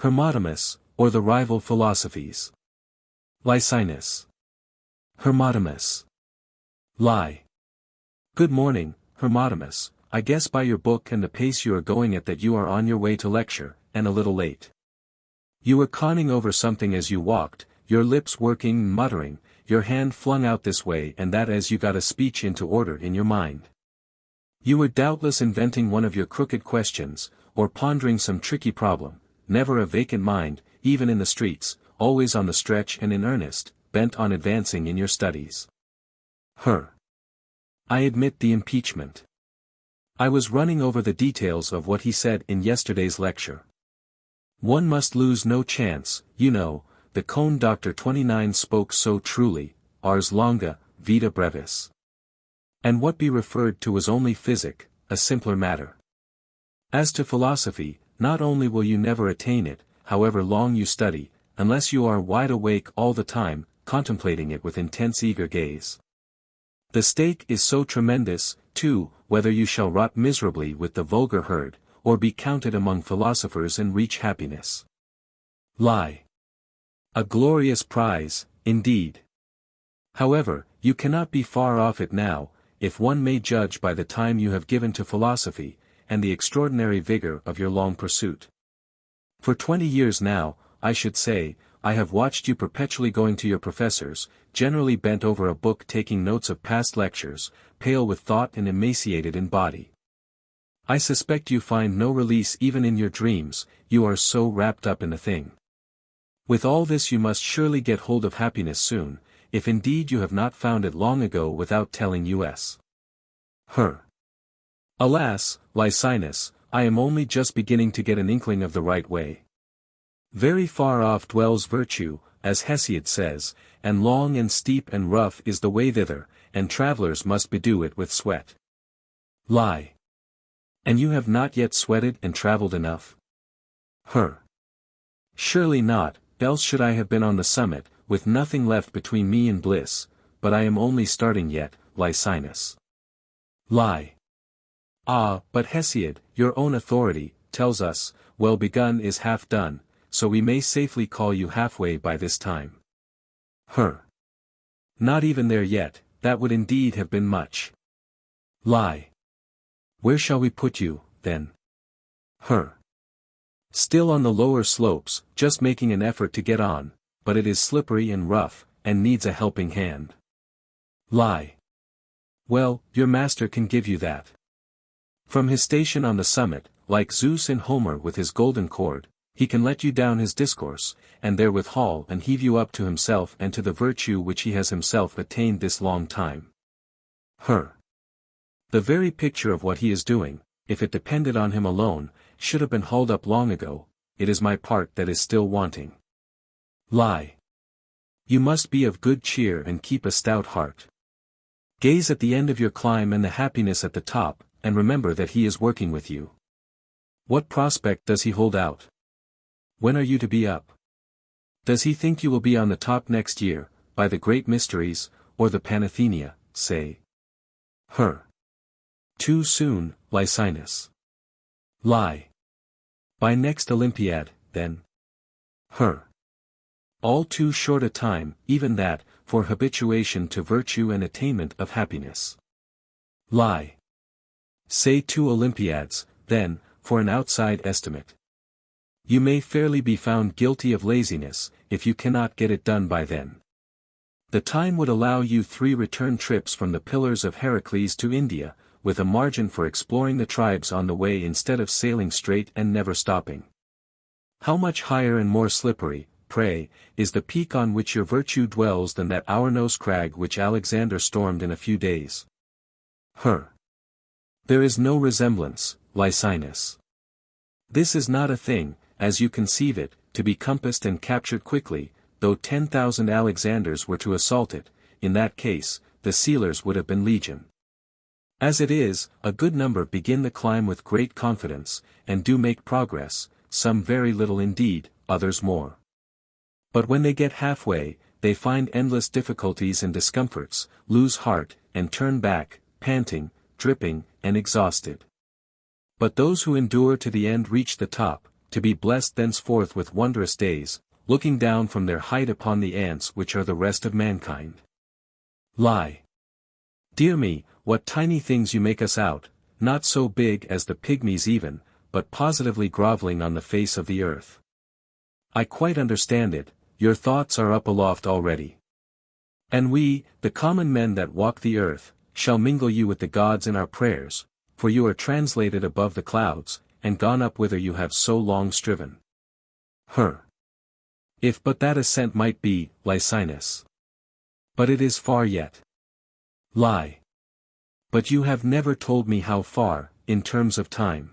Hermotimus, or the rival philosophies. Licinus. Hermotimus. Lie. Good morning, Hermotimus. I guess by your book and the pace you are going at that you are on your way to lecture, and a little late. You were conning over something as you walked, your lips working and muttering, your hand flung out this way and that as you got a speech into order in your mind. You were doubtless inventing one of your crooked questions, or pondering some tricky problem, never a vacant mind, even in the streets, always on the stretch and in earnest, bent on advancing in your studies. I admit the impeachment. I was running over the details of what he said in yesterday's lecture. One must lose no chance, you know, the Cone Dr. 29 spoke so truly, ars longa, vita brevis. And what be referred to was only physic, a simpler matter. As to philosophy, not only will you never attain it, however long you study, unless you are wide awake all the time, contemplating it with intense eager gaze. The stake is so tremendous, too, whether you shall rot miserably with the vulgar herd, or be counted among philosophers and reach happiness. Lie. A glorious prize, indeed. However, you cannot be far off it now, if one may judge by the time you have given to philosophy, and the extraordinary vigor of your long pursuit. For 20 years now, I should say, I have watched you perpetually going to your professors, generally bent over a book taking notes of past lectures, pale with thought and emaciated in body. I suspect you find no release even in your dreams, you are so wrapped up in the thing. With all this you must surely get hold of happiness soon, if indeed you have not found it long ago without telling us. Alas, Licinus, I am only just beginning to get an inkling of the right way. Very far off dwells virtue, as Hesiod says, and long and steep and rough is the way thither, and travellers must bedew it with sweat. Lie. And you have not yet sweated and travelled enough? Surely not, else should I have been on the summit, with nothing left between me and bliss, but I am only starting yet, Licinus. Lie. Ah, but Hesiod, your own authority, tells us, well begun is half done, so we may safely call you halfway by this time. Not even there yet, that would indeed have been much. Lie. Where shall we put you, then? Still on the lower slopes, just making an effort to get on, but it is slippery and rough, and needs a helping hand. Lie. Well, your master can give you that. From his station on the summit, like Zeus in Homer with his golden cord, he can let you down his discourse, and therewith haul and heave you up to himself and to the virtue which he has himself attained this long time. The very picture of what he is doing, if it depended on him alone, should have been hauled up long ago, it is my part that is still wanting. Lie. You must be of good cheer and keep a stout heart. Gaze at the end of your climb and the happiness at the top, and remember that he is working with you. What prospect does he hold out? When are you to be up? Does he think you will be on the top next year, by the great mysteries, or the Panathenea, say? Too soon, Licinus. Lie. By next Olympiad, then. All too short a time, even that, for habituation to virtue and attainment of happiness. Lie. Say 2 Olympiads, then, for an outside estimate. You may fairly be found guilty of laziness, if you cannot get it done by then. The time would allow you 3 return trips from the Pillars of Heracles to India, with a margin for exploring the tribes on the way instead of sailing straight and never stopping. How much higher and more slippery, pray, is the peak on which your virtue dwells than that hour-nose crag which Alexander stormed in a few days? There is no resemblance, Licinus. This is not a thing, as you conceive it, to be compassed and captured quickly, though 10,000 Alexanders were to assault it, in that case, the sealers would have been legion. As it is, a good number begin the climb with great confidence, and do make progress, some very little indeed, others more. But when they get halfway, they find endless difficulties and discomforts, lose heart, and turn back, panting, dripping, and exhausted. But those who endure to the end reach the top, to be blessed thenceforth with wondrous days, looking down from their height upon the ants which are the rest of mankind. Lie. Dear me, what tiny things you make us out, not so big as the pygmies even, but positively groveling on the face of the earth. I quite understand it, your thoughts are up aloft already. And we, the common men that walk the earth, shall mingle you with the gods in our prayers, for you are translated above the clouds, and gone up whither you have so long striven. If but that ascent might be, Licinus. But it is far yet. Lie. But you have never told me how far, in terms of time.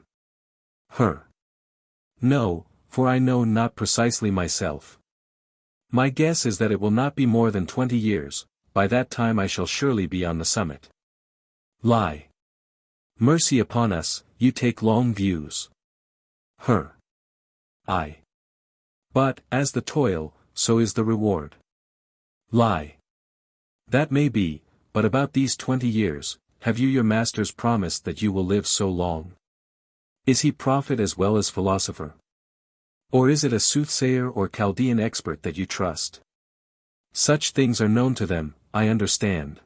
No, for I know not precisely myself. My guess is that it will not be more than 20 years, by that time I shall surely be on the summit. Lie. Mercy upon us, you take long views. Aye. But, as the toil, so is the reward. Lie. That may be, but about these 20 years, have you your master's promised that you will live so long? Is he prophet as well as philosopher? Or is it a soothsayer or Chaldean expert that you trust? Such things are known to them, I understand.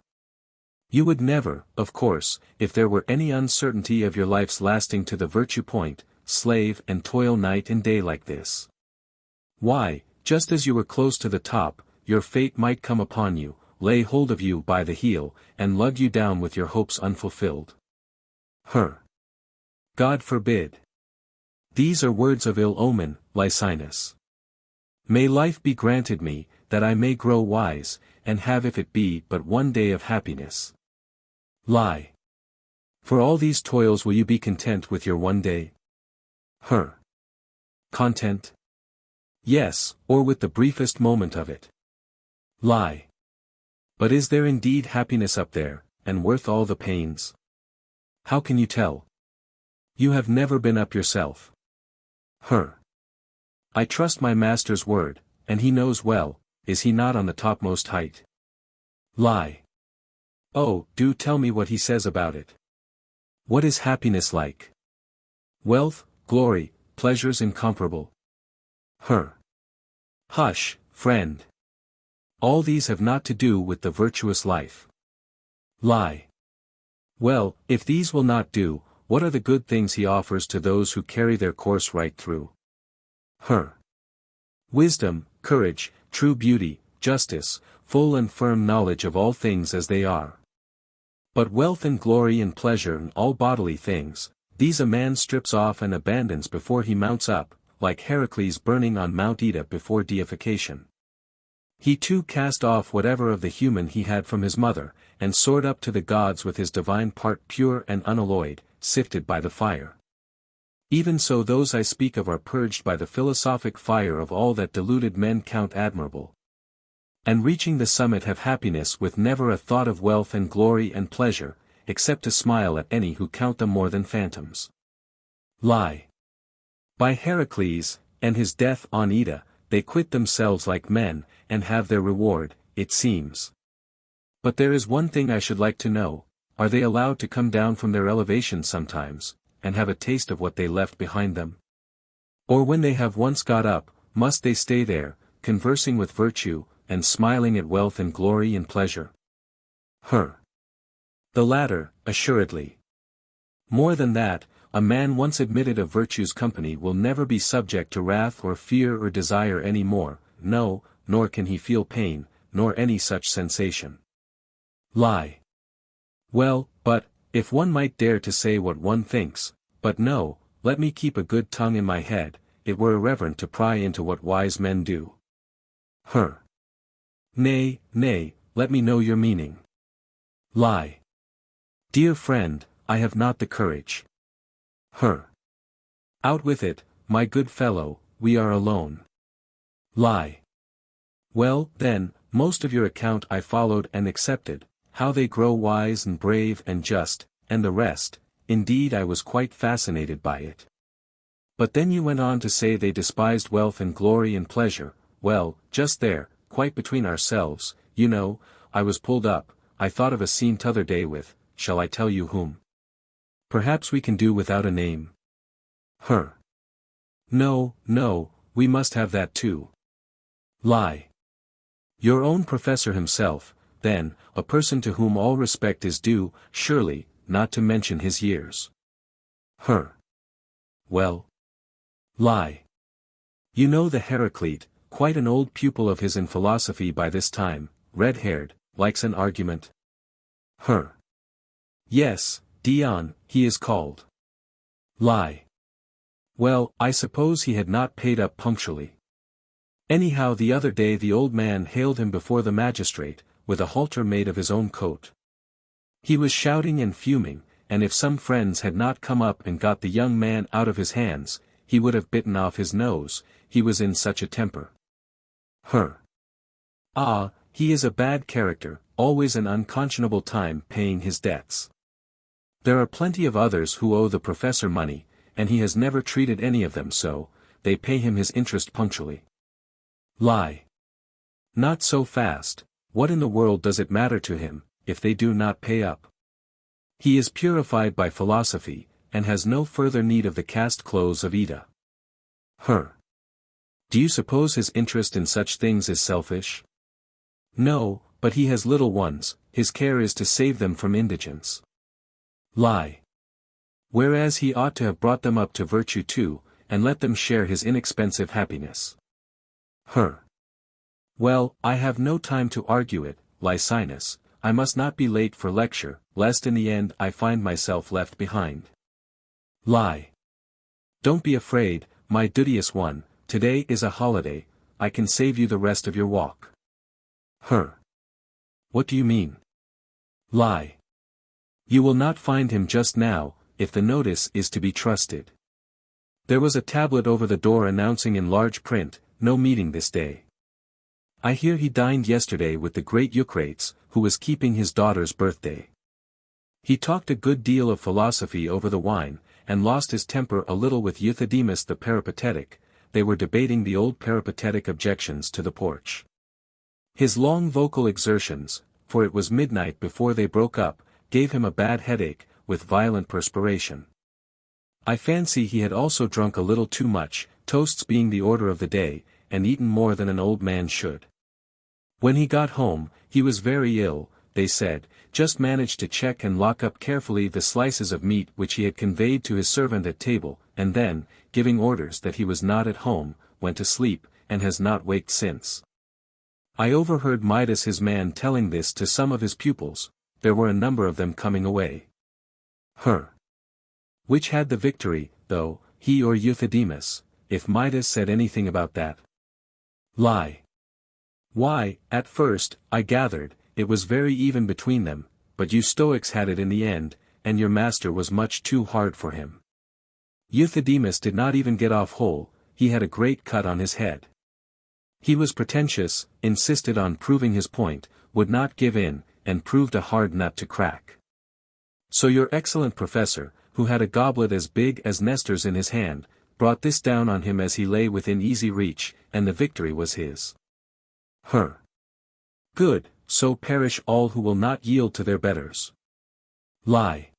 You would never, of course, if there were any uncertainty of your life's lasting to the virtue point, slave and toil night and day like this. Why, just as you were close to the top, your fate might come upon you, lay hold of you by the heel, and lug you down with your hopes unfulfilled. God forbid. These are words of ill omen, Licinus. May life be granted me, that I may grow wise, and have if it be but one day of happiness. Lie. For all these toils will you be content with your one day? Content? Yes, or with the briefest moment of it. Lie. But is there indeed happiness up there, and worth all the pains? How can you tell? You have never been up yourself. I trust my master's word, and he knows well, is he not on the topmost height? Lie. Oh, do tell me what he says about it. What is happiness like? Wealth, glory, pleasures incomparable. Hush, friend. All these have not to do with the virtuous life. Lie. Well, if these will not do, what are the good things he offers to those who carry their course right through? Wisdom, courage, true beauty, justice, full and firm knowledge of all things as they are. But wealth and glory and pleasure and all bodily things, these a man strips off and abandons before he mounts up, like Heracles burning on Mount Ida before deification. He too cast off whatever of the human he had from his mother, and soared up to the gods with his divine part pure and unalloyed, sifted by the fire. Even so those I speak of are purged by the philosophic fire of all that deluded men count admirable. And reaching the summit have happiness with never a thought of wealth and glory and pleasure, except to smile at any who count them more than phantoms. Lie. By Heracles, and his death on Ida, they quit themselves like men, and have their reward, it seems. But there is one thing I should like to know, are they allowed to come down from their elevation sometimes, and have a taste of what they left behind them? Or when they have once got up, must they stay there, conversing with virtue, and smiling at wealth and glory and pleasure? The latter, assuredly. More than that, a man once admitted of virtue's company will never be subject to wrath or fear or desire any more, no, nor can he feel pain, nor any such sensation. Lie. Well, but, if one might dare to say what one thinks, but no, let me keep a good tongue in my head, it were irreverent to pry into what wise men do. Nay, nay, let me know your meaning. Lie. Dear friend, I have not the courage. Out with it, my good fellow, we are alone. Lie. Well, then, most of your account I followed and accepted, how they grow wise and brave and just, and the rest, indeed I was quite fascinated by it. But then you went on to say they despised wealth and glory and pleasure. Well, just there, quite between ourselves, you know, I was pulled up, I thought of a scene t'other day with, shall I tell you whom? Perhaps we can do without a name. No, no, we must have that too. Lie. Your own professor himself, then, a person to whom all respect is due, surely, not to mention his years. Well. Lie. You know the Heraclete, quite an old pupil of his in philosophy by this time, red-haired, likes an argument. Yes, Dion, he is called. Lie. Well, I suppose he had not paid up punctually. Anyhow, the other day the old man hailed him before the magistrate, with a halter made of his own coat. He was shouting and fuming, and if some friends had not come up and got the young man out of his hands, he would have bitten off his nose, he was in such a temper. Ah, he is a bad character, always an unconscionable time paying his debts. There are plenty of others who owe the professor money, and he has never treated any of them so, they pay him his interest punctually. Lie. Not so fast, what in the world does it matter to him, if they do not pay up? He is purified by philosophy, and has no further need of the cast clothes of Ida. Do you suppose his interest in such things is selfish? No, but he has little ones, his care is to save them from indigence. Lie. Whereas he ought to have brought them up to virtue too, and let them share his inexpensive happiness. Well, I have no time to argue it, Licinus, I must not be late for lecture, lest in the end I find myself left behind. Lie. Don't be afraid, my duteous one, today is a holiday, I can save you the rest of your walk. What do you mean? Lie. You will not find him just now, if the notice is to be trusted. There was a tablet over the door announcing in large print, no meeting this day. I hear he dined yesterday with the great Eucrates, who was keeping his daughter's birthday. He talked a good deal of philosophy over the wine, and lost his temper a little with Euthydemus the peripatetic. They were debating the old peripatetic objections to the porch. His long vocal exertions, for it was midnight before they broke up, gave him a bad headache, with violent perspiration. I fancy he had also drunk a little too much, toasts being the order of the day, and eaten more than an old man should. When he got home, he was very ill, they said, just managed to check and lock up carefully the slices of meat which he had conveyed to his servant at table, and then, giving orders that he was not at home, went to sleep, and has not waked since. I overheard Midas his man telling this to some of his pupils, there were a number of them coming away. Which had the victory, though, he or Euthydemus, if Midas said anything about that? Lie. Why, at first, I gathered, it was very even between them, but you Stoics had it in the end, and your master was much too hard for him. Euthydemus did not even get off whole, he had a great cut on his head. He was pretentious, insisted on proving his point, would not give in, and proved a hard nut to crack. So your excellent professor, who had a goblet as big as Nestor's in his hand, brought this down on him as he lay within easy reach, and the victory was his. Good, so perish all who will not yield to their betters. Lie.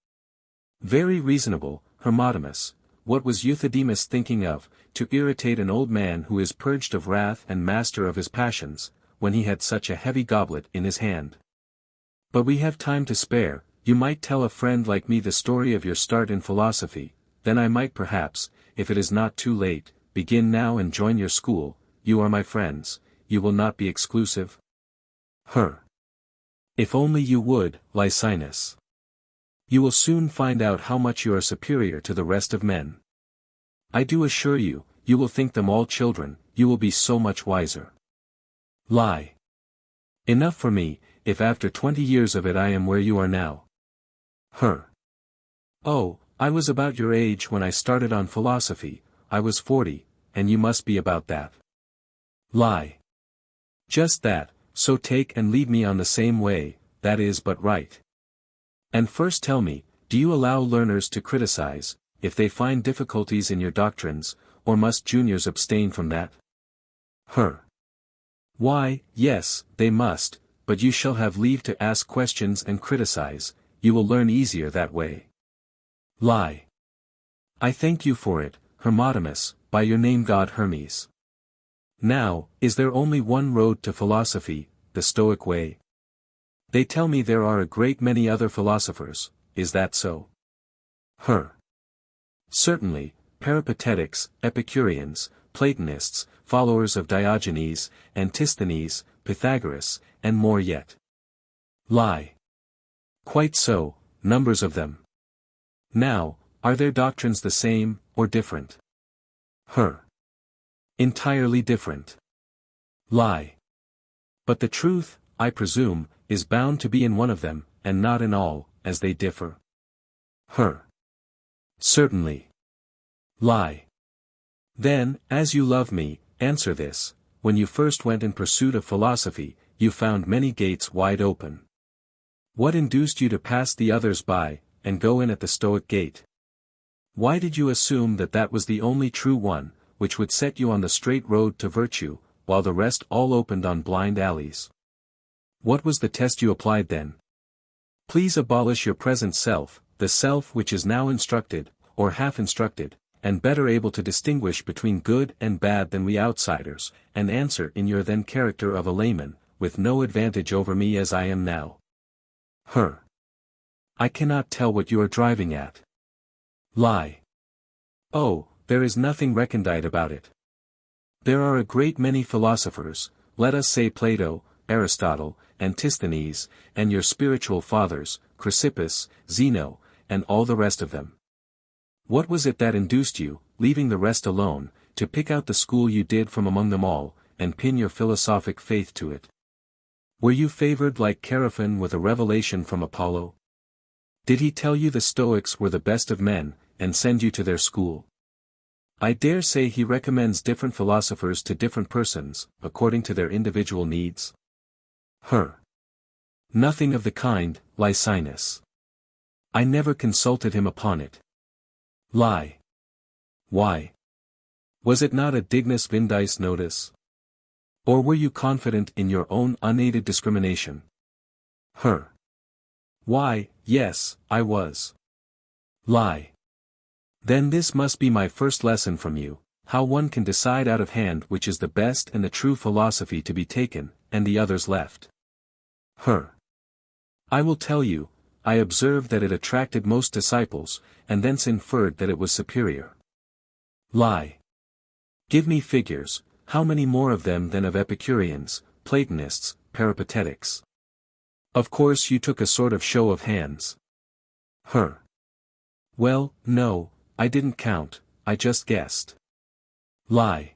Very reasonable, Hermotimus, what was Euthydemus thinking of, to irritate an old man who is purged of wrath and master of his passions, when he had such a heavy goblet in his hand? But we have time to spare, you might tell a friend like me the story of your start in philosophy, then I might perhaps, if it is not too late, begin now and join your school, you are my friends, you will not be exclusive? If only you would, Licinus. You will soon find out how much you are superior to the rest of men. I do assure you, you will think them all children, you will be so much wiser. Lie. Enough for me, if after 20 years of it I am where you are now. Oh, I was about your age when I started on philosophy, I was 40, and you must be about that. Lie. Just that, so take and leave me on the same way, that is but right. And first tell me, do you allow learners to criticize, if they find difficulties in your doctrines, or must juniors abstain from that? Why, yes, they must, but you shall have leave to ask questions and criticize, you will learn easier that way. Lie. I thank you for it, Hermotimus, by your name god Hermes. Now, is there only one road to philosophy, the Stoic way? They tell me there are a great many other philosophers, is that so? Certainly, Peripatetics, Epicureans, Platonists, followers of Diogenes, Antisthenes, Pythagoras, and more yet. Lie. Quite so, numbers of them. Now, are their doctrines the same, or different? Entirely different. Lie. But the truth, I presume, is bound to be in one of them, and not in all, as they differ. Certainly. Lie. Then, as you love me, answer this: when you first went in pursuit of philosophy, you found many gates wide open. What induced you to pass the others by, and go in at the Stoic gate? Why did you assume that that was the only true one, which would set you on the straight road to virtue, while the rest all opened on blind alleys? What was the test you applied then? Please abolish your present self, the self which is now instructed, or half instructed, and better able to distinguish between good and bad than we outsiders, and answer in your then character of a layman, with no advantage over me as I am now. I cannot tell what you are driving at. Lie. Oh, there is nothing recondite about it. There are a great many philosophers, let us say Plato, Aristotle, Antisthenes, and your spiritual fathers, Chrysippus, Zeno, and all the rest of them. What was it that induced you, leaving the rest alone, to pick out the school you did from among them all, and pin your philosophic faith to it? Were you favored like Chaerephon with a revelation from Apollo? Did he tell you the Stoics were the best of men, and send you to their school? I dare say he recommends different philosophers to different persons, according to their individual needs. Nothing of the kind, Lycinus. I never consulted him upon it. Lie. Why? Was it not a dignus vindice notice? Or were you confident in your own unaided discrimination? Why, yes, I was. Lie. Then this must be my first lesson from you, how one can decide out of hand which is the best and the true philosophy to be taken, and the others left. I will tell you, I observed that it attracted most disciples, and thence inferred that it was superior. Lie. Give me figures, how many more of them than of Epicureans, Platonists, Peripatetics? Of course you took a sort of show of hands. Well, no, I didn't count, I just guessed. Lie.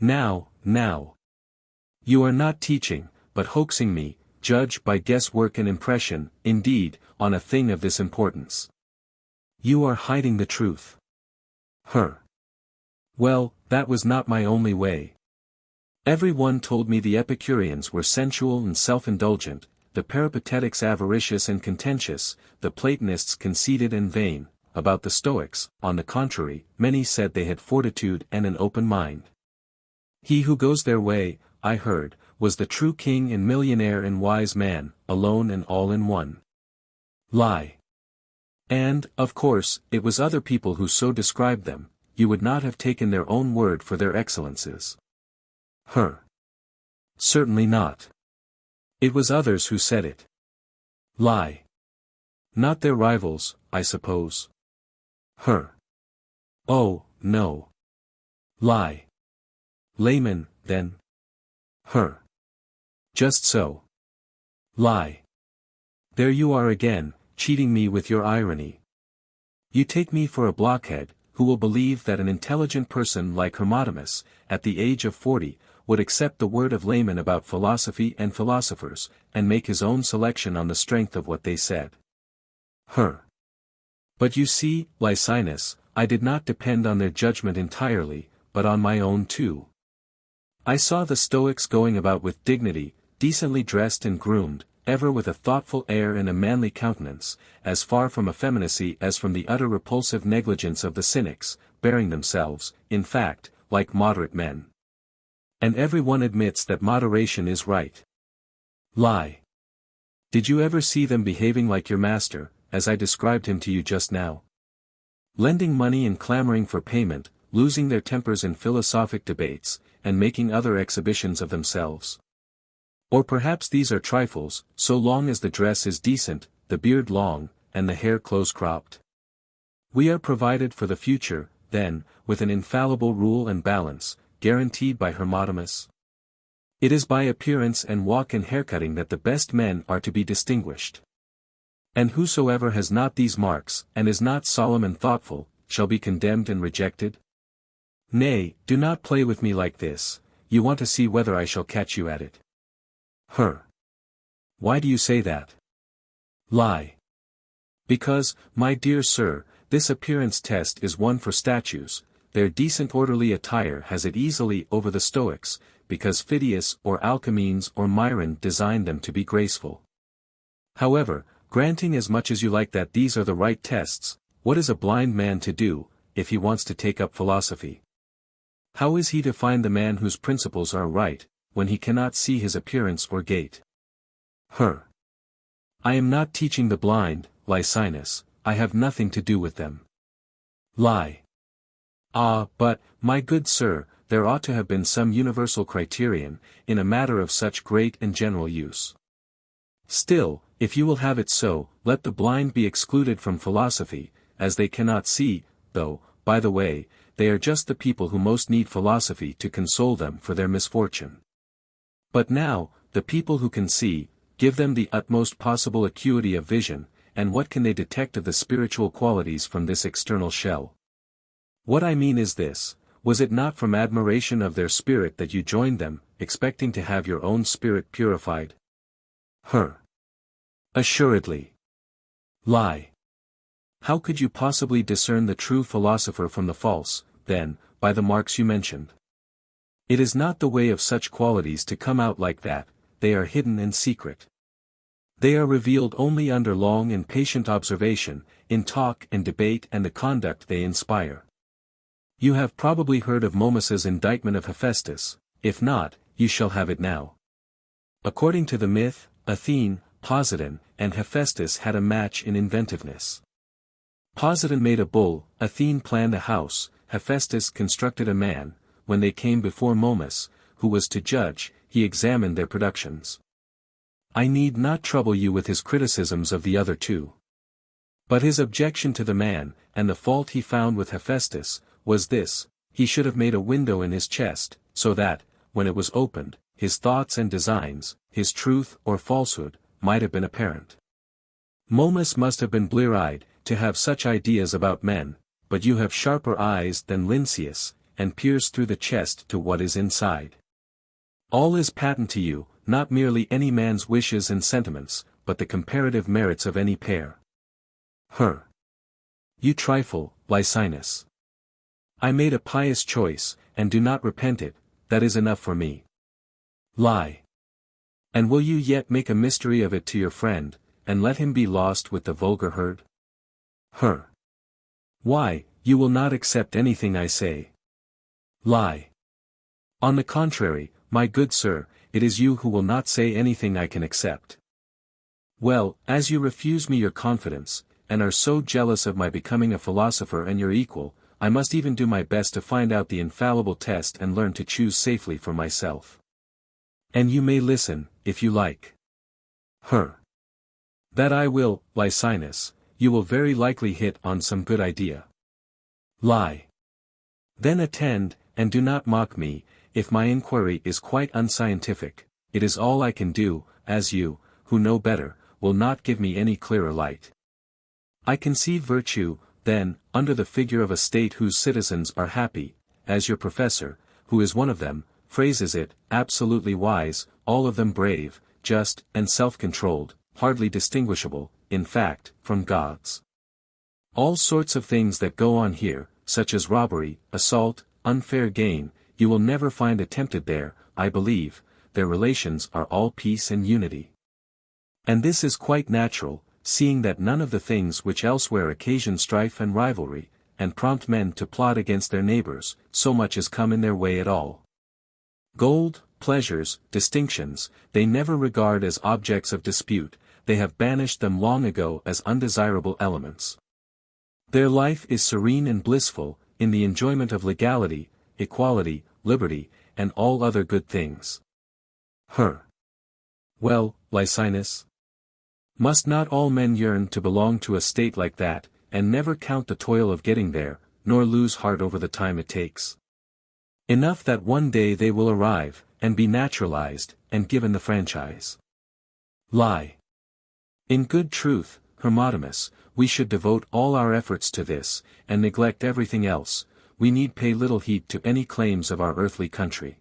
Now. You are not teaching, but hoaxing me, judge by guesswork and impression, indeed, on a thing of this importance. You are hiding the truth. Well, that was not my only way. Every one told me the Epicureans were sensual and self-indulgent, the Peripatetics avaricious and contentious, the Platonists conceited and vain. About the Stoics, on the contrary, many said they had fortitude and an open mind. He who goes their way, I heard, was the true king and millionaire and wise man, alone and all in one. Lie. And, of course, it was other people who so described them, you would not have taken their own word for their excellences. Certainly not. It was others who said it. Lie. Not their rivals, I suppose. Oh, no. Lie. Layman, then. Just so. Lie. There you are again, cheating me with your irony. You take me for a blockhead, who will believe that an intelligent person like Hermotimus, at the age of 40, would accept the word of laymen about philosophy and philosophers, and make his own selection on the strength of what they said. But you see, Lycinus, I did not depend on their judgment entirely, but on my own too. I saw the Stoics going about with dignity, decently dressed and groomed, ever with a thoughtful air and a manly countenance, as far from effeminacy as from the utter repulsive negligence of the Cynics, bearing themselves, in fact, like moderate men. And every one admits that moderation is right. Lie. Did you ever see them behaving like your master, as I described him to you just now? Lending money and clamoring for payment, losing their tempers in philosophic debates, and making other exhibitions of themselves. Or perhaps these are trifles, so long as the dress is decent, the beard long, and the hair close-cropped. We are provided for the future, then, with an infallible rule and balance, guaranteed by Hermotimus. It is by appearance and walk and haircutting that the best men are to be distinguished. And whosoever has not these marks, and is not solemn and thoughtful, shall be condemned and rejected? Nay, do not play with me like this, you want to see whether I shall catch you at it. Why do you say that? Lie. Because, my dear sir, this appearance test is one for statues, their decent orderly attire has it easily over the Stoics, because Phidias or Alcamenes or Myron designed them to be graceful. However, granting as much as you like that these are the right tests, what is a blind man to do, if he wants to take up philosophy? How is he to find the man whose principles are right, when he cannot see his appearance or gait? I am not teaching the blind, Lysinus, I have nothing to do with them. Lie. Ah, but, my good sir, there ought to have been some universal criterion, in a matter of such great and general use. Still, if you will have it so, let the blind be excluded from philosophy, as they cannot see, though, by the way, they are just the people who most need philosophy to console them for their misfortune. But now, the people who can see, give them the utmost possible acuity of vision, and what can they detect of the spiritual qualities from this external shell? What I mean is this, was it not from admiration of their spirit that you joined them, expecting to have your own spirit purified? Assuredly. Lie. How could you possibly discern the true philosopher from the false, then, by the marks you mentioned? It is not the way of such qualities to come out like that, they are hidden and secret. They are revealed only under long and patient observation, in talk and debate and the conduct they inspire. You have probably heard of Momus's indictment of Hephaestus, if not, you shall have it now. According to the myth, Athene, Poseidon, and Hephaestus had a match in inventiveness. Poseidon made a bull, Athene planned a house, Hephaestus constructed a man. When they came before Momus, who was to judge, he examined their productions. I need not trouble you with his criticisms of the other two. But his objection to the man, and the fault he found with Hephaestus, was this: he should have made a window in his chest, so that, when it was opened, his thoughts and designs, his truth or falsehood, might have been apparent. Momus must have been blear-eyed, to have such ideas about men, but you have sharper eyes than Lynceus, and pierce through the chest to what is inside. All is patent to you, not merely any man's wishes and sentiments, but the comparative merits of any pair. You trifle, Lysinus. I made a pious choice, and do not repent it, that is enough for me. Lie. And will you yet make a mystery of it to your friend, and let him be lost with the vulgar herd? Why, you will not accept anything I say. Lie. On the contrary, my good sir, it is you who will not say anything I can accept. Well, as you refuse me your confidence, and are so jealous of my becoming a philosopher and your equal, I must even do my best to find out the infallible test and learn to choose safely for myself. And you may listen, if you like. That I will, Lysinus, you will very likely hit on some good idea. Lie. Then attend, and do not mock me, if my inquiry is quite unscientific, it is all I can do, as you, who know better, will not give me any clearer light. I conceive virtue, then, under the figure of a state whose citizens are happy, as your professor, who is one of them, phrases it, absolutely wise, all of them brave, just, and self-controlled, hardly distinguishable, in fact, from gods. All sorts of things that go on here, such as robbery, assault, unfair gain, you will never find attempted there, I believe, their relations are all peace and unity. And this is quite natural, seeing that none of the things which elsewhere occasion strife and rivalry, and prompt men to plot against their neighbors, so much as come in their way at all. Gold, pleasures, distinctions, they never regard as objects of dispute, they have banished them long ago as undesirable elements. Their life is serene and blissful, in the enjoyment of legality, equality, liberty, and all other good things. Well, Licinus? Must not all men yearn to belong to a state like that, and never count the toil of getting there, nor lose heart over the time it takes? Enough that one day they will arrive, and be naturalized, and given the franchise. Lie. In good truth, Hermotimus, we should devote all our efforts to this, and neglect everything else. We need pay little heed to any claims of our earthly country.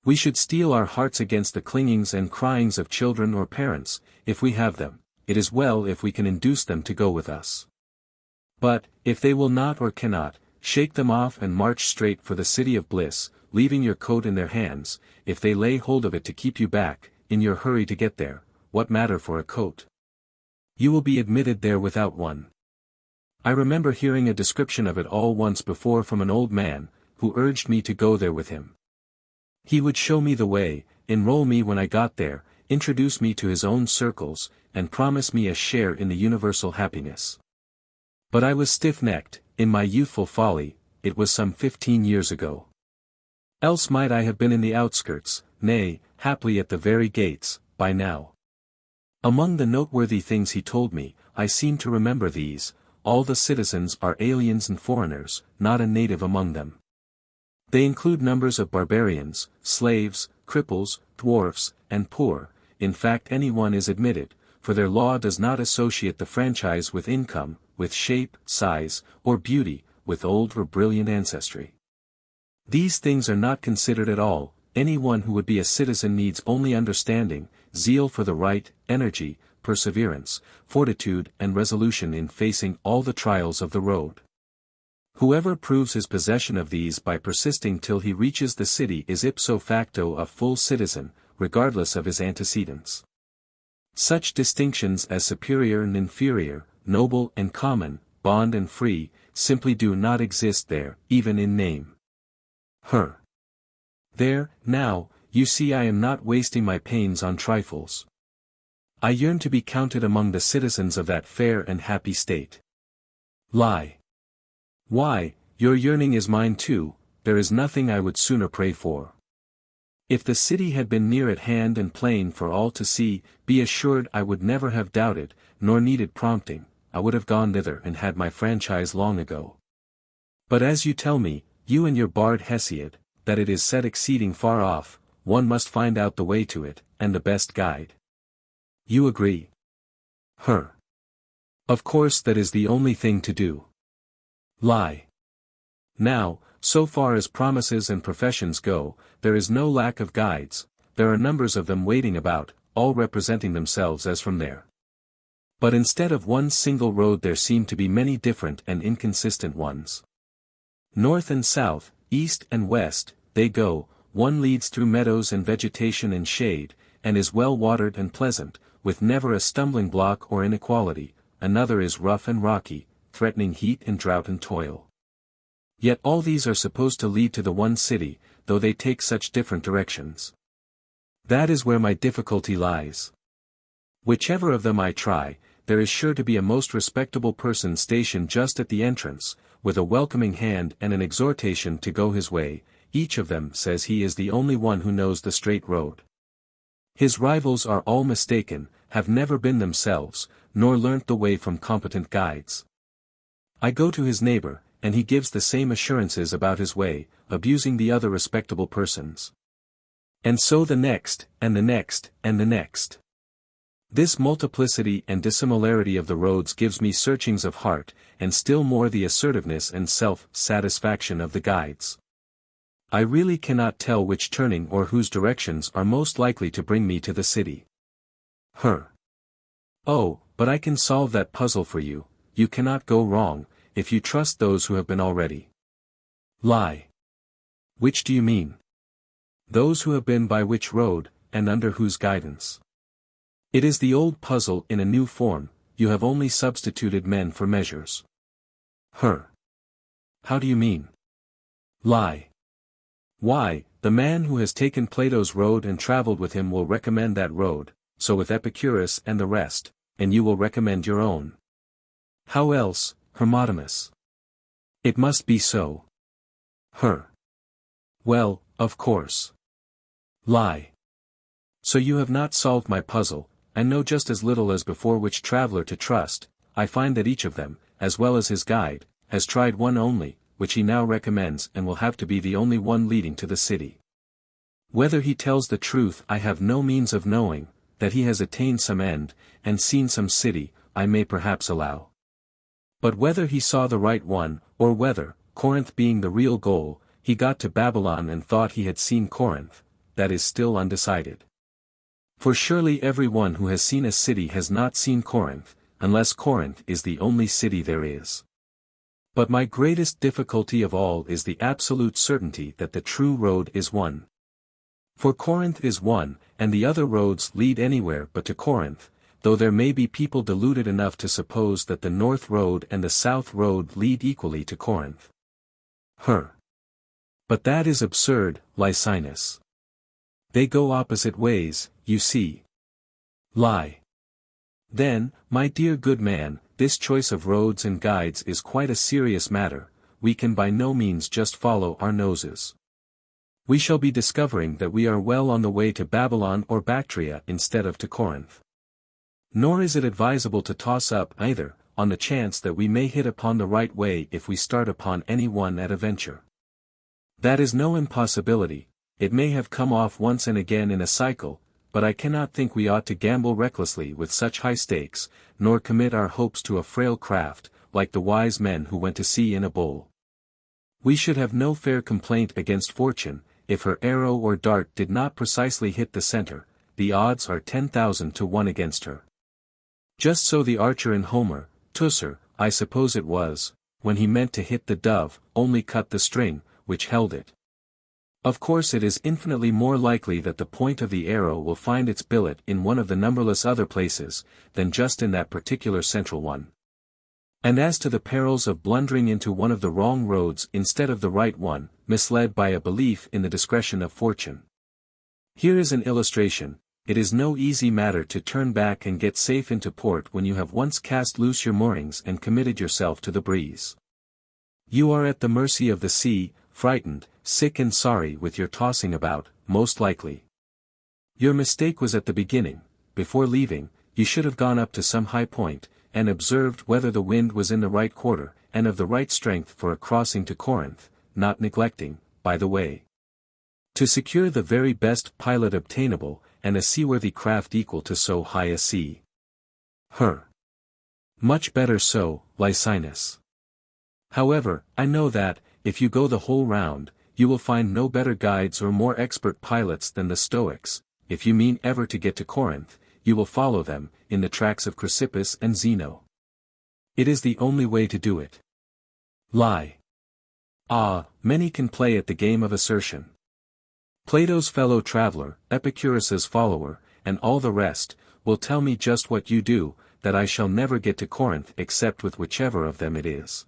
We should steel our hearts against the clingings and cryings of children or parents. If we have them, it is well if we can induce them to go with us. But, if they will not or cannot, shake them off and march straight for the city of bliss, leaving your coat in their hands. If they lay hold of it to keep you back, in your hurry to get there, what matter for a coat? You will be admitted there without one. I remember hearing a description of it all once before from an old man, who urged me to go there with him. He would show me the way, enroll me when I got there, introduce me to his own circles, and promise me a share in the universal happiness. But I was stiff-necked, in my youthful folly. It was some 15 years ago. Else might I have been in the outskirts, nay, haply at the very gates, by now. Among the noteworthy things he told me, I seem to remember these: all the citizens are aliens and foreigners, not a native among them. They include numbers of barbarians, slaves, cripples, dwarfs, and poor. In fact, anyone is admitted, for their law does not associate the franchise with income, with shape, size, or beauty, with old or brilliant ancestry. These things are not considered at all. Anyone who would be a citizen needs only understanding, zeal for the right, energy, perseverance, fortitude and resolution in facing all the trials of the road. Whoever proves his possession of these by persisting till he reaches the city is ipso facto a full citizen, regardless of his antecedents. Such distinctions as superior and inferior, noble and common, bond and free, simply do not exist there, even in name. There, now, you see I am not wasting my pains on trifles. I yearn to be counted among the citizens of that fair and happy state. Lie. Why, your yearning is mine too. There is nothing I would sooner pray for. If the city had been near at hand and plain for all to see, be assured I would never have doubted, nor needed prompting. I would have gone thither and had my franchise long ago. But as you tell me, you and your bard Hesiod, that it is set exceeding far off, one must find out the way to it, and the best guide. You agree? Of course that is the only thing to do. Lie. Now, so far as promises and professions go, there is no lack of guides. There are numbers of them waiting about, all representing themselves as from there. But instead of one single road there seem to be many different and inconsistent ones. North and south, east and west, they go. One leads through meadows and vegetation and shade, and is well watered and pleasant, with never a stumbling block or inequality. Another is rough and rocky, threatening heat and drought and toil. Yet all these are supposed to lead to the one city, though they take such different directions. That is where my difficulty lies. Whichever of them I try, there is sure to be a most respectable person stationed just at the entrance, with a welcoming hand and an exhortation to go his way. Each of them says he is the only one who knows the straight road. His rivals are all mistaken, have never been themselves, nor learnt the way from competent guides. I go to his neighbor, and he gives the same assurances about his way, abusing the other respectable persons. And so the next, and the next, and the next. This multiplicity and dissimilarity of the roads gives me searchings of heart, and still more the assertiveness and self-satisfaction of the guides. I really cannot tell which turning or whose directions are most likely to bring me to the city. Oh, but I can solve that puzzle for you. You cannot go wrong, if you trust those who have been already. Lie. Which do you mean? Those who have been by which road, and under whose guidance? It is the old puzzle in a new form. You have only substituted men for measures. How do you mean? Lie. Why, the man who has taken Plato's road and travelled with him will recommend that road, so with Epicurus and the rest, and you will recommend your own. How else, Hermotimus? It must be so. Well, of course. Lie. So you have not solved my puzzle, and know just as little as before which traveler to trust. I find that each of them, as well as his guide, has tried one only, which he now recommends and will have to be the only one leading to the city. Whether he tells the truth I have no means of knowing. That he has attained some end, and seen some city, I may perhaps allow. But whether he saw the right one, or whether, Corinth being the real goal, he got to Babylon and thought he had seen Corinth, that is still undecided. For surely every one who has seen a city has not seen Corinth, unless Corinth is the only city there is. But my greatest difficulty of all is the absolute certainty that the true road is one. For Corinth is one, and the other roads lead anywhere but to Corinth, though there may be people deluded enough to suppose that the north road and the south road lead equally to Corinth. But that is absurd, Licinus. They go opposite ways, you see. Lie. Then, my dear good man, this choice of roads and guides is quite a serious matter. We can by no means just follow our noses. We shall be discovering that we are well on the way to Babylon or Bactria instead of to Corinth. Nor is it advisable to toss up either, on the chance that we may hit upon the right way if we start upon any one at a venture. That is no impossibility. It may have come off once and again in a cycle, but I cannot think we ought to gamble recklessly with such high stakes, nor commit our hopes to a frail craft, like the wise men who went to sea in a bowl. We should have no fair complaint against fortune. If her arrow or dart did not precisely hit the center, the odds are 10,000 to 1 against her. Just so the archer in Homer, Teucer, I suppose it was, when he meant to hit the dove, only cut the string, which held it. Of course it is infinitely more likely that the point of the arrow will find its billet in one of the numberless other places, than just in that particular central one. And as to the perils of blundering into one of the wrong roads instead of the right one, misled by a belief in the discretion of fortune. Here is an illustration. It is no easy matter to turn back and get safe into port when you have once cast loose your moorings and committed yourself to the breeze. You are at the mercy of the sea, frightened, sick and sorry with your tossing about, most likely. Your mistake was at the beginning. Before leaving, you should have gone up to some high point, and observed whether the wind was in the right quarter, and of the right strength for a crossing to Corinth, not neglecting, by the way, to secure the very best pilot obtainable, and a seaworthy craft equal to so high a sea. Much better so, Licinus. However, I know that, if you go the whole round, you will find no better guides or more expert pilots than the Stoics. If you mean ever to get to Corinth, you will follow them, in the tracks of Chrysippus and Zeno. It is the only way to do it. Lie. Ah, many can play at the game of assertion. Plato's fellow traveler, Epicurus's follower, and all the rest, will tell me just what you do, that I shall never get to Corinth except with whichever of them it is.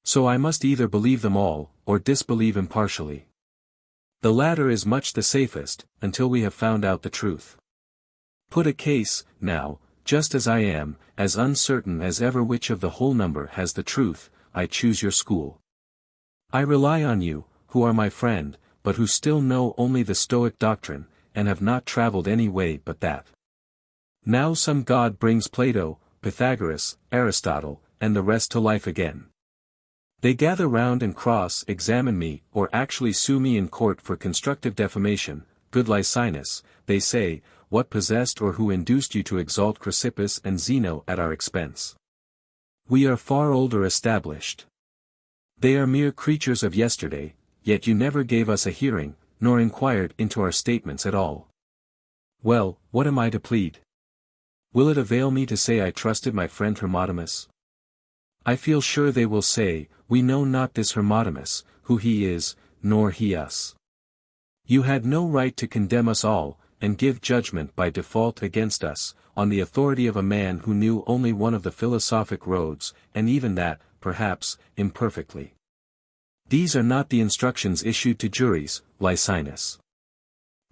So I must either believe them all, or disbelieve impartially. The latter is much the safest, until we have found out the truth. Put a case, now, just as I am, as uncertain as ever which of the whole number has the truth. I choose your school. I rely on you, who are my friend, but who still know only the Stoic doctrine, and have not traveled any way but that. Now some god brings Plato, Pythagoras, Aristotle, and the rest to life again. They gather round and cross-examine me, or actually sue me in court for constructive defamation. Good Licinus, they say, what possessed or who induced you to exalt Chrysippus and Zeno at our expense? We are far older established. They are mere creatures of yesterday, yet you never gave us a hearing, nor inquired into our statements at all. Well, what am I to plead? Will it avail me to say I trusted my friend Hermotimus? I feel sure they will say, we know not this Hermotimus, who he is, nor he us. You had no right to condemn us all, and give judgment by default against us, on the authority of a man who knew only one of the philosophic roads, and even that, perhaps, imperfectly. These are not the instructions issued to juries, Licinus.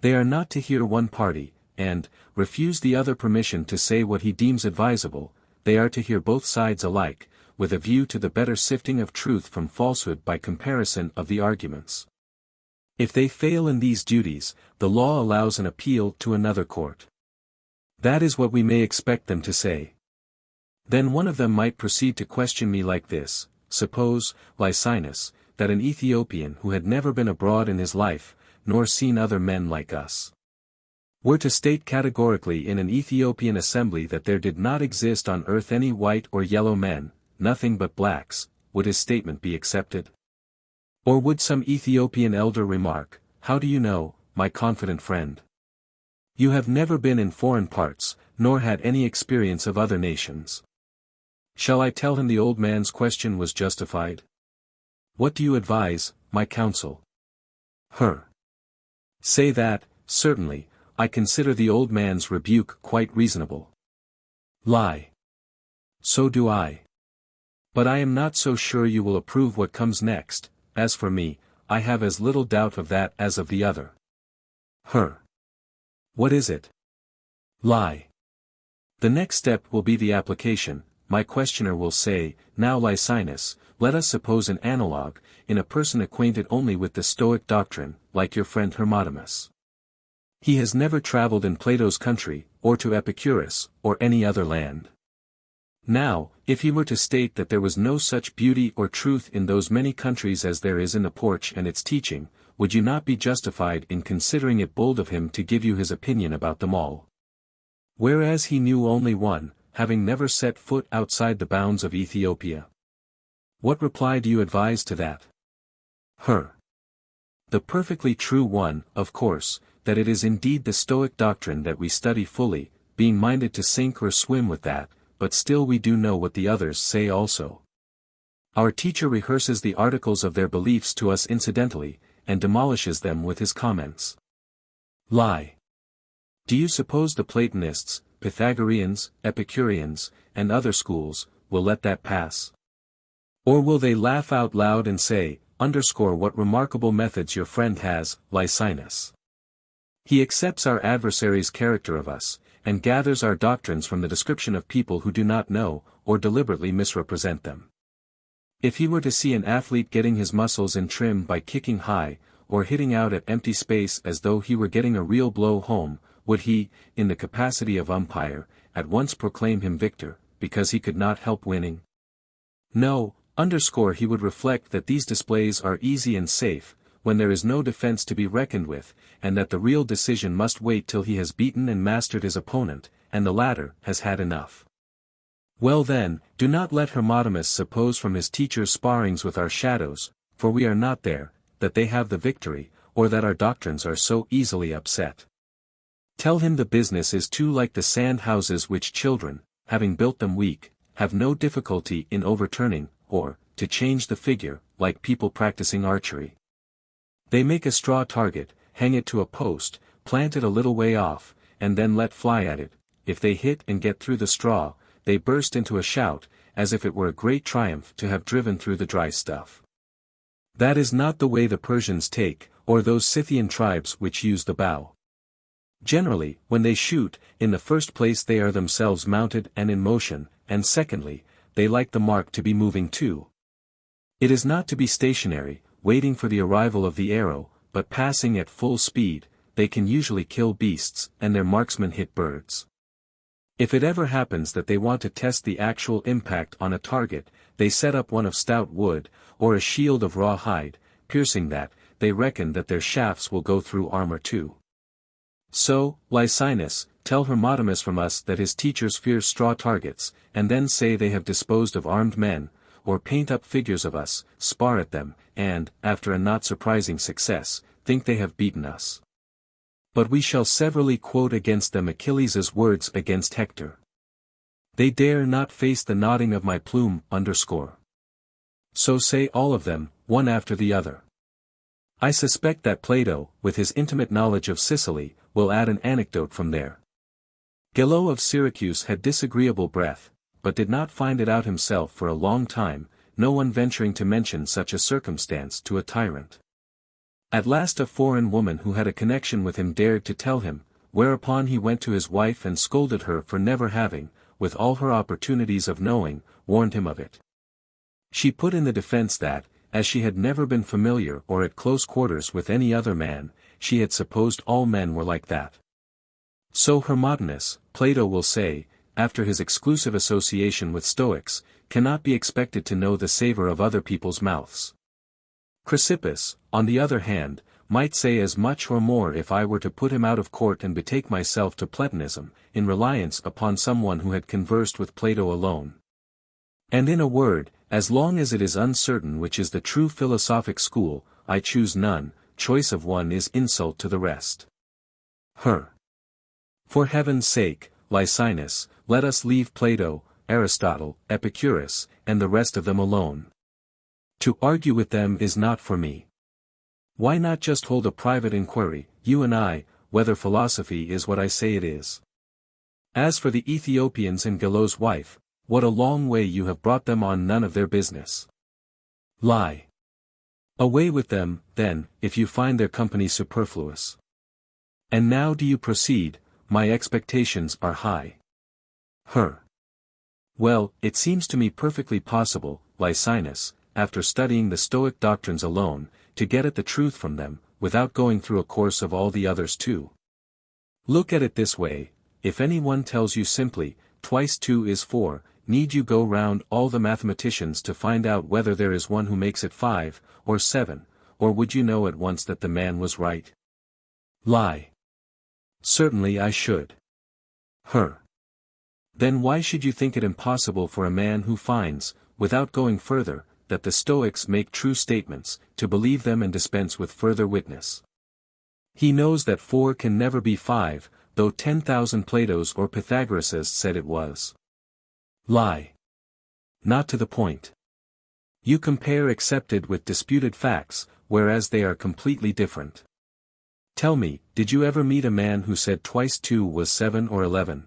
They are not to hear one party, and refuse the other permission to say what he deems advisable. They are to hear both sides alike, with a view to the better sifting of truth from falsehood by comparison of the arguments. If they fail in these duties, the law allows an appeal to another court. That is what we may expect them to say. Then one of them might proceed to question me like this: suppose, Lycinus, that an Ethiopian who had never been abroad in his life, nor seen other men like us, were to state categorically in an Ethiopian assembly that there did not exist on earth any white or yellow men, nothing but blacks, would his statement be accepted? Or would some Ethiopian elder remark, "How do you know, my confident friend? You have never been in foreign parts, nor had any experience of other nations." Shall I tell him the old man's question was justified? What do you advise, my counsel? Say that, certainly, I consider the old man's rebuke quite reasonable. Lie. So do I. But I am not so sure you will approve what comes next. As for me, I have as little doubt of that as of the other. What is it? Lie. The next step will be the application. My questioner will say, "Now Lycinus, let us suppose an analogue, in a person acquainted only with the Stoic doctrine, like your friend Hermotimus. He has never travelled in Plato's country, or to Epicurus, or any other land. Now, if he were to state that there was no such beauty or truth in those many countries as there is in the Porch and its teaching, would you not be justified in considering it bold of him to give you his opinion about them all? Whereas he knew only one, having never set foot outside the bounds of Ethiopia. What reply do you advise to that? The perfectly true one, of course, that it is indeed the Stoic doctrine that we study fully, being minded to sink or swim with that, but still we do know what the others say also. Our teacher rehearses the articles of their beliefs to us incidentally, and demolishes them with his comments. Lie. Do you suppose the Platonists, Pythagoreans, Epicureans, and other schools, will let that pass? Or will they laugh out loud and say, "What remarkable methods your friend has, Lycinus. He accepts our adversary's character of us, and gathers our doctrines from the description of people who do not know, or deliberately misrepresent them." If he were to see an athlete getting his muscles in trim by kicking high, or hitting out at empty space as though he were getting a real blow home, would he, in the capacity of umpire, at once proclaim him victor, because he could not help winning? No, he would reflect that these displays are easy and safe, when there is no defense to be reckoned with, and that the real decision must wait till he has beaten and mastered his opponent, and the latter has had enough. Well then, do not let Hermotimus suppose from his teacher's sparrings with our shadows, for we are not there, that they have the victory, or that our doctrines are so easily upset. Tell him the business is too like the sand houses which children, having built them weak, have no difficulty in overturning, or, to change the figure, like people practicing archery. They make a straw target, hang it to a post, plant it a little way off, and then let fly at it. If they hit and get through the straw, they burst into a shout, as if it were a great triumph to have driven through the dry stuff. That is not the way the Persians take, or those Scythian tribes which use the bow. Generally, when they shoot, in the first place they are themselves mounted and in motion, and secondly, they like the mark to be moving too. It is not to be stationary, waiting for the arrival of the arrow, but passing at full speed. They can usually kill beasts, and their marksmen hit birds. If it ever happens that they want to test the actual impact on a target, they set up one of stout wood, or a shield of raw hide, piercing that, they reckon that their shafts will go through armor too. So, Lycinus, tell Hermotimus from us that his teachers fear straw targets, and then say they have disposed of armed men, or paint up figures of us, spar at them, and, after a not surprising success, think they have beaten us. But we shall severally quote against them Achilles' words against Hector. They dare not face the nodding of my plume. So say all of them, one after the other. I suspect that Plato, with his intimate knowledge of Sicily, will add an anecdote from there. Gelo of Syracuse had disagreeable breath, but did not find it out himself for a long time, no one venturing to mention such a circumstance to a tyrant. At last a foreign woman who had a connection with him dared to tell him, whereupon he went to his wife and scolded her for never having, with all her opportunities of knowing, warned him of it. She put in the defense that, as she had never been familiar or at close quarters with any other man, she had supposed all men were like that. So Hermogenes, Plato will say, after his exclusive association with Stoics, cannot be expected to know the savor of other people's mouths. Chrysippus, on the other hand, might say as much or more if I were to put him out of court and betake myself to Platonism, in reliance upon someone who had conversed with Plato alone. And in a word, as long as it is uncertain which is the true philosophic school, I choose none, choice of one is insult to the rest. For heaven's sake, Lycinus, let us leave Plato, Aristotle, Epicurus, and the rest of them alone. To argue with them is not for me. Why not just hold a private inquiry, you and I, whether philosophy is what I say it is? As for the Ethiopians and Galo's wife, what a long way you have brought them on none of their business. Lie. Away with them, then, if you find their company superfluous. And now do you proceed, my expectations are high. Well, it seems to me perfectly possible, Lycinus, after studying the Stoic doctrines alone, to get at the truth from them, without going through a course of all the others too. Look at it this way, if anyone tells you simply, twice 2 is 4, need you go round all the mathematicians to find out whether there is one who makes it 5, or 7, or would you know at once that the man was right? Lie. Certainly I should. Then why should you think it impossible for a man who finds, without going further, that the Stoics make true statements, to believe them and dispense with further witness? He knows that 4 can never be 5, though 10,000 Platos or Pythagorases said it was. Lie. Not to the point. You compare accepted with disputed facts, whereas they are completely different. Tell me, did you ever meet a man who said twice 2 was 7 or 11?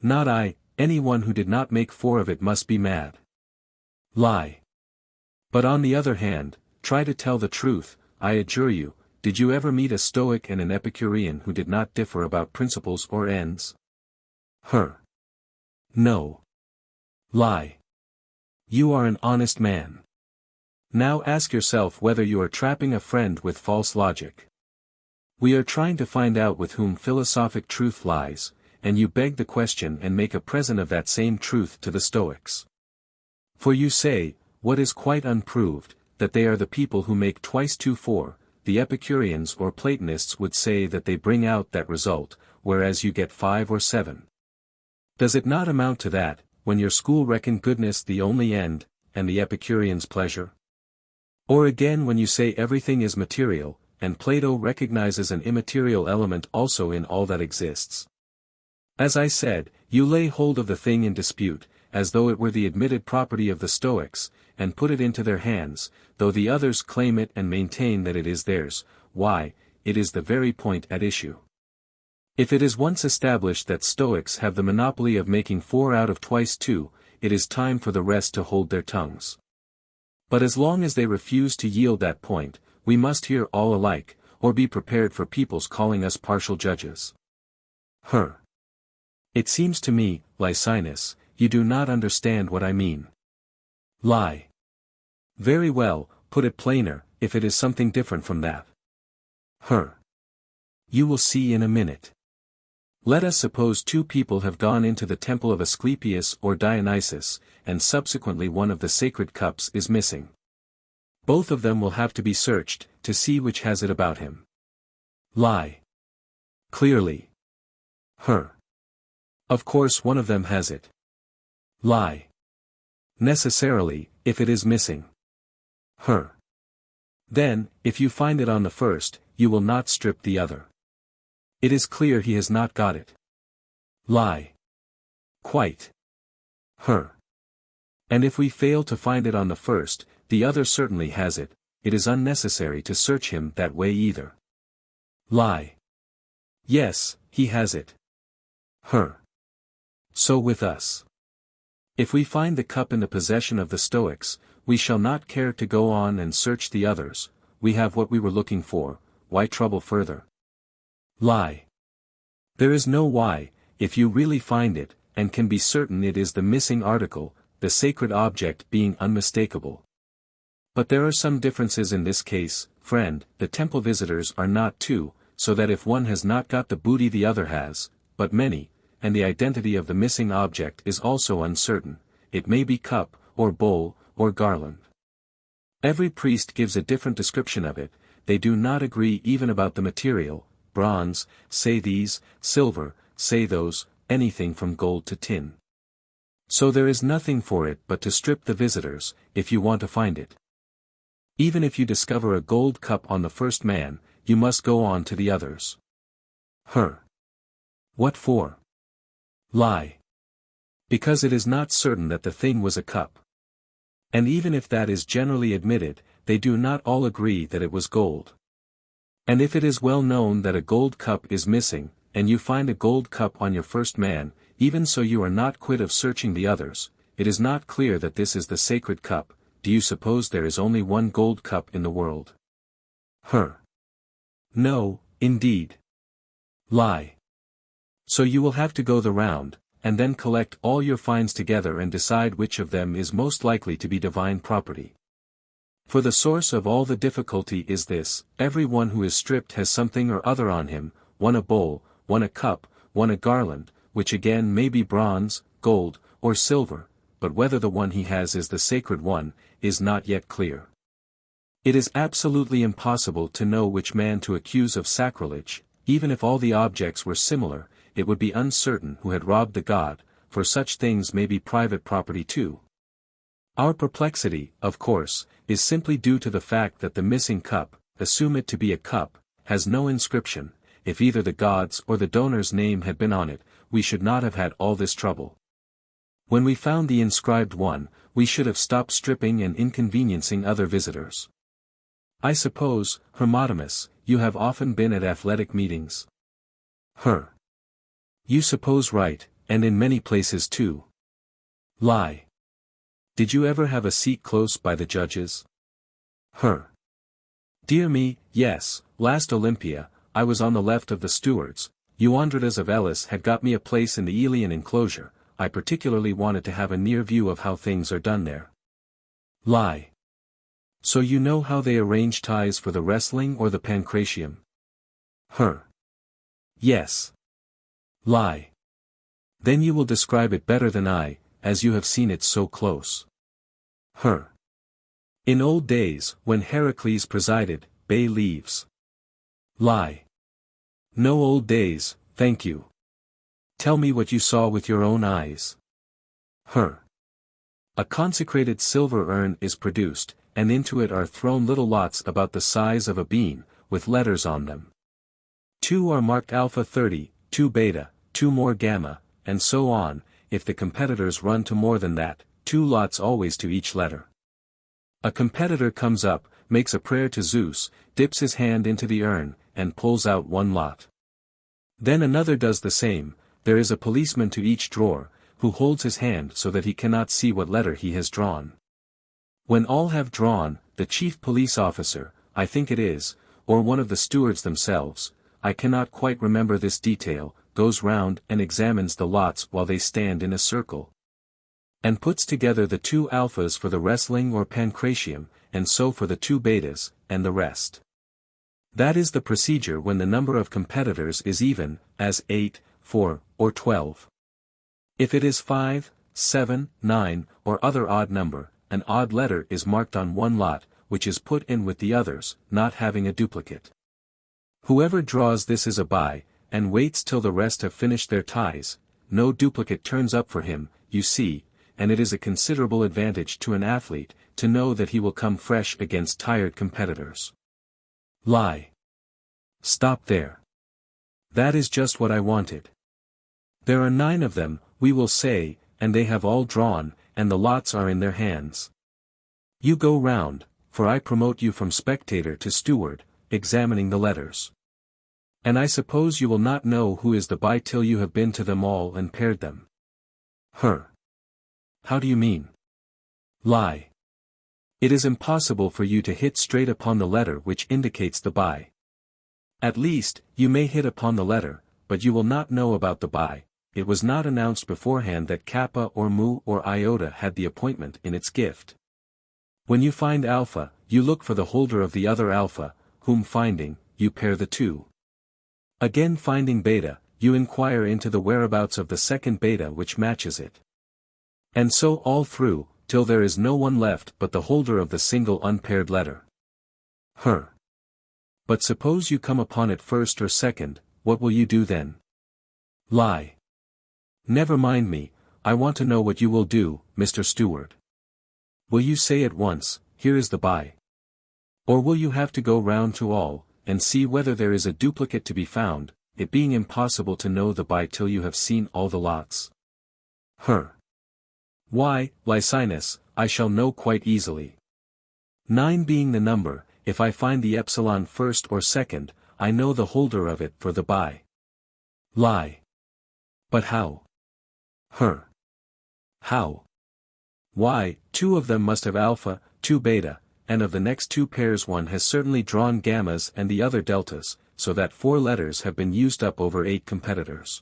Not I, anyone who did not make 4 of it must be mad. Lie. But on the other hand, try to tell the truth, I adjure you, did you ever meet a Stoic and an Epicurean who did not differ about principles or ends? No. Lie. You are an honest man. Now ask yourself whether you are trapping a friend with false logic. We are trying to find out with whom philosophic truth lies, and you beg the question and make a present of that same truth to the Stoics. For you say, what is quite unproved, that they are the people who make twice 2 4, the Epicureans or Platonists would say that they bring out that result, whereas you get 5 or 7. Does it not amount to that, when your school reckon goodness the only end, and the Epicureans pleasure? Or again when you say everything is material, and Plato recognizes an immaterial element also in all that exists. As I said, you lay hold of the thing in dispute, as though it were the admitted property of the Stoics, and put it into their hands, though the others claim it and maintain that it is theirs. Why, it is the very point at issue. If it is once established that Stoics have the monopoly of making 4 out of twice 2, it is time for the rest to hold their tongues. But as long as they refuse to yield that point, we must hear all alike, or be prepared for people's calling us partial judges. It seems to me, Lycinus, you do not understand what I mean. Lie. Very well, put it plainer, if it is something different from that. You will see in a minute. Let us suppose 2 people have gone into the temple of Asclepius or Dionysus, and subsequently one of the sacred cups is missing. Both of them will have to be searched, to see which has it about him. Lie. Clearly. Of course one of them has it. Lie. Necessarily, if it is missing. Then, if you find it on the first, you will not strip the other. It is clear he has not got it. Lie. Quite. And if we fail to find it on the first, the other certainly has it, it is unnecessary to search him that way either. Lie. Yes, he has it. So with us. If we find the cup in the possession of the Stoics, we shall not care to go on and search the others, we have what we were looking for, why trouble further? Lie. There is no why, if you really find it, and can be certain it is the missing article, the sacred object being unmistakable. But there are some differences in this case, friend. The temple visitors are not two, so that if one has not got the booty the other has, but many, and the identity of the missing object is also uncertain. It may be cup, or bowl, or garland. Every priest gives a different description of it. They do not agree even about the material. Bronze, say these; silver, say those; anything from gold to tin. So there is nothing for it but to strip the visitors, if you want to find it. Even if you discover a gold cup on the first man, you must go on to the others. What for? Lie. Because it is not certain that the thing was a cup. And even if that is generally admitted, they do not all agree that it was gold. And if it is well known that a gold cup is missing, and you find a gold cup on your first man, even so you are not quit of searching the others. It is not clear that this is the sacred cup. Do you suppose there is only one gold cup in the world? No, indeed. Lie. So you will have to go the round, and then collect all your finds together and decide which of them is most likely to be divine property. For the source of all the difficulty is this: every one who is stripped has something or other on him, one a bowl, one a cup, one a garland, which again may be bronze, gold, or silver, but whether the one he has is the sacred one, is not yet clear. It is absolutely impossible to know which man to accuse of sacrilege. Even if all the objects were similar, it would be uncertain who had robbed the god, for such things may be private property too. Our perplexity, of course, is simply due to the fact that the missing cup, assume it to be a cup, has no inscription. If either the god's or the donor's name had been on it, we should not have had all this trouble. When we found the inscribed one, we should have stopped stripping and inconveniencing other visitors. I suppose, Hermotimus, you have often been at athletic meetings? You suppose right, and in many places too. Lie. Did you ever have a seat close by the judges? Dear me, yes. Last Olympia, I was on the left of the stewards. Euandridas of Elis had got me a place in the Aeolian enclosure. I particularly wanted to have a near view of how things are done there. Lie. So you know how they arrange ties for the wrestling or the pancratium? Yes. Lie. Then you will describe it better than I, as you have seen it so close. In old days, when Heracles presided, bay leaves. Lie. No old days, thank you. Tell me what you saw with your own eyes. A consecrated silver urn is produced, and into it are thrown little lots about the size of a bean, with letters on them. 2 are marked alpha 30, 2 beta, 2 more gamma, and so on. If the competitors run to more than that, 2 lots always to each letter. A competitor comes up, makes a prayer to Zeus, dips his hand into the urn, and pulls out 1 lot. Then another does the same. There is a policeman to each drawer, who holds his hand so that he cannot see what letter he has drawn. When all have drawn, the chief police officer, I think it is, or one of the stewards themselves, I cannot quite remember this detail, goes round and examines the lots while they stand in a circle, and puts together the 2 alphas for the wrestling or pancratium, and so for the 2 betas, and the rest. That is the procedure when the number of competitors is even, as 8, 4, or 12. If it is 5, 7, 9, or other odd number, an odd letter is marked on 1 lot, which is put in with the others, not having a duplicate. Whoever draws this is a bye, and waits till the rest have finished their ties. No duplicate turns up for him, you see, and it is a considerable advantage to an athlete, to know that he will come fresh against tired competitors. Lie. Stop there. That is just what I wanted. There are 9 of them, we will say, and they have all drawn, and the lots are in their hands. You go round, for I promote you from spectator to steward, examining the letters. And I suppose you will not know who is the bye till you have been to them all and paired them. How do you mean? Lie. It is impossible for you to hit straight upon the letter which indicates the bye. At least, you may hit upon the letter, but you will not know about the bye. it was not announced beforehand that kappa or mu or iota had the appointment in its gift. When you find alpha, you look for the holder of the other alpha, whom finding, you pair the two. Again finding beta, you inquire into the whereabouts of the second beta which matches it. And so all through, till there is no one left but the holder of the single unpaired letter. But suppose you come upon it first or second, what will you do then? Lie. Never mind me, I want to know what you will do, Mr. Steward. Will you say at once, here is the buy? Or will you have to go round to all, and see whether there is a duplicate to be found, it being impossible to know the buy till you have seen all the lots? Why, Licinus, I shall know quite easily. 9 being the number, if I find the epsilon first or second, I know the holder of it for the buy. Lie. But how? How? Why, 2 of them must have alpha, 2 beta, and of the next 2 pairs one has certainly drawn gammas and the other deltas, so that 4 letters have been used up over 8 competitors.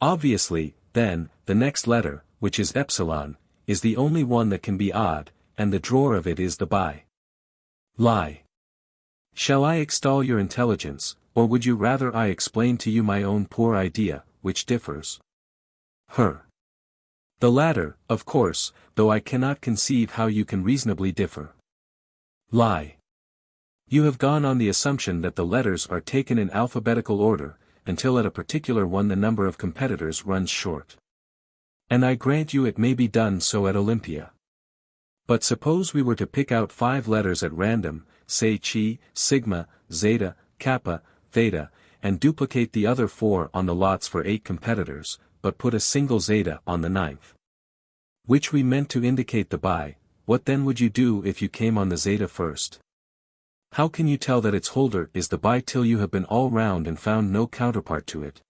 Obviously, then, the next letter, which is epsilon, is the only one that can be odd, and the drawer of it is the buy. Lie. Shall I extol your intelligence, or would you rather I explain to you my own poor idea, which differs? The latter, of course, though I cannot conceive how you can reasonably differ. Lie. You have gone on the assumption that the letters are taken in alphabetical order, until at a particular one the number of competitors runs short. And I grant you it may be done so at Olympia. But suppose we were to pick out 5 letters at random, say chi, sigma, zeta, kappa, theta, and duplicate the other 4 on the lots for 8 competitors, but put a single zeta on the 9th. Which we meant to indicate the buy, what then would you do if you came on the zeta first? How can you tell that its holder is the buy till you have been all round and found no counterpart to it?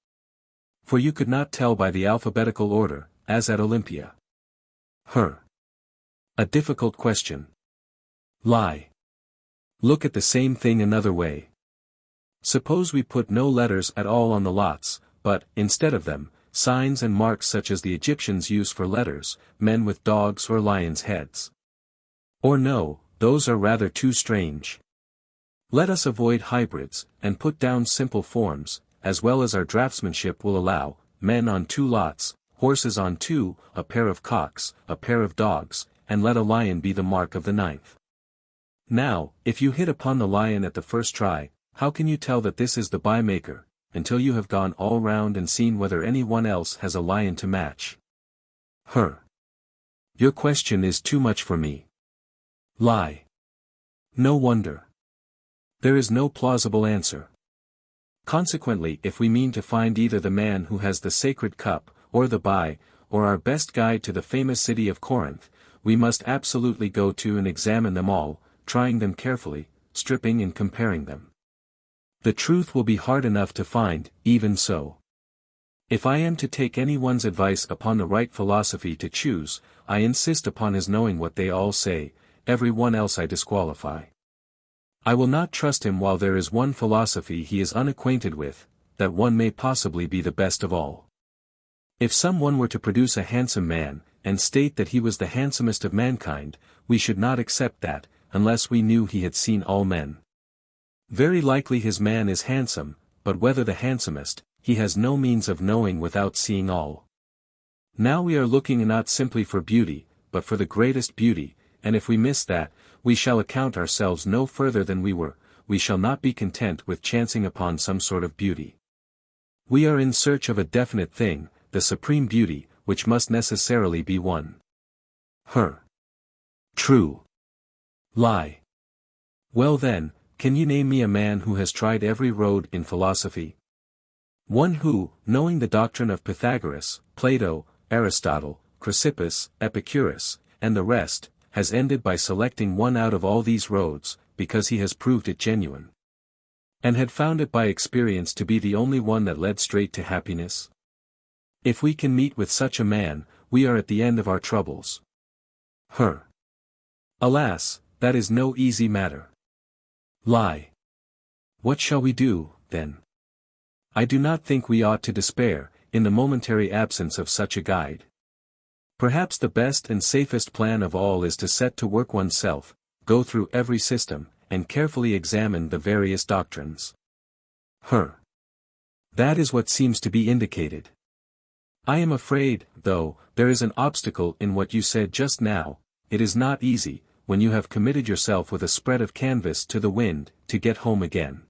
For you could not tell by the alphabetical order, as at Olympia. A difficult question. Lie. Look at the same thing another way. Suppose we put no letters at all on the lots, but, instead of them, signs and marks such as the Egyptians use for letters, men with dogs or lions' heads. Or no, those are rather too strange. Let us avoid hybrids, and put down simple forms, as well as our draftsmanship will allow, men on 2 lots, horses on 2, a pair of cocks, a pair of dogs, and let a lion be the mark of the 9th. Now, if you hit upon the lion at the first try, how can you tell that this is the buy maker, until you have gone all round and seen whether any one else has a lion to match? Your question is too much for me. Lie. No wonder. There is no plausible answer. Consequently, if we mean to find either the man who has the sacred cup, or the buy, or our best guide to the famous city of Corinth, we must absolutely go to and examine them all, trying them carefully, stripping and comparing them. The truth will be hard enough to find, even so. If I am to take any one's advice upon the right philosophy to choose, I insist upon his knowing what they all say, every one else I disqualify. I will not trust him while there is one philosophy he is unacquainted with, that one may possibly be the best of all. If some one were to produce a handsome man, and state that he was the handsomest of mankind, we should not accept that, unless we knew he had seen all men. Very likely his man is handsome, but whether the handsomest, he has no means of knowing without seeing all. Now we are looking not simply for beauty, but for the greatest beauty, and if we miss that, we shall account ourselves no further than we were, we shall not be content with chancing upon some sort of beauty. We are in search of a definite thing, the supreme beauty, which must necessarily be one. True. Lie. Well then, can you name me a man who has tried every road in philosophy? One who, knowing the doctrine of Pythagoras, Plato, Aristotle, Chrysippus, Epicurus, and the rest, has ended by selecting one out of all these roads, because he has proved it genuine. And had found it by experience to be the only one that led straight to happiness? If we can meet with such a man, we are at the end of our troubles. Alas, that is no easy matter. Lie. What shall we do, then? I do not think we ought to despair, in the momentary absence of such a guide. Perhaps the best and safest plan of all is to set to work oneself, go through every system, and carefully examine the various doctrines. That is what seems to be indicated. I am afraid, though, there is an obstacle in what you said just now. It is not easy, when you have committed yourself with a spread of canvas to the wind, to get home again.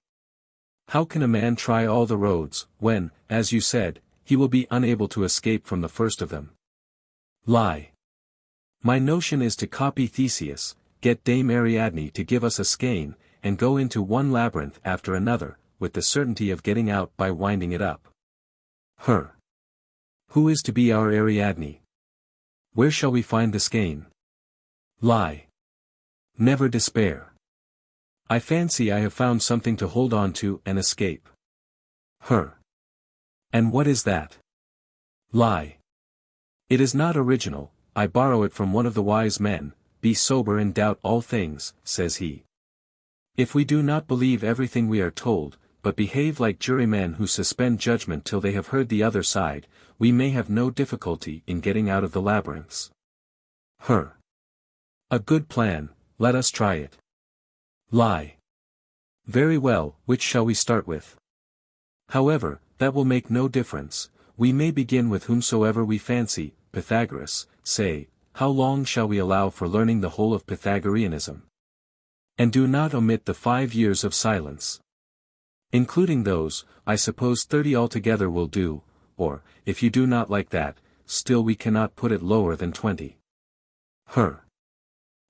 How can a man try all the roads, when, as you said, he will be unable to escape from the first of them? Lie. My notion is to copy Theseus, get Dame Ariadne to give us a skein, and go into one labyrinth after another, with the certainty of getting out by winding it up. Who is to be our Ariadne? Where shall we find the skein? Lie. Never despair. I fancy I have found something to hold on to and escape. And what is that? Lie. It is not original, I borrow it from one of the wise men. Be sober and doubt all things, says he. If we do not believe everything we are told, but behave like jurymen who suspend judgment till they have heard the other side, we may have no difficulty in getting out of the labyrinths. A good plan, let us try it. Lie. Very well, which shall we start with? However, that will make no difference, we may begin with whomsoever we fancy. Pythagoras, say, how long shall we allow for learning the whole of Pythagoreanism? And do not omit the 5 years of silence. Including those, I suppose 30 altogether will do, or, if you do not like that, still we cannot put it lower than 20.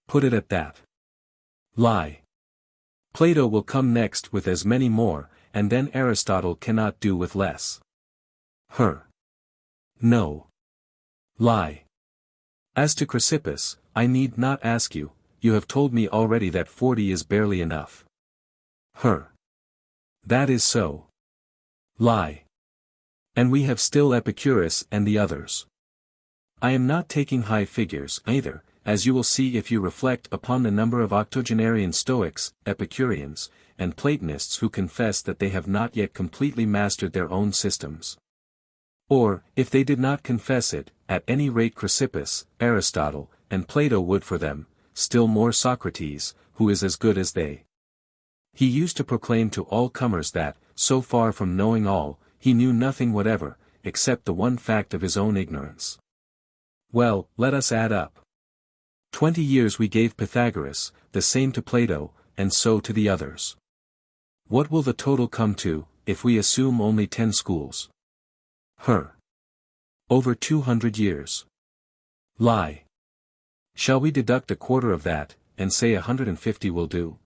Put it at that. Lie. Plato will come next with as many more, and then Aristotle cannot do with less. No. Lie. As to Chrysippus, I need not ask you, you have told me already that 40 is barely enough. That is so. Lie. And we have still Epicurus and the others. I am not taking high figures either, as you will see if you reflect upon the number of octogenarian Stoics, Epicureans, and Platonists who confess that they have not yet completely mastered their own systems. Or, if they did not confess it, at any rate Chrysippus, Aristotle, and Plato would for them, still more Socrates, who is as good as they. He used to proclaim to all comers that, so far from knowing all, he knew nothing whatever, except the one fact of his own ignorance. Well, let us add up. 20 years we gave Pythagoras, the same to Plato, and so to the others. What will the total come to, if we assume only 10 schools? Over 200 years. Lie. Shall we deduct a quarter of that, and say 150 will do?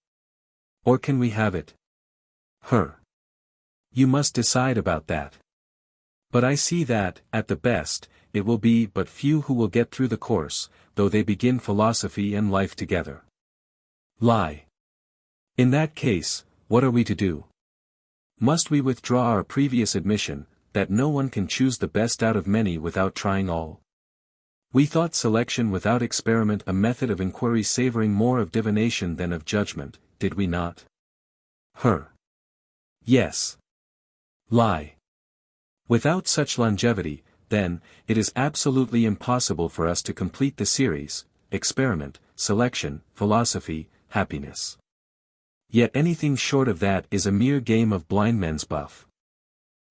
Or can we have it? You must decide about that. But I see that, at the best, it will be but few who will get through the course, though they begin philosophy and life together. Lie. In that case, what are we to do? Must we withdraw our previous admission, that no one can choose the best out of many without trying all? We thought selection without experiment a method of inquiry savoring more of divination than of judgment, did we not? Yes. Lie. Without such longevity, then, it is absolutely impossible for us to complete the series, experiment, selection, philosophy, happiness. Yet anything short of that is a mere game of blindmen's buff.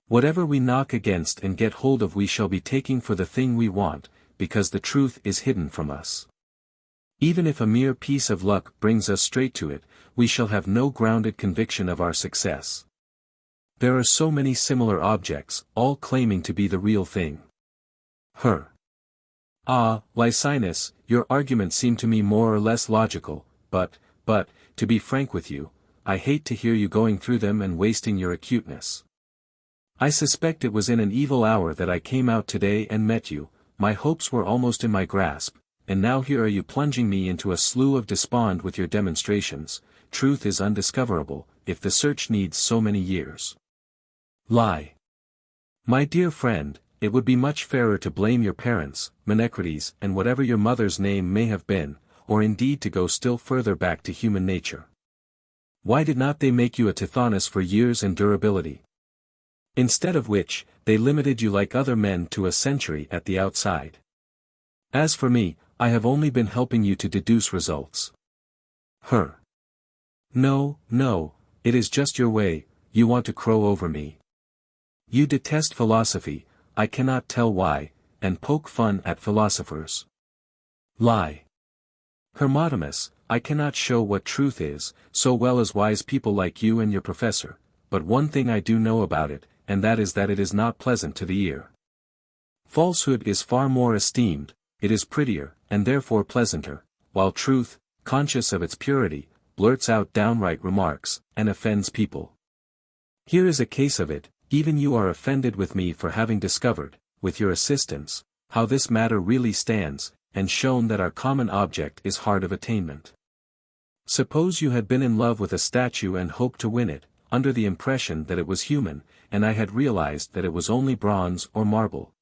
Whatever we knock against and get hold of we shall be taking for the thing we want, because the truth is hidden from us. Even if a mere piece of luck brings us straight to it, we shall have no grounded conviction of our success. There are so many similar objects, all claiming to be the real thing. Ah, Licinus, your arguments seem to me more or less logical, but, to be frank with you, I hate to hear you going through them and wasting your acuteness. I suspect it was in an evil hour that I came out today and met you, my hopes were almost in my grasp, and now here are you plunging me into a slough of despond with your demonstrations. Truth is undiscoverable, if the search needs so many years. Lie. My dear friend, it would be much fairer to blame your parents, Menecrates, and whatever your mother's name may have been, or indeed to go still further back to human nature. Why did not they make you a Tithonus for years and durability? Instead of which, they limited you like other men to a century at the outside. As for me, I have only been helping you to deduce results. No, no, it is just your way, you want to crow over me. You detest philosophy, I cannot tell why, and poke fun at philosophers. Lie. Hermotimus, I cannot show what truth is, so well as wise people like you and your professor, but one thing I do know about it, and that it is not pleasant to the ear. Falsehood is far more esteemed, it is prettier, and therefore pleasanter, while truth, conscious of its purity, blurts out downright remarks, and offends people. Here is a case of it, even you are offended with me for having discovered, with your assistance, how this matter really stands, and shown that our common object is hard of attainment. Suppose you had been in love with a statue and hoped to win it, under the impression that it was human, and I had realized that it was only bronze or marble.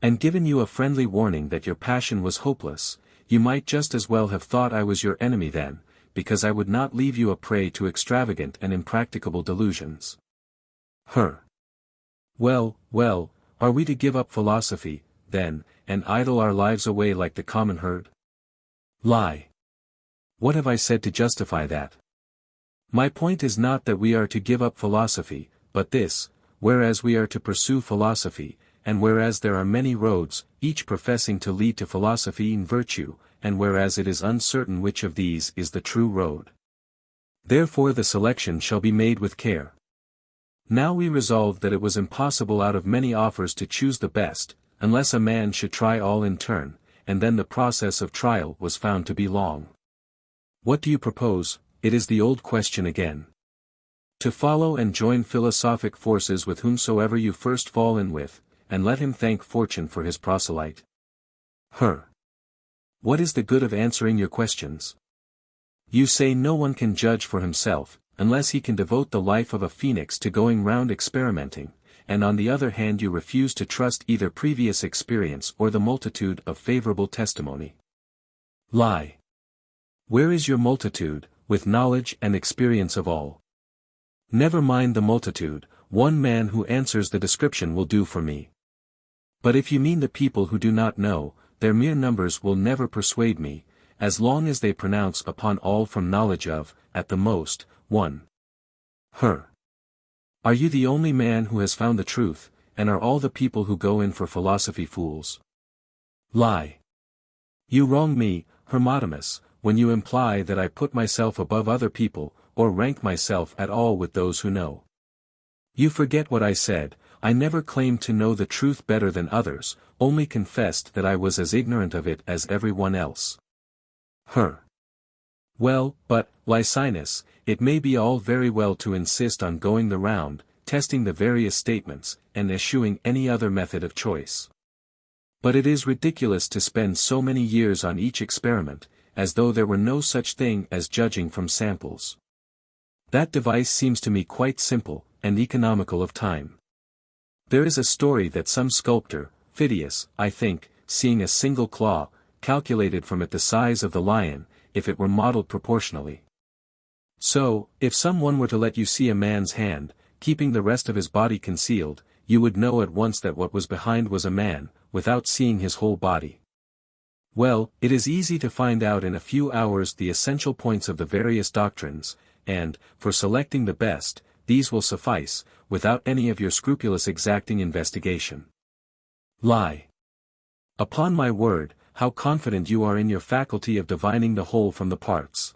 And given you a friendly warning that your passion was hopeless, you might just as well have thought I was your enemy then, because I would not leave you a prey to extravagant and impracticable delusions. Well, well, are we to give up philosophy, then, and idle our lives away like the common herd? Lie. What have I said to justify that? My point is not that we are to give up philosophy, but this, whereas we are to pursue philosophy, and whereas there are many roads, each professing to lead to philosophy and virtue, and whereas it is uncertain which of these is the true road. Therefore the selection shall be made with care. Now we resolved that it was impossible out of many offers to choose the best, unless a man should try all in turn, and then the process of trial was found to be long. What do you propose? It is the old question again. To follow and join philosophic forces with whomsoever you first fall in with, and let him thank fortune for his proselyte. What is the good of answering your questions? You say no one can judge for himself, unless he can devote the life of a phoenix to going round experimenting, and on the other hand you refuse to trust either previous experience or the multitude of favorable testimony. Lie. Where is your multitude, with knowledge and experience of all? Never mind the multitude, one man who answers the description will do for me. But if you mean the people who do not know, their mere numbers will never persuade me, as long as they pronounce upon all from knowledge of, at the most, one. Are you the only man who has found the truth, and are all the people who go in for philosophy fools? Lie. You wrong me, Hermotimus, when you imply that I put myself above other people, or rank myself at all with those who know. You forget what I said, I never claimed to know the truth better than others, only confessed that I was as ignorant of it as everyone else. Well, but, Licinus, it may be all very well to insist on going the round, testing the various statements, and eschewing any other method of choice. But it is ridiculous to spend so many years on each experiment, as though there were no such thing as judging from samples. That device seems to me quite simple, and economical of time. There is a story that some sculptor, Phidias, I think, seeing a single claw, calculated from it the size of the lion, if it were modeled proportionally. So, if someone were to let you see a man's hand, keeping the rest of his body concealed, you would know at once that what was behind was a man, without seeing his whole body. Well, it is easy to find out in a few hours the essential points of the various doctrines, and, for selecting the best, these will suffice, without any of your scrupulous exacting investigation. Lie. Upon my word, how confident you are in your faculty of divining the whole from the parts.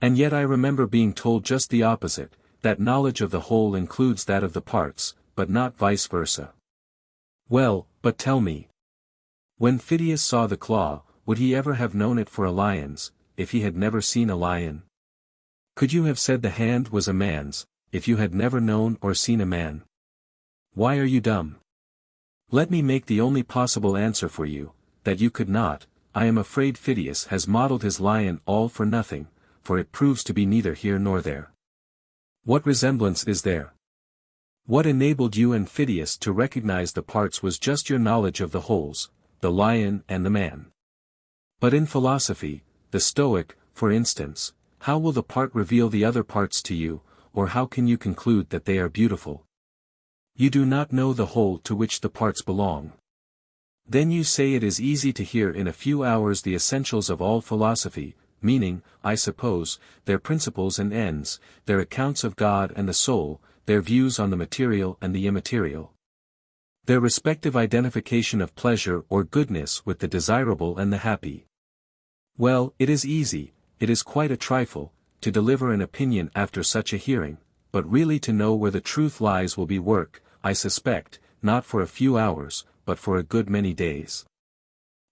And yet I remember being told just the opposite, that knowledge of the whole includes that of the parts, but not vice versa. Well, but tell me. When Phidias saw the claw, would he ever have known it for a lion's, if he had never seen a lion? Could you have said the hand was a man's, if you had never known or seen a man? Why are you dumb? Let me make the only possible answer for you, that you could not. I am afraid Phidias has modeled his lion all for nothing, for it proves to be neither here nor there. What resemblance is there? What enabled you and Phidias to recognize the parts was just your knowledge of the wholes, the lion and the man. But in philosophy, the Stoic, for instance, how will the part reveal the other parts to you, or how can you conclude that they are beautiful? You do not know the whole to which the parts belong. Then you say it is easy to hear in a few hours the essentials of all philosophy, meaning, I suppose, their principles and ends, their accounts of God and the soul, their views on the material and the immaterial, their respective identification of pleasure or goodness with the desirable and the happy. Well, it is easy, it is quite a trifle, to deliver an opinion after such a hearing, but really to know where the truth lies will be work, I suspect, not for a few hours, but for a good many days.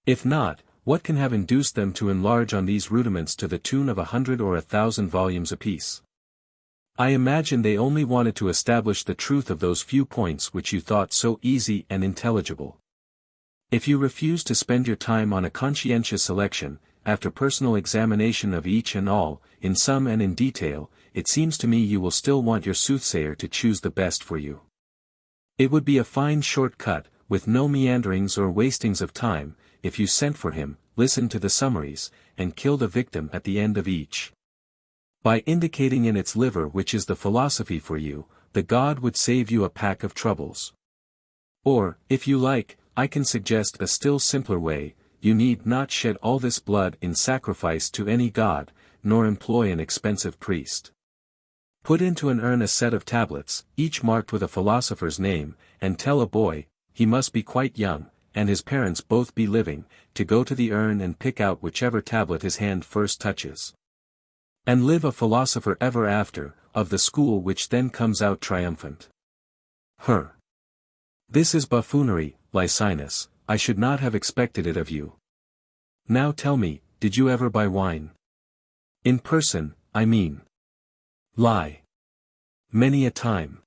If not, what can have induced them to enlarge on these rudiments to the tune of 100 or 1,000 volumes apiece? I imagine they only wanted to establish the truth of those few points which you thought so easy and intelligible. If you refuse to spend your time on a conscientious selection, after personal examination of each and all, in sum and in detail, it seems to me you will still want your soothsayer to choose the best for you. It would be a fine short cut, with no meanderings or wastings of time, if you sent for him, listened to the summaries, and killed a victim at the end of each. By indicating in its liver which is the philosophy for you, the god would save you a pack of troubles. Or, if you like, I can suggest a still simpler way. You need not shed all this blood in sacrifice to any god, nor employ an expensive priest. Put into an urn a set of tablets, each marked with a philosopher's name, and tell a boy, he must be quite young, and his parents both be living, to go to the urn and pick out whichever tablet his hand first touches. And live a philosopher ever after, of the school which then comes out triumphant. This is buffoonery, Licinus, I should not have expected it of you. Now tell me, did you ever buy wine? In person, I mean. Lie. Many a time.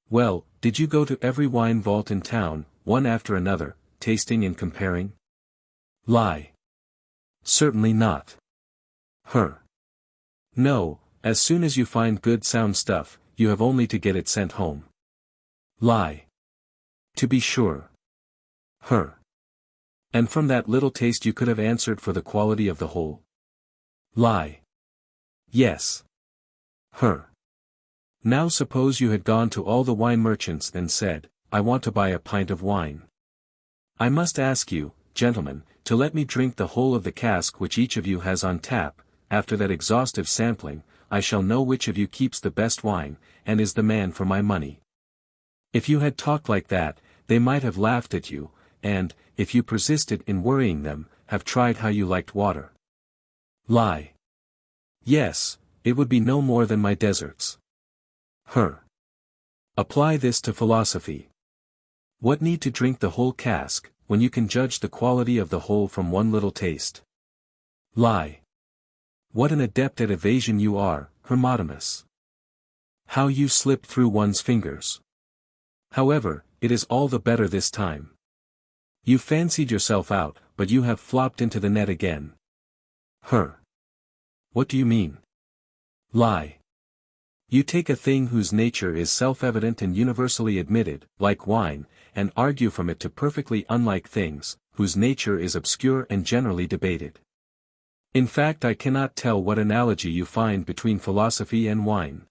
Well, did you go to every wine vault in town, one after another, tasting and comparing? Lie. Certainly not. No, as soon as you find good sound stuff, you have only to get it sent home. Lie. To be sure. And from that little taste you could have answered for the quality of the whole? Lie. Yes. Now suppose you had gone to all the wine merchants and said, I want to buy a pint of wine. I must ask you, gentlemen, to let me drink the whole of the cask which each of you has on tap. After that exhaustive sampling, I shall know which of you keeps the best wine, and is the man for my money. If you had talked like that, they might have laughed at you, and, if you persisted in worrying them, have tried how you liked water. Lie. Yes, it would be no more than my deserts. Apply this to philosophy. What need to drink the whole cask, when you can judge the quality of the whole from one little taste? Lie. What an adept at evasion you are, Hermotimus. How you slip through one's fingers. However, it is all the better this time. You fancied yourself out, but you have flopped into the net again. What do you mean? Lie. You take a thing whose nature is self-evident and universally admitted, like wine, and argue from it to perfectly unlike things, whose nature is obscure and generally debated. In fact, I cannot tell what analogy you find between philosophy and wine.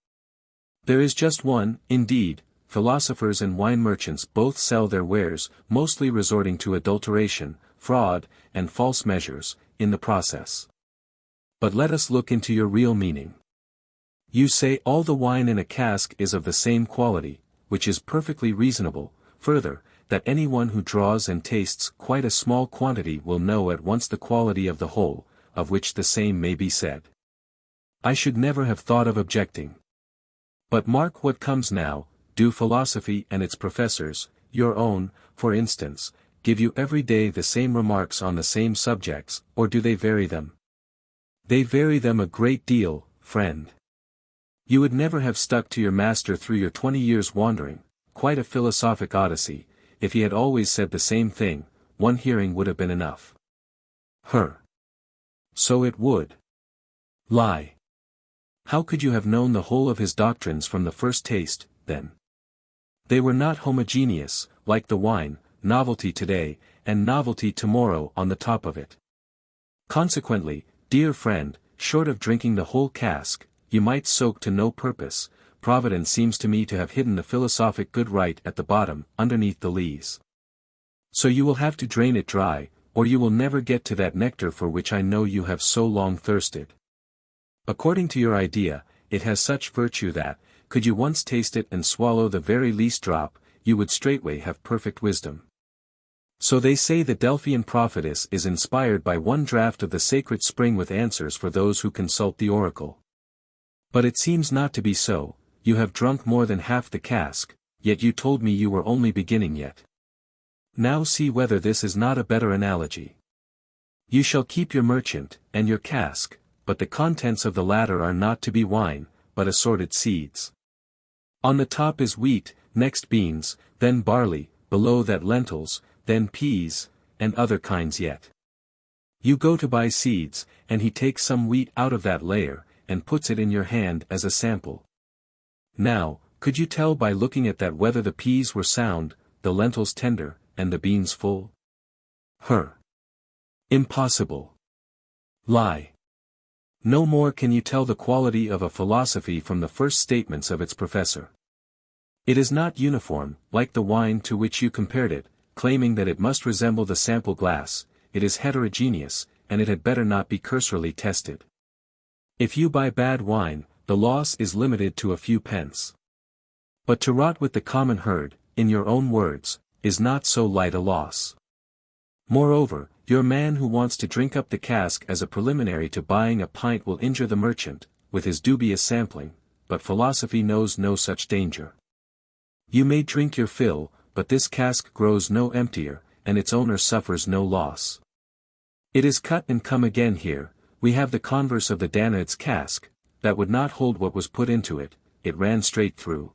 There is just one, indeed. Philosophers and wine merchants both sell their wares, mostly resorting to adulteration, fraud, and false measures, in the process. But let us look into your real meaning. You say all the wine in a cask is of the same quality, which is perfectly reasonable. Further, that anyone who draws and tastes quite a small quantity will know at once the quality of the whole, of which the same may be said. I should never have thought of objecting. But mark what comes now. Do philosophy and its professors, your own, for instance, give you every day the same remarks on the same subjects, or do they vary them? They vary them a great deal, friend. You would never have stuck to your master through your 20 years wandering, quite a philosophic odyssey, if he had always said the same thing. One hearing would have been enough. So it would. Lie. How could you have known the whole of his doctrines from the first taste, then? They were not homogeneous, like the wine, novelty today, and novelty tomorrow on the top of it. Consequently, dear friend, short of drinking the whole cask, you might soak to no purpose. Providence seems to me to have hidden the philosophic good right at the bottom, underneath the lees. So you will have to drain it dry, or you will never get to that nectar for which I know you have so long thirsted. According to your idea, it has such virtue that, could you once taste it and swallow the very least drop, you would straightway have perfect wisdom. So they say the Delphian prophetess is inspired by one draught of the sacred spring with answers for those who consult the oracle. But it seems not to be so. You have drunk more than half the cask, yet you told me you were only beginning yet. Now see whether this is not a better analogy. You shall keep your merchant, and your cask, but the contents of the latter are not to be wine, but assorted seeds. On the top is wheat, next beans, then barley, below that lentils, then peas, and other kinds yet. You go to buy seeds, and he takes some wheat out of that layer, and puts it in your hand as a sample. Now, could you tell by looking at that whether the peas were sound, the lentils tender, and the beans full? Impossible. Lie. No more can you tell the quality of a philosophy from the first statements of its professor. It is not uniform, like the wine to which you compared it, claiming that it must resemble the sample glass. It is heterogeneous, and it had better not be cursorily tested. If you buy bad wine, the loss is limited to a few pence. But to rot with the common herd, in your own words, is not so light a loss. Moreover, your man who wants to drink up the cask as a preliminary to buying a pint will injure the merchant, with his dubious sampling, but philosophy knows no such danger. You may drink your fill, but this cask grows no emptier, and its owner suffers no loss. It is cut and come again here. We have the converse of the Danaid's cask, that would not hold what was put into it, it ran straight through.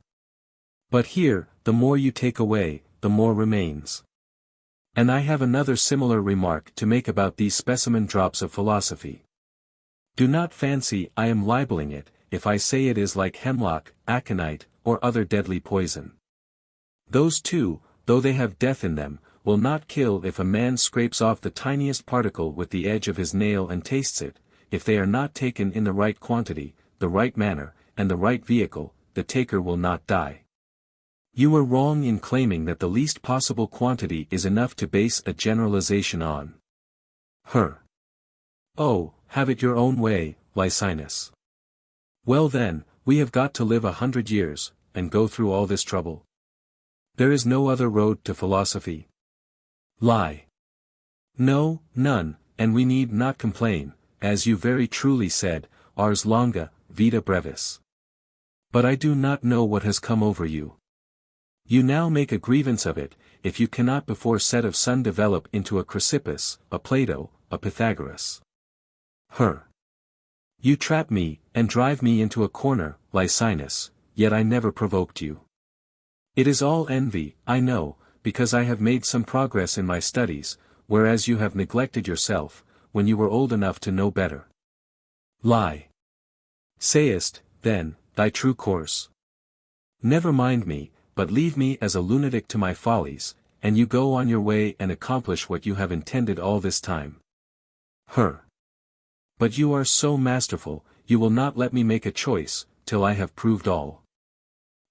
But here, the more you take away, the more remains. And I have another similar remark to make about these specimen drops of philosophy. Do not fancy I am libeling it, if I say it is like hemlock, aconite, or other deadly poison. Those two, though they have death in them, will not kill if a man scrapes off the tiniest particle with the edge of his nail and tastes it. If they are not taken in the right quantity, the right manner, and the right vehicle, the taker will not die. You were wrong in claiming that the least possible quantity is enough to base a generalization on. Oh, have it your own way, Licinus. Well then, we have got to live 100 years, and go through all this trouble. There is no other road to philosophy. Lie. No, none, and we need not complain, as you very truly said, ars longa, vita brevis. But I do not know what has come over you. You now make a grievance of it, if you cannot before set of sun develop into a Chrysippus, a Plato, a Pythagoras. You trap me, and drive me into a corner, Licinus, yet I never provoked you. It is all envy, I know, because I have made some progress in my studies, whereas you have neglected yourself, when you were old enough to know better. Lie. Sayest, then, thy true course. Never mind me, but leave me as a lunatic to my follies, and you go on your way and accomplish what you have intended all this time. But you are so masterful, you will not let me make a choice, till I have proved all.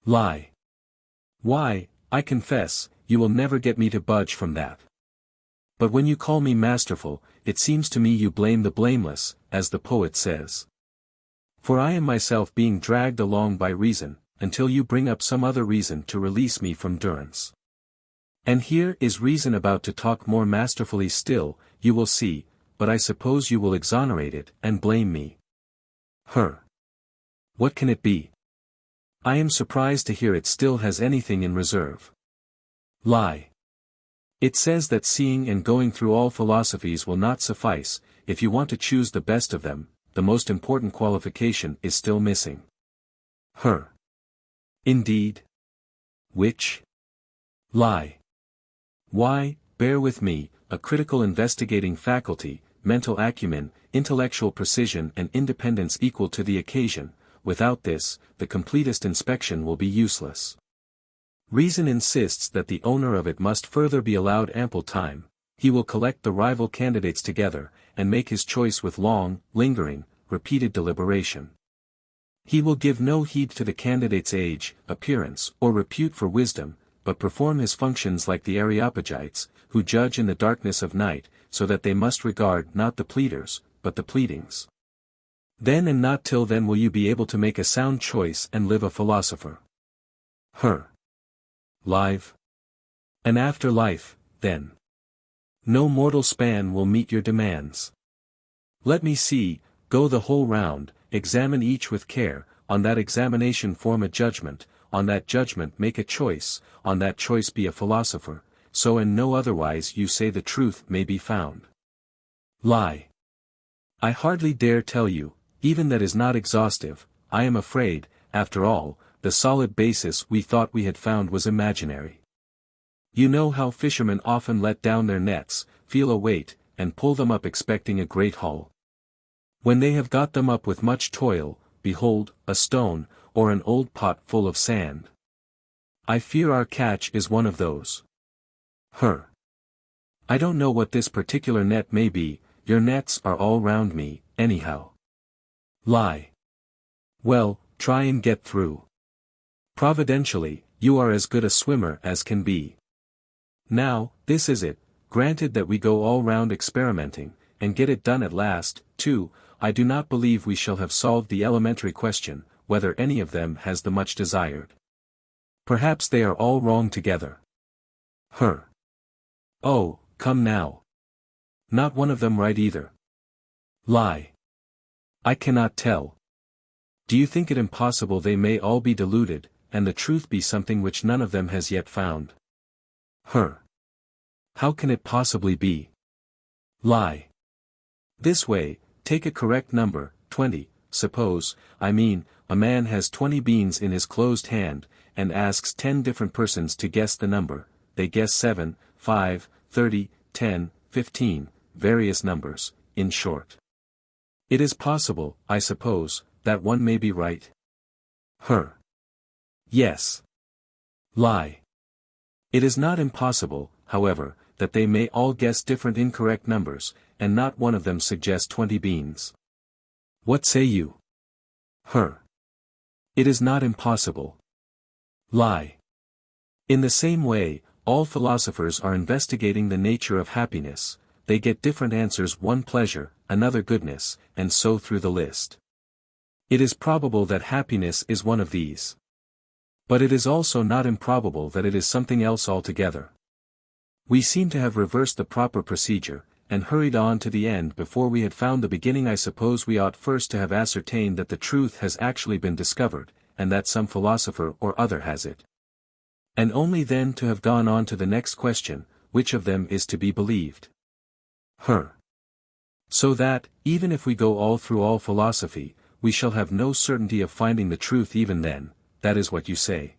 Lie. Why, I confess, you will never get me to budge from that. But when you call me masterful, it seems to me you blame the blameless, as the poet says. For I am myself being dragged along by reason, until you bring up some other reason to release me from durance. And here is reason about to talk more masterfully still, you will see, but I suppose you will exonerate it and blame me. What can it be? I am surprised to hear it still has anything in reserve. Lie. It says that seeing and going through all philosophies will not suffice. If you want to choose the best of them, the most important qualification is still missing. Indeed. Which? Lie. Why, bear with me, a critical investigating faculty, mental acumen, intellectual precision and independence equal to the occasion. Without this, the completest inspection will be useless. Reason insists that the owner of it must further be allowed ample time. He will collect the rival candidates together, and make his choice with long, lingering, repeated deliberation. He will give no heed to the candidate's age, appearance, or repute for wisdom, but perform his functions like the Areopagites, who judge in the darkness of night, so that they must regard not the pleaders, but the pleadings. Then and not till then will you be able to make a sound choice and live a philosopher. Live. An afterlife, then. No mortal span will meet your demands. Let me see, go the whole round, examine each with care, on that examination form a judgment, on that judgment make a choice, on that choice be a philosopher, so and no otherwise you say the truth may be found. Lie. I hardly dare tell you, even that is not exhaustive, I am afraid, after all, the solid basis we thought we had found was imaginary. You know how fishermen often let down their nets, feel a weight, and pull them up expecting a great haul. When they have got them up with much toil, behold, a stone, or an old pot full of sand. I fear our catch is one of those. I don't know what this particular net may be, your nets are all round me, anyhow. Lie. Well, try and get through. Providentially, you are as good a swimmer as can be. Now, this is it, granted that we go all round experimenting, and get it done at last, too, I do not believe we shall have solved the elementary question, whether any of them has the much desired. Perhaps they are all wrong together. Oh, come now. Not one of them right either. Lie. I cannot tell. Do you think it impossible they may all be deluded, and the truth be something which none of them has yet found? How can it possibly be? Lie. This way, take a correct number, 20, suppose, a man has 20 beans in his closed hand, and asks 10 different persons to guess the number, they guess 7, 5, 30, 10, 15, various numbers, in short. It is possible, I suppose, that one may be right. Yes. Lie. It is not impossible, however, that they may all guess different incorrect numbers, and not one of them suggest 20 beans. What say you? It is not impossible. Lie. In the same way, all philosophers are investigating the nature of happiness, they get different answers, one pleasure, another goodness, and so through the list. It is probable that happiness is one of these. But it is also not improbable that it is something else altogether. We seem to have reversed the proper procedure, and hurried on to the end before we had found the beginning. I suppose we ought first to have ascertained that the truth has actually been discovered, and that some philosopher or other has it. And only then to have gone on to the next question, which of them is to be believed. So that, even if we go all through all philosophy, we shall have no certainty of finding the truth even then, that is what you say.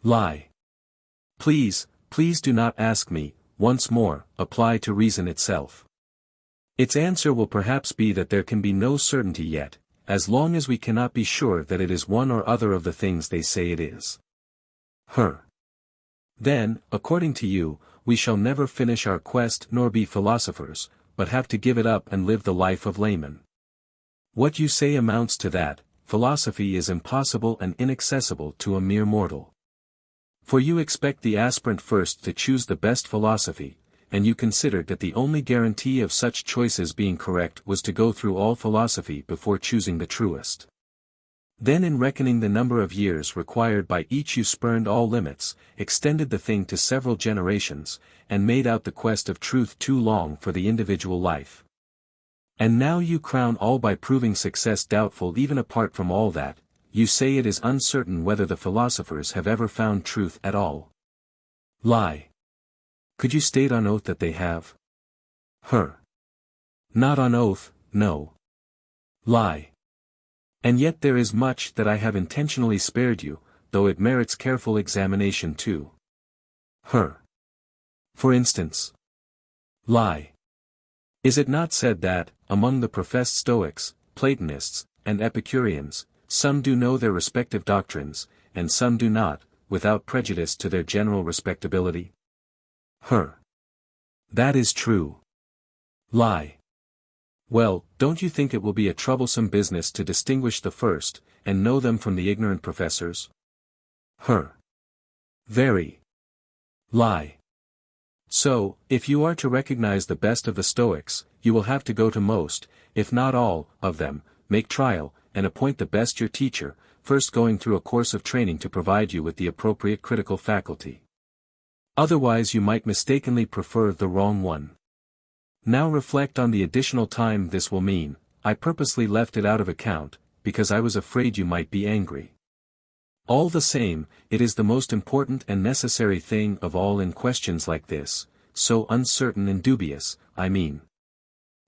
Lie. Please do not ask me, once more, apply to reason itself. Its answer will perhaps be that there can be no certainty yet, as long as we cannot be sure that it is one or other of the things they say it is. Then, according to you, we shall never finish our quest nor be philosophers, but have to give it up and live the life of laymen. What you say amounts to that, philosophy is impossible and inaccessible to a mere mortal. For you expect the aspirant first to choose the best philosophy, and you considered that the only guarantee of such choices being correct was to go through all philosophy before choosing the truest. Then in reckoning the number of years required by each you spurned all limits, extended the thing to several generations, and made out the quest of truth too long for the individual life. And now you crown all by proving success doubtful even apart from all that, you say it is uncertain whether the philosophers have ever found truth at all. Lie. Could you state on oath that they have? Not on oath, no. Lie. And yet there is much that I have intentionally spared you, though it merits careful examination too. For instance. Lie. Is it not said that, among the professed Stoics, Platonists, and Epicureans, some do know their respective doctrines, and some do not, without prejudice to their general respectability? That is true. Lie. Well, don't you think it will be a troublesome business to distinguish the first, and know them from the ignorant professors? Very. Lie. So, if you are to recognize the best of the Stoics, you will have to go to most, if not all, of them, make trial, and appoint the best your teacher, first going through a course of training to provide you with the appropriate critical faculty. Otherwise you might mistakenly prefer the wrong one. Now reflect on the additional time this will mean. I purposely left it out of account, because I was afraid you might be angry. All the same, it is the most important and necessary thing of all in questions like this, so uncertain and dubious, I mean.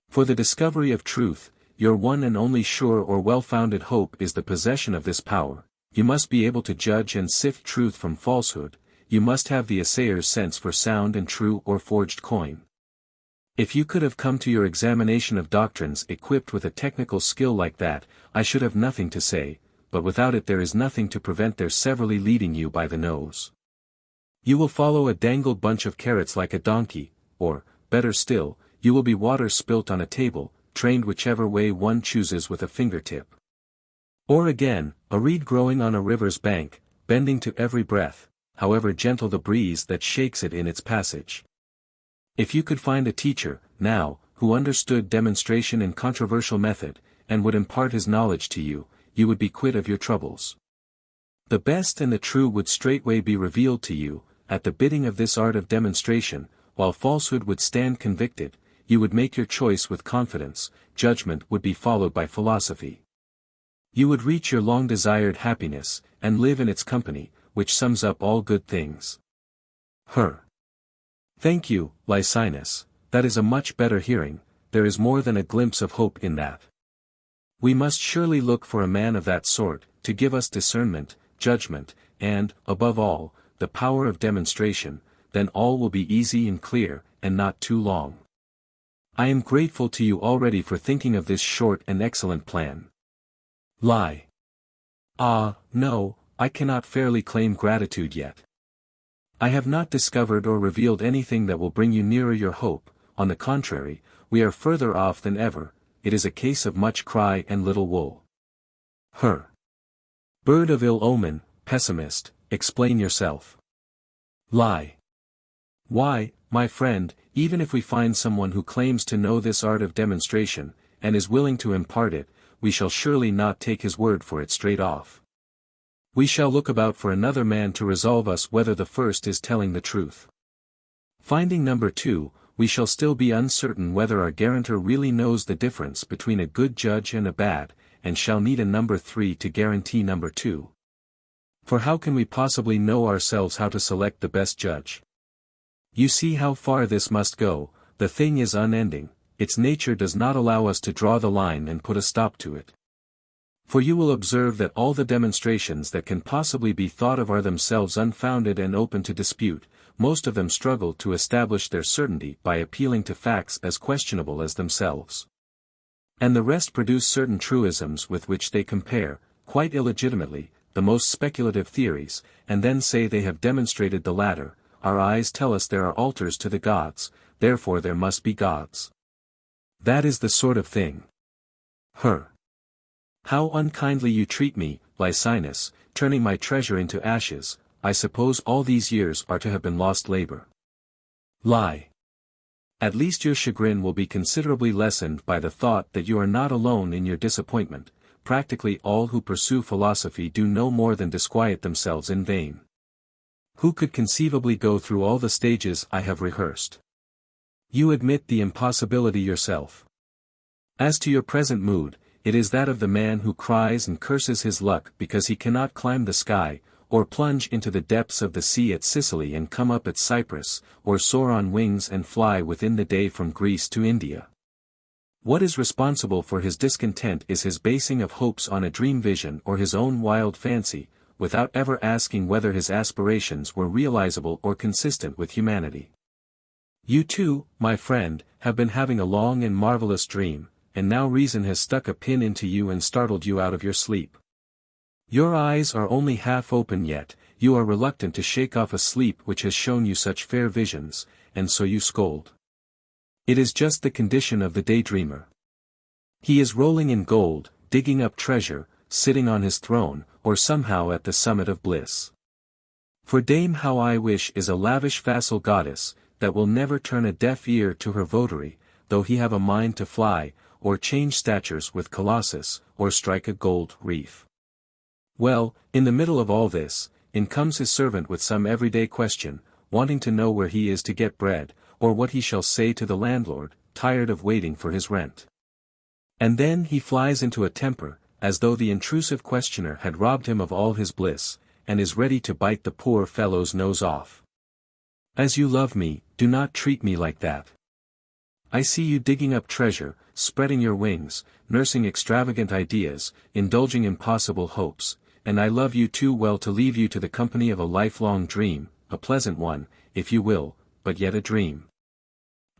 For the discovery of truth, your one and only sure or well-founded hope is the possession of this power. You must be able to judge and sift truth from falsehood, you must have the assayer's sense for sound and true or forged coin. If you could have come to your examination of doctrines equipped with a technical skill like that, I should have nothing to say, but without it there is nothing to prevent their severally leading you by the nose. You will follow a dangled bunch of carrots like a donkey, or, better still, you will be water spilt on a table, trained whichever way one chooses with a fingertip. Or again, a reed growing on a river's bank, bending to every breath, however gentle the breeze that shakes it in its passage. If you could find a teacher, now, who understood demonstration and controversial method, and would impart his knowledge to you, you would be quit of your troubles. The best and the true would straightway be revealed to you, at the bidding of this art of demonstration, while falsehood would stand convicted, you would make your choice with confidence, judgment would be followed by philosophy. You would reach your long-desired happiness, and live in its company, which sums up all good things. Thank you, Licinus, that is a much better hearing, there is more than a glimpse of hope in that. We must surely look for a man of that sort, to give us discernment, judgment, and, above all, the power of demonstration, then all will be easy and clear, and not too long. I am grateful to you already for thinking of this short and excellent plan. Lie. Ah, no, I cannot fairly claim gratitude yet. I have not discovered or revealed anything that will bring you nearer your hope, on the contrary, we are further off than ever, it is a case of much cry and little wool. Bird of ill omen, pessimist, explain yourself. Lie. Why, my friend, even if we find someone who claims to know this art of demonstration, and is willing to impart it, we shall surely not take his word for it straight off. We shall look about for another man to resolve us whether the first is telling the truth. Finding number 2, we shall still be uncertain whether our guarantor really knows the difference between a good judge and a bad, and shall need a number 3 to guarantee number 2. For how can we possibly know ourselves how to select the best judge? You see how far this must go, the thing is unending, its nature does not allow us to draw the line and put a stop to it. For you will observe that all the demonstrations that can possibly be thought of are themselves unfounded and open to dispute, most of them struggle to establish their certainty by appealing to facts as questionable as themselves. And the rest produce certain truisms with which they compare, quite illegitimately, the most speculative theories, and then say they have demonstrated the latter. Our eyes tell us there are altars to the gods, therefore there must be gods. That is the sort of thing. How unkindly you treat me, Licinus, turning my treasure into ashes, I suppose all these years are to have been lost labor. Lie. At least your chagrin will be considerably lessened by the thought that you are not alone in your disappointment. Practically all who pursue philosophy do no more than disquiet themselves in vain. Who could conceivably go through all the stages I have rehearsed? You admit the impossibility yourself. As to your present mood, it is that of the man who cries and curses his luck because he cannot climb the sky, or plunge into the depths of the sea at Sicily and come up at Cyprus, or soar on wings and fly within the day from Greece to India. What is responsible for his discontent is his basing of hopes on a dream vision or his own wild fancy, without ever asking whether his aspirations were realizable or consistent with humanity. You too, my friend, have been having a long and marvelous dream, and now reason has stuck a pin into you and startled you out of your sleep. Your eyes are only half open yet, you are reluctant to shake off a sleep which has shown you such fair visions, and so you scold. It is just the condition of the daydreamer. He is rolling in gold, digging up treasure, sitting on his throne, or somehow at the summit of bliss. For Dame How I Wish is a lavish facile goddess, that will never turn a deaf ear to her votary, though he have a mind to fly, or change statures with Colossus, or strike a gold reef. Well, in the middle of all this, in comes his servant with some everyday question, wanting to know where he is to get bread, or what he shall say to the landlord, tired of waiting for his rent. And then he flies into a temper, as though the intrusive questioner had robbed him of all his bliss, and is ready to bite the poor fellow's nose off. As you love me, do not treat me like that. I see you digging up treasure, spreading your wings, nursing extravagant ideas, indulging impossible hopes, and I love you too well to leave you to the company of a lifelong dream, a pleasant one, if you will, but yet a dream.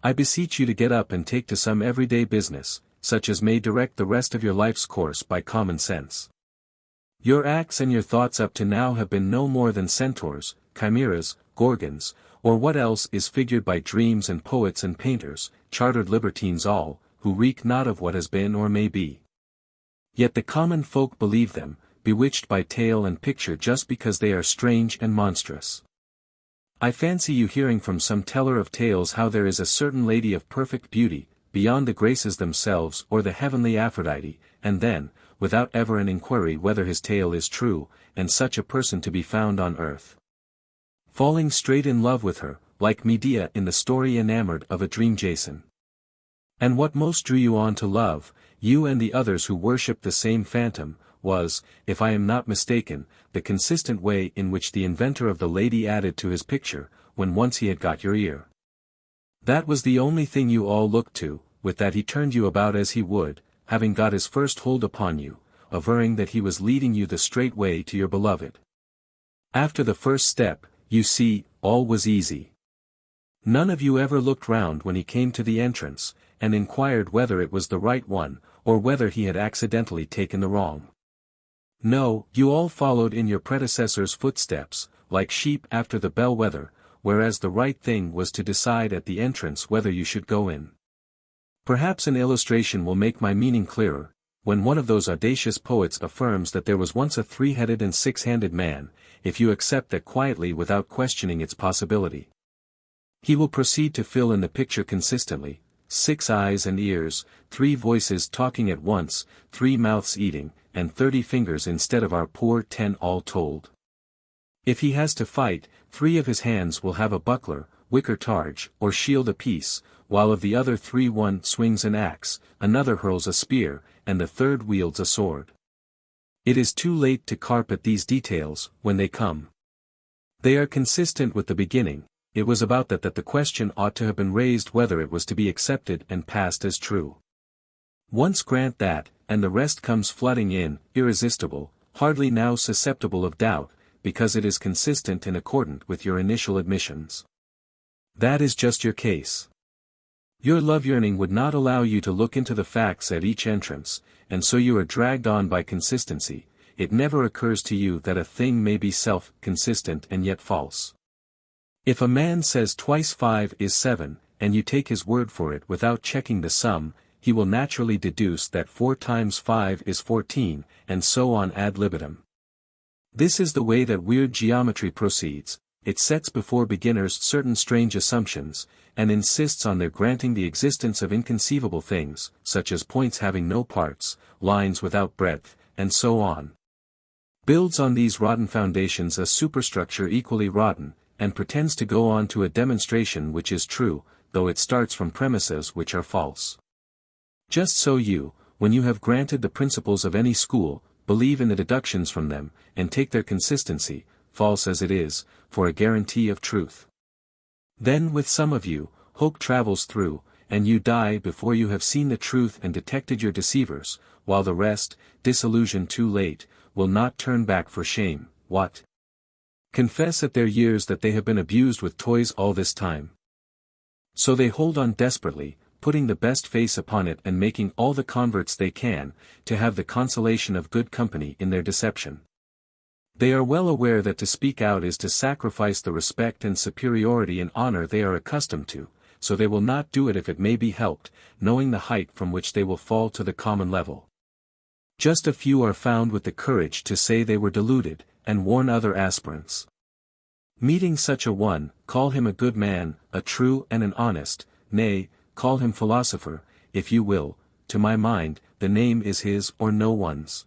I beseech you to get up and take to some everyday business, such as may direct the rest of your life's course by common sense. Your acts and your thoughts up to now have been no more than centaurs, chimeras, gorgons, or what else is figured by dreams and poets and painters, chartered libertines all, who reek not of what has been or may be. Yet the common folk believe them, bewitched by tale and picture just because they are strange and monstrous. I fancy you hearing from some teller of tales how there is a certain lady of perfect beauty, beyond the graces themselves or the heavenly Aphrodite, and then, without ever an inquiry whether his tale is true, and such a person to be found on earth. Falling straight in love with her, like Medea in the story enamored of a dream Jason. And what most drew you on to love, you and the others who worshipped the same phantom, was, if I am not mistaken, the consistent way in which the inventor of the lady added to his picture, when once he had got your ear. That was the only thing you all looked to, with that he turned you about as he would, having got his first hold upon you, averring that he was leading you the straight way to your beloved. After the first step, you see, all was easy. None of you ever looked round when he came to the entrance, and inquired whether it was the right one, or whether he had accidentally taken the wrong. No, you all followed in your predecessor's footsteps, like sheep after the bellwether, whereas the right thing was to decide at the entrance whether you should go in. Perhaps an illustration will make my meaning clearer, when one of those audacious poets affirms that there was once a three-headed and six-handed man, if you accept that quietly without questioning its possibility. He will proceed to fill in the picture consistently, 6 eyes and ears, 3 voices talking at once, 3 mouths eating, and 30 fingers instead of our poor 10 all told. If he has to fight, 3 of his hands will have a buckler, wicker targe, or shield apiece, while of the other 3 one swings an axe, another hurls a spear, and the third wields a sword. It is too late to carp at these details, when they come. They are consistent with the beginning. It was about that the question ought to have been raised whether it was to be accepted and passed as true. Once grant that, and the rest comes flooding in, irresistible, hardly now susceptible of doubt, because it is consistent and accordant with your initial admissions. That is just your case. Your love-yearning would not allow you to look into the facts at each entrance, and so you are dragged on by consistency. It never occurs to you that a thing may be self-consistent and yet false. If a man says twice 5 is 7, and you take his word for it without checking the sum, he will naturally deduce that 4 times 5 is 14, and so on ad libitum. This is the way that weird geometry proceeds. It sets before beginners certain strange assumptions, and insists on their granting the existence of inconceivable things, such as points having no parts, lines without breadth, and so on. Builds on these rotten foundations a superstructure equally rotten, and pretends to go on to a demonstration which is true, though it starts from premises which are false. Just so you, when you have granted the principles of any school, believe in the deductions from them, and take their consistency, false as it is, for a guarantee of truth. Then with some of you, hope travels through, and you die before you have seen the truth and detected your deceivers, while the rest, disillusioned too late, will not turn back for shame. What? Confess at their years that they have been abused with toys all this time. So they hold on desperately, putting the best face upon it and making all the converts they can, to have the consolation of good company in their deception. They are well aware that to speak out is to sacrifice the respect and superiority and honor they are accustomed to, so they will not do it if it may be helped, knowing the height from which they will fall to the common level. Just a few are found with the courage to say they were deluded, and warn other aspirants. Meeting such a one, call him a good man, a true and an honest, nay, call him philosopher, if you will. To my mind, the name is his or no one's.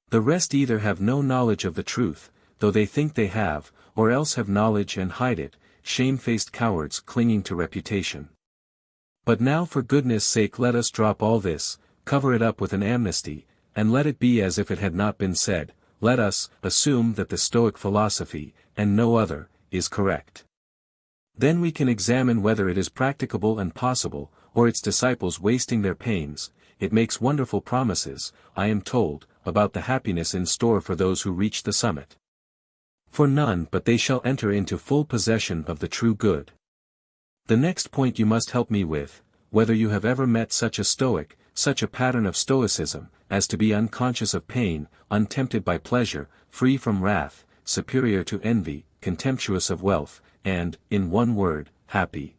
The rest either have no knowledge of the truth, though they think they have, or else have knowledge and hide it, shamefaced cowards clinging to reputation. But now for goodness' sake let us drop all this, cover it up with an amnesty, and let it be as if it had not been said. Let us assume that the Stoic philosophy, and no other, is correct. Then we can examine whether it is practicable and possible, or its disciples wasting their pains. It makes wonderful promises, I am told, about the happiness in store for those who reach the summit. For none but they shall enter into full possession of the true good. The next point you must help me with, whether you have ever met such a Stoic, such a pattern of Stoicism, as to be unconscious of pain, untempted by pleasure, free from wrath, superior to envy, contemptuous of wealth, and, in one word, happy.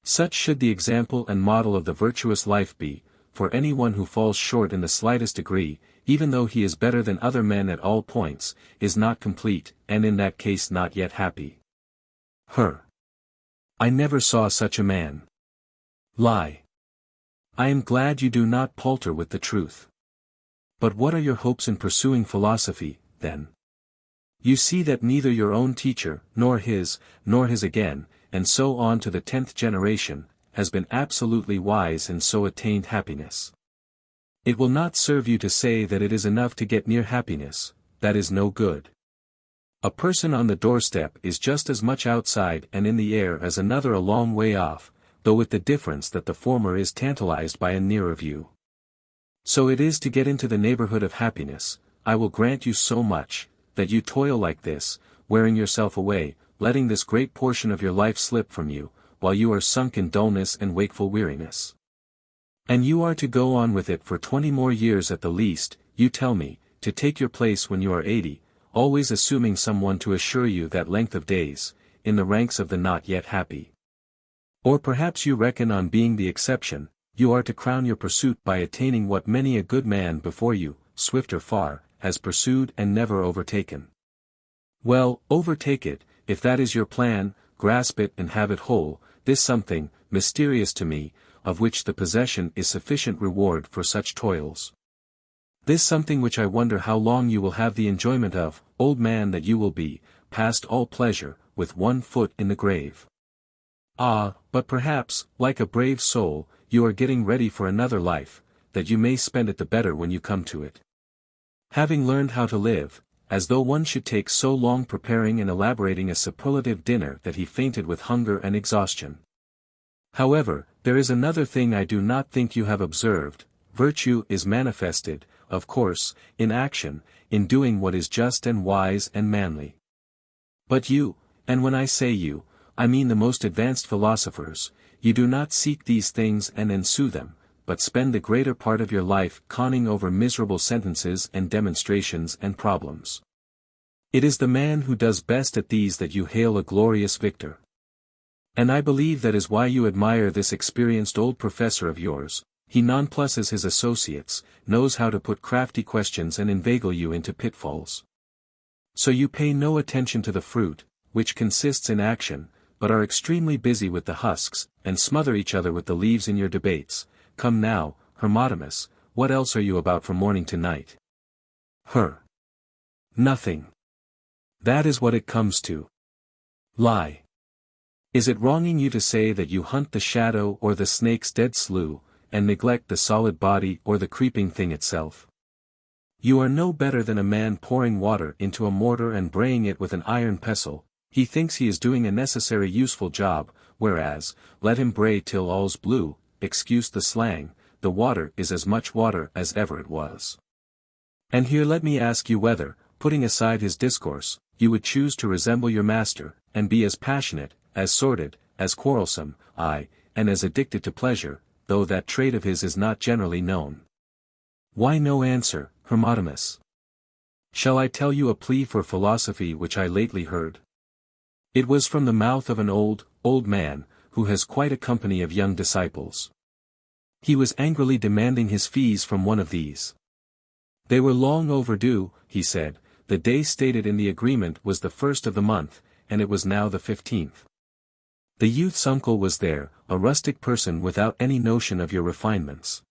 Such should the example and model of the virtuous life be, for anyone who falls short in the slightest degree, even though he is better than other men at all points, is not complete, and in that case not yet happy. I never saw such a man. Lie. I am glad you do not palter with the truth. But what are your hopes in pursuing philosophy, then? You see that neither your own teacher, nor his again, and so on to the 10th generation, has been absolutely wise and so attained happiness. It will not serve you to say that it is enough to get near happiness, that is no good. A person on the doorstep is just as much outside and in the air as another a long way off, though with the difference that the former is tantalized by a nearer view. So it is to get into the neighborhood of happiness. I will grant you so much, that you toil like this, wearing yourself away, letting this great portion of your life slip from you, while you are sunk in dullness and wakeful weariness. And you are to go on with it for 20 more years at the least, you tell me, to take your place when you are 80, always assuming someone to assure you that length of days, in the ranks of the not yet happy. Or perhaps you reckon on being the exception. You are to crown your pursuit by attaining what many a good man before you, swifter far, has pursued and never overtaken. Well, overtake it, if that is your plan, grasp it and have it whole, this something, mysterious to me, of which the possession is sufficient reward for such toils. This something which I wonder how long you will have the enjoyment of, old man that you will be, past all pleasure, with one foot in the grave. Ah, but perhaps, like a brave soul, you are getting ready for another life, that you may spend it the better when you come to it. Having learned how to live, as though one should take so long preparing and elaborating a superlative dinner that he fainted with hunger and exhaustion. However, there is another thing I do not think you have observed. Virtue is manifested, of course, in action, in doing what is just and wise and manly. But you, and when I say you, I mean the most advanced philosophers, you do not seek these things and ensue them, but spend the greater part of your life conning over miserable sentences and demonstrations and problems. It is the man who does best at these that you hail a glorious victor. And I believe that is why you admire this experienced old professor of yours. He nonplusses his associates, knows how to put crafty questions and inveigle you into pitfalls. So you pay no attention to the fruit, which consists in action, but are extremely busy with the husks, and smother each other with the leaves in your debates. Come now, Hermotimus, what else are you about from morning to night? Nothing. That is what it comes to. Lie. Is it wronging you to say that you hunt the shadow or the snake's dead slough, and neglect the solid body or the creeping thing itself? You are no better than a man pouring water into a mortar and braying it with an iron pestle. He thinks he is doing a necessary useful job, whereas, let him bray till all's blue, excuse the slang, the water is as much water as ever it was. And here let me ask you whether, putting aside his discourse, you would choose to resemble your master, and be as passionate, as sordid, as quarrelsome, aye, and as addicted to pleasure, though that trait of his is not generally known. Why no answer, Hermotimus? Shall I tell you a plea for philosophy which I lately heard? It was from the mouth of an old man, who has quite a company of young disciples. He was angrily demanding his fees from one of these. They were long overdue, he said. The day stated in the agreement was the 1st of the month, and it was now the 15th. The youth's uncle was there, a rustic person without any notion of your refinements.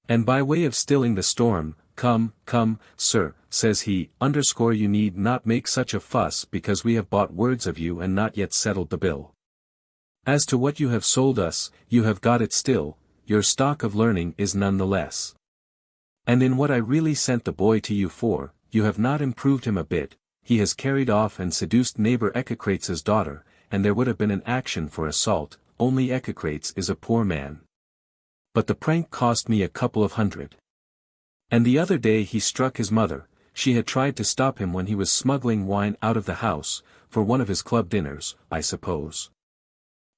And by way of stilling the storm, "Come, sir," says he, "you need not make such a fuss because we have bought words of you and not yet settled the bill. As to what you have sold us, you have got it still, your stock of learning is none the less. And in what I really sent the boy to you for, you have not improved him a bit. He has carried off and seduced neighbor Echecrates' daughter, and there would have been an action for assault, only Echecrates is a poor man. But the prank cost me a couple of hundred. And the other day he struck his mother. She had tried to stop him when he was smuggling wine out of the house, for one of his club dinners, I suppose.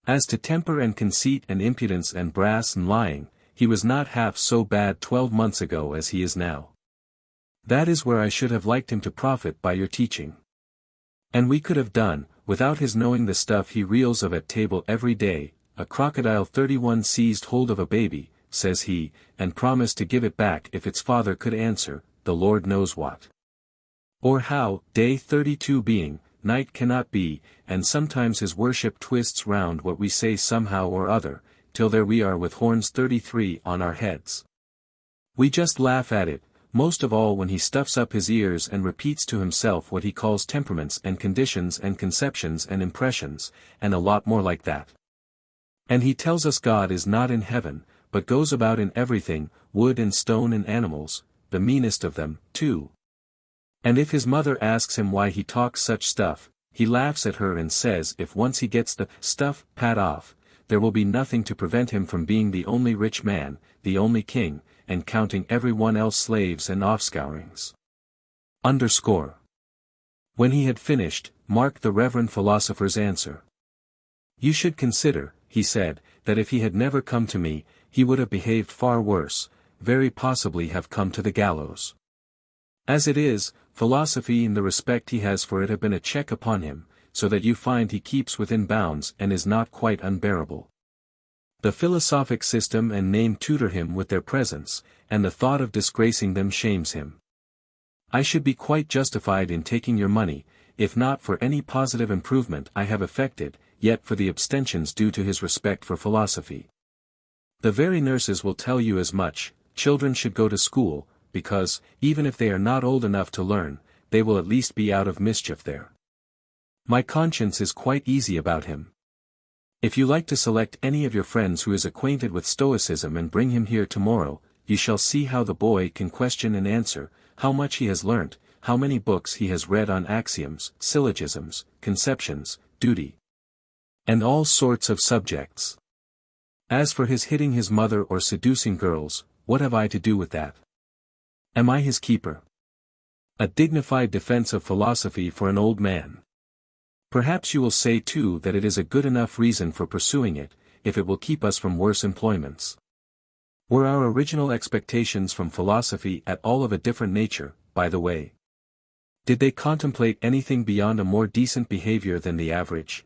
As to temper and conceit and impudence and brass and lying, he was not half so bad 12 months ago as he is now. That is where I should have liked him to profit by your teaching. And we could have done, without his knowing the stuff he reels of at table every day. A crocodile 31 seized hold of a baby, says he, and promised to give it back if its father could answer, the Lord knows what. Or how, day 32 being, night cannot be, and sometimes his worship twists round what we say somehow or other, till there we are with horns 33 on our heads. We just laugh at it, most of all when he stuffs up his ears and repeats to himself what he calls temperaments and conditions and conceptions and impressions, and a lot more like that. And he tells us God is not in heaven, but goes about in everything, wood and stone and animals, the meanest of them, too. And if his mother asks him why he talks such stuff, he laughs at her and says if once he gets the stuff pat off, there will be nothing to prevent him from being the only rich man, the only king, and counting everyone else slaves and offscourings. When he had finished, mark the reverend philosopher's answer. You should consider, he said, that if he had never come to me, he would have behaved far worse, very possibly have come to the gallows. As it is, philosophy and the respect he has for it have been a check upon him, so that you find he keeps within bounds and is not quite unbearable. The philosophic system and name tutor him with their presence, and the thought of disgracing them shames him. I should be quite justified in taking your money, if not for any positive improvement I have effected, yet for the abstentions due to his respect for philosophy. The very nurses will tell you as much. Children should go to school, because, even if they are not old enough to learn, they will at least be out of mischief there. My conscience is quite easy about him. If you like to select any of your friends who is acquainted with Stoicism and bring him here tomorrow, you shall see how the boy can question and answer, how much he has learnt, how many books he has read on axioms, syllogisms, conceptions, duty, and all sorts of subjects. As for his hitting his mother or seducing girls, what have I to do with that? Am I his keeper? A dignified defense of philosophy for an old man. Perhaps you will say too that it is a good enough reason for pursuing it, if it will keep us from worse employments. Were our original expectations from philosophy at all of a different nature, by the way? Did they contemplate anything beyond a more decent behavior than the average?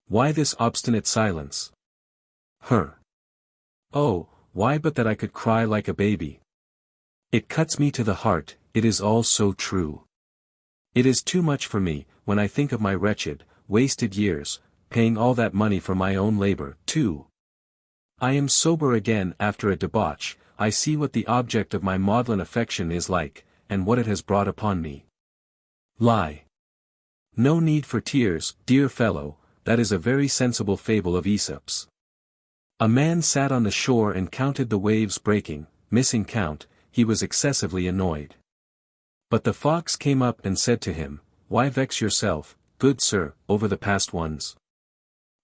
Why this obstinate silence? Oh, why but that I could cry like a baby. It cuts me to the heart, it is all so true. It is too much for me, when I think of my wretched, wasted years, paying all that money for my own labor, too. I am sober again after a debauch, I see what the object of my maudlin affection is like, and what it has brought upon me. Lie. No need for tears, dear fellow, that is a very sensible fable of Aesop's. A man sat on the shore and counted the waves breaking, missing count, he was excessively annoyed. But the fox came up and said to him, Why vex yourself, good sir, over the past ones?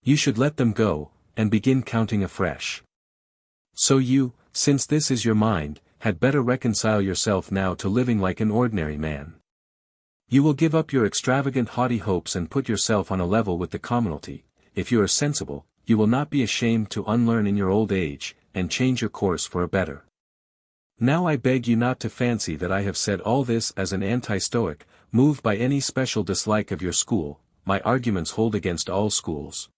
You should let them go, and begin counting afresh. So you, since this is your mind, had better reconcile yourself now to living like an ordinary man. You will give up your extravagant haughty hopes and put yourself on a level with the commonalty. If you are sensible, you will not be ashamed to unlearn in your old age, and change your course for a better. Now I beg you not to fancy that I have said all this as an anti-Stoic, moved by any special dislike of your school. My arguments hold against all schools.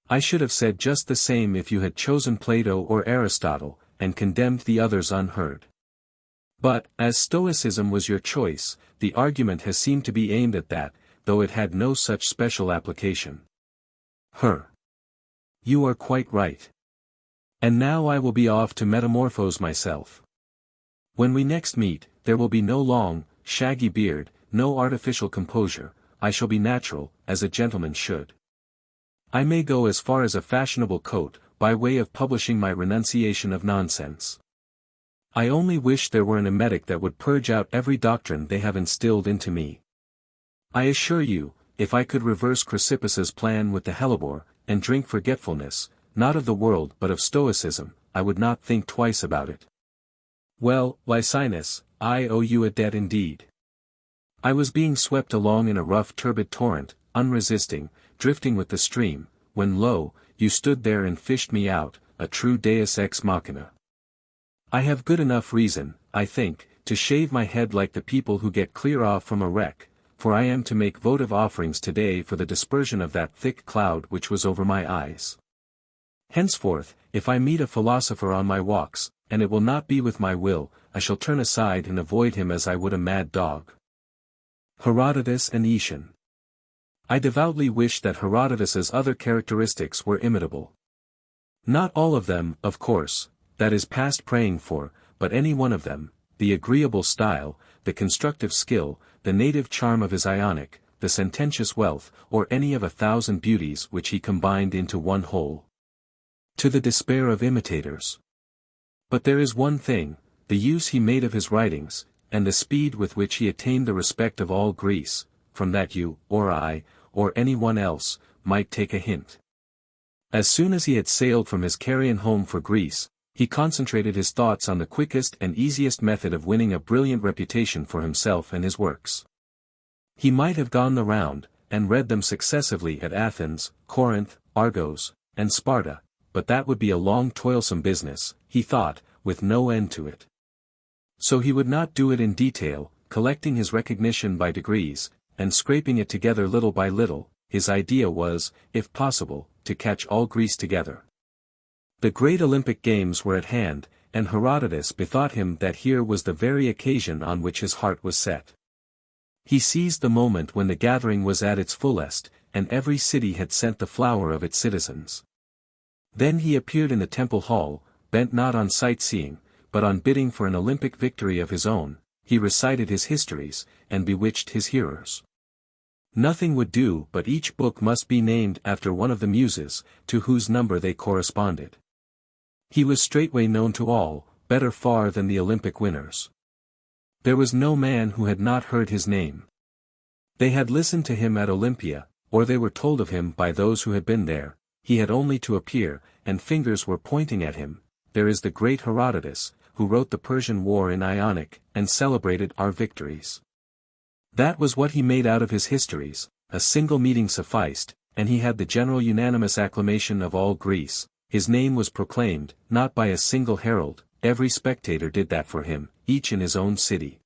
I should have said just the same if you had chosen Plato or Aristotle, and condemned the others unheard. But, as Stoicism was your choice, the argument has seemed to be aimed at that, though it had no such special application. You are quite right. And now I will be off to metamorphose myself. When we next meet, there will be no long, shaggy beard, no artificial composure, I shall be natural, as a gentleman should. I may go as far as a fashionable coat, by way of publishing my renunciation of nonsense. I only wish there were an emetic that would purge out every doctrine they have instilled into me. I assure you, if I could reverse Chrysippus's plan with the hellebore, and drink forgetfulness, not of the world but of Stoicism, I would not think twice about it. Well, Licinus, I owe you a debt indeed. I was being swept along in a rough turbid torrent, unresisting, drifting with the stream, when lo, you stood there and fished me out, a true deus ex machina. I have good enough reason, I think, to shave my head like the people who get clear off from a wreck, for I am to make votive offerings today for the dispersion of that thick cloud which was over my eyes. Henceforth, if I meet a philosopher on my walks, and it will not be with my will, I shall turn aside and avoid him as I would a mad dog. Herodotus and Aetion. I devoutly wish that Herodotus's other characteristics were imitable. Not all of them, of course, that is past praying for, but any one of them, the agreeable style, the constructive skill, the native charm of his Ionic, the sententious wealth, or any of 1,000 beauties which he combined into one whole. To the despair of imitators. But there is one thing, the use he made of his writings, and the speed with which he attained the respect of all Greece, from that you, or I, or any one else, might take a hint. As soon as he had sailed from his carrion home for Greece, he concentrated his thoughts on the quickest and easiest method of winning a brilliant reputation for himself and his works. He might have gone the round, and read them successively at Athens, Corinth, Argos, and Sparta, but that would be a long toilsome business, he thought, with no end to it. So he would not do it in detail, collecting his recognition by degrees, and scraping it together little by little. His idea was, if possible, to catch all Greece together. The great Olympic games were at hand, and Herodotus bethought him that here was the very occasion on which his heart was set. He seized the moment when the gathering was at its fullest, and every city had sent the flower of its citizens. Then he appeared in the temple hall, bent not on sightseeing, but on bidding for an Olympic victory of his own. He recited his histories, and bewitched his hearers. Nothing would do but each book must be named after one of the muses, to whose number they corresponded. He was straightway known to all, better far than the Olympic winners. There was no man who had not heard his name. They had listened to him at Olympia, or they were told of him by those who had been there. He had only to appear, and fingers were pointing at him. There is the great Herodotus, who wrote the Persian War in Ionic, and celebrated our victories. That was what he made out of his histories. A single meeting sufficed, and he had the general unanimous acclamation of all Greece. His name was proclaimed, not by a single herald, every spectator did that for him, each in his own city.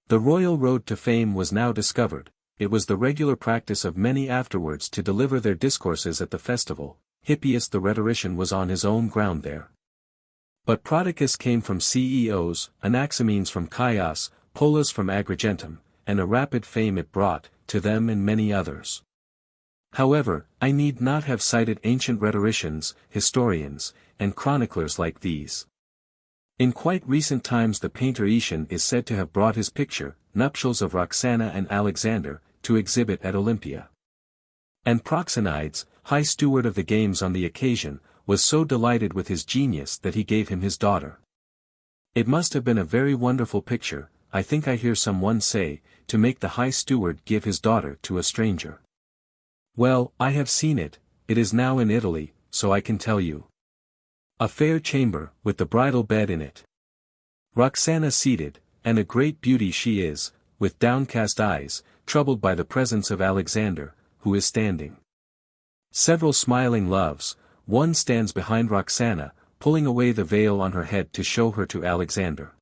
The royal road to fame was now discovered. It was the regular practice of many afterwards to deliver their discourses at the festival. Hippias the rhetorician was on his own ground there. But Prodicus came from Ceos, Anaximenes from Chios, Polus from Agrigentum, and a rapid fame it brought, to them and many others. However, I need not have cited ancient rhetoricians, historians, and chroniclers like these. In quite recent times the painter Aetion is said to have brought his picture, Nuptials of Roxana and Alexander, to exhibit at Olympia. And Proxenides, high steward of the games on the occasion, was so delighted with his genius that he gave him his daughter. It must have been a very wonderful picture, I think I hear some one say, to make the high steward give his daughter to a stranger. Well, I have seen it. It is now in Italy, so I can tell you. A fair chamber, with the bridal bed in it. Roxana seated, and a great beauty she is, with downcast eyes, troubled by the presence of Alexander, who is standing. Several smiling loves, one stands behind Roxana, pulling away the veil on her head to show her to Alexander.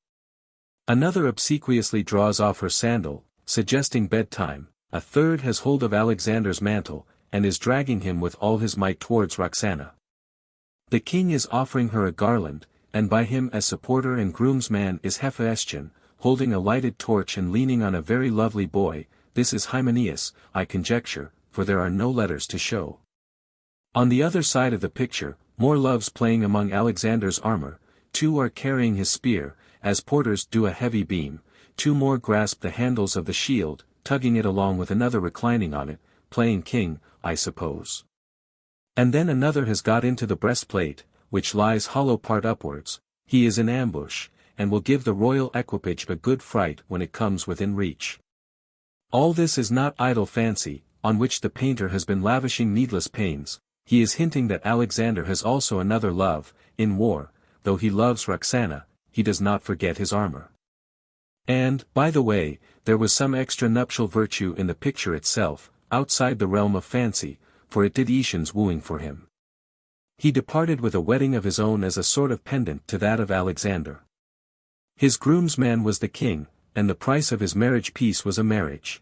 Another obsequiously draws off her sandal, suggesting bedtime. A third has hold of Alexander's mantle, and is dragging him with all his might towards Roxana. The king is offering her a garland, and by him as supporter and groomsman is Hephaestion, holding a lighted torch and leaning on a very lovely boy. This is Hymenaeus, I conjecture, for there are no letters to show. On the other side of the picture, more loves playing among Alexander's armor, 2 are carrying his spear, as porters do a heavy beam, 2 more grasp the handles of the shield, tugging it along with another reclining on it, playing king, I suppose. And then another has got into the breastplate, which lies hollow part upwards. He is in ambush, and will give the royal equipage a good fright when it comes within reach. All this is not idle fancy, on which the painter has been lavishing needless pains. He is hinting that Alexander has also another love. In war, though he loves Roxana, he does not forget his armor. And, by the way, there was some extra nuptial virtue in the picture itself, outside the realm of fancy, for it did Aetion's wooing for him. He departed with a wedding of his own as a sort of pendant to that of Alexander. His groomsman was the king, and the price of his marriage piece was a marriage.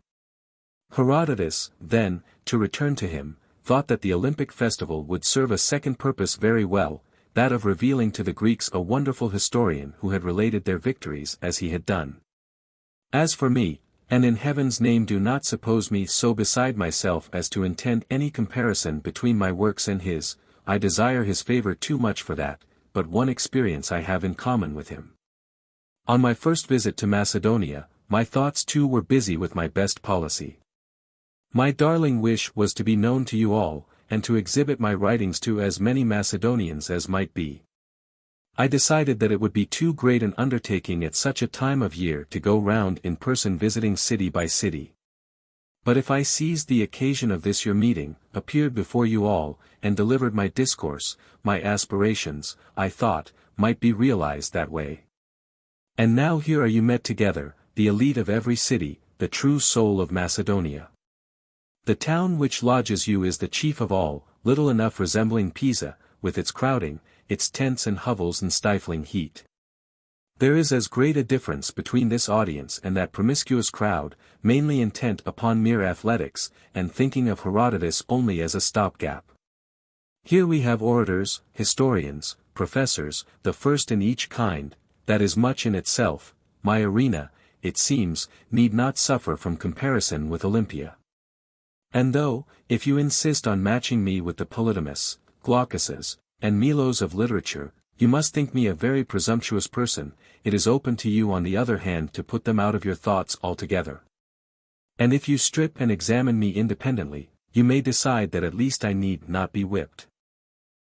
Herodotus, then, to return to him, thought that the Olympic festival would serve a second purpose very well, that of revealing to the Greeks a wonderful historian who had related their victories as he had done. As for me, and in heaven's name do not suppose me so beside myself as to intend any comparison between my works and his, I desire his favor too much for that, but one experience I have in common with him. On my first visit to Macedonia, my thoughts too were busy with my best policy. My darling wish was to be known to you all, and to exhibit my writings to as many Macedonians as might be. I decided that it would be too great an undertaking at such a time of year to go round in person visiting city by city. But if I seized the occasion of this your meeting, appeared before you all, and delivered my discourse, my aspirations, I thought, might be realized that way. And now here are you met together, the elite of every city, the true soul of Macedonia. The town which lodges you is the chief of all, little enough resembling Pisa, with its crowding, its tents and hovels and stifling heat. There is as great a difference between this audience and that promiscuous crowd, mainly intent upon mere athletics, and thinking of Herodotus only as a stopgap. Here we have orators, historians, professors, the first in each kind, that is much in itself. My arena, it seems, need not suffer from comparison with Olympia. And though, if you insist on matching me with the Polydamas, Glaucuses, and Milos of literature, you must think me a very presumptuous person, it is open to you on the other hand to put them out of your thoughts altogether. And if you strip and examine me independently, you may decide that at least I need not be whipped.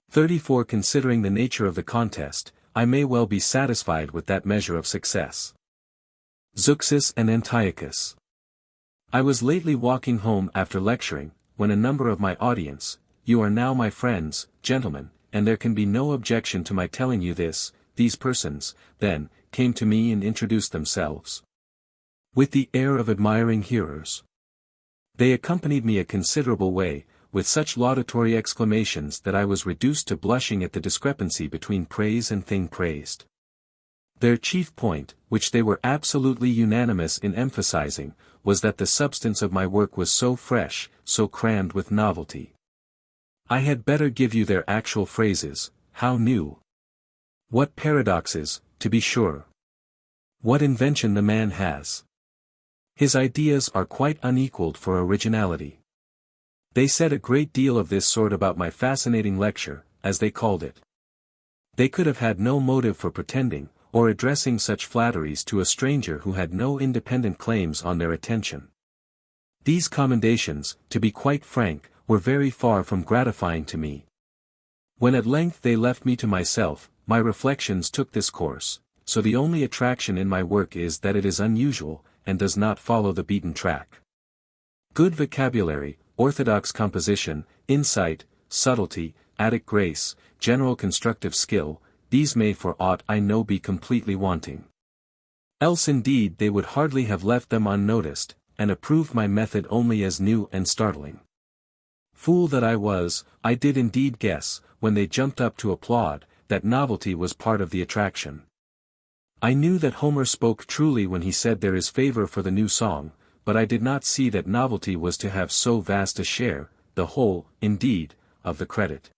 34 Considering the nature of the contest, I may well be satisfied with that measure of success. Zeuxis and Antiochus. I was lately walking home after lecturing, when a number of my audience, you are now my friends, gentlemen, and there can be no objection to my telling you this, these persons, then, came to me and introduced themselves. With the air of admiring hearers. They accompanied me a considerable way, with such laudatory exclamations that I was reduced to blushing at the discrepancy between praise and thing praised. Their chief point, which they were absolutely unanimous in emphasizing, was that the substance of my work was so fresh, so crammed with novelty. I had better give you their actual phrases. How new! What paradoxes, to be sure! What invention the man has! His ideas are quite unequaled for originality. They said a great deal of this sort about my fascinating lecture, as they called it. They could have had no motive for pretending, or addressing such flatteries to a stranger who had no independent claims on their attention. These commendations, to be quite frank, were very far from gratifying to me. When at length they left me to myself, my reflections took this course, so the only attraction in my work is that it is unusual, and does not follow the beaten track. Good vocabulary, orthodox composition, insight, subtlety, Attic grace, general constructive skill, these may for aught I know be completely wanting. Else indeed they would hardly have left them unnoticed, and approved my method only as new and startling. Fool that I was, I did indeed guess, when they jumped up to applaud, that novelty was part of the attraction. I knew that Homer spoke truly when he said there is favor for the new song, but I did not see that novelty was to have so vast a share, the whole, indeed, of the credit.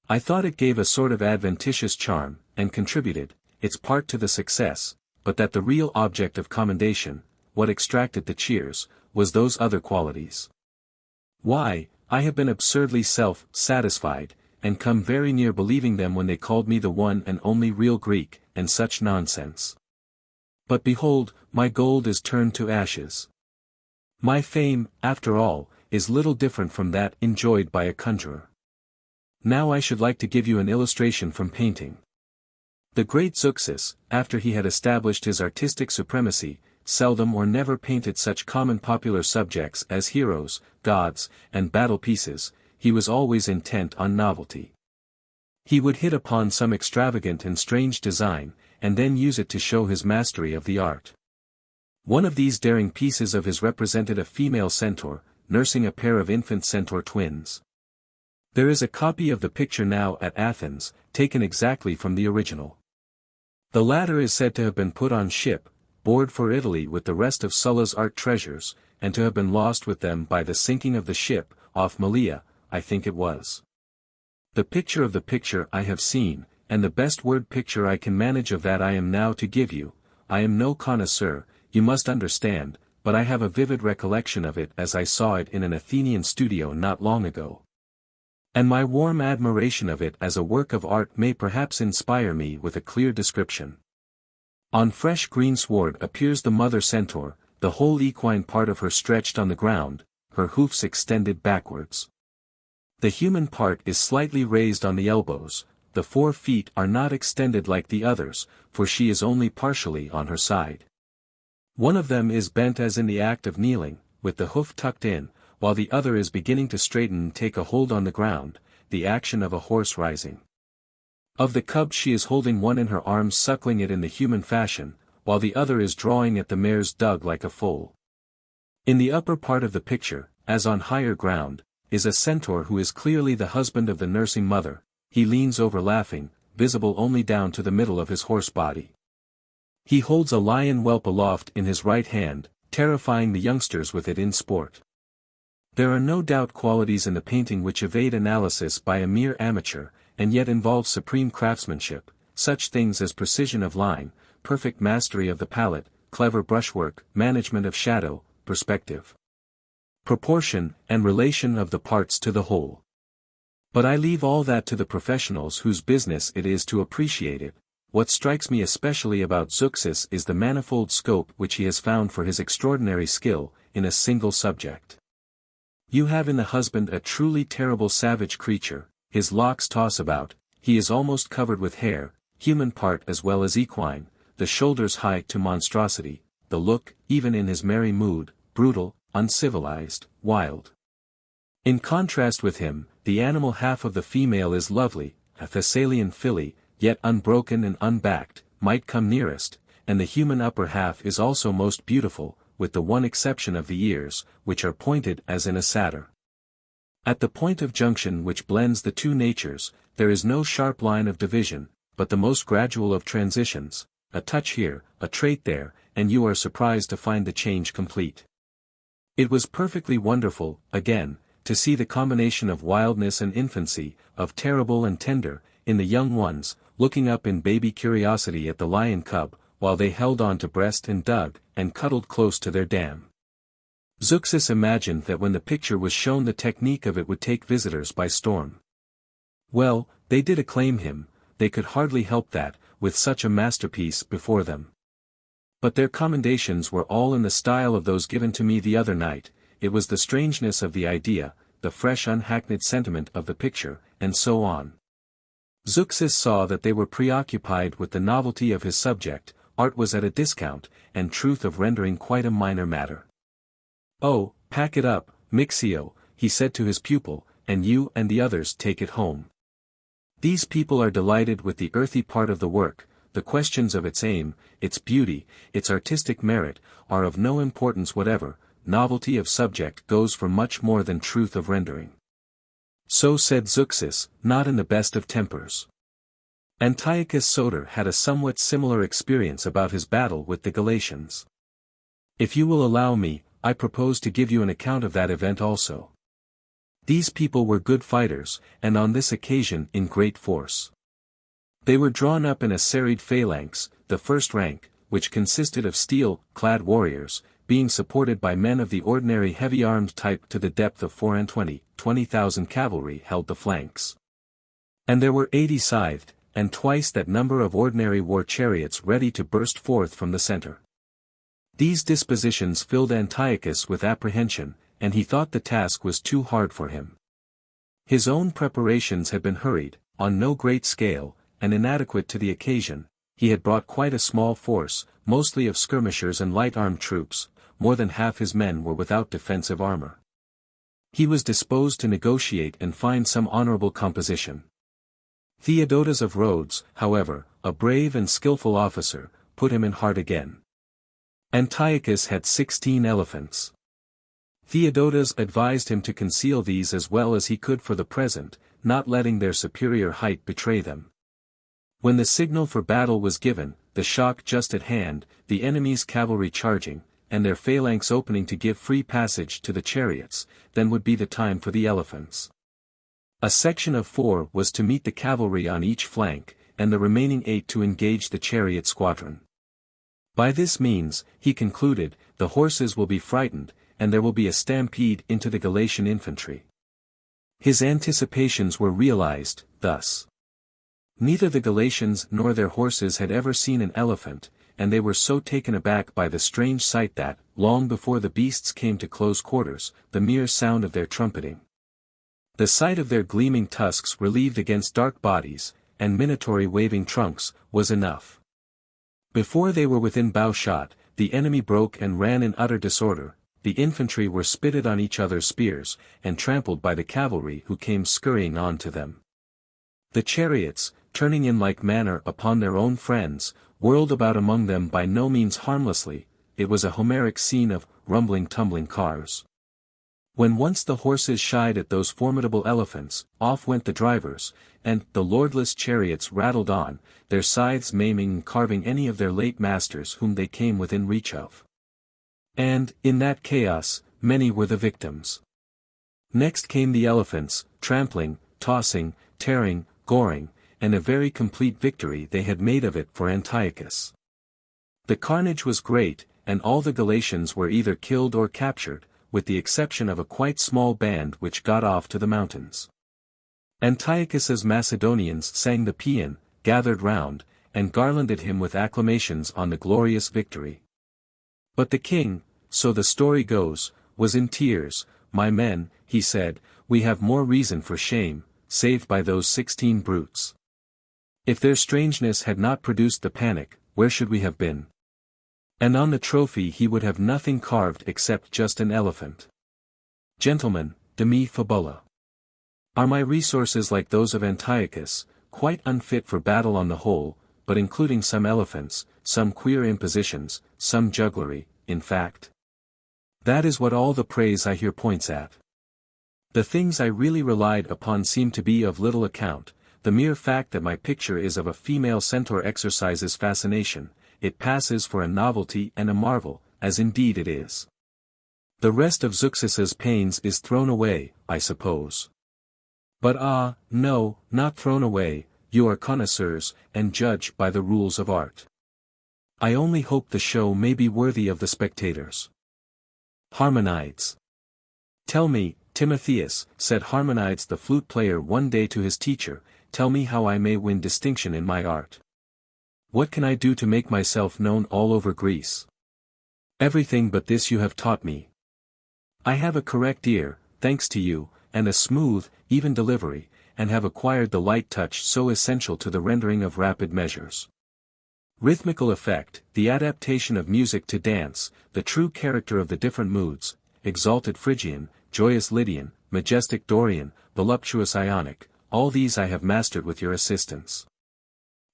I thought it gave a sort of adventitious charm, and contributed its part to the success, but that the real object of commendation, what extracted the cheers, was those other qualities. Why, I have been absurdly self-satisfied, and come very near believing them when they called me the one and only real Greek, and such nonsense. But behold, my gold is turned to ashes. My fame, after all, is little different from that enjoyed by a conjurer. Now I should like to give you an illustration from painting. The great Zeuxis, after he had established his artistic supremacy, seldom or never painted such common popular subjects as heroes, gods, and battle pieces. He was always intent on novelty. He would hit upon some extravagant and strange design, and then use it to show his mastery of the art. One of these daring pieces of his represented a female centaur, nursing a pair of infant centaur twins. There is a copy of the picture now at Athens, taken exactly from the original. The latter is said to have been put on ship, board for Italy with the rest of Sulla's art treasures, and to have been lost with them by the sinking of the ship, off Malea, I think it was. The picture of the picture I have seen, and the best word picture I can manage of that I am now to give you. I am no connoisseur, you must understand, but I have a vivid recollection of it as I saw it in an Athenian studio not long ago. And my warm admiration of it as a work of art may perhaps inspire me with a clear description. On fresh green sward appears the mother centaur, the whole equine part of her stretched on the ground, her hoofs extended backwards. The human part is slightly raised on the elbows, the 4 feet are not extended like the others, for she is only partially on her side. One of them is bent as in the act of kneeling, with the hoof tucked in, while the other is beginning to straighten and take a hold on the ground, the action of a horse rising. Of the cub she is holding one in her arms suckling it in the human fashion, while the other is drawing at the mare's dug like a foal. In the upper part of the picture, as on higher ground, is a centaur who is clearly the husband of the nursing mother. He leans over laughing, visible only down to the middle of his horse body. He holds a lion whelp aloft in his right hand, terrifying the youngsters with it in sport. There are no doubt qualities in the painting which evade analysis by a mere amateur, and yet involve supreme craftsmanship, such things as precision of line, perfect mastery of the palette, clever brushwork, management of shadow, perspective, proportion, and relation of the parts to the whole. But I leave all that to the professionals whose business it is to appreciate it. What strikes me especially about Zeuxis is the manifold scope which he has found for his extraordinary skill, in a single subject. You have in the husband a truly terrible savage creature, his locks toss about, he is almost covered with hair, human part as well as equine, the shoulders high to monstrosity, the look, even in his merry mood, brutal, uncivilized, wild. In contrast with him, the animal half of the female is lovely, a Thessalian filly, yet unbroken and unbacked, might come nearest, and the human upper half is also most beautiful, with the one exception of the ears, which are pointed as in a satyr. At the point of junction which blends the two natures, there is no sharp line of division, but the most gradual of transitions, a touch here, a trait there, and you are surprised to find the change complete. It was perfectly wonderful, again, to see the combination of wildness and infancy, of terrible and tender, in the young ones, looking up in baby curiosity at the lion cub, while they held on to breast and dug, and cuddled close to their dam. Zeuxis imagined that when the picture was shown the technique of it would take visitors by storm. Well, they did acclaim him, they could hardly help that, with such a masterpiece before them. But their commendations were all in the style of those given to me the other night. It was the strangeness of the idea, the fresh unhackneyed sentiment of the picture, and so on. Zeuxis saw that they were preoccupied with the novelty of his subject, art was at a discount, and truth of rendering quite a minor matter. "Oh, pack it up, Mixio," he said to his pupil, "and you and the others take it home. These people are delighted with the earthy part of the work, the questions of its aim, its beauty, its artistic merit, are of no importance whatever, novelty of subject goes for much more than truth of rendering." So said Zeuxis, not in the best of tempers. Antiochus Soter had a somewhat similar experience about his battle with the Galatians. If you will allow me, I propose to give you an account of that event also. These people were good fighters, and on this occasion in great force. They were drawn up in a serried phalanx, the first rank, which consisted of steel-clad warriors, being supported by men of the ordinary heavy-armed type to the depth of 20,000 cavalry held the flanks. And there were 80 scythed, and twice that number of ordinary war chariots ready to burst forth from the center. These dispositions filled Antiochus with apprehension, and he thought the task was too hard for him. His own preparations had been hurried, on no great scale, and inadequate to the occasion. He had brought quite a small force, mostly of skirmishers and light-armed troops. More than half his men were without defensive armor. He was disposed to negotiate and find some honorable composition. Theodotus of Rhodes, however, a brave and skillful officer, put him in heart again. Antiochus had 16 elephants. Theodotus advised him to conceal these as well as he could for the present, not letting their superior height betray them. When the signal for battle was given, the shock just at hand, the enemy's cavalry charging, and their phalanx opening to give free passage to the chariots, then would be the time for the elephants. A section of 4 was to meet the cavalry on each flank, and the remaining 8 to engage the chariot squadron. By this means, he concluded, the horses will be frightened, and there will be a stampede into the Galatian infantry. His anticipations were realized, thus. Neither the Galatians nor their horses had ever seen an elephant, and they were so taken aback by the strange sight that, long before the beasts came to close quarters, the mere sound of their trumpeting, the sight of their gleaming tusks relieved against dark bodies, and minatory waving trunks, was enough. Before they were within bow-shot, the enemy broke and ran in utter disorder. The infantry were spitted on each other's spears, and trampled by the cavalry who came scurrying on to them. The chariots, turning in like manner upon their own friends, whirled about among them by no means harmlessly. It was a Homeric scene of rumbling tumbling cars. When once the horses shied at those formidable elephants, off went the drivers, and the lordless chariots rattled on, their scythes maiming and carving any of their late masters whom they came within reach of. And, in that chaos, many were the victims. Next came the elephants, trampling, tossing, tearing, goring, and a very complete victory they had made of it for Antiochus. The carnage was great, and all the Galatians were either killed or captured, with the exception of a quite small band which got off to the mountains. Antiochus's Macedonians sang the paean, gathered round, and garlanded him with acclamations on the glorious victory. But the king, so the story goes, was in tears. My men, he said, we have more reason for shame, saved by those 16 brutes. If their strangeness had not produced the panic, where should we have been? And on the trophy he would have nothing carved except just an elephant. Gentlemen, demi fabula. Are my resources like those of Antiochus, quite unfit for battle on the whole, but including some elephants, some queer impositions, some jugglery, in fact? That is what all the praise I hear points at. The things I really relied upon seem to be of little account. The mere fact that my picture is of a female centaur exercises fascination. It passes for a novelty and a marvel, as indeed it is. The rest of Zeuxis's pains is thrown away, I suppose. But no, not thrown away. You are connoisseurs, and judge by the rules of art. I only hope the show may be worthy of the spectators. Harmonides. Tell me, Timotheus, said Harmonides the flute player one day to his teacher, tell me how I may win distinction in my art. What can I do to make myself known all over Greece? Everything but this you have taught me. I have a correct ear, thanks to you, and a smooth, even delivery, and have acquired the light touch so essential to the rendering of rapid measures. Rhythmical effect, the adaptation of music to dance, the true character of the different moods, exalted Phrygian, joyous Lydian, majestic Dorian, voluptuous Ionic, all these I have mastered with your assistance.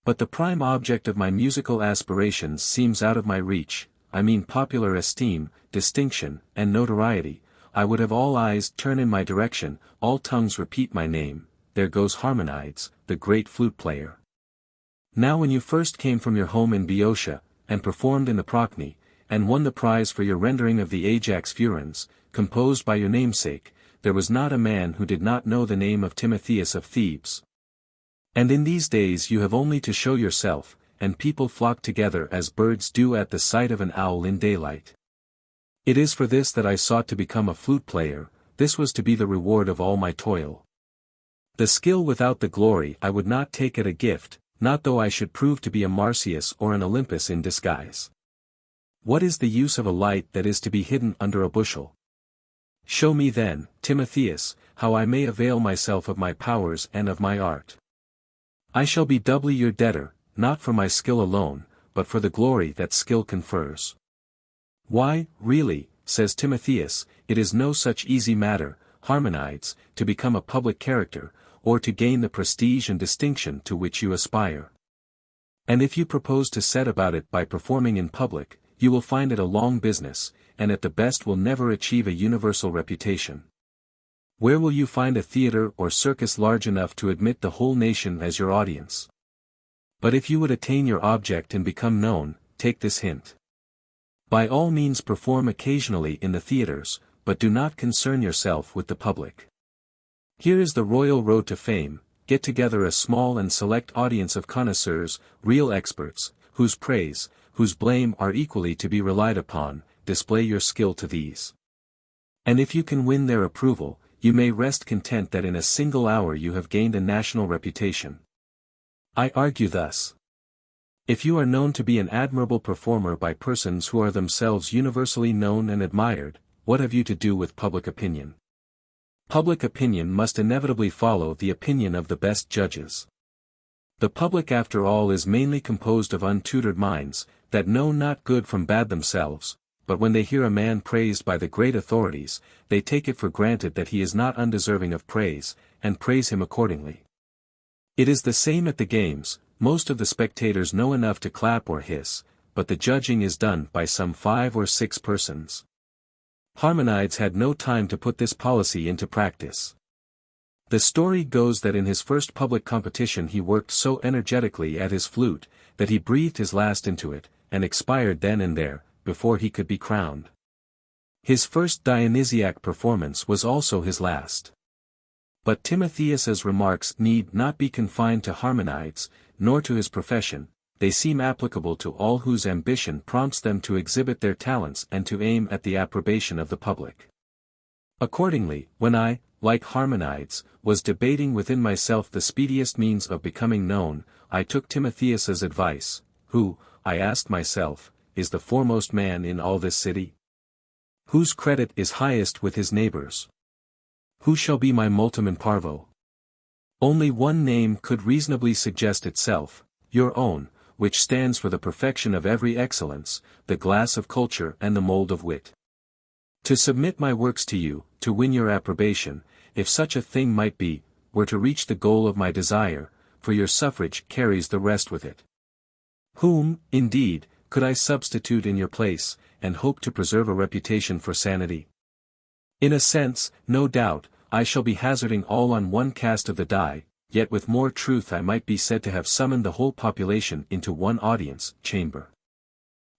But the prime object of my musical aspirations seems out of my reach, I mean popular esteem, distinction, and notoriety. I would have all eyes turn in my direction, all tongues repeat my name. There goes Harmonides, the great flute player. Now when you first came from your home in Boeotia, and performed in the Procne, and won the prize for your rendering of the Ajax Furens, composed by your namesake, there was not a man who did not know the name of Timotheus of Thebes. And in these days you have only to show yourself, and people flock together as birds do at the sight of an owl in daylight. It is for this that I sought to become a flute player, this was to be the reward of all my toil. The skill without the glory I would not take at a gift, not though I should prove to be a Marsyas or an Olympus in disguise. What is the use of a light that is to be hidden under a bushel? Show me then, Timotheus, how I may avail myself of my powers and of my art. I shall be doubly your debtor, not for my skill alone, but for the glory that skill confers. Why, really, says Timotheus, it is no such easy matter, Harmonides, to become a public character, or to gain the prestige and distinction to which you aspire. And if you propose to set about it by performing in public, you will find it a long business, and at the best will never achieve a universal reputation. Where will you find a theatre or circus large enough to admit the whole nation as your audience? But if you would attain your object and become known, take this hint. By all means perform occasionally in the theatres, but do not concern yourself with the public. Here is the royal road to fame: get together a small and select audience of connoisseurs, real experts, whose praise, whose blame are equally to be relied upon, display your skill to these. And if you can win their approval, you may rest content that in a single hour you have gained a national reputation. I argue thus. If you are known to be an admirable performer by persons who are themselves universally known and admired, what have you to do with public opinion? Public opinion must inevitably follow the opinion of the best judges. The public after all is mainly composed of untutored minds, that know not good from bad themselves, but when they hear a man praised by the great authorities, they take it for granted that he is not undeserving of praise, and praise him accordingly. It is the same at the games, most of the spectators know enough to clap or hiss, but the judging is done by some 5 or 6 persons. Harmonides had no time to put this policy into practice. The story goes that in his first public competition he worked so energetically at his flute, that he breathed his last into it, and expired then and there, before he could be crowned. His first Dionysiac performance was also his last. But Timotheus's remarks need not be confined to Harmonides, nor to his profession, they seem applicable to all whose ambition prompts them to exhibit their talents and to aim at the approbation of the public. Accordingly, when I, like Harmonides, was debating within myself the speediest means of becoming known, I took Timotheus's advice: who, I asked myself, is the foremost man in all this city? Whose credit is highest with his neighbors? Who shall be my multum in parvo? Only one name could reasonably suggest itself, your own, which stands for the perfection of every excellence, the glass of culture and the mold of wit. To submit my works to you, to win your approbation, if such a thing might be, were to reach the goal of my desire, for your suffrage carries the rest with it. Whom, indeed, could I substitute in your place, and hope to preserve a reputation for sanity? In a sense, no doubt, I shall be hazarding all on one cast of the die, yet with more truth I might be said to have summoned the whole population into one audience chamber.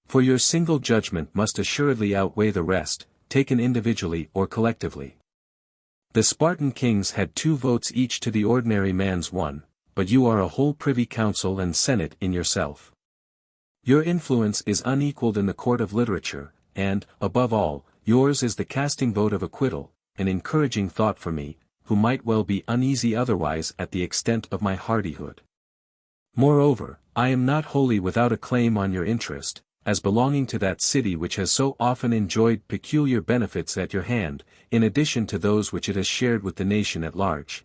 For your single judgment must assuredly outweigh the rest, taken individually or collectively. The Spartan kings had 2 votes each to the ordinary man's 1, but you are a whole privy council and senate in yourself. Your influence is unequalled in the court of literature, and, above all, yours is the casting vote of acquittal, an encouraging thought for me, who might well be uneasy otherwise at the extent of my hardihood. Moreover, I am not wholly without a claim on your interest, as belonging to that city which has so often enjoyed peculiar benefits at your hand, in addition to those which it has shared with the nation at large.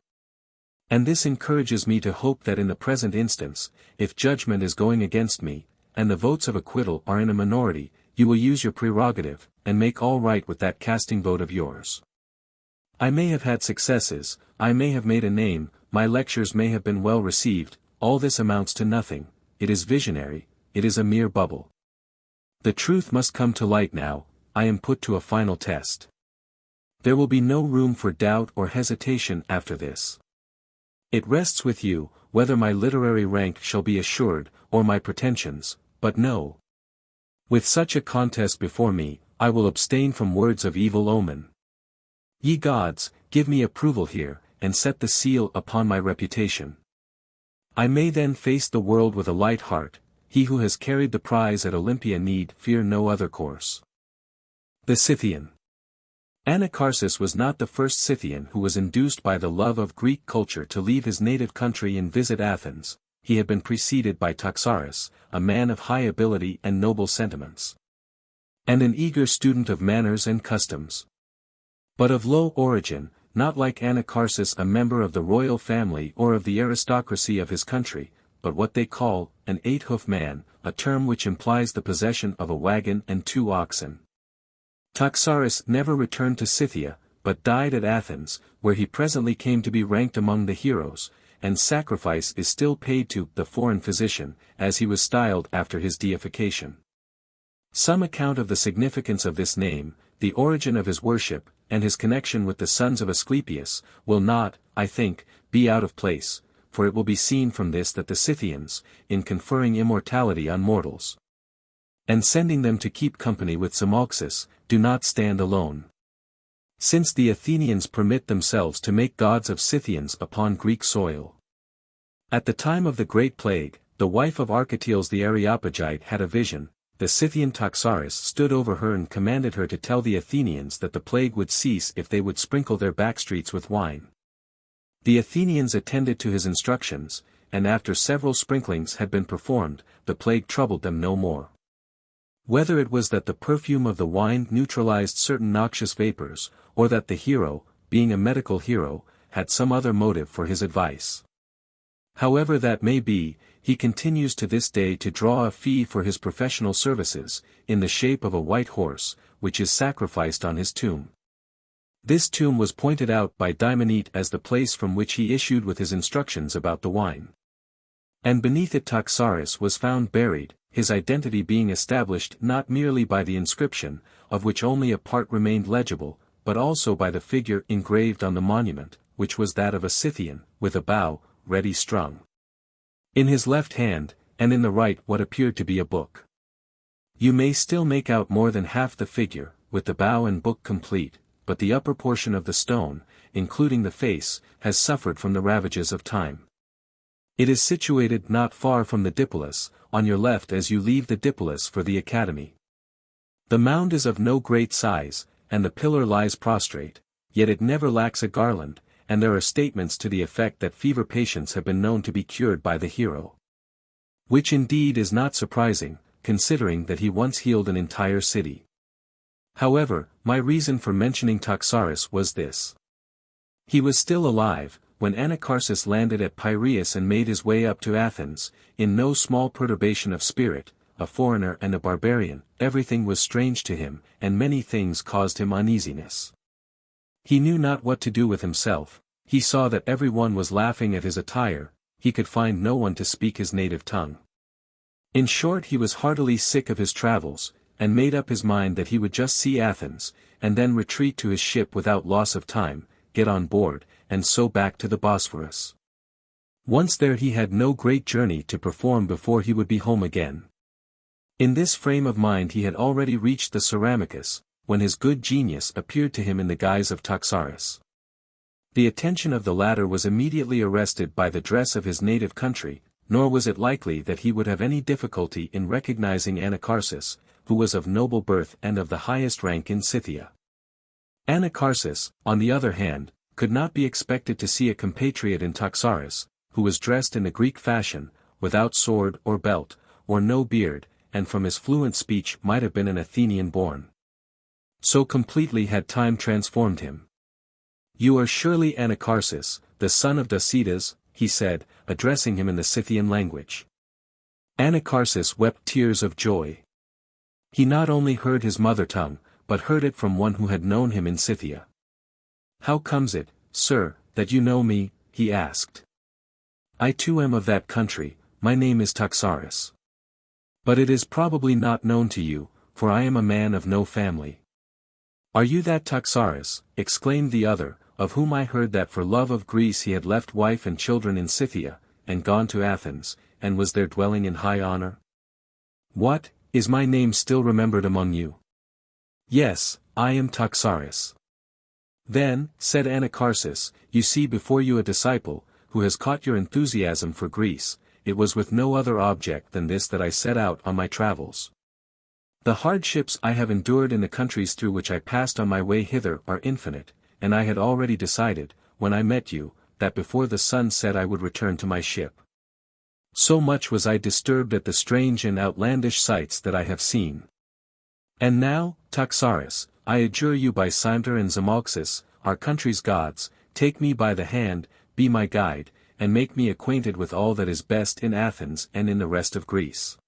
And this encourages me to hope that in the present instance, if judgment is going against me, and the votes of acquittal are in a minority, you will use your prerogative, and make all right with that casting vote of yours. I may have had successes, I may have made a name, my lectures may have been well received, all this amounts to nothing, it is visionary, it is a mere bubble. The truth must come to light now, I am put to a final test. There will be no room for doubt or hesitation after this. It rests with you, whether my literary rank shall be assured, or my pretensions, but no. With such a contest before me, I will abstain from words of evil omen. Ye gods, give me approval here, and set the seal upon my reputation. I may then face the world with a light heart. He who has carried the prize at Olympia need fear no other course. The Scythian. Anacharsis was not the first Scythian who was induced by the love of Greek culture to leave his native country and visit Athens. He had been preceded by Toxaris, a man of high ability and noble sentiments, and an eager student of manners and customs, but of low origin, not like Anacharsis a member of the royal family or of the aristocracy of his country, but what they call an eight-hoof man, a term which implies the possession of a wagon and 2 oxen. Toxaris never returned to Scythia, but died at Athens, where he presently came to be ranked among the heroes, and sacrifice is still paid to the foreign physician, as he was styled after his deification. Some account of the significance of this name, the origin of his worship, and his connection with the sons of Asclepius, will not, I think, be out of place, for it will be seen from this that the Scythians, in conferring immortality on mortals, and sending them to keep company with Zeuxis, do not stand alone. Since the Athenians permit themselves to make gods of Scythians upon Greek soil. At the time of the Great Plague, the wife of Archetiles the Areopagite had a vision. The Scythian Toxaris stood over her and commanded her to tell the Athenians that the plague would cease if they would sprinkle their backstreets with wine. The Athenians attended to his instructions, and after several sprinklings had been performed, the plague troubled them no more. Whether it was that the perfume of the wine neutralized certain noxious vapors, or that the hero, being a medical hero, had some other motive for his advice. However that may be, he continues to this day to draw a fee for his professional services, in the shape of a white horse, which is sacrificed on his tomb. This tomb was pointed out by Diomedes as the place from which he issued with his instructions about the wine. And beneath it Toxaris was found buried, his identity being established not merely by the inscription, of which only a part remained legible, but also by the figure engraved on the monument, which was that of a Scythian, with a bow, ready strung in his left hand, and in the right what appeared to be a book. You may still make out more than half the figure, with the bow and book complete, but the upper portion of the stone, including the face, has suffered from the ravages of time. It is situated not far from the Dipolus, on your left as you leave the Dipolus for the Academy. The mound is of no great size, and the pillar lies prostrate, yet it never lacks a garland, and there are statements to the effect that fever patients have been known to be cured by the hero. Which indeed is not surprising, considering that he once healed an entire city. However, my reason for mentioning Toxaris was this. He was still alive, when Anacharsis landed at Piraeus and made his way up to Athens, in no small perturbation of spirit, a foreigner and a barbarian, everything was strange to him, and many things caused him uneasiness. He knew not what to do with himself, he saw that every one was laughing at his attire, he could find no one to speak his native tongue. In short, he was heartily sick of his travels, and made up his mind that he would just see Athens, and then retreat to his ship without loss of time, get on board, and so back to the Bosphorus. Once there he had no great journey to perform before he would be home again. In this frame of mind he had already reached the Ceramicus, when his good genius appeared to him in the guise of Toxaris. The attention of the latter was immediately arrested by the dress of his native country, nor was it likely that he would have any difficulty in recognizing Anacharsis, who was of noble birth and of the highest rank in Scythia. Anacharsis, on the other hand, could not be expected to see a compatriot in Toxaris, who was dressed in the Greek fashion, without sword or belt, or no beard, and from his fluent speech might have been an Athenian born. So completely had time transformed him. You are surely Anacharsis, the son of Diocedas, he said, addressing him in the Scythian language. Anacharsis wept tears of joy. He not only heard his mother tongue, but heard it from one who had known him in Scythia. How comes it, sir, that you know me? He asked. I too am of that country, my name is Toxaris. But it is probably not known to you, for I am a man of no family. Are you that Toxaris? Exclaimed the other, of whom I heard that for love of Greece he had left wife and children in Scythia, and gone to Athens, and was there dwelling in high honor? What, is my name still remembered among you? Yes, I am Toxaris. Then, said Anacharsis, you see before you a disciple, who has caught your enthusiasm for Greece. It was with no other object than this that I set out on my travels. The hardships I have endured in the countries through which I passed on my way hither are infinite, and I had already decided, when I met you, that before the sun set I would return to my ship. So much was I disturbed at the strange and outlandish sights that I have seen. And now, Taxaris, I adjure you by Cimeter and Zeuxis, our country's gods, take me by the hand, be my guide, and make me acquainted with all that is best in Athens and in the rest of Greece.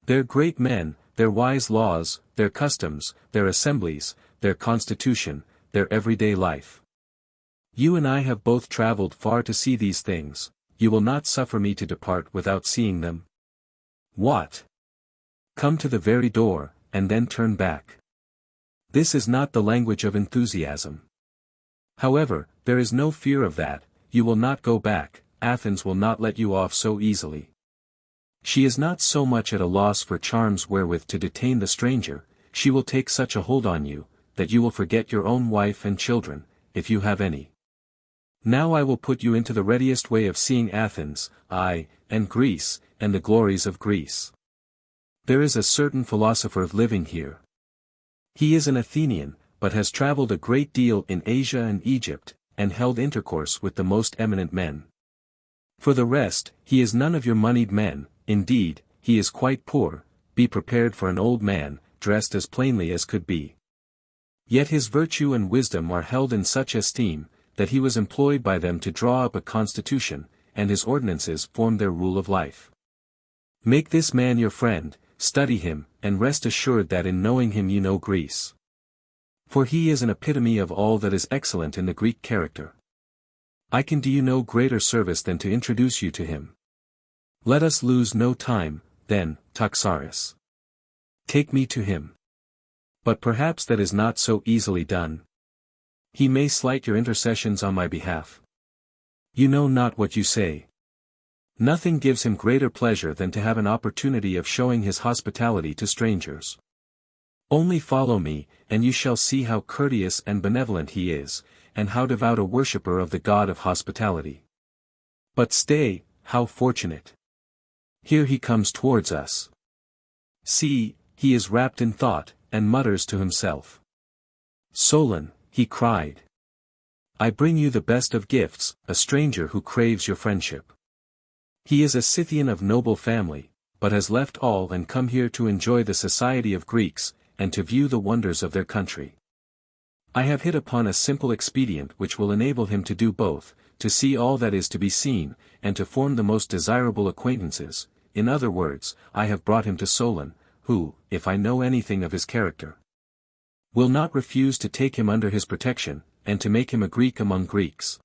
Their great men, their wise laws, their customs, their assemblies, their constitution, their everyday life. You and I have both traveled far to see these things. You will not suffer me to depart without seeing them? What? Come to the very door, and then turn back. This is not the language of enthusiasm. However, there is no fear of that. You will not go back. Athens will not let you off so easily. She is not so much at a loss for charms wherewith to detain the stranger, she will take such a hold on you, that you will forget your own wife and children, if you have any. Now I will put you into the readiest way of seeing Athens, and Greece, and the glories of Greece. There is a certain philosopher living here. He is an Athenian, but has traveled a great deal in Asia and Egypt, and held intercourse with the most eminent men. For the rest, he is none of your moneyed men, indeed, he is quite poor. Be prepared for an old man, dressed as plainly as could be. Yet his virtue and wisdom are held in such esteem, that he was employed by them to draw up a constitution, and his ordinances form their rule of life. Make this man your friend, study him, and rest assured that in knowing him you know Greece. For he is an epitome of all that is excellent in the Greek character. I can do you no greater service than to introduce you to him. Let us lose no time, then, Taxaris. Take me to him. But perhaps that is not so easily done. He may slight your intercessions on my behalf. You know not what you say. Nothing gives him greater pleasure than to have an opportunity of showing his hospitality to strangers. Only follow me, and you shall see how courteous and benevolent he is, and how devout a worshipper of the god of hospitality. But stay, how fortunate! Here he comes towards us. See, he is wrapped in thought, and mutters to himself. Solon, he cried. I bring you the best of gifts, a stranger who craves your friendship. He is a Scythian of noble family, but has left all and come here to enjoy the society of Greeks, and to view the wonders of their country. I have hit upon a simple expedient which will enable him to do both, to see all that is to be seen, and to form the most desirable acquaintances. In other words, I have brought him to Solon, who, if I know anything of his character, will not refuse to take him under his protection, and to make him a Greek among Greeks.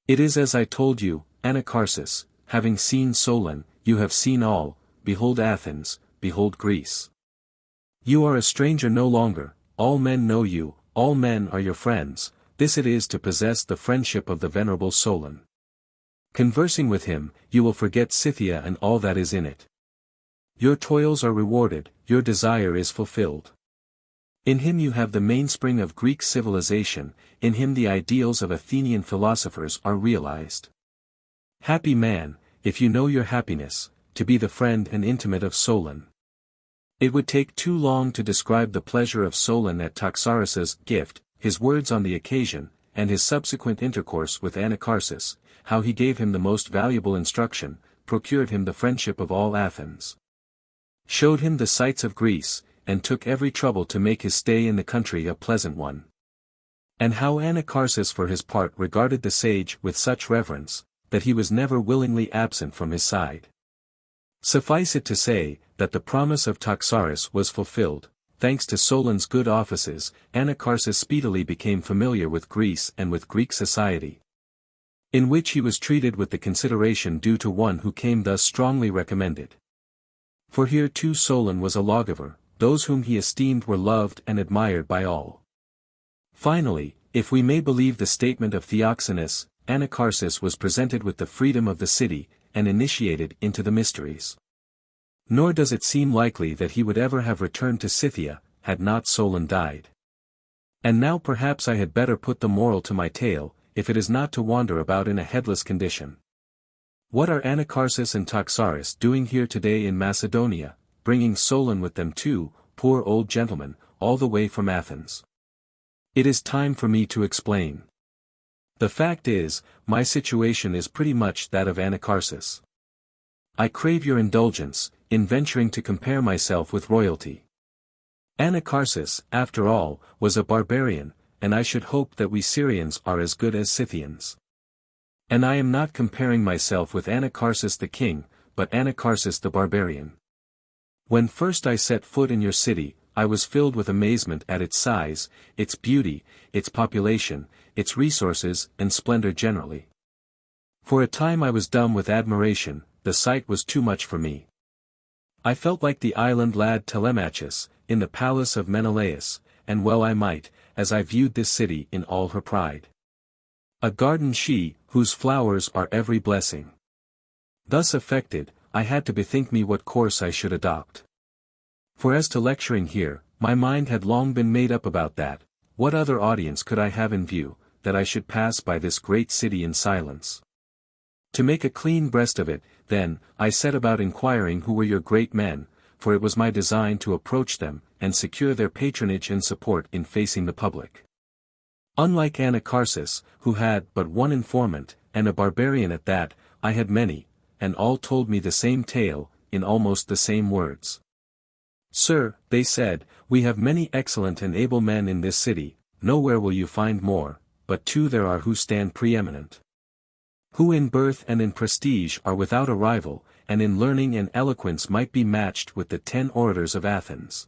It is as I told you, Anacharsis, having seen Solon, you have seen all. Behold Athens, behold Greece. You are a stranger no longer, all men know you, all men are your friends. This it is to possess the friendship of the venerable Solon. Conversing with him, you will forget Scythia and all that is in it. Your toils are rewarded, your desire is fulfilled. In him you have the mainspring of Greek civilization, in him the ideals of Athenian philosophers are realized. Happy man, if you know your happiness, to be the friend and intimate of Solon. It would take too long to describe the pleasure of Solon at Taxaris's gift, his words on the occasion, and his subsequent intercourse with Anacharsis, how he gave him the most valuable instruction, procured him the friendship of all Athens, showed him the sights of Greece, and took every trouble to make his stay in the country a pleasant one. And how Anacharsis for his part regarded the sage with such reverence, that he was never willingly absent from his side. Suffice it to say, that the promise of Taxaris was fulfilled. Thanks to Solon's good offices, Anacharsis speedily became familiar with Greece and with Greek society, in which he was treated with the consideration due to one who came thus strongly recommended. For here too Solon was a lawgiver, those whom he esteemed were loved and admired by all. Finally, if we may believe the statement of Theoxenus, Anacharsis was presented with the freedom of the city, and initiated into the mysteries. Nor does it seem likely that he would ever have returned to Scythia, had not Solon died. And now perhaps I had better put the moral to my tale, if it is not to wander about in a headless condition. What are Anacharsis and Toxaris doing here today in Macedonia, bringing Solon with them too, poor old gentlemen, all the way from Athens? It is time for me to explain. The fact is, my situation is pretty much that of Anacharsis. I crave your indulgence, in venturing to compare myself with royalty. Anacharsis, after all, was a barbarian, and I should hope that we Syrians are as good as Scythians. And I am not comparing myself with Anacharsis the king, but Anacharsis the barbarian. When first I set foot in your city, I was filled with amazement at its size, its beauty, its population, its resources, and splendor generally. For a time I was dumb with admiration, the sight was too much for me. I felt like the island lad Telemachus, in the palace of Menelaus, and well I might, as I viewed this city in all her pride. A garden she, whose flowers are every blessing. Thus affected, I had to bethink me what course I should adopt. For as to lecturing here, my mind had long been made up about that. What other audience could I have in view, that I should pass by this great city in silence? To make a clean breast of it, then, I set about inquiring who were your great men, for it was my design to approach them, and secure their patronage and support in facing the public. Unlike Anacharsis, who had but one informant, and a barbarian at that, I had many, and all told me the same tale, in almost the same words. Sir, they said, we have many excellent and able men in this city, nowhere will you find more, but two there are who stand preeminent. Who in birth and in prestige are without a rival, and in learning and eloquence might be matched with the 10 orators of Athens.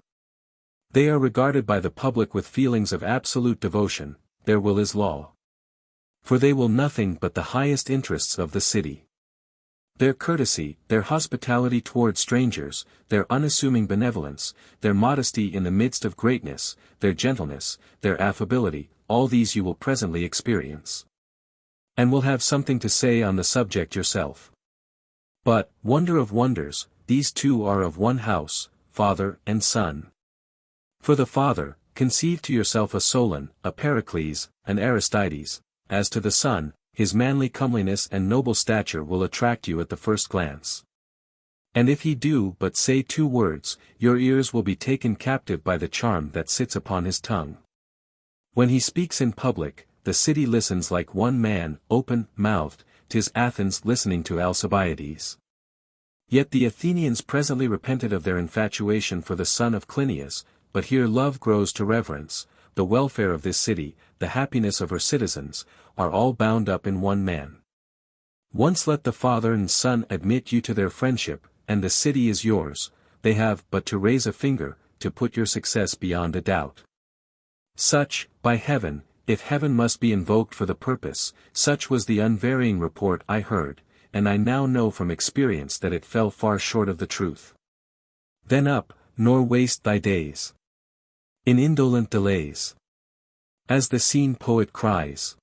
They are regarded by the public with feelings of absolute devotion, their will is law. For they will nothing but the highest interests of the city. Their courtesy, their hospitality toward strangers, their unassuming benevolence, their modesty in the midst of greatness, their gentleness, their affability, all these you will presently experience. And will have something to say on the subject yourself. But, wonder of wonders, these two are of one house, father and son. For the father, conceive to yourself a Solon, a Pericles, an Aristides. As to the son, his manly comeliness and noble stature will attract you at the first glance. And if he do but say 2 words, your ears will be taken captive by the charm that sits upon his tongue. When he speaks in public, the city listens like one man, open-mouthed, 'tis Athens listening to Alcibiades. Yet the Athenians presently repented of their infatuation for the son of Clinias, but here love grows to reverence, the welfare of this city, the happiness of her citizens, are all bound up in one man. Once let the father and son admit you to their friendship, and the city is yours, they have but to raise a finger, to put your success beyond a doubt. Such, by heaven, if heaven must be invoked for the purpose, such was the unvarying report I heard, and I now know from experience that it fell far short of the truth. Then up, nor waste thy days in indolent delays. As the scene poet cries,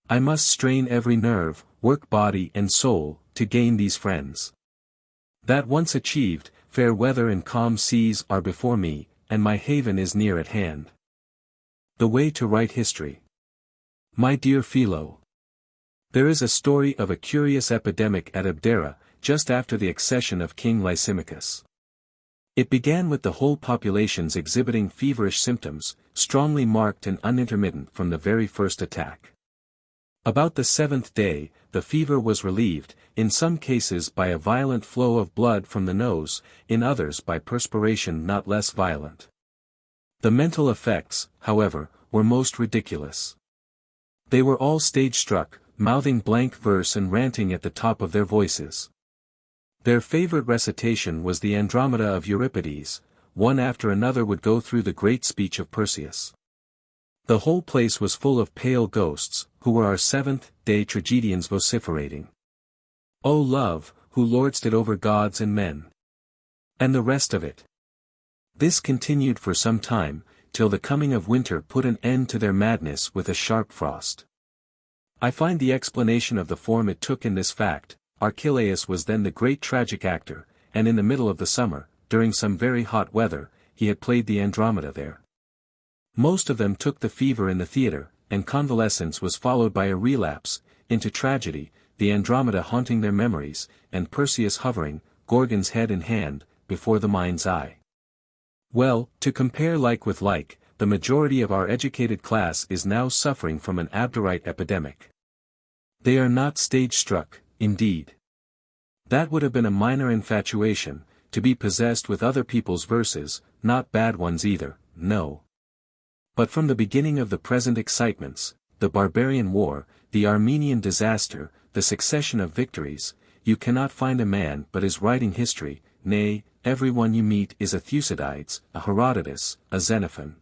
I must strain every nerve, work body and soul, to gain these friends. That once achieved, fair weather and calm seas are before me, and my haven is near at hand. The way to write history. My dear Philo, there is a story of a curious epidemic at Abdera, just after the accession of King Lysimachus. It began with the whole populations exhibiting feverish symptoms, strongly marked and unintermittent from the very first attack. About the 7th day, the fever was relieved, in some cases by a violent flow of blood from the nose, in others by perspiration not less violent. The mental effects, however, were most ridiculous. They were all stage-struck, mouthing blank verse and ranting at the top of their voices. Their favorite recitation was the Andromeda of Euripides, one after another would go through the great speech of Perseus. The whole place was full of pale ghosts, who were our 7th-day tragedians vociferating. O love, who lordst it over gods and men. And the rest of it. This continued for some time, till the coming of winter put an end to their madness with a sharp frost. I find the explanation of the form it took in this fact. Archelaus was then the great tragic actor, and in the middle of the summer, during some very hot weather, he had played the Andromeda there. Most of them took the fever in the theatre, and convalescence was followed by a relapse, into tragedy, the Andromeda haunting their memories, and Perseus hovering, Gorgon's head in hand, before the mind's eye. Well, to compare like with like, the majority of our educated class is now suffering from an Abderite epidemic. They are not stage-struck, indeed. That would have been a minor infatuation, to be possessed with other people's verses, not bad ones either, no. But from the beginning of the present excitements, the barbarian war, the Armenian disaster, the succession of victories, you cannot find a man but is writing history, nay, every one you meet is a Thucydides, a Herodotus, a Xenophon.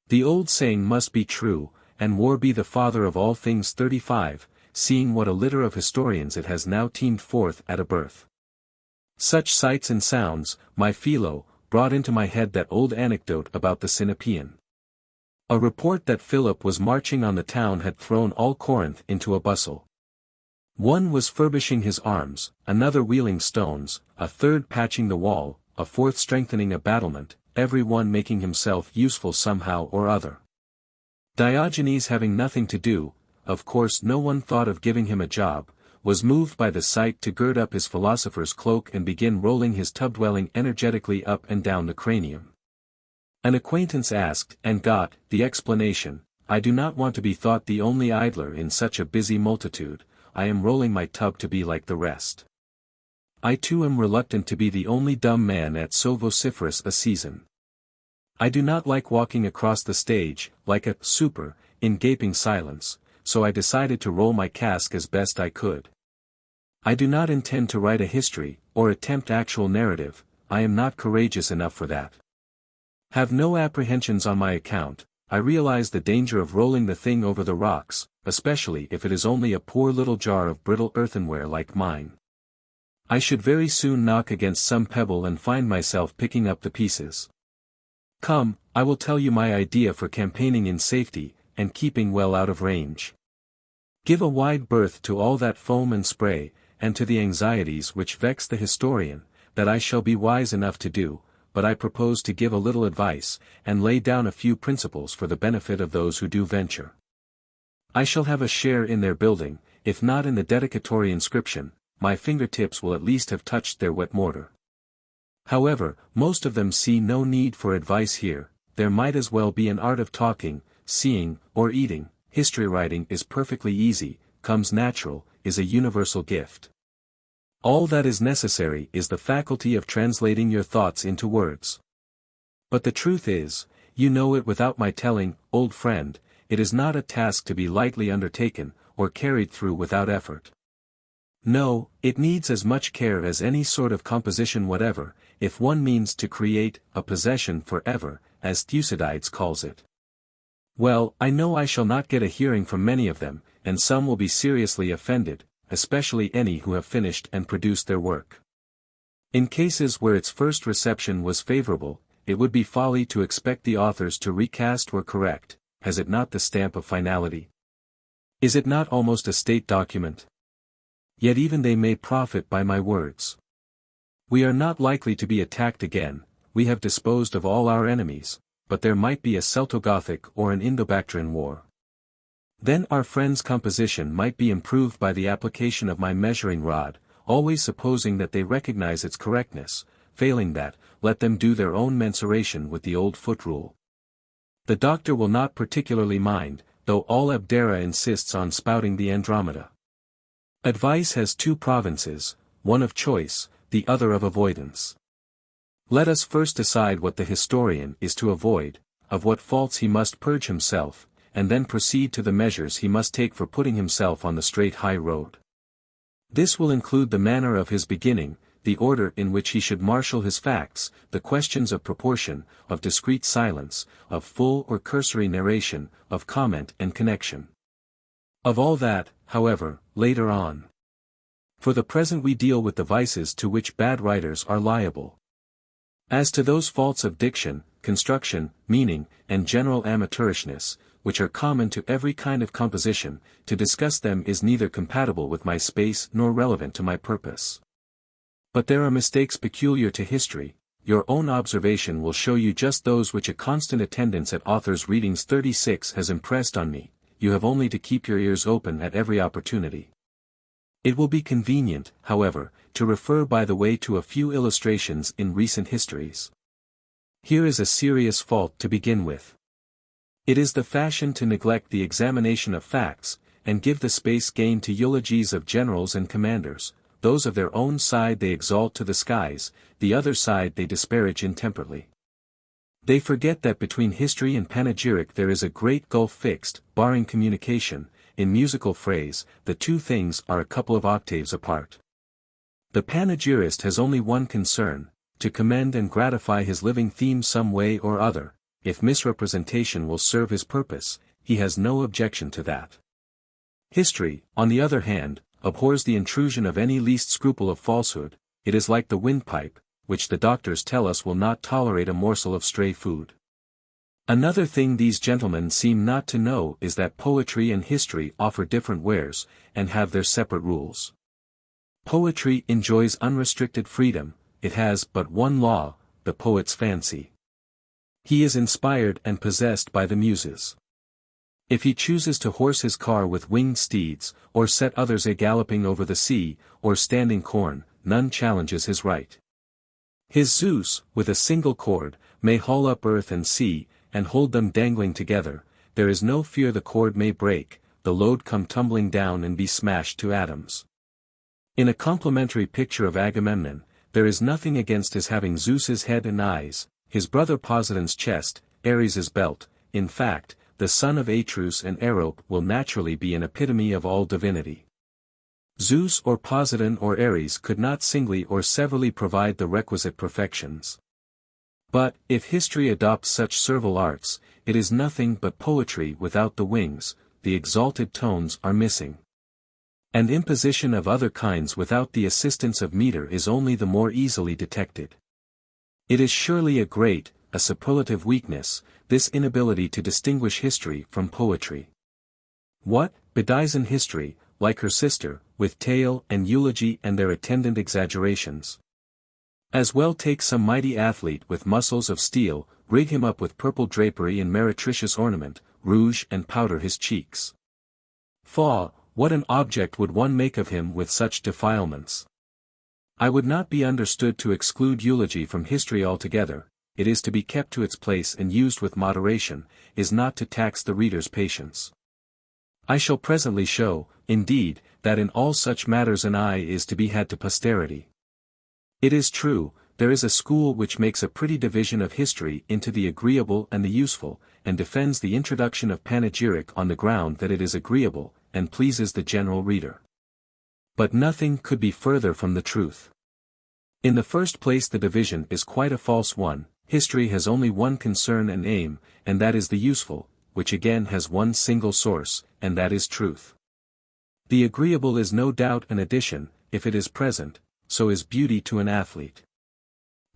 The old saying must be true, and war be the father of all things 35, seeing what a litter of historians it has now teemed forth at a birth. Such sights and sounds, my Philo, brought into my head that old anecdote about the Sinopean. A report that Philip was marching on the town had thrown all Corinth into a bustle. One was furbishing his arms, another wheeling stones, a third patching the wall, a fourth strengthening a battlement, every one making himself useful somehow or other. Diogenes, having nothing to do, of course no one thought of giving him a job, was moved by the sight to gird up his philosopher's cloak and begin rolling his tub-dwelling energetically up and down the cranium. An acquaintance asked, and got, the explanation, "I do not want to be thought the only idler in such a busy multitude, I am rolling my tub to be like the rest. I too am reluctant to be the only dumb man at so vociferous a season. I do not like walking across the stage, like a super, in gaping silence, so I decided to roll my cask as best I could. I do not intend to write a history, or attempt actual narrative, I am not courageous enough for that. Have no apprehensions on my account, I realize the danger of rolling the thing over the rocks, especially if it is only a poor little jar of brittle earthenware like mine. I should very soon knock against some pebble and find myself picking up the pieces. Come, I will tell you my idea for campaigning in safety, and keeping well out of range. Give a wide berth to all that foam and spray, and to the anxieties which vex the historian, that I shall be wise enough to do, but I propose to give a little advice, and lay down a few principles for the benefit of those who do venture. I shall have a share in their building, if not in the dedicatory inscription, my fingertips will at least have touched their wet mortar. However, most of them see no need for advice here, there might as well be an art of talking, seeing, or eating, history writing is perfectly easy, comes natural, is a universal gift. All that is necessary is the faculty of translating your thoughts into words. But the truth is, you know it without my telling, old friend, it is not a task to be lightly undertaken, or carried through without effort. No, it needs as much care as any sort of composition whatever, if one means to create a possession forever, as Thucydides calls it. Well, I know I shall not get a hearing from many of them, and some will be seriously offended, especially any who have finished and produced their work. In cases where its first reception was favorable, it would be folly to expect the authors to recast or correct, has it not the stamp of finality? Is it not almost a state document? Yet even they may profit by my words. We are not likely to be attacked again, we have disposed of all our enemies, but there might be a Celto-Gothic or an Indo-Bactrian war. Then our friends' composition might be improved by the application of my measuring rod, always supposing that they recognize its correctness, failing that, let them do their own mensuration with the old foot rule. The doctor will not particularly mind, though all Abdera insists on spouting the Andromeda. Advice has two provinces, one of choice, the other of avoidance. Let us first decide what the historian is to avoid, of what faults he must purge himself, and then proceed to the measures he must take for putting himself on the straight high road. This will include the manner of his beginning, the order in which he should marshal his facts, the questions of proportion, of discreet silence, of full or cursory narration, of comment and connection. Of all that, however, later on. For the present we deal with the vices to which bad writers are liable. As to those faults of diction, construction, meaning, and general amateurishness, which are common to every kind of composition, to discuss them is neither compatible with my space nor relevant to my purpose. But there are mistakes peculiar to history, your own observation will show you just those which a constant attendance at authors' readings 36 has impressed on me. You have only to keep your ears open at every opportunity. It will be convenient, however, to refer by the way to a few illustrations in recent histories. Here is a serious fault to begin with. It is the fashion to neglect the examination of facts, and give the space gained to eulogies of generals and commanders. Those of their own side they exalt to the skies, the other side they disparage intemperately. They forget that between history and panegyric there is a great gulf fixed, barring communication. In musical phrase, the two things are a couple of octaves apart. The panegyrist has only one concern, to commend and gratify his living theme some way or other. If misrepresentation will serve his purpose, he has no objection to that. History, on the other hand, abhors the intrusion of any least scruple of falsehood. It is like the windpipe, which the doctors tell us will not tolerate a morsel of stray food. Another thing these gentlemen seem not to know is that poetry and history offer different wares, and have their separate rules. Poetry enjoys unrestricted freedom, it has but one law, the poet's fancy. He is inspired and possessed by the muses. If he chooses to horse his car with winged steeds, or set others a-galloping over the sea, or standing corn, none challenges his right. His Zeus, with a single cord, may haul up earth and sea, and hold them dangling together. There is no fear the cord may break, the load come tumbling down and be smashed to atoms. In a complimentary picture of Agamemnon, there is nothing against his having Zeus's head and eyes, his brother Poseidon's chest, Ares's belt. In fact, the son of Atreus and Arope will naturally be an epitome of all divinity. Zeus or Poseidon or Ares could not singly or severally provide the requisite perfections. But, if history adopts such servile arts, it is nothing but poetry without the wings, the exalted tones are missing. And imposition of other kinds without the assistance of meter is only the more easily detected. It is surely a great, a superlative weakness, this inability to distinguish history from poetry. What, bedizen history, like her sister, with tale and eulogy and their attendant exaggerations? As well take some mighty athlete with muscles of steel, rig him up with purple drapery and meretricious ornament, rouge and powder his cheeks. Faugh, what an object would one make of him with such defilements? I would not be understood to exclude eulogy from history altogether. It is to be kept to its place and used with moderation, is not to tax the reader's patience. I shall presently show, indeed, that in all such matters an eye is to be had to posterity. It is true, there is a school which makes a pretty division of history into the agreeable and the useful, and defends the introduction of panegyric on the ground that it is agreeable, and pleases the general reader. But nothing could be further from the truth. In the first place the division is quite a false one. History has only one concern and aim, and that is the useful, which again has one single source, and that is truth. The agreeable is no doubt an addition, if it is present, so is beauty to an athlete.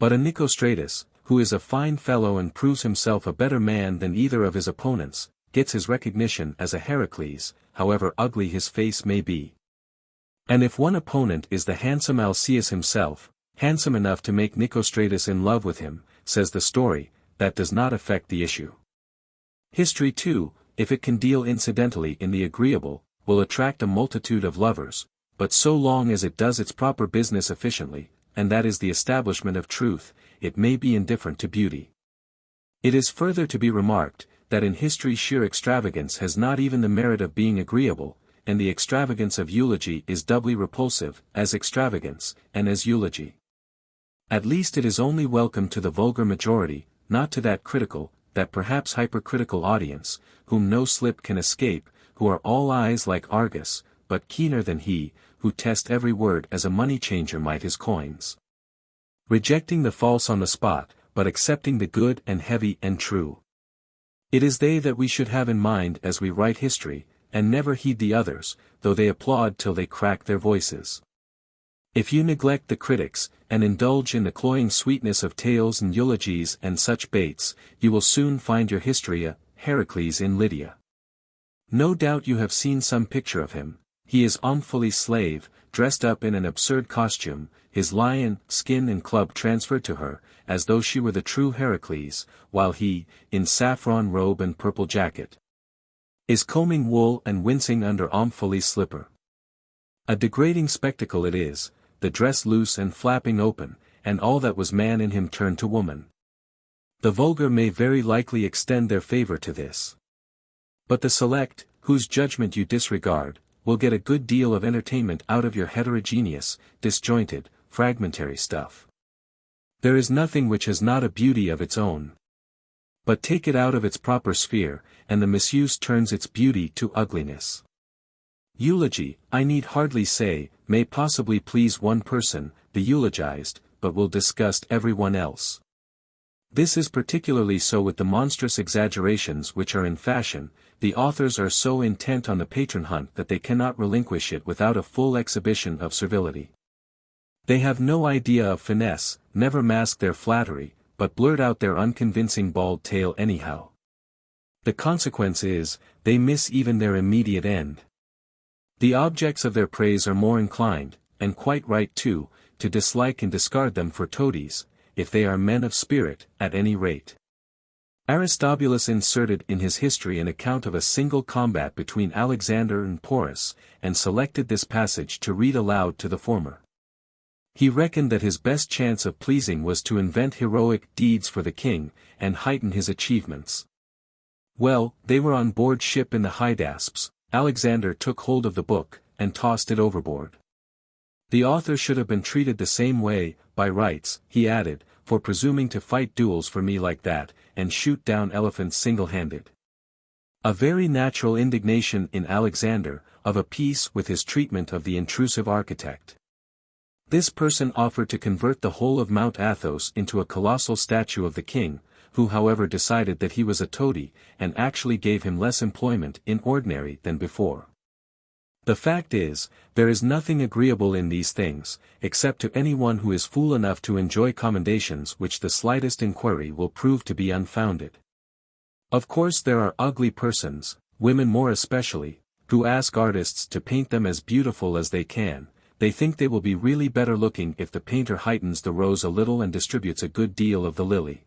But a Nicostratus, who is a fine fellow and proves himself a better man than either of his opponents, gets his recognition as a Heracles, however ugly his face may be. And if one opponent is the handsome Alcaeus himself, handsome enough to make Nicostratus in love with him, says the story, that does not affect the issue. History too, if it can deal incidentally in the agreeable, will attract a multitude of lovers, but so long as it does its proper business efficiently, and that is the establishment of truth, it may be indifferent to beauty. It is further to be remarked, that in history sheer extravagance has not even the merit of being agreeable, and the extravagance of eulogy is doubly repulsive, as extravagance, and as eulogy. At least it is only welcome to the vulgar majority, not to that critical, that perhaps hypercritical audience, whom no slip can escape, who are all eyes like Argus, but keener than he, who test every word as a money changer might his coins. Rejecting the false on the spot, but accepting the good and heavy and true. It is they that we should have in mind as we write history, and never heed the others, though they applaud till they crack their voices. If you neglect the critics, and indulge in the cloying sweetness of tales and eulogies and such baits, you will soon find your history a Heracles in Lydia. No doubt you have seen some picture of him. He is Omphale's slave, dressed up in an absurd costume, his lion, skin and club transferred to her, as though she were the true Heracles, while he, in saffron robe and purple jacket, is combing wool and wincing under Omphale's slipper. A degrading spectacle it is, the dress loose and flapping open, and all that was man in him turned to woman. The vulgar may very likely extend their favor to this. But the select, whose judgment you disregard, will get a good deal of entertainment out of your heterogeneous, disjointed, fragmentary stuff. There is nothing which has not a beauty of its own. But take it out of its proper sphere, and the misuse turns its beauty to ugliness. Eulogy, I need hardly say, may possibly please one person, the eulogized, but will disgust everyone else. This is particularly so with the monstrous exaggerations which are in fashion. The authors are so intent on the patron hunt that they cannot relinquish it without a full exhibition of servility. They have no idea of finesse, never mask their flattery, but blurt out their unconvincing bald tale anyhow. The consequence is, they miss even their immediate end. The objects of their praise are more inclined, and quite right too, to dislike and discard them for toadies, if they are men of spirit, at any rate. Aristobulus inserted in his history an account of a single combat between Alexander and Porus, and selected this passage to read aloud to the former. He reckoned that his best chance of pleasing was to invent heroic deeds for the king, and heighten his achievements. Well, they were on board ship in the Hydaspes. Alexander took hold of the book, and tossed it overboard. The author should have been treated the same way, by rights, he added, for presuming to fight duels for me like that, and shoot down elephants single-handed. A very natural indignation in Alexander, of a piece with his treatment of the intrusive architect. This person offered to convert the whole of Mount Athos into a colossal statue of the king, who however decided that he was a toady, and actually gave him less employment in ordinary than before. The fact is, there is nothing agreeable in these things, except to anyone who is fool enough to enjoy commendations which the slightest inquiry will prove to be unfounded. Of course there are ugly persons, women more especially, who ask artists to paint them as beautiful as they can. They think they will be really better looking if the painter heightens the rose a little and distributes a good deal of the lily.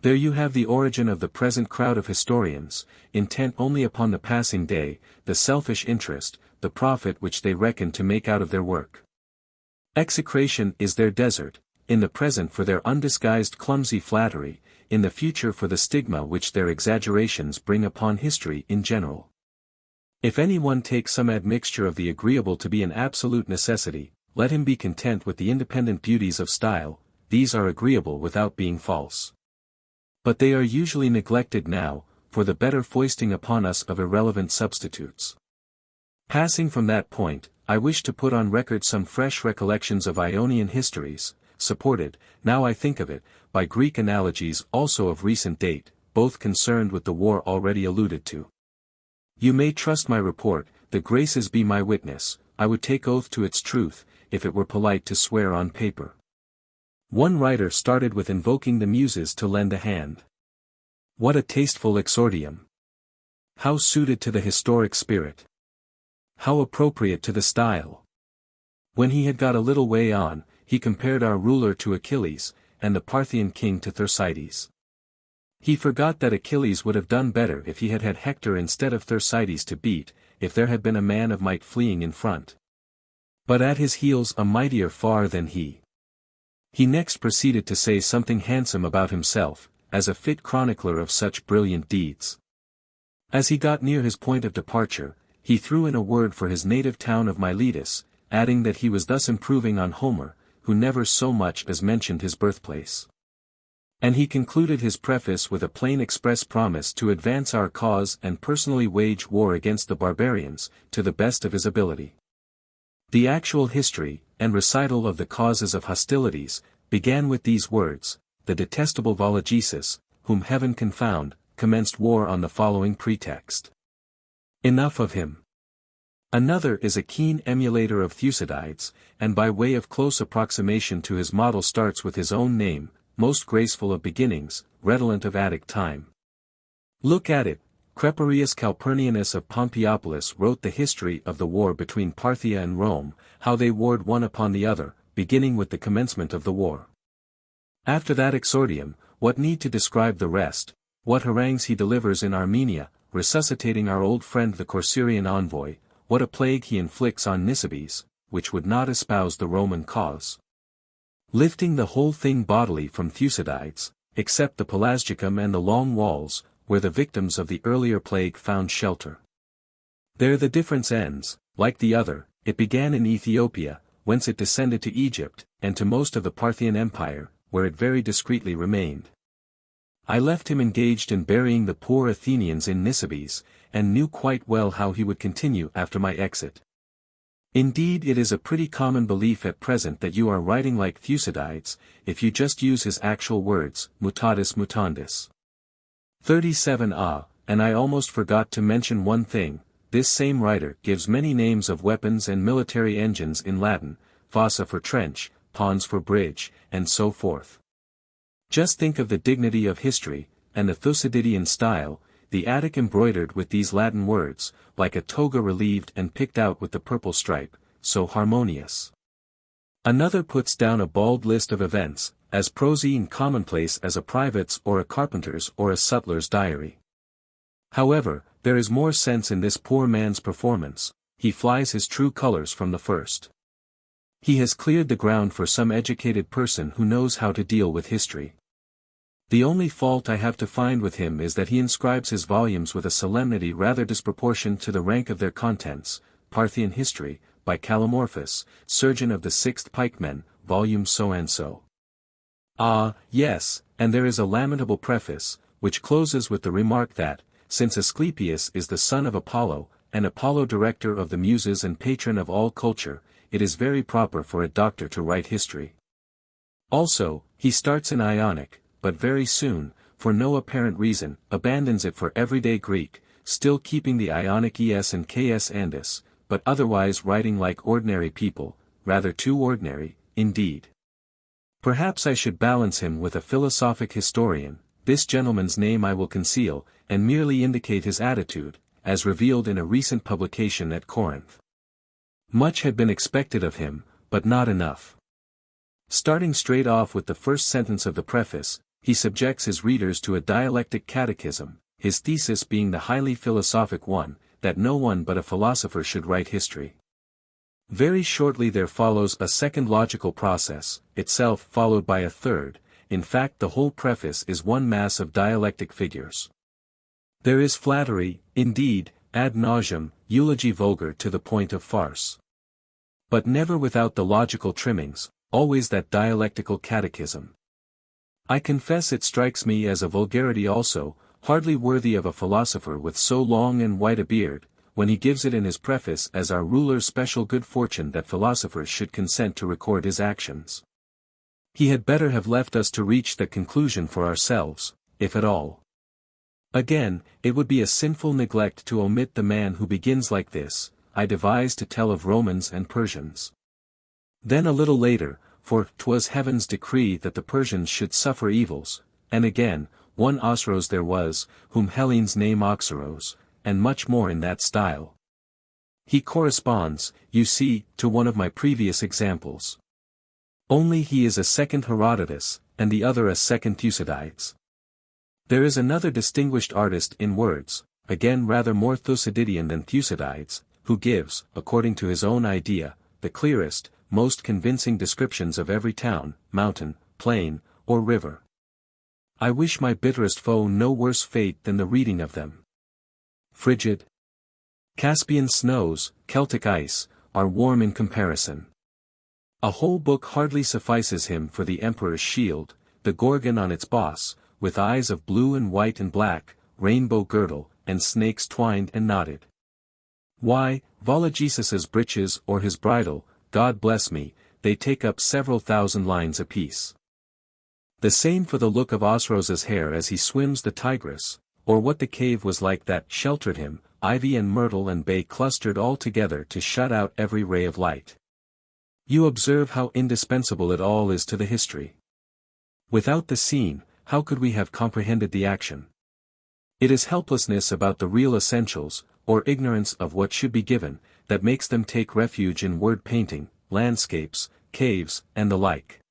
There you have the origin of the present crowd of historians, intent only upon the passing day, the selfish interest, the profit which they reckon to make out of their work. Execration is their desert, in the present for their undisguised clumsy flattery, in the future for the stigma which their exaggerations bring upon history in general. If anyone takes some admixture of the agreeable to be an absolute necessity, let him be content with the independent beauties of style. These are agreeable without being false. But they are usually neglected now, for the better foisting upon us of irrelevant substitutes. Passing from that point, I wish to put on record some fresh recollections of Ionian histories, supported, now I think of it, by Greek analogies also of recent date, both concerned with the war already alluded to. You may trust my report, the Graces be my witness. I would take oath to its truth, if it were polite to swear on paper. One writer started with invoking the Muses to lend a hand. What a tasteful exordium! How suited to the historic spirit! How appropriate to the style! When he had got a little way on, he compared our ruler to Achilles, and the Parthian king to Thersites. He forgot that Achilles would have done better if he had had Hector instead of Thersites to beat, if there had been a man of might fleeing in front. But at his heels a mightier far than he. He next proceeded to say something handsome about himself, as a fit chronicler of such brilliant deeds. As he got near his point of departure, he threw in a word for his native town of Miletus, adding that he was thus improving on Homer, who never so much as mentioned his birthplace. And he concluded his preface with a plain express promise to advance our cause and personally wage war against the barbarians, to the best of his ability. The actual history, and recital of the causes of hostilities, began with these words: the detestable Vologesus, whom heaven confound, commenced war on the following pretext. Enough of him. Another is a keen emulator of Thucydides, and by way of close approximation to his model starts with his own name, most graceful of beginnings, redolent of Attic time. Look at it, Creperius Calpurnianus of Pompeiopolis wrote the history of the war between Parthia and Rome, how they warred one upon the other, beginning with the commencement of the war. After that exordium, what need to describe the rest, what harangues he delivers in Armenia, resuscitating our old friend the Corcyraean envoy, what a plague he inflicts on Nisibis, which would not espouse the Roman cause. Lifting the whole thing bodily from Thucydides, except the Pelasgicum and the long walls, where the victims of the earlier plague found shelter. There the difference ends, like the other, it began in Ethiopia, whence it descended to Egypt, and to most of the Parthian Empire, where it very discreetly remained. I left him engaged in burying the poor Athenians in Nisibis, and knew quite well how he would continue after my exit. Indeed, it is a pretty common belief at present that you are writing like Thucydides, if you just use his actual words, mutatis mutandis. 37 and I almost forgot to mention one thing, this same writer gives many names of weapons and military engines in Latin, fossa for trench, pons for bridge, and so forth. Just think of the dignity of history, and the Thucydidean style, the Attic embroidered with these Latin words, like a toga relieved and picked out with the purple stripe, so harmonious. Another puts down a bald list of events, as prosy and commonplace as a private's or a carpenter's or a sutler's diary. However, there is more sense in this poor man's performance, he flies his true colors from the first. He has cleared the ground for some educated person who knows how to deal with history. The only fault I have to find with him is that he inscribes his volumes with a solemnity rather disproportioned to the rank of their contents. Parthian History, by Callimorphus, Surgeon of the Sixth Pikemen, volume so-and-so. Ah, yes, and there is a lamentable preface, which closes with the remark that, since Asclepius is the son of Apollo, and Apollo director of the Muses and patron of all culture, it is very proper for a doctor to write history. Also, he starts in Ionic, but very soon, for no apparent reason, abandons it for everyday Greek, still keeping the Ionic es and ks andis, but otherwise writing like ordinary people, rather too ordinary, indeed. Perhaps I should balance him with a philosophic historian, this gentleman's name I will conceal, and merely indicate his attitude, as revealed in a recent publication at Corinth. Much had been expected of him, but not enough. Starting straight off with the first sentence of the preface, he subjects his readers to a dialectic catechism, his thesis being the highly philosophic one, that no one but a philosopher should write history. Very shortly there follows a second logical process, itself followed by a third, in fact the whole preface is one mass of dialectic figures. There is flattery, indeed, ad nauseam, eulogy vulgar to the point of farce. But never without the logical trimmings, always that dialectical catechism. I confess it strikes me as a vulgarity also, hardly worthy of a philosopher with so long and white a beard, when he gives it in his preface as our ruler's special good fortune that philosophers should consent to record his actions. He had better have left us to reach the conclusion for ourselves, if at all. Again, it would be a sinful neglect to omit the man who begins like this, I devise to tell of Romans and Persians. Then a little later, for 'twas heaven's decree that the Persians should suffer evils, and again, one Osros there was, whom Hellenes name Oxyros, and much more in that style. He corresponds, you see, to one of my previous examples. Only he is a second Herodotus, and the other a second Thucydides. There is another distinguished artist in words, again rather more Thucydidean than Thucydides, who gives, according to his own idea, the clearest, most convincing descriptions of every town, mountain, plain, or river. I wish my bitterest foe no worse fate than the reading of them. Frigid Caspian snows, Celtic ice, are warm in comparison. A whole book hardly suffices him for the emperor's shield, the Gorgon on its boss, with eyes of blue and white and black, rainbow girdle, and snakes twined and knotted. Why, Vologesus's breeches or his bridle, God bless me, they take up several thousand lines apiece. The same for the look of Osros's hair as he swims the Tigris, or what the cave was like that sheltered him, ivy and myrtle and bay clustered all together to shut out every ray of light. You observe how indispensable it all is to the history. Without the scene, how could we have comprehended the action? It is helplessness about the real essentials, or ignorance of what should be given, that makes them take refuge in word painting, landscapes, caves, and the like.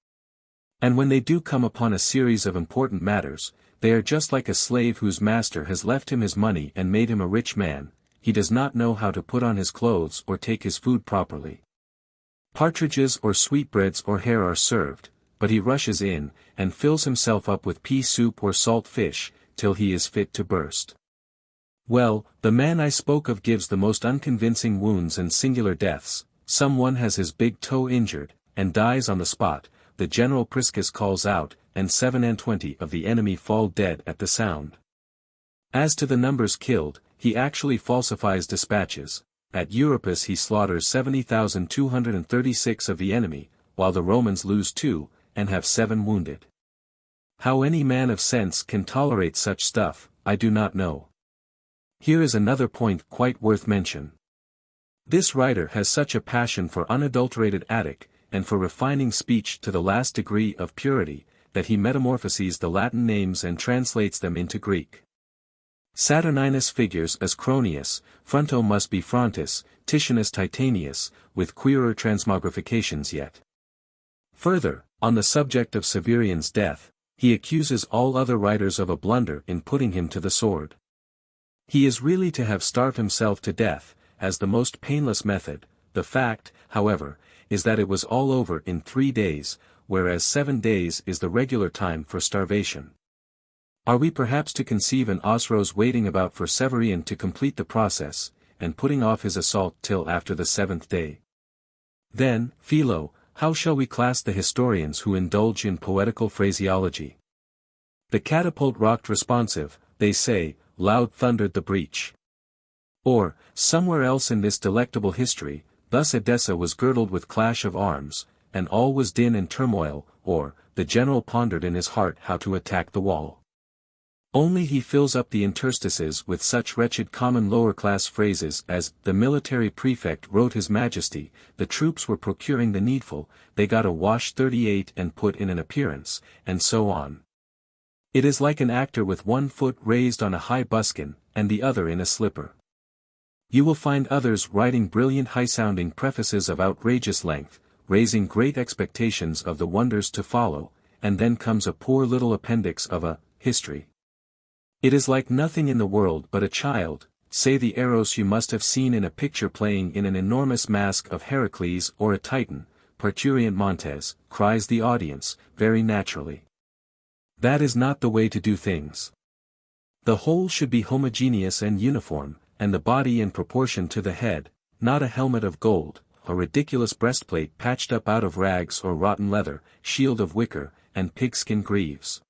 And when they do come upon a series of important matters, they are just like a slave whose master has left him his money and made him a rich man. He does not know how to put on his clothes or take his food properly. Partridges or sweetbreads or hare are served, but he rushes in, and fills himself up with pea soup or salt fish, till he is fit to burst. Well, the man I spoke of gives the most unconvincing wounds and singular deaths. Someone has his big toe injured, and dies on the spot. The general Priscus calls out, and 27 of the enemy fall dead at the sound. As to the numbers killed, he actually falsifies dispatches. At Euripus he slaughters 70,236 of the enemy, while the Romans lose 2, and have 7 wounded. How any man of sense can tolerate such stuff, I do not know. Here is another point quite worth mention. This writer has such a passion for unadulterated Attic, and for refining speech to the last degree of purity, that he metamorphoses the Latin names and translates them into Greek. Saturninus figures as Cronius, Fronto must be Frontis, Titianus Titanius, with queerer transmogrifications yet. Further, on the subject of Severian's death, he accuses all other writers of a blunder in putting him to the sword. He is really to have starved himself to death, as the most painless method. The fact, however, is that it was all over in 3 days, whereas 7 days is the regular time for starvation. Are we perhaps to conceive an Osroes waiting about for Severian to complete the process, and putting off his assault till after the 7th day? Then, Philo, how shall we class the historians who indulge in poetical phraseology? The catapult rocked responsive, they say, loud thundered the breach. Or, somewhere else in this delectable history, thus Edessa was girdled with clash of arms, and all was din and turmoil, or, the general pondered in his heart how to attack the wall. Only he fills up the interstices with such wretched common lower-class phrases as, the military prefect wrote his majesty, the troops were procuring the needful, they got a wash 38 and put in an appearance, and so on. It is like an actor with one foot raised on a high buskin, and the other in a slipper. You will find others writing brilliant high-sounding prefaces of outrageous length, raising great expectations of the wonders to follow, and then comes a poor little appendix of a history. It is like nothing in the world but a child, say the Eros you must have seen in a picture playing in an enormous mask of Heracles or a Titan, Parturient Montes, cries the audience, very naturally. That is not the way to do things. The whole should be homogeneous and uniform, and the body in proportion to the head, not a helmet of gold, a ridiculous breastplate patched up out of rags or rotten leather, shield of wicker, and pigskin greaves.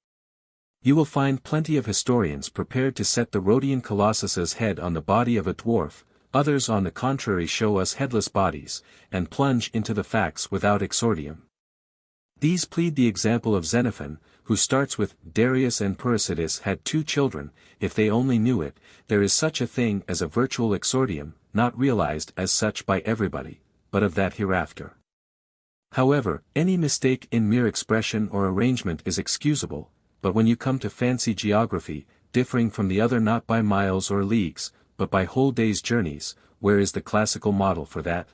You will find plenty of historians prepared to set the Rhodian Colossus's head on the body of a dwarf, others on the contrary show us headless bodies, and plunge into the facts without exordium. These plead the example of Xenophon, who starts with, Darius and Pursidas had 2 children, if they only knew it, there is such a thing as a virtual exordium, not realized as such by everybody, but of that hereafter. However, any mistake in mere expression or arrangement is excusable, but when you come to fancy geography, differing from the other not by miles or leagues, but by whole days' journeys, where is the classical model for that?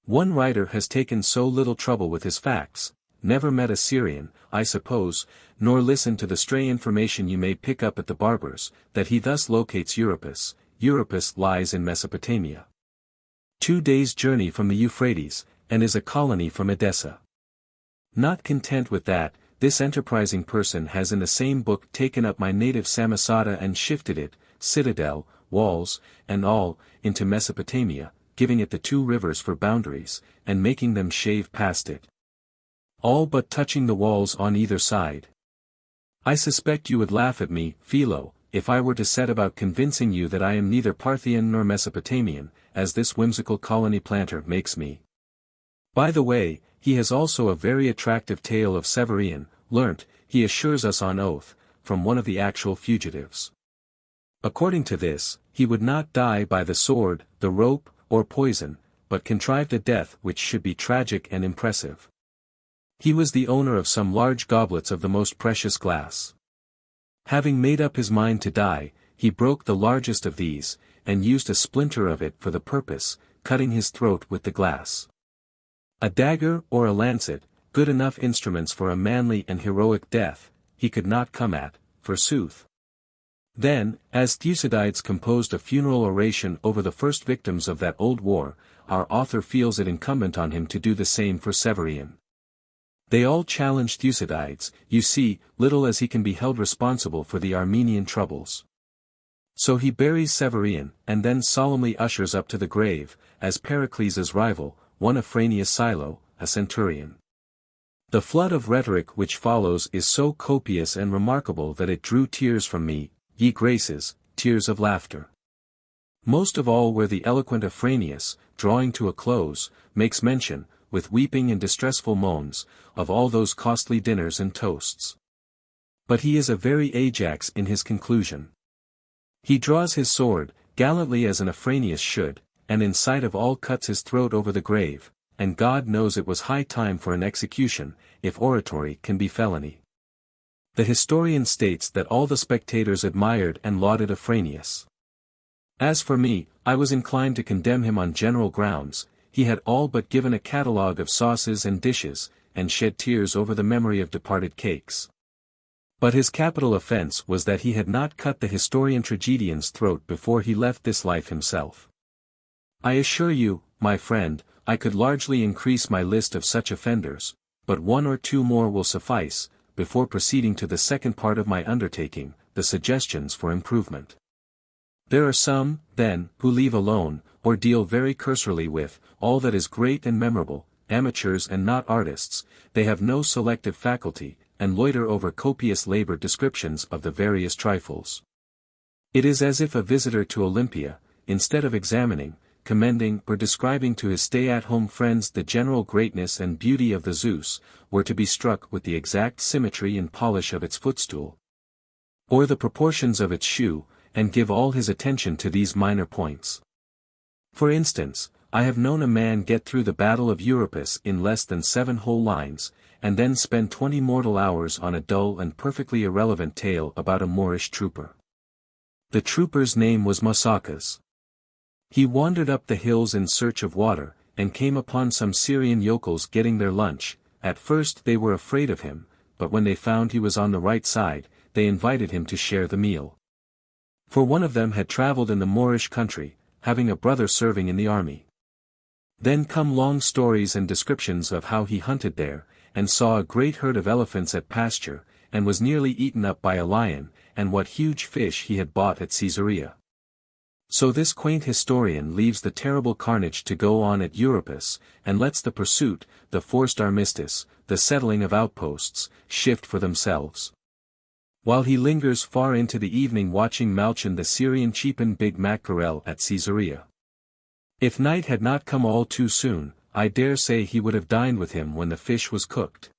One writer has taken so little trouble with his facts, never met a Syrian, I suppose, nor listened to the stray information you may pick up at the barber's, that he thus locates Euripus. Euripus lies in Mesopotamia. 2 days' journey from the Euphrates, and is a colony from Edessa. Not content with that, this enterprising person has in the same book taken up my native Samosata and shifted it, citadel, walls, and all, into Mesopotamia, giving it the 2 rivers for boundaries, and making them shave past it. All but touching the walls on either side. I suspect you would laugh at me, Philo, if I were to set about convincing you that I am neither Parthian nor Mesopotamian, as this whimsical colony planter makes me. By the way, he has also a very attractive tale of Severian, learnt, he assures us on oath, from one of the actual fugitives. According to this, he would not die by the sword, the rope, or poison, but contrived a death which should be tragic and impressive. He was the owner of some large goblets of the most precious glass. Having made up his mind to die, he broke the largest of these, and used a splinter of it for the purpose, cutting his throat with the glass. A dagger or a lancet, good enough instruments for a manly and heroic death, he could not come at, forsooth. Then, as Thucydides composed a funeral oration over the first victims of that old war, our author feels it incumbent on him to do the same for Severian. They all challenge Thucydides, you see, little as he can be held responsible for the Armenian troubles. So he buries Severian, and then solemnly ushers up to the grave, as Pericles' rival, one Afranius Silo, a centurion. The flood of rhetoric which follows is so copious and remarkable that it drew tears from me, ye graces, tears of laughter. Most of all where the eloquent Afranius, drawing to a close, makes mention, with weeping and distressful moans, of all those costly dinners and toasts. But he is a very Ajax in his conclusion. He draws his sword, gallantly as an Afranius should, and in sight of all cuts his throat over the grave, and God knows it was high time for an execution, if oratory can be felony. The historian states that all the spectators admired and lauded Afranius. As for me, I was inclined to condemn him on general grounds. He had all but given a catalogue of sauces and dishes, and shed tears over the memory of departed cakes. But his capital offence was that he had not cut the historian tragedian's throat before he left this life himself. I assure you, my friend, I could largely increase my list of such offenders, but one or two more will suffice, before proceeding to the second part of my undertaking, the suggestions for improvement. There are some, then, who leave alone, or deal very cursorily with, all that is great and memorable, amateurs and not artists, they have no selective faculty, and loiter over copious labored descriptions of the various trifles. It is as if a visitor to Olympia, instead of examining, commending or describing to his stay-at-home friends the general greatness and beauty of the Zeus, were to be struck with the exact symmetry and polish of its footstool, or the proportions of its shoe, and give all his attention to these minor points. For instance, I have known a man get through the battle of Euripus in less than 7 whole lines, and then spend 20 mortal hours on a dull and perfectly irrelevant tale about a Moorish trooper. The trooper's name was Mousakas. He wandered up the hills in search of water, and came upon some Syrian yokels getting their lunch. At first they were afraid of him, but when they found he was on the right side, they invited him to share the meal. For one of them had travelled in the Moorish country, having a brother serving in the army. Then come long stories and descriptions of how he hunted there, and saw a great herd of elephants at pasture, and was nearly eaten up by a lion, and what huge fish he had bought at Caesarea. So this quaint historian leaves the terrible carnage to go on at Euripus, and lets the pursuit, the forced armistice, the settling of outposts, shift for themselves. While he lingers far into the evening watching Malchon the Syrian cheapen Big Mackerel at Caesarea. If night had not come all too soon, I dare say he would have dined with him when the fish was cooked.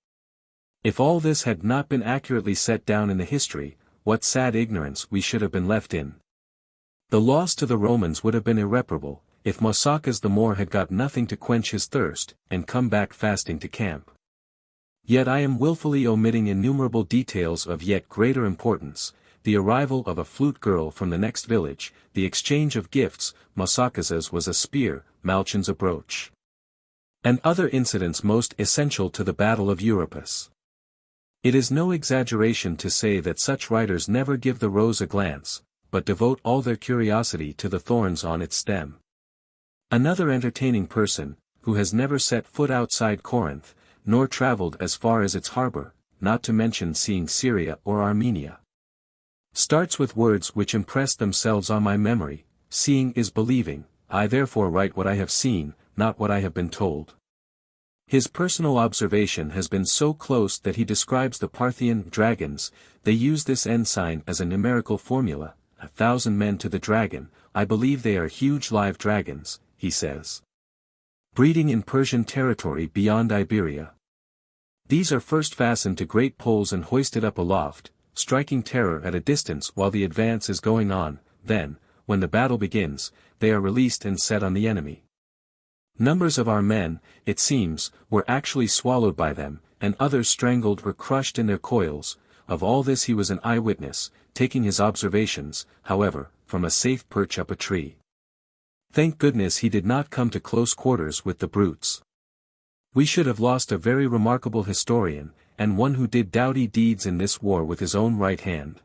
If all this had not been accurately set down in the history, what sad ignorance we should have been left in. The loss to the Romans would have been irreparable, if Mousakas the Moor had got nothing to quench his thirst, and come back fasting to camp. Yet I am wilfully omitting innumerable details of yet greater importance, the arrival of a flute girl from the next village, the exchange of gifts, Mousakas's was a spear, Malchon's a brooch, and other incidents most essential to the battle of Euripus. It is no exaggeration to say that such writers never give the rose a glance, but devote all their curiosity to the thorns on its stem. Another entertaining person, who has never set foot outside Corinth, nor travelled as far as its harbour, not to mention seeing Syria or Armenia, starts with words which impress themselves on my memory: seeing is believing, I therefore write what I have seen, not what I have been told. His personal observation has been so close that he describes the Parthian dragons. They use this ensign as a numerical formula: 1,000 men to the dragon. I believe they are huge live dragons, he says, breeding in Persian territory beyond Iberia. These are first fastened to great poles and hoisted up aloft, striking terror at a distance while the advance is going on. Then, when the battle begins, they are released and set on the enemy. Numbers of our men, it seems, were actually swallowed by them, and others strangled or crushed in their coils, of all this he was an eyewitness, taking his observations, however, from a safe perch up a tree. Thank goodness he did not come to close quarters with the brutes. We should have lost a very remarkable historian, and one who did doughty deeds in this war with his own right hand.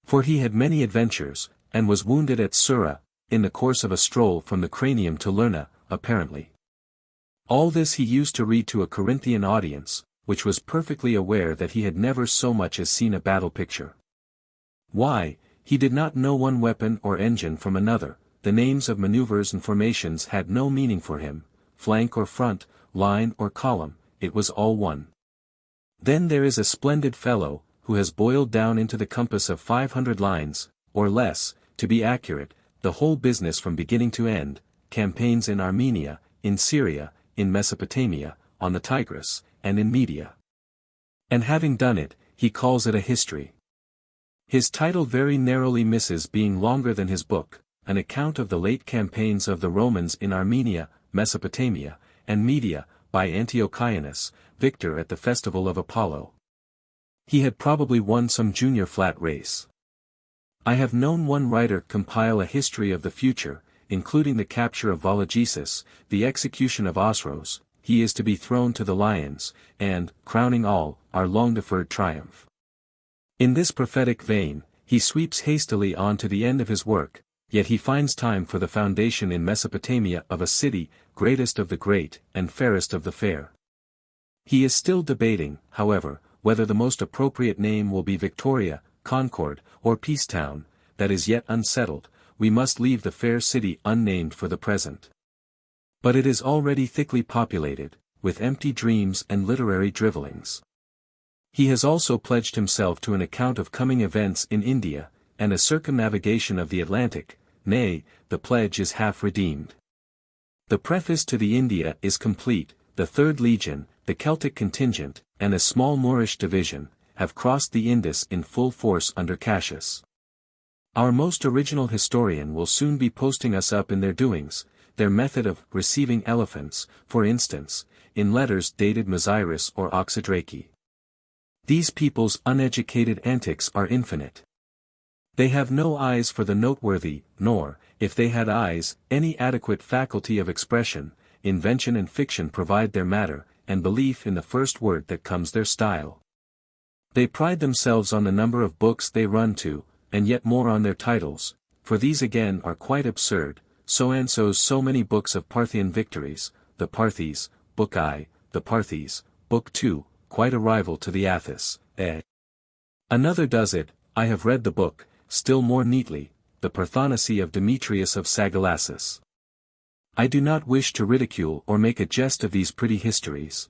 For he had many adventures, and was wounded at Sura, in the course of a stroll from the Cranium to Lerna, apparently. All this he used to read to a Corinthian audience, which was perfectly aware that he had never so much as seen a battle picture. Why, he did not know one weapon or engine from another, the names of maneuvers and formations had no meaning for him, flank or front, line or column, it was all one. Then there is a splendid fellow, who has boiled down into the compass of 500 lines, or less, to be accurate, the whole business from beginning to end, campaigns in Armenia, in Syria, in Mesopotamia, on the Tigris, and in Media. And having done it, he calls it a history. His title very narrowly misses being longer than his book, an account of the late campaigns of the Romans in Armenia, Mesopotamia, and Media, by Antiochus, victor at the festival of Apollo. He had probably won some junior flat race. I have known one writer compile a history of the future, including the capture of Vologesus, the execution of Osros, he is to be thrown to the lions, and, crowning all, our long-deferred triumph. In this prophetic vein, he sweeps hastily on to the end of his work, yet he finds time for the foundation in Mesopotamia of a city, greatest of the great, and fairest of the fair. He is still debating, however, whether the most appropriate name will be Victoria, Concord, or Peacetown, that is yet unsettled. We must leave the fair city unnamed for the present. But it is already thickly populated, with empty dreams and literary drivellings. He has also pledged himself to an account of coming events in India, and a circumnavigation of the Atlantic, nay, the pledge is half redeemed. The preface to the India is complete, the Third Legion, the Celtic contingent, and a small Moorish division, have crossed the Indus in full force under Cassius. Our most original historian will soon be posting us up in their doings, their method of receiving elephants, for instance, in letters dated Mesiris or Oxydrake. These people's uneducated antics are infinite. They have no eyes for the noteworthy, nor, if they had eyes, any adequate faculty of expression. Invention and fiction provide their matter, and belief in the first word that comes their style. They pride themselves on the number of books they run to, and yet more on their titles, for these again are quite absurd. So-and-so's so many books of Parthian victories, the Parthes, Book I, the Parthes, Book II, quite a rival to the Athos, eh? Another does it, I have read the book, still more neatly, the Parthenocy of Demetrius of Sagalassus. I do not wish to ridicule or make a jest of these pretty histories.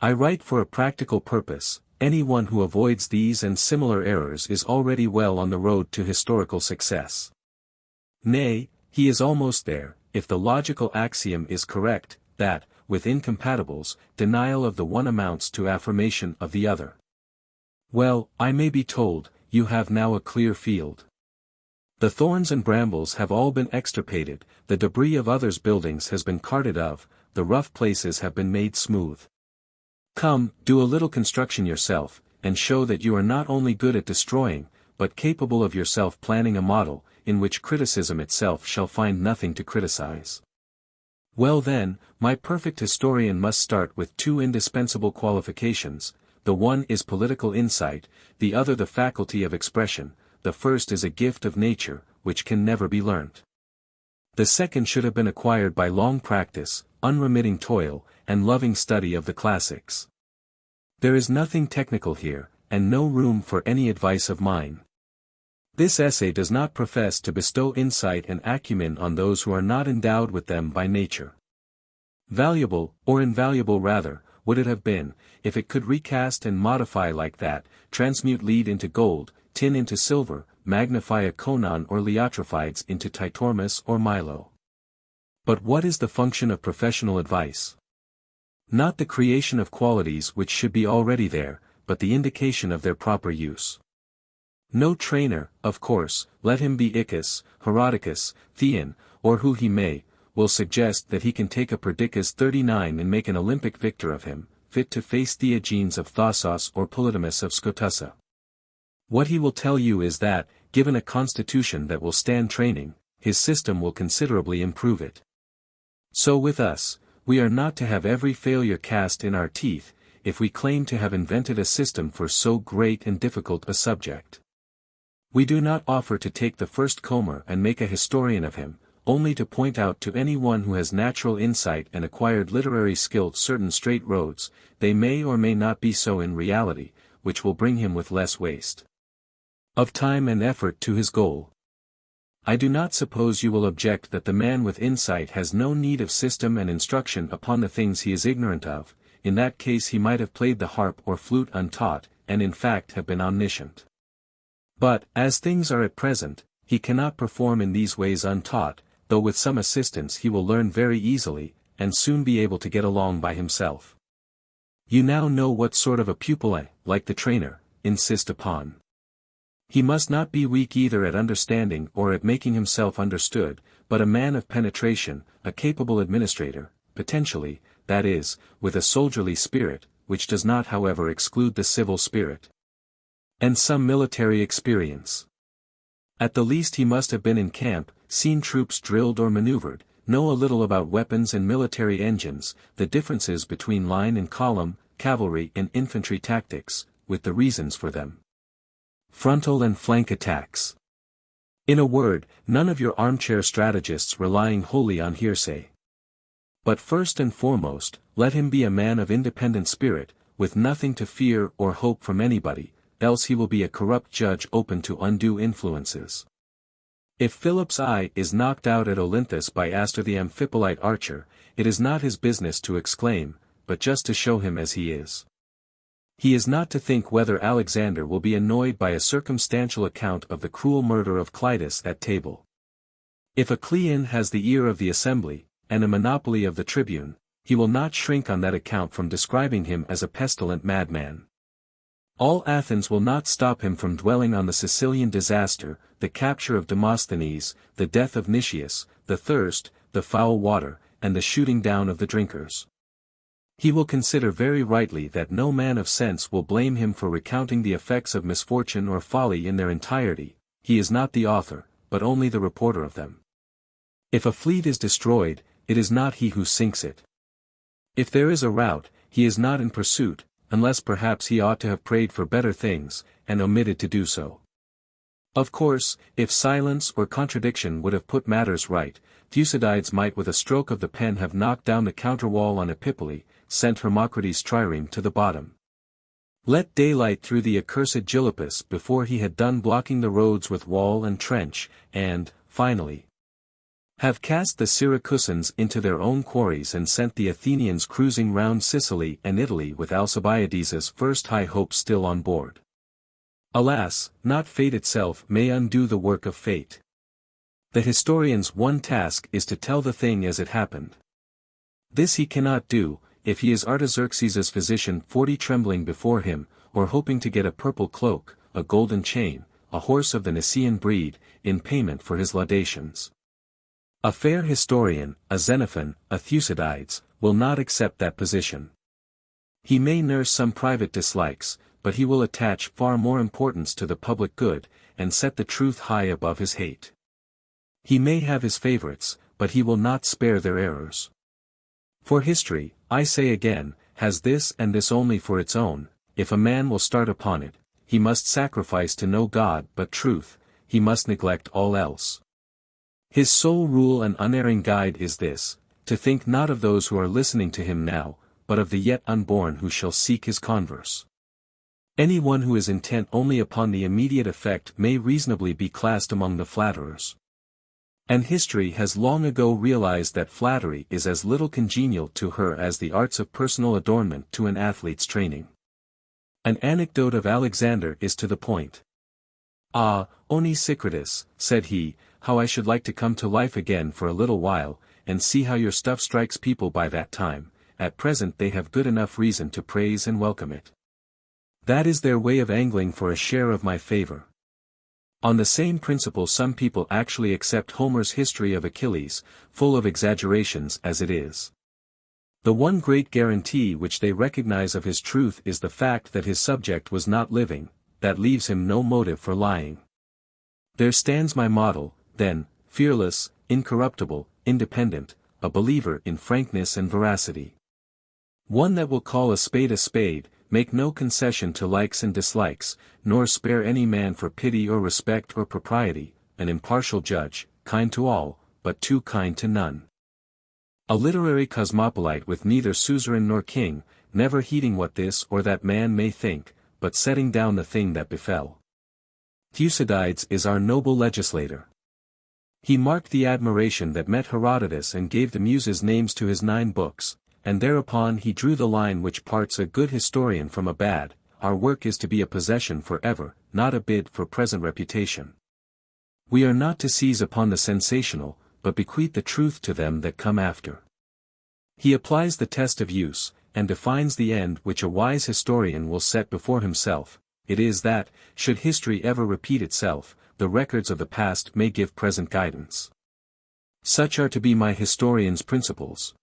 I write for a practical purpose. Any one who avoids these and similar errors is already well on the road to historical success. Nay, he is almost there, if the logical axiom is correct, that, with incompatibles, denial of the one amounts to affirmation of the other. Well, I may be told, you have now a clear field. The thorns and brambles have all been extirpated, the debris of others' buildings has been carted off, the rough places have been made smooth. Come, do a little construction yourself, and show that you are not only good at destroying, but capable of yourself planning a model, in which criticism itself shall find nothing to criticize. Well then, my perfect historian must start with two indispensable qualifications. The one is political insight, the other the faculty of expression. The first is a gift of nature, which can never be learnt. The second should have been acquired by long practice, unremitting toil, and loving study of the classics. There is nothing technical here, and no room for any advice of mine. This essay does not profess to bestow insight and acumen on those who are not endowed with them by nature. Valuable, or invaluable rather, would it have been, if it could recast and modify like that, transmute lead into gold, tin into silver, magnify a Conon or Leotrophides into Titormus or Milo. But what is the function of professional advice? Not the creation of qualities which should be already there, but the indication of their proper use. No trainer, of course, let him be Iccus, Herodotus, Theon, or who he may, will suggest that he can take a Perdiccas 39 and make an Olympic victor of him, fit to face Diogenes of Thassos or Polydamas of Scotussa. What he will tell you is that, given a constitution that will stand training, his system will considerably improve it. So with us, we are not to have every failure cast in our teeth, if we claim to have invented a system for so great and difficult a subject. We do not offer to take the first comber and make a historian of him, only to point out to any one who has natural insight and acquired literary skill certain straight roads, they may or may not be so in reality, which will bring him with less waste of time and effort to his goal. I do not suppose you will object that the man with insight has no need of system and instruction upon the things he is ignorant of. In that case he might have played the harp or flute untaught, and in fact have been omniscient. But, as things are at present, he cannot perform in these ways untaught, though with some assistance he will learn very easily, and soon be able to get along by himself. You now know what sort of a pupil I, like the trainer, insist upon. He must not be weak either at understanding or at making himself understood, but a man of penetration, a capable administrator, potentially, that is, with a soldierly spirit, which does not however exclude the civil spirit. And some military experience. At the least he must have been in camp, seen troops drilled or maneuvered, know a little about weapons and military engines, the differences between line and column, cavalry and infantry tactics, with the reasons for them. Frontal and flank attacks. In a word, none of your armchair strategists relying wholly on hearsay. But first and foremost, let him be a man of independent spirit, with nothing to fear or hope from anybody, else he will be a corrupt judge open to undue influences. If Philip's eye is knocked out at Olynthus by Astor the Amphipolite archer, it is not his business to exclaim, but just to show him as he is. He is not to think whether Alexander will be annoyed by a circumstantial account of the cruel murder of Clitus at table. If a Cleon has the ear of the assembly, and a monopoly of the tribune, he will not shrink on that account from describing him as a pestilent madman. All Athens will not stop him from dwelling on the Sicilian disaster, the capture of Demosthenes, the death of Nicias, the thirst, the foul water, and the shooting down of the drinkers. He will consider very rightly that no man of sense will blame him for recounting the effects of misfortune or folly in their entirety. He is not the author, but only the reporter of them. If a fleet is destroyed, it is not he who sinks it. If there is a rout, he is not in pursuit, unless perhaps he ought to have prayed for better things, and omitted to do so. Of course, if silence or contradiction would have put matters right, Thucydides might with a stroke of the pen have knocked down the counterwall on Epipolae, sent Hermocrates' trireme to the bottom. Let daylight through the accursed Gylippus before he had done blocking the roads with wall and trench, and, finally, have cast the Syracusans into their own quarries and sent the Athenians cruising round Sicily and Italy with Alcibiades's first high hopes still on board. Alas, not fate itself may undo the work of fate. The historian's one task is to tell the thing as it happened. This he cannot do, if he is Artaxerxes' physician 40 trembling before him, or hoping to get a purple cloak, a golden chain, a horse of the Nicaean breed, in payment for his laudations. A fair historian, a Xenophon, a Thucydides, will not accept that position. He may nurse some private dislikes, but he will attach far more importance to the public good, and set the truth high above his hate. He may have his favorites, but he will not spare their errors. For history, I say again, has this and this only for its own. If a man will start upon it, he must sacrifice to no God but truth, he must neglect all else. His sole rule and unerring guide is this, to think not of those who are listening to him now, but of the yet unborn who shall seek his converse. Any one who is intent only upon the immediate effect may reasonably be classed among the flatterers. And history has long ago realized that flattery is as little congenial to her as the arts of personal adornment to an athlete's training. An anecdote of Alexander is to the point. "Ah, Oni Socrates," said he, "how I should like to come to life again for a little while, and see how your stuff strikes people by that time. At present they have good enough reason to praise and welcome it. That is their way of angling for a share of my favor. On the same principle some people actually accept Homer's history of Achilles, full of exaggerations as it is. The one great guarantee which they recognize of his truth is the fact that his subject was not living, that leaves him no motive for lying. There stands my model, then, fearless, incorruptible, independent, a believer in frankness and veracity. One that will call a spade, make no concession to likes and dislikes, nor spare any man for pity or respect or propriety, an impartial judge, kind to all, but too kind to none. A literary cosmopolite with neither suzerain nor king, never heeding what this or that man may think, but setting down the thing that befell. Thucydides is our noble legislator. He marked the admiration that met Herodotus and gave the Muses names to his 9 books, and thereupon he drew the line which parts a good historian from a bad. Our work is to be a possession for ever, not a bid for present reputation. We are not to seize upon the sensational, but bequeath the truth to them that come after. He applies the test of use, and defines the end which a wise historian will set before himself. It is that, should history ever repeat itself, the records of the past may give present guidance. Such are to be my historian's principles.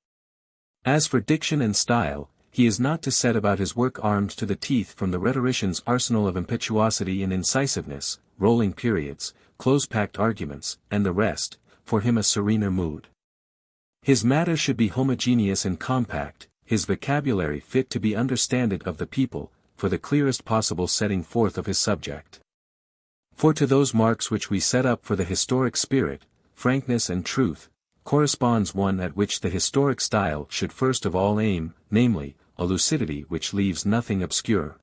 As for diction and style, he is not to set about his work armed to the teeth from the rhetorician's arsenal of impetuosity and incisiveness, rolling periods, close-packed arguments, and the rest, for him a serener mood. His matter should be homogeneous and compact, his vocabulary fit to be understanded of the people, for the clearest possible setting forth of his subject. For to those marks which we set up for the historic spirit, frankness and truth, corresponds one at which the historic style should first of all aim, namely, a lucidity which leaves nothing obscure.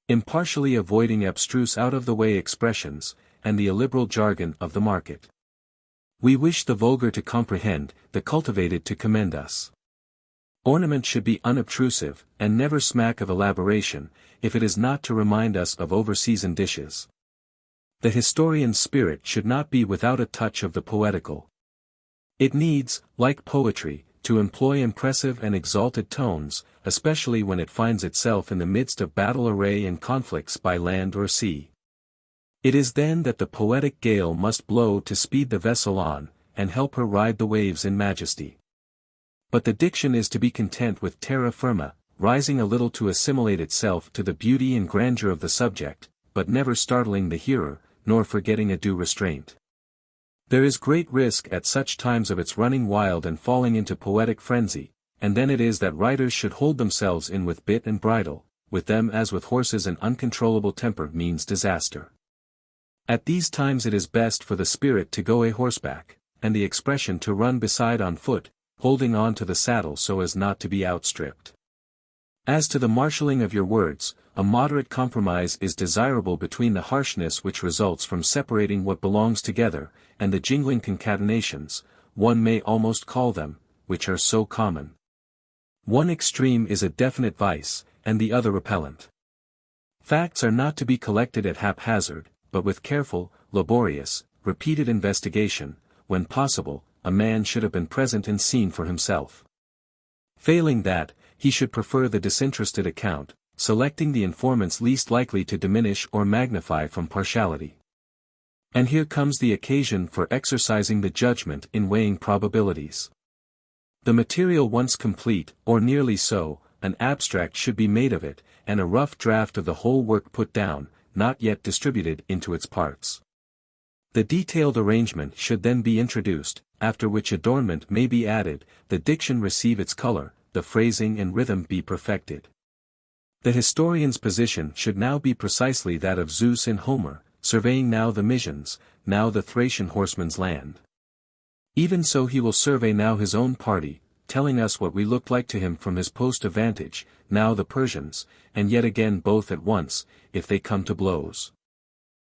Impartially avoiding abstruse out-of-the-way expressions, and the illiberal jargon of the market. We wish the vulgar to comprehend, the cultivated to commend us. Ornament should be unobtrusive, and never smack of elaboration, if it is not to remind us of over-seasoned dishes. The historian's spirit should not be without a touch of the poetical. It needs, like poetry, to employ impressive and exalted tones, especially when it finds itself in the midst of battle array and conflicts by land or sea. It is then that the poetic gale must blow to speed the vessel on, and help her ride the waves in majesty. But the diction is to be content with terra firma, rising a little to assimilate itself to the beauty and grandeur of the subject, but never startling the hearer, nor forgetting a due restraint. There is great risk at such times of its running wild and falling into poetic frenzy, and then it is that writers should hold themselves in with bit and bridle, with them as with horses an uncontrollable temper means disaster. At these times it is best for the spirit to go a horseback, and the expression to run beside on foot, holding on to the saddle so as not to be outstripped. As to the marshalling of your words, a moderate compromise is desirable between the harshness which results from separating what belongs together, and the jingling concatenations, one may almost call them, which are so common. One extreme is a definite vice, and the other repellent. Facts are not to be collected at haphazard, but with careful, laborious, repeated investigation. When possible, a man should have been present and seen for himself. Failing that, he should prefer the disinterested account, selecting the informants least likely to diminish or magnify from partiality. And here comes the occasion for exercising the judgment in weighing probabilities. The material once complete, or nearly so, an abstract should be made of it, and a rough draft of the whole work put down, not yet distributed into its parts. The detailed arrangement should then be introduced, after which adornment may be added, the diction receive its color, the phrasing and rhythm be perfected. The historian's position should now be precisely that of Zeus in Homer, surveying now the Mysians, now the Thracian horseman's land. Even so he will survey now his own party, telling us what we looked like to him from his post of vantage, now the Persians, and yet again both at once, if they come to blows.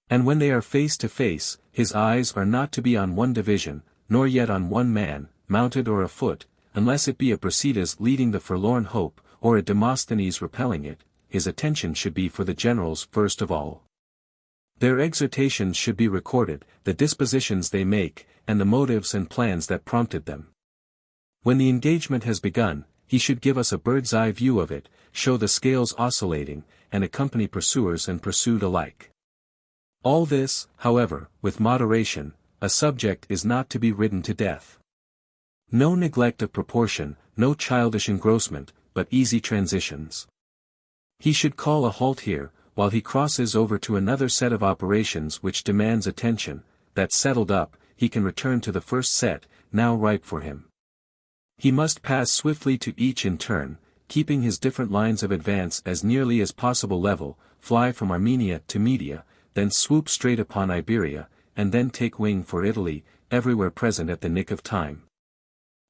And when they are face to face, his eyes are not to be on one division, nor yet on one man, mounted or afoot, unless it be a Brasidas leading the forlorn hope, or a Demosthenes repelling it. His attention should be for the generals first of all. Their exhortations should be recorded, the dispositions they make, and the motives and plans that prompted them. When the engagement has begun, he should give us a bird's-eye view of it, show the scales oscillating, and accompany pursuers and pursued alike. All this, however, with moderation. A subject is not to be ridden to death. No neglect of proportion, no childish engrossment, but easy transitions. He should call a halt here, while he crosses over to another set of operations which demands attention. That settled up, he can return to the first set, now ripe for him. He must pass swiftly to each in turn, keeping his different lines of advance as nearly as possible level, fly from Armenia to Media, then swoop straight upon Iberia, and then take wing for Italy, everywhere present at the nick of time.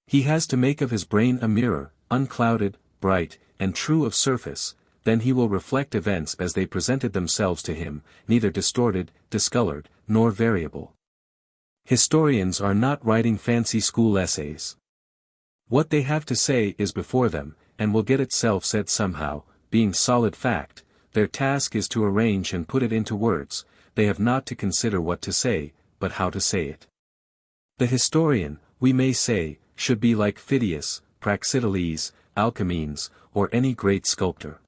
He has to make of his brain a mirror, unclouded, bright, and true of surface. Then he will reflect events as they presented themselves to him, neither distorted, discolored, nor variable. Historians are not writing fancy school essays. What they have to say is before them, and will get itself said somehow, being solid fact. Their task is to arrange and put it into words. They have not to consider what to say, but how to say it. The historian, we may say, should be like Phidias, Praxiteles, Alcamenes, or any great sculptor.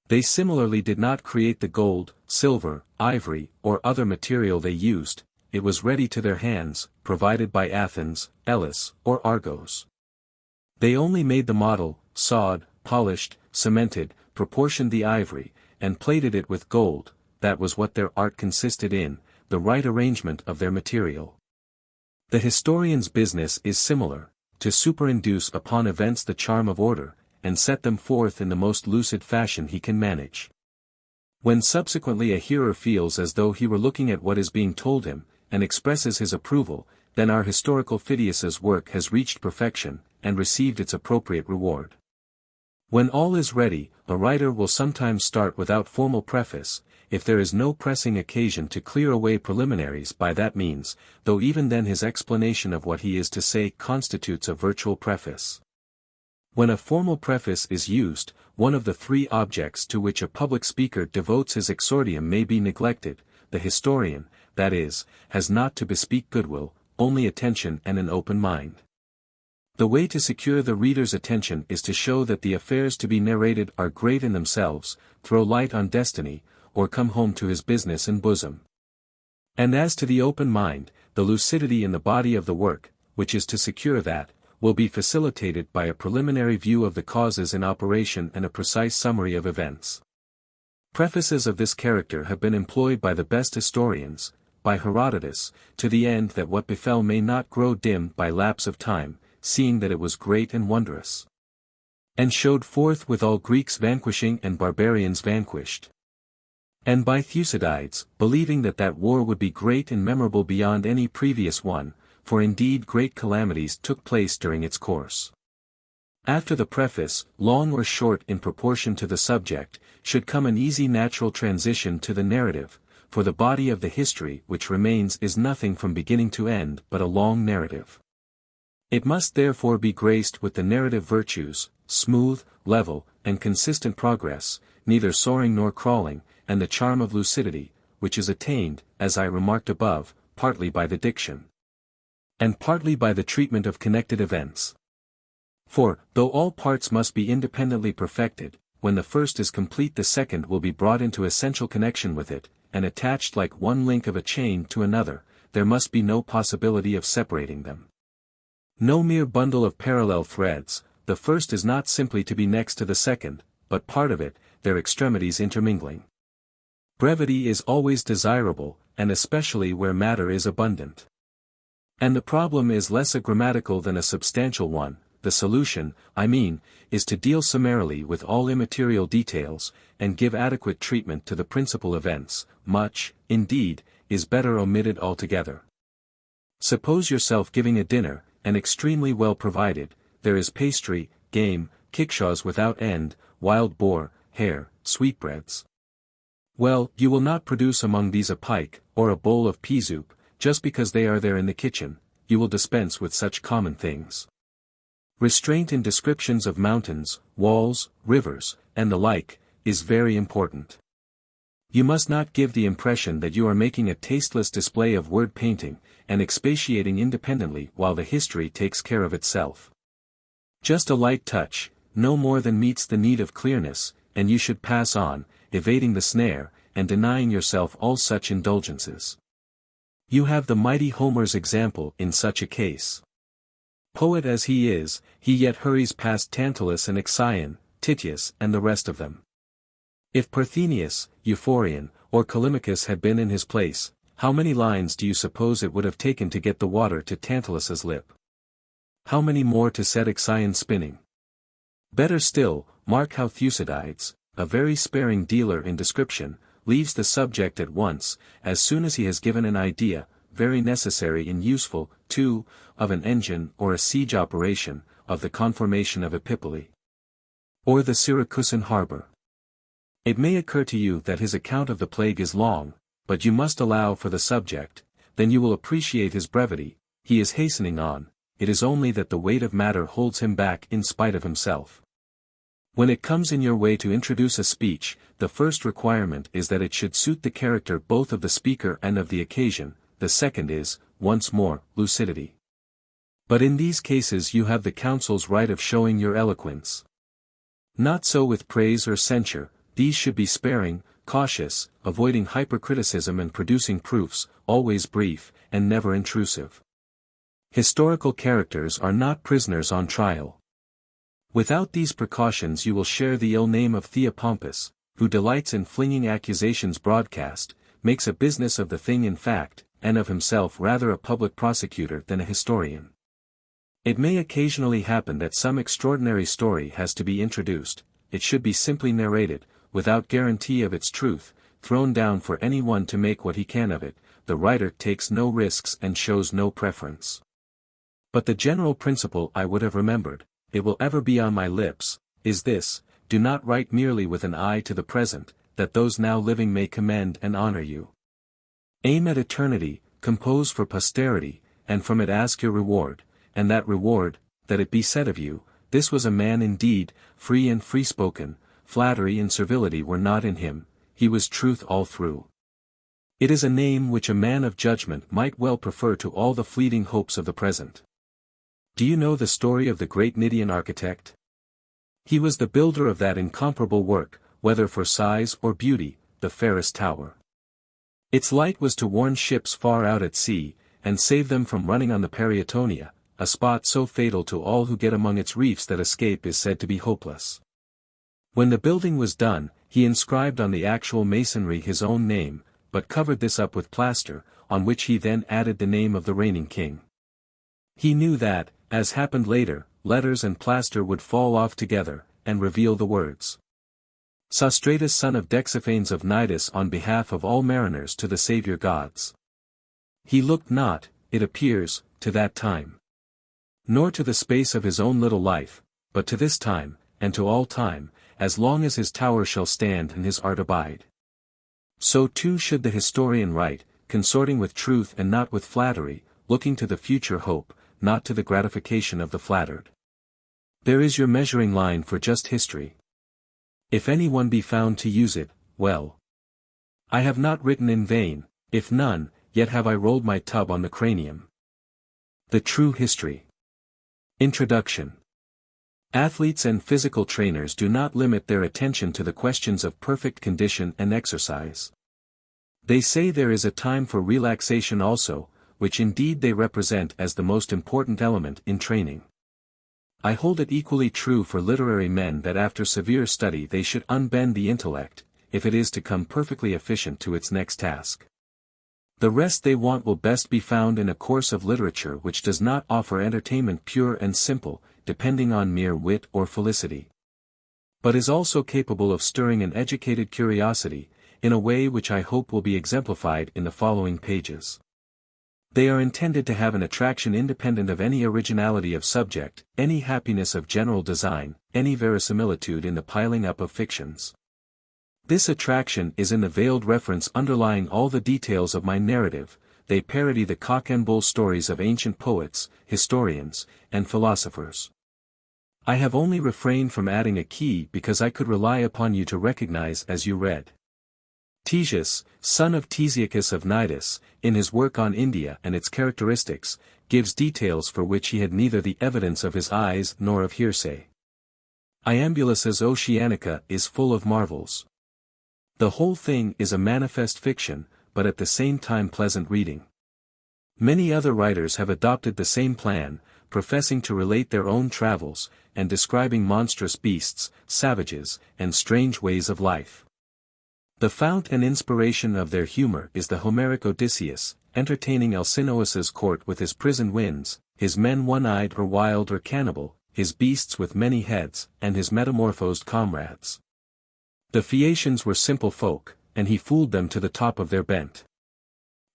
They similarly did not create the gold, silver, ivory, or other material they used. It was ready to their hands, provided by Athens, Elis, or Argos. They only made the model, sawed, polished, cemented, proportioned the ivory, and plated it with gold. That was what their art consisted in, the right arrangement of their material. The historian's business is similar, to superinduce upon events the charm of order, and set them forth in the most lucid fashion he can manage. When subsequently a hearer feels as though he were looking at what is being told him, and expresses his approval, then our historical Phidias's work has reached perfection, and received its appropriate reward. When all is ready, a writer will sometimes start without formal preface, if there is no pressing occasion to clear away preliminaries by that means, though even then his explanation of what he is to say constitutes a virtual preface. When a formal preface is used, one of the three objects to which a public speaker devotes his exordium may be neglected. The historian, that is, has not to bespeak goodwill, only attention and an open mind. The way to secure the reader's attention is to show that the affairs to be narrated are great in themselves, throw light on destiny, or come home to his business and bosom. And as to the open mind, the lucidity in the body of the work, which is to secure that, will be facilitated by a preliminary view of the causes in operation and a precise summary of events. Prefaces of this character have been employed by the best historians, by Herodotus, to the end that what befell may not grow dim by lapse of time, seeing that it was great and wondrous. And showed forth with all Greeks vanquishing and barbarians vanquished. And by Thucydides, believing that that war would be great and memorable beyond any previous one, for indeed great calamities took place during its course. After the preface, long or short in proportion to the subject, should come an easy natural transition to the narrative, for the body of the history which remains is nothing from beginning to end but a long narrative. It must therefore be graced with the narrative virtues, smooth, level, and consistent progress, neither soaring nor crawling, and the charm of lucidity, which is attained, as I remarked above, partly by the diction, and partly by the treatment of connected events. For, though all parts must be independently perfected, when the first is complete the second will be brought into essential connection with it, and attached like one link of a chain to another, there must be no possibility of separating them. No mere bundle of parallel threads, the first is not simply to be next to the second, but part of it, their extremities intermingling. Brevity is always desirable, and especially where matter is abundant. And the problem is less a grammatical than a substantial one. The solution, I mean, is to deal summarily with all immaterial details, and give adequate treatment to the principal events. Much, indeed, is better omitted altogether. Suppose yourself giving a dinner, and extremely well provided. There is pastry, game, kickshaws without end, wild boar, hare, sweetbreads. Well, you will not produce among these a pike, or a bowl of pea soup, just because they are there in the kitchen. You will dispense with such common things. Restraint in descriptions of mountains, walls, rivers, and the like, is very important. You must not give the impression that you are making a tasteless display of word painting, and expatiating independently while the history takes care of itself. Just a light touch, no more than meets the need of clearness, and you should pass on, evading the snare, and denying yourself all such indulgences. You have the mighty Homer's example in such a case. Poet as he is, he yet hurries past Tantalus and Ixion, Titius and the rest of them. If Parthenius, Euphorion, or Callimachus had been in his place, how many lines do you suppose it would have taken to get the water to Tantalus's lip? How many more to set Ixion spinning? Better still, mark how Thucydides, a very sparing dealer in description, leaves the subject at once, as soon as he has given an idea, very necessary and useful, too, of an engine or a siege operation, of the conformation of Epipolae, or the Syracusan harbor. It may occur to you that his account of the plague is long, but you must allow for the subject, then you will appreciate his brevity. He is hastening on, it is only that the weight of matter holds him back in spite of himself. When it comes in your way to introduce a speech, the first requirement is that it should suit the character both of the speaker and of the occasion, the second is, once more, lucidity. But in these cases you have the counsel's right of showing your eloquence. Not so with praise or censure, these should be sparing, cautious, avoiding hypercriticism and producing proofs, always brief, and never intrusive. Historical characters are not prisoners on trial. Without these precautions you will share the ill name of Theopompus, who delights in flinging accusations broadcast, makes a business of the thing in fact, and of himself rather a public prosecutor than a historian. It may occasionally happen that some extraordinary story has to be introduced, it should be simply narrated, without guarantee of its truth, thrown down for anyone to make what he can of it. The writer takes no risks and shows no preference. But the general principle I would have remembered, it will ever be on my lips, is this: do not write merely with an eye to the present, that those now living may commend and honor you. Aim at eternity, compose for posterity, and from it ask your reward, and that reward, that it be said of you, this was a man indeed, free and free-spoken, flattery and servility were not in him, he was truth all through. It is a name which a man of judgment might well prefer to all the fleeting hopes of the present. Do you know the story of the great Cnidian architect? He was the builder of that incomparable work, whether for size or beauty, the fairest tower. Its light was to warn ships far out at sea, and save them from running on the Periatonia, a spot so fatal to all who get among its reefs that escape is said to be hopeless. When the building was done, he inscribed on the actual masonry his own name, but covered this up with plaster, on which he then added the name of the reigning king. He knew that, as happened later, letters and plaster would fall off together, and reveal the words: Sostratus son of Dexiphanes of Cnidus on behalf of all mariners to the Saviour gods. He looked not, it appears, to that time, nor to the space of his own little life, but to this time, and to all time, as long as his tower shall stand and his art abide. So too should the historian write, consorting with truth and not with flattery, looking to the future hope, not to the gratification of the flattered. There is your measuring line for just history. If any one be found to use it, well. I have not written in vain; if none, yet have I rolled my tub on the cranium. The True History. Introduction. Athletes and physical trainers do not limit their attention to the questions of perfect condition and exercise. They say there is a time for relaxation also, which indeed they represent as the most important element in training. I hold it equally true for literary men that after severe study they should unbend the intellect, if it is to come perfectly efficient to its next task. The rest they want will best be found in a course of literature which does not offer entertainment pure and simple, depending on mere wit or felicity, but is also capable of stirring an educated curiosity, in a way which I hope will be exemplified in the following pages. They are intended to have an attraction independent of any originality of subject, any happiness of general design, any verisimilitude in the piling up of fictions. This attraction is in the veiled reference underlying all the details of my narrative. They parody the cock-and-bull stories of ancient poets, historians, and philosophers. I have only refrained from adding a key because I could rely upon you to recognize as you read. Ctesias, son of Ctesiachus of Cnidus, in his work on India and its characteristics, gives details for which he had neither the evidence of his eyes nor of hearsay. Iambulus's Oceanica is full of marvels. The whole thing is a manifest fiction, but at the same time pleasant reading. Many other writers have adopted the same plan, professing to relate their own travels, and describing monstrous beasts, savages, and strange ways of life. The fount and inspiration of their humor is the Homeric Odysseus, entertaining Alcinous's court with his prison winds, his men one-eyed or wild or cannibal, his beasts with many heads, and his metamorphosed comrades. The Phaeacians were simple folk, and he fooled them to the top of their bent.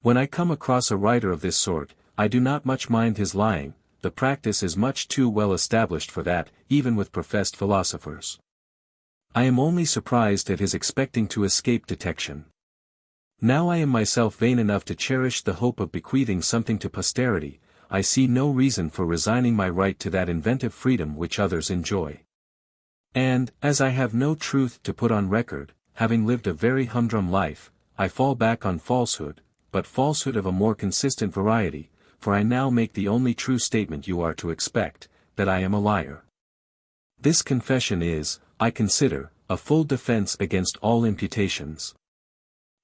When I come across a writer of this sort, I do not much mind his lying, the practice is much too well established for that, even with professed philosophers. I am only surprised at his expecting to escape detection. Now I am myself vain enough to cherish the hope of bequeathing something to posterity, I see no reason for resigning my right to that inventive freedom which others enjoy. And, as I have no truth to put on record, having lived a very humdrum life, I fall back on falsehood, but falsehood of a more consistent variety, for I now make the only true statement you are to expect, that I am a liar. This confession is, I consider, a full defense against all imputations.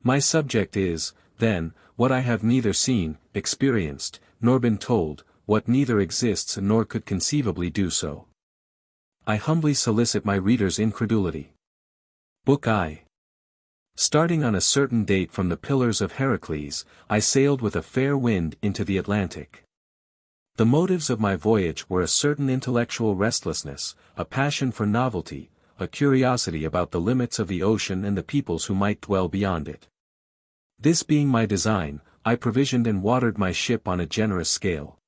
My subject is, then, what I have neither seen, experienced, nor been told, what neither exists nor could conceivably do so. I humbly solicit my readers' incredulity. Book I. Starting on a certain date from the Pillars of Heracles, I sailed with a fair wind into the Atlantic. The motives of my voyage were a certain intellectual restlessness, a passion for novelty, a curiosity about the limits of the ocean and the peoples who might dwell beyond it. This being my design, I provisioned and watered my ship on a generous scale.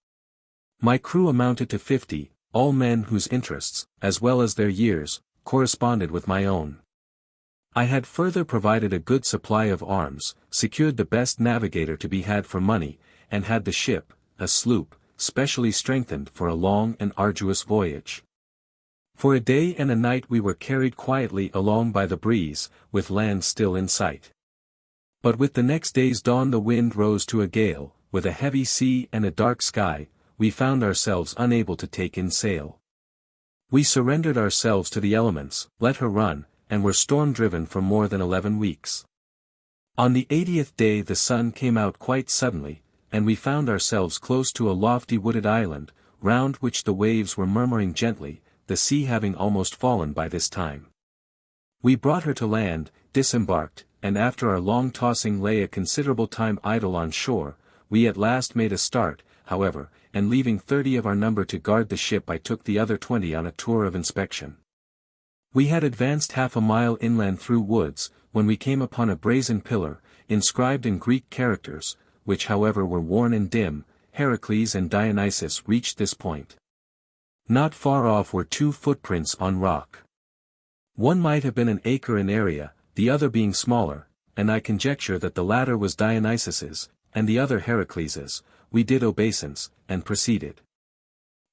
My crew amounted to 50, all men whose interests, as well as their years, corresponded with my own. I had further provided a good supply of arms, secured the best navigator to be had for money, and had the ship, a sloop, specially strengthened for a long and arduous voyage. For a day and a night we were carried quietly along by the breeze, with land still in sight. But with the next day's dawn the wind rose to a gale, with a heavy sea and a dark sky, we found ourselves unable to take in sail. We surrendered ourselves to the elements, let her run, and were storm-driven for more than 11 weeks. On the 80th day the sun came out quite suddenly, and we found ourselves close to a lofty wooded island, round which the waves were murmuring gently, the sea having almost fallen by this time. We brought her to land, disembarked, and after our long tossing lay a considerable time idle on shore, we at last made a start, however, and leaving 30 of our number to guard the ship I took the other 20 on a tour of inspection. We had advanced half a mile inland through woods, when we came upon a brazen pillar, inscribed in Greek characters, which however were worn and dim. Heracles and Dionysus reached this point. Not far off were 2 footprints on rock. One might have been an acre in area, the other being smaller, and I conjecture that the latter was Dionysus's, and the other Heracles's. We did obeisance, and proceeded.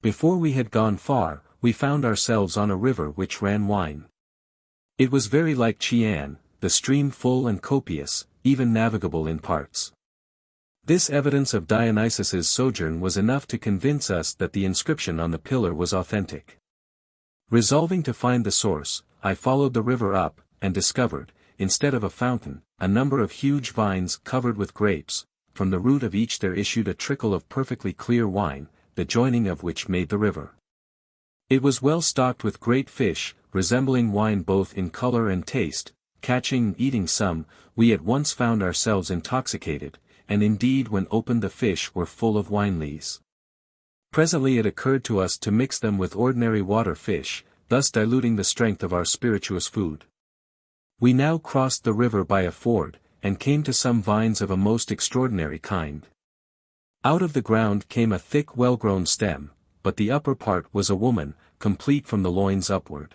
Before we had gone far, we found ourselves on a river which ran wine. It was very like Chian, the stream full and copious, even navigable in parts. This evidence of Dionysus's sojourn was enough to convince us that the inscription on the pillar was authentic. Resolving to find the source, I followed the river up, and discovered, instead of a fountain, a number of huge vines covered with grapes. From the root of each there issued a trickle of perfectly clear wine, the joining of which made the river. It was well stocked with great fish, resembling wine both in color and taste. Catching and eating some, we at once found ourselves intoxicated, and indeed when opened the fish were full of wine lees. Presently it occurred to us to mix them with ordinary water fish, thus diluting the strength of our spirituous food. We now crossed the river by a ford, and came to some vines of a most extraordinary kind. Out of the ground came a thick well-grown stem, but the upper part was a woman, complete from the loins upward.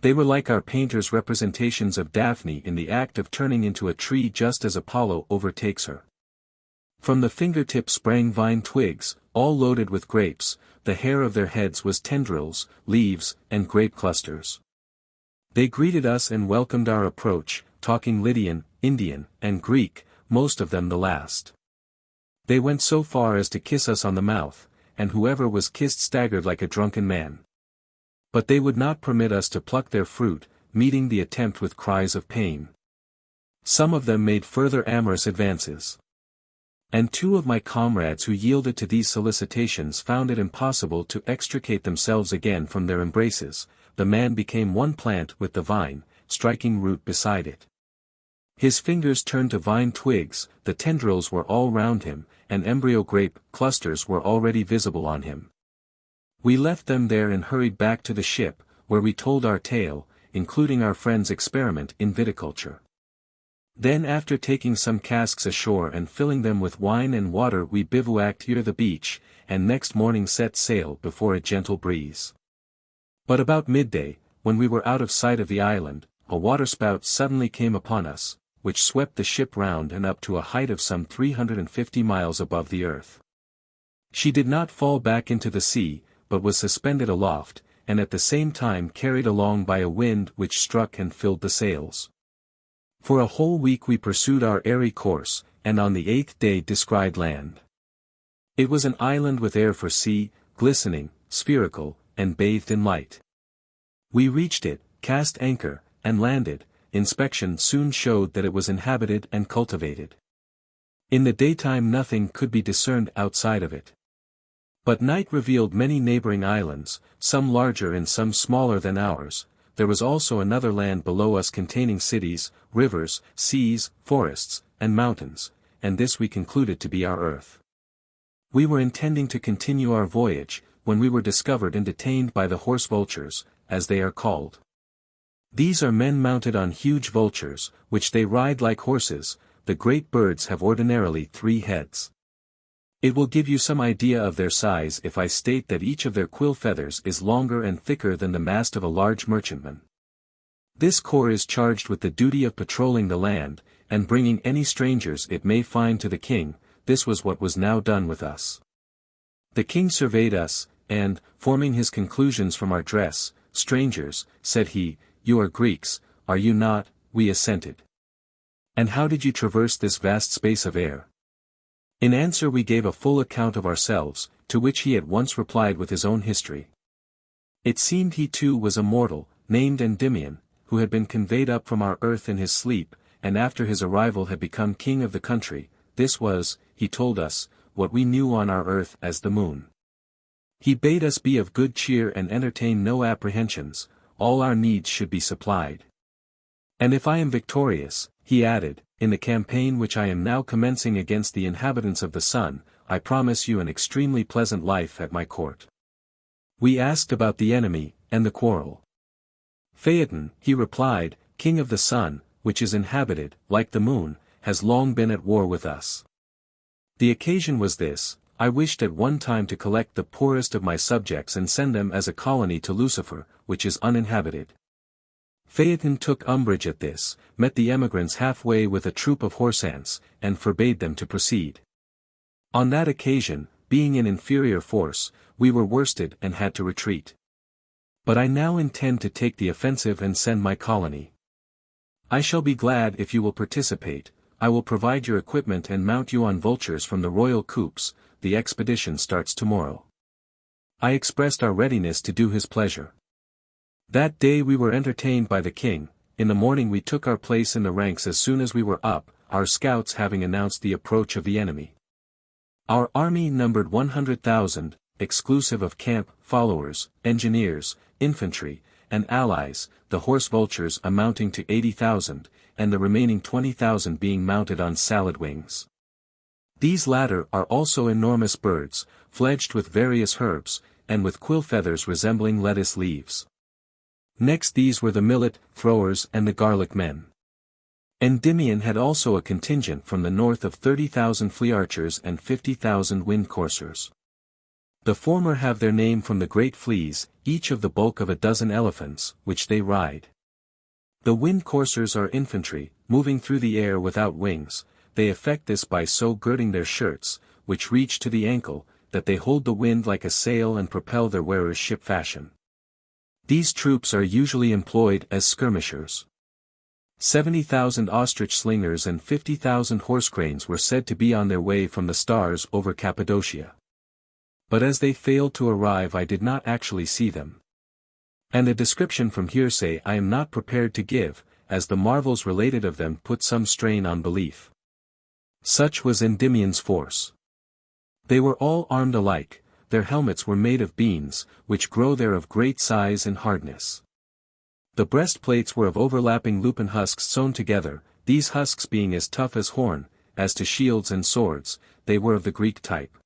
They were like our painters' representations of Daphne in the act of turning into a tree just as Apollo overtakes her. From the fingertips sprang vine twigs, all loaded with grapes. The hair of their heads was tendrils, leaves, and grape clusters. They greeted us and welcomed our approach, talking Lydian, Indian, and Greek, most of them the last. They went so far as to kiss us on the mouth, and whoever was kissed staggered like a drunken man. But they would not permit us to pluck their fruit, meeting the attempt with cries of pain. Some of them made further amorous advances. And two of my comrades who yielded to these solicitations found it impossible to extricate themselves again from their embraces. The man became one plant with the vine, striking root beside it. His fingers turned to vine twigs, the tendrils were all round him, and embryo grape clusters were already visible on him. We left them there and hurried back to the ship, where we told our tale, including our friend's experiment in viticulture. Then after taking some casks ashore and filling them with wine and water we bivouacked near the beach, and next morning set sail before a gentle breeze. But about midday, when we were out of sight of the island, a waterspout suddenly came upon us, which swept the ship round and up to a height of some 350 miles above the earth. She did not fall back into the sea, but was suspended aloft, and at the same time carried along by a wind which struck and filled the sails. For a whole week we pursued our airy course, and on the 8th day descried land. It was an island with air for sea, glistening, spherical, and bathed in light. We reached it, cast anchor, and landed. Inspection soon showed that it was inhabited and cultivated. In the daytime nothing could be discerned outside of it. But night revealed many neighboring islands, some larger and some smaller than ours. There was also another land below us containing cities, rivers, seas, forests, and mountains, and this we concluded to be our earth. We were intending to continue our voyage, when we were discovered and detained by the horse vultures, as they are called. These are men mounted on huge vultures, which they ride like horses. The great birds have ordinarily 3 heads. It will give you some idea of their size if I state that each of their quill feathers is longer and thicker than the mast of a large merchantman. This corps is charged with the duty of patrolling the land, and bringing any strangers it may find to the king. This was what was now done with us. The king surveyed us, and, forming his conclusions from our dress, strangers, said he, "You are Greeks, are you not?" We assented. "And how did you traverse this vast space of air?" In answer we gave a full account of ourselves, to which he at once replied with his own history. It seemed he too was a mortal, named Endymion, who had been conveyed up from our earth in his sleep, and after his arrival had become king of the country. This was, he told us, what we knew on our earth as the moon. He bade us be of good cheer and entertain no apprehensions, all our needs should be supplied. And if I am victorious, he added, in the campaign which I am now commencing against the inhabitants of the sun, I promise you an extremely pleasant life at my court. We asked about the enemy, and the quarrel. Phaeton, he replied, king of the sun, which is inhabited, like the moon, has long been at war with us. The occasion was this: I wished at one time to collect the poorest of my subjects and send them as a colony to Lucifer, which is uninhabited. Phaeton took umbrage at this, met the emigrants halfway with a troop of horse ants, and forbade them to proceed. On that occasion, being in inferior force, we were worsted and had to retreat. But I now intend to take the offensive and send my colony. I shall be glad if you will participate. I will provide your equipment and mount you on vultures from the royal coops. The expedition starts tomorrow. I expressed our readiness to do his pleasure. That day we were entertained by the king. In the morning we took our place in the ranks as soon as we were up, our scouts having announced the approach of the enemy. Our army numbered 100,000, exclusive of camp, followers, engineers, infantry, and allies, the horse vultures amounting to 80,000, and the remaining 20,000 being mounted on salad wings. These latter are also enormous birds, fledged with various herbs, and with quill feathers resembling lettuce leaves. Next these were the millet throwers and the garlic men. Endymion had also a contingent from the north of 30,000 flea archers and 50,000 wind coursers. The former have their name from the great fleas, each of the bulk of a dozen elephants, which they ride. The wind coursers are infantry, moving through the air without wings. They effect this by so girding their shirts, which reach to the ankle, that they hold the wind like a sail and propel their wearers ship fashion. These troops are usually employed as skirmishers. 70,000 ostrich slingers and 50,000 horse cranes were said to be on their way from the stars over Cappadocia. But as they failed to arrive I did not actually see them. And a description from hearsay I am not prepared to give, as the marvels related of them put some strain on belief. Such was Endymion's force. They were all armed alike, their helmets were made of beans, which grow there of great size and hardness. The breastplates were of overlapping lupin husks sewn together, these husks being as tough as horn. As to shields and swords, they were of the Greek type.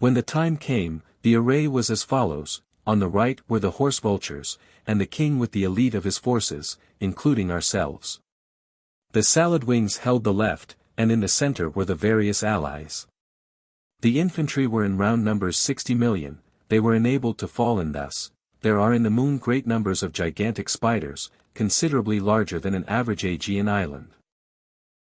When the time came, the array was as follows: on the right were the horse vultures, and the king with the elite of his forces, including ourselves. The salad wings held the left, and in the center were the various allies. The infantry were in round numbers 60 million, they were enabled to fall in thus: there are in the moon great numbers of gigantic spiders, considerably larger than an average Aegean island.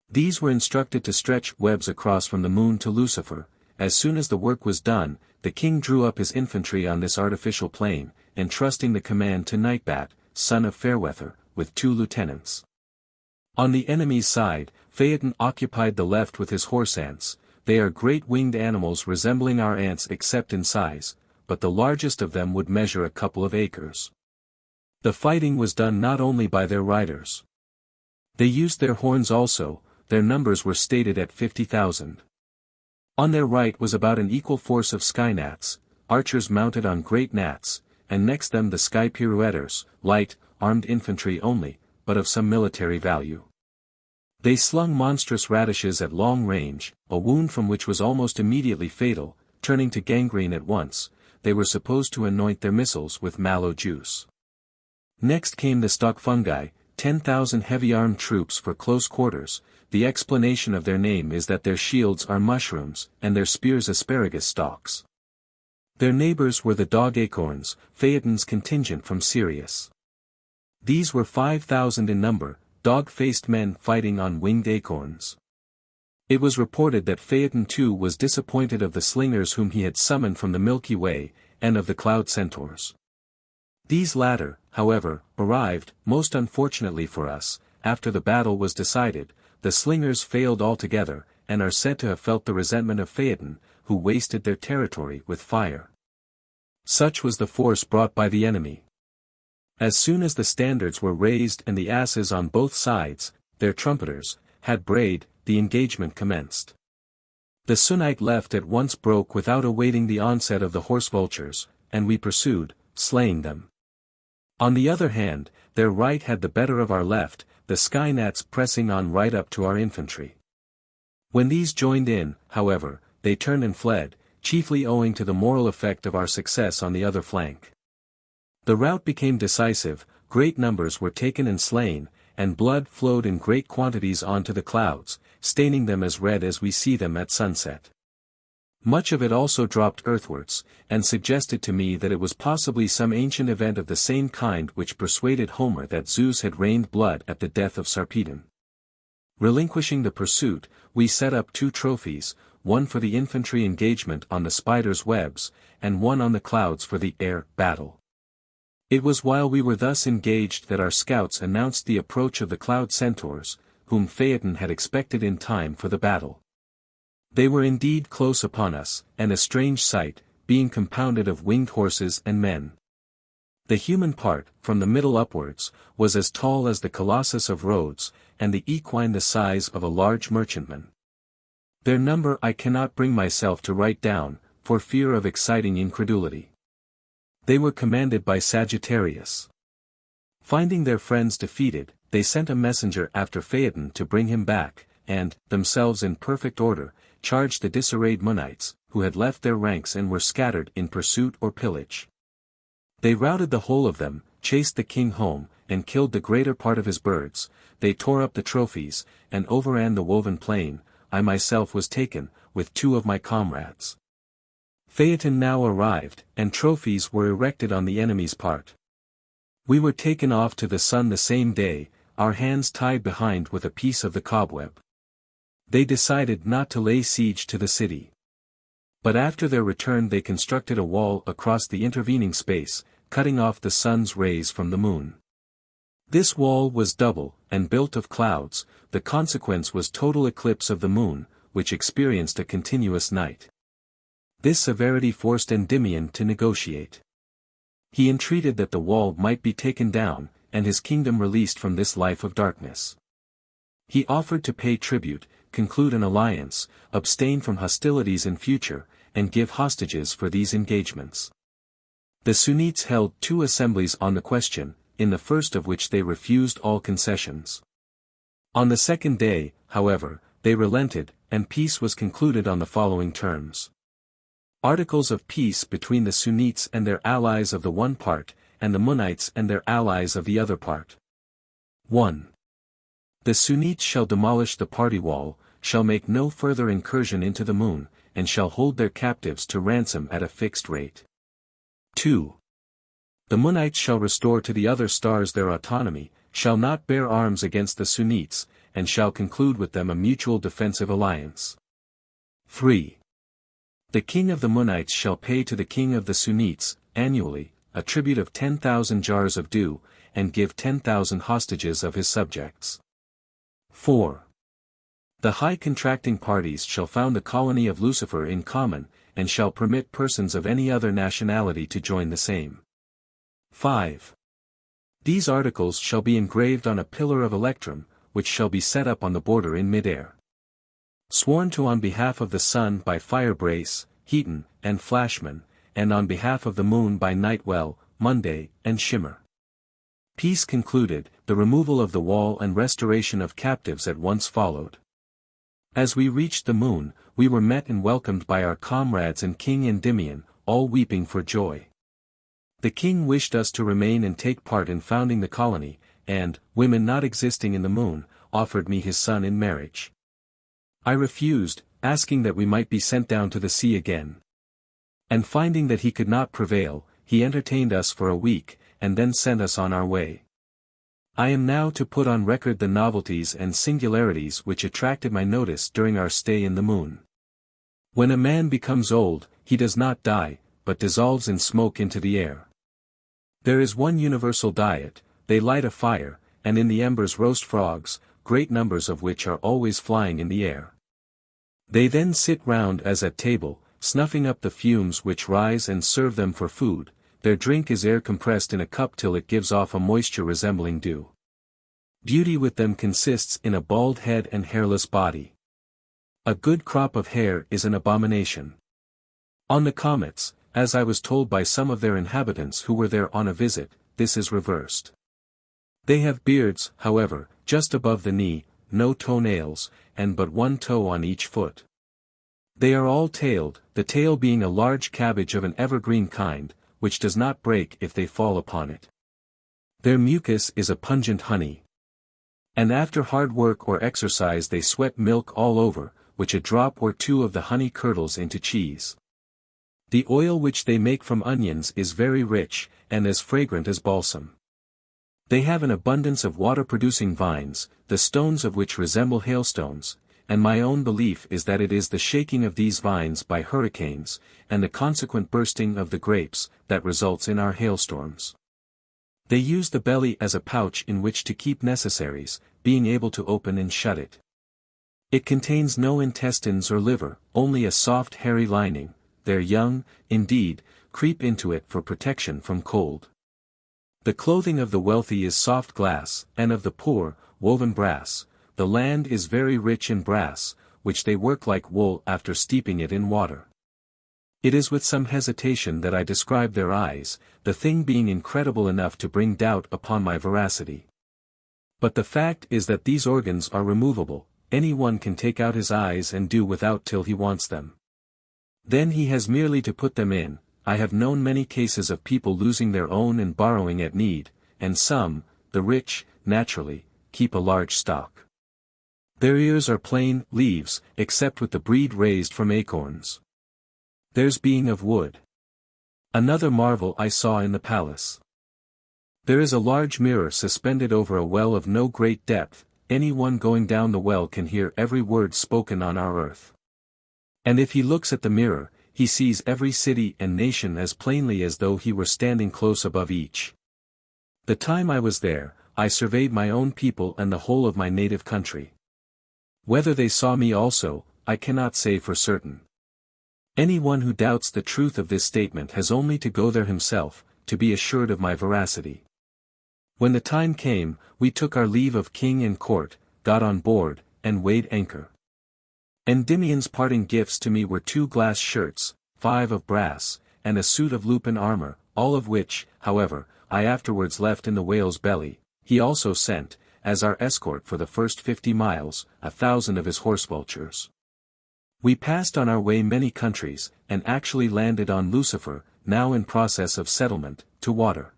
These were instructed to stretch webs across from the moon to Lucifer. As soon as the work was done, the king drew up his infantry on this artificial plain, entrusting the command to Nightbat, son of Fairweather, with 2 lieutenants. On the enemy's side, Phaeton occupied the left with his horse ants. They are great winged animals resembling our ants except in size, but the largest of them would measure a couple of acres. The fighting was done not only by their riders. They used their horns also. Their numbers were stated at 50,000. On their right was about an equal force of sky gnats, archers mounted on great gnats, and next them the sky pirouetters, light, armed infantry only, but of some military value. They slung monstrous radishes at long range, a wound from which was almost immediately fatal, turning to gangrene at once. They were supposed to anoint their missiles with mallow juice. Next came the stock fungi, 10,000 heavy-armed troops for close quarters. The explanation of their name is that their shields are mushrooms, and their spears asparagus stalks. Their neighbors were the dog acorns, Phaeton's contingent from Sirius. These were 5,000 in number, dog-faced men fighting on winged acorns. It was reported that Phaeton too was disappointed of the slingers whom he had summoned from the Milky Way, and of the cloud centaurs. These latter, however, arrived, most unfortunately for us, after the battle was decided. The slingers failed altogether, and are said to have felt the resentment of Phaeton, who wasted their territory with fire. Such was the force brought by the enemy. As soon as the standards were raised and the asses on both sides, their trumpeters, had brayed, the engagement commenced. The Sunite left at once broke without awaiting the onset of the horse vultures, and we pursued, slaying them. On the other hand, their right had the better of our left, the sky gnats pressing on right up to our infantry. When these joined in, however, they turned and fled, chiefly owing to the moral effect of our success on the other flank. The rout became decisive, great numbers were taken and slain, and blood flowed in great quantities onto the clouds, staining them as red as we see them at sunset. Much of it also dropped earthwards, and suggested to me that it was possibly some ancient event of the same kind which persuaded Homer that Zeus had rained blood at the death of Sarpedon. Relinquishing the pursuit, we set up 2 trophies, one for the infantry engagement on the spiders' webs, and one on the clouds for the air battle. It was while we were thus engaged that our scouts announced the approach of the cloud centaurs, whom Phaeton had expected in time for the battle. They were indeed close upon us, and a strange sight, being compounded of winged horses and men. The human part, from the middle upwards, was as tall as the Colossus of Rhodes, and the equine the size of a large merchantman. Their number I cannot bring myself to write down, for fear of exciting incredulity. They were commanded by Sagittarius. Finding their friends defeated, they sent a messenger after Phaeton to bring him back, and, themselves in perfect order, charged the disarrayed Munites, who had left their ranks and were scattered in pursuit or pillage. They routed the whole of them, chased the king home, and killed the greater part of his birds. They tore up the trophies, and overran the woven plain. I myself was taken, with 2 of my comrades. Phaeton now arrived, and trophies were erected on the enemy's part. We were taken off to the sun the same day, our hands tied behind with a piece of the cobweb. They decided not to lay siege to the city. But after their return they constructed a wall across the intervening space, cutting off the sun's rays from the moon. This wall was double, and built of clouds. The consequence was total eclipse of the moon, which experienced a continuous night. This severity forced Endymion to negotiate. He entreated that the wall might be taken down, and his kingdom released from this life of darkness. He offered to pay tribute, conclude an alliance, abstain from hostilities in future, and give hostages for these engagements. The Sunnites held 2 assemblies on the question, in the first of which they refused all concessions. On the second day, however, they relented, and peace was concluded on the following terms. Articles of peace between the Sunnites and their allies of the one part, and the Munites and their allies of the other part. 1. The Sunnites shall demolish the party wall, shall make no further incursion into the moon, and shall hold their captives to ransom at a fixed rate. 2. The Munites shall restore to the other stars their autonomy, shall not bear arms against the Sunnites, and shall conclude with them a mutual defensive alliance. 3. The king of the Munites shall pay to the king of the Sunnites, annually, a tribute of 10,000 jars of dew, and give 10,000 hostages of his subjects. 4. The high contracting parties shall found a colony of Lucifer in common, and shall permit persons of any other nationality to join the same. 5. These articles shall be engraved on a pillar of electrum, which shall be set up on the border in mid-air. Sworn to on behalf of the sun by Firebrace, Heaton, and Flashman, and on behalf of the moon by Nightwell, Monday, and Shimmer. Peace concluded, the removal of the wall and restoration of captives at once followed. As we reached the moon, we were met and welcomed by our comrades and King Endymion, all weeping for joy. The king wished us to remain and take part in founding the colony, and, women not existing in the moon, offered me his son in marriage. I refused, asking that we might be sent down to the sea again. And finding that he could not prevail, he entertained us for a week, and then sent us on our way. I am now to put on record the novelties and singularities which attracted my notice during our stay in the moon. When a man becomes old, he does not die, but dissolves in smoke into the air. There is one universal diet, they light a fire, and in the embers roast frogs, great numbers of which are always flying in the air. They then sit round as at table, snuffing up the fumes which rise and serve them for food. Their drink is air compressed in a cup till it gives off a moisture resembling dew. Beauty with them consists in a bald head and hairless body. A good crop of hair is an abomination. On the comets, as I was told by some of their inhabitants who were there on a visit, this is reversed. They have beards, however, just above the knee, no toenails, and but one toe on each foot. They are all tailed, the tail being a large cabbage of an evergreen kind, which does not break if they fall upon it. Their mucus is a pungent honey. And after hard work or exercise they sweat milk all over, which a drop or two of the honey curdles into cheese. The oil which they make from onions is very rich, and as fragrant as balsam. They have an abundance of water-producing vines, the stones of which resemble hailstones, and my own belief is that it is the shaking of these vines by hurricanes, and the consequent bursting of the grapes, that results in our hailstorms. They use the belly as a pouch in which to keep necessaries, being able to open and shut it. It contains no intestines or liver, only a soft hairy lining. Their young, indeed, creep into it for protection from cold. The clothing of the wealthy is soft glass, and of the poor, woven brass. The land is very rich in brass, which they work like wool after steeping it in water. It is with some hesitation that I describe their eyes, the thing being incredible enough to bring doubt upon my veracity. But the fact is that these organs are removable, any one can take out his eyes and do without till he wants them. Then he has merely to put them in. I have known many cases of people losing their own and borrowing at need, and some, the rich, naturally, keep a large stock. Their ears are plain leaves, except with the breed raised from acorns. Theirs being of wood. Another marvel I saw in the palace. There is a large mirror suspended over a well of no great depth, any one going down the well can hear every word spoken on our earth. And if he looks at the mirror, he sees every city and nation as plainly as though he were standing close above each. The time I was there, I surveyed my own people and the whole of my native country. Whether they saw me also, I cannot say for certain. Any one who doubts the truth of this statement has only to go there himself, to be assured of my veracity. When the time came, we took our leave of king and court, got on board, and weighed anchor. Endymion's parting gifts to me were 2 glass shirts, 5 of brass, and a suit of lupin armor, all of which, however, I afterwards left in the whale's belly. He also sent, as our escort for the first 50 miles, 1,000 of his horse vultures. We passed on our way many countries, and actually landed on Lucifer, now in process of settlement, to water.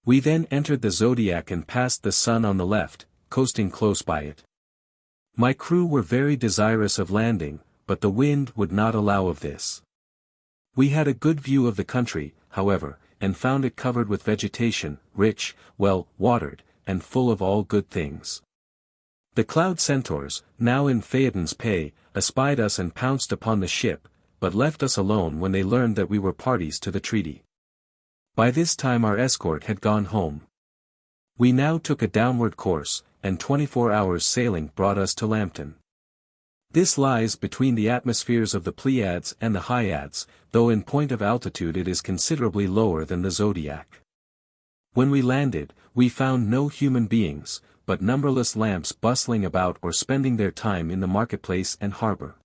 We then entered the zodiac and passed the sun on the left, coasting close by it. My crew were very desirous of landing, but the wind would not allow of this. We had a good view of the country, however, and found it covered with vegetation, rich, well watered, and full of all good things. The cloud centaurs, now in Phaeton's pay, espied us and pounced upon the ship, but left us alone when they learned that we were parties to the treaty. By this time our escort had gone home. We now took a downward course, and 24 hours sailing brought us to Lambton. This lies between the atmospheres of the Pleiades and the Hyades, though in point of altitude it is considerably lower than the zodiac. When we landed, we found no human beings, but numberless lamps bustling about or spending their time in the marketplace and harbor.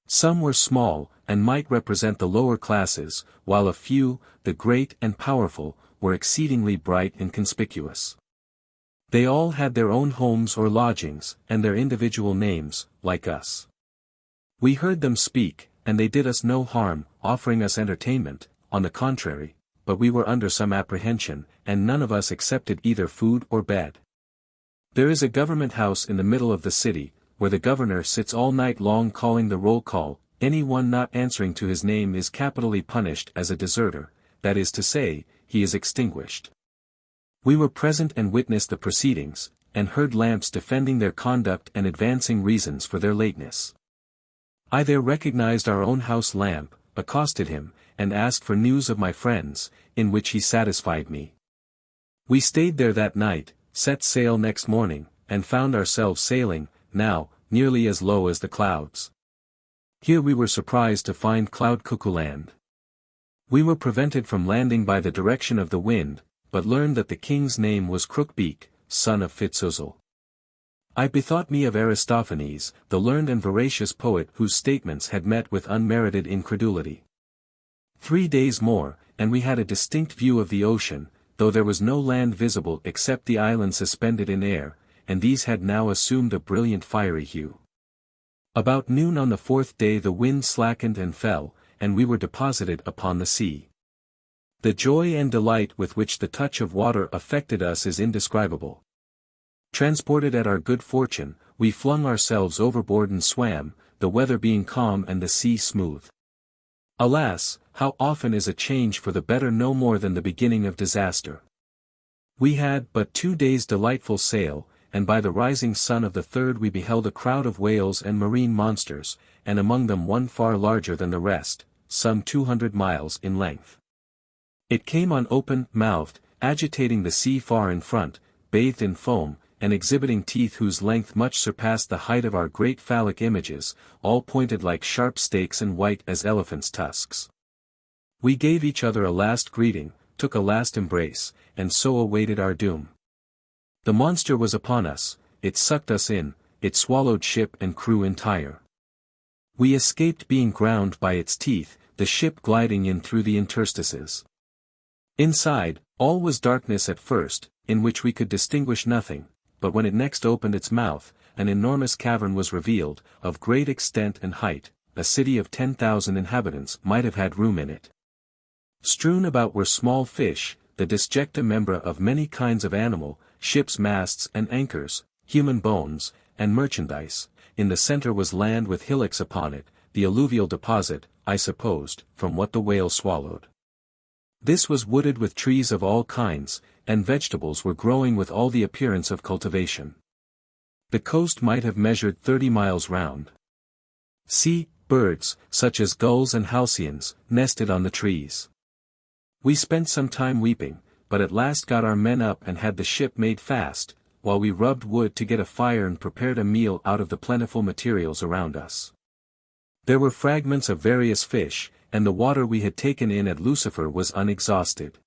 Some were small, and might represent the lower classes, while a few, the great and powerful, were exceedingly bright and conspicuous. They all had their own homes or lodgings, and their individual names, like us. We heard them speak, and they did us no harm, offering us entertainment, on the contrary, but we were under some apprehension, and none of us accepted either food or bed. There is a government house in the middle of the city, where the governor sits all night long calling the roll call. Any one not answering to his name is capitally punished as a deserter, that is to say, he is extinguished. We were present and witnessed the proceedings, and heard lamps defending their conduct and advancing reasons for their lateness. I there recognized our own house lamp, accosted him, and asked for news of my friends, in which he satisfied me. We stayed there that night, set sail next morning, and found ourselves sailing, now, nearly as low as the clouds. Here we were surprised to find Cloud Cuckoo Land. We were prevented from landing by the direction of the wind, but learned that the king's name was Crookbeak, son of Fitzuzzel. I bethought me of Aristophanes, the learned and veracious poet whose statements had met with unmerited incredulity. 3 days more, and we had a distinct view of the ocean, though there was no land visible except the islands suspended in air, and these had now assumed a brilliant fiery hue. About noon on the 4th day the wind slackened and fell, and we were deposited upon the sea. The joy and delight with which the touch of water affected us is indescribable. Transported at our good fortune, we flung ourselves overboard and swam, the weather being calm and the sea smooth. Alas, how often is a change for the better no more than the beginning of disaster. We had but 2 days' delightful sail, and by the rising sun of the 3rd we beheld a crowd of whales and marine monsters, and among them one far larger than the rest, some 200 miles in length. It came on open-mouthed, agitating the sea far in front, bathed in foam, and exhibiting teeth whose length much surpassed the height of our great phallic images, all pointed like sharp stakes and white as elephants' tusks. We gave each other a last greeting, took a last embrace, and so awaited our doom. The monster was upon us, it sucked us in, it swallowed ship and crew entire. We escaped being ground by its teeth, the ship gliding in through the interstices. Inside, all was darkness at first, in which we could distinguish nothing, but when it next opened its mouth, an enormous cavern was revealed, of great extent and height. A city of 10,000 inhabitants might have had room in it. Strewn about were small fish, the disjecta membra of many kinds of animal, ships' masts and anchors, human bones, and merchandise. In the center was land with hillocks upon it, the alluvial deposit, I supposed, from what the whale swallowed. This was wooded with trees of all kinds, and vegetables were growing with all the appearance of cultivation. The coast might have measured 30 miles round. Sea birds, such as gulls and halcyons, nested on the trees. We spent some time weeping, but at last got our men up and had the ship made fast, while we rubbed wood to get a fire and prepared a meal out of the plentiful materials around us. There were fragments of various fish, and the water we had taken in at Lucifer was unexhausted.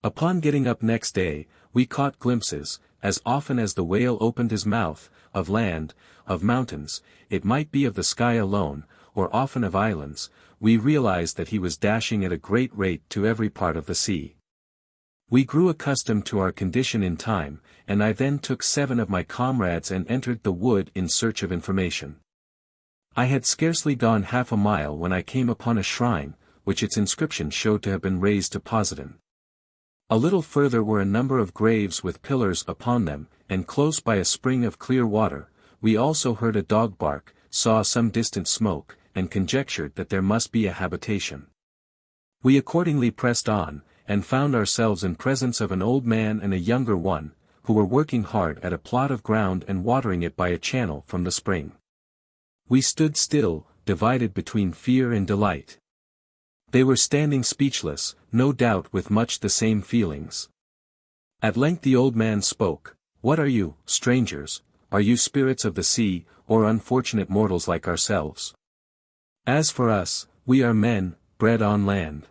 Upon getting up next day, we caught glimpses, as often as the whale opened his mouth, of land, of mountains, it might be of the sky alone, or often of islands, we realized that he was dashing at a great rate to every part of the sea. We grew accustomed to our condition in time, and I then took 7 of my comrades and entered the wood in search of information. I had scarcely gone half a mile when I came upon a shrine, which its inscription showed to have been raised to Poseidon. A little further were a number of graves with pillars upon them, and close by a spring of clear water. We also heard a dog bark, saw some distant smoke, and conjectured that there must be a habitation. We accordingly pressed on, and found ourselves in presence of an old man and a younger one, who were working hard at a plot of ground and watering it by a channel from the spring. We stood still, divided between fear and delight. They were standing speechless, no doubt with much the same feelings. At length the old man spoke. "What are you, strangers? Are you spirits of the sea, or unfortunate mortals like ourselves? As for us, we are men, bred on land.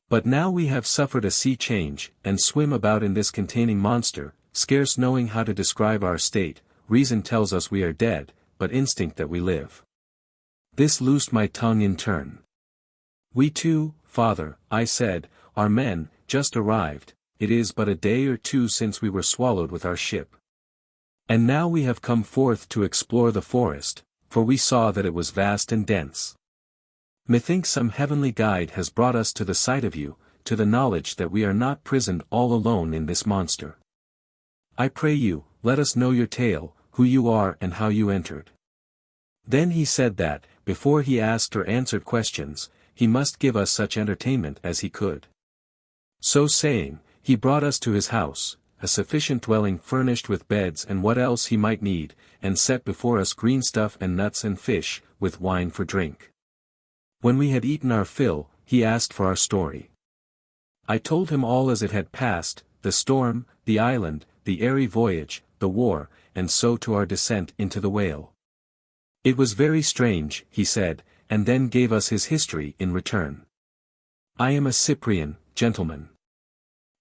But now we have suffered a sea change, and swim about in this containing monster, scarce knowing how to describe our state. Reason tells us we are dead, but instinct that we live." This loosed my tongue in turn. "We too, father," I said, "are men, just arrived. It is but a day or 2 since we were swallowed with our ship. And now we have come forth to explore the forest, for we saw that it was vast and dense. Methinks some heavenly guide has brought us to the sight of you, to the knowledge that we are not prisoned all alone in this monster. I pray you, let us know your tale, who you are and how you entered." Then he said that, before he asked or answered questions, he must give us such entertainment as he could. So saying, he brought us to his house, a sufficient dwelling furnished with beds and what else he might need, and set before us green stuff and nuts and fish, with wine for drink. When we had eaten our fill, he asked for our story. I told him all as it had passed, the storm, the island, the airy voyage, the war, and so to our descent into the whale. It was very strange, he said, and then gave us his history in return. "I am a Cyprian, gentleman.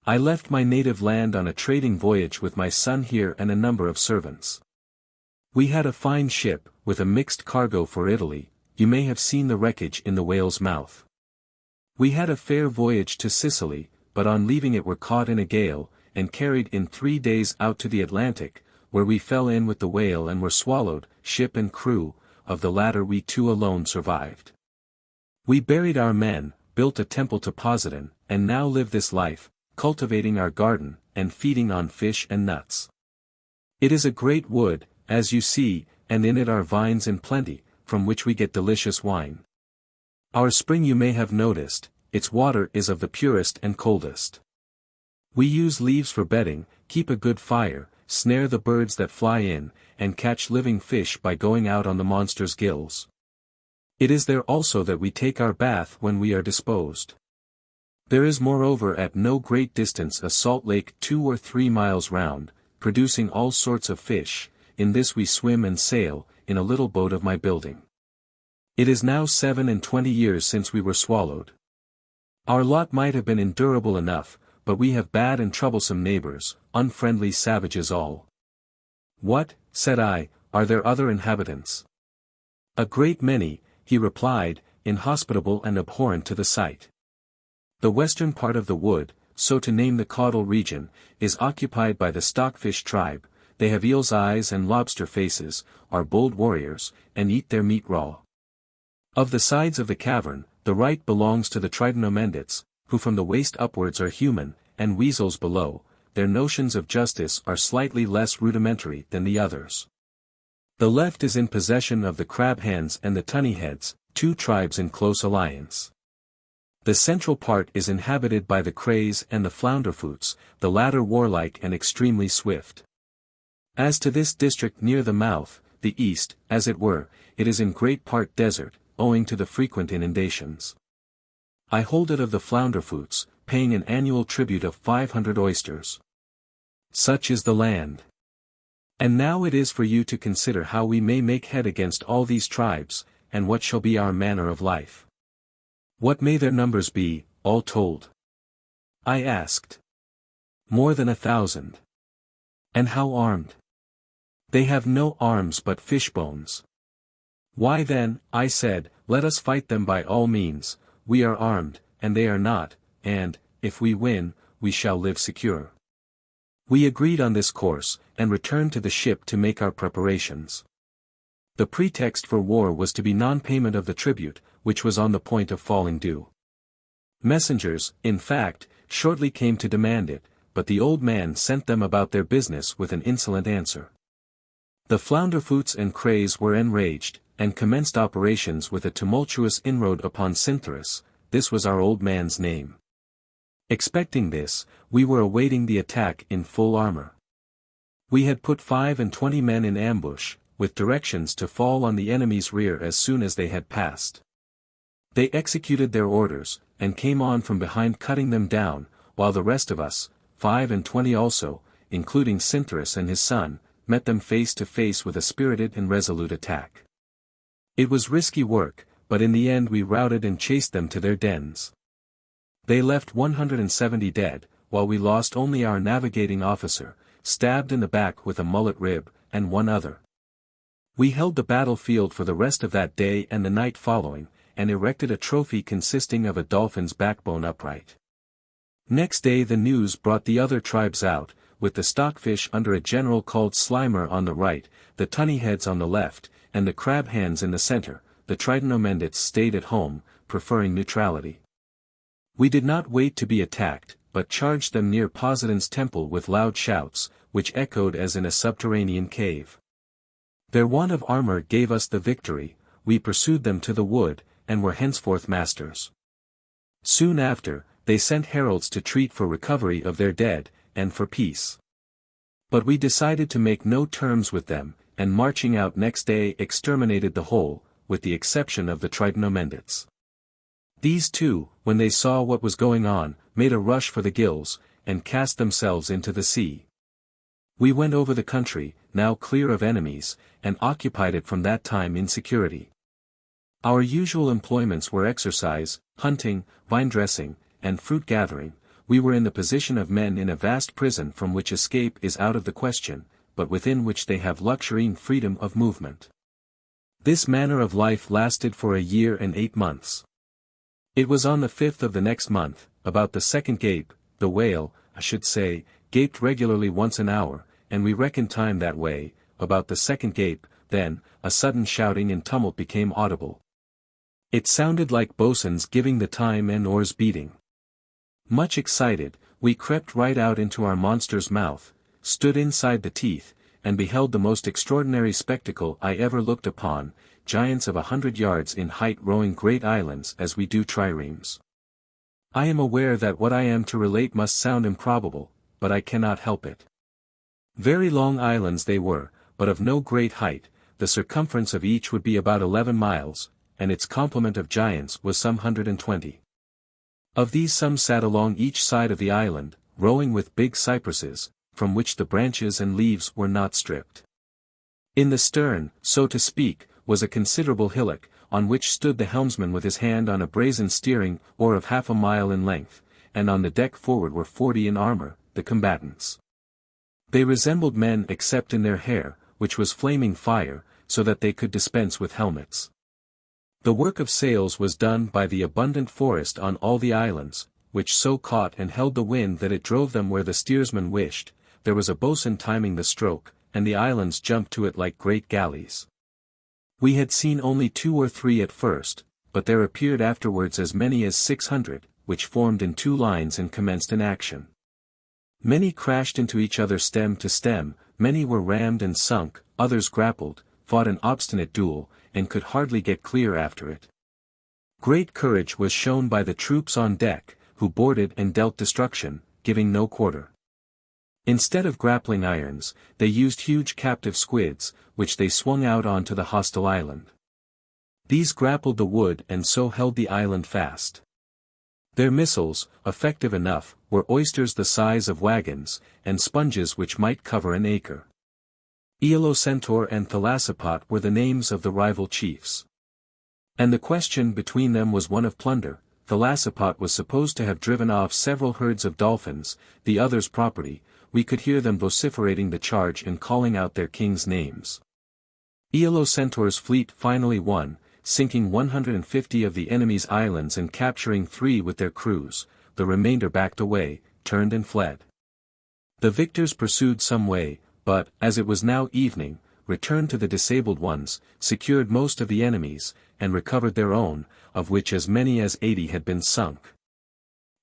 I left my native land on a trading voyage with my son here and a number of servants. We had a fine ship, with a mixed cargo for Italy. You may have seen the wreckage in the whale's mouth. We had a fair voyage to Sicily, but on leaving it were caught in a gale, and carried in 3 days out to the Atlantic, where we fell in with the whale and were swallowed, ship and crew. Of the latter we 2 alone survived. We buried our men, built a temple to Poseidon, and now live this life, cultivating our garden, and feeding on fish and nuts. It is a great wood, as you see, and in it are vines in plenty, from which we get delicious wine. Our spring you may have noticed, its water is of the purest and coldest. We use leaves for bedding, keep a good fire, snare the birds that fly in, and catch living fish by going out on the monster's gills. It is there also that we take our bath when we are disposed. There is moreover at no great distance a salt lake 2 or 3 miles round, producing all sorts of fish. In this we swim and sail, in a little boat of my building. It is now 27 years since we were swallowed. Our lot might have been endurable enough, but we have bad and troublesome neighbors, unfriendly savages all." "What," said I, "are there other inhabitants?" "A great many," he replied, "inhospitable and abhorrent to the sight. The western part of the wood, so to name the caudal region, is occupied by the stockfish tribe. They have eel's eyes and lobster faces, are bold warriors, and eat their meat raw. Of the sides of the cavern, the right belongs to the Trigonomendits, who from the waist upwards are human, and weasels below. Their notions of justice are slightly less rudimentary than the others. The left is in possession of the crab-hands and the tunny-heads, 2 tribes in close alliance. The central part is inhabited by the crays and the flounderfoots, the latter warlike and extremely swift. As to this district near the mouth, the east, as it were, it is in great part desert, owing to the frequent inundations. I hold it of the flounderfoots, paying an annual tribute of 500 oysters. Such is the land. And now it is for you to consider how we may make head against all these tribes, and what shall be our manner of life. What may their numbers be, all told?" I asked. "More than 1,000. And how armed? They have no arms but fish bones. Why then, I said, let us fight them by all means, we are armed, and they are not, and, if we win, we shall live secure. We agreed on this course, and returned to the ship to make our preparations. The pretext for war was to be non-payment of the tribute, which was on the point of falling due. Messengers, in fact, shortly came to demand it, but the old man sent them about their business with an insolent answer. The flounderfoots and crays were enraged, and commenced operations with a tumultuous inroad upon Cyntharus, this was our old man's name. Expecting this, we were awaiting the attack in full armor. We had put 25 men in ambush, with directions to fall on the enemy's rear as soon as they had passed. They executed their orders, and came on from behind cutting them down, while the rest of us, 25 also, including Cyntharus and his son, met them face to face with a spirited and resolute attack. It was risky work, but in the end we routed and chased them to their dens. They left 170 dead, while we lost only our navigating officer, stabbed in the back with a mullet rib, and one other. We held the battlefield for the rest of that day and the night following, and erected a trophy consisting of a dolphin's backbone upright. Next day the news brought the other tribes out, with the stockfish under a general called Slimer on the right, the tunny-heads on the left, and the crab-hands in the center. The Trigonomendits stayed at home, preferring neutrality. We did not wait to be attacked, but charged them near Poseidon's temple with loud shouts, which echoed as in a subterranean cave. Their want of armor gave us the victory, we pursued them to the wood, and were henceforth masters. Soon after, they sent heralds to treat for recovery of their dead, and for peace. But we decided to make no terms with them, and marching out next day exterminated the whole, with the exception of the Trigonomendits. These two, when they saw what was going on, made a rush for the gills, and cast themselves into the sea. We went over the country, now clear of enemies, and occupied it from that time in security. Our usual employments were exercise, hunting, vine-dressing, and fruit-gathering. We were in the position of men in a vast prison from which escape is out of the question, but within which they have luxury and freedom of movement. This manner of life lasted for 1 year and 8 months. It was on the 5th of the next month, about the second gape, the whale, I should say, gaped regularly once an hour, and we reckoned time that way, about the second gape, then, a sudden shouting and tumult became audible. It sounded like boatswains giving the time and oars beating. Much excited, we crept right out into our monster's mouth, stood inside the teeth, and beheld the most extraordinary spectacle I ever looked upon, giants of 100 yards in height rowing great islands as we do triremes. I am aware that what I am to relate must sound improbable, but I cannot help it. Very long islands they were, but of no great height, the circumference of each would be about 11 miles, and its complement of giants was some 120. Of these some sat along each side of the island, rowing with big cypresses, from which the branches and leaves were not stripped. In the stern, so to speak, was a considerable hillock, on which stood the helmsman with his hand on a brazen steering oar of 1/2 mile in length, and on the deck forward were 40 in armor, the combatants. They resembled men except in their hair, which was flaming fire, so that they could dispense with helmets. The work of sails was done by the abundant forest on all the islands, which so caught and held the wind that it drove them where the steersman wished. There was a boatswain timing the stroke, and the islands jumped to it like great galleys. We had seen only 2 or 3 at first, but there appeared afterwards as many as 600, which formed in 2 lines and commenced an action. Many crashed into each other stem to stem, many were rammed and sunk, others grappled, fought an obstinate duel, and could hardly get clear after it. Great courage was shown by the troops on deck, who boarded and dealt destruction, giving no quarter. Instead of grappling irons, they used huge captive squids, which they swung out onto the hostile island. These grappled the wood and so held the island fast. Their missiles, effective enough, were oysters the size of wagons, and sponges which might cover an acre. Aeolocentaur and Thalassopot were the names of the rival chiefs. And the question between them was one of plunder, Thalassopot was supposed to have driven off several herds of dolphins, the others' property. We could hear them vociferating the charge and calling out their king's names. Aeolocentaur's fleet finally won, sinking 150 of the enemy's islands and capturing 3 with their crews. The remainder backed away, turned and fled. The victors pursued some way, but, as it was now evening, returned to the disabled ones, secured most of the enemies, and recovered their own, of which as many as 80 had been sunk.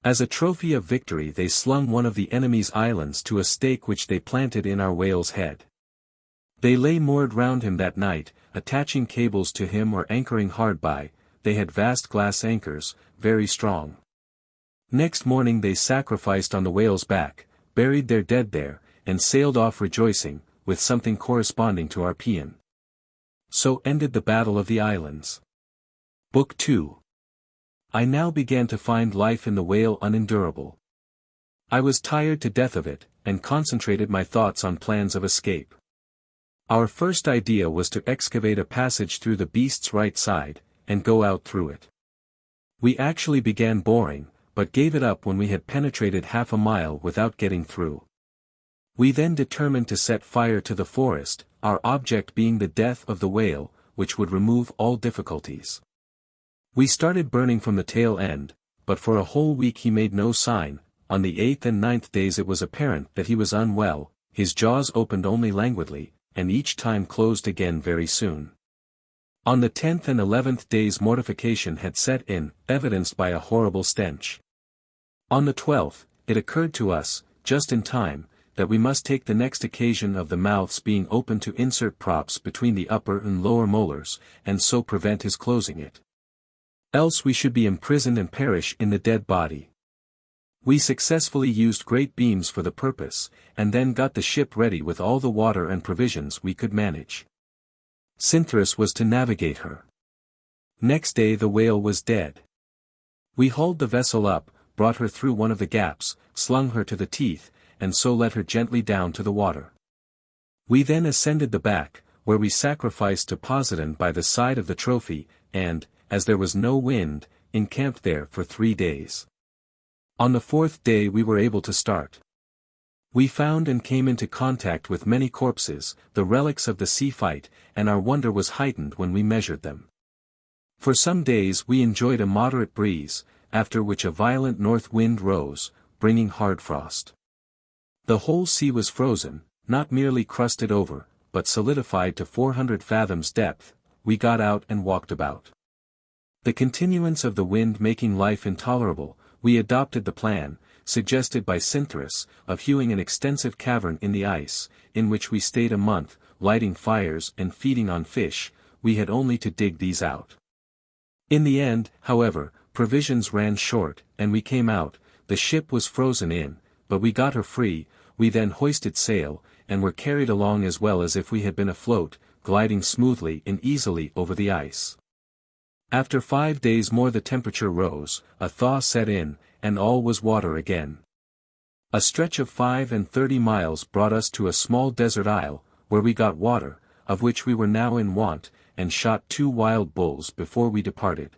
As a trophy of victory they slung one of the enemy's islands to a stake which they planted in our whale's head. They lay moored round him that night, attaching cables to him or anchoring hard by. They had vast glass anchors, very strong. Next morning they sacrificed on the whale's back, buried their dead there, and sailed off rejoicing, with something corresponding to our paean. So ended the Battle of the Islands. Book 2. I now began to find life in the whale unendurable. I was tired to death of it, and concentrated my thoughts on plans of escape. Our first idea was to excavate a passage through the beast's right side, and go out through it. We actually began boring, but gave it up when we had penetrated half a mile without getting through. We then determined to set fire to the forest, our object being the death of the whale, which would remove all difficulties. We started burning from the tail end, but for a whole week he made no sign. On the 8th and 9th days it was apparent that he was unwell, his jaws opened only languidly, and each time closed again very soon. On the 10th and 11th days mortification had set in, evidenced by a horrible stench. On the 12th, it occurred to us, just in time, that we must take the next occasion of the mouths being open to insert props between the upper and lower molars, and so prevent his closing it. Else we should be imprisoned and perish in the dead body. We successfully used great beams for the purpose, and then got the ship ready with all the water and provisions we could manage. Cynthris was to navigate her. Next day the whale was dead. We hauled the vessel up, brought her through one of the gaps, slung her to the teeth, and so let her gently down to the water. We then ascended the back, where we sacrificed to Poseidon by the side of the trophy, and, as there was no wind, encamped there for 3 days. On the 4th day we were able to start. We found and came into contact with many corpses, the relics of the sea fight, and our wonder was heightened when we measured them. For some days we enjoyed a moderate breeze, after which a violent north wind rose, bringing hard frost. The whole sea was frozen, not merely crusted over, but solidified to 400 fathoms depth. We got out and walked about. The continuance of the wind making life intolerable, we adopted the plan, suggested by Cynthris, of hewing an extensive cavern in the ice, in which we stayed a month, lighting fires and feeding on fish. We had only to dig these out. In the end, however, provisions ran short, and we came out. The ship was frozen in, but we got her free. We then hoisted sail, and were carried along as well as if we had been afloat, gliding smoothly and easily over the ice. After 5 days more the temperature rose, a thaw set in, and all was water again. A stretch of 35 miles brought us to a small desert isle, where we got water, of which we were now in want, and shot 2 wild bulls before we departed.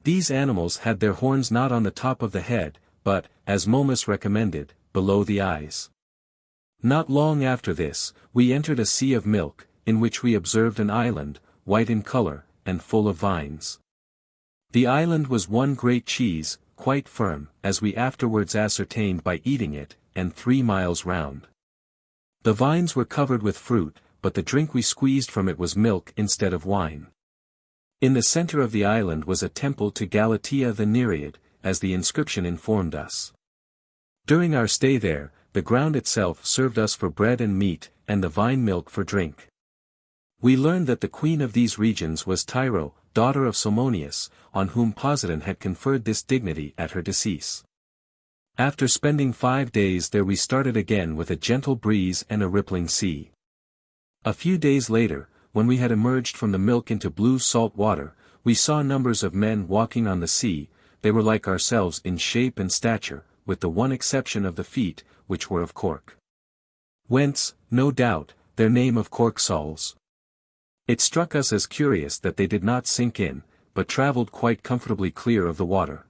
These animals had their horns not on the top of the head, but, as Momus recommended, below the eyes. Not long after this, we entered a sea of milk, in which we observed an island, white in color, and full of vines. The island was one great cheese, quite firm, as we afterwards ascertained by eating it, and 3 miles round. The vines were covered with fruit, but the drink we squeezed from it was milk instead of wine. In the center of the island was a temple to Galatea the Nereid, as the inscription informed us. During our stay there, the ground itself served us for bread and meat, and the vine milk for drink. We learned that the queen of these regions was Tyro, daughter of Simonius, on whom Poseidon had conferred this dignity at her decease. After spending 5 days there we started again with a gentle breeze and a rippling sea. A few days later, when we had emerged from the milk into blue salt water, we saw numbers of men walking on the sea. They were like ourselves in shape and stature, with the one exception of the feet, which were of cork. Whence, no doubt, their name of cork soles. It struck us as curious that they did not sink in, but travelled quite comfortably clear of the water.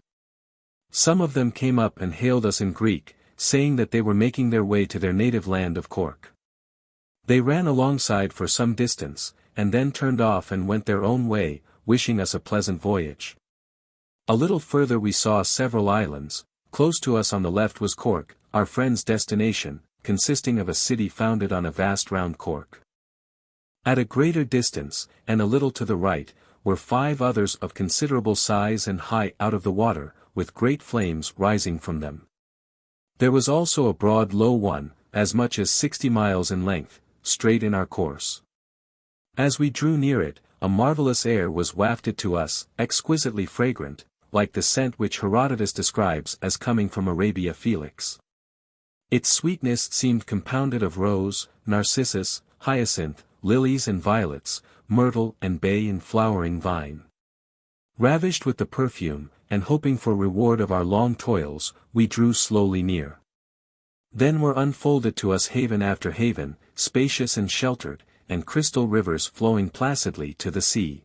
Some of them came up and hailed us in Greek, saying that they were making their way to their native land of Cork. They ran alongside for some distance, and then turned off and went their own way, wishing us a pleasant voyage. A little further we saw several islands. Close to us on the left was Cork, our friend's destination, consisting of a city founded on a vast round cork. At a greater distance, and a little to the right, were 5 others of considerable size and high out of the water, with great flames rising from them. There was also a broad low one, as much as 60 miles in length, straight in our course. As we drew near it, a marvelous air was wafted to us, exquisitely fragrant, like the scent which Herodotus describes as coming from Arabia Felix. Its sweetness seemed compounded of rose, narcissus, hyacinth, lilies and violets, myrtle and bay and flowering vine. Ravished with the perfume, and hoping for reward of our long toils, we drew slowly near. Then were unfolded to us haven after haven, spacious and sheltered, and crystal rivers flowing placidly to the sea.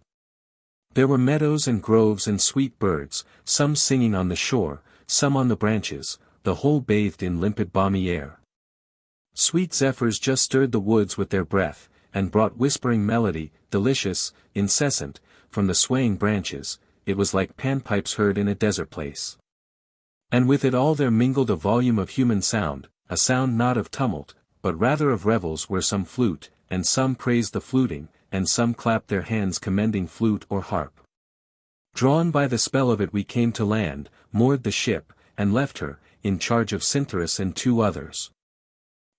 There were meadows and groves and sweet birds, some singing on the shore, some on the branches, the whole bathed in limpid balmy air. Sweet zephyrs just stirred the woods with their breath, and brought whispering melody, delicious, incessant, from the swaying branches. It was like panpipes heard in a desert place. And with it all there mingled a volume of human sound, a sound not of tumult, but rather of revels where some flute, and some praised the fluting, and some clapped their hands commending flute or harp. Drawn by the spell of it we came to land, moored the ship, and left her, in charge of Satirist and 2 others.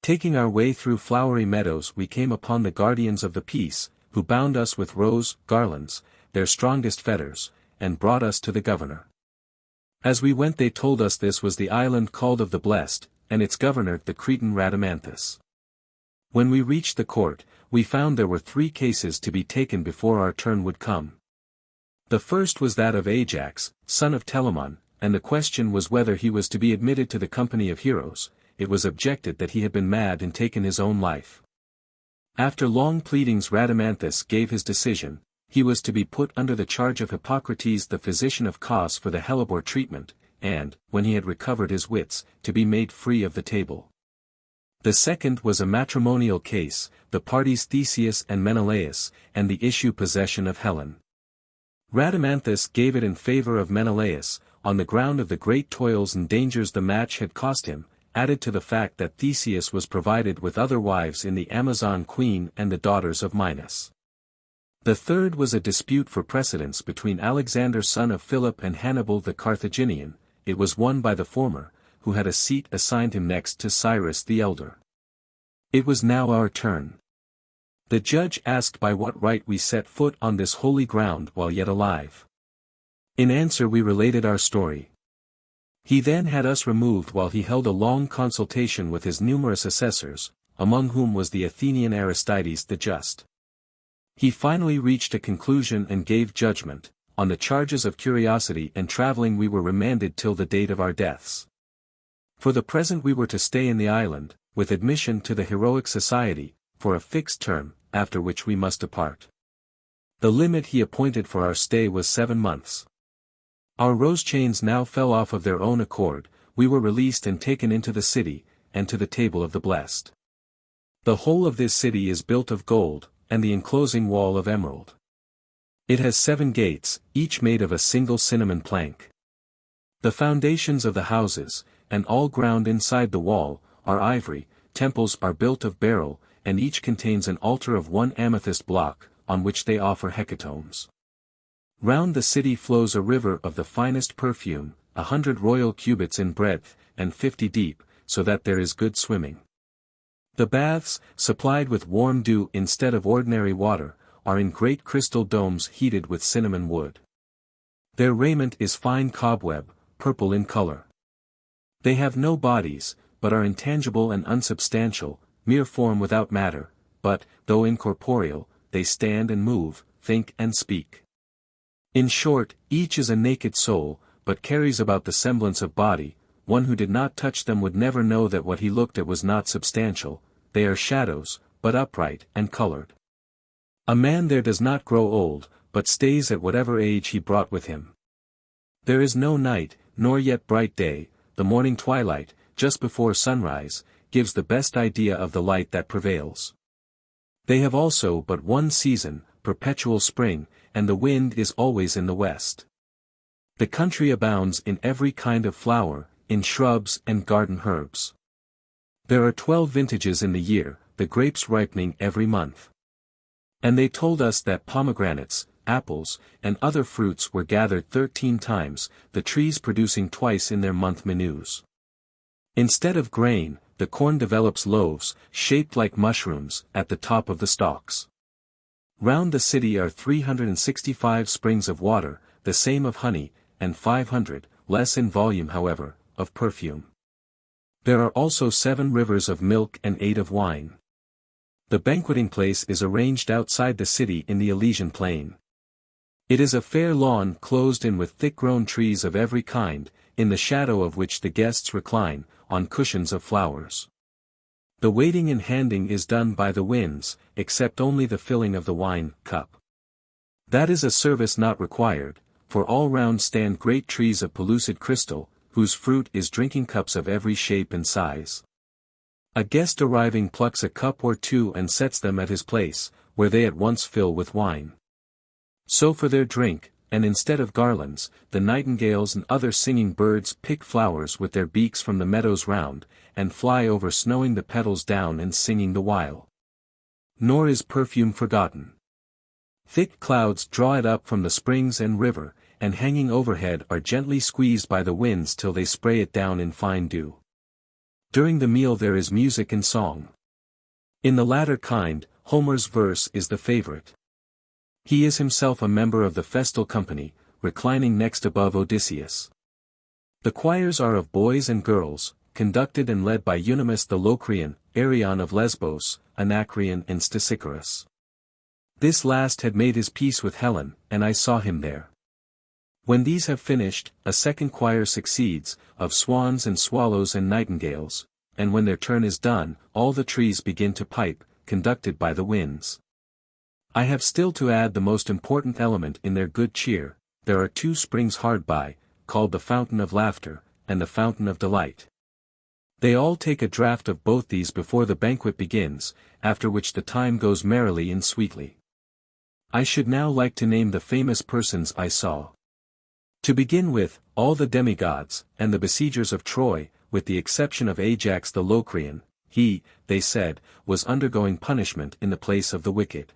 Taking our way through flowery meadows we came upon the guardians of the peace, who bound us with rose garlands, their strongest fetters, and brought us to the governor. As we went they told us this was the island called of the Blessed, and its governor the Cretan Rhadamanthus. When we reached the court, we found there were 3 cases to be taken before our turn would come. The first was that of Ajax, son of Telamon, and the question was whether he was to be admitted to the company of heroes. It was objected that he had been mad and taken his own life. After long pleadings Rhadamanthus gave his decision. He was to be put under the charge of Hippocrates the physician of Cos for the hellebore treatment, and, when he had recovered his wits, to be made free of the table. The second was a matrimonial case, the parties Theseus and Menelaus, and the issue possession of Helen. Rhadamanthus gave it in favor of Menelaus, on the ground of the great toils and dangers the match had cost him, added to the fact that Theseus was provided with other wives in the Amazon queen and the daughters of Minos. The third was a dispute for precedence between Alexander son of Philip and Hannibal the Carthaginian. It was won by the former, who had a seat assigned him next to Cyrus the elder. It was now our turn. The judge asked by what right we set foot on this holy ground while yet alive. In answer we related our story. He then had us removed while he held a long consultation with his numerous assessors, among whom was the Athenian Aristides the Just. He finally reached a conclusion and gave judgment. On the charges of curiosity and traveling we were remanded till the date of our deaths. For the present we were to stay in the island, with admission to the heroic society, for a fixed term, after which we must depart. The limit he appointed for our stay was 7 months. Our rose chains now fell off of their own accord, we were released and taken into the city, and to the table of the blessed. The whole of this city is built of gold, and the enclosing wall of emerald. It has 7 gates, each made of a single cinnamon plank. The foundations of the houses, and all ground inside the wall, are ivory. Temples are built of beryl, and each contains an altar of 1 amethyst block, on which they offer hecatombs. Round the city flows a river of the finest perfume, 100 royal cubits in breadth, and 50 deep, so that there is good swimming. The baths, supplied with warm dew instead of ordinary water, are in great crystal domes heated with cinnamon wood. Their raiment is fine cobweb, purple in color. They have no bodies, but are intangible and unsubstantial, mere form without matter, but, though incorporeal, they stand and move, think and speak. In short, each is a naked soul, but carries about the semblance of body. One who did not touch them would never know that what he looked at was not substantial. They are shadows, but upright and colored. A man there does not grow old, but stays at whatever age he brought with him. There is no night, nor yet bright day, the morning twilight, just before sunrise, gives the best idea of the light that prevails. They have also but one season, perpetual spring, and the wind is always in the west. The country abounds in every kind of flower, in shrubs and garden herbs. There are 12 vintages in the year, the grapes ripening every month. And they told us that pomegranates, apples, and other fruits were gathered 13 times, the trees producing twice in their month menus. Instead of grain, the corn develops loaves, shaped like mushrooms, at the top of the stalks. Round the city are 365 springs of water, the same of honey, and 500, less in volume however, of perfume. There are also 7 rivers of milk and 8 of wine. The banqueting place is arranged outside the city in the Elysian plain. It is a fair lawn closed in with thick-grown trees of every kind, in the shadow of which the guests recline, on cushions of flowers. The waiting and handing is done by the winds, except only the filling of the wine cup. That is a service not required, for all round stand great trees of pellucid crystal, whose fruit is drinking cups of every shape and size. A guest arriving plucks a cup or two and sets them at his place, where they at once fill with wine. So for their drink, and instead of garlands, the nightingales and other singing birds pick flowers with their beaks from the meadows round, and fly over snowing the petals down and singing the while. Nor is perfume forgotten. Thick clouds draw it up from the springs and river, and hanging overhead are gently squeezed by the winds till they spray it down in fine dew. During the meal there is music and song. In the latter kind, Homer's verse is the favorite. He is himself a member of the festal company, reclining next above Odysseus. The choirs are of boys and girls, conducted and led by Eunomus the Locrian, Arion of Lesbos, Anacreon and Stesichorus. This last had made his peace with Helen, and I saw him there. When these have finished, a second choir succeeds, of swans and swallows and nightingales, and when their turn is done, all the trees begin to pipe, conducted by the winds. I have still to add the most important element in their good cheer. There are 2 springs hard by, called the Fountain of Laughter, and the Fountain of Delight. They all take a draught of both these before the banquet begins, after which the time goes merrily and sweetly. I should now like to name the famous persons I saw. To begin with, all the demigods, and the besiegers of Troy, with the exception of Ajax the Locrian, he, they said, was undergoing punishment in the place of the wicked.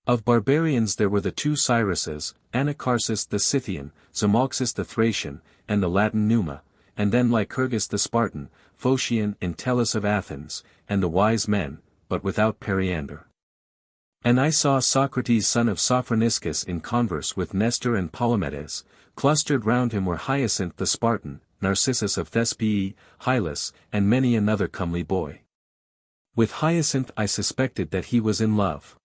Of barbarians there were the 2 Cyruses, Anacharsis the Scythian, Zeuxis the Thracian, and the Latin Numa, and then Lycurgus the Spartan, Phocion and Tellus of Athens, and the wise men, but without Periander. And I saw Socrates son of Sophroniscus in converse with Nestor and Palamedes. Clustered round him were Hyacinth the Spartan, Narcissus of Thespii, Hylas, and many another comely boy. With Hyacinth I suspected that he was in love.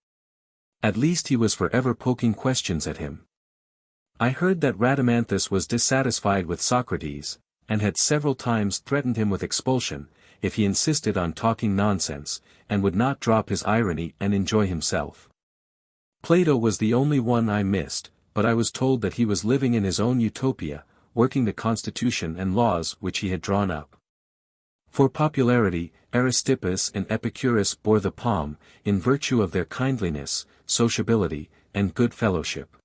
At least he was forever poking questions at him. I heard that Rhadamanthus was dissatisfied with Socrates, and had several times threatened him with expulsion, if he insisted on talking nonsense, and would not drop his irony and enjoy himself. Plato was the only one I missed, but I was told that he was living in his own utopia, working the constitution and laws which he had drawn up. For popularity, Aristippus and Epicurus bore the palm, in virtue of their kindliness, sociability, and good fellowship.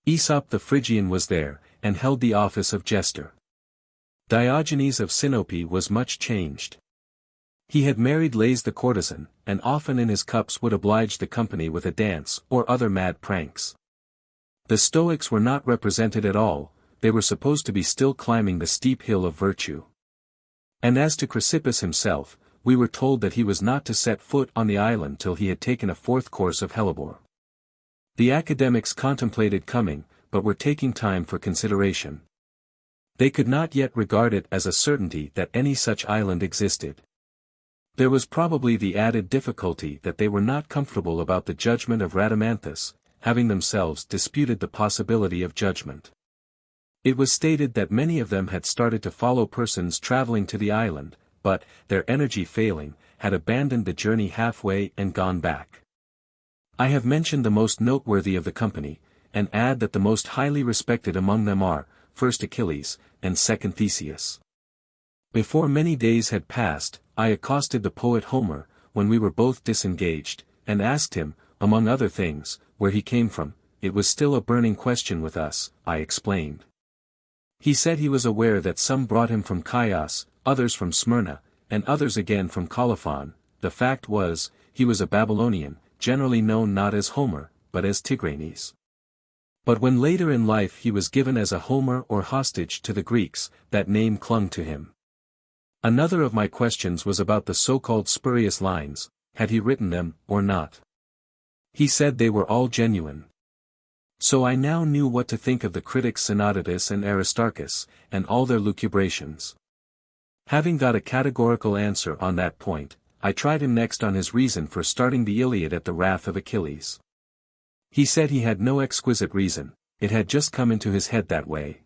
Aesop the Phrygian was there, and held the office of jester. Diogenes of Sinope was much changed. He had married Lais the courtesan, and often in his cups would oblige the company with a dance or other mad pranks. The Stoics were not represented at all, they were supposed to be still climbing the steep hill of virtue. And as to Chrysippus himself, we were told that he was not to set foot on the island till he had taken a 4th course of hellebore. The academics contemplated coming, but were taking time for consideration. They could not yet regard it as a certainty that any such island existed. There was probably the added difficulty that they were not comfortable about the judgment of Rhadamanthus, having themselves disputed the possibility of judgment. It was stated that many of them had started to follow persons traveling to the island, but, their energy failing, had abandoned the journey halfway and gone back. I have mentioned the most noteworthy of the company, and add that the most highly respected among them are, First Achilles, and Second Theseus. Before many days had passed, I accosted the poet Homer, when we were both disengaged, and asked him, among other things, where he came from. It was still a burning question with us, I explained. He said he was aware that some brought him from Chios, others from Smyrna, and others again from Colophon. The fact was, he was a Babylonian, generally known not as Homer, but as Tigranes. But when later in life he was given as a Homer or hostage to the Greeks, that name clung to him. Another of my questions was about the so-called spurious lines, had he written them, or not? He said they were all genuine. So I now knew what to think of the critics Herodotus and Aristarchus, and all their lucubrations. Having got a categorical answer on that point, I tried him next on his reason for starting the Iliad at the wrath of Achilles. He said he had no exquisite reason, it had just come into his head that way.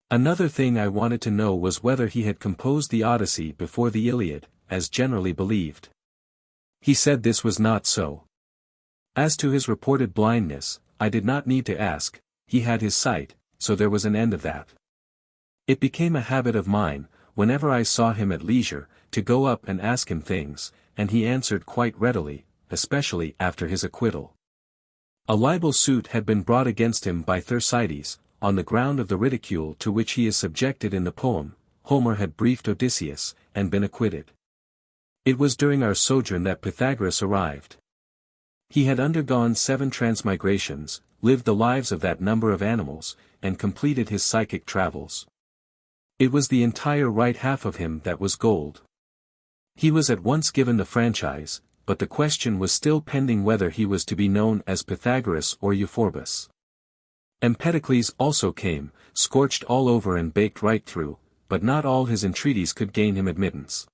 Another thing I wanted to know was whether he had composed the Odyssey before the Iliad, as generally believed. He said this was not so. As to his reported blindness, I did not need to ask, he had his sight, so there was an end of that. It became a habit of mine, whenever I saw him at leisure, to go up and ask him things, and he answered quite readily, especially after his acquittal. A libel suit had been brought against him by Thersites, on the ground of the ridicule to which he is subjected in the poem. Homer had briefed Odysseus, and been acquitted. It was during our sojourn that Pythagoras arrived. He had undergone 7 transmigrations, lived the lives of that number of animals, and completed his psychic travels. It was the entire right half of him that was gold. He was at once given the franchise, but the question was still pending whether he was to be known as Pythagoras or Euphorbus. Empedocles also came, scorched all over and baked right through, but not all his entreaties could gain him admittance.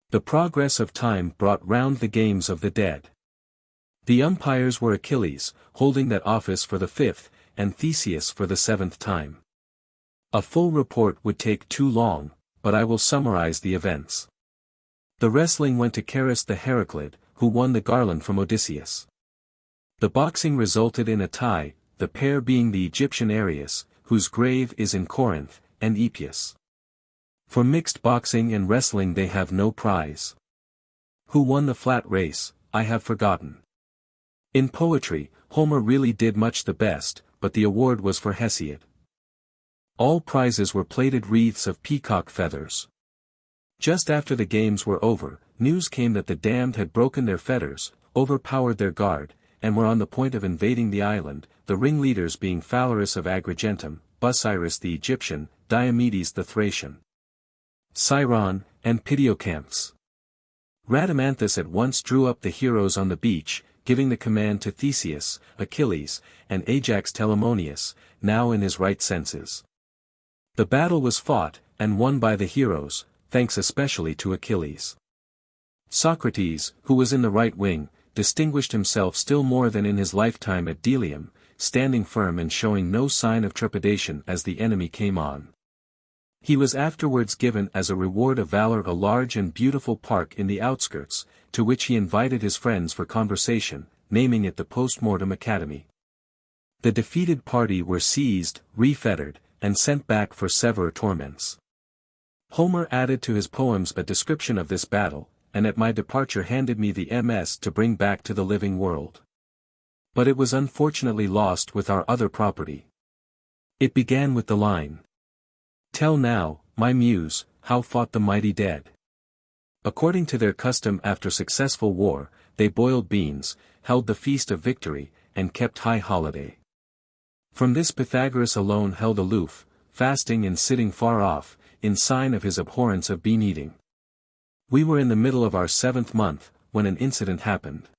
The progress of time brought round the games of the dead. The umpires were Achilles, holding that office for the 5th, and Theseus for the 7th time. A full report would take too long, but I will summarize the events. The wrestling went to Charis the Heraclid, who won the garland from Odysseus. The boxing resulted in a tie, the pair being the Egyptian Arius, whose grave is in Corinth, and Epius. For mixed boxing and wrestling they have no prize. Who won the flat race, I have forgotten. In poetry, Homer really did much the best, but the award was for Hesiod. All prizes were plated wreaths of peacock feathers. Just after the games were over, news came that the damned had broken their fetters, overpowered their guard, and were on the point of invading the island, the ringleaders being Phalaris of Agrigentum, Busiris the Egyptian, Diomedes the Thracian, Sciron, and Pityocampus. Rhadamanthus at once drew up the heroes on the beach, giving the command to Theseus, Achilles, and Ajax Telamonius, now in his right senses. The battle was fought, and won by the heroes, thanks especially to Achilles. Socrates, who was in the right wing, distinguished himself still more than in his lifetime at Delium, standing firm and showing no sign of trepidation as the enemy came on. He was afterwards given as a reward of valor a large and beautiful park in the outskirts, to which he invited his friends for conversation, naming it the Postmortem Academy. The defeated party were seized, refettered, and sent back for severe torments. Homer added to his poems a description of this battle, and at my departure handed me the MS to bring back to the living world. But it was unfortunately lost with our other property. It began with the line, "Tell now, my muse, how fought the mighty dead." According to their custom after successful war, they boiled beans, held the feast of victory, and kept high holiday. From this Pythagoras alone held aloof, fasting and sitting far off, in sign of his abhorrence of bean-eating. We were in the middle of our 7th month, when an incident happened.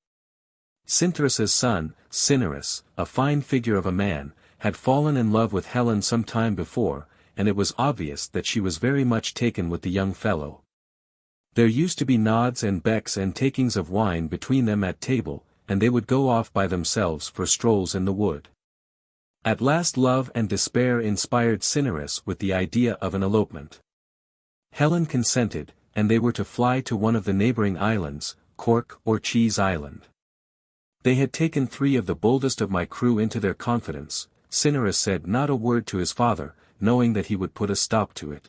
Cynthirus's son, Cinyras, a fine figure of a man, had fallen in love with Helen some time before, and it was obvious that she was very much taken with the young fellow. There used to be nods and becks and takings of wine between them at table, and they would go off by themselves for strolls in the wood. At last love and despair inspired Cinyras with the idea of an elopement. Helen consented, and they were to fly to one of the neighboring islands, Cork or Cheese Island. They had taken 3 of the boldest of my crew into their confidence. Cinyras said not a word to his father, knowing that he would put a stop to it.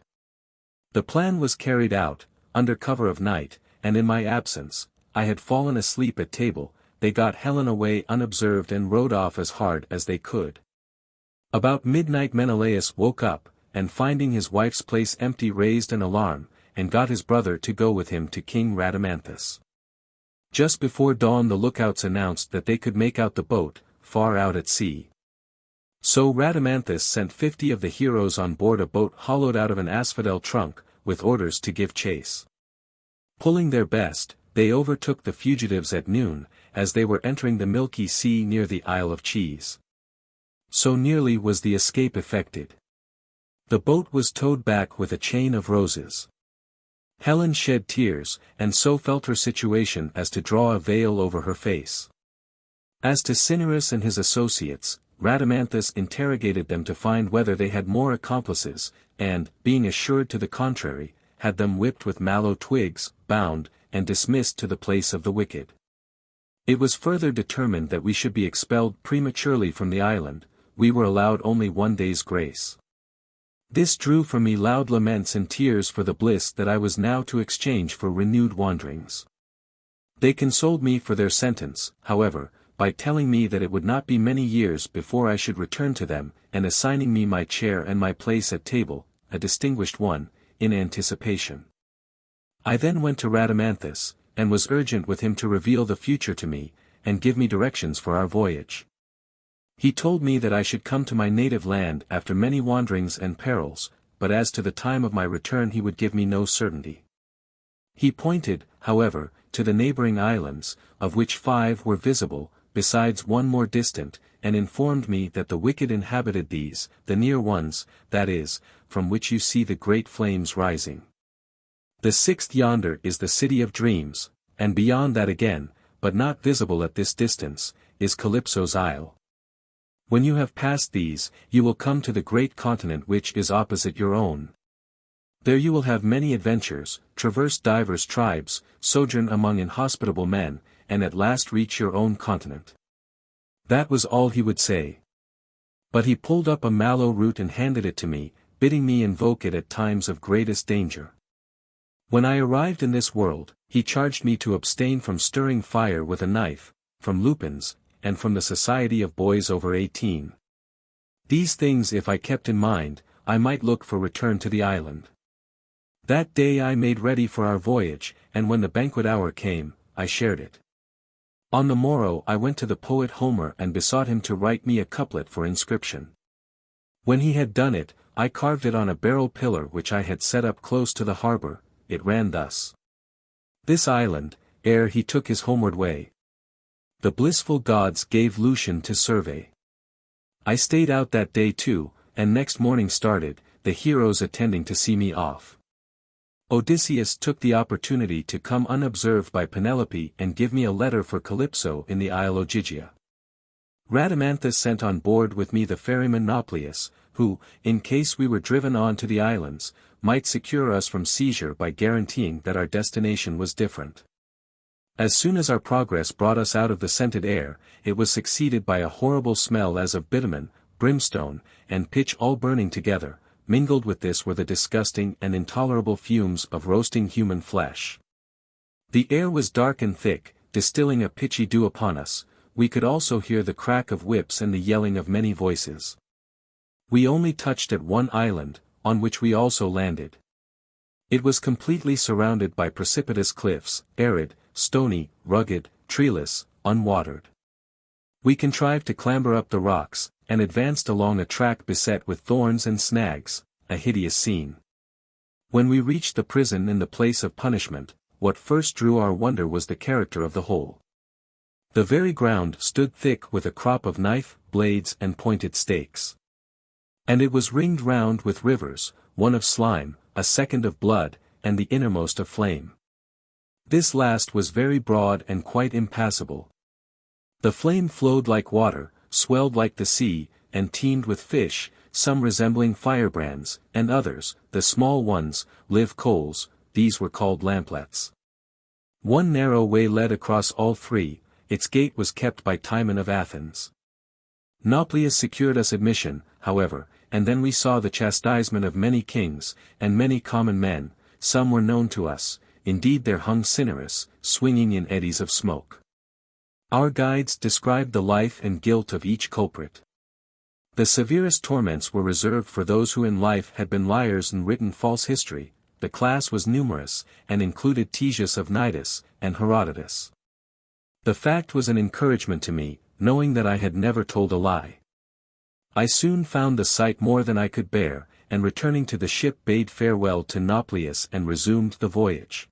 The plan was carried out, under cover of night, and in my absence. I had fallen asleep at table. They got Helen away unobserved and rode off as hard as they could. About midnight Menelaus woke up, and finding his wife's place empty raised an alarm, and got his brother to go with him to King Rhadamanthus. Just before dawn the lookouts announced that they could make out the boat, far out at sea. So Rhadamanthus sent 50 of the heroes on board a boat hollowed out of an asphodel trunk, with orders to give chase. Pulling their best, they overtook the fugitives at noon, as they were entering the milky sea near the Isle of Cheese. So nearly was the escape effected. The boat was towed back with a chain of roses. Helen shed tears, and so felt her situation as to draw a veil over her face. As to Cinyras and his associates, Rhadamanthus interrogated them to find whether they had more accomplices, and, being assured to the contrary, had them whipped with mallow twigs, bound, and dismissed to the place of the wicked. It was further determined that we should be expelled prematurely from the island. We were allowed only 1 day's grace. This drew from me loud laments and tears for the bliss that I was now to exchange for renewed wanderings. They consoled me for their sentence, however, by telling me that it would not be many years before I should return to them, and assigning me my chair and my place at table, a distinguished one, in anticipation. I then went to Rhadamanthus, and was urgent with him to reveal the future to me, and give me directions for our voyage. He told me that I should come to my native land after many wanderings and perils, but as to the time of my return he would give me no certainty. He pointed, however, to the neighboring islands, of which 5 were visible, besides one more distant, and informed me that the wicked inhabited these, the near ones, that is, from which you see the great flames rising. The 6th yonder is the city of dreams, and beyond that again, but not visible at this distance, is Calypso's isle. When you have passed these, you will come to the great continent which is opposite your own. There you will have many adventures, traverse divers tribes, sojourn among inhospitable men, and at last reach your own continent. That was all he would say. But he pulled up a mallow root and handed it to me, bidding me invoke it at times of greatest danger. When I arrived in this world, he charged me to abstain from stirring fire with a knife, from lupins, and from the society of boys over 18. These things if I kept in mind, I might look for return to the island. That day I made ready for our voyage, and when the banquet hour came, I shared it. On the morrow I went to the poet Homer and besought him to write me a couplet for inscription. When he had done it, I carved it on a barrel pillar which I had set up close to the harbor. It ran thus. This island, ere he took his homeward way, the blissful gods gave Lucian to survey. I stayed out that day too, and next morning started, the heroes attending to see me off. Odysseus took the opportunity to come unobserved by Penelope and give me a letter for Calypso in the Isle Ogygia. Rhadamanthus sent on board with me the ferryman Nauplius, who, in case we were driven on to the islands, might secure us from seizure by guaranteeing that our destination was different. As soon as our progress brought us out of the scented air, it was succeeded by a horrible smell as of bitumen, brimstone, and pitch all burning together. Mingled with this were the disgusting and intolerable fumes of roasting human flesh. The air was dark and thick, distilling a pitchy dew upon us. We could also hear the crack of whips and the yelling of many voices. We only touched at one island, on which we also landed. It was completely surrounded by precipitous cliffs, arid, stony, rugged, treeless, unwatered. We contrived to clamber up the rocks, and advanced along a track beset with thorns and snags, a hideous scene. When we reached the prison in the place of punishment, what first drew our wonder was the character of the whole. The very ground stood thick with a crop of knife, blades and pointed stakes. And it was ringed round with rivers, one of slime, a second of blood, and the innermost of flame. This last was very broad and quite impassable. The flame flowed like water, swelled like the sea, and teemed with fish, some resembling firebrands, and others, the small ones, live coals. These were called lamplets. One narrow way led across all 3, its gate was kept by Timon of Athens. Nauplius secured us admission, however, and then we saw the chastisement of many kings, and many common men, some were known to us, indeed there hung Cinyras, swinging in eddies of smoke. Our guides described the life and guilt of each culprit. The severest torments were reserved for those who in life had been liars and written false history. The class was numerous, and included Ctesias of Cnidus, and Herodotus. The fact was an encouragement to me, knowing that I had never told a lie. I soon found the sight more than I could bear, and returning to the ship bade farewell to Nauplius and resumed the voyage.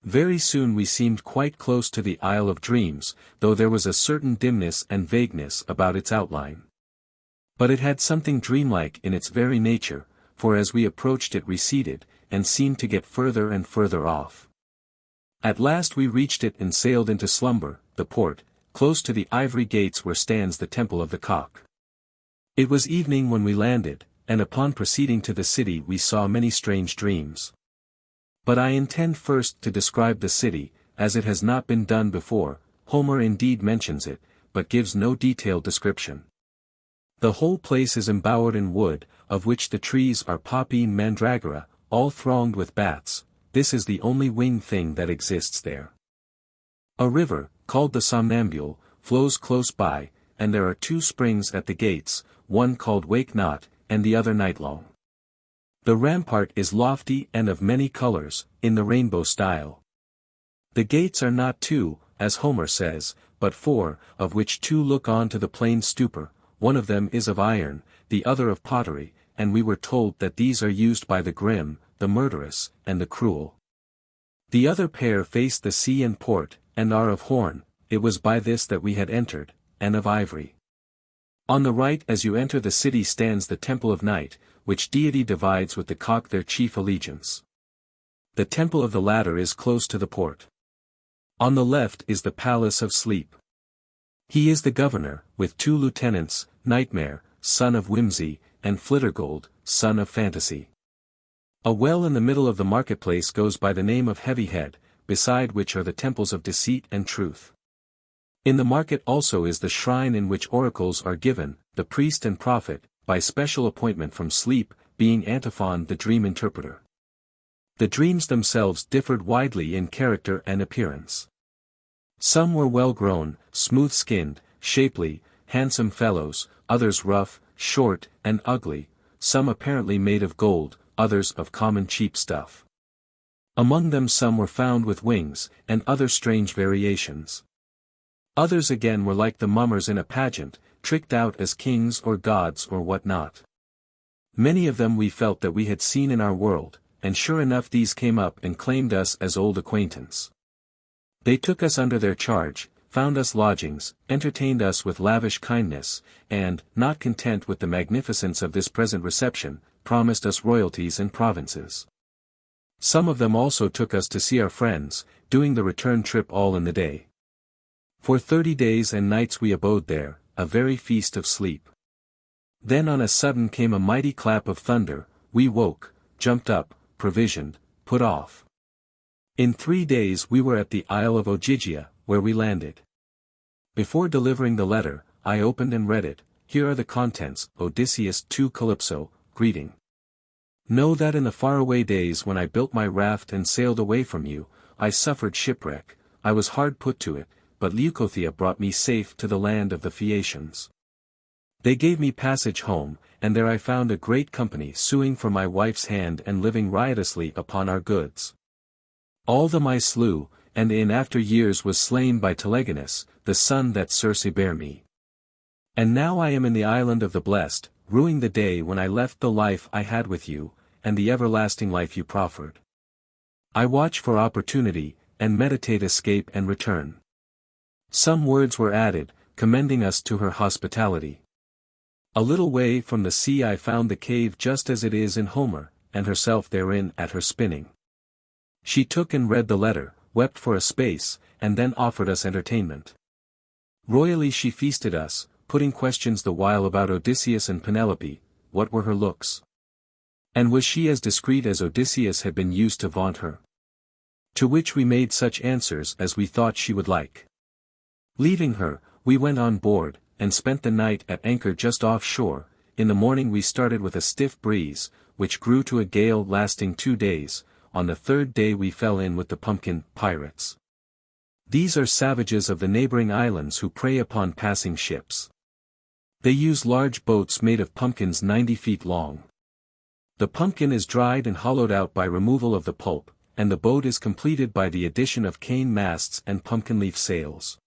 Very soon we seemed quite close to the Isle of Dreams, though there was a certain dimness and vagueness about its outline. But it had something dreamlike in its very nature, for as we approached it receded, and seemed to get further and further off. At last we reached it and sailed into slumber, the port, close to the ivory gates where stands the Temple of the Cock. It was evening when we landed, and upon proceeding to the city we saw many strange dreams. But I intend first to describe the city, as it has not been done before. Homer indeed mentions it, but gives no detailed description. The whole place is embowered in wood, of which the trees are poppy mandragora, all thronged with bats. This is the only winged thing that exists there. A river, called the Somnambule, flows close by, and there are 2 springs at the gates, one called Wake Not, and the other Nightlong. The rampart is lofty and of many colors, in the rainbow style. The gates are not 2, as Homer says, but 4, of which 2 look on to the plain stupor, one of them is of iron, the other of pottery, and we were told that these are used by the grim, the murderous, and the cruel. The other pair face the sea and port, and are of horn. It was by this that we had entered, and of ivory. On the right as you enter the city stands the Temple of Night, which deity divides with the cock their chief allegiance. The temple of the latter is close to the port. On the left is the Palace of Sleep. He is the governor, with 2 lieutenants, Nightmare, son of Whimsy, and Flittergold, son of Fantasy. A well in the middle of the marketplace goes by the name of Heavyhead, beside which are the temples of Deceit and Truth. In the market also is the shrine in which oracles are given, the priest and prophet, by special appointment from Sleep, being Antiphon the dream interpreter. The dreams themselves differed widely in character and appearance. Some were well-grown, smooth-skinned, shapely, handsome fellows, others rough, short, and ugly, some apparently made of gold, others of common cheap stuff. Among them some were found with wings, and other strange variations. Others again were like the mummers in a pageant, tricked out as kings or gods or what not. Many of them we felt that we had seen in our world, and sure enough these came up and claimed us as old acquaintance. They took us under their charge, found us lodgings, entertained us with lavish kindness, and, not content with the magnificence of this present reception, promised us royalties and provinces. Some of them also took us to see our friends, doing the return trip all in the day. For 30 days and nights we abode there, a very feast of sleep. Then on a sudden came a mighty clap of thunder, we woke, jumped up, provisioned, put off. In 3 days we were at the Isle of Ogygia, where we landed. Before delivering the letter, I opened and read it. Here are the contents. Odysseus to Calypso, greeting. Know that in the faraway days when I built my raft and sailed away from you, I suffered shipwreck. I was hard put to it, but Leucothea brought me safe to the land of the Phaeacians. They gave me passage home, and there I found a great company suing for my wife's hand and living riotously upon our goods. All them I slew, and in after years was slain by Telegonus, the son that Circe bare me. And now I am in the island of the blessed, ruing the day when I left the life I had with you, and the everlasting life you proffered. I watch for opportunity, and meditate escape and return. Some words were added, commending us to her hospitality. A little way from the sea I found the cave just as it is in Homer, and herself therein at her spinning. She took and read the letter, wept for a space, and then offered us entertainment. Royally she feasted us, putting questions the while about Odysseus and Penelope. What were her looks? And was she as discreet as Odysseus had been used to vaunt her? To which we made such answers as we thought she would like. Leaving her, we went on board, and spent the night at anchor just off shore, in the morning we started with a stiff breeze, which grew to a gale lasting 2 days. On the 3rd day we fell in with the pumpkin pirates. These are savages of the neighboring islands who prey upon passing ships. They use large boats made of pumpkins 90 feet long. The pumpkin is dried and hollowed out by removal of the pulp, and the boat is completed by the addition of cane masts and pumpkin leaf sails.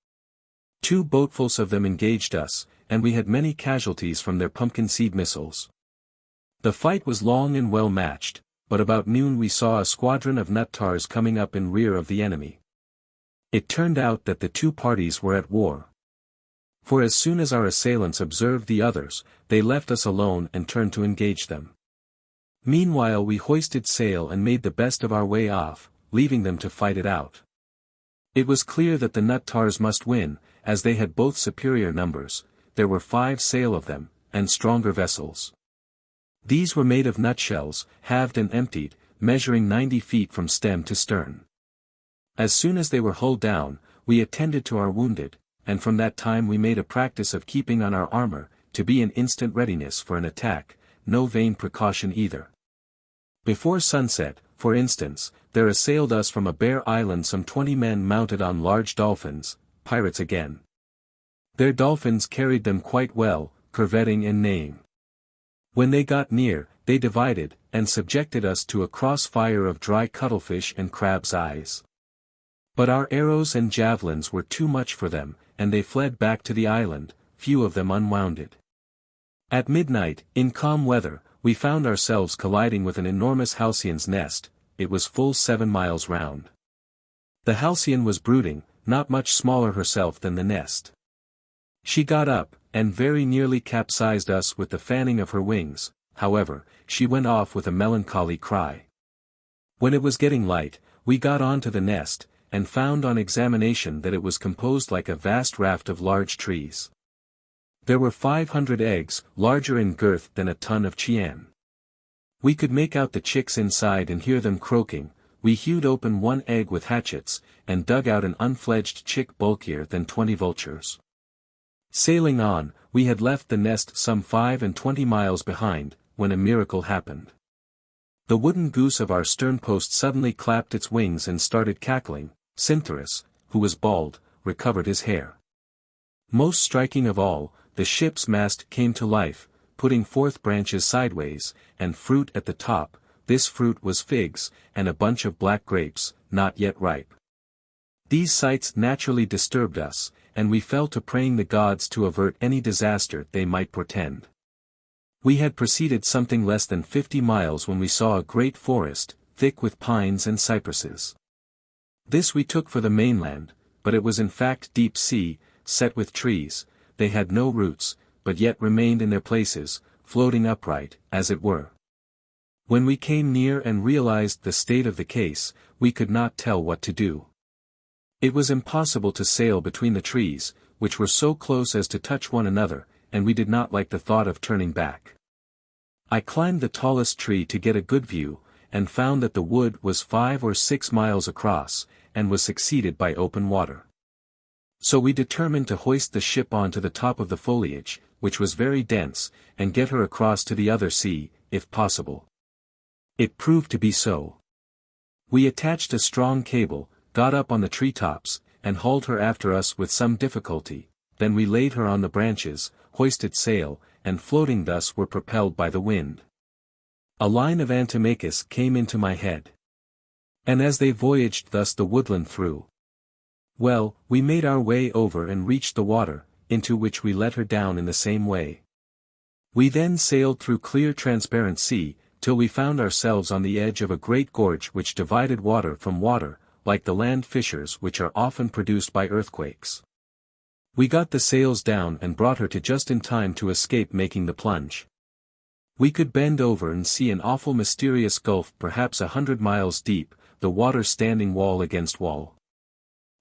2 boatfuls of them engaged us, and we had many casualties from their pumpkin seed missiles. The fight was long and well matched, but about noon we saw a squadron of nut-tars coming up in rear of the enemy. It turned out that the 2 parties were at war. For as soon as our assailants observed the others, they left us alone and turned to engage them. Meanwhile we hoisted sail and made the best of our way off, leaving them to fight it out. It was clear that the nut-tars must win, as they had both superior numbers. There were 5 sail of them, and stronger vessels. These were made of nutshells, halved and emptied, measuring 90 feet from stem to stern. As soon as they were hull down, we attended to our wounded, and from that time we made a practice of keeping on our armor, to be in instant readiness for an attack, no vain precaution either. Before sunset, for instance, there assailed us from a bare island some 20 men mounted on large dolphins, pirates again. Their dolphins carried them quite well, curvetting and neighing. When they got near, they divided, and subjected us to a cross-fire of dry cuttlefish and crab's eyes. But our arrows and javelins were too much for them, and they fled back to the island, few of them unwounded. At midnight, in calm weather, we found ourselves colliding with an enormous halcyon's nest. It was full 7 miles round. The halcyon was brooding, not much smaller herself than the nest. She got up, and very nearly capsized us with the fanning of her wings. However, she went off with a melancholy cry. When it was getting light, we got on to the nest, and found on examination that it was composed like a vast raft of large trees. There were 500 eggs, larger in girth than a ton of chian. We could make out the chicks inside and hear them croaking. We hewed open one egg with hatchets, and dug out an unfledged chick bulkier than 20 vultures. Sailing on, we had left the nest some 25 miles behind, when a miracle happened. The wooden goose of our sternpost suddenly clapped its wings and started cackling. Cyntharus, who was bald, recovered his hair. Most striking of all, the ship's mast came to life, putting forth branches sideways, and fruit at the top. This fruit was figs, and a bunch of black grapes, not yet ripe. These sights naturally disturbed us, and we fell to praying the gods to avert any disaster they might portend. We had proceeded something less than 50 miles when we saw a great forest, thick with pines and cypresses. This we took for the mainland, but it was in fact deep sea, set with trees. They had no roots, but yet remained in their places, floating upright, as it were. When we came near and realized the state of the case, we could not tell what to do. It was impossible to sail between the trees, which were so close as to touch one another, and we did not like the thought of turning back. I climbed the tallest tree to get a good view, and found that the wood was 5 or 6 miles across, and was succeeded by open water. So we determined to hoist the ship on to the top of the foliage, which was very dense, and get her across to the other sea, if possible. It proved to be so. We attached a strong cable, got up on the treetops, and hauled her after us with some difficulty. Then we laid her on the branches, hoisted sail, and floating thus were propelled by the wind. A line of Antiochus came into my head. And as they voyaged thus the woodland through. Well, we made our way over and reached the water, into which we let her down in the same way. We then sailed through clear transparent sea, till we found ourselves on the edge of a great gorge which divided water from water, like the land fissures which are often produced by earthquakes. We got the sails down and brought her to just in time to escape making the plunge. We could bend over and see an awful mysterious gulf perhaps 100 miles deep, the water standing wall against wall.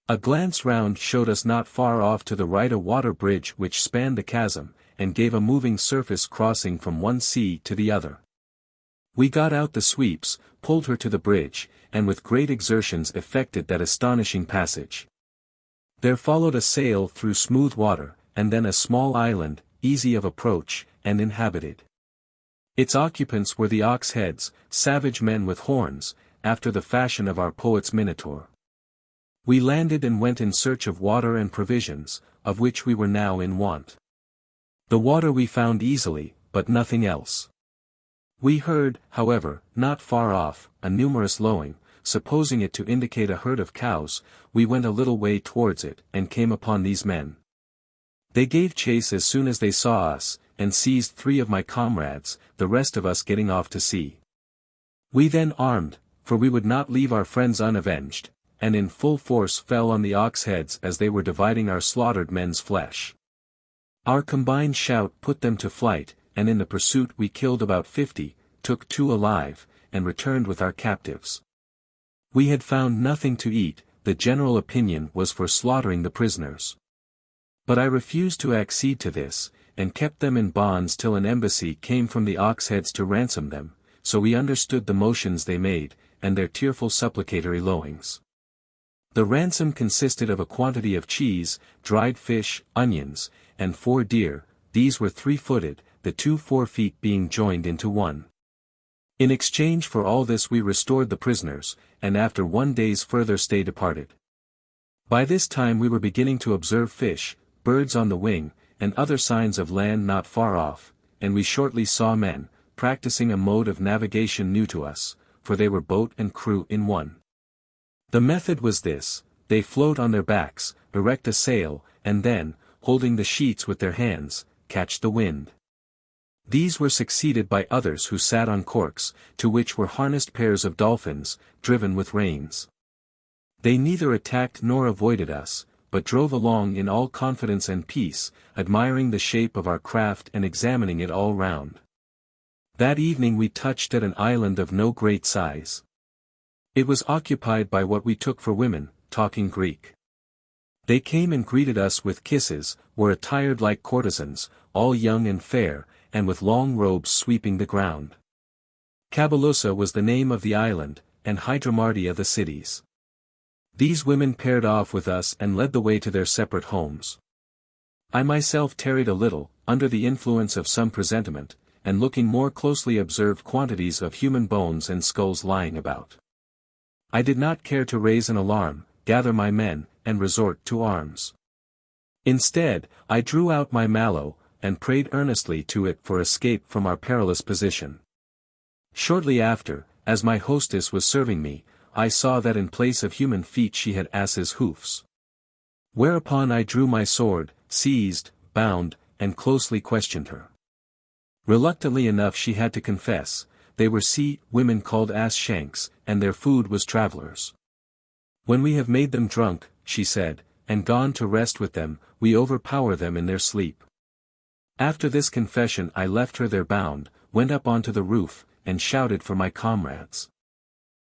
A glance round showed us not far off to the right a water bridge which spanned the chasm, and gave a moving surface crossing from one sea to the other. We got out the sweeps, pulled her to the bridge, and with great exertions effected that astonishing passage. There followed a sail through smooth water, and then a small island, easy of approach, and inhabited. Its occupants were the ox heads, savage men with horns, after the fashion of our poet's Minotaur. We landed and went in search of water and provisions, of which we were now in want. The water we found easily, but nothing else. We heard, however, not far off, a numerous lowing. Supposing it to indicate a herd of cows, we went a little way towards it, and came upon these men. They gave chase as soon as they saw us, and seized 3 of my comrades, the rest of us getting off to sea. We then armed, for we would not leave our friends unavenged, and in full force fell on the ox heads as they were dividing our slaughtered men's flesh. Our combined shout put them to flight, and in the pursuit we killed about 50, took 2 alive, and returned with our captives. We had found nothing to eat, the general opinion was for slaughtering the prisoners. But I refused to accede to this, and kept them in bonds till an embassy came from the ox heads to ransom them, so we understood the motions they made, and their tearful supplicatory lowings. The ransom consisted of a quantity of cheese, dried fish, onions, and 4 deer, these were 3-footed, the 2 forefeet being joined into one. In exchange for all this we restored the prisoners, and after 1 day's further stay departed. By this time we were beginning to observe fish, birds on the wing, and other signs of land not far off, and we shortly saw men, practicing a mode of navigation new to us, for they were boat and crew in one. The method was this: they float on their backs, erect a sail, and then, holding the sheets with their hands, catch the wind. These were succeeded by others who sat on corks, to which were harnessed pairs of dolphins, driven with reins. They neither attacked nor avoided us, but drove along in all confidence and peace, admiring the shape of our craft and examining it all round. That evening we touched at an island of no great size. It was occupied by what we took for women, talking Greek. They came and greeted us with kisses, were attired like courtesans, all young and fair, and with long robes sweeping the ground. Cabalussa was the name of the island, and Hydramardia the cities. These women paired off with us and led the way to their separate homes. I myself tarried a little, under the influence of some presentiment, and looking more closely observed quantities of human bones and skulls lying about. I did not care to raise an alarm, gather my men, and resort to arms. Instead, I drew out my mallow, and prayed earnestly to it for escape from our perilous position. Shortly after, as my hostess was serving me, I saw that in place of human feet she had ass's hoofs. Whereupon I drew my sword, seized, bound, and closely questioned her. Reluctantly enough she had to confess, they were women called ass-shanks, and their food was travelers. When we have made them drunk, she said, and gone to rest with them, we overpower them in their sleep. After this confession I left her there bound, went up onto the roof, and shouted for my comrades.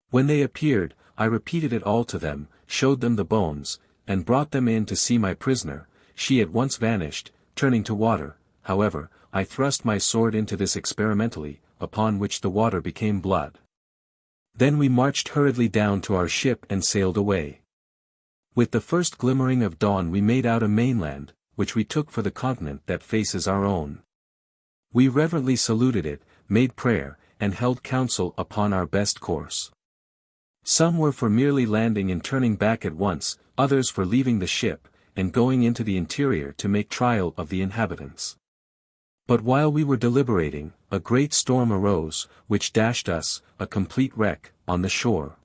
When they appeared, I repeated it all to them, showed them the bones, and brought them in to see my prisoner. She at once vanished, turning to water. However, I thrust my sword into this experimentally, upon which the water became blood. Then we marched hurriedly down to our ship and sailed away. With the first glimmering of dawn we made out a mainland, which we took for the continent that faces our own. We reverently saluted it, made prayer, and held counsel upon our best course. Some were for merely landing and turning back at once, others for leaving the ship, and going into the interior to make trial of the inhabitants. But while we were deliberating, a great storm arose, which dashed us, a complete wreck, on the shore.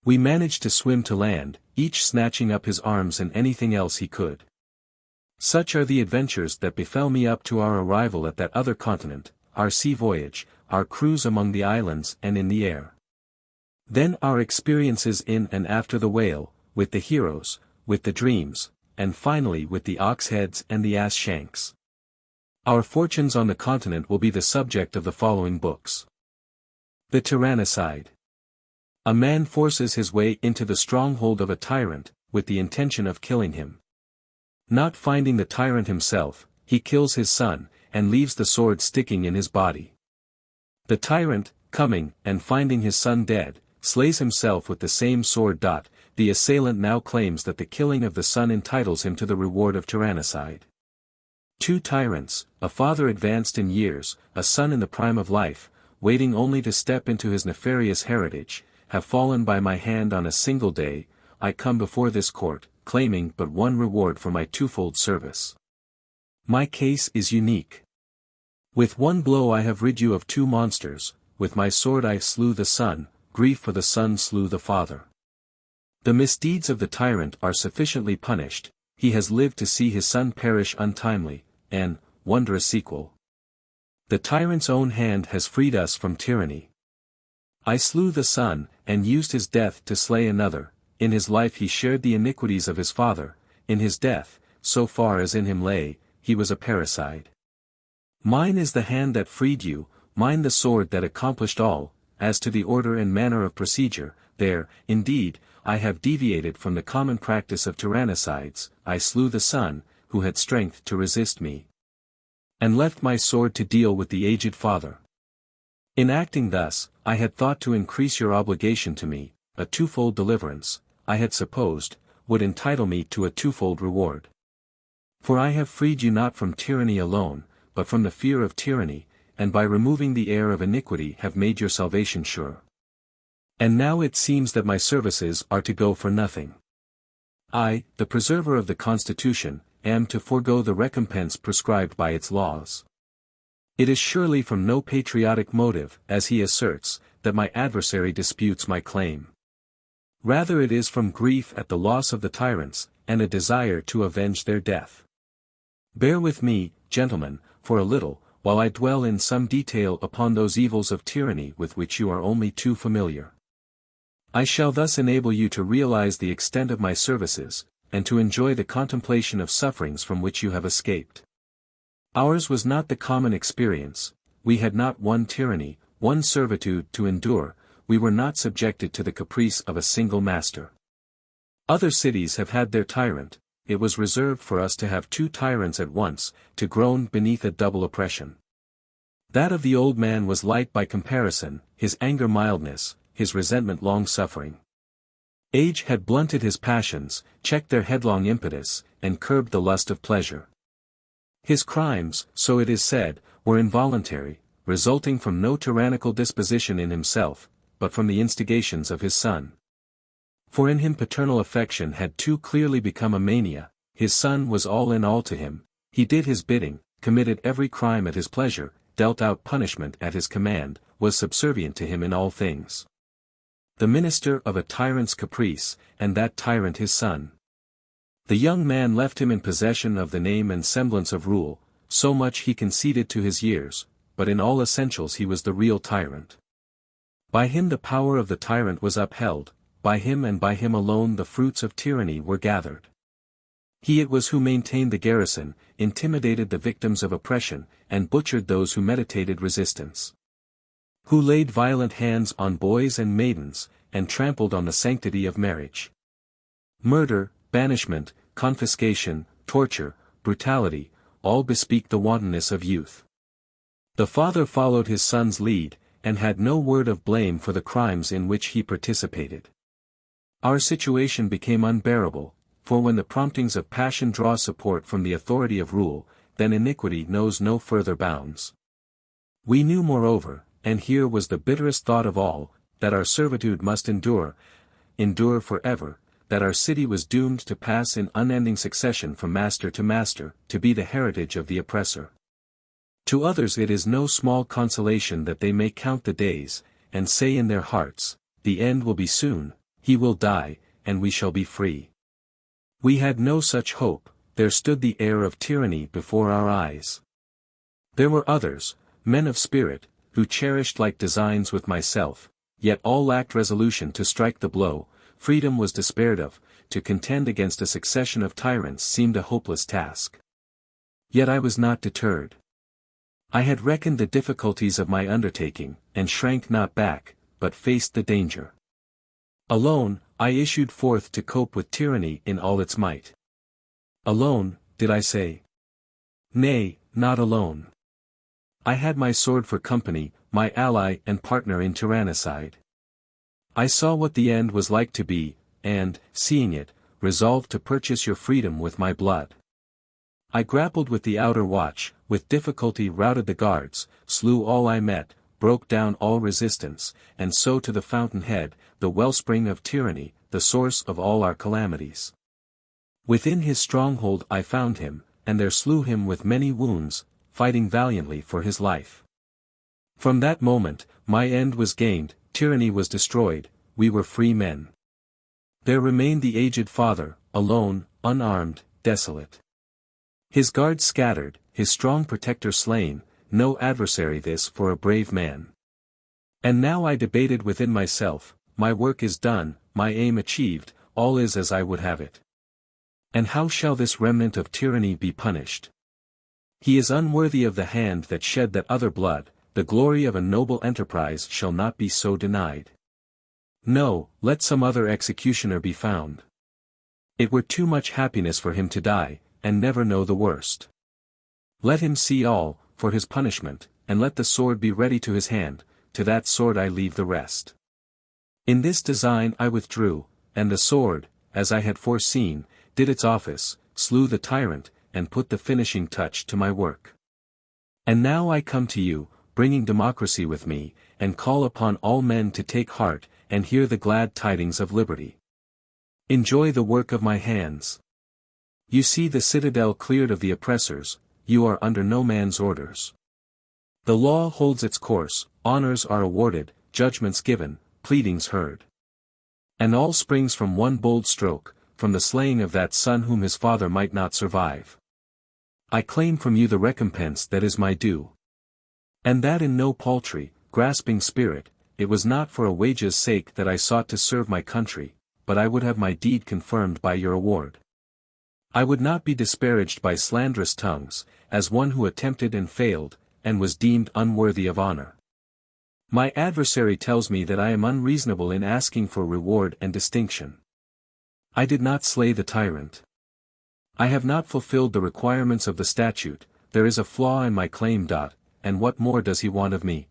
We managed to swim to land, each snatching up his arms and anything else he could. Such are the adventures that befell me up to our arrival at that other continent, our sea voyage, our cruise among the islands and in the air. Then our experiences in and after the whale, with the heroes, with the dreams, and finally with the ox heads and the ass shanks. Our fortunes on the continent will be the subject of the following books. The Tyrannicide. A man forces his way into the stronghold of a tyrant, with the intention of killing him. Not finding the tyrant himself, he kills his son, and leaves the sword sticking in his body. The tyrant, coming, and finding his son dead, slays himself with the same sword. The assailant now claims that the killing of the son entitles him to the reward of tyrannicide. 2 tyrants, a father advanced in years, a son in the prime of life, waiting only to step into his nefarious heritage, have fallen by my hand on a single day. I come before this court, claiming but one reward for my twofold service. My case is unique. With one blow I have rid you of 2 monsters, with my sword I slew the son, grief for the son slew the father. The misdeeds of the tyrant are sufficiently punished, he has lived to see his son perish untimely, and, wondrous sequel. The tyrant's own hand has freed us from tyranny. I slew the son, and used his death to slay another. In his life he shared the iniquities of his father, in his death, so far as in him lay, he was a parricide. Mine is the hand that freed you, mine the sword that accomplished all. As to the order and manner of procedure, there, indeed, I have deviated from the common practice of tyrannicides. I slew the son, who had strength to resist me, and left my sword to deal with the aged father. In acting thus, I had thought to increase your obligation to me. A twofold deliverance, I had supposed, would entitle me to a twofold reward. For I have freed you not from tyranny alone, but from the fear of tyranny, and by removing the heir of iniquity have made your salvation sure. And now it seems that my services are to go for nothing. I, the preserver of the constitution, am to forego the recompense prescribed by its laws. It is surely from no patriotic motive, as he asserts, that my adversary disputes my claim. Rather it is from grief at the loss of the tyrants, and a desire to avenge their death. Bear with me, gentlemen, for a little, while I dwell in some detail upon those evils of tyranny with which you are only too familiar. I shall thus enable you to realize the extent of my services, and to enjoy the contemplation of sufferings from which you have escaped. Ours was not the common experience, we had not one tyranny, one servitude to endure, we were not subjected to the caprice of a single master. Other cities have had their tyrant, it was reserved for us to have 2 tyrants at once, to groan beneath a double oppression. That of the old man was light by comparison, his anger mildness, his resentment long-suffering. Age had blunted his passions, checked their headlong impetus, and curbed the lust of pleasure. His crimes, so it is said, were involuntary, resulting from no tyrannical disposition in himself, but from the instigations of his son. For in him paternal affection had too clearly become a mania, his son was all in all to him, he did his bidding, committed every crime at his pleasure, dealt out punishment at his command, was subservient to him in all things. The minister of a tyrant's caprice, and that tyrant his son. The young man left him in possession of the name and semblance of rule, so much he conceded to his years, but in all essentials he was the real tyrant. By him the power of the tyrant was upheld, by him and by him alone the fruits of tyranny were gathered. He it was who maintained the garrison, intimidated the victims of oppression, and butchered those who meditated resistance. Who laid violent hands on boys and maidens, and trampled on the sanctity of marriage. Murder, banishment, confiscation, torture, brutality, all bespeak the wantonness of youth. The father followed his son's lead, and had no word of blame for the crimes in which he participated. Our situation became unbearable, for when the promptings of passion draw support from the authority of rule, then iniquity knows no further bounds. We knew moreover, and here was the bitterest thought of all, that our servitude must endure forever, that our city was doomed to pass in unending succession from master to master, to be the heritage of the oppressor. To others it is no small consolation that they may count the days, and say in their hearts, the end will be soon, he will die, and we shall be free. We had no such hope, there stood the heir of tyranny before our eyes. There were others, men of spirit, who cherished like designs with myself, yet all lacked resolution to strike the blow. Freedom was despaired of, to contend against a succession of tyrants seemed a hopeless task. Yet I was not deterred. I had reckoned the difficulties of my undertaking, and shrank not back, but faced the danger. Alone, I issued forth to cope with tyranny in all its might. Alone, did I say? Nay, not alone. I had my sword for company, my ally and partner in tyrannicide. I saw what the end was like to be, and, seeing it, resolved to purchase your freedom with my blood. I grappled with the outer watch, with difficulty routed the guards, slew all I met, broke down all resistance, and so to the fountain-head, the wellspring of tyranny, the source of all our calamities. Within his stronghold I found him, and there slew him with many wounds, fighting valiantly for his life. From that moment, my end was gained, tyranny was destroyed, we were free men. There remained the aged father, alone, unarmed, desolate. His guards scattered, his strong protector slain, no adversary this for a brave man. And now I debated within myself, my work is done, my aim achieved, all is as I would have it. And how shall this remnant of tyranny be punished? He is unworthy of the hand that shed that other blood, the glory of a noble enterprise shall not be so denied. No, let some other executioner be found. It were too much happiness for him to die, and never know the worst. Let him see all, for his punishment, and let the sword be ready to his hand, to that sword I leave the rest. In this design I withdrew, and the sword, as I had foreseen, did its office, slew the tyrant, and put the finishing touch to my work. And now I come to you, bringing democracy with me, and call upon all men to take heart, and hear the glad tidings of liberty. Enjoy the work of my hands. You see the citadel cleared of the oppressors, you are under no man's orders. The law holds its course, honors are awarded, judgments given, pleadings heard. And all springs from one bold stroke, from the slaying of that son whom his father might not survive. I claim from you the recompense that is my due. And that in no paltry, grasping spirit, it was not for a wage's sake that I sought to serve my country, but I would have my deed confirmed by your award. I would not be disparaged by slanderous tongues, as one who attempted and failed, and was deemed unworthy of honor. My adversary tells me that I am unreasonable in asking for reward and distinction. I did not slay the tyrant. I have not fulfilled the requirements of the statute, there is a flaw in my claim. And what more does he want of me?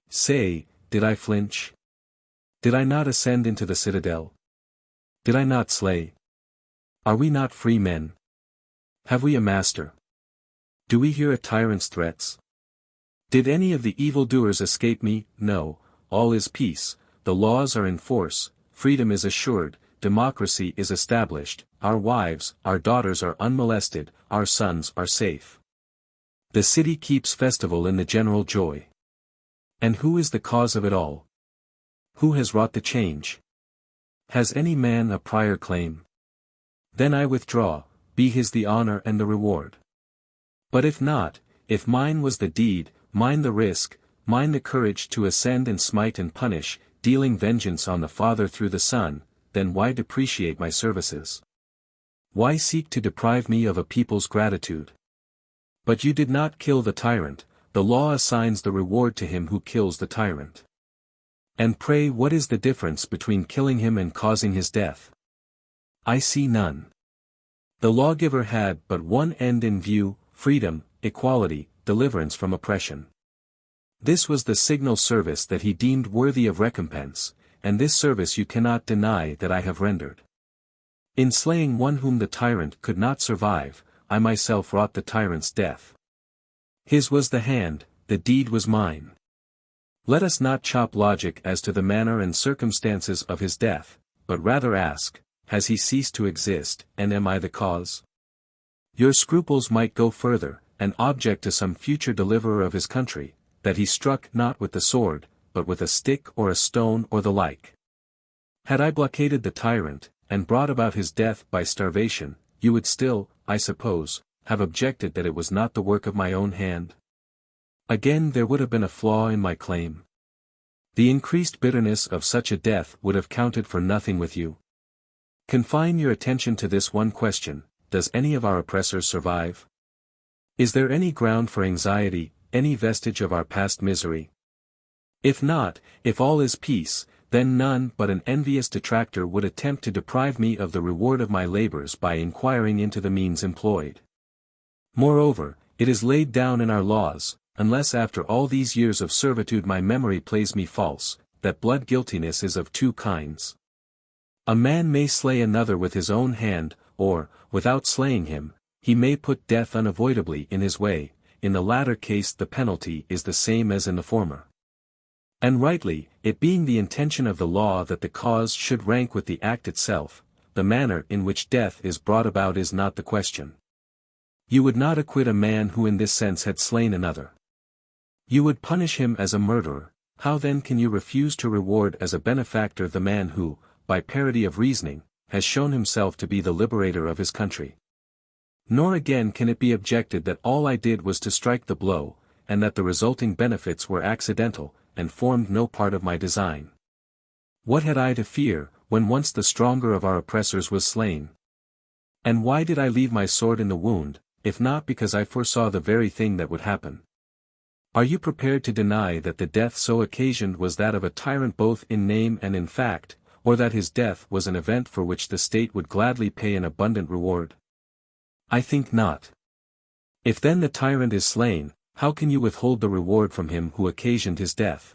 Say, did I flinch? Did I not ascend into the citadel? Did I not slay? Are we not free men? Have we a master? Do we hear a tyrant's threats? Did any of the evildoers escape me? No, all is peace, the laws are in force, freedom is assured, democracy is established, our wives, our daughters are unmolested, our sons are safe. The city keeps festival in the general joy. And who is the cause of it all? Who has wrought the change? Has any man a prior claim? Then I withdraw, be his the honor and the reward. But if not, if mine was the deed, mine the risk, mine the courage to ascend and smite and punish, dealing vengeance on the Father through the Son, then why depreciate my services? Why seek to deprive me of a people's gratitude? But you did not kill the tyrant, the law assigns the reward to him who kills the tyrant. And pray what is the difference between killing him and causing his death? I see none. The lawgiver had but one end in view, freedom, equality, deliverance from oppression. This was the signal service that he deemed worthy of recompense, and this service you cannot deny that I have rendered. In slaying one whom the tyrant could not survive, I myself wrought the tyrant's death. His was the hand, the deed was mine. Let us not chop logic as to the manner and circumstances of his death, but rather ask, has he ceased to exist, and am I the cause? Your scruples might go further, and object to some future deliverer of his country, that he struck not with the sword, but with a stick or a stone or the like. Had I blockaded the tyrant, and brought about his death by starvation, you would still, I suppose, have objected that it was not the work of my own hand. Again there would have been a flaw in my claim. The increased bitterness of such a death would have counted for nothing with you. Confine your attention to this one question, does any of our oppressors survive? Is there any ground for anxiety, any vestige of our past misery? If not, if all is peace, then none but an envious detractor would attempt to deprive me of the reward of my labors by inquiring into the means employed. Moreover, it is laid down in our laws, unless after all these years of servitude my memory plays me false, that blood guiltiness is of two kinds. A man may slay another with his own hand, or, without slaying him, He may put death unavoidably in his way, in the latter case the penalty is the same as in the former. And rightly, it being the intention of the law that the cause should rank with the act itself, the manner in which death is brought about is not the question. You would not acquit a man who in this sense had slain another. You would punish him as a murderer. How then can you refuse to reward as a benefactor the man who, by parody of reasoning, has shown himself to be the liberator of his country? Nor again can it be objected that all I did was to strike the blow, and that the resulting benefits were accidental, and formed no part of my design. What had I to fear, when once the stronger of our oppressors was slain? And why did I leave my sword in the wound, if not because I foresaw the very thing that would happen? Are you prepared to deny that the death so occasioned was that of a tyrant both in name and in fact, or that his death was an event for which the state would gladly pay an abundant reward? I think not. If then the tyrant is slain, how can you withhold the reward from him who occasioned his death?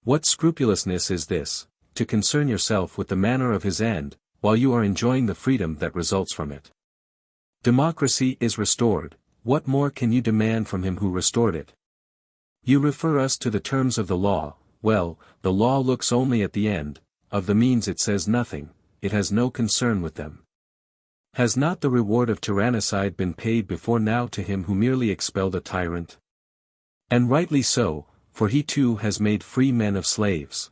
What scrupulousness is this, to concern yourself with the manner of his end, while you are enjoying the freedom that results from it? Democracy is restored, what more can you demand from him who restored it? You refer us to the terms of the law. Well, the law looks only at the end, of the means it says nothing, it has no concern with them. Has not the reward of tyrannicide been paid before now to him who merely expelled a tyrant? And rightly so, for he too has made free men of slaves.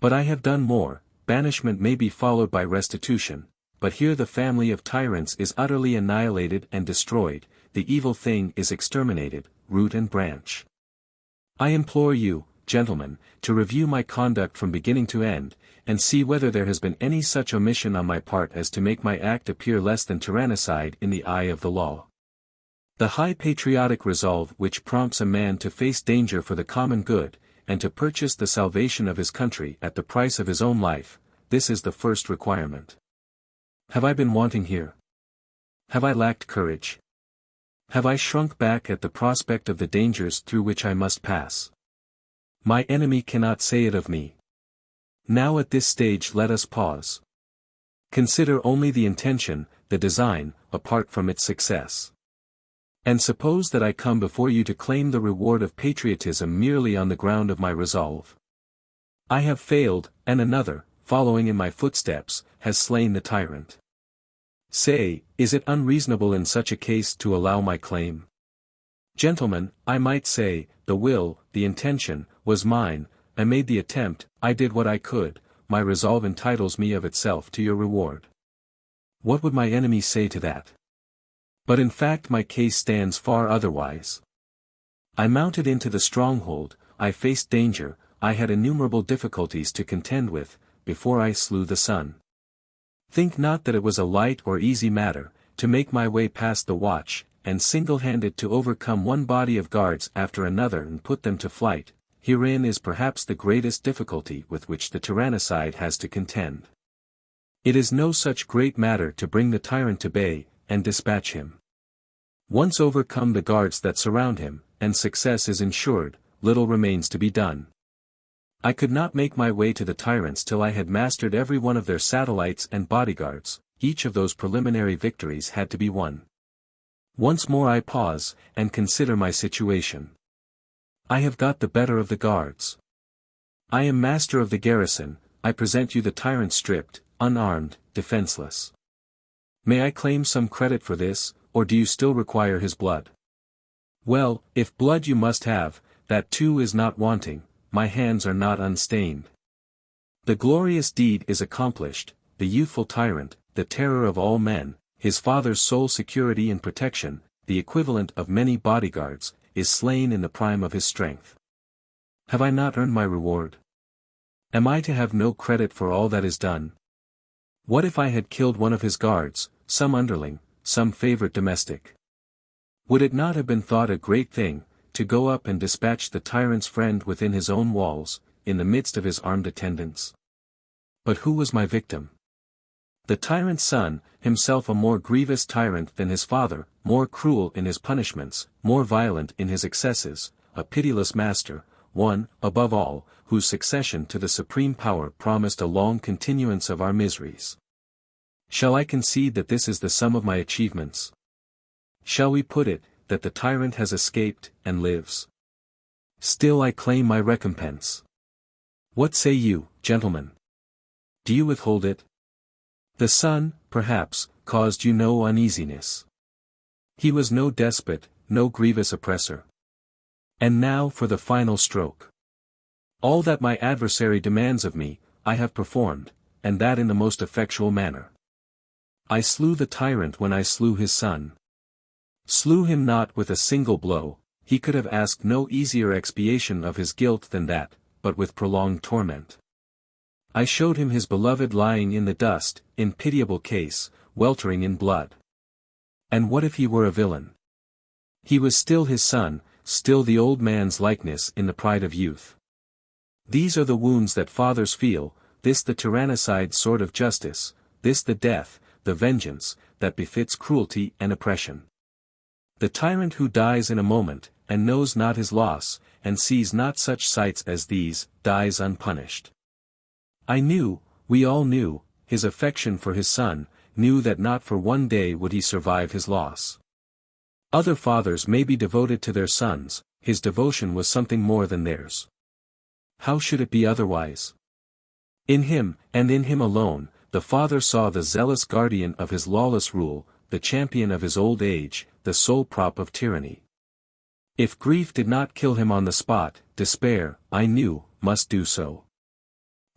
But I have done more. Banishment may be followed by restitution, but here the family of tyrants is utterly annihilated and destroyed, the evil thing is exterminated, root and branch. I implore you, gentlemen, to review my conduct from beginning to end, and see whether there has been any such omission on my part as to make my act appear less than tyrannicide in the eye of the law. The high patriotic resolve which prompts a man to face danger for the common good, and to purchase the salvation of his country at the price of his own life, this is the first requirement. Have I been wanting here? Have I lacked courage? Have I shrunk back at the prospect of the dangers through which I must pass? My enemy cannot say it of me. Now at this stage let us pause. Consider only the intention, the design, apart from its success. And suppose that I come before you to claim the reward of patriotism merely on the ground of my resolve. I have failed, and another, following in my footsteps, has slain the tyrant. Say, is it unreasonable in such a case to allow my claim? Gentlemen, I might say, the will, the intention, was mine, I made the attempt, I did what I could, my resolve entitles me of itself to your reward. What would my enemy say to that? But in fact my case stands far otherwise. I mounted into the stronghold, I faced danger, I had innumerable difficulties to contend with, before I slew the sun. Think not that it was a light or easy matter, to make my way past the watch, and single-handed to overcome one body of guards after another and put them to flight. Herein is perhaps the greatest difficulty with which the tyrannicide has to contend. It is no such great matter to bring the tyrant to bay, and dispatch him. Once overcome the guards that surround him, and success is ensured, little remains to be done. I could not make my way to the tyrants till I had mastered every one of their satellites and bodyguards. Each of those preliminary victories had to be won. Once more I pause, and consider my situation. I have got the better of the guards. I am master of the garrison, I present you the tyrant stripped, unarmed, defenseless. May I claim some credit for this, or do you still require his blood? Well, if blood you must have, that too is not wanting, my hands are not unstained. The glorious deed is accomplished, the youthful tyrant, the terror of all men, his father's sole security and protection, the equivalent of many bodyguards, is slain in the prime of his strength. Have I not earned my reward? Am I to have no credit for all that is done? What if I had killed one of his guards, some underling, some favorite domestic? Would it not have been thought a great thing, to go up and dispatch the tyrant's friend within his own walls, in the midst of his armed attendants? But who was my victim? The tyrant's son, himself a more grievous tyrant than his father, more cruel in his punishments, more violent in his excesses, a pitiless master, one, above all, whose succession to the supreme power promised a long continuance of our miseries. Shall I concede that this is the sum of my achievements? Shall we put it, that the tyrant has escaped, and lives? Still I claim my recompense. What say you, gentlemen? Do you withhold it? The son, perhaps, caused you no uneasiness. He was no despot, no grievous oppressor. And now for the final stroke. All that my adversary demands of me, I have performed, and that in the most effectual manner. I slew the tyrant when I slew his son. Slew him not with a single blow, he could have asked no easier expiation of his guilt than that, but with prolonged torment. I showed him his beloved lying in the dust, in pitiable case, weltering in blood. And what if he were a villain? He was still his son, still the old man's likeness in the pride of youth. These are the wounds that fathers feel, this the tyrannicide sword of justice, this the death, the vengeance, that befits cruelty and oppression. The tyrant who dies in a moment, and knows not his loss, and sees not such sights as these, dies unpunished. I knew, we all knew, his affection for his son, knew that not for one day would he survive his loss. Other fathers may be devoted to their sons, his devotion was something more than theirs. How should it be otherwise? In him, and in him alone, the father saw the zealous guardian of his lawless rule, the champion of his old age, the sole prop of tyranny. If grief did not kill him on the spot, despair, I knew, must do so.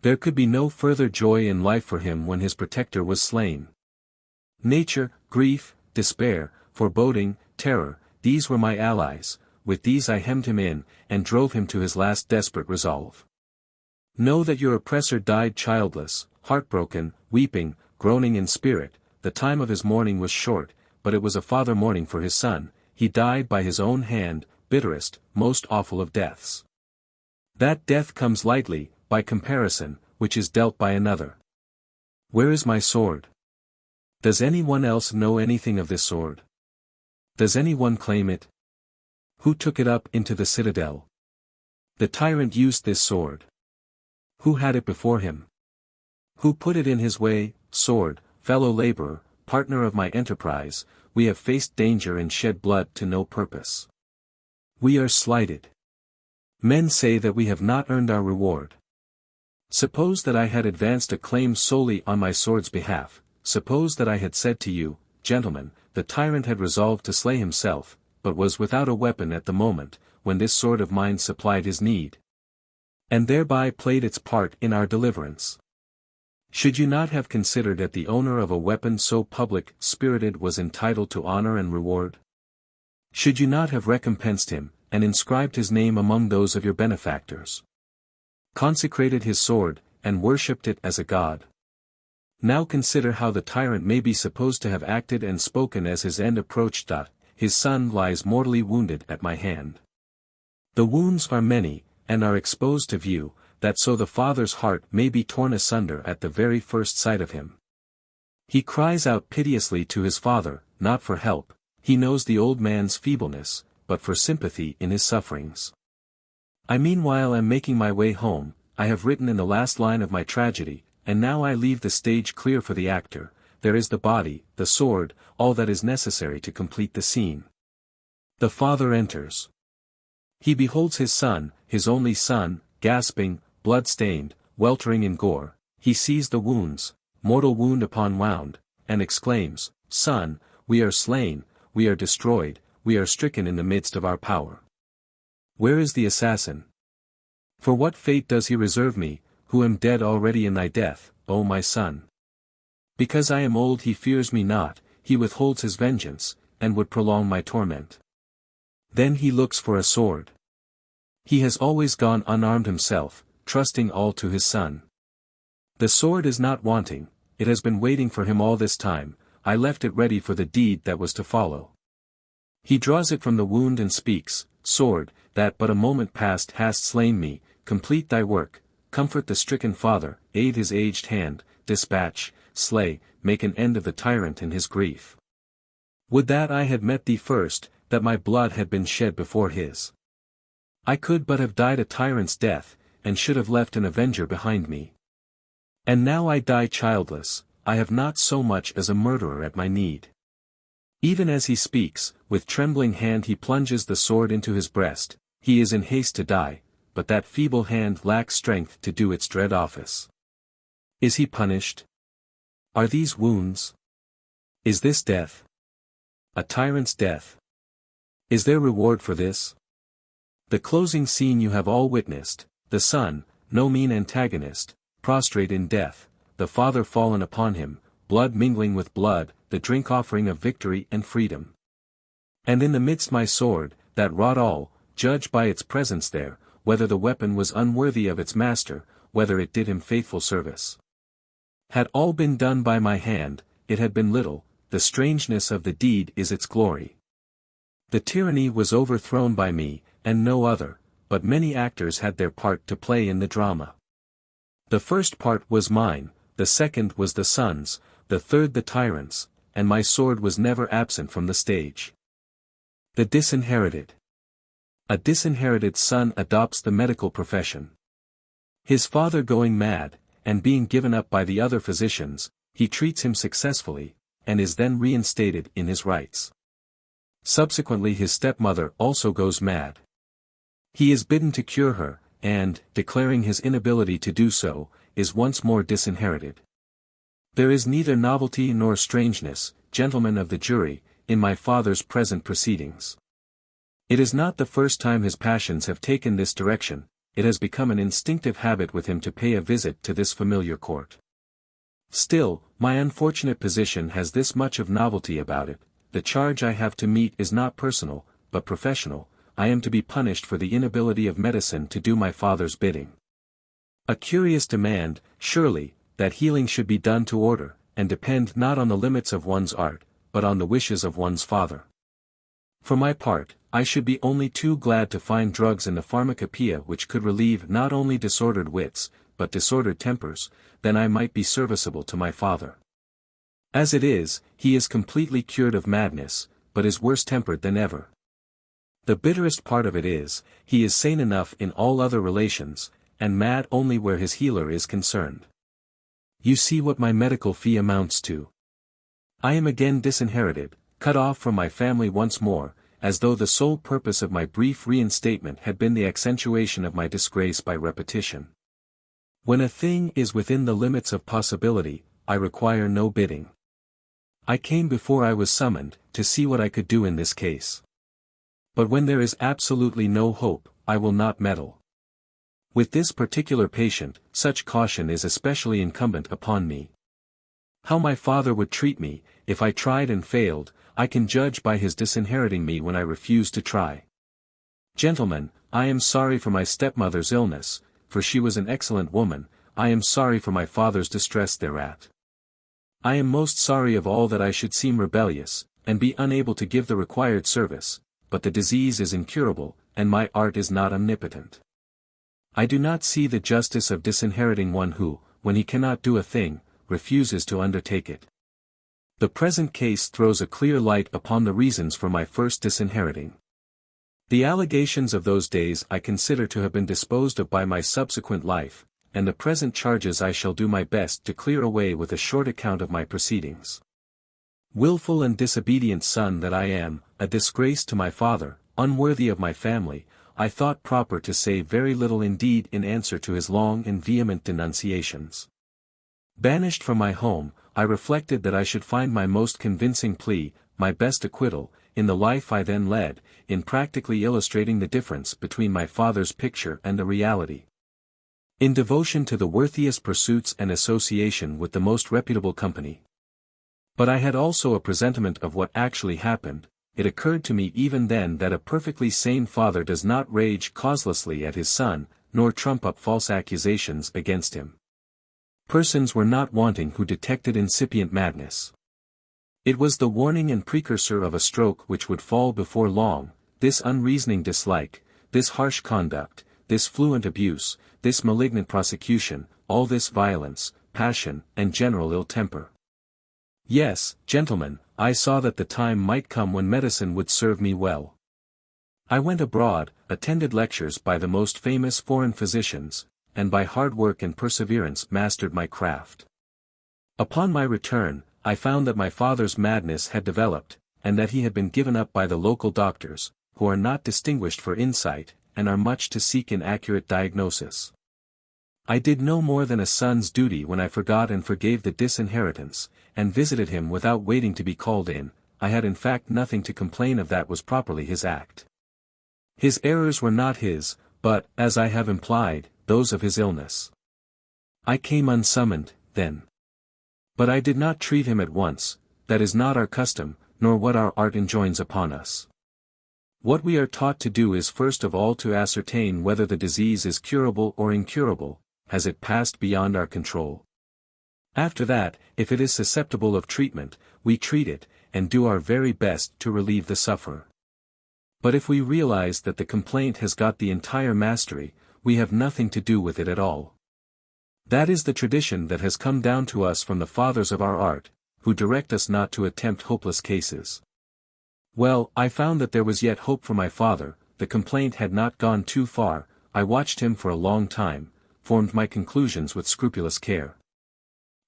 There could be no further joy in life for him when his protector was slain. Nature, grief, despair, foreboding, terror, these were my allies, with these I hemmed him in, and drove him to his last desperate resolve. Know that your oppressor died childless, heartbroken, weeping, groaning in spirit, the time of his mourning was short, but it was a father mourning for his son, he died by his own hand, bitterest, most awful of deaths. That death comes lightly, by comparison, which is dealt by another. Where is my sword? Does anyone else know anything of this sword? Does anyone claim it? Who took it up into the citadel? The tyrant used this sword. Who had it before him? Who put it in his way? Sword, fellow laborer, partner of my enterprise, we have faced danger and shed blood to no purpose. We are slighted. Men say that we have not earned our reward. Suppose that I had advanced a claim solely on my sword's behalf, suppose that I had said to you, gentlemen, the tyrant had resolved to slay himself, but was without a weapon at the moment, when this sword of mine supplied his need. And thereby played its part in our deliverance. Should you not have considered that the owner of a weapon so public-spirited was entitled to honor and reward? Should you not have recompensed him, and inscribed his name among those of your benefactors? Consecrated his sword, and worshipped it as a god? Now consider how the tyrant may be supposed to have acted and spoken as his end approached. His son lies mortally wounded at my hand. The wounds are many, and are exposed to view, that so the father's heart may be torn asunder at the very first sight of him. He cries out piteously to his father, not for help, he knows the old man's feebleness, but for sympathy in his sufferings. I meanwhile am making my way home, I have written in the last line of my tragedy, and now I leave the stage clear for the actor, there is the body, the sword, all that is necessary to complete the scene. The father enters. He beholds his son, his only son, gasping, blood-stained, weltering in gore, he sees the wounds, mortal wound upon wound, and exclaims, Son, we are slain, we are destroyed, we are stricken in the midst of our power. Where is the assassin? For what fate does he reserve me, who am dead already in thy death, O my son? Because I am old he fears me not, he withholds his vengeance, and would prolong my torment. Then he looks for a sword. He has always gone unarmed himself, trusting all to his son. The sword is not wanting, it has been waiting for him all this time, I left it ready for the deed that was to follow. He draws it from the wound and speaks, Sword, that but a moment past hast slain me, complete thy work, comfort the stricken father, aid his aged hand, dispatch, slay, make an end of the tyrant in his grief. Would that I had met thee first, that my blood had been shed before his. I could but have died a tyrant's death, and should have left an avenger behind me. And now I die childless, I have not so much as a murderer at my need. Even as he speaks, with trembling hand he plunges the sword into his breast, he is in haste to die, but that feeble hand lacks strength to do its dread office. Is he punished? Are these wounds? Is this death? A tyrant's death? Is there reward for this? The closing scene you have all witnessed, the son, no mean antagonist, prostrate in death, the father fallen upon him, blood mingling with blood, the drink offering of victory and freedom. And in the midst my sword, that wrought all, judge by its presence there, whether the weapon was unworthy of its master, whether it did him faithful service. Had all been done by my hand, it had been little, the strangeness of the deed is its glory. The tyranny was overthrown by me, and no other, but many actors had their part to play in the drama. The first part was mine, the second was the son's, the third the tyrant's, and my sword was never absent from the stage. The disinherited. A disinherited son adopts the medical profession. His father going mad, and being given up by the other physicians, he treats him successfully, and is then reinstated in his rights. Subsequently his stepmother also goes mad. He is bidden to cure her, and, declaring his inability to do so, is once more disinherited. There is neither novelty nor strangeness, gentlemen of the jury, in my father's present proceedings. It is not the first time his passions have taken this direction, it has become an instinctive habit with him to pay a visit to this familiar court. Still, my unfortunate position has this much of novelty about it, the charge I have to meet is not personal, but professional, I am to be punished for the inability of medicine to do my father's bidding. A curious demand, surely, that healing should be done to order, and depend not on the limits of one's art, but on the wishes of one's father. For my part, I should be only too glad to find drugs in the pharmacopoeia which could relieve not only disordered wits, but disordered tempers, then I might be serviceable to my father. As it is, he is completely cured of madness, but is worse tempered than ever. The bitterest part of it is, he is sane enough in all other relations, and mad only where his healer is concerned. You see what my medical fee amounts to. I am again disinherited, cut off from my family once more, as though the sole purpose of my brief reinstatement had been the accentuation of my disgrace by repetition. When a thing is within the limits of possibility, I require no bidding. I came before I was summoned, to see what I could do in this case. But when there is absolutely no hope, I will not meddle. With this particular patient, such caution is especially incumbent upon me. How my father would treat me, if I tried and failed, I can judge by his disinheriting me when I refuse to try. Gentlemen, I am sorry for my stepmother's illness, for she was an excellent woman, I am sorry for my father's distress thereat. I am most sorry of all that I should seem rebellious, and be unable to give the required service, but the disease is incurable, and my art is not omnipotent. I do not see the justice of disinheriting one who, when he cannot do a thing, refuses to undertake it. The present case throws a clear light upon the reasons for my first disinheriting. The allegations of those days I consider to have been disposed of by my subsequent life, and the present charges I shall do my best to clear away with a short account of my proceedings. Wilful and disobedient son that I am, a disgrace to my father, unworthy of my family, I thought proper to say very little indeed in answer to his long and vehement denunciations. Banished from my home, I reflected that I should find my most convincing plea, my best acquittal, in the life I then led, in practically illustrating the difference between my father's picture and the reality. In devotion to the worthiest pursuits and association with the most reputable company. But I had also a presentiment of what actually happened. It occurred to me even then that a perfectly sane father does not rage causelessly at his son, nor trump up false accusations against him. Persons were not wanting who detected incipient madness. It was the warning and precursor of a stroke which would fall before long, this unreasoning dislike, this harsh conduct, this fluent abuse, this malignant prosecution, all this violence, passion, and general ill temper. Yes, gentlemen, I saw that the time might come when medicine would serve me well. I went abroad, attended lectures by the most famous foreign physicians, and by hard work and perseverance mastered my craft. Upon my return, I found that my father's madness had developed, and that he had been given up by the local doctors, who are not distinguished for insight, and are much to seek in accurate diagnosis. I did no more than a son's duty when I forgot and forgave the disinheritance, and visited him without waiting to be called in. I had in fact nothing to complain of that was properly his act. His errors were not his, but, as I have implied, those of his illness. I came unsummoned, then. But I did not treat him at once, that is not our custom, nor what our art enjoins upon us. What we are taught to do is first of all to ascertain whether the disease is curable or incurable, has it passed beyond our control. After that, if it is susceptible of treatment, we treat it, and do our very best to relieve the sufferer. But if we realize that the complaint has got the entire mastery, we have nothing to do with it at all. That is the tradition that has come down to us from the fathers of our art, who direct us not to attempt hopeless cases. Well, I found that there was yet hope for my father. The complaint had not gone too far. I watched him for a long time, formed my conclusions with scrupulous care.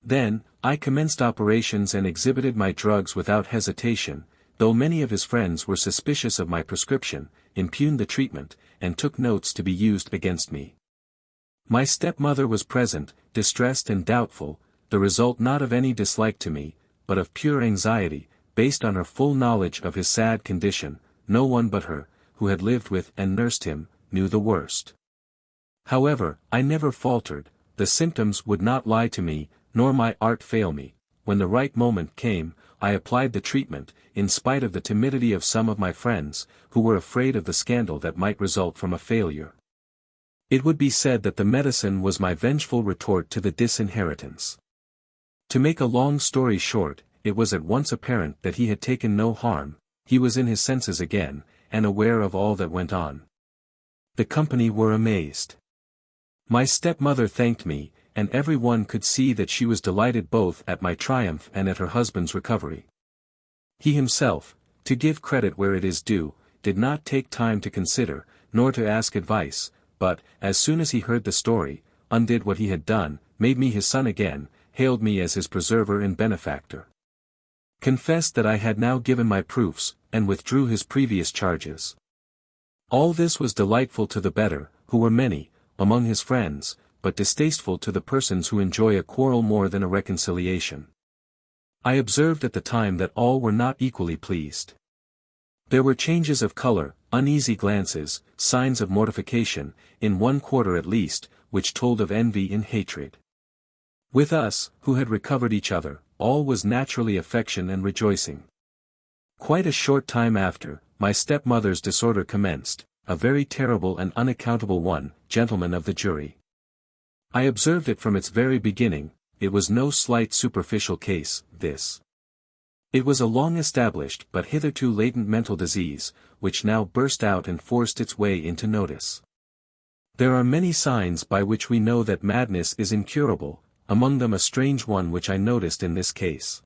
Then, I commenced operations and exhibited my drugs without hesitation, though many of his friends were suspicious of my prescription, impugned the treatment, and took notes to be used against me. My stepmother was present, distressed and doubtful, the result not of any dislike to me, but of pure anxiety, based on her full knowledge of his sad condition. No one but her, who had lived with and nursed him, knew the worst. However, I never faltered. The symptoms would not lie to me, nor my art fail me. When the right moment came, I applied the treatment, in spite of the timidity of some of my friends, who were afraid of the scandal that might result from a failure. It would be said that the medicine was my vengeful retort to the disinheritance. To make a long story short, it was at once apparent that he had taken no harm. He was in his senses again, and aware of all that went on. The company were amazed. My stepmother thanked me, and every one could see that she was delighted both at my triumph and at her husband's recovery. He himself, to give credit where it is due, did not take time to consider, nor to ask advice, but, as soon as he heard the story, undid what he had done, made me his son again, hailed me as his preserver and benefactor. Confessed that I had now given my proofs, and withdrew his previous charges. All this was delightful to the better, who were many, among his friends, but distasteful to the persons who enjoy a quarrel more than a reconciliation. I observed at the time that all were not equally pleased. There were changes of color, uneasy glances, signs of mortification, in one quarter at least, which told of envy and hatred. With us, who had recovered each other, all was naturally affection and rejoicing. Quite a short time after, my stepmother's disorder commenced, a very terrible and unaccountable one, gentlemen of the jury. I observed it from its very beginning. It was no slight superficial case, this. It was a long-established but hitherto latent mental disease, which now burst out and forced its way into notice. There are many signs by which we know that madness is incurable, among them a strange one which I noticed in this case.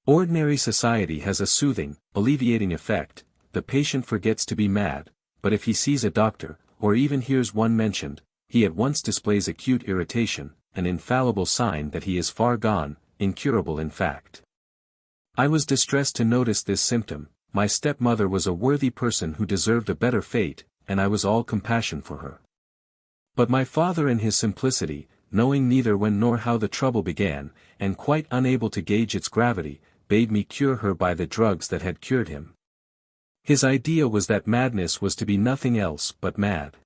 Ordinary society has a soothing, alleviating effect. The patient forgets to be mad, but if he sees a doctor, or even hears one mentioned, he at once displays acute irritation, an infallible sign that he is far gone, incurable in fact. I was distressed to notice this symptom. My stepmother was a worthy person who deserved a better fate, and I was all compassion for her. But my father in his simplicity, knowing neither when nor how the trouble began, and quite unable to gauge its gravity, bade me cure her by the drugs that had cured him. His idea was that madness was to be nothing else but mad.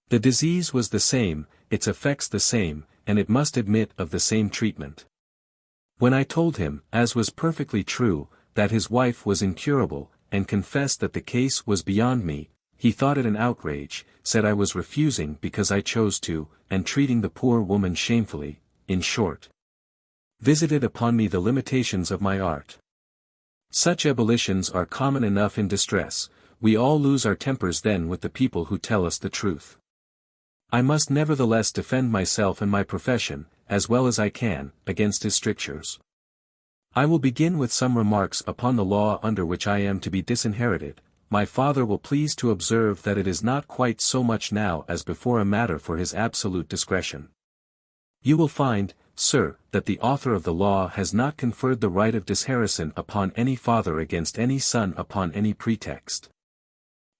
The disease was the same, its effects the same, and it must admit of the same treatment. When I told him, as was perfectly true, that his wife was incurable, and confessed that the case was beyond me, he thought it an outrage, said I was refusing because I chose to, and treating the poor woman shamefully, in short. Visited upon me the limitations of my art. Such ebullitions are common enough in distress. We all lose our tempers then with the people who tell us the truth. I must nevertheless defend myself and my profession, as well as I can, against his strictures. I will begin with some remarks upon the law under which I am to be disinherited. My father will please to observe that it is not quite so much now as before a matter for his absolute discretion. You will find, sir, that the author of the law has not conferred the right of disinheritance upon any father against any son upon any pretext.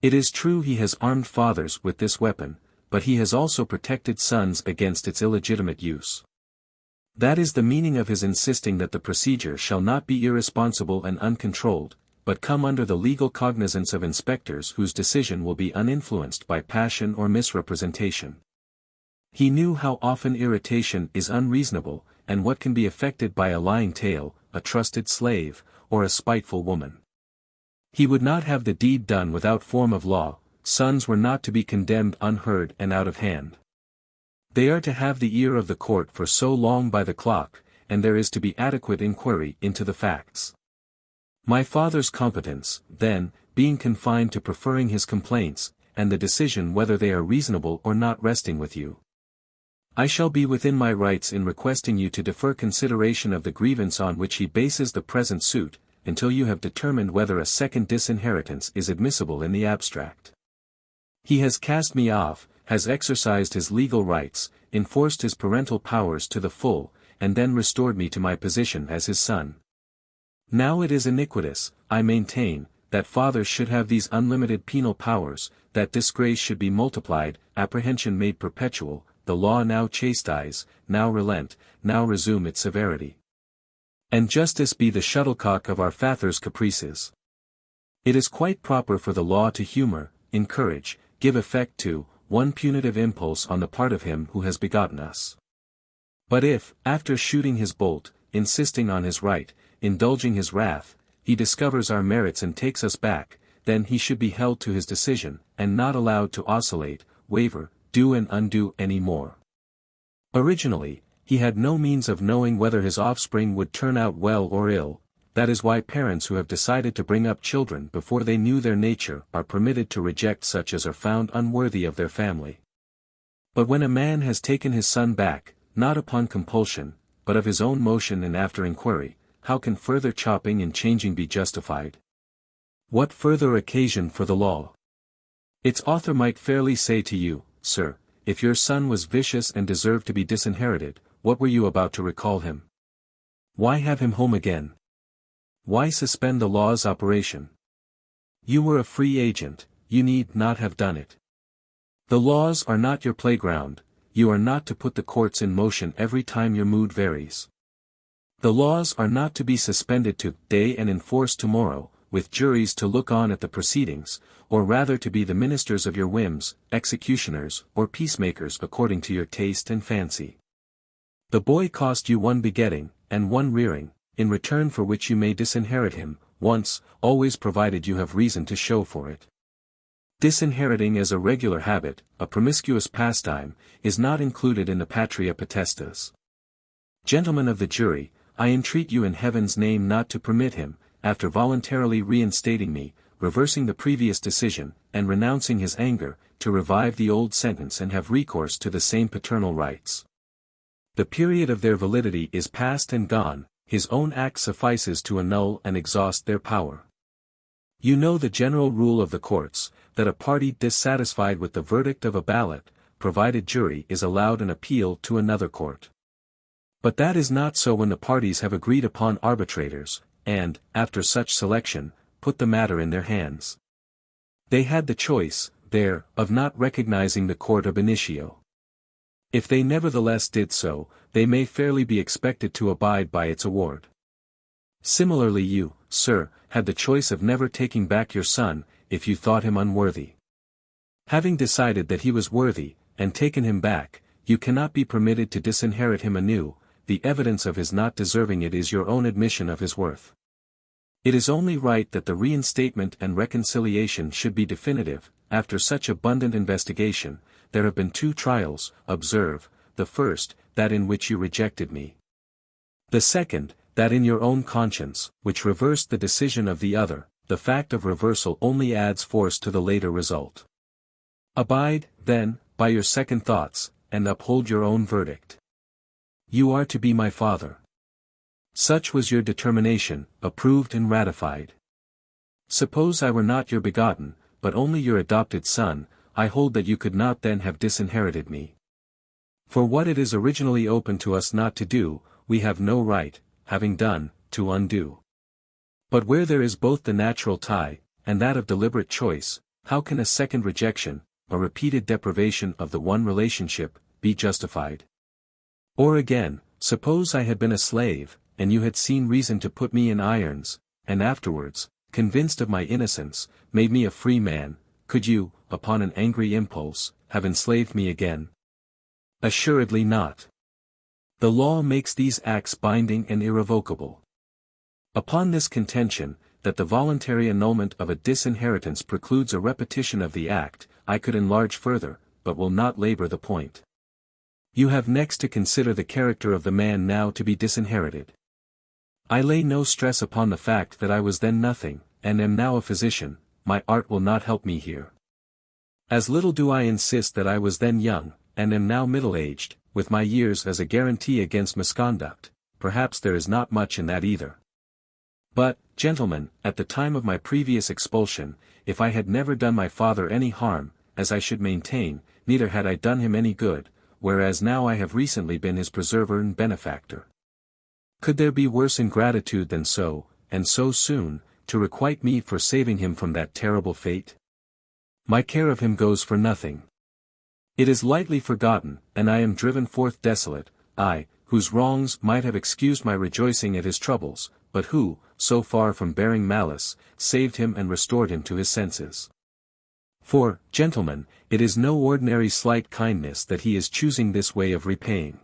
It is true he has armed fathers with this weapon, but he has also protected sons against its illegitimate use. That is the meaning of his insisting that the procedure shall not be irresponsible and uncontrolled, but come under the legal cognizance of inspectors whose decision will be uninfluenced by passion or misrepresentation. He knew how often irritation is unreasonable, and what can be effected by a lying tale, a trusted slave, or a spiteful woman. He would not have the deed done without form of law. Sons were not to be condemned unheard and out of hand. They are to have the ear of the court for so long by the clock, and there is to be adequate inquiry into the facts. My father's competence, then, being confined to preferring his complaints, and the decision whether they are reasonable or not resting with you. I shall be within my rights in requesting you to defer consideration of the grievance on which he bases the present suit, until you have determined whether a second disinheritance is admissible in the abstract. He has cast me off, has exercised his legal rights, enforced his parental powers to the full, and then restored me to my position as his son. Now it is iniquitous, I maintain, that fathers should have these unlimited penal powers, that disgrace should be multiplied, apprehension made perpetual, the law now chastise, now relent, now resume its severity. And justice be the shuttlecock of our fathers' caprices. It is quite proper for the law to humor, encourage, give effect to, one punitive impulse on the part of him who has begotten us. But if, after shooting his bolt, insisting on his right, indulging his wrath, he discovers our merits and takes us back, then he should be held to his decision, and not allowed to oscillate, waver, do and undo any more. Originally, he had no means of knowing whether his offspring would turn out well or ill. That is why parents who have decided to bring up children before they knew their nature are permitted to reject such as are found unworthy of their family. But when a man has taken his son back, not upon compulsion, but of his own motion and after inquiry, how can further chopping and changing be justified? What further occasion for the law? Its author might fairly say to you, sir, if your son was vicious and deserved to be disinherited, what were you about to recall him? Why have him home again? Why suspend the law's operation? You were a free agent, you need not have done it. The laws are not your playground, you are not to put the courts in motion every time your mood varies. The laws are not to be suspended today and enforced tomorrow, with juries to look on at the proceedings, or rather to be the ministers of your whims, executioners, or peacemakers according to your taste and fancy. The boy cost you one begetting, and one rearing, in return for which you may disinherit him, once, always provided you have reason to show for it. Disinheriting as a regular habit, a promiscuous pastime, is not included in the patria potestas. Gentlemen of the jury, I entreat you in heaven's name not to permit him, after voluntarily reinstating me, reversing the previous decision, and renouncing his anger, to revive the old sentence and have recourse to the same paternal rights. The period of their validity is past and gone, his own act suffices to annul and exhaust their power. You know the general rule of the courts, that a party dissatisfied with the verdict of a ballot, provided jury is allowed an appeal to another court. But that is not so when the parties have agreed upon arbitrators, and, after such selection, put the matter in their hands. They had the choice, there, of not recognizing the court ab initio. If they nevertheless did so, they may fairly be expected to abide by its award. Similarly you, sir, had the choice of never taking back your son, if you thought him unworthy. Having decided that he was worthy, and taken him back, you cannot be permitted to disinherit him anew. The evidence of his not deserving it is your own admission of his worth. It is only right that the reinstatement and reconciliation should be definitive. After such abundant investigation, there have been 2 trials, observe, the first, that in which you rejected me. The second, that in your own conscience, which reversed the decision of the other. The fact of reversal only adds force to the later result. Abide, then, by your second thoughts, and uphold your own verdict. You are to be my father. Such was your determination, approved and ratified. Suppose I were not your begotten, but only your adopted son, I hold that you could not then have disinherited me. For what it is originally open to us not to do, we have no right, having done, to undo. But where there is both the natural tie, and that of deliberate choice, how can a second rejection, a repeated deprivation of the one relationship, be justified? Or again, suppose I had been a slave, and you had seen reason to put me in irons, and afterwards, convinced of my innocence, made me a free man, could you, upon an angry impulse, have enslaved me again? Assuredly not. The law makes these acts binding and irrevocable. Upon this contention, that the voluntary annulment of a disinheritance precludes a repetition of the act, I could enlarge further, but will not labor the point. You have next to consider the character of the man now to be disinherited. I lay no stress upon the fact that I was then nothing, and am now a physician, my art will not help me here. As little do I insist that I was then young, and am now middle-aged, with my years as a guarantee against misconduct, perhaps there is not much in that either. But, gentlemen, at the time of my previous expulsion, if I had never done my father any harm, as I should maintain, neither had I done him any good, whereas now I have recently been his preserver and benefactor. Could there be worse ingratitude than so, and so soon, to requite me for saving him from that terrible fate? My care of him goes for nothing. It is lightly forgotten, and I am driven forth desolate, I, whose wrongs might have excused my rejoicing at his troubles, but who, so far from bearing malice, saved him and restored him to his senses. For, gentlemen, it is no ordinary slight kindness that he is choosing this way of repaying.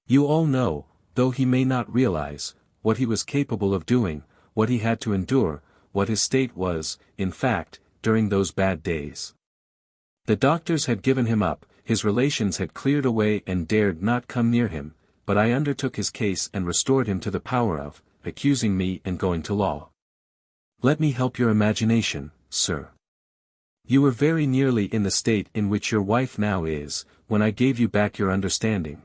You all know, though he may not realize, what he was capable of doing, what he had to endure, what his state was, in fact, during those bad days. The doctors had given him up, his relations had cleared away and dared not come near him, but I undertook his case and restored him to the power of, accusing me and going to law. Let me help your imagination, sir. You were very nearly in the state in which your wife now is, when I gave you back your understanding.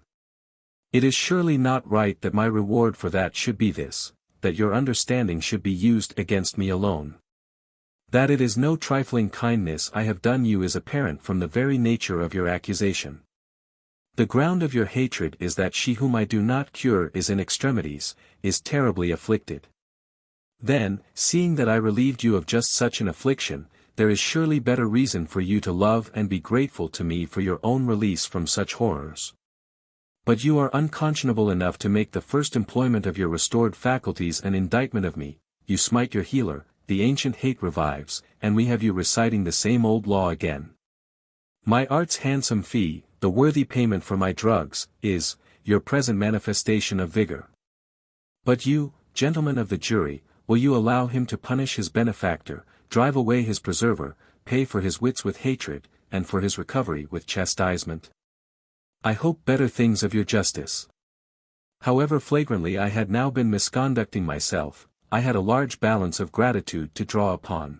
It is surely not right that my reward for that should be this, that your understanding should be used against me alone. That it is no trifling kindness I have done you is apparent from the very nature of your accusation. The ground of your hatred is that she whom I do not cure is in extremities, is terribly afflicted. Then, seeing that I relieved you of just such an affliction, there is surely better reason for you to love and be grateful to me for your own release from such horrors. But you are unconscionable enough to make the first employment of your restored faculties an indictment of me, you smite your healer, the ancient hate revives, and we have you reciting the same old law again. My art's handsome fee, the worthy payment for my drugs, is, your present manifestation of vigor. But you, gentlemen of the jury, will you allow him to punish his benefactor, drive away his preserver, pay for his wits with hatred, and for his recovery with chastisement? I hope better things of your justice. However flagrantly I had now been misconducting myself, I had a large balance of gratitude to draw upon.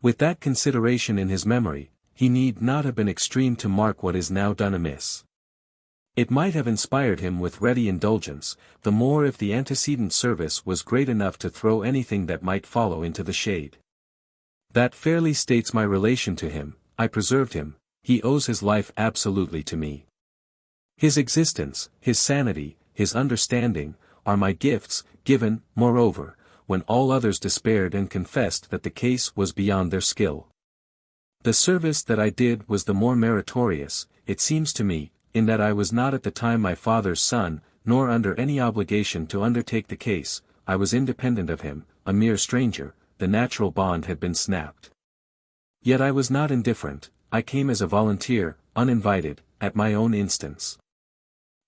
With that consideration in his memory, he need not have been extreme to mark what is now done amiss. It might have inspired him with ready indulgence, the more if the antecedent service was great enough to throw anything that might follow into the shade. That fairly states my relation to him, I preserved him, he owes his life absolutely to me. His existence, his sanity, his understanding, are my gifts, given, moreover, when all others despaired and confessed that the case was beyond their skill. The service that I did was the more meritorious, it seems to me, in that I was not at the time my father's son, nor under any obligation to undertake the case, I was independent of him, a mere stranger, the natural bond had been snapped. Yet I was not indifferent, I came as a volunteer, uninvited, at my own instance.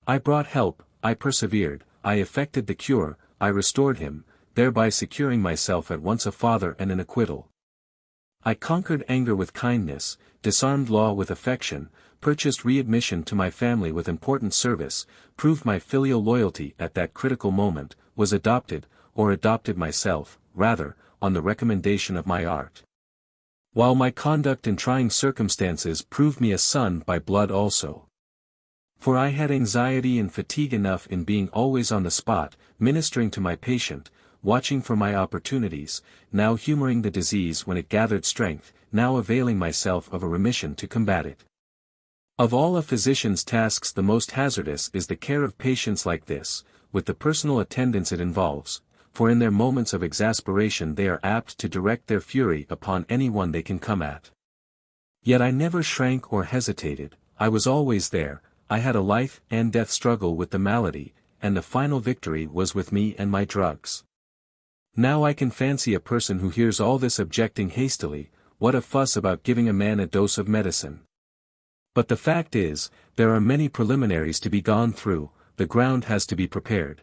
I brought help, I persevered, I effected the cure, I restored him, thereby securing myself at once a father and an acquittal. I conquered anger with kindness, disarmed law with affection, purchased readmission to my family with important service, proved my filial loyalty at that critical moment, was adopted, or adopted myself, rather, on the recommendation of my art. While my conduct in trying circumstances proved me a son by blood also. For I had anxiety and fatigue enough in being always on the spot, ministering to my patient, watching for my opportunities, now humoring the disease when it gathered strength, now availing myself of a remission to combat it. Of all a physician's tasks the most hazardous is the care of patients like this, with the personal attendance it involves, for in their moments of exasperation they are apt to direct their fury upon anyone they can come at. Yet I never shrank or hesitated, I was always there, I had a life and death struggle with the malady, and the final victory was with me and my drugs. Now I can fancy a person who hears all this objecting hastily, what a fuss about giving a man a dose of medicine. But the fact is, there are many preliminaries to be gone through, the ground has to be prepared.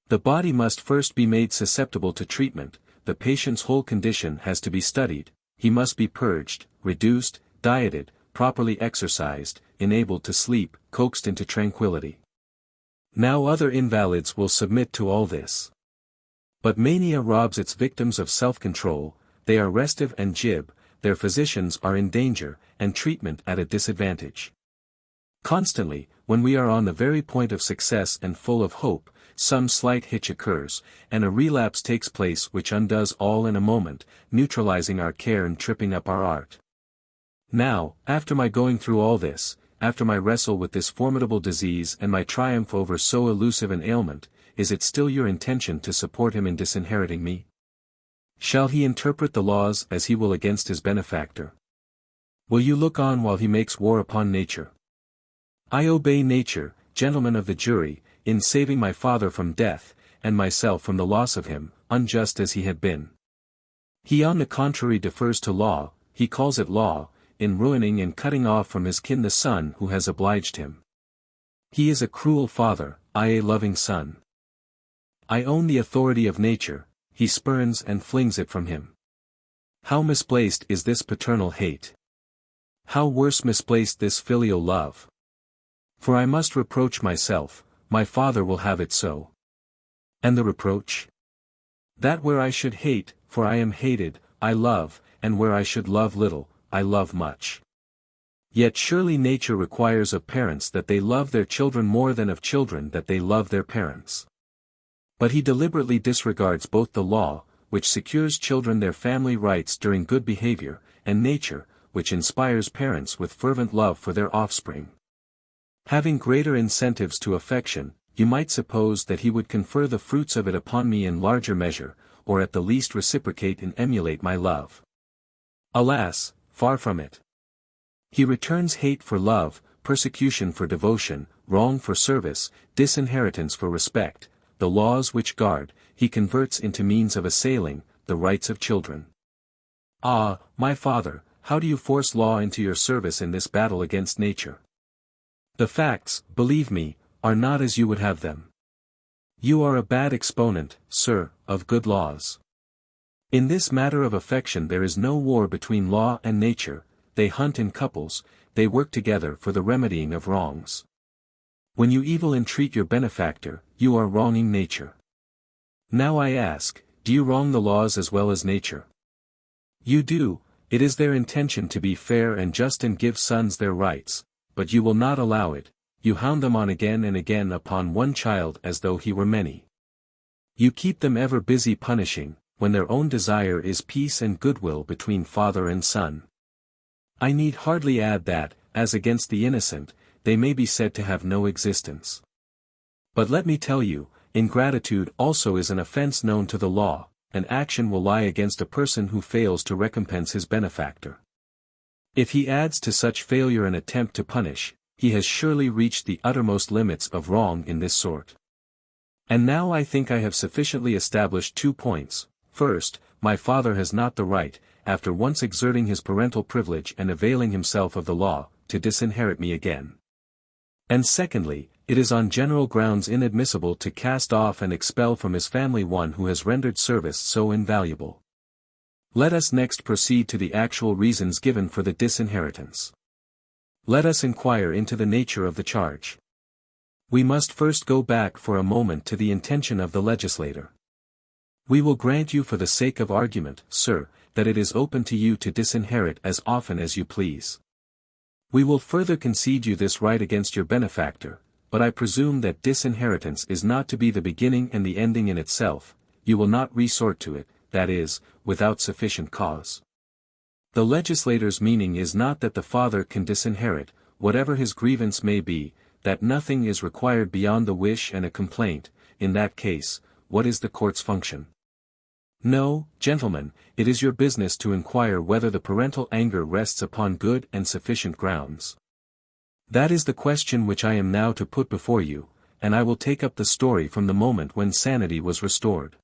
The body must first be made susceptible to treatment, the patient's whole condition has to be studied, he must be purged, reduced, dieted, properly exercised, enabled to sleep, coaxed into tranquility. Now other invalids will submit to all this. But mania robs its victims of self-control, they are restive and jib, their physicians are in danger, and treatment at a disadvantage. Constantly, when we are on the very point of success and full of hope, some slight hitch occurs, and a relapse takes place which undoes all in a moment, neutralizing our care and tripping up our art. Now, after my going through all this, after my wrestle with this formidable disease and my triumph over so elusive an ailment, is it still your intention to support him in disinheriting me? Shall he interpret the laws as he will against his benefactor? Will you look on while he makes war upon nature? I obey nature, gentlemen of the jury, in saving my father from death, and myself from the loss of him, unjust as he had been. He on the contrary defers to law, he calls it law, in ruining and cutting off from his kin the son who has obliged him. He is a cruel father, I a loving son. I own the authority of nature, he spurns and flings it from him. How misplaced is this paternal hate! How worse misplaced this filial love! For I must reproach myself, my father will have it so. And the reproach? That where I should hate, for I am hated, I love, and where I should love little, I love much. Yet surely nature requires of parents that they love their children more than of children that they love their parents. But he deliberately disregards both the law, which secures children their family rights during good behavior, and nature, which inspires parents with fervent love for their offspring. Having greater incentives to affection, you might suppose that he would confer the fruits of it upon me in larger measure, or at the least reciprocate and emulate my love. Alas, far from it. He returns hate for love, persecution for devotion, wrong for service, disinheritance for respect, the laws which guard, he converts into means of assailing, the rights of children. Ah, my father, how do you force law into your service in this battle against nature? The facts, believe me, are not as you would have them. You are a bad exponent, sir, of good laws. In this matter of affection there is no war between law and nature, they hunt in couples, they work together for the remedying of wrongs. When you evil entreat your benefactor, you are wronging nature. Now I ask, do you wrong the laws as well as nature? You do, it is their intention to be fair and just and give sons their rights, but you will not allow it, you hound them on again and again upon one child as though he were many. You keep them ever busy punishing, when their own desire is peace and goodwill between father and son. I need hardly add that, as against the innocent, they may be said to have no existence. But let me tell you, ingratitude also is an offense known to the law, an action will lie against a person who fails to recompense his benefactor. If he adds to such failure an attempt to punish, he has surely reached the uttermost limits of wrong in this sort. And now I think I have sufficiently established 2 points. First, my father has not the right, after once exerting his parental privilege and availing himself of the law, to disinherit me again. And secondly, it is on general grounds inadmissible to cast off and expel from his family one who has rendered service so invaluable. Let us next proceed to the actual reasons given for the disinheritance. Let us inquire into the nature of the charge. We must first go back for a moment to the intention of the legislator. We will grant you for the sake of argument, sir, that it is open to you to disinherit as often as you please. We will further concede you this right against your benefactor, but I presume that disinheritance is not to be the beginning and the ending in itself, you will not resort to it, that is, without sufficient cause. The legislator's meaning is not that the father can disinherit, whatever his grievance may be, that nothing is required beyond the wish and a complaint. In that case, what is the court's function? No, gentlemen, it is your business to inquire whether the parental anger rests upon good and sufficient grounds. That is the question which I am now to put before you, and I will take up the story from the moment when sanity was restored.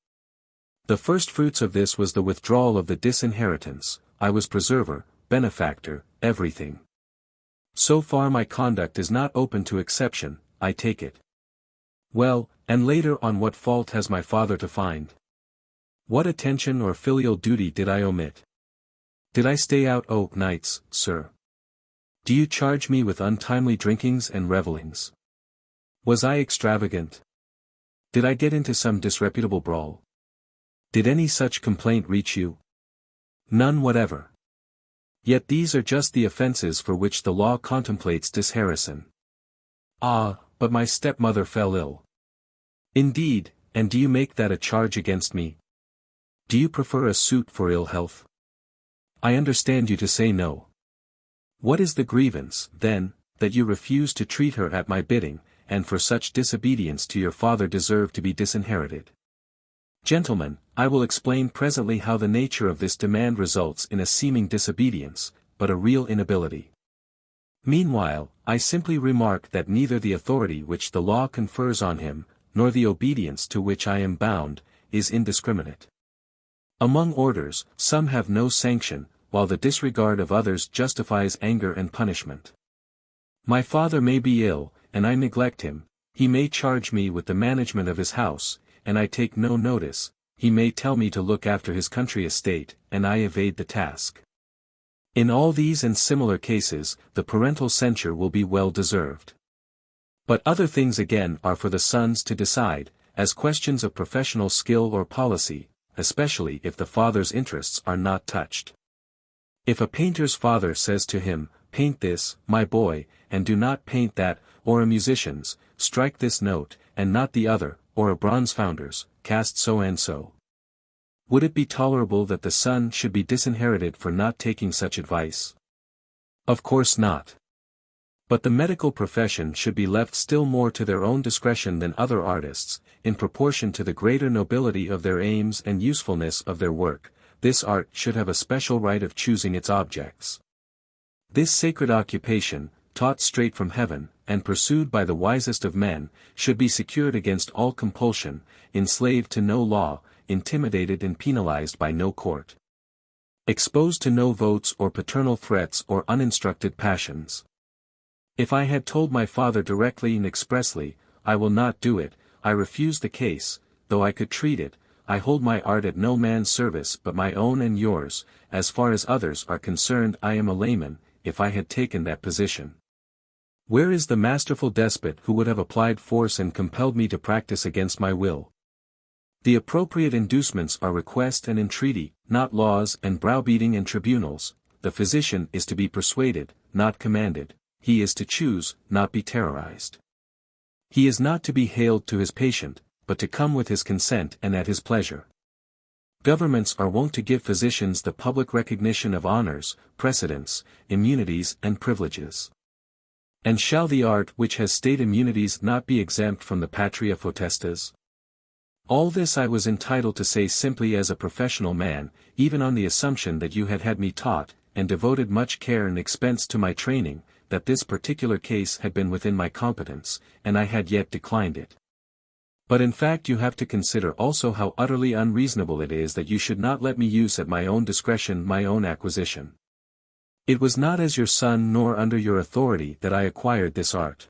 The first fruits of this was the withdrawal of the disinheritance. I was preserver, benefactor, everything. So far my conduct is not open to exception, I take it. Well, and later on what fault has my father to find? What attention or filial duty did I omit? Did I stay out nights, sir? Do you charge me with untimely drinkings and revellings? Was I extravagant? Did I get into some disreputable brawl? Did any such complaint reach you? None whatever. Yet these are just the offences for which the law contemplates disherison. Ah, but my stepmother fell ill. Indeed, and do you make that a charge against me? Do you prefer a suit for ill health? I understand you to say no. What is the grievance, then, that you refuse to treat her at my bidding, and for such disobedience to your father deserve to be disinherited? Gentlemen, I will explain presently how the nature of this demand results in a seeming disobedience, but a real inability. Meanwhile, I simply remark that neither the authority which the law confers on him, nor the obedience to which I am bound, is indiscriminate. Among orders, some have no sanction, while the disregard of others justifies anger and punishment. My father may be ill, and I neglect him. He may charge me with the management of his house, and I take no notice. He may tell me to look after his country estate, and I evade the task. In all these and similar cases, the parental censure will be well deserved. But other things again are for the sons to decide, as questions of professional skill or policy, especially if the father's interests are not touched. If a painter's father says to him, "Paint this, my boy, and do not paint that," or a musician's, "Strike this note, and not the other," or a bronze founder's, "Cast so and so," would it be tolerable that the son should be disinherited for not taking such advice? Of course not. But the medical profession should be left still more to their own discretion than other artists, in proportion to the greater nobility of their aims and usefulness of their work. This art should have a special right of choosing its objects. This sacred occupation, taught straight from heaven, and pursued by the wisest of men, should be secured against all compulsion, enslaved to no law, intimidated and penalized by no court, exposed to no votes or paternal threats or uninstructed passions. If I had told my father directly and expressly, "I will not do it, I refuse the case," though I could treat it, I hold my art at no man's service but my own and yours, as far as others are concerned I am a layman. If I had taken that position, where is the masterful despot who would have applied force and compelled me to practice against my will? The appropriate inducements are request and entreaty, not laws and browbeating and tribunals. The physician is to be persuaded, not commanded. He is to choose, not be terrorized. He is not to be hailed to his patient, but to come with his consent and at his pleasure. Governments are wont to give physicians the public recognition of honors, precedence, immunities and privileges. And shall the art which has state immunities not be exempt from the patria potestas? All this I was entitled to say simply as a professional man, even on the assumption that you had had me taught, and devoted much care and expense to my training, that this particular case had been within my competence, and I had yet declined it. But in fact you have to consider also how utterly unreasonable it is that you should not let me use at my own discretion my own acquisition. It was not as your son nor under your authority that I acquired this art.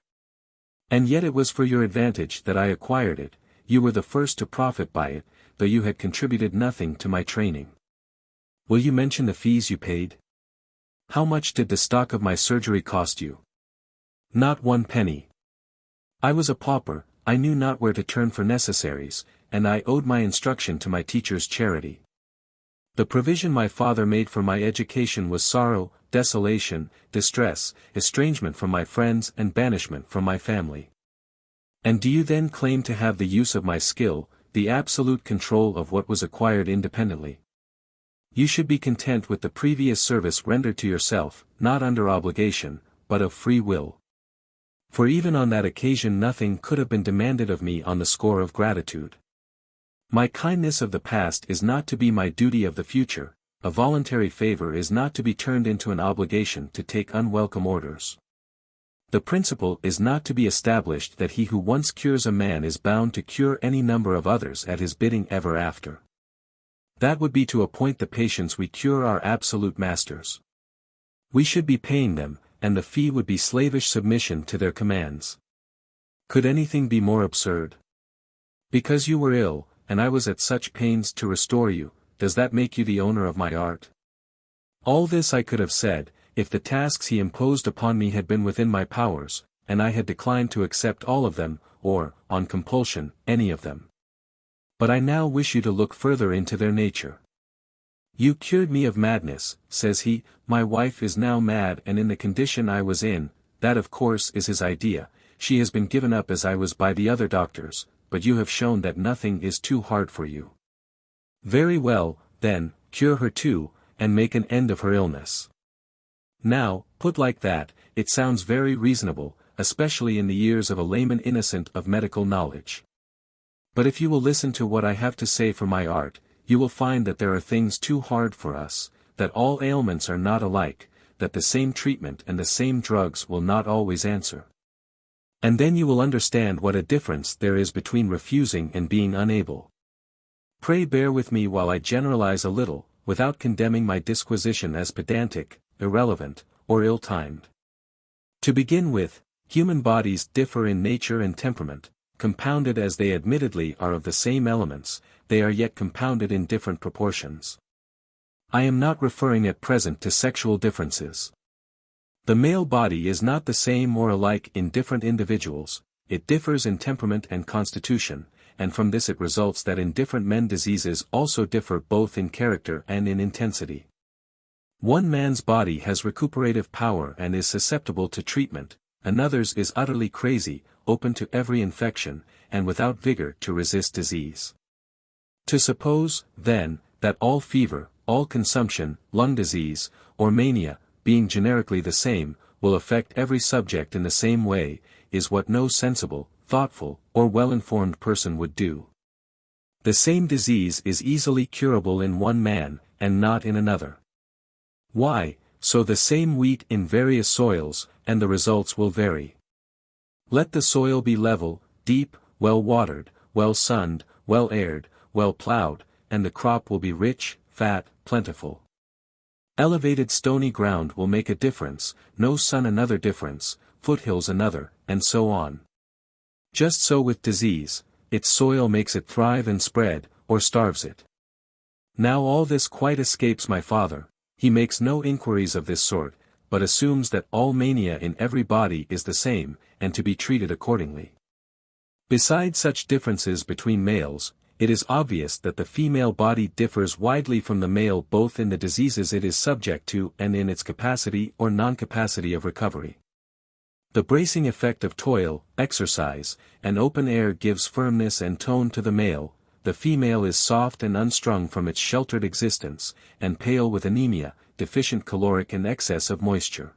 And yet it was for your advantage that I acquired it. You were the first to profit by it, though you had contributed nothing to my training. Will you mention the fees you paid? How much did the stock of my surgery cost you? Not 1 penny. I was a pauper, I knew not where to turn for necessaries, and I owed my instruction to my teacher's charity. The provision my father made for my education was sorrow, desolation, distress, estrangement from my friends and banishment from my family. And do you then claim to have the use of my skill, the absolute control of what was acquired independently? You should be content with the previous service rendered to yourself, not under obligation, but of free will. For even on that occasion nothing could have been demanded of me on the score of gratitude. My kindness of the past is not to be my duty of the future, a voluntary favor is not to be turned into an obligation to take unwelcome orders. The principle is not to be established that he who once cures a man is bound to cure any number of others at his bidding ever after. That would be to appoint the patients we cure our absolute masters. We should be paying them, and the fee would be slavish submission to their commands. Could anything be more absurd? Because you were ill, and I was at such pains to restore you, does that make you the owner of my art? All this I could have said, if the tasks he imposed upon me had been within my powers, and I had declined to accept all of them, or, on compulsion, any of them. But I now wish you to look further into their nature. You cured me of madness, says he, my wife is now mad and in the condition I was in, that of course is his idea, she has been given up as I was by the other doctors, but you have shown that nothing is too hard for you. Very well, then, cure her too, and make an end of her illness. Now, put like that, it sounds very reasonable, especially in the ears of a layman innocent of medical knowledge. But if you will listen to what I have to say for my art, you will find that there are things too hard for us, that all ailments are not alike, that the same treatment and the same drugs will not always answer. And then you will understand what a difference there is between refusing and being unable. Pray bear with me while I generalize a little, without condemning my disquisition as pedantic, irrelevant, or ill-timed. To begin with, human bodies differ in nature and temperament, compounded as they admittedly are of the same elements, they are yet compounded in different proportions. I am not referring at present to sexual differences. The male body is not the same or alike in different individuals, it differs in temperament and constitution, and from this it results that in different men diseases also differ both in character and in intensity. One man's body has recuperative power and is susceptible to treatment, another's is utterly crazy, open to every infection, and without vigor to resist disease. To suppose, then, that all fever, all consumption, lung disease, or mania, being generically the same, will affect every subject in the same way, is what no sensible, thoughtful, or well-informed person would do. The same disease is easily curable in one man, and not in another. Why, sow the same wheat in various soils, and the results will vary. Let the soil be level, deep, well-watered, well-sunned, well-aired, well-plowed, and the crop will be rich, fat, plentiful. Elevated stony ground will make a difference, no sun another difference, foothills another, and so on. Just so with disease, its soil makes it thrive and spread, or starves it. Now all this quite escapes my father, he makes no inquiries of this sort, but assumes that all mania in every body is the same, and to be treated accordingly. Besides such differences between males, it is obvious that the female body differs widely from the male both in the diseases it is subject to and in its capacity or non-capacity of recovery. The bracing effect of toil, exercise, and open air gives firmness and tone to the male, the female is soft and unstrung from its sheltered existence, and pale with anemia, deficient caloric and excess of moisture.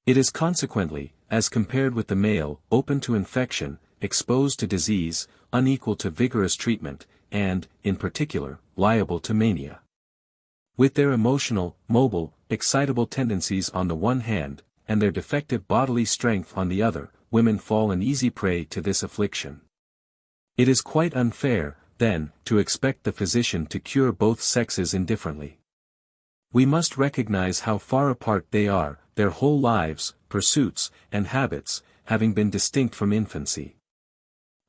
It is consequently, as compared with the male, open to infection, exposed to disease, unequal to vigorous treatment, and, in particular, liable to mania. With their emotional, mobile, excitable tendencies on the one hand, and their defective bodily strength on the other, women fall an easy prey to this affliction. It is quite unfair, then, to expect the physician to cure both sexes indifferently. We must recognize how far apart they are, their whole lives, pursuits, and habits, having been distinct from infancy.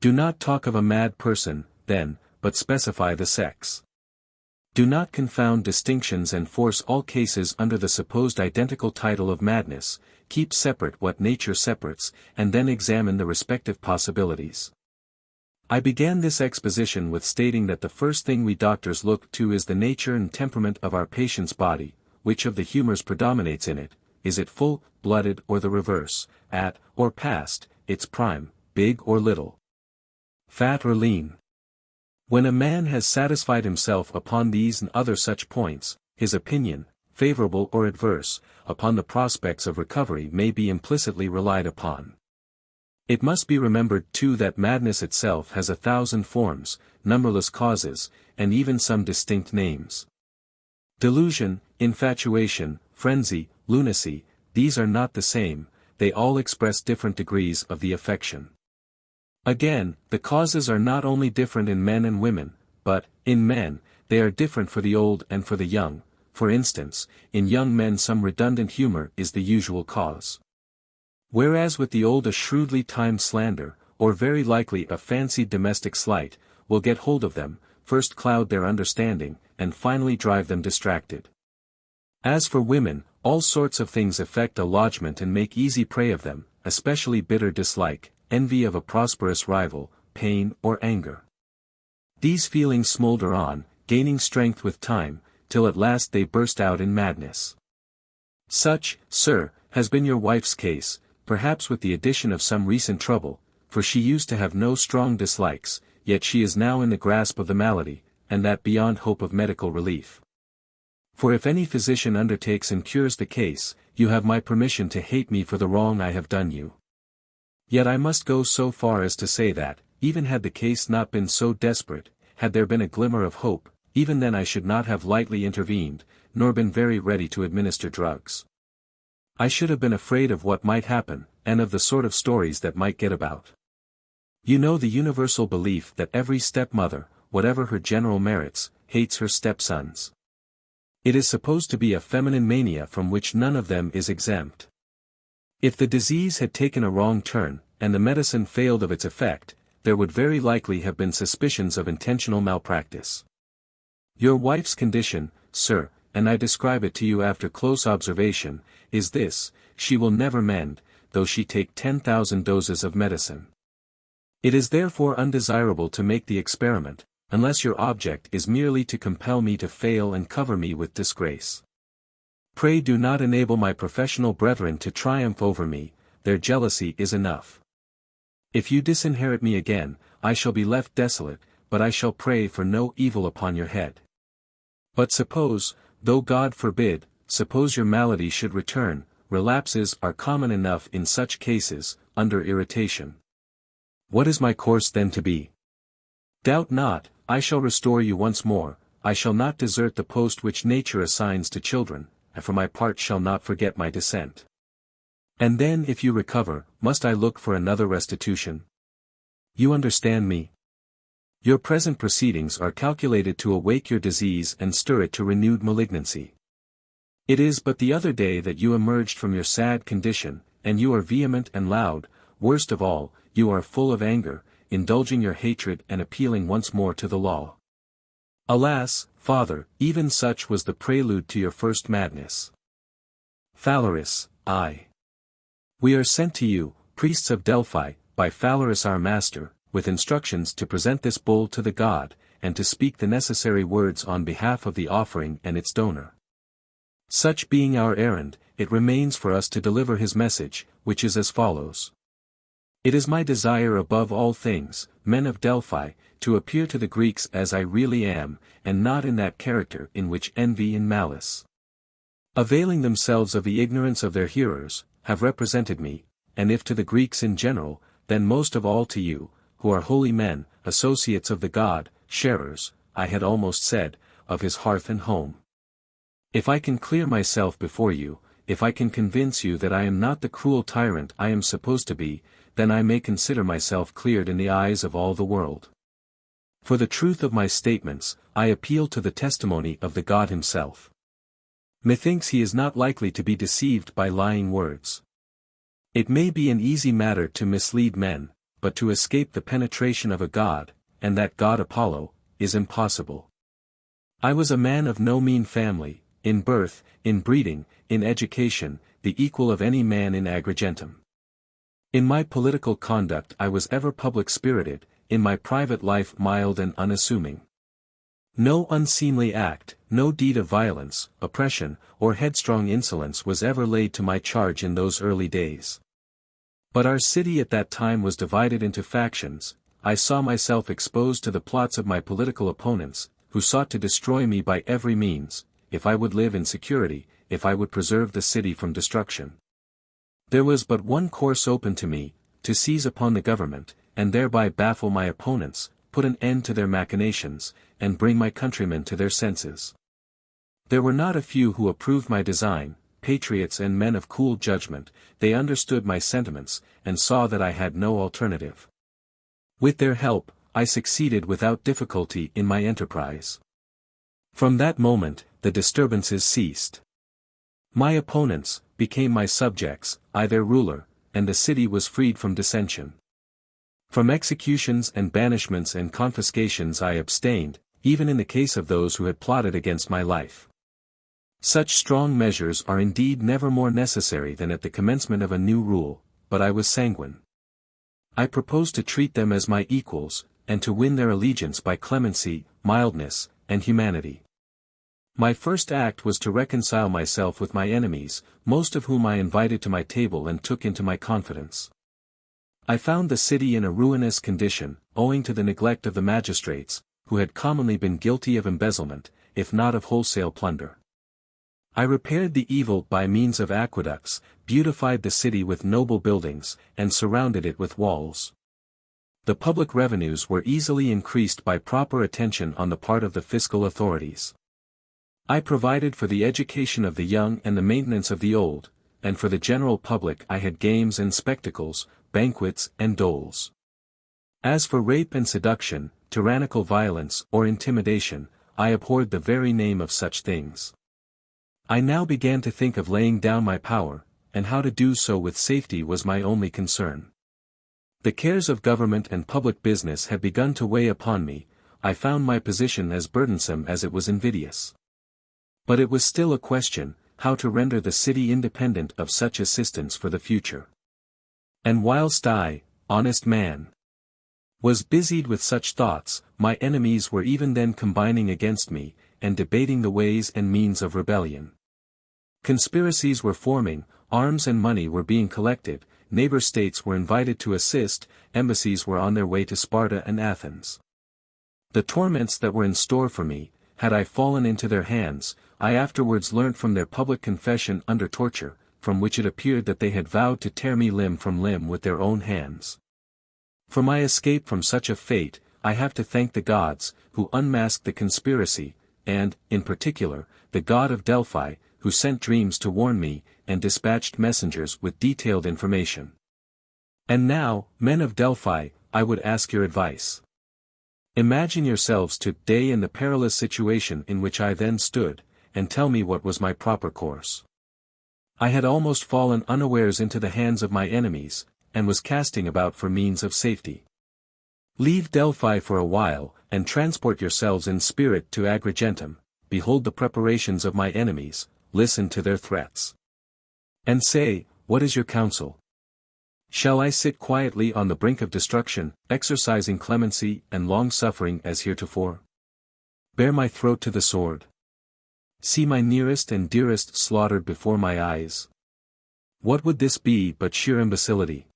Do not talk of a mad person, then, but specify the sex. Do not confound distinctions and force all cases under the supposed identical title of madness, keep separate what nature separates, and then examine the respective possibilities. I began this exposition with stating that the first thing we doctors look to is the nature and temperament of our patient's body, which of the humors predominates in it, is it full-blooded or the reverse, at, or past, its prime, big or little, fat or lean. When a man has satisfied himself upon these and other such points, his opinion, favorable or adverse, upon the prospects of recovery may be implicitly relied upon. It must be remembered too that madness itself has 1,000 forms, numberless causes, and even some distinct names. Delusion, infatuation, frenzy, lunacy, these are not the same, they all express different degrees of the affection. Again, the causes are not only different in men and women, but, in men, they are different for the old and for the young. For instance, in young men some redundant humor is the usual cause. Whereas with the old a shrewdly timed slander, or very likely a fancied domestic slight, will get hold of them, first cloud their understanding, and finally drive them distracted. As for women, all sorts of things affect a lodgment and make easy prey of them, especially bitter dislike, envy of a prosperous rival, pain or anger. These feelings smolder on, gaining strength with time, till at last they burst out in madness. Such, sir, has been your wife's case, perhaps with the addition of some recent trouble, for she used to have no strong dislikes, yet she is now in the grasp of the malady, and that beyond hope of medical relief. For if any physician undertakes and cures the case, you have my permission to hate me for the wrong I have done you. Yet I must go so far as to say that, even had the case not been so desperate, had there been a glimmer of hope, even then I should not have lightly intervened, nor been very ready to administer drugs. I should have been afraid of what might happen, and of the sort of stories that might get about. You know the universal belief that every stepmother, whatever her general merits, hates her stepsons. It is supposed to be a feminine mania from which none of them is exempt. If the disease had taken a wrong turn, and the medicine failed of its effect, there would very likely have been suspicions of intentional malpractice. Your wife's condition, sir, and I describe it to you after close observation, is this: she will never mend, though she take 10,000 doses of medicine. It is therefore undesirable to make the experiment, unless your object is merely to compel me to fail and cover me with disgrace. Pray do not enable my professional brethren to triumph over me, their jealousy is enough. If you disinherit me again, I shall be left desolate, but I shall pray for no evil upon your head. But suppose, though God forbid, suppose your malady should return, relapses are common enough in such cases, under irritation. What is my course then to be? Doubt not, I shall restore you once more, I shall not desert the post which nature assigns to children, and for my part shall not forget my descent. And then if you recover, must I look for another restitution? You understand me? Your present proceedings are calculated to awake your disease and stir it to renewed malignancy. It is but the other day that you emerged from your sad condition, and you are vehement and loud, worst of all, you are full of anger, indulging your hatred and appealing once more to the law. Alas, father, even such was the prelude to your first madness. Phalaris, I. We are sent to you, priests of Delphi, by Phalaris our master, with instructions to present this bull to the god, and to speak the necessary words on behalf of the offering and its donor. Such being our errand, it remains for us to deliver his message, which is as follows. It is my desire above all things, men of Delphi, to appear to the Greeks as I really am, and not in that character in which envy and malice, availing themselves of the ignorance of their hearers, have represented me, and if to the Greeks in general, then most of all to you, who are holy men, associates of the god, sharers, I had almost said, of his hearth and home. If I can clear myself before you, if I can convince you that I am not the cruel tyrant I am supposed to be, then I may consider myself cleared in the eyes of all the world. For the truth of my statements, I appeal to the testimony of the God himself. Methinks he is not likely to be deceived by lying words. It may be an easy matter to mislead men, but to escape the penetration of a god, and that god Apollo, is impossible. I was a man of no mean family, in birth, in breeding, in education, the equal of any man in Agrigentum. In my political conduct I was ever public-spirited, in my private life mild and unassuming. No unseemly act, no deed of violence, oppression, or headstrong insolence was ever laid to my charge in those early days. But our city at that time was divided into factions. I saw myself exposed to the plots of my political opponents, who sought to destroy me by every means, if I would live in security, if I would preserve the city from destruction. There was but one course open to me, to seize upon the government, and thereby baffle my opponents, put an end to their machinations, and bring my countrymen to their senses. There were not a few who approved my design, patriots and men of cool judgment. They understood my sentiments, and saw that I had no alternative. With their help, I succeeded without difficulty in my enterprise. From that moment, the disturbances ceased. My opponents became my subjects, I their ruler, and the city was freed from dissension. From executions and banishments and confiscations I abstained, even in the case of those who had plotted against my life. Such strong measures are indeed never more necessary than at the commencement of a new rule, but I was sanguine. I proposed to treat them as my equals, and to win their allegiance by clemency, mildness, and humanity. My first act was to reconcile myself with my enemies, most of whom I invited to my table and took into my confidence. I found the city in a ruinous condition, owing to the neglect of the magistrates, who had commonly been guilty of embezzlement, if not of wholesale plunder. I repaired the evil by means of aqueducts, beautified the city with noble buildings, and surrounded it with walls. The public revenues were easily increased by proper attention on the part of the fiscal authorities. I provided for the education of the young and the maintenance of the old, and for the general public I had games and spectacles, banquets and doles. As for rape and seduction, tyrannical violence or intimidation, I abhorred the very name of such things. I now began to think of laying down my power, and how to do so with safety was my only concern. The cares of government and public business had begun to weigh upon me. I found my position as burdensome as it was invidious. But it was still a question, how to render the city independent of such assistance for the future. And whilst I, honest man, was busied with such thoughts, my enemies were even then combining against me, and debating the ways and means of rebellion. Conspiracies were forming, arms and money were being collected, neighbor states were invited to assist, embassies were on their way to Sparta and Athens. The torments that were in store for me, had I fallen into their hands, I afterwards learnt from their public confession under torture, from which it appeared that they had vowed to tear me limb from limb with their own hands. For my escape from such a fate, I have to thank the gods, who unmasked the conspiracy, and, in particular, the god of Delphi, who sent dreams to warn me, and dispatched messengers with detailed information. And now, men of Delphi, I would ask your advice. Imagine yourselves today in the perilous situation in which I then stood, and tell me what was my proper course. I had almost fallen unawares into the hands of my enemies, and was casting about for means of safety. Leave Delphi for a while, and transport yourselves in spirit to Agrigentum. Behold the preparations of my enemies, listen to their threats. And say, what is your counsel? Shall I sit quietly on the brink of destruction, exercising clemency and long-suffering as heretofore? Bare my throat to the sword? See my nearest and dearest slaughtered before my eyes? What would this be but sheer imbecility?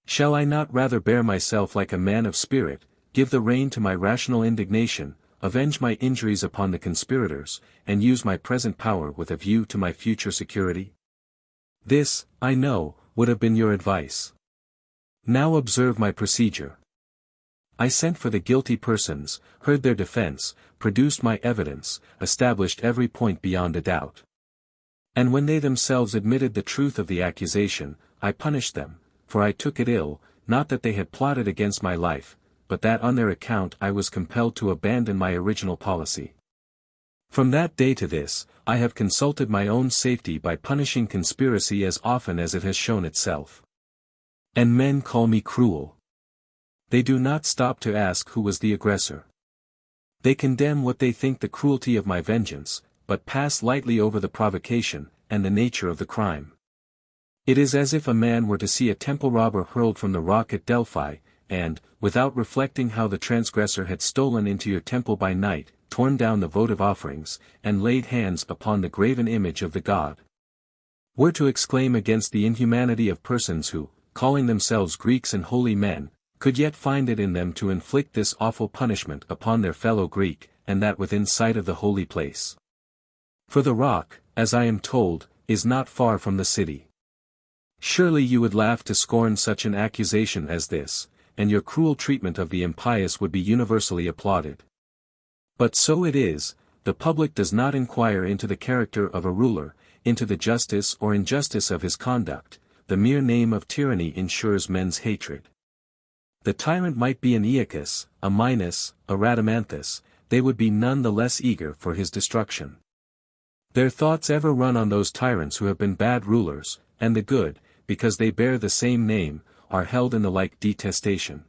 Shall I not rather bear myself like a man of spirit, give the rein to my rational indignation, avenge my injuries upon the conspirators, and use my present power with a view to my future security? This, I know, would have been your advice. Now observe my procedure. I sent for the guilty persons, heard their defense, produced my evidence, established every point beyond a doubt. And when they themselves admitted the truth of the accusation, I punished them, for I took it ill, not that they had plotted against my life, but that on their account I was compelled to abandon my original policy. From that day to this, I have consulted my own safety by punishing conspiracy as often as it has shown itself. And men call me cruel. They do not stop to ask who was the aggressor. They condemn what they think the cruelty of my vengeance, but pass lightly over the provocation, and the nature of the crime. It is as if a man were to see a temple robber hurled from the rock at Delphi, and, without reflecting how the transgressor had stolen into your temple by night, torn down the votive offerings, and laid hands upon the graven image of the god, were to exclaim against the inhumanity of persons who, calling themselves Greeks and holy men, could yet find it in them to inflict this awful punishment upon their fellow Greek, and that within sight of the holy place. For the rock, as I am told, is not far from the city. Surely you would laugh to scorn such an accusation as this, and your cruel treatment of the impious would be universally applauded. But so it is, the public does not inquire into the character of a ruler, into the justice or injustice of his conduct. The mere name of tyranny ensures men's hatred. The tyrant might be an Aeacus, a Minos, a Rhadamanthus, they would be none the less eager for his destruction. Their thoughts ever run on those tyrants who have been bad rulers, and the good, because they bear the same name, are held in the like detestation.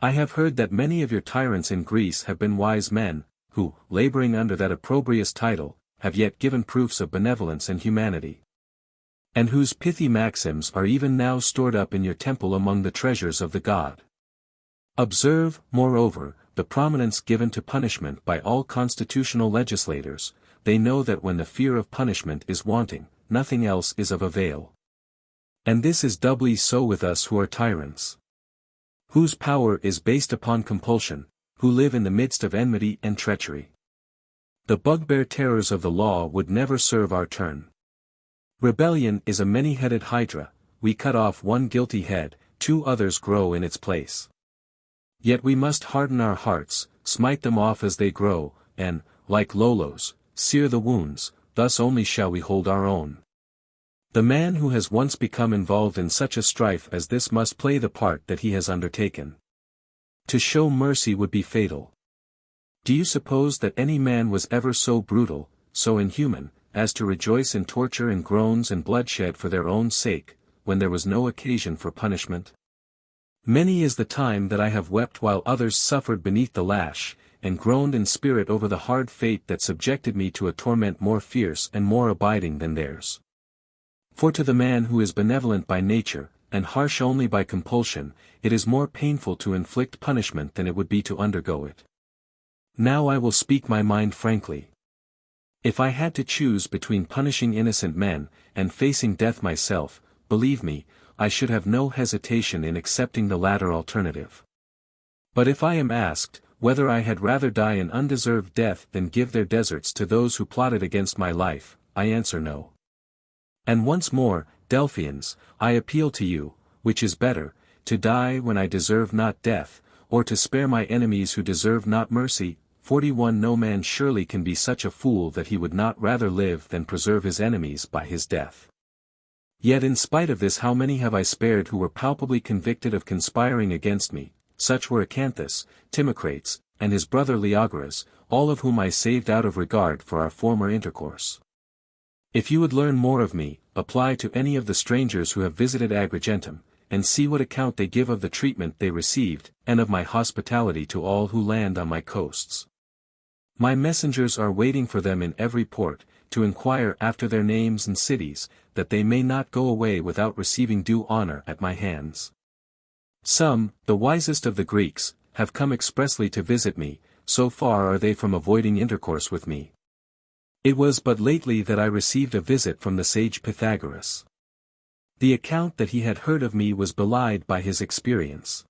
I have heard that many of your tyrants in Greece have been wise men, who, laboring under that opprobrious title, have yet given proofs of benevolence and humanity, and whose pithy maxims are even now stored up in your temple among the treasures of the god. Observe, moreover, the prominence given to punishment by all constitutional legislators. They know that when the fear of punishment is wanting, nothing else is of avail. And this is doubly so with us who are tyrants, whose power is based upon compulsion, who live in the midst of enmity and treachery. The bugbear terrors of the law would never serve our turn. Rebellion is a many-headed hydra, we cut off one guilty head, 2 others grow in its place. Yet we must harden our hearts, smite them off as they grow, and, like Lolos, sear the wounds, thus only shall we hold our own. The man who has once become involved in such a strife as this must play the part that he has undertaken. To show mercy would be fatal. Do you suppose that any man was ever so brutal, so inhuman, as to rejoice in torture and groans and bloodshed for their own sake, when there was no occasion for punishment? Many is the time that I have wept while others suffered beneath the lash, and groaned in spirit over the hard fate that subjected me to a torment more fierce and more abiding than theirs. For to the man who is benevolent by nature, and harsh only by compulsion, it is more painful to inflict punishment than it would be to undergo it. Now I will speak my mind frankly. If I had to choose between punishing innocent men, and facing death myself, believe me, I should have no hesitation in accepting the latter alternative. But if I am asked, whether I had rather die an undeserved death than give their deserts to those who plotted against my life, I answer no. And once more, Delphians, I appeal to you, which is better, to die when I deserve not death, or to spare my enemies who deserve not mercy? 41 No man surely can be such a fool that he would not rather live than preserve his enemies by his death. Yet in spite of this, how many have I spared who were palpably convicted of conspiring against me? Such were Acanthus, Timocrates, and his brother Leogoras, all of whom I saved out of regard for our former intercourse. If you would learn more of me, apply to any of the strangers who have visited Agrigentum, and see what account they give of the treatment they received, and of my hospitality to all who land on my coasts. My messengers are waiting for them in every port, to inquire after their names and cities, that they may not go away without receiving due honor at my hands. Some, the wisest of the Greeks, have come expressly to visit me, so far are they from avoiding intercourse with me. It was but lately that I received a visit from the sage Pythagoras. The account that he had heard of me was belied by his experience.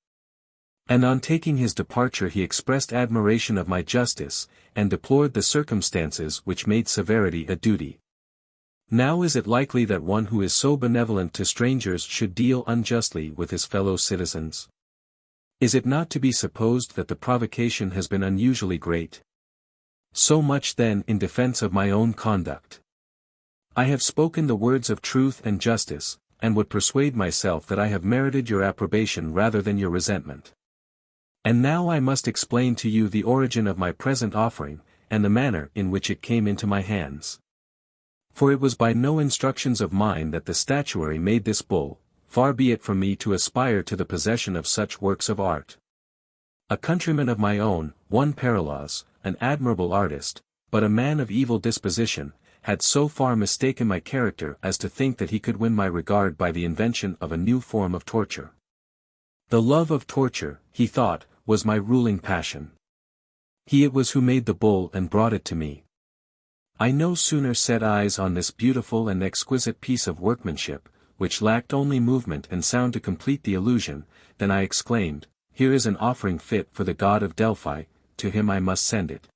And on taking his departure he expressed admiration of my justice, and deplored the circumstances which made severity a duty. Now is it likely that one who is so benevolent to strangers should deal unjustly with his fellow citizens? Is it not to be supposed that the provocation has been unusually great? So much then in defense of my own conduct. I have spoken the words of truth and justice, and would persuade myself that I have merited your approbation rather than your resentment. And now I must explain to you the origin of my present offering, and the manner in which it came into my hands. For it was by no instructions of mine that the statuary made this bull, far be it from me to aspire to the possession of such works of art. A countryman of my own, one Paralos, an admirable artist, but a man of evil disposition, had so far mistaken my character as to think that he could win my regard by the invention of a new form of torture. The love of torture, he thought, was my ruling passion. He it was who made the bull and brought it to me. I no sooner set eyes on this beautiful and exquisite piece of workmanship, which lacked only movement and sound to complete the illusion, than I exclaimed, "Here is an offering fit for the god of Delphi, to him I must send it."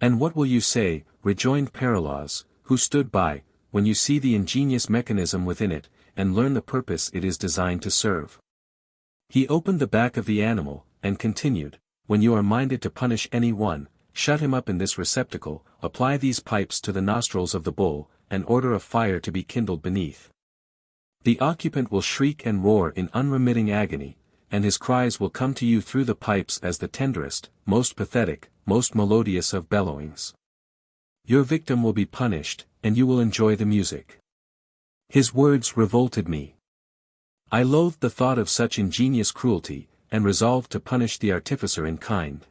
"And what will you say," rejoined Paralus, who stood by, "when you see the ingenious mechanism within it, and learn the purpose it is designed to serve?" He opened the back of the animal, and continued, "When you are minded to punish any one, shut him up in this receptacle, apply these pipes to the nostrils of the bull, and order a fire to be kindled beneath. The occupant will shriek and roar in unremitting agony, and his cries will come to you through the pipes as the tenderest, most pathetic, most melodious of bellowings. Your victim will be punished, and you will enjoy the music." His words revolted me. I loathed the thought of such ingenious cruelty, and resolved to punish the artificer in kind.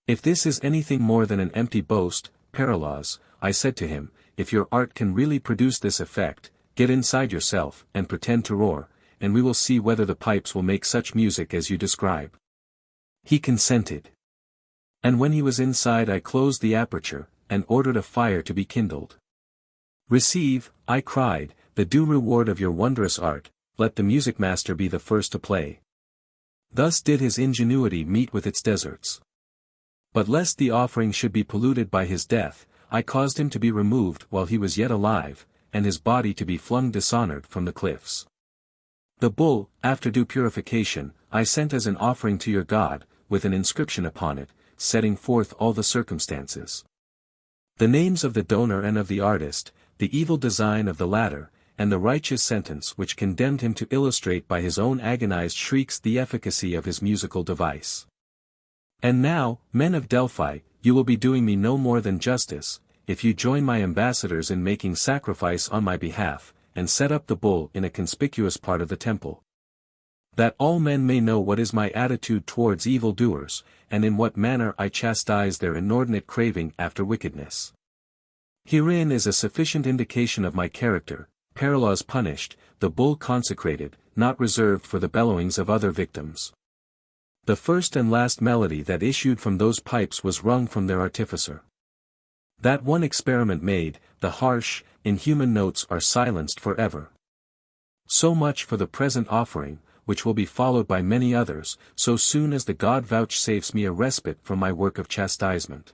"If this is anything more than an empty boast, Paralus," I said to him, "if your art can really produce this effect, get inside yourself, and pretend to roar, and we will see whether the pipes will make such music as you describe." He consented. And when he was inside I closed the aperture, and ordered a fire to be kindled. "Receive," I cried, "the due reward of your wondrous art, let the music master be the first to play." Thus did his ingenuity meet with its deserts. But lest the offering should be polluted by his death, I caused him to be removed while he was yet alive, and his body to be flung dishonored from the cliffs. The bull, after due purification, I sent as an offering to your God, with an inscription upon it, setting forth all the circumstances. The names of the donor and of the artist, the evil design of the latter, and the righteous sentence which condemned him to illustrate by his own agonized shrieks the efficacy of his musical device. And now, men of Delphi, you will be doing me no more than justice, if you join my ambassadors in making sacrifice on my behalf, and set up the bull in a conspicuous part of the temple. That all men may know what is my attitude towards evildoers, and in what manner I chastise their inordinate craving after wickedness. Herein is a sufficient indication of my character: Paralus punished, the bull consecrated, not reserved for the bellowings of other victims. The first and last melody that issued from those pipes was wrung from their artificer. That one experiment made, the harsh, inhuman notes are silenced forever. So much for the present offering, which will be followed by many others, so soon as the God vouchsafes me a respite from my work of chastisement.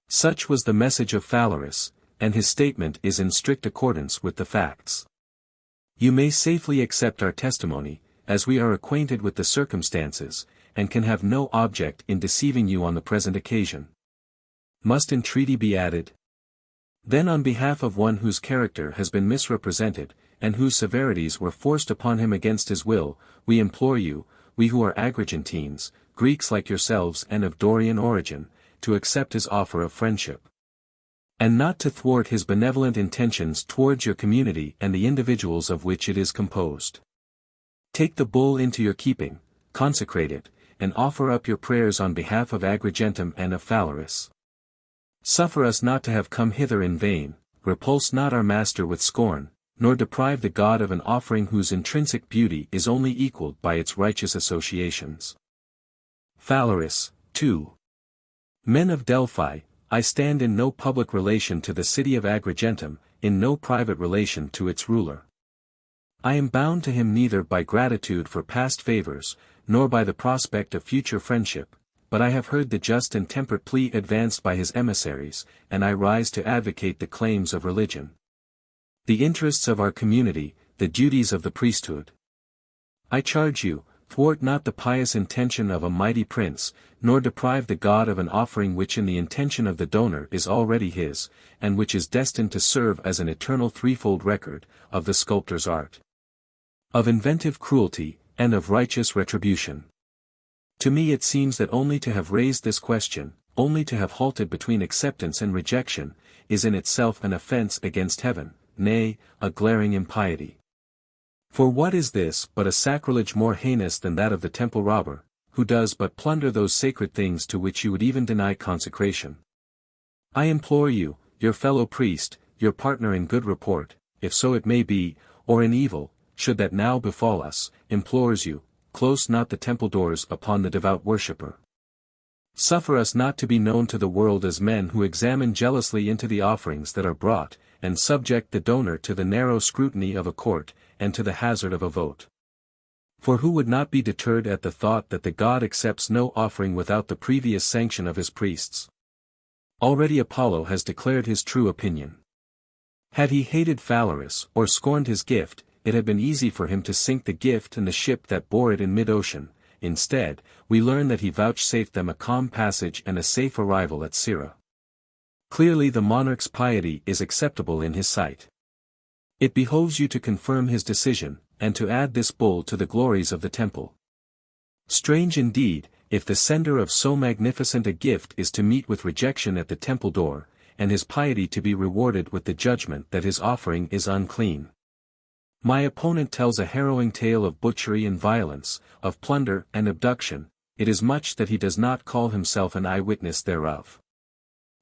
Such was the message of Phalaris, and his statement is in strict accordance with the facts. You may safely accept our testimony, as we are acquainted with the circumstances, and can have no object in deceiving you on the present occasion. Must entreaty be added? Then on behalf of one whose character has been misrepresented, and whose severities were forced upon him against his will, we implore you, we who are Agrigentines, Greeks like yourselves and of Dorian origin, to accept his offer of friendship. And not to thwart his benevolent intentions towards your community and the individuals of which it is composed. Take the bull into your keeping, consecrate it, and offer up your prayers on behalf of Agrigentum and of Phalaris. Suffer us not to have come hither in vain, repulse not our master with scorn, nor deprive the God of an offering whose intrinsic beauty is only equalled by its righteous associations. Phalaris, 2. Men of Delphi, I stand in no public relation to the city of Agrigentum, in no private relation to its ruler. I am bound to him neither by gratitude for past favors, nor by the prospect of future friendship, but I have heard the just and temperate plea advanced by his emissaries, and I rise to advocate the claims of religion, the interests of our community, the duties of the priesthood. I charge you, thwart not the pious intention of a mighty prince, nor deprive the God of an offering which in the intention of the donor is already his, and which is destined to serve as an eternal threefold record, of the sculptor's art, of inventive cruelty, and of righteous retribution. To me it seems that only to have raised this question, only to have halted between acceptance and rejection, is in itself an offense against heaven, nay, a glaring impiety. For what is this but a sacrilege more heinous than that of the temple robber, who does but plunder those sacred things to which you would even deny consecration? I implore you, your fellow priest, your partner in good report, if so it may be, or in evil, should that now befall us, implores you, close not the temple doors upon the devout worshipper. Suffer us not to be known to the world as men who examine jealously into the offerings that are brought, and subject the donor to the narrow scrutiny of a court, and to the hazard of a vote. For who would not be deterred at the thought that the God accepts no offering without the previous sanction of his priests? Already Apollo has declared his true opinion. Had he hated Phalaris or scorned his gift, it had been easy for him to sink the gift and the ship that bore it in mid-ocean. Instead, we learn that he vouchsafed them a calm passage and a safe arrival at Syra. Clearly the monarch's piety is acceptable in his sight. It behoves you to confirm his decision, and to add this bull to the glories of the temple. Strange indeed, if the sender of so magnificent a gift is to meet with rejection at the temple door, and his piety to be rewarded with the judgment that his offering is unclean. My opponent tells a harrowing tale of butchery and violence, of plunder and abduction. It is much that he does not call himself an eyewitness thereof.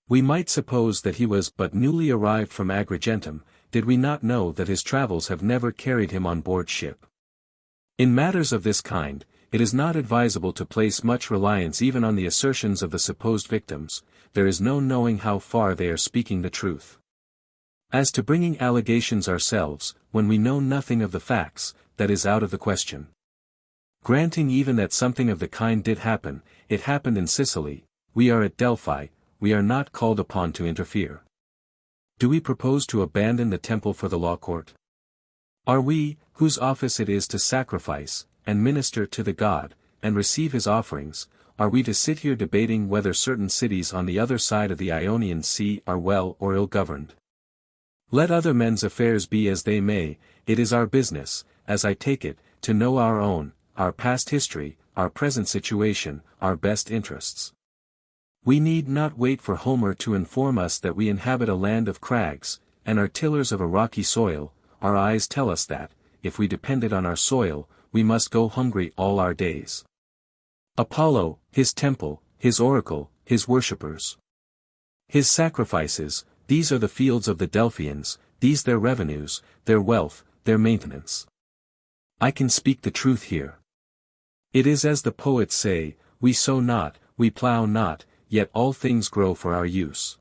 We might suppose that he was but newly arrived from Agrigentum, did we not know that his travels have never carried him on board ship. In matters of this kind, it is not advisable to place much reliance even on the assertions of the supposed victims. There is no knowing how far they are speaking the truth. As to bringing allegations ourselves, when we know nothing of the facts, that is out of the question. Granting even that something of the kind did happen, it happened in Sicily, we are at Delphi, we are not called upon to interfere. Do we propose to abandon the temple for the law court? Are we, whose office it is to sacrifice, and minister to the god, and receive his offerings, are we to sit here debating whether certain cities on the other side of the Ionian Sea are well or ill-governed? Let other men's affairs be as they may, it is our business, as I take it, to know our own, our past history, our present situation, our best interests. We need not wait for Homer to inform us that we inhabit a land of crags, and are tillers of a rocky soil. Our eyes tell us that, if we depended on our soil, we must go hungry all our days. Apollo, his temple, his oracle, his worshippers. His sacrifices, these are the fields of the Delphians, these their revenues, their wealth, their maintenance. I can speak the truth here. It is as the poets say, we sow not, we plough not, yet all things grow for our use.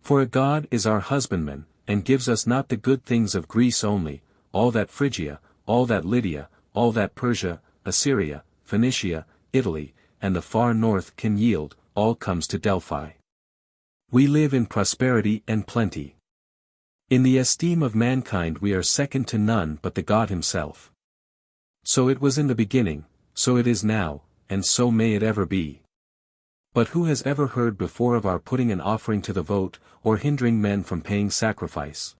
For a god is our husbandman, and gives us not the good things of Greece only, all that Phrygia, all that Lydia, all that Persia, Assyria, Phoenicia, Italy, and the far north can yield, all comes to Delphi. We live in prosperity and plenty. In the esteem of mankind we are second to none but the God himself. So it was in the beginning, so it is now, and so may it ever be. But who has ever heard before of our putting an offering to the vote, or hindering men from paying sacrifice?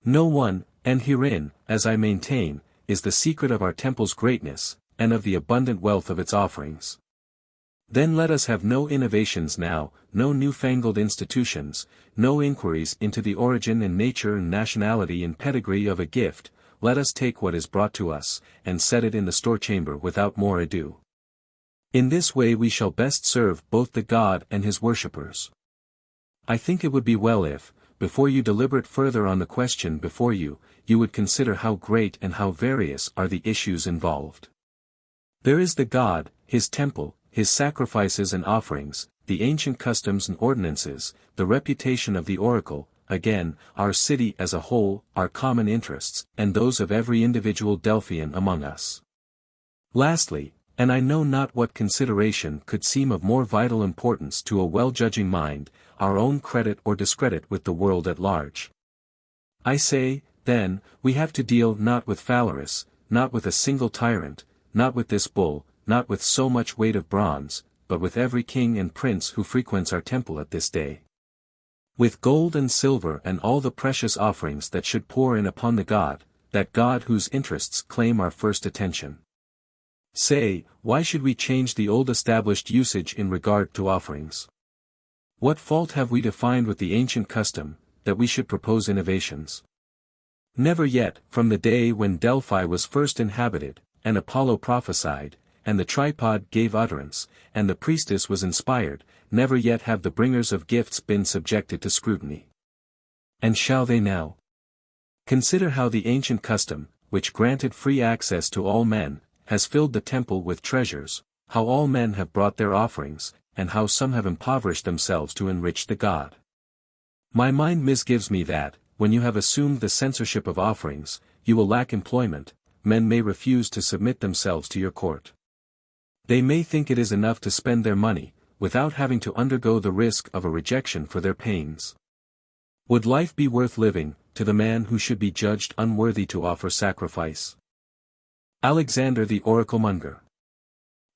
No one, and herein, as I maintain, is the secret of our temple's greatness, and of the abundant wealth of its offerings. Then let us have no innovations now, no newfangled institutions, no inquiries into the origin and nature and nationality and pedigree of a gift. Let us take what is brought to us, and set it in the store-chamber without more ado. In this way we shall best serve both the god and his worshippers. I think it would be well if, before you deliberate further on the question before you, you would consider how great and how various are the issues involved. There is the god, his temple, his sacrifices and offerings, the ancient customs and ordinances, the reputation of the oracle, again, our city as a whole, our common interests, and those of every individual Delphian among us. Lastly, and I know not what consideration could seem of more vital importance to a well-judging mind, our own credit or discredit with the world at large. I say, then, we have to deal not with Phalaris, not with a single tyrant, not with this bull, not with so much weight of bronze, but with every king and prince who frequents our temple at this day. With gold and silver and all the precious offerings that should pour in upon the god, that god whose interests claim our first attention. Say, why should we change the old established usage in regard to offerings? What fault have we to find with the ancient custom, that we should propose innovations? Never yet, from the day when Delphi was first inhabited, and Apollo prophesied, and the tripod gave utterance, and the priestess was inspired, never yet have the bringers of gifts been subjected to scrutiny. And shall they now? Consider how the ancient custom, which granted free access to all men, has filled the temple with treasures, how all men have brought their offerings, and how some have impoverished themselves to enrich the god. My mind misgives me that, when you have assumed the censorship of offerings, you will lack employment, men may refuse to submit themselves to your court. They may think it is enough to spend their money, without having to undergo the risk of a rejection for their pains. Would life be worth living, to the man who should be judged unworthy to offer sacrifice? Alexander the Oracle-Monger.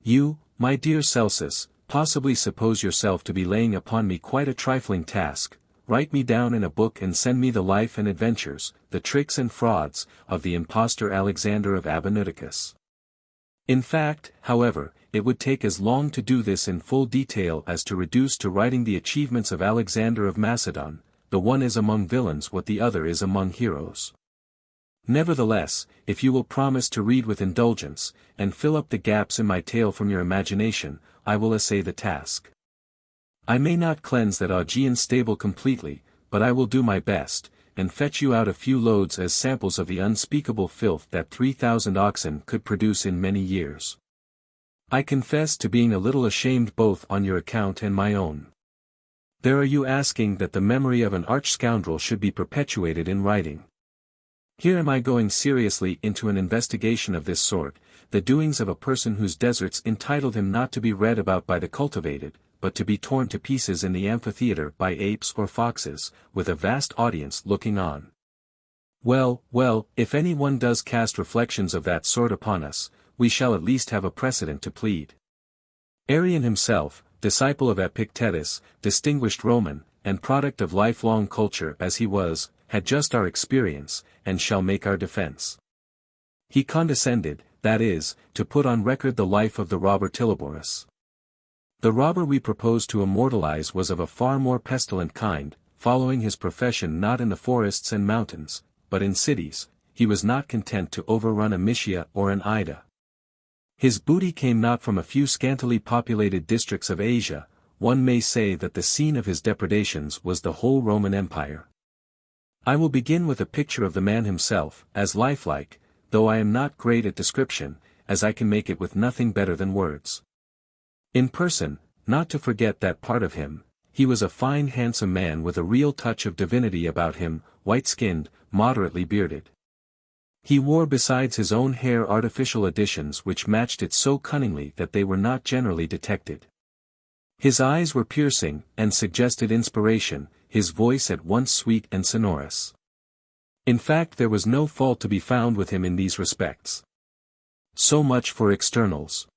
You, my dear Celsus, possibly suppose yourself to be laying upon me quite a trifling task. Write me down in a book and send me the life and adventures, the tricks and frauds, of the impostor Alexander of Aboneuticus. In fact, however, it would take as long to do this in full detail as to reduce to writing the achievements of Alexander of Macedon. The one is among villains what the other is among heroes. Nevertheless, if you will promise to read with indulgence, and fill up the gaps in my tale from your imagination, I will essay the task. I may not cleanse that Augean stable completely, but I will do my best, and fetch you out a few loads as samples of the unspeakable filth that 3,000 oxen could produce in many years. I confess to being a little ashamed both on your account and my own. There are you asking that the memory of an arch-scoundrel should be perpetuated in writing. Here am I going seriously into an investigation of this sort, the doings of a person whose deserts entitled him not to be read about by the cultivated, but to be torn to pieces in the amphitheatre by apes or foxes, with a vast audience looking on. Well, if any one does cast reflections of that sort upon us, we shall at least have a precedent to plead. Arrian himself, disciple of Epictetus, distinguished Roman, and product of lifelong culture as he was, had just our experience, and shall make our defense. He condescended, that is, to put on record the life of the robber Tillaborus. The robber we propose to immortalize was of a far more pestilent kind, following his profession not in the forests and mountains, but in cities. He was not content to overrun a Mysia or an Ida. His booty came not from a few scantily populated districts of Asia. One may say that the scene of his depredations was the whole Roman Empire. I will begin with a picture of the man himself, as lifelike, though I am not great at description, as I can make it with nothing better than words. In person, not to forget that part of him, he was a fine handsome man with a real touch of divinity about him, white-skinned, moderately bearded. He wore besides his own hair artificial additions which matched it so cunningly that they were not generally detected. His eyes were piercing, and suggested inspiration, his voice at once sweet and sonorous. In fact there was no fault to be found with him in these respects. So much for externals.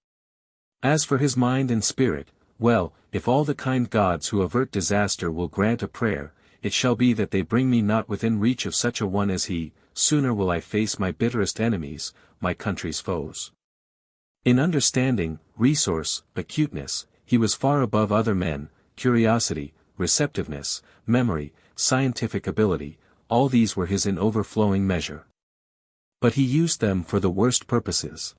As for his mind and spirit, well, if all the kind gods who avert disaster will grant a prayer, it shall be that they bring me not within reach of such a one as he. Sooner will I face my bitterest enemies, my country's foes. In understanding, resource, acuteness, he was far above other men. Curiosity, receptiveness, memory, scientific ability, all these were his in overflowing measure. But he used them for the worst purposes.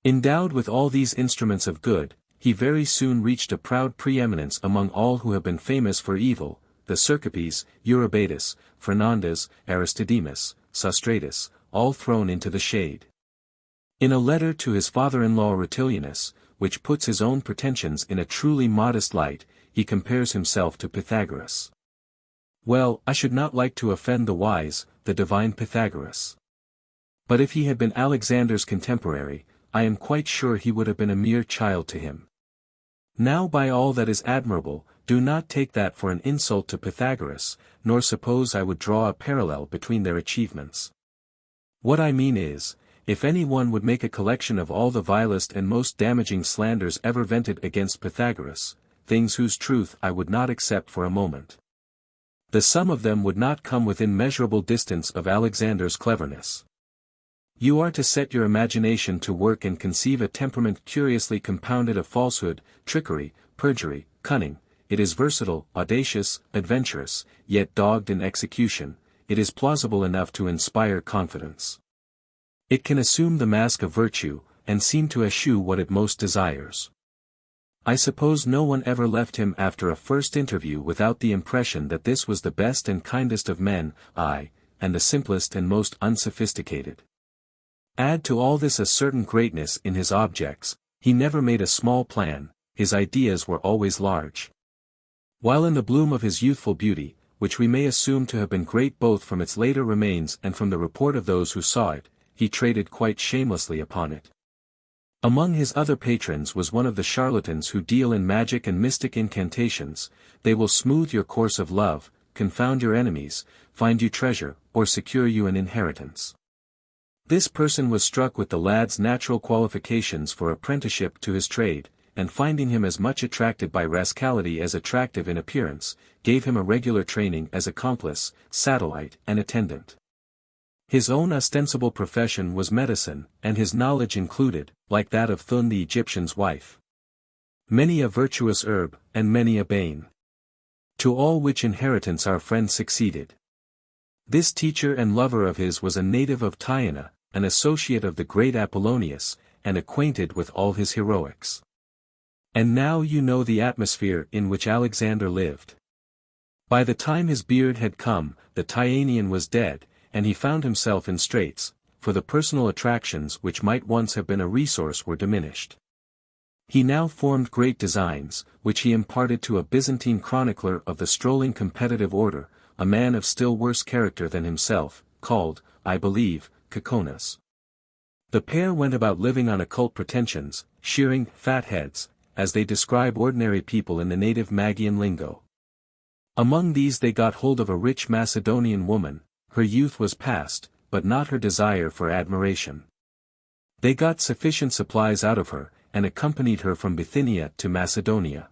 Endowed with all these instruments of good, he very soon reached a proud preeminence among all who have been famous for evil, the Cercipes, Eurybatus, Fernandes, Aristodemus, Sostratus, all thrown into the shade. In a letter to his father-in-law Rutilianus, which puts his own pretensions in a truly modest light, he compares himself to Pythagoras. Well, I should not like to offend the wise, the divine Pythagoras. But if he had been Alexander's contemporary, I am quite sure he would have been a mere child to him. Now by all that is admirable, do not take that for an insult to Pythagoras, nor suppose I would draw a parallel between their achievements. What I mean is, if any one would make a collection of all the vilest and most damaging slanders ever vented against Pythagoras, things whose truth I would not accept for a moment, the sum of them would not come within measurable distance of Alexander's cleverness. You are to set your imagination to work and conceive a temperament curiously compounded of falsehood, trickery, perjury, cunning. It is versatile, audacious, adventurous, yet dogged in execution. It is plausible enough to inspire confidence. It can assume the mask of virtue, and seem to eschew what it most desires. I suppose no one ever left him after a first interview without the impression that this was the best and kindest of men, aye, and the simplest and most unsophisticated. Add to all this a certain greatness in his objects. He never made a small plan, his ideas were always large. While in the bloom of his youthful beauty, which we may assume to have been great both from its later remains and from the report of those who saw it, he traded quite shamelessly upon it. Among his other patrons was one of the charlatans who deal in magic and mystic incantations. They will smooth your course of love, confound your enemies, find you treasure, or secure you an inheritance. This person was struck with the lad's natural qualifications for apprenticeship to his trade, and finding him as much attracted by rascality as attractive in appearance, gave him a regular training as accomplice, satellite, and attendant. His own ostensible profession was medicine, and his knowledge included, like that of Thun the Egyptian's wife, many a virtuous herb, and many a bane. To all which inheritance our friend succeeded. This teacher and lover of his was a native of Tyana, an associate of the great Apollonius, and acquainted with all his heroics. And now you know the atmosphere in which Alexander lived. By the time his beard had come, the Tyanean was dead, and he found himself in straits, for the personal attractions which might once have been a resource were diminished. He now formed great designs, which he imparted to a Byzantine chronicler of the strolling competitive order, a man of still worse character than himself, called, I believe, Caconas. The pair went about living on occult pretensions, shearing fat heads, as they describe ordinary people in the native Magian lingo. Among these they got hold of a rich Macedonian woman. Her youth was past, but not her desire for admiration. They got sufficient supplies out of her, and accompanied her from Bithynia to Macedonia.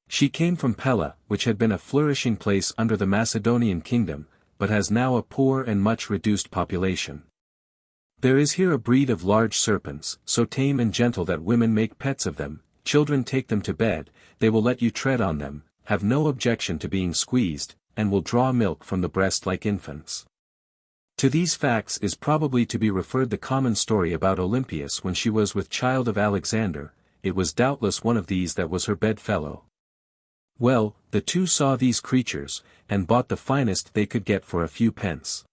She came from Pella, which had been a flourishing place under the Macedonian kingdom, but has now a poor and much reduced population. There is here a breed of large serpents, so tame and gentle that women make pets of them, children take them to bed, they will let you tread on them, have no objection to being squeezed, and will draw milk from the breast like infants. To these facts is probably to be referred the common story about Olympias when she was with child of Alexander. It was doubtless one of these that was her bedfellow. Well, the two saw these creatures, and bought the finest they could get for a few pence.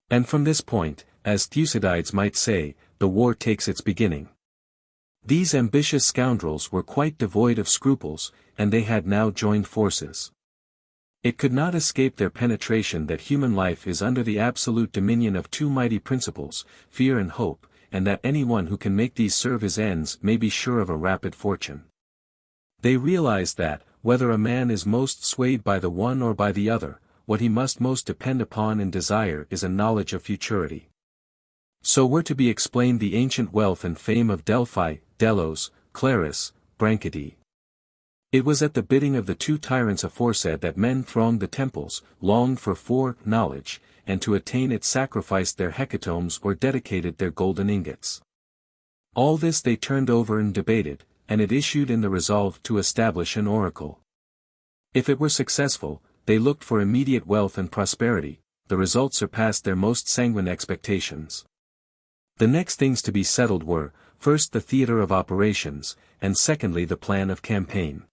And from this point, as Thucydides might say, the war takes its beginning. These ambitious scoundrels were quite devoid of scruples, and they had now joined forces. It could not escape their penetration that human life is under the absolute dominion of two mighty principles, fear and hope, and that anyone who can make these serve his ends may be sure of a rapid fortune. They realize that, whether a man is most swayed by the one or by the other, what he must most depend upon and desire is a knowledge of futurity. So were to be explained the ancient wealth and fame of Delphi, Delos, Clarus, Branchidae. It was at the bidding of the two tyrants aforesaid that men thronged the temples, longed for knowledge, and to attain it sacrificed their hecatombs or dedicated their golden ingots. All this they turned over and debated, and it issued in the resolve to establish an oracle. If it were successful, they looked for immediate wealth and prosperity. The result surpassed their most sanguine expectations. The next things to be settled were, first the theatre of operations, and secondly the plan of campaign.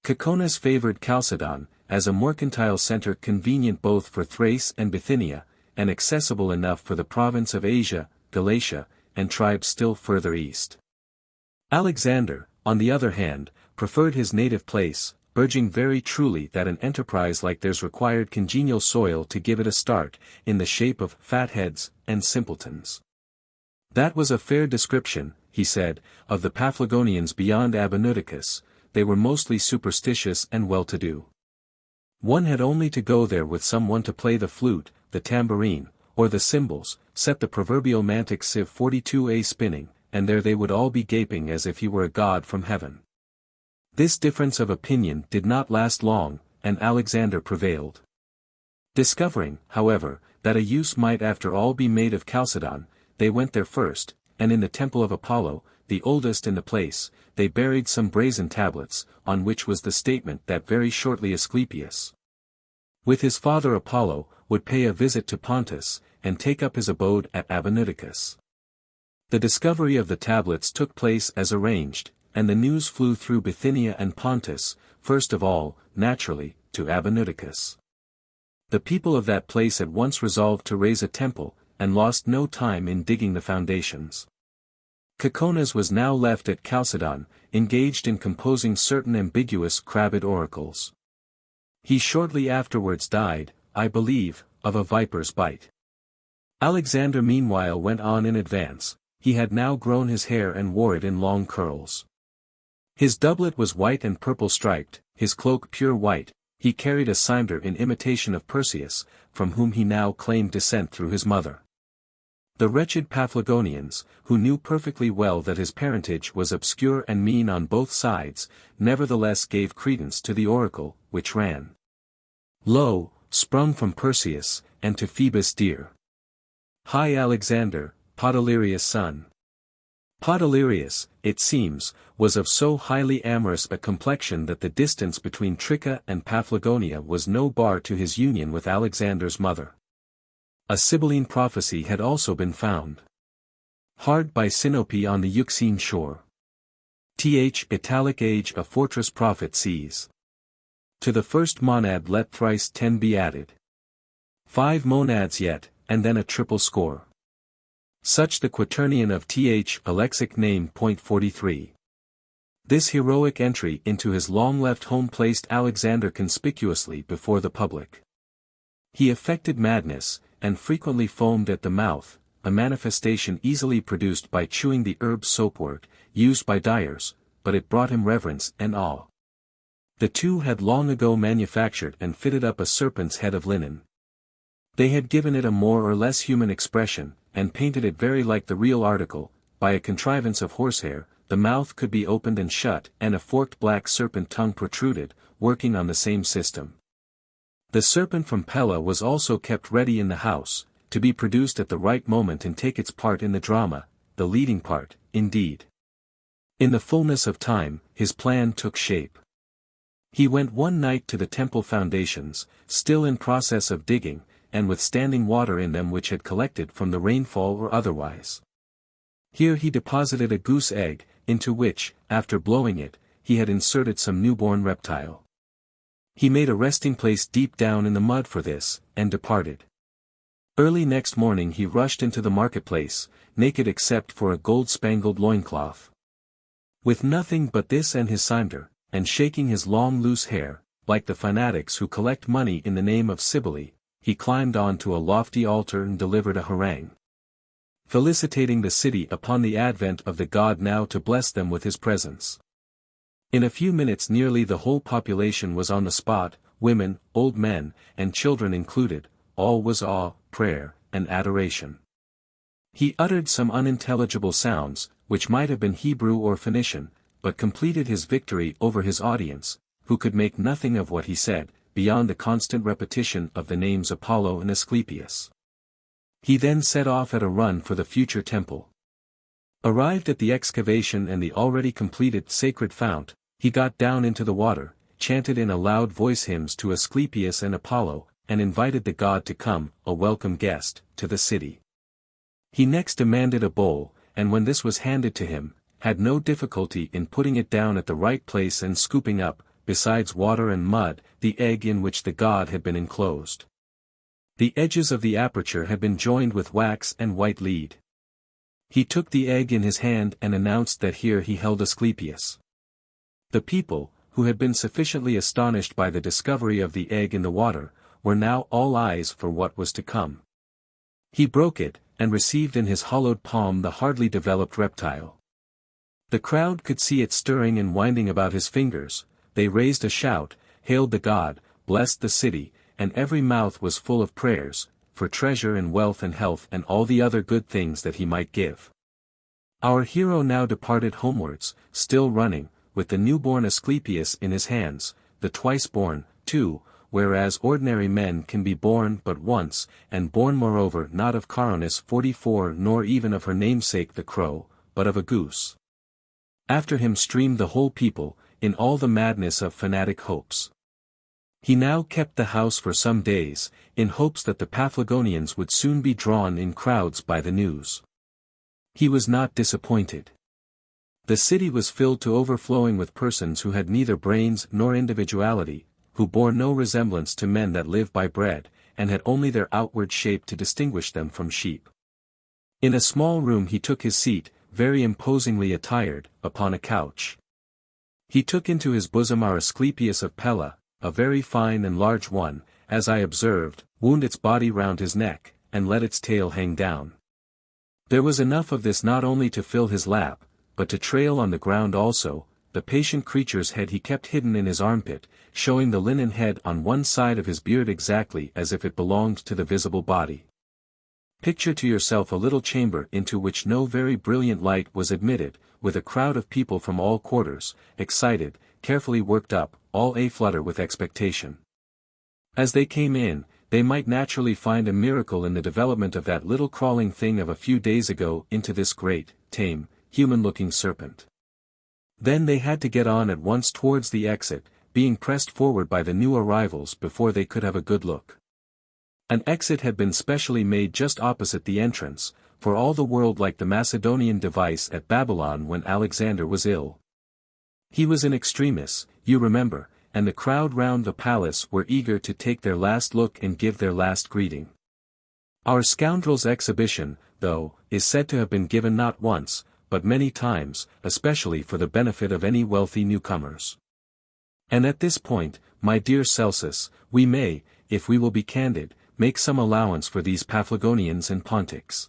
Caconas favored Chalcedon, as a mercantile centre convenient both for Thrace and Bithynia, and accessible enough for the province of Asia, Galatia, and tribes still further east. Alexander, on the other hand, preferred his native place, urging very truly that an enterprise like theirs required congenial soil to give it a start, in the shape of fatheads and simpletons. That was a fair description, he said, of the Paphlagonians beyond Aboneuticus. They were mostly superstitious and well-to-do. One had only to go there with someone to play the flute, the tambourine, or the cymbals, set the proverbial mantic sieve 42a spinning, and there they would all be gaping as if he were a god from heaven. This difference of opinion did not last long, and Alexander prevailed. Discovering, however, that a use might after all be made of Chalcedon, they went there first, and in the temple of Apollo, the oldest in the place, they buried some brazen tablets, on which was the statement that very shortly Asclepius, with his father Apollo, would pay a visit to Pontus, and take up his abode at Aboneuticus. The discovery of the tablets took place as arranged, and the news flew through Bithynia and Pontus, first of all, naturally, to Aboneuticus. The people of that place at once resolved to raise a temple, and lost no time in digging the foundations. Caconas was now left at Chalcedon, engaged in composing certain ambiguous crabbed oracles. He shortly afterwards died, I believe, of a viper's bite. Alexander meanwhile went on in advance. he had now grown his hair and wore it in long curls. His doublet was white and purple striped, his cloak pure white, he carried a cimeter in imitation of Perseus, from whom he now claimed descent through his mother. The wretched Paphlagonians, who knew perfectly well that his parentage was obscure and mean on both sides, nevertheless gave credence to the oracle, which ran. Lo, sprung from Perseus, and to Phoebus dear. High Alexander, Podalirius' son. Podalirius, it seems, was of so highly amorous a complexion that the distance between Tricca and Paphlagonia was no bar to his union with Alexander's mother. A Sibylline prophecy had also been found. Hard by Sinope on the Euxine shore. Italic age a fortress prophet sees. To the first monad let thrice 10 be added. 5 monads yet, and then a triple score. Such the quaternion of a lexic name. 43. This heroic entry into his long-left home placed Alexander conspicuously before the public. He affected madness, and frequently foamed at the mouth, a manifestation easily produced by chewing the herb soapwort, used by dyers, but it brought him reverence and awe. The two had long ago manufactured and fitted up a serpent's head of linen. They had given it a more or less human expression, and painted it very like the real article. By a contrivance of horsehair, the mouth could be opened and shut, and a forked black serpent tongue protruded, working on the same system. The serpent from Pella was also kept ready in the house, to be produced at the right moment and take its part in the drama, the leading part, indeed. In the fullness of time, his plan took shape. He went one night to the temple foundations, still in process of digging, and with standing water in them which had collected from the rainfall or otherwise. Here he deposited a goose egg, into which, after blowing it, he had inserted some newborn reptile. He made a resting place deep down in the mud for this, and departed. Early next morning he rushed into the marketplace, naked except for a gold-spangled loincloth. With nothing but this and his cimeter, and shaking his long loose hair, like the fanatics who collect money in the name of Cybele, he climbed on to a lofty altar and delivered a harangue, felicitating the city upon the advent of the god now to bless them with his presence. In a few minutes nearly the whole population was on the spot, women, old men, and children included. All was awe, prayer, and adoration. He uttered some unintelligible sounds, which might have been Hebrew or Phoenician, but completed his victory over his audience, who could make nothing of what he said, beyond the constant repetition of the names Apollo and Asclepius. He then set off at a run for the future temple. Arrived at the excavation and the already completed sacred fount, he got down into the water, chanted in a loud voice hymns to Asclepius and Apollo, and invited the god to come, a welcome guest, to the city. He next demanded a bowl, and when this was handed to him, had no difficulty in putting it down at the right place and scooping up, besides water and mud, the egg in which the god had been enclosed. The edges of the aperture had been joined with wax and white lead. He took the egg in his hand and announced that here he held Asclepius. The people, who had been sufficiently astonished by the discovery of the egg in the water, were now all eyes for what was to come. He broke it, and received in his hollowed palm the hardly developed reptile. The crowd could see it stirring and winding about his fingers. They raised a shout, hailed the god, blessed the city, and every mouth was full of prayers, for treasure and wealth and health and all the other good things that he might give. Our hero now departed homewards, still running, with the newborn Asclepius in his hands, the twice-born, too, whereas ordinary men can be born but once, and born moreover not of Caronis 44 nor even of her namesake the crow, but of a goose. After him streamed the whole people, in all the madness of fanatic hopes. He now kept the house for some days, in hopes that the Paphlagonians would soon be drawn in crowds by the news. He was not disappointed. The city was filled to overflowing with persons who had neither brains nor individuality, who bore no resemblance to men that live by bread, and had only their outward shape to distinguish them from sheep. In a small room he took his seat, very imposingly attired, upon a couch. He took into his bosom our Asclepius of Pella, a very fine and large one, as I observed, wound its body round his neck, and let its tail hang down. There was enough of this not only to fill his lap, but to trail on the ground also. The patient creature's head he kept hidden in his armpit, showing the linen head on one side of his beard exactly as if it belonged to the visible body. Picture to yourself a little chamber into which no very brilliant light was admitted, with a crowd of people from all quarters, excited, carefully worked up, all a-flutter with expectation. As they came in, they might naturally find a miracle in the development of that little crawling thing of a few days ago into this great, tame, human-looking serpent. Then they had to get on at once towards the exit, being pressed forward by the new arrivals before they could have a good look. An exit had been specially made just opposite the entrance, for all the world like the Macedonian device at Babylon when Alexander was ill. He was in extremis, you remember, and the crowd round the palace were eager to take their last look and give their last greeting. Our scoundrel's exhibition, though, is said to have been given not once, but many times, especially for the benefit of any wealthy newcomers. And at this point, my dear Celsus, we may, if we will be candid, make some allowance for these Paphlagonians and Pontics.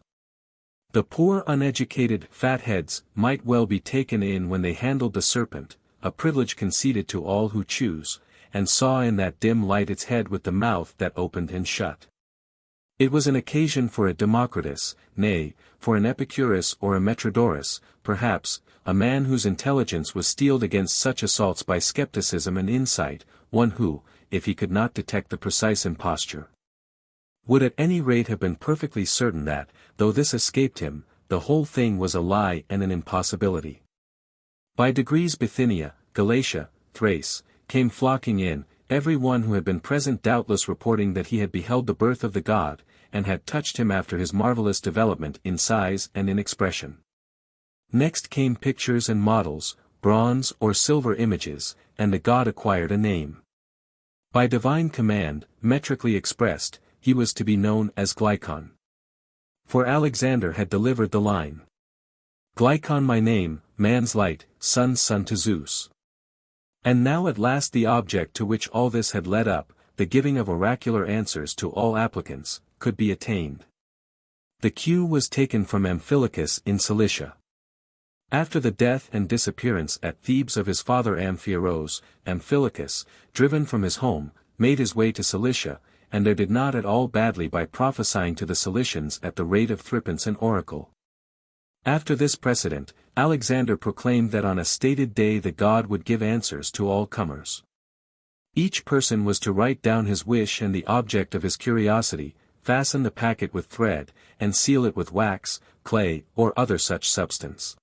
The poor uneducated fatheads might well be taken in when they handled the serpent, a privilege conceded to all who choose, and saw in that dim light its head with the mouth that opened and shut. It was an occasion for a Democritus, nay, for an Epicurus or a Metrodorus, perhaps, a man whose intelligence was steeled against such assaults by skepticism and insight, one who, if he could not detect the precise imposture, would at any rate have been perfectly certain that, though this escaped him, the whole thing was a lie and an impossibility. By degrees Bithynia, Galatia, Thrace, came flocking in, every one who had been present doubtless reporting that he had beheld the birth of the god, and had touched him after his marvelous development in size and in expression. Next came pictures and models, bronze or silver images, and the god acquired a name. By divine command, metrically expressed, he was to be known as Glykon. For Alexander had delivered the line. Glykon my name, man's light, son to Zeus. And now at last the object to which all this had led up, the giving of oracular answers to all applicants, could be attained. The cue was taken from Amphilochus in Cilicia. After the death and disappearance at Thebes of his father Amphieros, Amphilochus, driven from his home, made his way to Cilicia, and there did not at all badly by prophesying to the Cilicians at the rate of threepence an oracle. After this precedent, Alexander proclaimed that on a stated day the god would give answers to all comers. Each person was to write down his wish and the object of his curiosity, fasten the packet with thread, and seal it with wax, clay, or other such substance.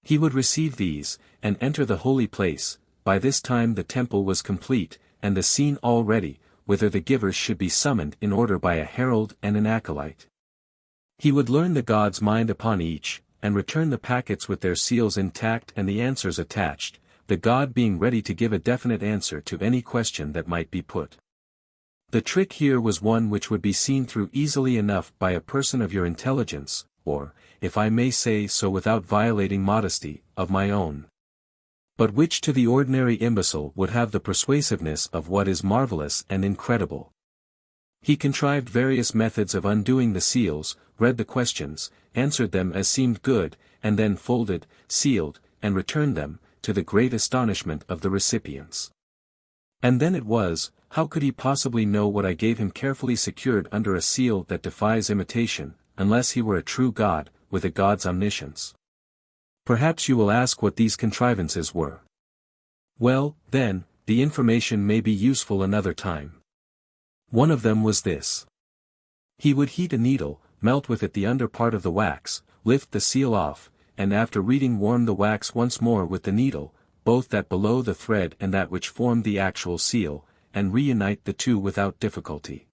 He would receive these, and enter the holy place. By this time the temple was complete, and the scene all ready, whither the givers should be summoned in order by a herald and an acolyte. He would learn the god's mind upon each, and return the packets with their seals intact and the answers attached, the god being ready to give a definite answer to any question that might be put. The trick here was one which would be seen through easily enough by a person of your intelligence, or, if I may say so without violating modesty, of my own. But which to the ordinary imbecile would have the persuasiveness of what is marvelous and incredible. He contrived various methods of undoing the seals, read the questions, answered them as seemed good, and then folded, sealed, and returned them, to the great astonishment of the recipients. And then it was, how could he possibly know what I gave him carefully secured under a seal that defies imitation, unless he were a true god, with a god's omniscience? Perhaps you will ask what these contrivances were. Well, then, the information may be useful another time. One of them was this. He would heat a needle, melt with it the under part of the wax, lift the seal off, and after reading warm the wax once more with the needle, both that below the thread and that which formed the actual seal, and reunite the two without difficulty.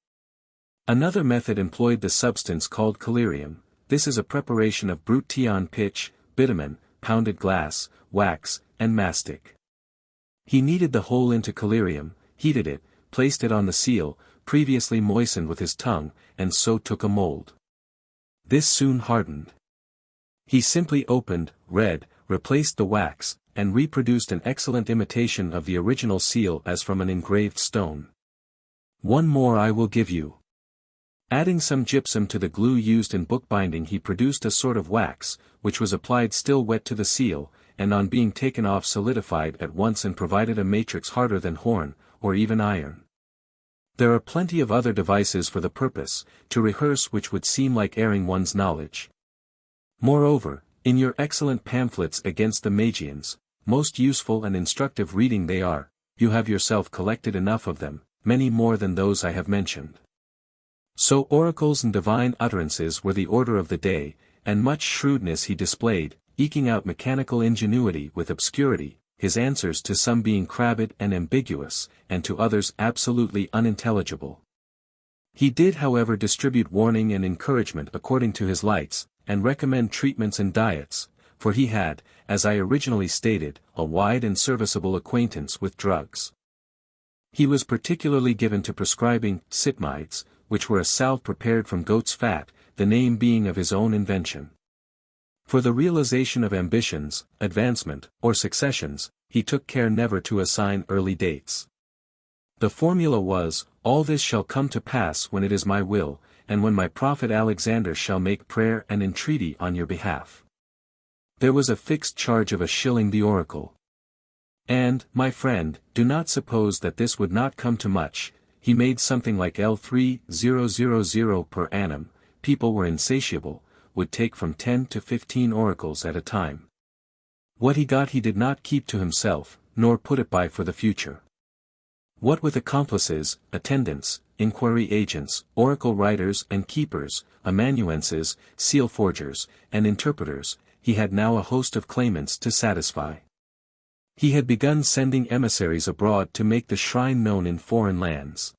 Another method employed the substance called collyrium. This is a preparation of brute Teon pitch, bitumen, pounded glass, wax, and mastic. He kneaded the whole into collyrium, heated it, placed it on the seal, previously moistened with his tongue, and so took a mold. This soon hardened. He simply opened, read, replaced the wax, and reproduced an excellent imitation of the original seal as from an engraved stone. One more I will give you. Adding some gypsum to the glue used in bookbinding, he produced a sort of wax, which was applied still wet to the seal, and on being taken off solidified at once and provided a matrix harder than horn, or even iron. There are plenty of other devices for the purpose, to rehearse which would seem like airing one's knowledge. Moreover, in your excellent pamphlets against the Magians, most useful and instructive reading they are, you have yourself collected enough of them, many more than those I have mentioned. So oracles and divine utterances were the order of the day, and much shrewdness he displayed, eking out mechanical ingenuity with obscurity, his answers to some being crabbed and ambiguous, and to others absolutely unintelligible. He did however distribute warning and encouragement according to his lights, and recommend treatments and diets, for he had, as I originally stated, a wide and serviceable acquaintance with drugs. He was particularly given to prescribing sitmides, which were a salve prepared from goat's fat, the name being of his own invention. For the realization of ambitions, advancement, or successions, he took care never to assign early dates. The formula was, all this shall come to pass when it is my will, and when my prophet Alexander shall make prayer and entreaty on your behalf. There was a fixed charge of £1 the oracle. And, my friend, do not suppose that this would not come to much. He made something like L3000 per annum, people were insatiable, would take from 10 to 15 oracles at a time. What he got he did not keep to himself, nor put it by for the future. What with accomplices, attendants, inquiry agents, oracle writers and keepers, amanuenses, seal forgers, and interpreters, he had now a host of claimants to satisfy. He had begun sending emissaries abroad to make the shrine known in foreign lands.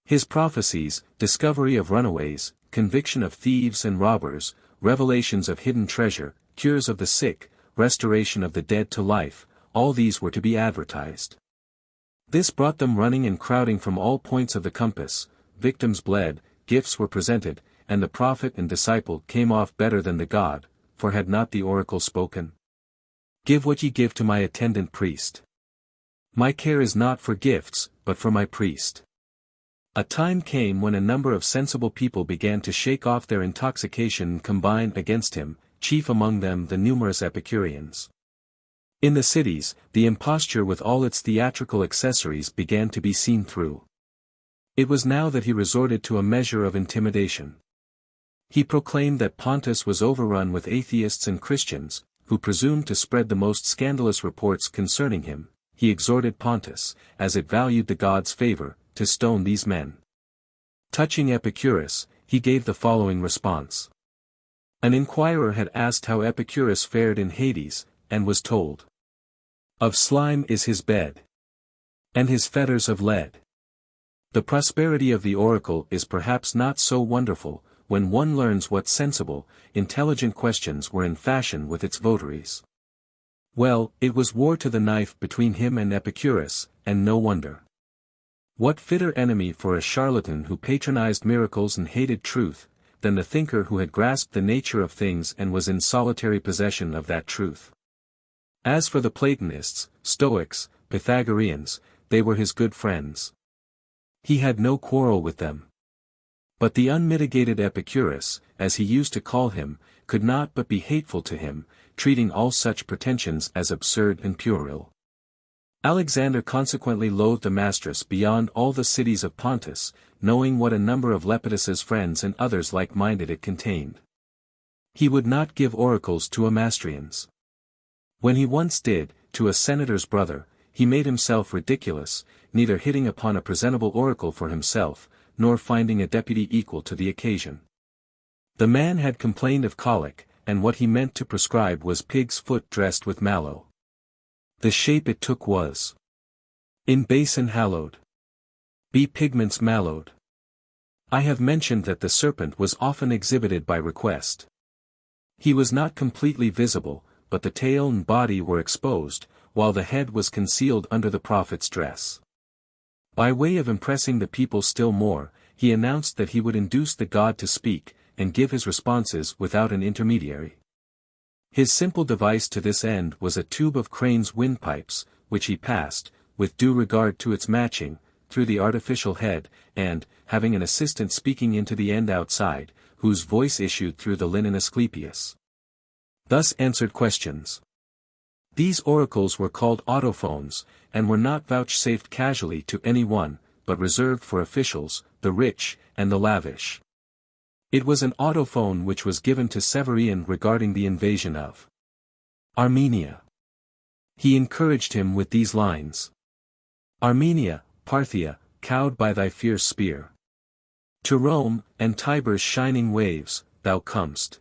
His prophecies, discovery of runaways, conviction of thieves and robbers, revelations of hidden treasure, cures of the sick, restoration of the dead to life, all these were to be advertised. This brought them running and crowding from all points of the compass, victims bled, gifts were presented, and the prophet and disciple came off better than the god, for had not the oracle spoken? Give what ye give to my attendant priest. My care is not for gifts, but for my priest. A time came when a number of sensible people began to shake off their intoxication and combine against him, chief among them the numerous Epicureans. In the cities, the imposture with all its theatrical accessories began to be seen through. It was now that he resorted to a measure of intimidation. He proclaimed that Pontus was overrun with atheists and Christians, who presumed to spread the most scandalous reports concerning him. He exhorted Pontus, as it valued the gods' favor, to stone these men. Touching Epicurus, he gave the following response. An inquirer had asked how Epicurus fared in Hades, and was told. Of slime is his bed, and his fetters of lead. The prosperity of the oracle is perhaps not so wonderful, when one learns what sensible, intelligent questions were in fashion with its votaries. Well, it was war to the knife between him and Epicurus, and no wonder. What fitter enemy for a charlatan who patronized miracles and hated truth, than the thinker who had grasped the nature of things and was in solitary possession of that truth? As for the Platonists, Stoics, Pythagoreans, they were his good friends. He had no quarrel with them. But the unmitigated Epicurus, as he used to call him, could not but be hateful to him, treating all such pretensions as absurd and puerile. Alexander consequently loathed Damascus beyond all the cities of Pontus, knowing what a number of Lapiths' friends and others like-minded it contained. He would not give oracles to Amastrians. When he once did, to a senator's brother, he made himself ridiculous, neither hitting upon a presentable oracle for himself, nor finding a deputy equal to the occasion. The man had complained of colic, and what he meant to prescribe was pig's foot dressed with mallow. The shape it took was in basin hallowed, be pigments mallowed. I have mentioned that the serpent was often exhibited by request. He was not completely visible, but the tail and body were exposed, while the head was concealed under the prophet's dress. By way of impressing the people still more, he announced that he would induce the god to speak, and give his responses without an intermediary. His simple device to this end was a tube of crane's windpipes, which he passed, with due regard to its matching, through the artificial head, and, having an assistant speaking into the end outside, whose voice issued through the linen Asclepius. Thus answered questions. These oracles were called autophones, and were not vouchsafed casually to any one, but reserved for officials, the rich, and the lavish. It was an autophone which was given to Severian regarding the invasion of Armenia. He encouraged him with these lines. Armenia, Parthia, cowed by thy fierce spear. To Rome, and Tiber's shining waves, thou comest.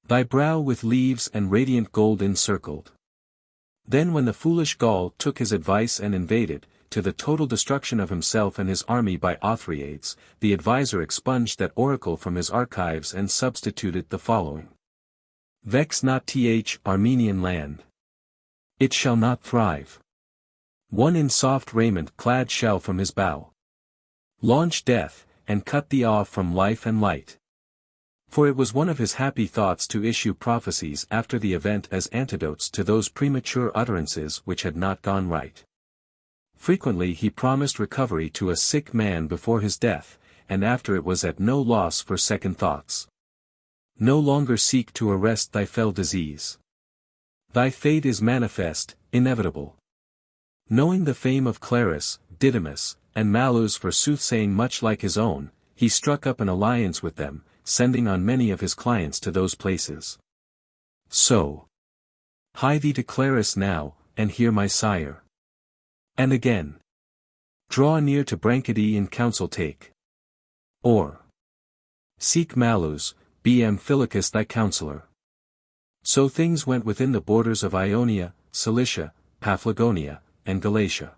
Thy brow with leaves and radiant gold encircled. Then when the foolish Gaul took his advice and invaded, to the total destruction of himself and his army by Othryades, the adviser expunged that oracle from his archives and substituted the following. Vex not Armenian land. It shall not thrive. One in soft raiment clad shall from his bow launch death, and cut thee off from life and light. For it was one of his happy thoughts to issue prophecies after the event as antidotes to those premature utterances which had not gone right. Frequently he promised recovery to a sick man before his death, and after it was at no loss for second thoughts. No longer seek to arrest thy fell disease. Thy fate is manifest, inevitable. Knowing the fame of Clarus, Didymus, and Malus for soothsaying much like his own, he struck up an alliance with them, sending on many of his clients to those places. So, hie thee to Clarus now, and hear my sire. And again, draw near to Branchidae in counsel take. Or, seek Malus, be Amphilochus thy counsellor. So things went within the borders of Ionia, Cilicia, Paphlagonia, and Galatia.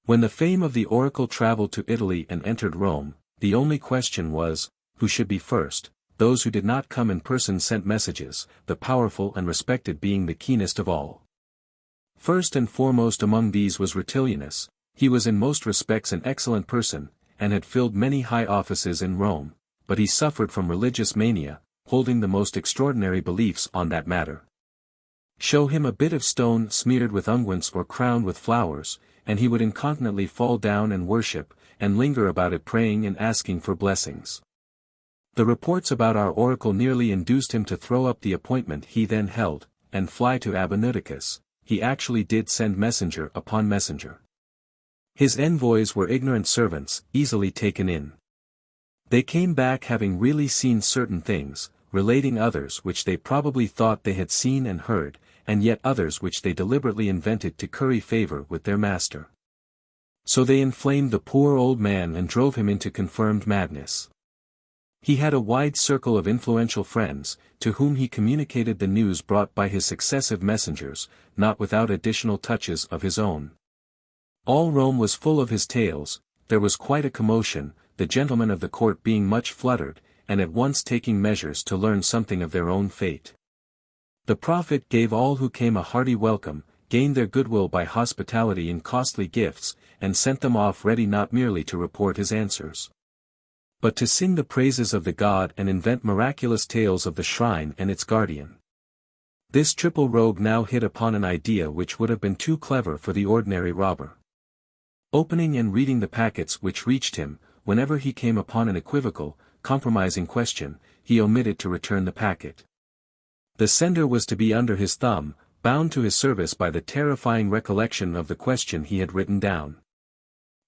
When the fame of the oracle traveled to Italy and entered Rome, the only question was, who should be first? Those who did not come in person sent messages, the powerful and respected being the keenest of all. First and foremost among these was Rutilianus. He was in most respects an excellent person, and had filled many high offices in Rome, but he suffered from religious mania, holding the most extraordinary beliefs on that matter. Show him a bit of stone smeared with unguents or crowned with flowers, and he would incontinently fall down and worship, and linger about it praying and asking for blessings. The reports about our oracle nearly induced him to throw up the appointment he then held, and fly to Abonudicus. He actually did send messenger upon messenger. His envoys were ignorant servants, easily taken in. They came back having really seen certain things, relating others which they probably thought they had seen and heard, and yet others which they deliberately invented to curry favor with their master. So they inflamed the poor old man and drove him into confirmed madness. He had a wide circle of influential friends, to whom he communicated the news brought by his successive messengers, not without additional touches of his own. All Rome was full of his tales. There was quite a commotion, the gentlemen of the court being much fluttered, and at once taking measures to learn something of their own fate. The prophet gave all who came a hearty welcome, gained their goodwill by hospitality and costly gifts, and sent them off ready not merely to report his answers, but to sing the praises of the god and invent miraculous tales of the shrine and its guardian. This triple rogue now hit upon an idea which would have been too clever for the ordinary robber. Opening and reading the packets which reached him, whenever he came upon an equivocal, compromising question, he omitted to return the packet. The sender was to be under his thumb, bound to his service by the terrifying recollection of the question he had written down.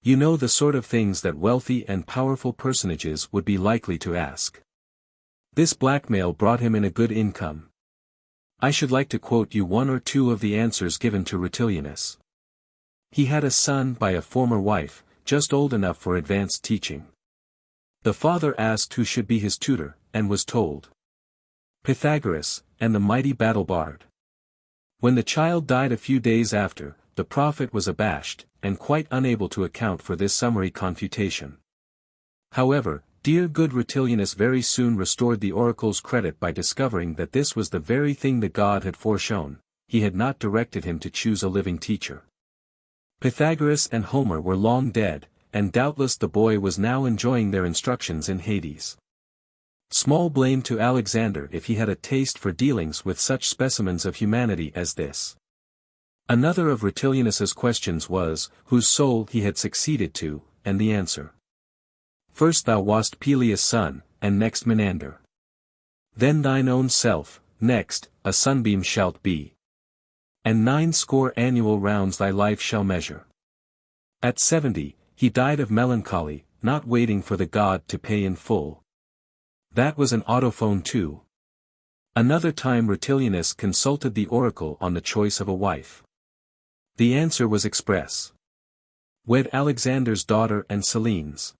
You know the sort of things that wealthy and powerful personages would be likely to ask. This blackmail brought him in a good income. I should like to quote you one or two of the answers given to Rutilianus. He had a son by a former wife, just old enough for advanced teaching. The father asked who should be his tutor, and was told, Pythagoras, and the mighty battle bard. When the child died a few days after, the prophet was abashed, and quite unable to account for this summary confutation. However, dear good Rutilianus very soon restored the oracle's credit by discovering that this was the very thing the god had foreshown. He had not directed him to choose a living teacher. Pythagoras and Homer were long dead, and doubtless the boy was now enjoying their instructions in Hades. Small blame to Alexander if he had a taste for dealings with such specimens of humanity as this. Another of Rutilianus's questions was, whose soul he had succeeded to, and the answer. First thou wast Peleus' son, and next Menander. Then thine own self, next, a sunbeam shalt be. And 90 annual rounds thy life shall measure. At 70, he died of melancholy, not waiting for the god to pay in full. That was an autophone too. Another time Rutilianus consulted the oracle on the choice of a wife. The answer was express. Wed Alexander's daughter and Selene's.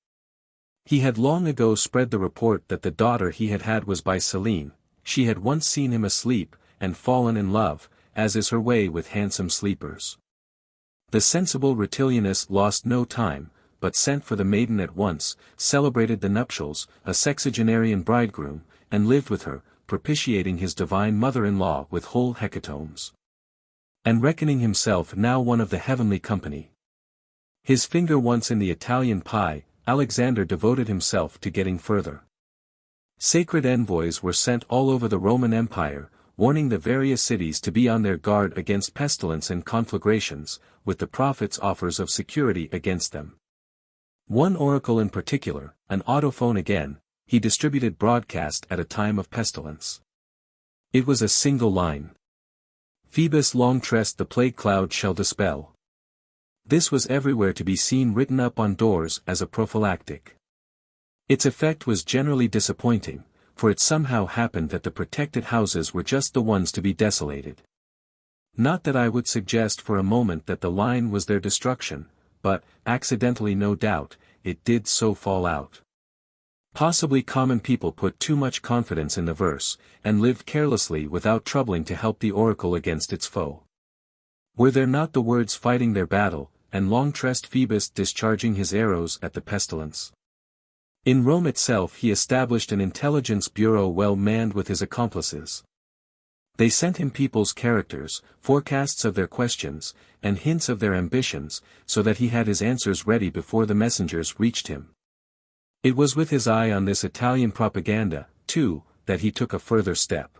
He had long ago spread the report that the daughter he had had was by Selene. She had once seen him asleep, and fallen in love, as is her way with handsome sleepers. The sensible Rutilianus lost no time, but sent for the maiden at once, celebrated the nuptials, a sexagenarian bridegroom, and lived with her, propitiating his divine mother-in-law with whole hecatombs. And reckoning himself now one of the heavenly company. His finger once in the Italian pie, Alexander devoted himself to getting further. Sacred envoys were sent all over the Roman Empire, warning the various cities to be on their guard against pestilence and conflagrations, with the prophet's offers of security against them. One oracle in particular, an autophone again, he distributed broadcast at a time of pestilence. It was a single line. Phoebus long tressed the plague cloud shall dispel. This was everywhere to be seen written up on doors as a prophylactic. Its effect was generally disappointing, for it somehow happened that the protected houses were just the ones to be desolated. Not that I would suggest for a moment that the line was their destruction, but, accidentally no doubt, it did so fall out. Possibly common people put too much confidence in the verse, and lived carelessly without troubling to help the oracle against its foe. Were there not the words fighting their battle, and long-tressed Phoebus discharging his arrows at the pestilence? In Rome itself he established an intelligence bureau well manned with his accomplices. They sent him people's characters, forecasts of their questions, and hints of their ambitions, so that he had his answers ready before the messengers reached him. It was with his eye on this Italian propaganda, too, that he took a further step.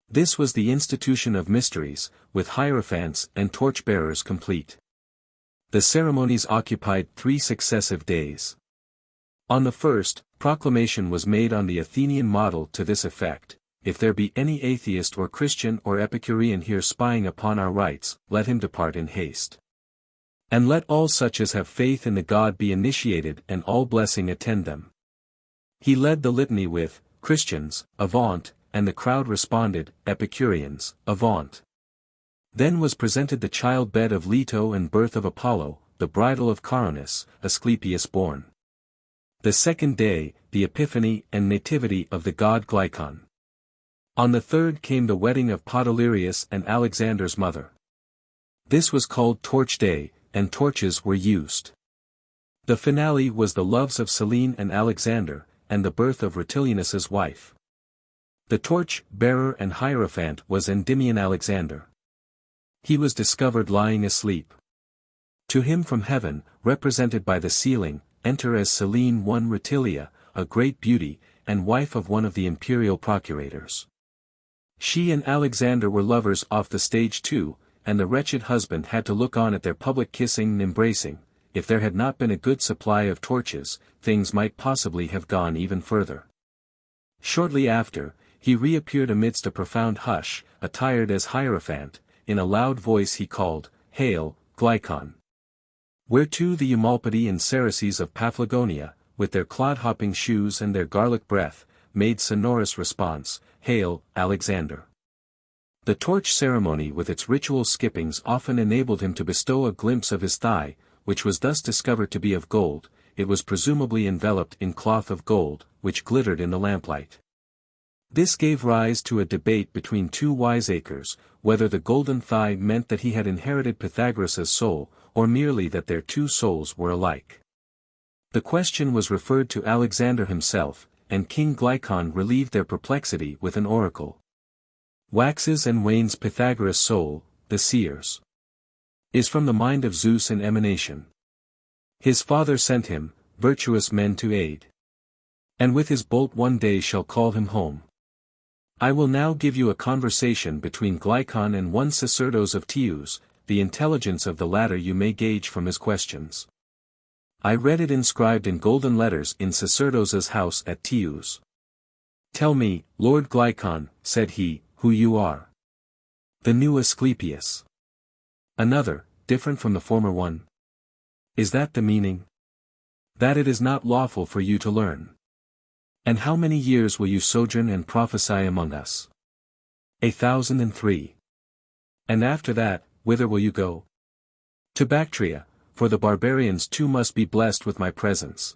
This was the institution of mysteries, with hierophants and torchbearers complete. The ceremonies occupied 3 successive days. On the first, proclamation was made on the Athenian model to this effect: if there be any atheist or Christian or Epicurean here spying upon our rites, let him depart in haste. And let all such as have faith in the god be initiated, and all blessing attend them. He led the litany with, Christians, avaunt, and the crowd responded, Epicureans, avaunt. Then was presented the child-bed of Leto and birth of Apollo, the bridal of Caronis, Asclepius born. The second day, the epiphany and nativity of the god Glycon. On the third came the wedding of Podalirius and Alexander's mother. This was called Torch Day, and torches were used. The finale was the loves of Selene and Alexander, and the birth of Rutilianus's wife. The torch-bearer and hierophant was Endymion Alexander. He was discovered lying asleep. To him from heaven, represented by the ceiling, enter as Selene one Rutilia, a great beauty, and wife of one of the imperial procurators. She and Alexander were lovers off the stage too, and the wretched husband had to look on at their public kissing and embracing. If there had not been a good supply of torches, things might possibly have gone even further. Shortly after, he reappeared amidst a profound hush, attired as hierophant. In a loud voice he called, Hail, Glycon! Whereto the Eumolpidi and Ceresces of Paphlagonia, with their clod-hopping shoes and their garlic breath, made sonorous response, Hail, Alexander! The torch ceremony with its ritual skippings often enabled him to bestow a glimpse of his thigh, which was thus discovered to be of gold. It was presumably enveloped in cloth of gold, which glittered in the lamplight. This gave rise to a debate between 2 wiseacres, whether the golden thigh meant that he had inherited Pythagoras's soul, or merely that their 2 souls were alike. The question was referred to Alexander himself, and King Glycon relieved their perplexity with an oracle. Waxes and wanes Pythagoras' soul, the seers. Is from the mind of Zeus an emanation. His father sent him, virtuous men to aid. And with his bolt one day shall call him home. I will now give you a conversation between Glycon and one Sacerdos of Teus, the intelligence of the latter you may gauge from his questions. I read it inscribed in golden letters in Cecerdos's house at Teus. "Tell me, Lord Glykon," said he, "who you are." "The new Asclepius." "Another, different from the former one?" "Is that the meaning?" "That it is not lawful for you to learn." "And how many years will you sojourn and prophesy among us?" 1,003. "And after that, whither will you go?" "To Bactria, for the barbarians too must be blessed with my presence."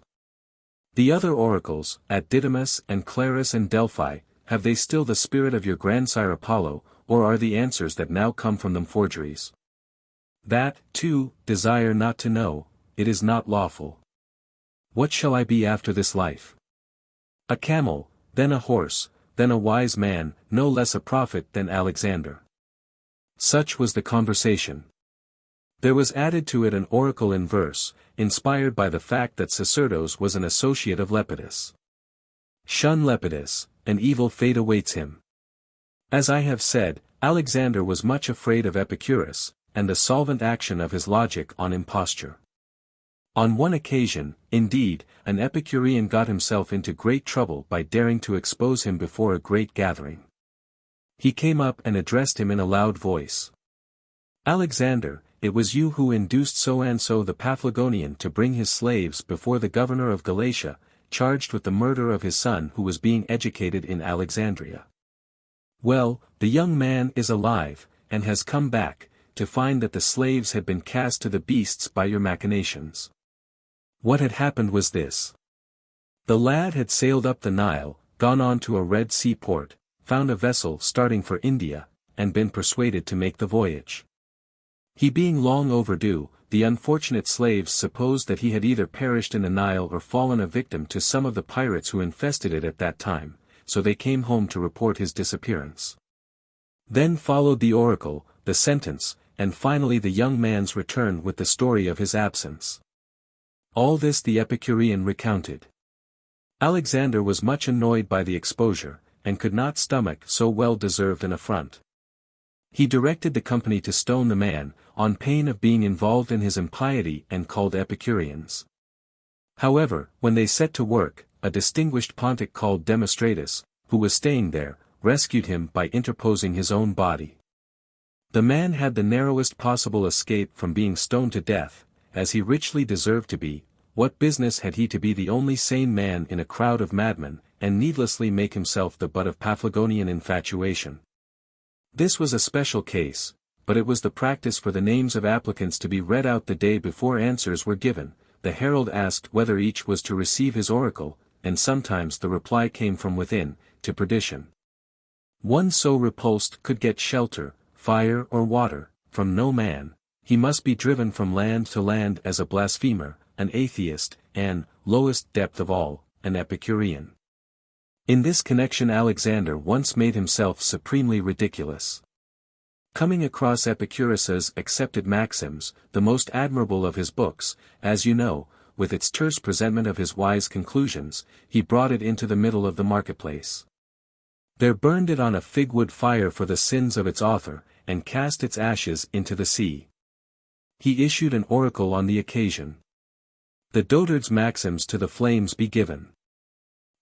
"The other oracles, at Didymus and Clarus and Delphi, have they still the spirit of your grandsire Apollo, or are the answers that now come from them forgeries?" "That, too, desire not to know, it is not lawful." "What shall I be after this life?" "A camel, then a horse, then a wise man, no less a prophet than Alexander." Such was the conversation. There was added to it an oracle in verse, inspired by the fact that Cecerdos was an associate of Lapiths. "Shun Lapiths, an evil fate awaits him." As I have said, Alexander was much afraid of Epicurus, and the solvent action of his logic on imposture. On one occasion, indeed, an Epicurean got himself into great trouble by daring to expose him before a great gathering. He came up and addressed him in a loud voice. "Alexander, it was you who induced so-and-so the Paphlagonian to bring his slaves before the governor of Galatia, charged with the murder of his son who was being educated in Alexandria. Well, the young man is alive, and has come back, to find that the slaves had been cast to the beasts by your machinations." What had happened was this. The lad had sailed up the Nile, gone on to a Red Sea port, found a vessel starting for India, and been persuaded to make the voyage. He being long overdue, the unfortunate slaves supposed that he had either perished in the Nile or fallen a victim to some of the pirates who infested it at that time, so they came home to report his disappearance. Then followed the oracle, the sentence, and finally the young man's return with the story of his absence. All this the Epicurean recounted. Alexander was much annoyed by the exposure, and could not stomach so well-deserved an affront. He directed the company to stone the man, on pain of being involved in his impiety and called Epicureans. However, when they set to work, a distinguished pontic called Demostratus, who was staying there, rescued him by interposing his own body. The man had the narrowest possible escape from being stoned to death, as he richly deserved to be. What business had he to be the only sane man in a crowd of madmen, and needlessly make himself the butt of Paphlagonian infatuation? This was a special case, but it was the practice for the names of applicants to be read out the day before answers were given. The herald asked whether each was to receive his oracle, and sometimes the reply came from within, to perdition. One so repulsed could get shelter, fire or water, from no man. He must be driven from land to land as a blasphemer, an atheist, and, lowest depth of all, an Epicurean. In this connection Alexander once made himself supremely ridiculous. Coming across Epicurus's accepted maxims, the most admirable of his books, as you know, with its terse presentment of his wise conclusions, he brought it into the middle of the marketplace. There burned it on a fig-wood fire for the sins of its author, and cast its ashes into the sea. He issued an oracle on the occasion. The dotard's maxims to the flames be given.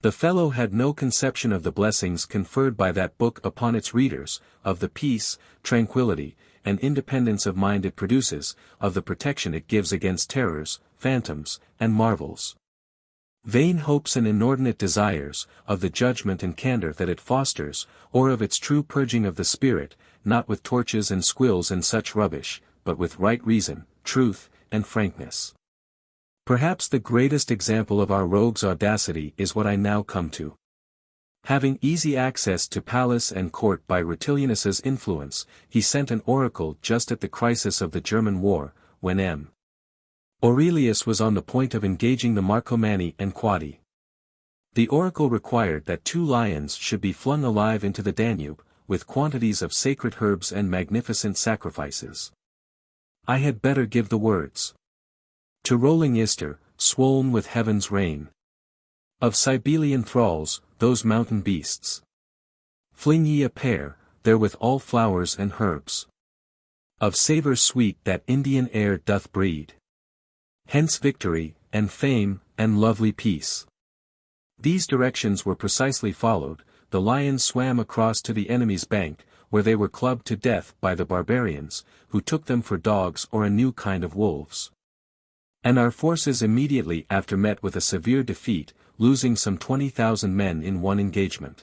The fellow had no conception of the blessings conferred by that book upon its readers, of the peace, tranquility, and independence of mind it produces, of the protection it gives against terrors, phantoms, and marvels. Vain hopes and inordinate desires, of the judgment and candor that it fosters, or of its true purging of the spirit, not with torches and squills and such rubbish, but with right reason, truth, and frankness. Perhaps the greatest example of our rogue's audacity is what I now come to. Having easy access to palace and court by Rutilianus's influence, he sent an oracle just at the crisis of the German war, when M. Aurelius was on the point of engaging the Marcomanni and Quadi. The oracle required that 2 lions should be flung alive into the Danube, with quantities of sacred herbs and magnificent sacrifices. I had better give the words. To rolling Ister, swoln with heaven's rain. Of Cybelian thralls, those mountain beasts. Fling ye a pair, there with all flowers and herbs. Of savour sweet that Indian air doth breed. Hence victory, and fame, and lovely peace. These directions were precisely followed. The lions swam across to the enemy's bank, where they were clubbed to death by the barbarians, who took them for dogs or a new kind of wolves. And our forces immediately after met with a severe defeat, losing some 20,000 men in one engagement.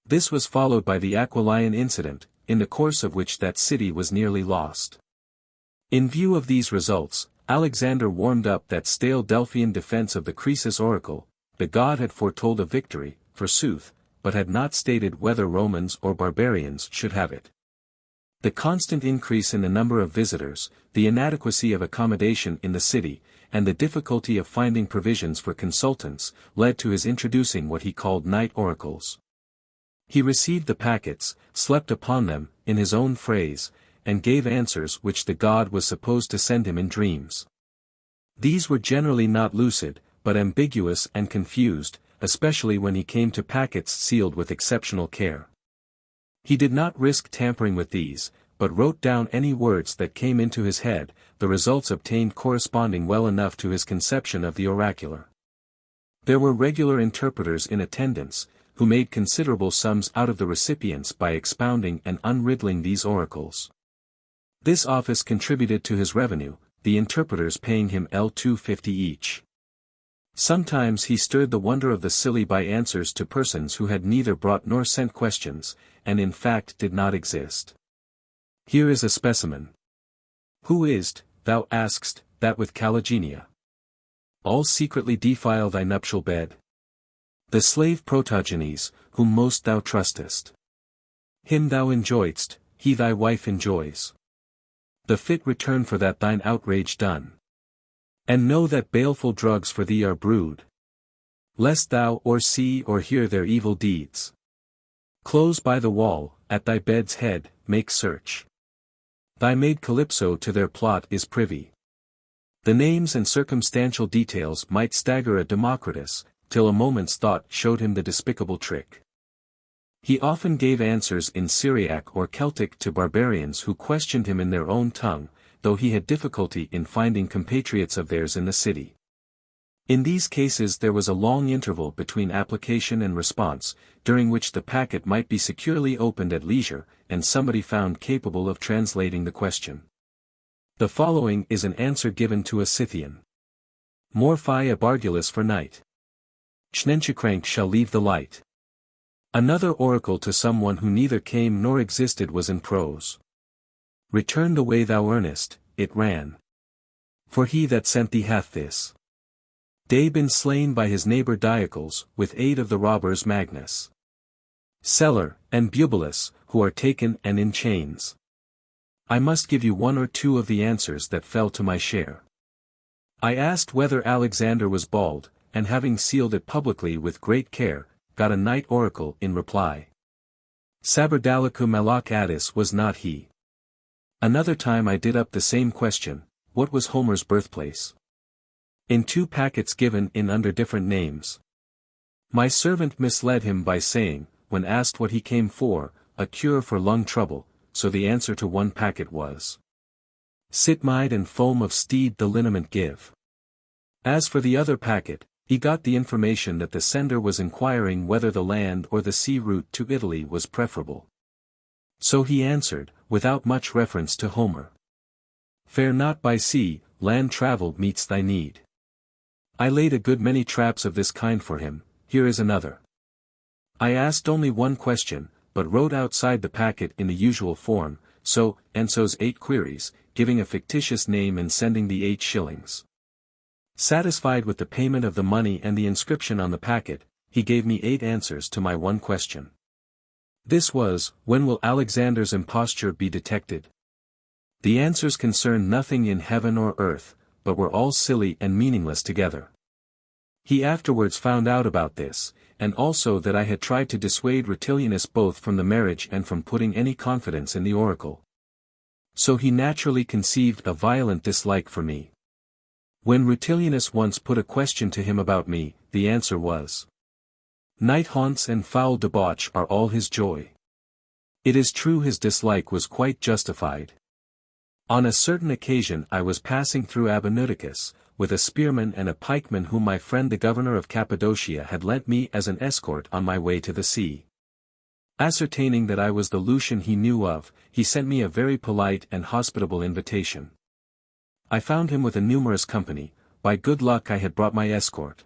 This was followed by the Aquileian incident, in the course of which that city was nearly lost. In view of these results, Alexander warmed up that stale Delphian defense of the Croesus oracle. The god had foretold a victory, forsooth, but had not stated whether Romans or barbarians should have it. The constant increase in the number of visitors, the inadequacy of accommodation in the city, and the difficulty of finding provisions for consultants, led to his introducing what he called night oracles. He received the packets, slept upon them, in his own phrase, and gave answers which the god was supposed to send him in dreams. These were generally not lucid, but ambiguous and confused, especially when he came to packets sealed with exceptional care. He did not risk tampering with these, but wrote down any words that came into his head, the results obtained corresponding well enough to his conception of the oracular. There were regular interpreters in attendance, who made considerable sums out of the recipients by expounding and unriddling these oracles. This office contributed to his revenue, the interpreters paying him L250 each. Sometimes he stirred the wonder of the silly by answers to persons who had neither brought nor sent questions, and in fact did not exist. Here is a specimen. Who is't, thou ask'st, that with Calogenia all secretly defile thy nuptial bed? The slave Protogenes, whom most thou trustest. Him thou enjoy'dst, he thy wife enjoys. The fit return for that thine outrage done. And know that baleful drugs for thee are brewed, lest thou or see or hear their evil deeds. Close by the wall, at thy bed's head, make search. Thy maid Calypso to their plot is privy. The names and circumstantial details might stagger a Democritus, till a moment's thought showed him the despicable trick. He often gave answers in Syriac or Celtic to barbarians who questioned him in their own tongue, though he had difficulty in finding compatriots of theirs in the city. In these cases there was a long interval between application and response, during which the packet might be securely opened at leisure, and somebody found capable of translating the question. The following is an answer given to a Scythian. Morphi Abargulus for night. Chnenchikrank shall leave the light. Another oracle to someone who neither came nor existed was in prose. Return the way thou earnest, it ran. For he that sent thee hath this day been slain by his neighbor Diocles, with aid of the robbers Magnus, Celer, and Bubulus, who are taken and in chains. I must give you one or two of the answers that fell to my share. I asked whether Alexander was bald, and having sealed it publicly with great care, got a night oracle in reply. Saberdalicu Malak Addis was not he. Another time I did up the same question, what was Homer's birthplace? In two packets given in under different names. My servant misled him by saying, when asked what he came for, a cure for lung trouble, so the answer to one packet was, Sitmide and foam of steed the liniment give. As for the other packet, he got the information that the sender was inquiring whether the land or the sea route to Italy was preferable. So he answered, without much reference to Homer. Fare not by sea, land travel meets thy need. I laid a good many traps of this kind for him. Here is another. I asked only one question, but wrote outside the packet in the usual form, so, and so's 8 queries, giving a fictitious name and sending the 8 shillings. Satisfied with the payment of the money and the inscription on the packet, he gave me 8 answers to my one question. This was, when will Alexander's imposture be detected? The answers concerned nothing in heaven or earth, but were all silly and meaningless together. He afterwards found out about this, and also that I had tried to dissuade Rutilianus both from the marriage and from putting any confidence in the oracle. So he naturally conceived a violent dislike for me. When Rutilianus once put a question to him about me, the answer was, night haunts and foul debauch are all his joy. It is true his dislike was quite justified. On a certain occasion I was passing through Abenuticus, with a spearman and a pikeman whom my friend the governor of Cappadocia had lent me as an escort on my way to the sea. Ascertaining that I was the Lucian he knew of, he sent me a very polite and hospitable invitation. I found him with a numerous company. By good luck I had brought my escort.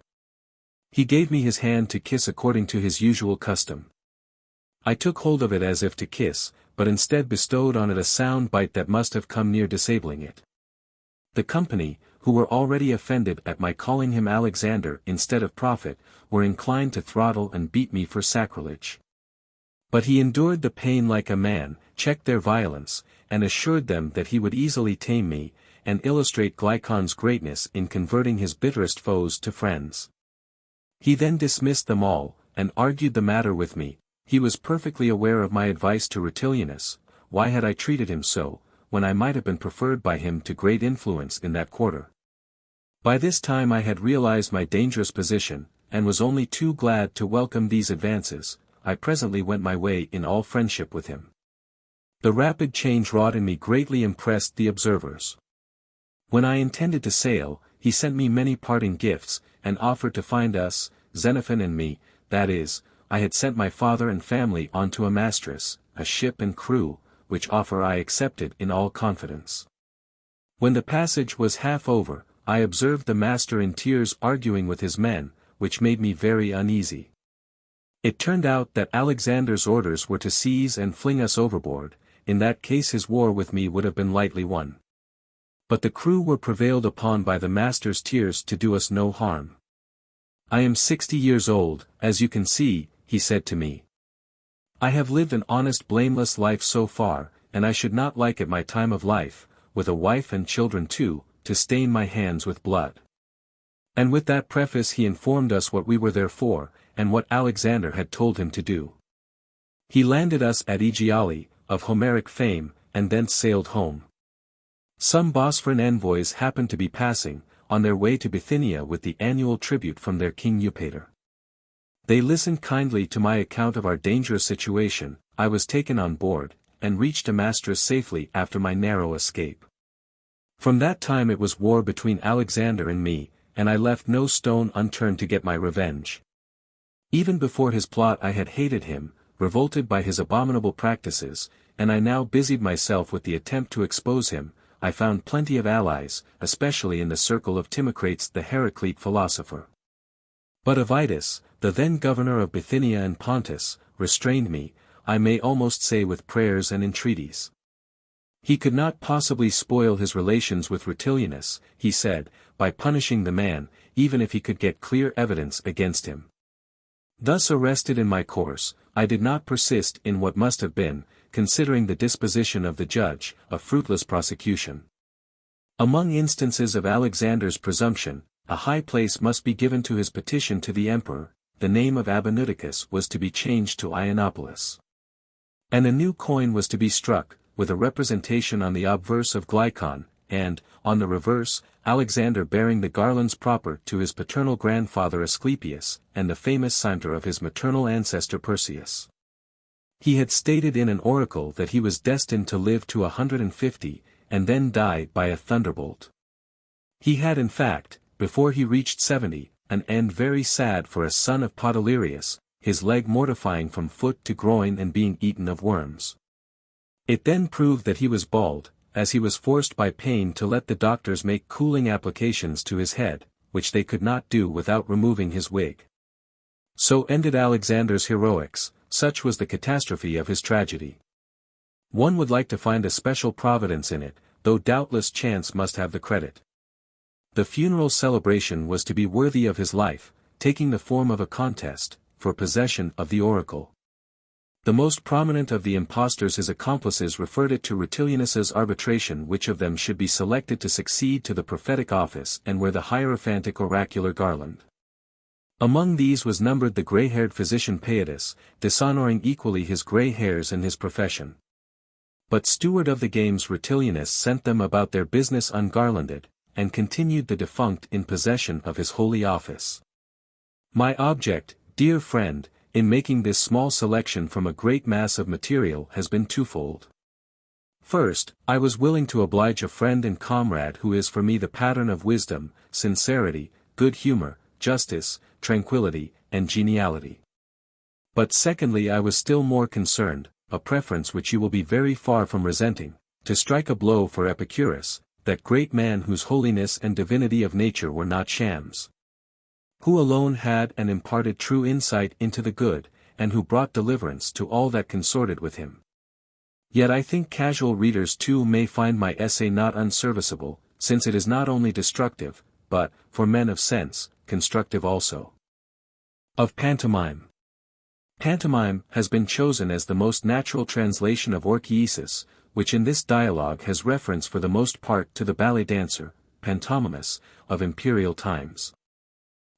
He gave me his hand to kiss according to his usual custom. I took hold of it as if to kiss, but instead bestowed on it a sound bite that must have come near disabling it. The company, who were already offended at my calling him Alexander instead of Prophet, were inclined to throttle and beat me for sacrilege. But he endured the pain like a man, checked their violence, and assured them that he would easily tame me, and illustrate Glycon's greatness in converting his bitterest foes to friends. He then dismissed them all, and argued the matter with me. He was perfectly aware of my advice to Rutilianus. Why had I treated him so, when I might have been preferred by him to great influence in that quarter? By this time I had realized my dangerous position, and was only too glad to welcome these advances. I presently went my way in all friendship with him. The rapid change wrought in me greatly impressed the observers. When I intended to sail, he sent me many parting gifts, and offered to find us, Xenophon and me, that is, I had sent my father and family onto Amastris, a ship and crew, which offer I accepted in all confidence. When the passage was half over, I observed the master in tears arguing with his men, which made me very uneasy. It turned out that Alexander's orders were to seize and fling us overboard. In that case his war with me would have been lightly won. But the crew were prevailed upon by the master's tears to do us no harm. I am 60 years old, as you can see, he said to me. I have lived an honest blameless life so far, and I should not like at my time of life, with a wife and children too, to stain my hands with blood. And with that preface he informed us what we were there for, and what Alexander had told him to do. He landed us at Aegiale, of Homeric fame, and thence sailed home. Some Bosphorine envoys happened to be passing, on their way to Bithynia with the annual tribute from their king Eupator. They listened kindly to my account of our dangerous situation. I was taken on board, and reached Amastris safely after my narrow escape. From that time it was war between Alexander and me, and I left no stone unturned to get my revenge. Even before his plot I had hated him, revolted by his abominable practices, and I now busied myself with the attempt to expose him. I found plenty of allies, especially in the circle of Timocrates the Heraclete philosopher. But Avitus, the then governor of Bithynia and Pontus, restrained me, I may almost say with prayers and entreaties. He could not possibly spoil his relations with Rutilianus, he said, by punishing the man, even if he could get clear evidence against him. Thus arrested in my course, I did not persist in what must have been, considering the disposition of the judge, a fruitless prosecution. Among instances of Alexander's presumption, a high place must be given to his petition to the emperor. The name of Abenuticus was to be changed to Ionopolis. And a new coin was to be struck, with a representation on the obverse of Glykon, and, on the reverse, Alexander bearing the garlands proper to his paternal grandfather Asclepius, and the famous cimeter of his maternal ancestor Perseus. He had stated in an oracle that he was destined to live to 150, and then die by a thunderbolt. He had in fact, before he reached 70, an end very sad for a son of Podalirius, his leg mortifying from foot to groin and being eaten of worms. It then proved that he was bald, as he was forced by pain to let the doctors make cooling applications to his head, which they could not do without removing his wig. So ended Alexander's heroics. Such was the catastrophe of his tragedy. One would like to find a special providence in it, though doubtless chance must have the credit. The funeral celebration was to be worthy of his life, taking the form of a contest, for possession of the oracle. The most prominent of the impostors his accomplices referred it to Rutilianus's arbitration which of them should be selected to succeed to the prophetic office and wear the hierophantic oracular garland. Among these was numbered the grey-haired physician Paetus, dishonoring equally his grey hairs and his profession. But steward of the games Rutilianus sent them about their business ungarlanded, and continued the defunct in possession of his holy office. My object, dear friend, in making this small selection from a great mass of material has been twofold. First, I was willing to oblige a friend and comrade who is for me the pattern of wisdom, sincerity, good humor, justice, tranquility, and geniality. But secondly, I was still more concerned, a preference which you will be very far from resenting, to strike a blow for Epicurus, that great man whose holiness and divinity of nature were not shams. Who alone had and imparted true insight into the good, and who brought deliverance to all that consorted with him. Yet I think casual readers too may find my essay not unserviceable, since it is not only destructive, but, for men of sense, constructive also. Of pantomime. Pantomime has been chosen as the most natural translation of orchiesis, which in this dialogue has reference for the most part to the ballet dancer, pantomimus, of imperial times.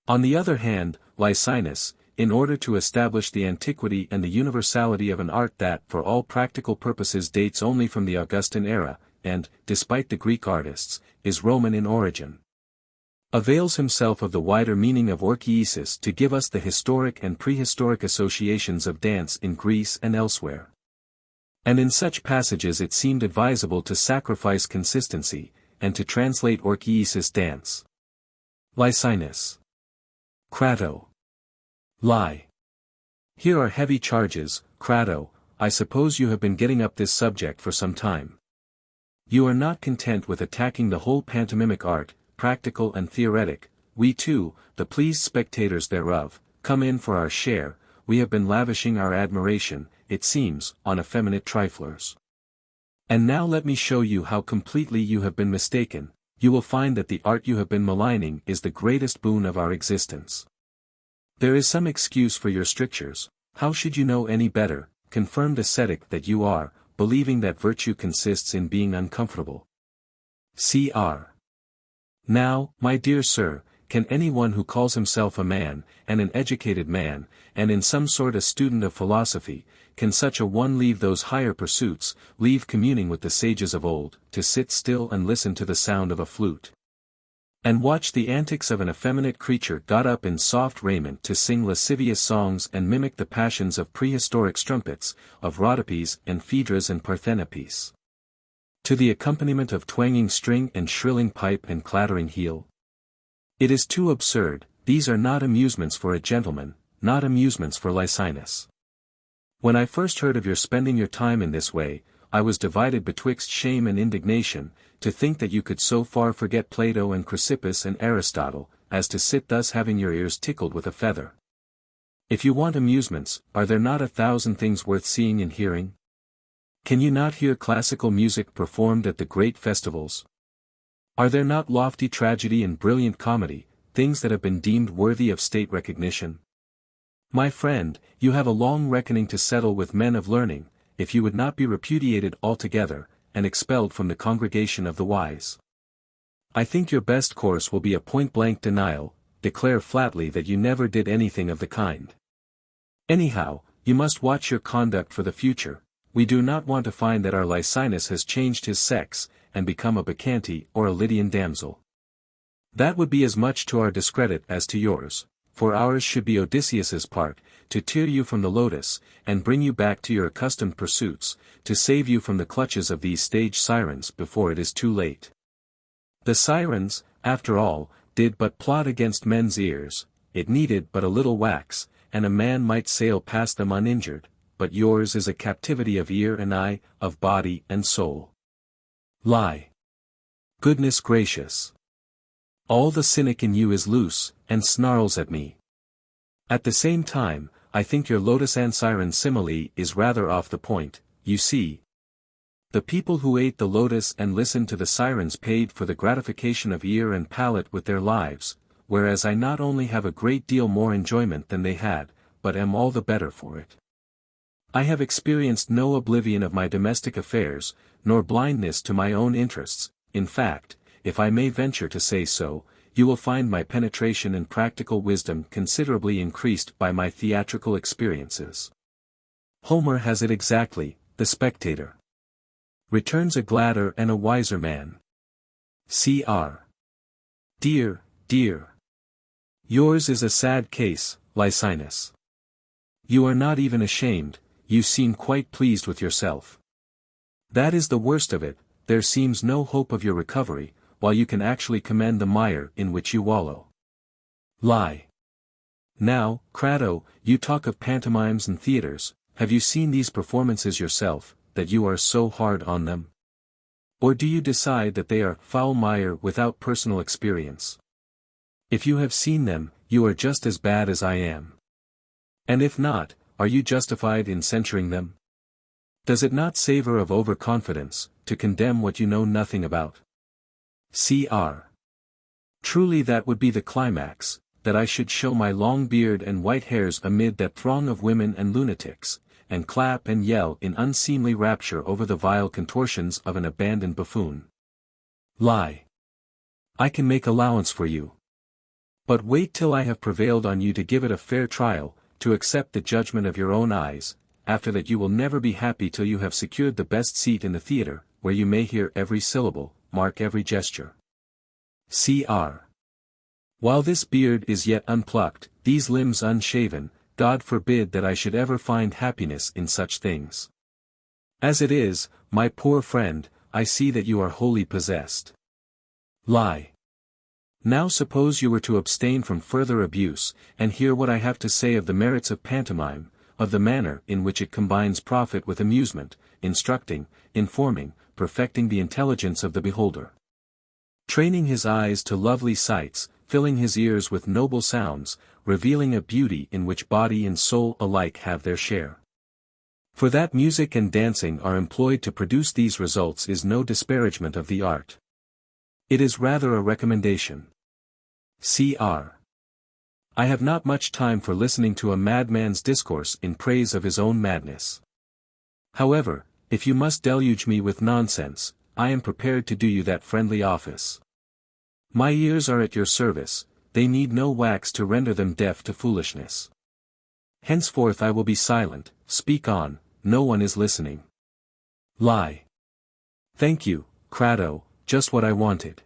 On the other hand, Lysinus, in order to establish the antiquity and the universality of an art that for all practical purposes dates only from the Augustan era, and, despite the Greek artists, is Roman in origin, avails himself of the wider meaning of orchiesis to give us the historic and prehistoric associations of dance in Greece and elsewhere. And in such passages it seemed advisable to sacrifice consistency, and to translate orchiesis dance. Lysinus. Crato. Lie. Here are heavy charges, Crato. I suppose you have been getting up this subject for some time. You are not content with attacking the whole pantomimic art, practical and theoretic. We too, the pleased spectators thereof, come in for our share. We have been lavishing our admiration, it seems, on effeminate triflers. And now let me show you how completely you have been mistaken. You will find that the art you have been maligning is the greatest boon of our existence. There is some excuse for your strictures. How should you know any better, confirmed ascetic that you are, believing that virtue consists in being uncomfortable? Cr. Now, my dear sir, can anyone who calls himself a man, and an educated man, and in some sort a student of philosophy, can such a one leave those higher pursuits, leave communing with the sages of old, to sit still and listen to the sound of a flute, and watch the antics of an effeminate creature got up in soft raiment to sing lascivious songs and mimic the passions of prehistoric strumpets, of Rhodopes and Phaedras and Parthenopes, to the accompaniment of twanging string and shrilling pipe and clattering heel? It is too absurd. These are not amusements for a gentleman, not amusements for Lysinus. When I first heard of your spending your time in this way, I was divided betwixt shame and indignation, to think that you could so far forget Plato and Chrysippus and Aristotle, as to sit thus having your ears tickled with a feather. If you want amusements, are there not 1,000 things worth seeing and hearing? Can you not hear classical music performed at the great festivals? Are there not lofty tragedy and brilliant comedy, things that have been deemed worthy of state recognition? My friend, you have a long reckoning to settle with men of learning, if you would not be repudiated altogether, and expelled from the congregation of the wise. I think your best course will be a point-blank denial. Declare flatly that you never did anything of the kind. Anyhow, you must watch your conduct for the future. We do not want to find that our Lysinus has changed his sex, and become a Bacchante or a Lydian damsel. That would be as much to our discredit as to yours, for ours should be Odysseus's part, to tear you from the lotus, and bring you back to your accustomed pursuits, to save you from the clutches of these stage sirens before it is too late. The sirens, after all, did but plot against men's ears. It needed but a little wax, and a man might sail past them uninjured, but yours is a captivity of ear and eye, of body and soul. Lie. Goodness gracious! All the cynic in you is loose, and snarls at me. At the same time, I think your lotus and siren simile is rather off the point. You see, the people who ate the lotus and listened to the sirens paid for the gratification of ear and palate with their lives, whereas I not only have a great deal more enjoyment than they had, but am all the better for it. I have experienced no oblivion of my domestic affairs, nor blindness to my own interests. In fact, if I may venture to say so, you will find my penetration and practical wisdom considerably increased by my theatrical experiences. Homer has it exactly. The Spectator returns a gladder and a wiser man. Cr. Dear, dear. Yours is a sad case, Lysinus. You are not even ashamed, you seem quite pleased with yourself. That is the worst of it, there seems no hope of your recovery, while you can actually commend the mire in which you wallow. Lie. Now, Crado, you talk of pantomimes and theatres, have you seen these performances yourself, that you are so hard on them? Or do you decide that they are foul mire without personal experience? If you have seen them, you are just as bad as I am. And if not, are you justified in censuring them? Does it not savor of overconfidence, to condemn what you know nothing about? Cr. Truly that would be the climax, that I should show my long beard and white hairs amid that throng of women and lunatics, and clap and yell in unseemly rapture over the vile contortions of an abandoned buffoon. Lie. I can make allowance for you. But wait till I have prevailed on you to give it a fair trial, to accept the judgment of your own eyes, after that you will never be happy till you have secured the best seat in the theatre, where you may hear every syllable, mark every gesture. Cr. While this beard is yet unplucked, these limbs unshaven, God forbid that I should ever find happiness in such things. As it is, my poor friend, I see that you are wholly possessed. Lie. Now suppose you were to abstain from further abuse, and hear what I have to say of the merits of pantomime, of the manner in which it combines profit with amusement, instructing, informing, perfecting the intelligence of the beholder. Training his eyes to lovely sights, filling his ears with noble sounds, revealing a beauty in which body and soul alike have their share. For that music and dancing are employed to produce these results is no disparagement of the art. It is rather a recommendation. Cr. I have not much time for listening to a madman's discourse in praise of his own madness. However, if you must deluge me with nonsense, I am prepared to do you that friendly office. My ears are at your service, they need no wax to render them deaf to foolishness. Henceforth I will be silent, speak on, no one is listening. Lie. Thank you, Crado, just what I wanted.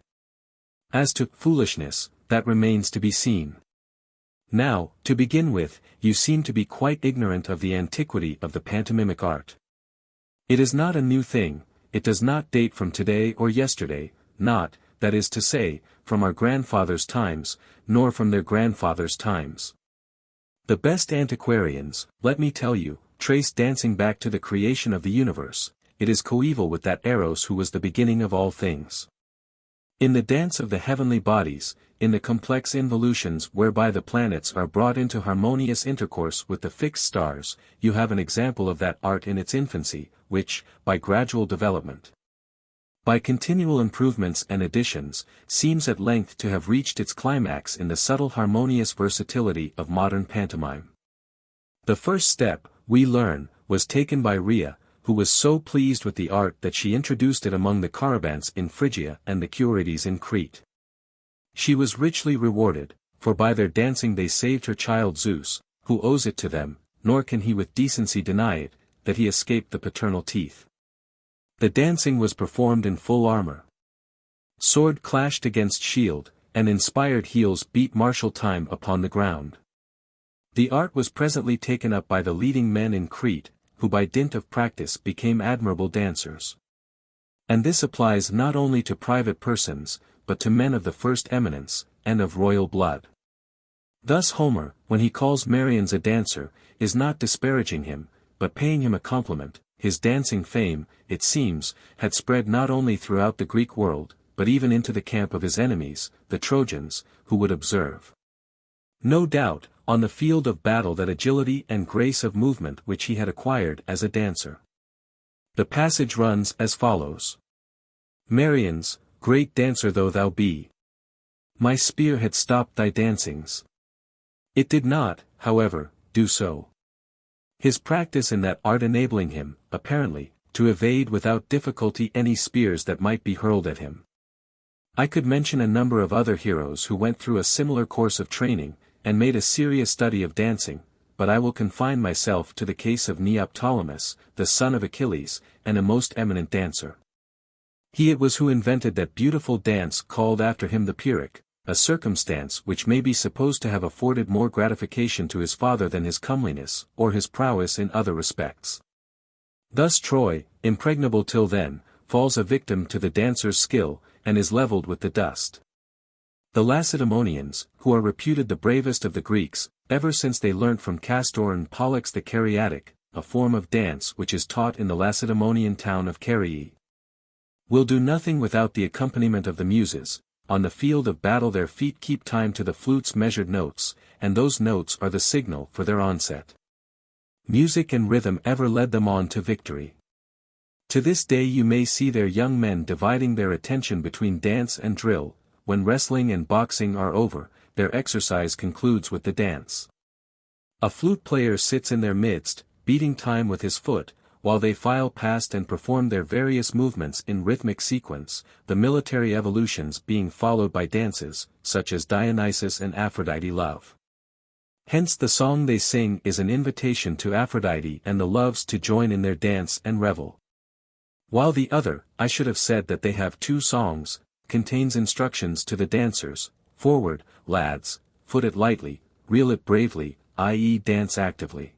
As to foolishness, that remains to be seen. Now, to begin with, you seem to be quite ignorant of the antiquity of the pantomimic art. It is not a new thing, it does not date from today or yesterday, not, that is to say, from our grandfathers' times, nor from their grandfathers' times. The best antiquarians, let me tell you, trace dancing back to the creation of the universe. It is coeval with that Eros who was the beginning of all things. In the dance of the heavenly bodies, in the complex involutions whereby the planets are brought into harmonious intercourse with the fixed stars, you have an example of that art in its infancy, which, by gradual development, by continual improvements and additions, seems at length to have reached its climax in the subtle harmonious versatility of modern pantomime. The first step, we learn, was taken by Rhea, who was so pleased with the art that she introduced it among the Caribants in Phrygia and the Curides in Crete. She was richly rewarded, for by their dancing they saved her child Zeus, who owes it to them, nor can he with decency deny it, that he escaped the paternal teeth. The dancing was performed in full armor. Sword clashed against shield, and inspired heels beat martial time upon the ground. The art was presently taken up by the leading men in Crete, who by dint of practice became admirable dancers. And this applies not only to private persons, but to men of the first eminence, and of royal blood. Thus Homer, when he calls Marius a dancer, is not disparaging him, but paying him a compliment. His dancing fame, it seems, had spread not only throughout the Greek world, but even into the camp of his enemies, the Trojans, who would observe, no doubt, on the field of battle that agility and grace of movement which he had acquired as a dancer. The passage runs as follows. Marians, great dancer though thou be, my spear had stopped thy dancings. It did not, however, do so. His practice in that art enabling him, apparently, to evade without difficulty any spears that might be hurled at him. I could mention a number of other heroes who went through a similar course of training, and made a serious study of dancing, but I will confine myself to the case of Neoptolemus, the son of Achilles, and a most eminent dancer. He it was who invented that beautiful dance called after him the Pyrrhic, a circumstance which may be supposed to have afforded more gratification to his father than his comeliness, or his prowess in other respects. Thus Troy, impregnable till then, falls a victim to the dancer's skill, and is leveled with the dust. The Lacedaemonians, who are reputed the bravest of the Greeks, ever since they learnt from Castor and Pollux the Caryatic, a form of dance which is taught in the Lacedaemonian town of Carii, will do nothing without the accompaniment of the Muses. On the field of battle their feet keep time to the flute's measured notes, and those notes are the signal for their onset. Music and rhythm ever led them on to victory. To this day you may see their young men dividing their attention between dance and drill. When wrestling and boxing are over, their exercise concludes with the dance. A flute player sits in their midst, beating time with his foot, while they file past and perform their various movements in rhythmic sequence, the military evolutions being followed by dances, such as Dionysus and Aphrodite love. Hence the song they sing is an invitation to Aphrodite and the Loves to join in their dance and revel. While the other, I should have said that they have two songs, contains instructions to the dancers: forward, lads, foot it lightly, reel it bravely, i.e. dance actively.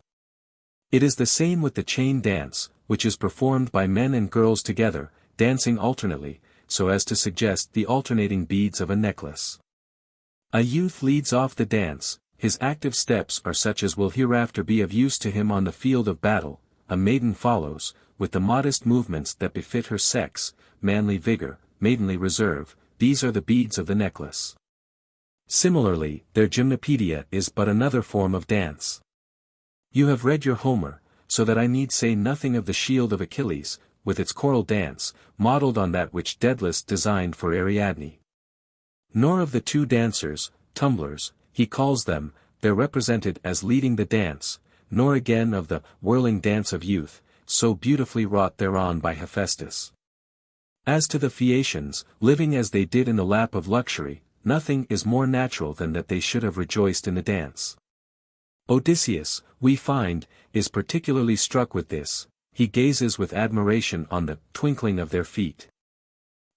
It is the same with the chain dance, which is performed by men and girls together, dancing alternately, so as to suggest the alternating beads of a necklace. A youth leads off the dance, his active steps are such as will hereafter be of use to him on the field of battle. A maiden follows, with the modest movements that befit her sex, manly vigor, maidenly reserve. These are the beads of the necklace. Similarly, their gymnopedia is but another form of dance. You have read your Homer, so that I need say nothing of the shield of Achilles, with its choral dance, modelled on that which Daedalus designed for Ariadne. Nor of the two dancers, tumblers, he calls them, they're represented as leading the dance, nor again of the whirling dance of youth, so beautifully wrought thereon by Hephaestus. As to the Phaeacians, living as they did in the lap of luxury, nothing is more natural than that they should have rejoiced in the dance. Odysseus, we find, is particularly struck with this. He gazes with admiration on the twinkling of their feet.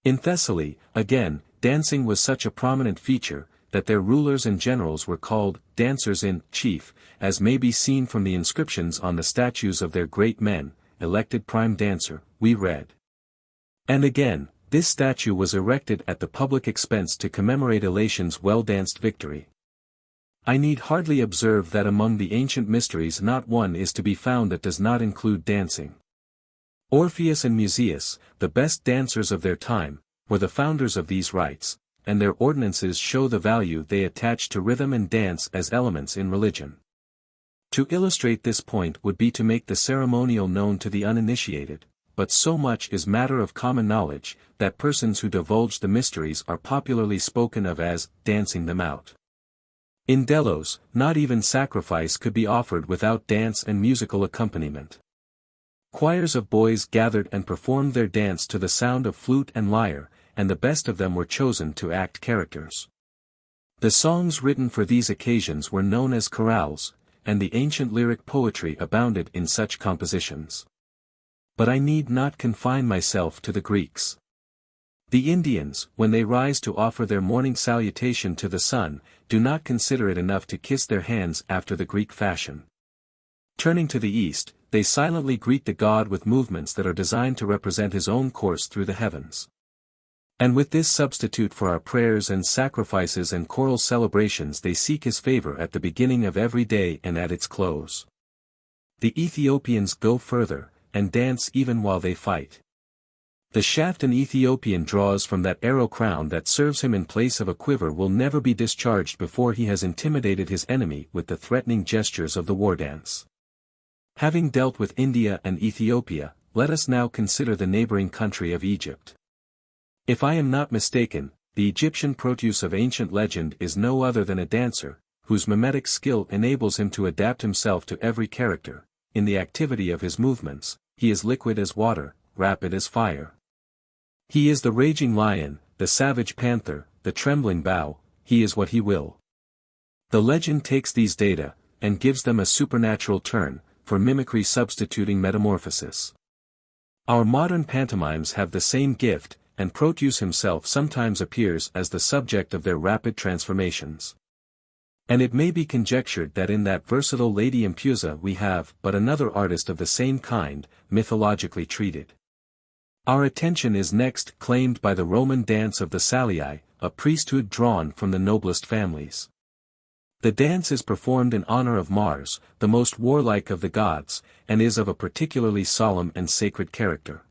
In Thessaly, again, dancing was such a prominent feature, that their rulers and generals were called dancers in chief, as may be seen from the inscriptions on the statues of their great men, elected prime dancer, we read. And again, this statue was erected at the public expense to commemorate Elation's well-danced victory. I need hardly observe that among the ancient mysteries not one is to be found that does not include dancing. Orpheus and Musaeus, the best dancers of their time, were the founders of these rites, and their ordinances show the value they attached to rhythm and dance as elements in religion. To illustrate this point would be to make the ceremonial known to the uninitiated, but so much is matter of common knowledge, that persons who divulge the mysteries are popularly spoken of as dancing them out. In Delos, not even sacrifice could be offered without dance and musical accompaniment. Choirs of boys gathered and performed their dance to the sound of flute and lyre, and the best of them were chosen to act characters. The songs written for these occasions were known as chorales, and the ancient lyric poetry abounded in such compositions. But I need not confine myself to the Greeks. The Indians, when they rise to offer their morning salutation to the sun, do not consider it enough to kiss their hands after the Greek fashion. Turning to the east, they silently greet the god with movements that are designed to represent his own course through the heavens. And with this substitute for our prayers and sacrifices and choral celebrations they seek his favor at the beginning of every day and at its close. The Ethiopians go further, and dance even while they fight. The shaft an Ethiopian draws from that arrow crown that serves him in place of a quiver will never be discharged before he has intimidated his enemy with the threatening gestures of the war dance. Having dealt with India and Ethiopia, let us now consider the neighboring country of Egypt. If I am not mistaken, the Egyptian Proteus of ancient legend is no other than a dancer, whose mimetic skill enables him to adapt himself to every character. In the activity of his movements, he is liquid as water, rapid as fire. He is the raging lion, the savage panther, the trembling bow, he is what he will. The legend takes these data, and gives them a supernatural turn, for mimicry substituting metamorphosis. Our modern pantomimes have the same gift, and Proteus himself sometimes appears as the subject of their rapid transformations. And it may be conjectured that in that versatile Lady Impeusa we have but another artist of the same kind, mythologically treated. Our attention is next claimed by the Roman dance of the Salii, a priesthood drawn from the noblest families. The dance is performed in honor of Mars, the most warlike of the gods, and is of a particularly solemn and sacred character.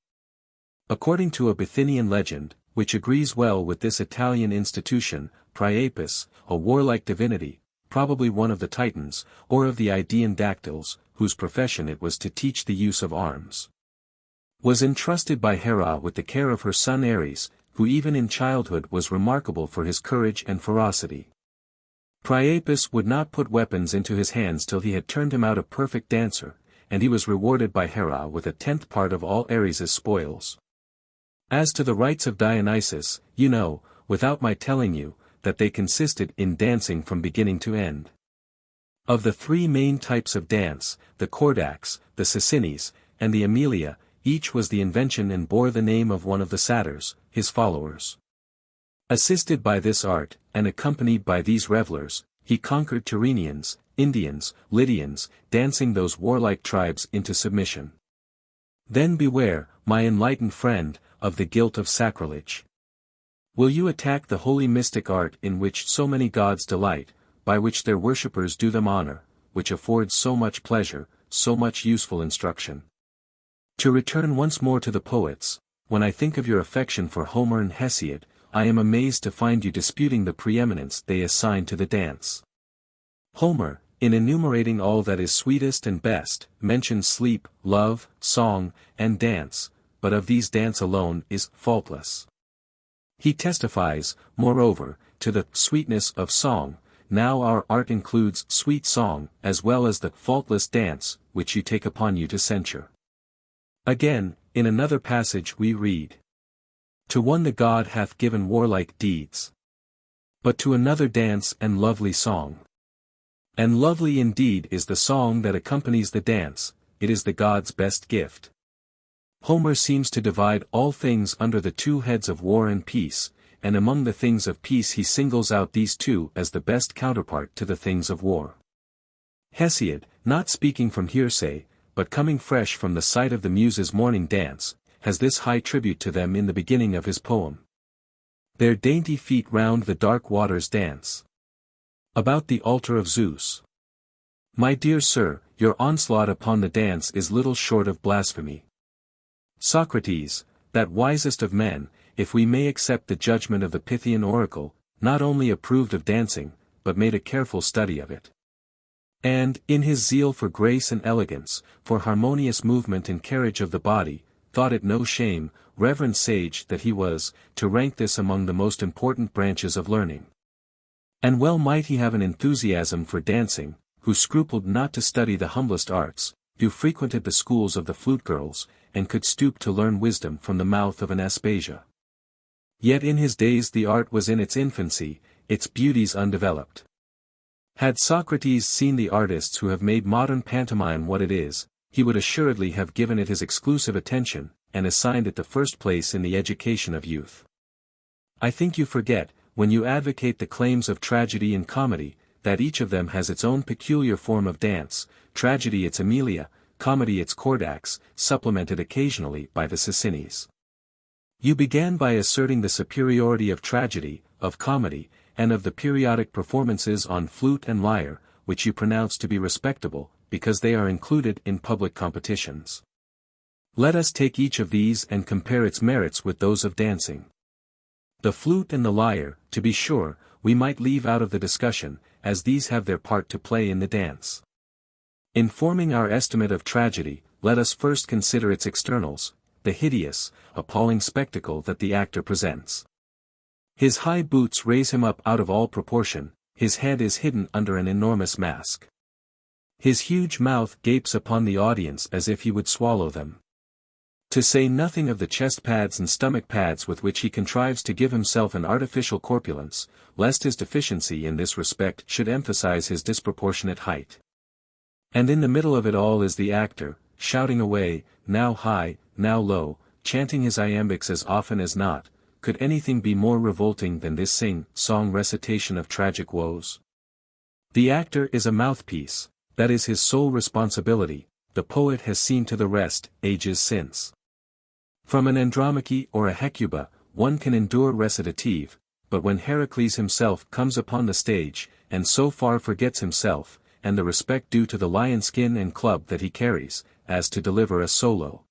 According to a Bithynian legend, which agrees well with this Italian institution, Priapus, a warlike divinity, probably one of the Titans, or of the Idaean dactyls, whose profession it was to teach the use of arms, was entrusted by Hera with the care of her son Ares, who even in childhood was remarkable for his courage and ferocity. Priapus would not put weapons into his hands till he had turned him out a perfect dancer, and he was rewarded by Hera with a 10th part of all Ares's spoils. As to the rites of Dionysus, you know, without my telling you, that they consisted in dancing from beginning to end. Of the three main types of dance, the Kordax, the Sicines, and the Amelia, each was the invention and bore the name of one of the satyrs, his followers. Assisted by this art, and accompanied by these revellers, he conquered Tyrrhenians, Indians, Lydians, dancing those warlike tribes into submission. Then beware, my enlightened friend, of the guilt of sacrilege. Will you attack the holy mystic art in which so many gods delight, by which their worshippers do them honor, which affords so much pleasure, so much useful instruction? To return once more to the poets, when I think of your affection for Homer and Hesiod, I am amazed to find you disputing the preeminence they assign to the dance. Homer, in enumerating all that is sweetest and best, mentions sleep, love, song, and dance, but of these dance alone is faultless. He testifies, moreover, to the sweetness of song. Now our art includes sweet song, as well as the faultless dance, which you take upon you to censure. Again, in another passage we read, "To one the god hath given warlike deeds, but to another dance and lovely song." And lovely indeed is the song that accompanies the dance, it is the god's best gift. Homer seems to divide all things under the two heads of war and peace, and among the things of peace he singles out these two as the best counterpart to the things of war. Hesiod, not speaking from hearsay, but coming fresh from the sight of the Muses' morning dance, has this high tribute to them in the beginning of his poem. Their dainty feet round the dark waters dance about the altar of Zeus. My dear sir, your onslaught upon the dance is little short of blasphemy. Socrates, that wisest of men, if we may accept the judgment of the Pythian oracle, not only approved of dancing, but made a careful study of it. And, in his zeal for grace and elegance, for harmonious movement and carriage of the body, thought it no shame, reverend sage that he was, to rank this among the most important branches of learning. And well might he have an enthusiasm for dancing, who scrupled not to study the humblest arts, who frequented the schools of the flute girls, and could stoop to learn wisdom from the mouth of an Aspasia. Yet in his days the art was in its infancy, its beauties undeveloped. Had Socrates seen the artists who have made modern pantomime what it is, he would assuredly have given it his exclusive attention, and assigned it the first place in the education of youth. I think you forget, when you advocate the claims of tragedy and comedy, that each of them has its own peculiar form of dance, tragedy its Amelia, comedy its Kordax, supplemented occasionally by the Sicines. You began by asserting the superiority of tragedy, of comedy, and of the periodic performances on flute and lyre, which you pronounce to be respectable, because they are included in public competitions. Let us take each of these and compare its merits with those of dancing. The flute and the lyre, to be sure, we might leave out of the discussion, as these have their part to play in the dance. In forming our estimate of tragedy, let us first consider its externals, the hideous, appalling spectacle that the actor presents. His high boots raise him up out of all proportion, his head is hidden under an enormous mask. His huge mouth gapes upon the audience as if he would swallow them. To say nothing of the chest pads and stomach pads with which he contrives to give himself an artificial corpulence, lest his deficiency in this respect should emphasize his disproportionate height. And in the middle of it all is the actor, shouting away, now high, now low, chanting his iambics as often as not. Could anything be more revolting than this sing-song recitation of tragic woes? The actor is a mouthpiece, that is his sole responsibility, the poet has seen to the rest, ages since. From an Andromache or a Hecuba, one can endure recitative, but when Heracles himself comes upon the stage, and so far forgets himself, and the respect due to the lion skin and club that he carries, as to deliver a solo.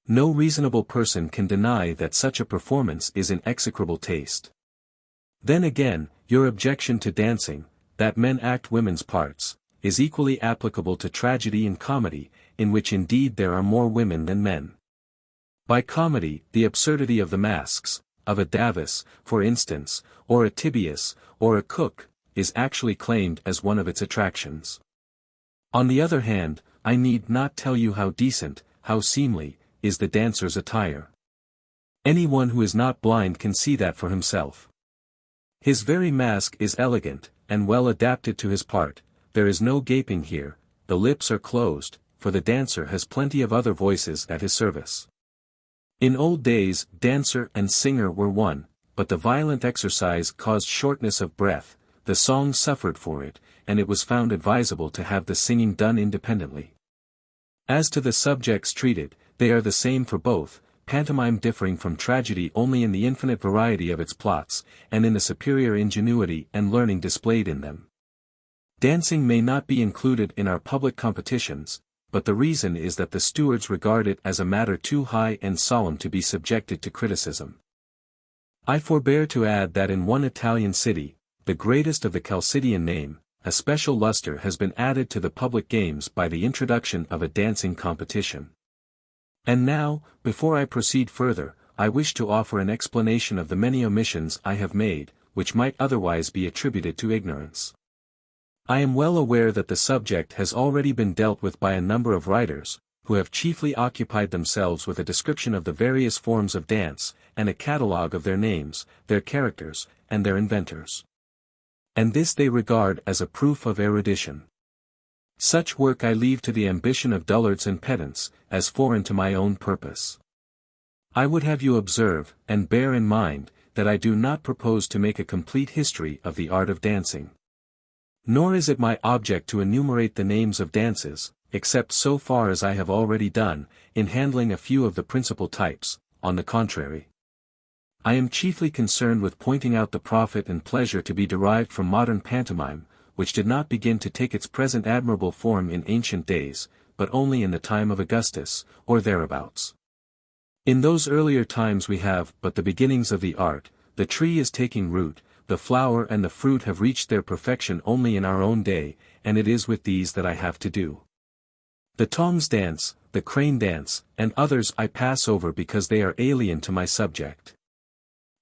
No reasonable person can deny that such a performance is in execrable taste. Then again, your objection to dancing, that men act women's parts, is equally applicable to tragedy and comedy, in which indeed there are more women than men. By comedy, the absurdity of the masks, of a Davus, for instance, or a Tibius, or a Cook, is actually claimed as one of its attractions. On the other hand, I need not tell you how decent, how seemly, is the dancer's attire. Anyone who is not blind can see that for himself. His very mask is elegant, and well adapted to his part, there is no gaping here, the lips are closed, for the dancer has plenty of other voices at his service. In old days, dancer and singer were one, but the violent exercise caused shortness of breath, the song suffered for it, and it was found advisable to have the singing done independently. As to the subjects treated, they are the same for both, pantomime differing from tragedy only in the infinite variety of its plots, and in the superior ingenuity and learning displayed in them. Dancing may not be included in our public competitions, but the reason is that the stewards regard it as a matter too high and solemn to be subjected to criticism. I forbear to add that in one Italian city, the greatest of the Chalcidian name, a special luster has been added to the public games by the introduction of a dancing competition. And now, before I proceed further, I wish to offer an explanation of the many omissions I have made, which might otherwise be attributed to ignorance. I am well aware that the subject has already been dealt with by a number of writers, who have chiefly occupied themselves with a description of the various forms of dance, and a catalogue of their names, their characters, and their inventors. And this they regard as a proof of erudition. Such work I leave to the ambition of dullards and pedants, as foreign to my own purpose. I would have you observe, and bear in mind, that I do not propose to make a complete history of the art of dancing. Nor is it my object to enumerate the names of dances, except so far as I have already done, in handling a few of the principal types. On the contrary, I am chiefly concerned with pointing out the profit and pleasure to be derived from modern pantomime, which did not begin to take its present admirable form in ancient days, but only in the time of Augustus, or thereabouts. In those earlier times we have but the beginnings of the art, the tree is taking root, the flower and the fruit have reached their perfection only in our own day, and it is with these that I have to do. The tongs dance, the crane dance, and others I pass over because they are alien to my subject.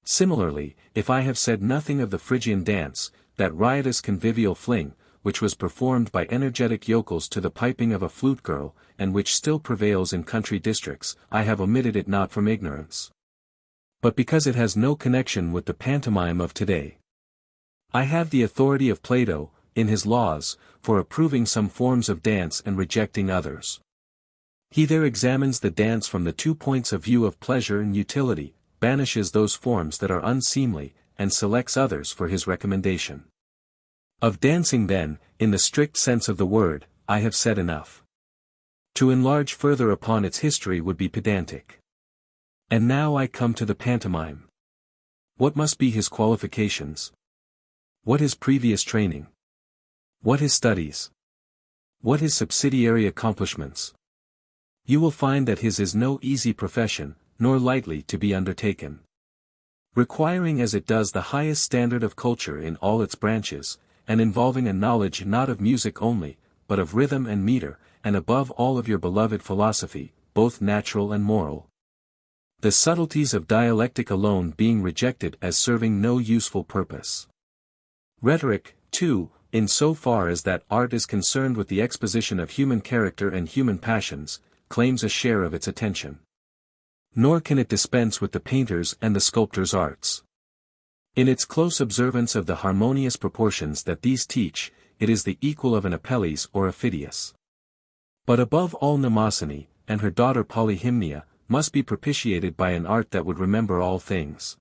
Similarly, if I have said nothing of the Phrygian dance, that riotous convivial fling, which was performed by energetic yokels to the piping of a flute girl, and which still prevails in country districts, I have omitted it not from ignorance, but because it has no connection with the pantomime of today. I have the authority of Plato, in his Laws, for approving some forms of dance and rejecting others. He there examines the dance from the 2 points of view of pleasure and utility, banishes those forms that are unseemly, and selects others for his recommendation. Of dancing then, in the strict sense of the word, I have said enough. To enlarge further upon its history would be pedantic. And now I come to the pantomime. What must be his qualifications? What his previous training? What his studies? What his subsidiary accomplishments? You will find that his is no easy profession, nor lightly to be undertaken. Requiring as it does the highest standard of culture in all its branches, and involving a knowledge not of music only, but of rhythm and meter, and above all of your beloved philosophy, both natural and moral. The subtleties of dialectic alone being rejected as serving no useful purpose. Rhetoric, too, in so far as that art is concerned with the exposition of human character and human passions, claims a share of its attention. Nor can it dispense with the painter's and the sculptor's arts. In its close observance of the harmonious proportions that these teach, it is the equal of an Apelles or a Phidias. But above all Mnemosyne, and her daughter Polyhymnia, must be propitiated by an art that would remember all things.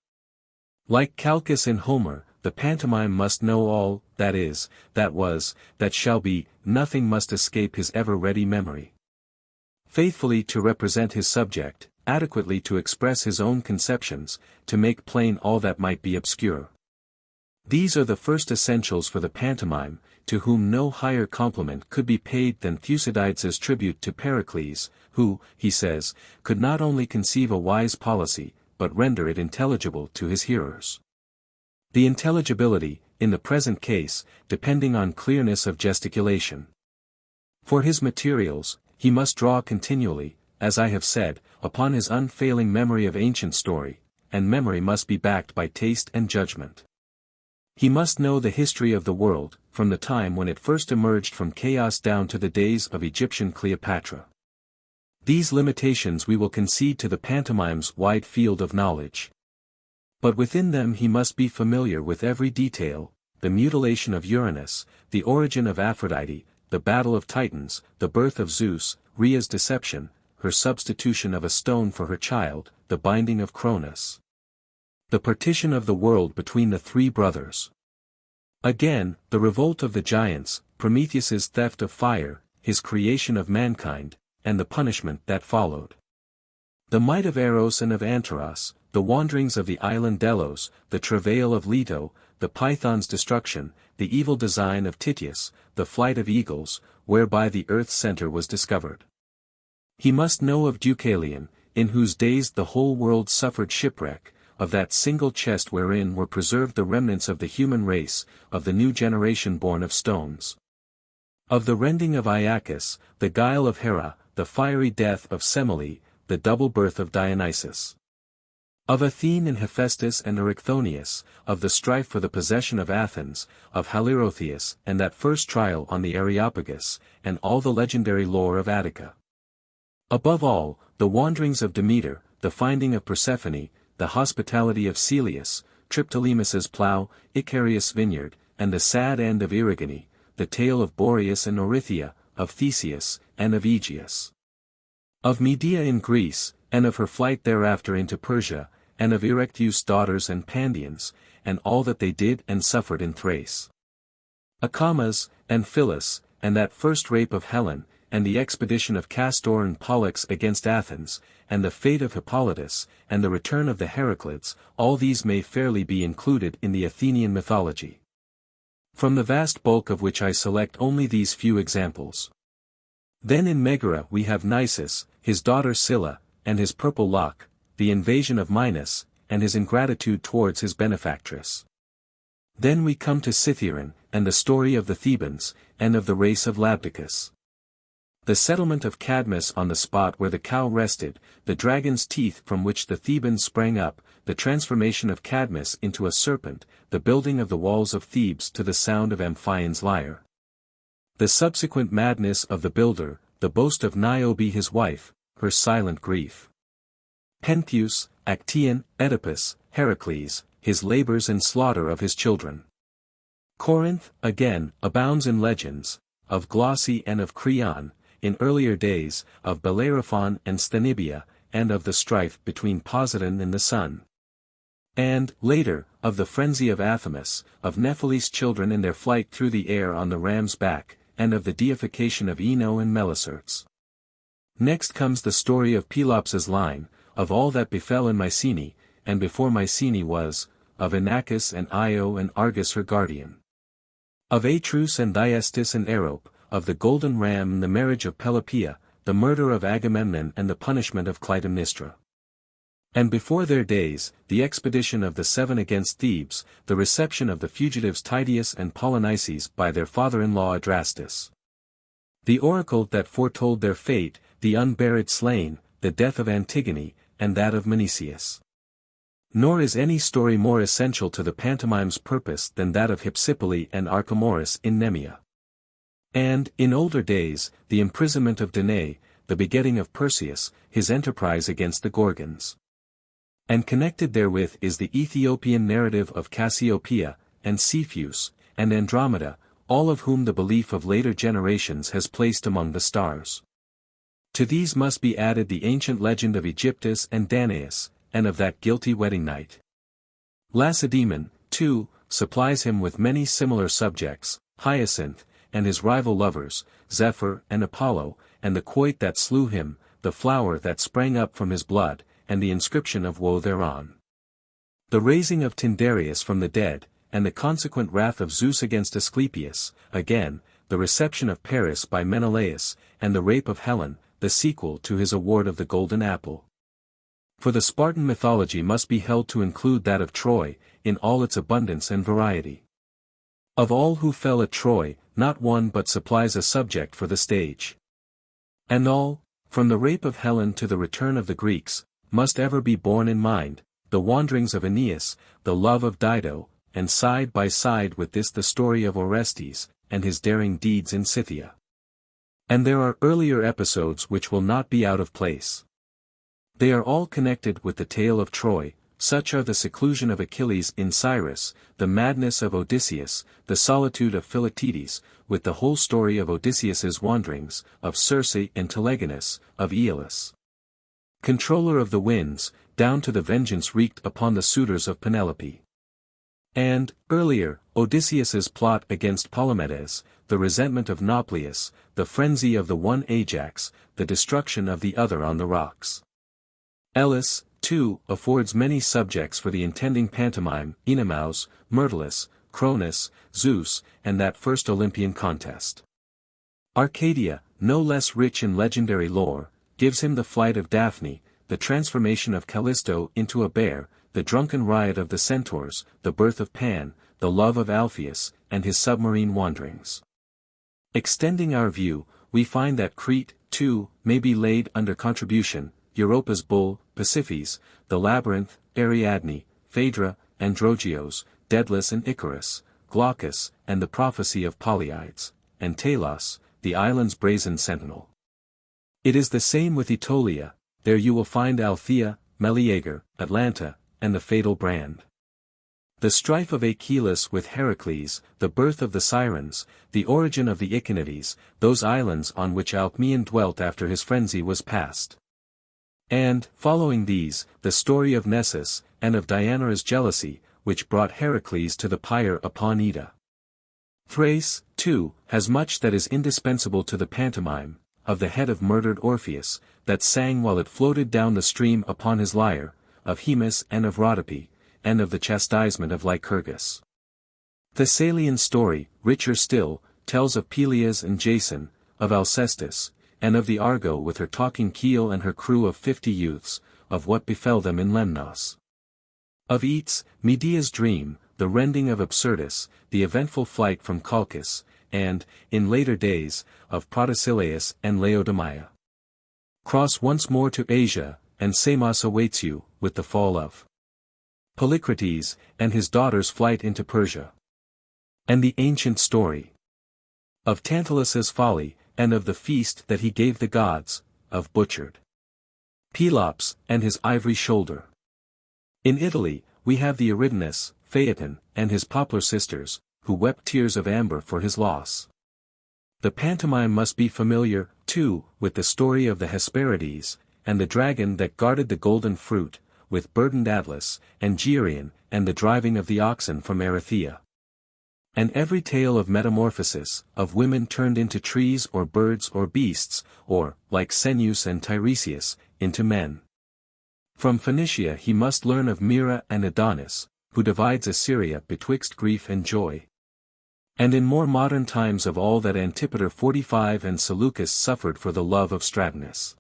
Like Calchas in Homer, the pantomime must know all, that is, that was, that shall be, nothing must escape his ever-ready memory. Faithfully to represent his subject, adequately to express his own conceptions, to make plain all that might be obscure. These are the first essentials for the pantomime, to whom no higher compliment could be paid than Thucydides' tribute to Pericles, who, he says, could not only conceive a wise policy, but render it intelligible to his hearers. The intelligibility, in the present case, depending on clearness of gesticulation. For his materials, he must draw continually, as I have said, upon his unfailing memory of ancient story, and memory must be backed by taste and judgment. He must know the history of the world, from the time when it first emerged from chaos down to the days of Egyptian Cleopatra. These limitations we will concede to the pantomime's wide field of knowledge. But within them he must be familiar with every detail, the mutilation of Uranus, the origin of Aphrodite, the battle of Titans, the birth of Zeus, Rhea's deception, her substitution of a stone for her child, the binding of Cronus. The partition of the world between the three brothers. Again, the revolt of the giants, Prometheus's theft of fire, his creation of mankind, and the punishment that followed. The might of Eros and of Antaros, the wanderings of the island Delos, the travail of Leto, the Python's destruction, the evil design of Tityus, the flight of eagles, whereby the earth's center was discovered. He must know of Deucalion, in whose days the whole world suffered shipwreck, of that single chest wherein were preserved the remnants of the human race, of the new generation born of stones. Of the rending of Iacchus, the guile of Hera, the fiery death of Semele, the double birth of Dionysus. Of Athene and Hephaestus and Erichthonius, of the strife for the possession of Athens, of Halirrhothius and that first trial on the Areopagus, and all the legendary lore of Attica. Above all, the wanderings of Demeter, the finding of Persephone, the hospitality of Celeus, Triptolemus's plough, Icarius' vineyard, and the sad end of Erigone, the tale of Boreas and Orythia, of Theseus, and of Aegeus. Of Medea in Greece, and of her flight thereafter into Persia, and of Erechteus' daughters and Pandians, and all that they did and suffered in Thrace. Acamas, and Phyllis, and that first rape of Helen, and the expedition of Castor and Pollux against Athens, and the fate of Hippolytus, and the return of the Heraclids, all these may fairly be included in the Athenian mythology. From the vast bulk of which I select only these few examples. Then in Megara we have Nisus, his daughter Scylla, and his purple lock, the invasion of Minos, and his ingratitude towards his benefactress. Then we come to Cithaeron, and the story of the Thebans, and of the race of Labdacus. The settlement of Cadmus on the spot where the cow rested, the dragon's teeth from which the Thebans sprang up, the transformation of Cadmus into a serpent, the building of the walls of Thebes to the sound of Amphion's lyre. The subsequent madness of the builder, the boast of Niobe his wife, her silent grief. Pentheus, Actaeon, Oedipus, Heracles, his labors and slaughter of his children. Corinth, again, abounds in legends, of Glossy and of Creon, in earlier days, of Bellerophon and Sthenibia, and of the strife between Poseidon and the sun. And, later, of the frenzy of Athamas, of Nephilis' children in their flight through the air on the ram's back, and of the deification of Ino and Melicertes. Next comes the story of Pelops' line, of all that befell in Mycenae, and before Mycenae was, of Inachus and Io and Argus her guardian. Of Atrus and Thyestes and Arope, of the golden ram and the marriage of Pelopeia, the murder of Agamemnon and the punishment of Clytemnestra. And before their days, the expedition of the seven against Thebes, the reception of the fugitives Tydeus and Polynices by their father-in-law Adrastus. The oracle that foretold their fate, the unburied slain, the death of Antigone, and that of Menecius. Nor is any story more essential to the pantomime's purpose than that of Hypsipyle and Archemorus in Nemea. And, in older days, the imprisonment of Danae, the begetting of Perseus, his enterprise against the Gorgons. And connected therewith is the Ethiopian narrative of Cassiopeia, and Cepheus, and Andromeda, all of whom the belief of later generations has placed among the stars. To these must be added the ancient legend of Aegyptus and Danaus, and of that guilty wedding night. Lacedaemon, too, supplies him with many similar subjects, Hyacinth, and his rival lovers, Zephyr and Apollo, and the quoit that slew him, the flower that sprang up from his blood, and the inscription of woe thereon. The raising of Tyndareus from the dead, and the consequent wrath of Zeus against Asclepius, again, the reception of Paris by Menelaus, and the rape of Helen, the sequel to his award of the golden apple. For the Spartan mythology must be held to include that of Troy, in all its abundance and variety. Of all who fell at Troy, not one but supplies a subject for the stage. And all, from the rape of Helen to the return of the Greeks, must ever be borne in mind, the wanderings of Aeneas, the love of Dido, and side by side with this the story of Orestes, and his daring deeds in Scythia. And there are earlier episodes which will not be out of place. They are all connected with the tale of Troy, such are the seclusion of Achilles in Cyrus, the madness of Odysseus, the solitude of Philoctetes, with the whole story of Odysseus's wanderings, of Circe and Telegonus, of Aeolus, controller of the winds, down to the vengeance wreaked upon the suitors of Penelope. And, earlier, Odysseus's plot against Palamedes, the resentment of Nauplius, the frenzy of the one Ajax, the destruction of the other on the rocks. Ellis, too, affords many subjects for the intending pantomime, Oenomaus, Myrtilus, Cronus, Zeus, and that first Olympian contest. Arcadia, no less rich in legendary lore, gives him the flight of Daphne, the transformation of Callisto into a bear, the drunken riot of the centaurs, the birth of Pan, the love of Alpheus, and his submarine wanderings. Extending our view, we find that Crete, too, may be laid under contribution, Europa's bull, Pasiphae, the labyrinth, Ariadne, Phaedra, Androgeos, Daedalus and Icarus, Glaucus, and the prophecy of Polyides, and Talos, the island's brazen sentinel. It is the same with Aetolia, there you will find Althea, Meleager, Atlanta, and the fatal brand. The strife of Achilles with Heracles, the birth of the Sirens, the origin of the Echinides, those islands on which Alcmaeon dwelt after his frenzy was past. And, following these, the story of Nessus, and of Diana's jealousy, which brought Heracles to the pyre upon Ida. Thrace, too, has much that is indispensable to the pantomime, of the head of murdered Orpheus, that sang while it floated down the stream upon his lyre, of Hemus and of Rhodope, and of the chastisement of Lycurgus. Thessalian story, richer still, tells of Peleus and Jason, of Alcestis, and of the Argo with her talking keel and her crew of 50 youths, of what befell them in Lemnos. Of Eats, Medea's dream, the rending of Absyrtus, the eventful flight from Colchis, and, in later days, of Protesilaus and Laodamia. Cross once more to Asia, and Samos awaits you, with the fall of Polycrates, and his daughter's flight into Persia. And the ancient story of Tantalus's folly, and of the feast that he gave the gods, of butchered Pelops, and his ivory shoulder. In Italy, we have the Eridanus, Phaeton, and his poplar sisters, who wept tears of amber for his loss. The pantomime must be familiar, too, with the story of the Hesperides, and the dragon that guarded the golden fruit, with burdened Atlas, and Geryon, and the driving of the oxen from Erythea. And every tale of metamorphosis, of women turned into trees or birds or beasts, or, like Ceneus and Tiresias, into men. From Phoenicia he must learn of Myrrha and Adonis, who divides Assyria betwixt grief and joy. And in more modern times of all that Antipater 45 and Seleucus suffered for the love of Stratonus.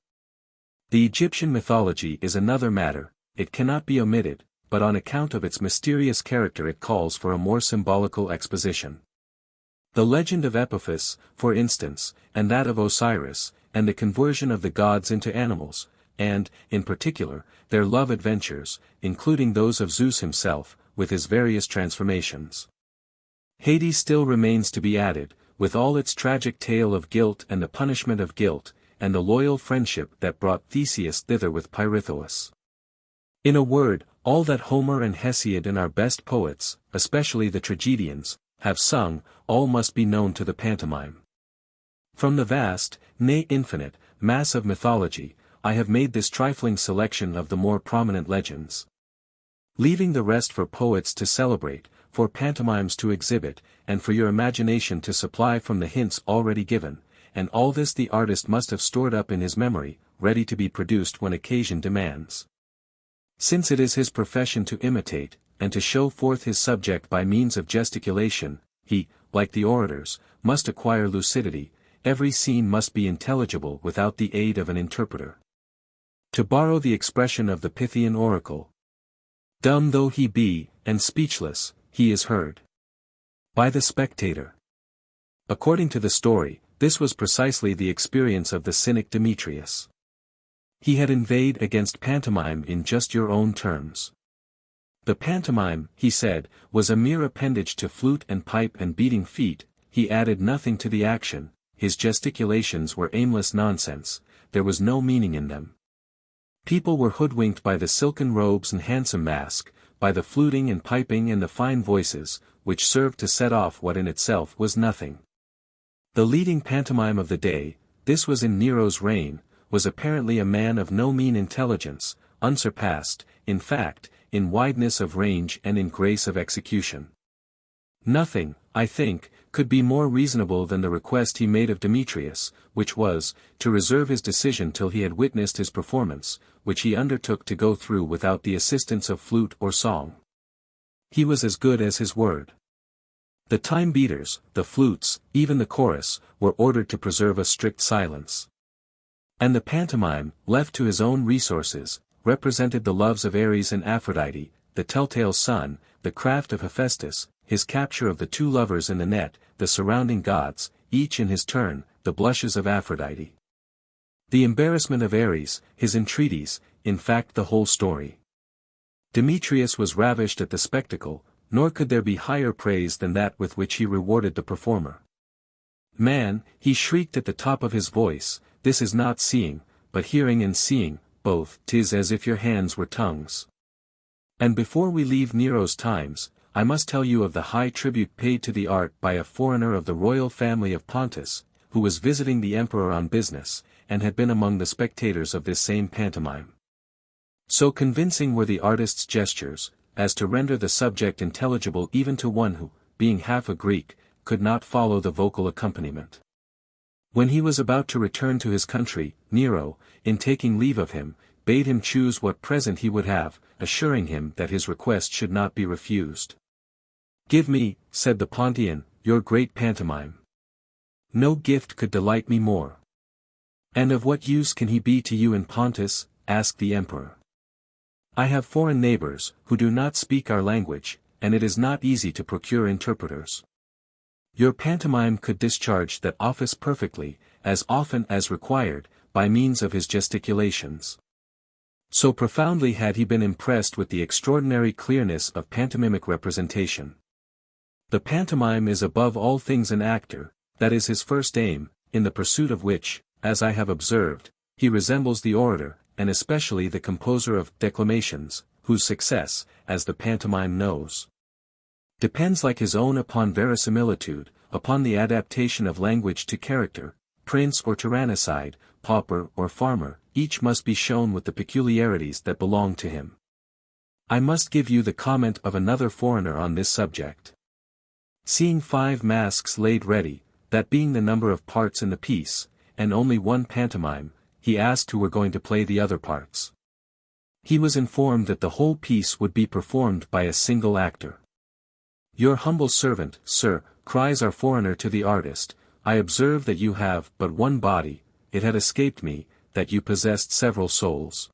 The Egyptian mythology is another matter, it cannot be omitted, but on account of its mysterious character it calls for a more symbolical exposition. The legend of Epiphus, for instance, and that of Osiris, and the conversion of the gods into animals, and, in particular, their love adventures, including those of Zeus himself, with his various transformations. Hades still remains to be added, with all its tragic tale of guilt and the punishment of guilt, and the loyal friendship that brought Theseus thither with Pirithous. In a word, all that Homer and Hesiod and our best poets, especially the tragedians, have sung, all must be known to the pantomime. From the vast, nay infinite, mass of mythology, I have made this trifling selection of the more prominent legends. Leaving the rest for poets to celebrate, for pantomimes to exhibit, and for your imagination to supply from the hints already given, and all this the artist must have stored up in his memory, ready to be produced when occasion demands. Since it is his profession to imitate, and to show forth his subject by means of gesticulation, he, like the orators, must acquire lucidity. Every scene must be intelligible without the aid of an interpreter. To borrow the expression of the Pythian oracle, dumb though he be, and speechless, he is heard by the spectator. According to the story, this was precisely the experience of the Cynic Demetrius. He had inveighed against pantomime in just your own terms. The pantomime, he said, was a mere appendage to flute and pipe and beating feet. He added nothing to the action, his gesticulations were aimless nonsense, there was no meaning in them. People were hoodwinked by the silken robes and handsome mask, by the fluting and piping and the fine voices, which served to set off what in itself was nothing. The leading pantomime of the day, this was in Nero's reign, was apparently a man of no mean intelligence, unsurpassed, in fact, in wideness of range and in grace of execution. Nothing, I think, could be more reasonable than the request he made of Demetrius, which was, to reserve his decision till he had witnessed his performance, which he undertook to go through without the assistance of flute or song. He was as good as his word. The time-beaters, the flutes, even the chorus, were ordered to preserve a strict silence. And the pantomime, left to his own resources, represented the loves of Ares and Aphrodite, the telltale sun, the craft of Hephaestus, his capture of the two lovers in the net, the surrounding gods, each in his turn, the blushes of Aphrodite, the embarrassment of Ares, his entreaties, in fact the whole story. Demetrius was ravished at the spectacle, nor could there be higher praise than that with which he rewarded the performer. Man, he shrieked at the top of his voice, this is not seeing, but hearing and seeing, both, 'tis as if your hands were tongues. And before we leave Nero's times, I must tell you of the high tribute paid to the art by a foreigner of the royal family of Pontus, who was visiting the emperor on business, and had been among the spectators of this same pantomime. So convincing were the artist's gestures, as to render the subject intelligible even to one who, being half a Greek, could not follow the vocal accompaniment. When he was about to return to his country, Nero, in taking leave of him, bade him choose what present he would have, assuring him that his request should not be refused. "Give me," said the Pontian, "your great pantomime. No gift could delight me more." "And of what use can he be to you in Pontus?" asked the emperor. "I have foreign neighbors, who do not speak our language, and it is not easy to procure interpreters. Your pantomime could discharge that office perfectly, as often as required, by means of his gesticulations." So profoundly had he been impressed with the extraordinary clearness of pantomimic representation. The pantomime is above all things an actor, that is his first aim, in the pursuit of which, as I have observed, he resembles the orator, and especially the composer of declamations, whose success, as the pantomime knows, depends like his own upon verisimilitude, upon the adaptation of language to character. Prince or tyrannicide, pauper or farmer, each must be shown with the peculiarities that belong to him. I must give you the comment of another foreigner on this subject. Seeing 5 masks laid ready, that being the number of parts in the piece, and only one pantomime, he asked who were going to play the other parts. He was informed that the whole piece would be performed by a single actor. "Your humble servant, sir," cries our foreigner to the artist, "I observe that you have but one body, it had escaped me, that you possessed several souls."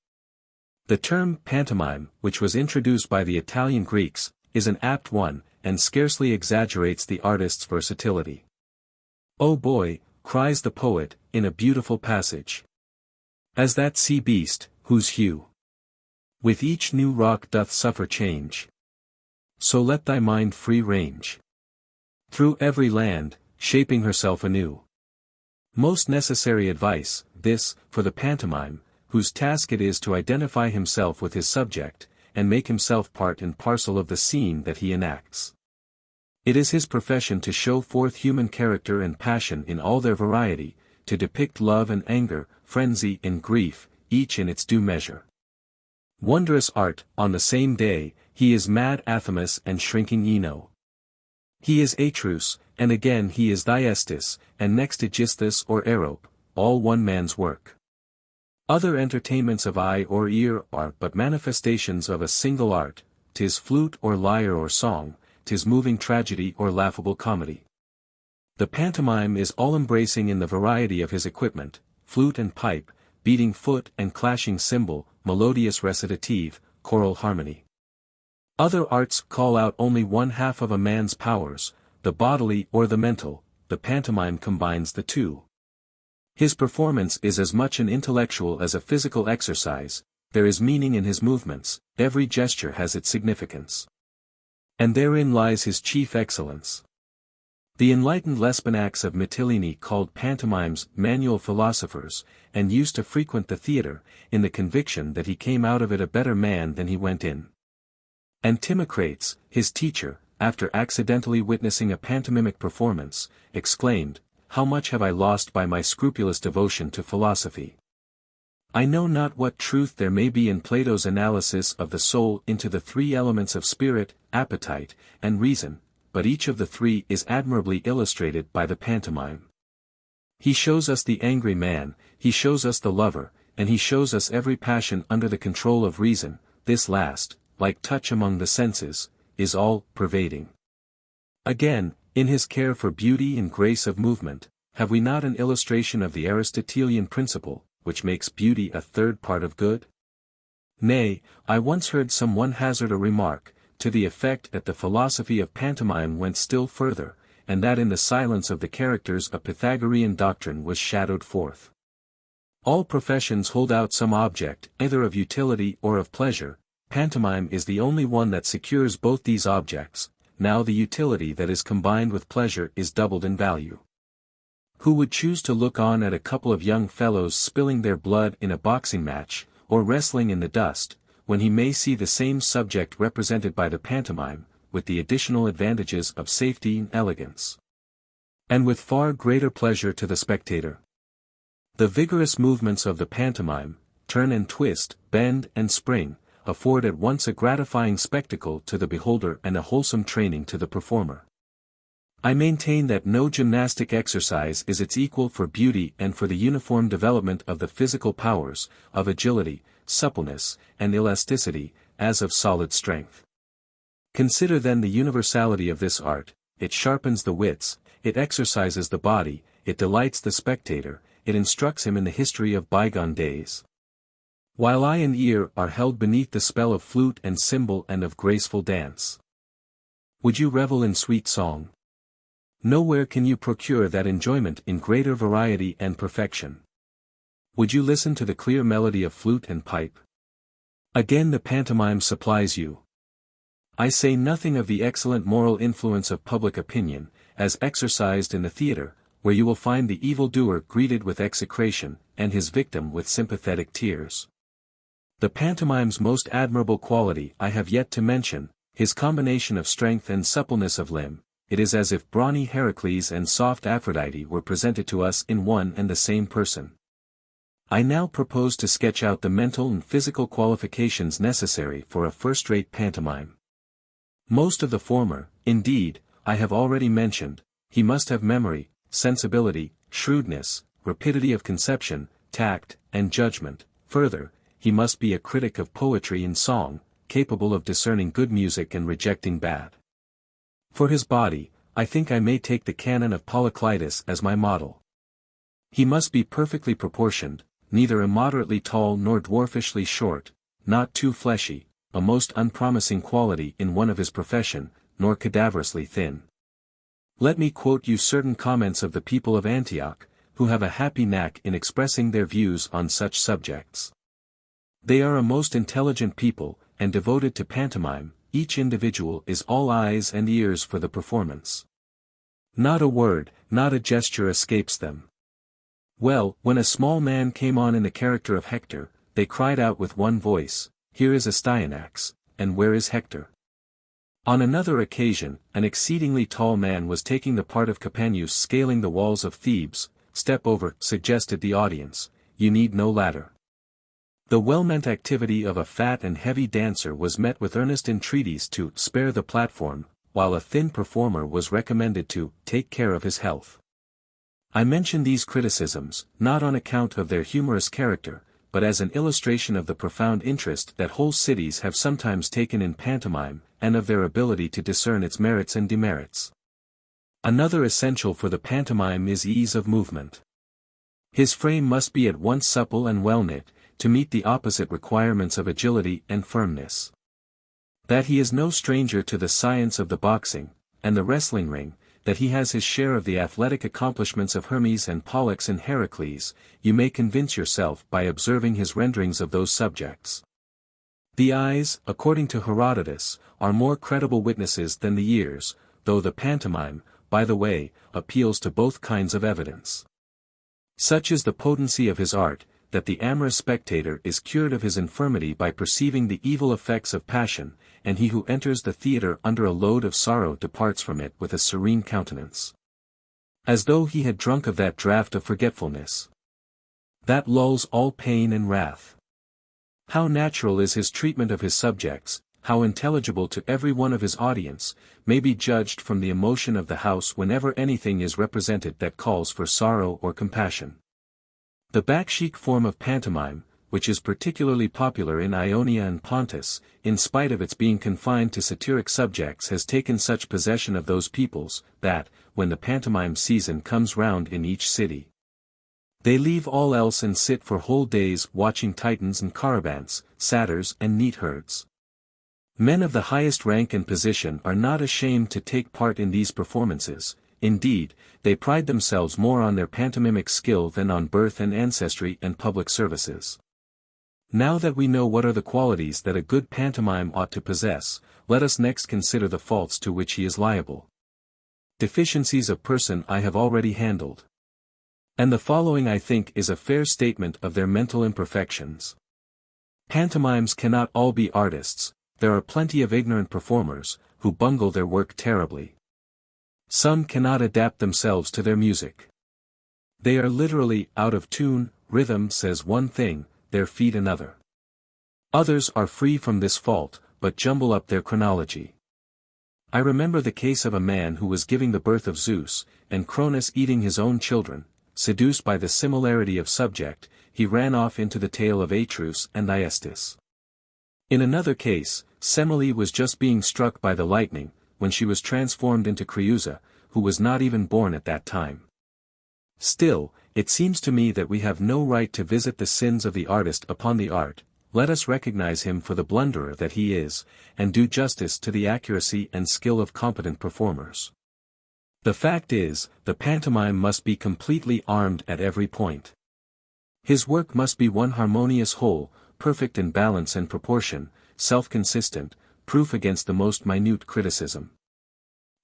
The term pantomime, which was introduced by the Italian Greeks, is an apt one, and scarcely exaggerates the artist's versatility. "Oh boy," cries the poet, in a beautiful passage, "as that sea beast, whose hue with each new rock doth suffer change, so let thy mind free range through every land, shaping herself anew." Most necessary advice, this, for the pantomime, whose task it is to identify himself with his subject, and make himself part and parcel of the scene that he enacts. It is his profession to show forth human character and passion in all their variety, to depict love and anger, frenzy and grief, each in its due measure. Wondrous art, on the same day, he is mad Athamas and shrinking Eno. He is Atrus, and again he is Thyestes, and next Aegisthus or Arope, all one man's work. Other entertainments of eye or ear are but manifestations of a single art, 'tis flute or lyre or song, 'tis moving tragedy or laughable comedy. The pantomime is all-embracing in the variety of his equipment, flute and pipe, beating foot and clashing cymbal, melodious recitative, choral harmony. Other arts call out only one half of a man's powers, the bodily or the mental, the pantomime combines the two. His performance is as much an intellectual as a physical exercise, there is meaning in his movements, every gesture has its significance. And therein lies his chief excellence. The enlightened Lesbinacs of Mytilene called pantomimes manual philosophers, and used to frequent the theatre, in the conviction that he came out of it a better man than he went in. And Timocrates, his teacher, after accidentally witnessing a pantomimic performance, exclaimed, "How much have I lost by my scrupulous devotion to philosophy! I know not what truth there may be in Plato's analysis of the soul into the three elements of spirit, appetite, and reason, but each of the three is admirably illustrated by the pantomime. He shows us the angry man, he shows us the lover, and he shows us every passion under the control of reason, this last, like touch among the senses, is all-pervading." Again, in his care for beauty and grace of movement, have we not an illustration of the Aristotelian principle, which makes beauty a third part of good? Nay, I once heard some one hazard a remark, to the effect that the philosophy of pantomime went still further, and that in the silence of the characters a Pythagorean doctrine was shadowed forth. All professions hold out some object, either of utility or of pleasure. Pantomime is the only one that secures both these objects. Now the utility that is combined with pleasure is doubled in value. Who would choose to look on at a couple of young fellows spilling their blood in a boxing match, or wrestling in the dust, when he may see the same subject represented by the pantomime, with the additional advantages of safety and elegance? And with far greater pleasure to the spectator. The vigorous movements of the pantomime, turn and twist, bend and spring, afford at once a gratifying spectacle to the beholder and a wholesome training to the performer. I maintain that no gymnastic exercise is its equal for beauty and for the uniform development of the physical powers, of agility, suppleness, and elasticity, as of solid strength. Consider then the universality of this art, it sharpens the wits, it exercises the body, it delights the spectator, it instructs him in the history of bygone days. While eye and ear are held beneath the spell of flute and cymbal and of graceful dance. Would you revel in sweet song? Nowhere can you procure that enjoyment in greater variety and perfection. Would you listen to the clear melody of flute and pipe? Again the pantomime supplies you. I say nothing of the excellent moral influence of public opinion, as exercised in the theatre, where you will find the evildoer greeted with execration, and his victim with sympathetic tears. The pantomime's most admirable quality I have yet to mention, his combination of strength and suppleness of limb. It is as if brawny Heracles and soft Aphrodite were presented to us in one and the same person. I now propose to sketch out the mental and physical qualifications necessary for a first-rate pantomime. Most of the former, indeed, I have already mentioned. He must have memory, sensibility, shrewdness, rapidity of conception, tact, and judgment. Further, he must be a critic of poetry and song, capable of discerning good music and rejecting bad. For his body, I think I may take the canon of Polyclitus as my model. He must be perfectly proportioned, neither immoderately tall nor dwarfishly short, not too fleshy, a most unpromising quality in one of his profession, nor cadaverously thin. Let me quote you certain comments of the people of Antioch, who have a happy knack in expressing their views on such subjects. They are a most intelligent people, and devoted to pantomime. Each individual is all eyes and ears for the performance. Not a word, not a gesture escapes them. Well, when a small man came on in the character of Hector, they cried out with one voice, "Here is Astyanax, and where is Hector?" On another occasion, an exceedingly tall man was taking the part of Capaneus scaling the walls of Thebes. "Step over," suggested the audience, "you need no ladder." The well-meant activity of a fat and heavy dancer was met with earnest entreaties to spare the platform, while a thin performer was recommended to take care of his health. I mention these criticisms, not on account of their humorous character, but as an illustration of the profound interest that whole cities have sometimes taken in pantomime, and of their ability to discern its merits and demerits. Another essential for the pantomime is ease of movement. His frame must be at once supple and well-knit, to meet the opposite requirements of agility and firmness. That he is no stranger to the science of the boxing, and the wrestling ring, that he has his share of the athletic accomplishments of Hermes and Pollux and Heracles, you may convince yourself by observing his renderings of those subjects. The eyes, according to Herodotus, are more credible witnesses than the ears, though the pantomime, by the way, appeals to both kinds of evidence. Such is the potency of his art, that the amorous spectator is cured of his infirmity by perceiving the evil effects of passion, and he who enters the theatre under a load of sorrow departs from it with a serene countenance, as though he had drunk of that draught of forgetfulness that lulls all pain and wrath. How natural is his treatment of his subjects, how intelligible to every one of his audience, may be judged from the emotion of the house whenever anything is represented that calls for sorrow or compassion. The backsheek form of pantomime, which is particularly popular in Ionia and Pontus, in spite of its being confined to satiric subjects, has taken such possession of those peoples, that, when the pantomime season comes round in each city, they leave all else and sit for whole days watching Titans and Carabants, satyrs and neatherds. Men of the highest rank and position are not ashamed to take part in these performances. Indeed, they pride themselves more on their pantomimic skill than on birth and ancestry and public services. Now that we know what are the qualities that a good pantomime ought to possess, let us next consider the faults to which he is liable. Deficiencies of person I have already handled. And the following I think is a fair statement of their mental imperfections. Pantomimes cannot all be artists, there are plenty of ignorant performers, who bungle their work terribly. Some cannot adapt themselves to their music. They are literally out of tune, rhythm says one thing, their feet another. Others are free from this fault, but jumble up their chronology. I remember the case of a man who was giving the birth of Zeus, and Cronus eating his own children. Seduced by the similarity of subject, he ran off into the tale of Atreus and Thyestes. In another case, Semele was just being struck by the lightning, when she was transformed into Creusa, who was not even born at that time. Still, it seems to me that we have no right to visit the sins of the artist upon the art. Let us recognize him for the blunderer that he is, and do justice to the accuracy and skill of competent performers. The fact is, the pantomime must be completely armed at every point. His work must be one harmonious whole, perfect in balance and proportion, self-consistent, proof against the most minute criticism.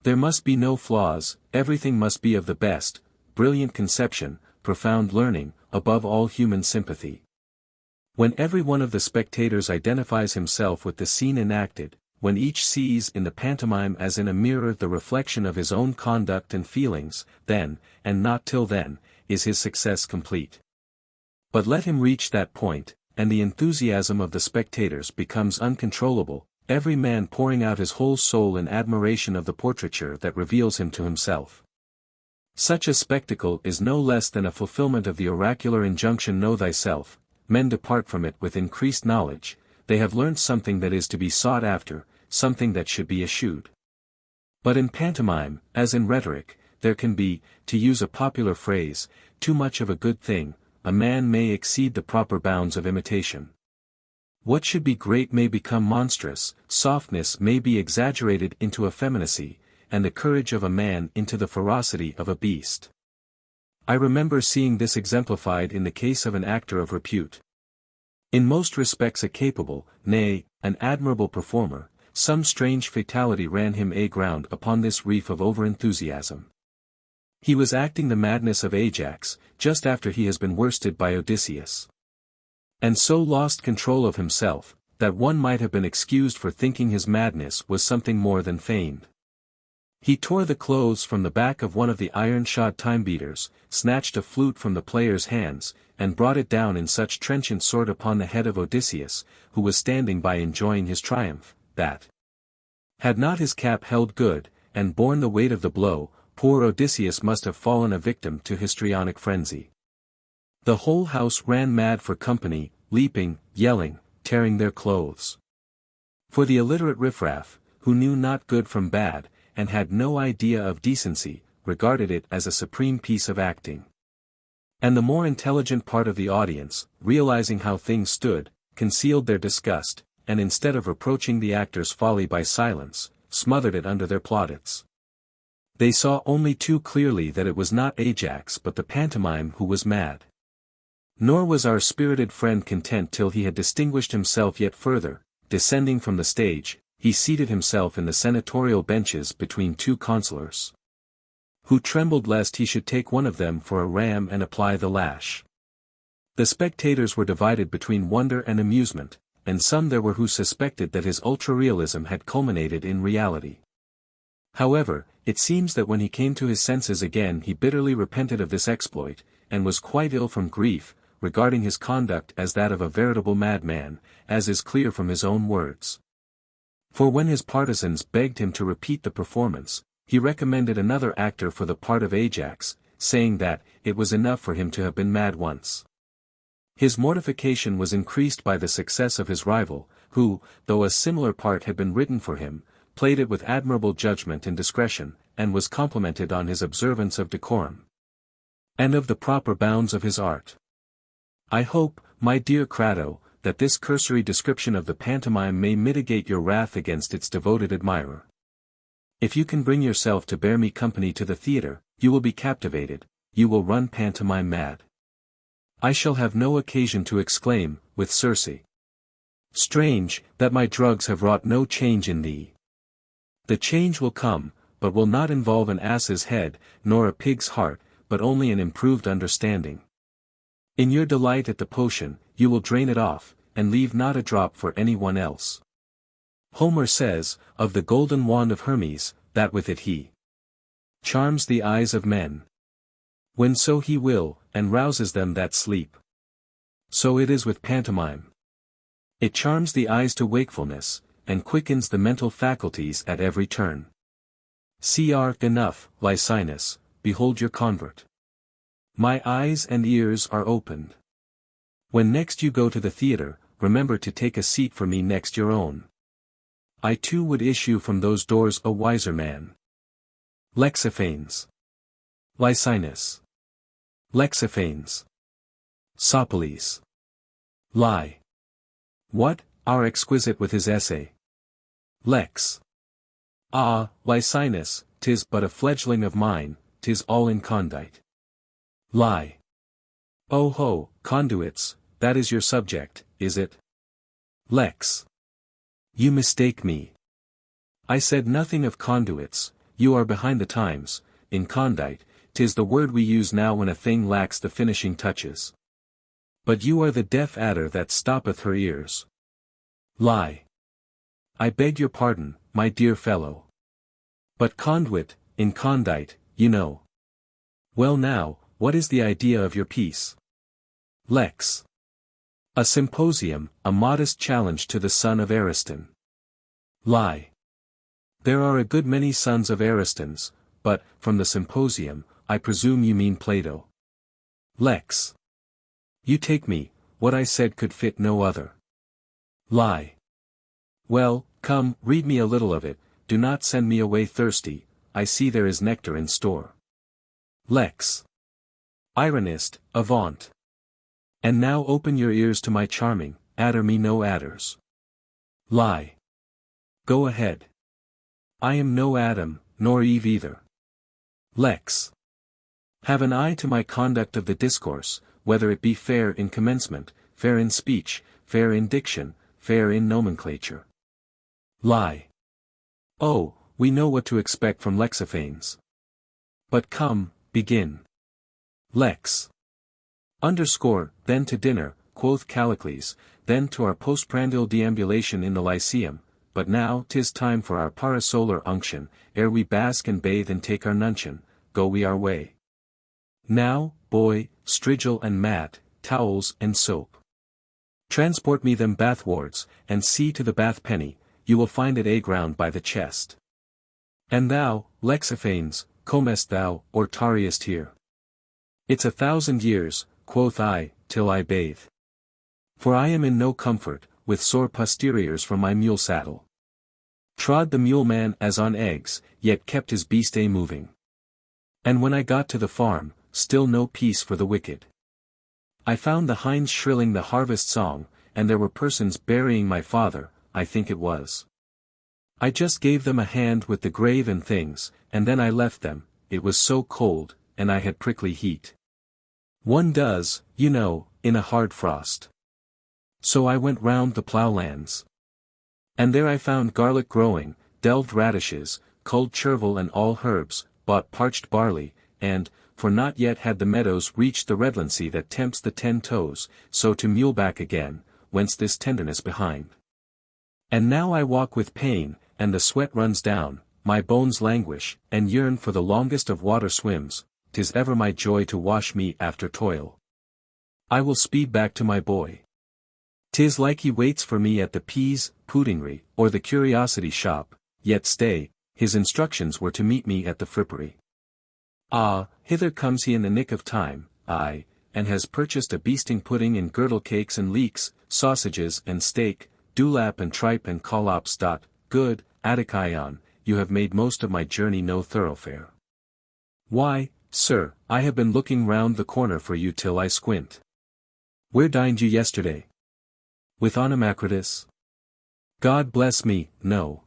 There must be no flaws, everything must be of the best, brilliant conception, profound learning, above all human sympathy. When every one of the spectators identifies himself with the scene enacted, when each sees in the pantomime as in a mirror the reflection of his own conduct and feelings, then, and not till then, is his success complete. But let him reach that point, and the enthusiasm of the spectators becomes uncontrollable, every man pouring out his whole soul in admiration of the portraiture that reveals him to himself. Such a spectacle is no less than a fulfillment of the oracular injunction know thyself. Men depart from it with increased knowledge, they have learnt something that is to be sought after, something that should be eschewed. But in pantomime, as in rhetoric, there can be, to use a popular phrase, too much of a good thing, a man may exceed the proper bounds of imitation. What should be great may become monstrous, softness may be exaggerated into effeminacy, and the courage of a man into the ferocity of a beast. I remember seeing this exemplified in the case of an actor of repute. In most respects a capable, nay, an admirable performer, some strange fatality ran him aground upon this reef of over-enthusiasm. He was acting the madness of Ajax, just after he has been worsted by Odysseus. And so lost control of himself, that one might have been excused for thinking his madness was something more than feigned. He tore the clothes from the back of one of the iron-shod time-beaters, snatched a flute from the player's hands, and brought it down in such trenchant sort upon the head of Odysseus, who was standing by enjoying his triumph, that Had not his cap held good, and borne the weight of the blow, poor Odysseus must have fallen a victim to histrionic frenzy. The whole house ran mad for company, leaping, yelling, tearing their clothes. For the illiterate riffraff, who knew not good from bad, and had no idea of decency, regarded it as a supreme piece of acting. And the more intelligent part of the audience, realizing how things stood, concealed their disgust, and instead of reproaching the actor's folly by silence, smothered it under their plaudits. They saw only too clearly that it was not Ajax but the pantomime who was mad. Nor was our spirited friend content till he had distinguished himself yet further. Descending from the stage, he seated himself in the senatorial benches between two consulars, who trembled lest he should take one of them for a ram and apply the lash. The spectators were divided between wonder and amusement, and some there were who suspected that his ultra-realism had culminated in reality. However, it seems that when he came to his senses again he bitterly repented of this exploit, and was quite ill from grief, regarding his conduct as that of a veritable madman, as is clear from his own words. For when his partisans begged him to repeat the performance, he recommended another actor for the part of Ajax, saying that it was enough for him to have been mad once. His mortification was increased by the success of his rival, who, though a similar part had been written for him, played it with admirable judgment and discretion, and was complimented on his observance of decorum, and of the proper bounds of his art. I hope, my dear Crado, that this cursory description of the pantomime may mitigate your wrath against its devoted admirer. If you can bring yourself to bear me company to the theatre, you will be captivated, you will run pantomime mad. I shall have no occasion to exclaim, with Circe, "Strange, that my drugs have wrought no change in thee." The change will come, but will not involve an ass's head, nor a pig's heart, but only an improved understanding. In your delight at the potion, you will drain it off, and leave not a drop for any one else. Homer says, of the golden wand of Hermes, that with it he charms the eyes of men, when so he will, and rouses them that sleep. So it is with pantomime. It charms the eyes to wakefulness, and quickens the mental faculties at every turn. Enough, Licinus, behold your convert. My eyes and ears are opened. When next you go to the theatre, remember to take a seat for me next your own. I too would issue from those doors a wiser man. Lexiphanes. Licinus. Lexiphanes. Sopoles. Lie. What, our exquisite with his essay? Lex. Ah, Licinus, 'tis but a fledgling of mine, 'tis all incondite. Lie. Oh ho, conduits, that is your subject, is it? Lex. You mistake me. I said nothing of conduits, you are behind the times. Incondite, 'tis the word we use now when a thing lacks the finishing touches. But you are the deaf adder that stoppeth her ears. Lie. I beg your pardon, my dear fellow. But conduit, incondite, you know. Well now, what is the idea of your piece? Lex. A symposium, a modest challenge to the son of Ariston. Lie. There are a good many sons of Aristons, but, from the symposium, I presume you mean Plato. Lex. You take me, what I said could fit no other. Lie. Well, come, read me a little of it, do not send me away thirsty, I see there is nectar in store. Lex. Ironist, avaunt. And now open your ears to my charming, adder me no adders. Lie. Go ahead. I am no Adam, nor Eve either. Lex. Have an eye to my conduct of the discourse, whether it be fair in commencement, fair in speech, fair in diction, fair in nomenclature. Lie. Oh, we know what to expect from Lexiphanes. But come, begin. Lex. Underscore, then to dinner, quoth Callicles, then to our postprandial deambulation in the Lyceum, but now 'tis time for our parasolar unction, ere we bask and bathe and take our nuncheon, go we our way. Now, boy, strigil and mat, towels and soap. Transport me them bathwards, and see to the bath penny, you will find it aground by the chest. And thou, Lexiphanes, comest thou, or tarriest here? It's 1,000 years, quoth I, till I bathe. For I am in no comfort, with sore posteriors from my mule saddle. Trod the mule man as on eggs, yet kept his beast moving. And when I got to the farm, still no peace for the wicked. I found the hinds shrilling the harvest song, and there were persons burying my father, I think it was. I just gave them a hand with the grave and things, and then I left them, it was so cold, and I had prickly heat. One does, you know, in a hard frost. So I went round the ploughlands. And there I found garlic growing, delved radishes, culled chervil and all herbs, bought parched barley, and, for not yet had the meadows reached the redlency that tempts the 10 toes, so to mule back again, whence this tenderness behind. And now I walk with pain, and the sweat runs down, my bones languish, and yearn for the longest of water swims, 'tis ever my joy to wash me after toil. I will speed back to my boy. 'Tis like he waits for me at the peas, puddingry, or the curiosity shop, yet stay, his instructions were to meet me at the frippery. Ah, hither comes he in the nick of time, aye, and has purchased a beasting pudding and girdle cakes and leeks, sausages and steak, dewlap and tripe and collops. Good, Attikion, you have made most of my journey no thoroughfare. Why, sir, I have been looking round the corner for you till I squint. Where dined you yesterday? With Onomacritus? God bless me, no.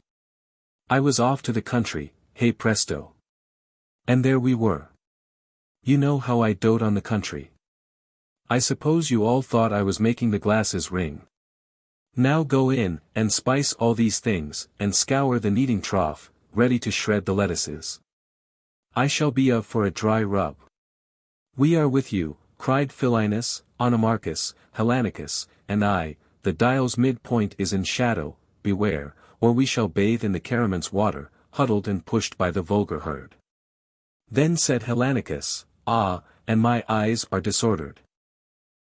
I was off to the country, hey presto. And there we were. You know how I dote on the country. I suppose you all thought I was making the glasses ring. Now go in, and spice all these things, and scour the kneading trough, ready to shred the lettuces. I shall be of for a dry rub. We are with you, cried Philinus, Onomarchus, Hellanicus, and I, the dial's mid-point is in shadow, beware, or we shall bathe in the Caraman's water, huddled and pushed by the vulgar herd. Then said Hellanicus, ah, and my eyes are disordered.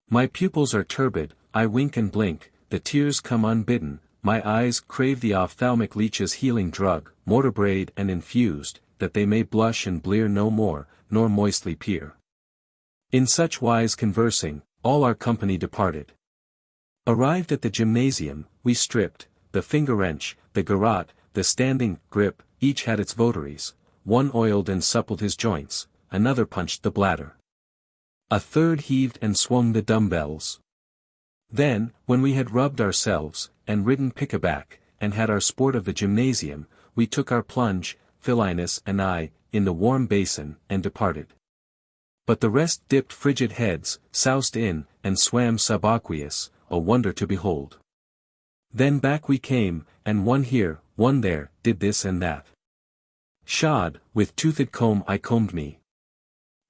My pupils are turbid, I wink and blink, the tears come unbidden, my eyes crave the ophthalmic leech's healing drug, mortarbraid and infused, that they may blush and blear no more, nor moistly peer. In such wise conversing, all our company departed. Arrived at the gymnasium, we stripped, the finger wrench, the garrote, the standing grip, each had its votaries, one oiled and suppled his joints, another punched the bladder. A third heaved and swung the dumbbells. Then, when we had rubbed ourselves, and ridden pickaback, and had our sport of the gymnasium, we took our plunge, Philinus and I, in the warm basin, and departed. But the rest dipped frigid heads, soused in, and swam subaqueous, a wonder to behold. Then back we came, and one here, one there, did this and that. Shod, with toothed comb I combed me.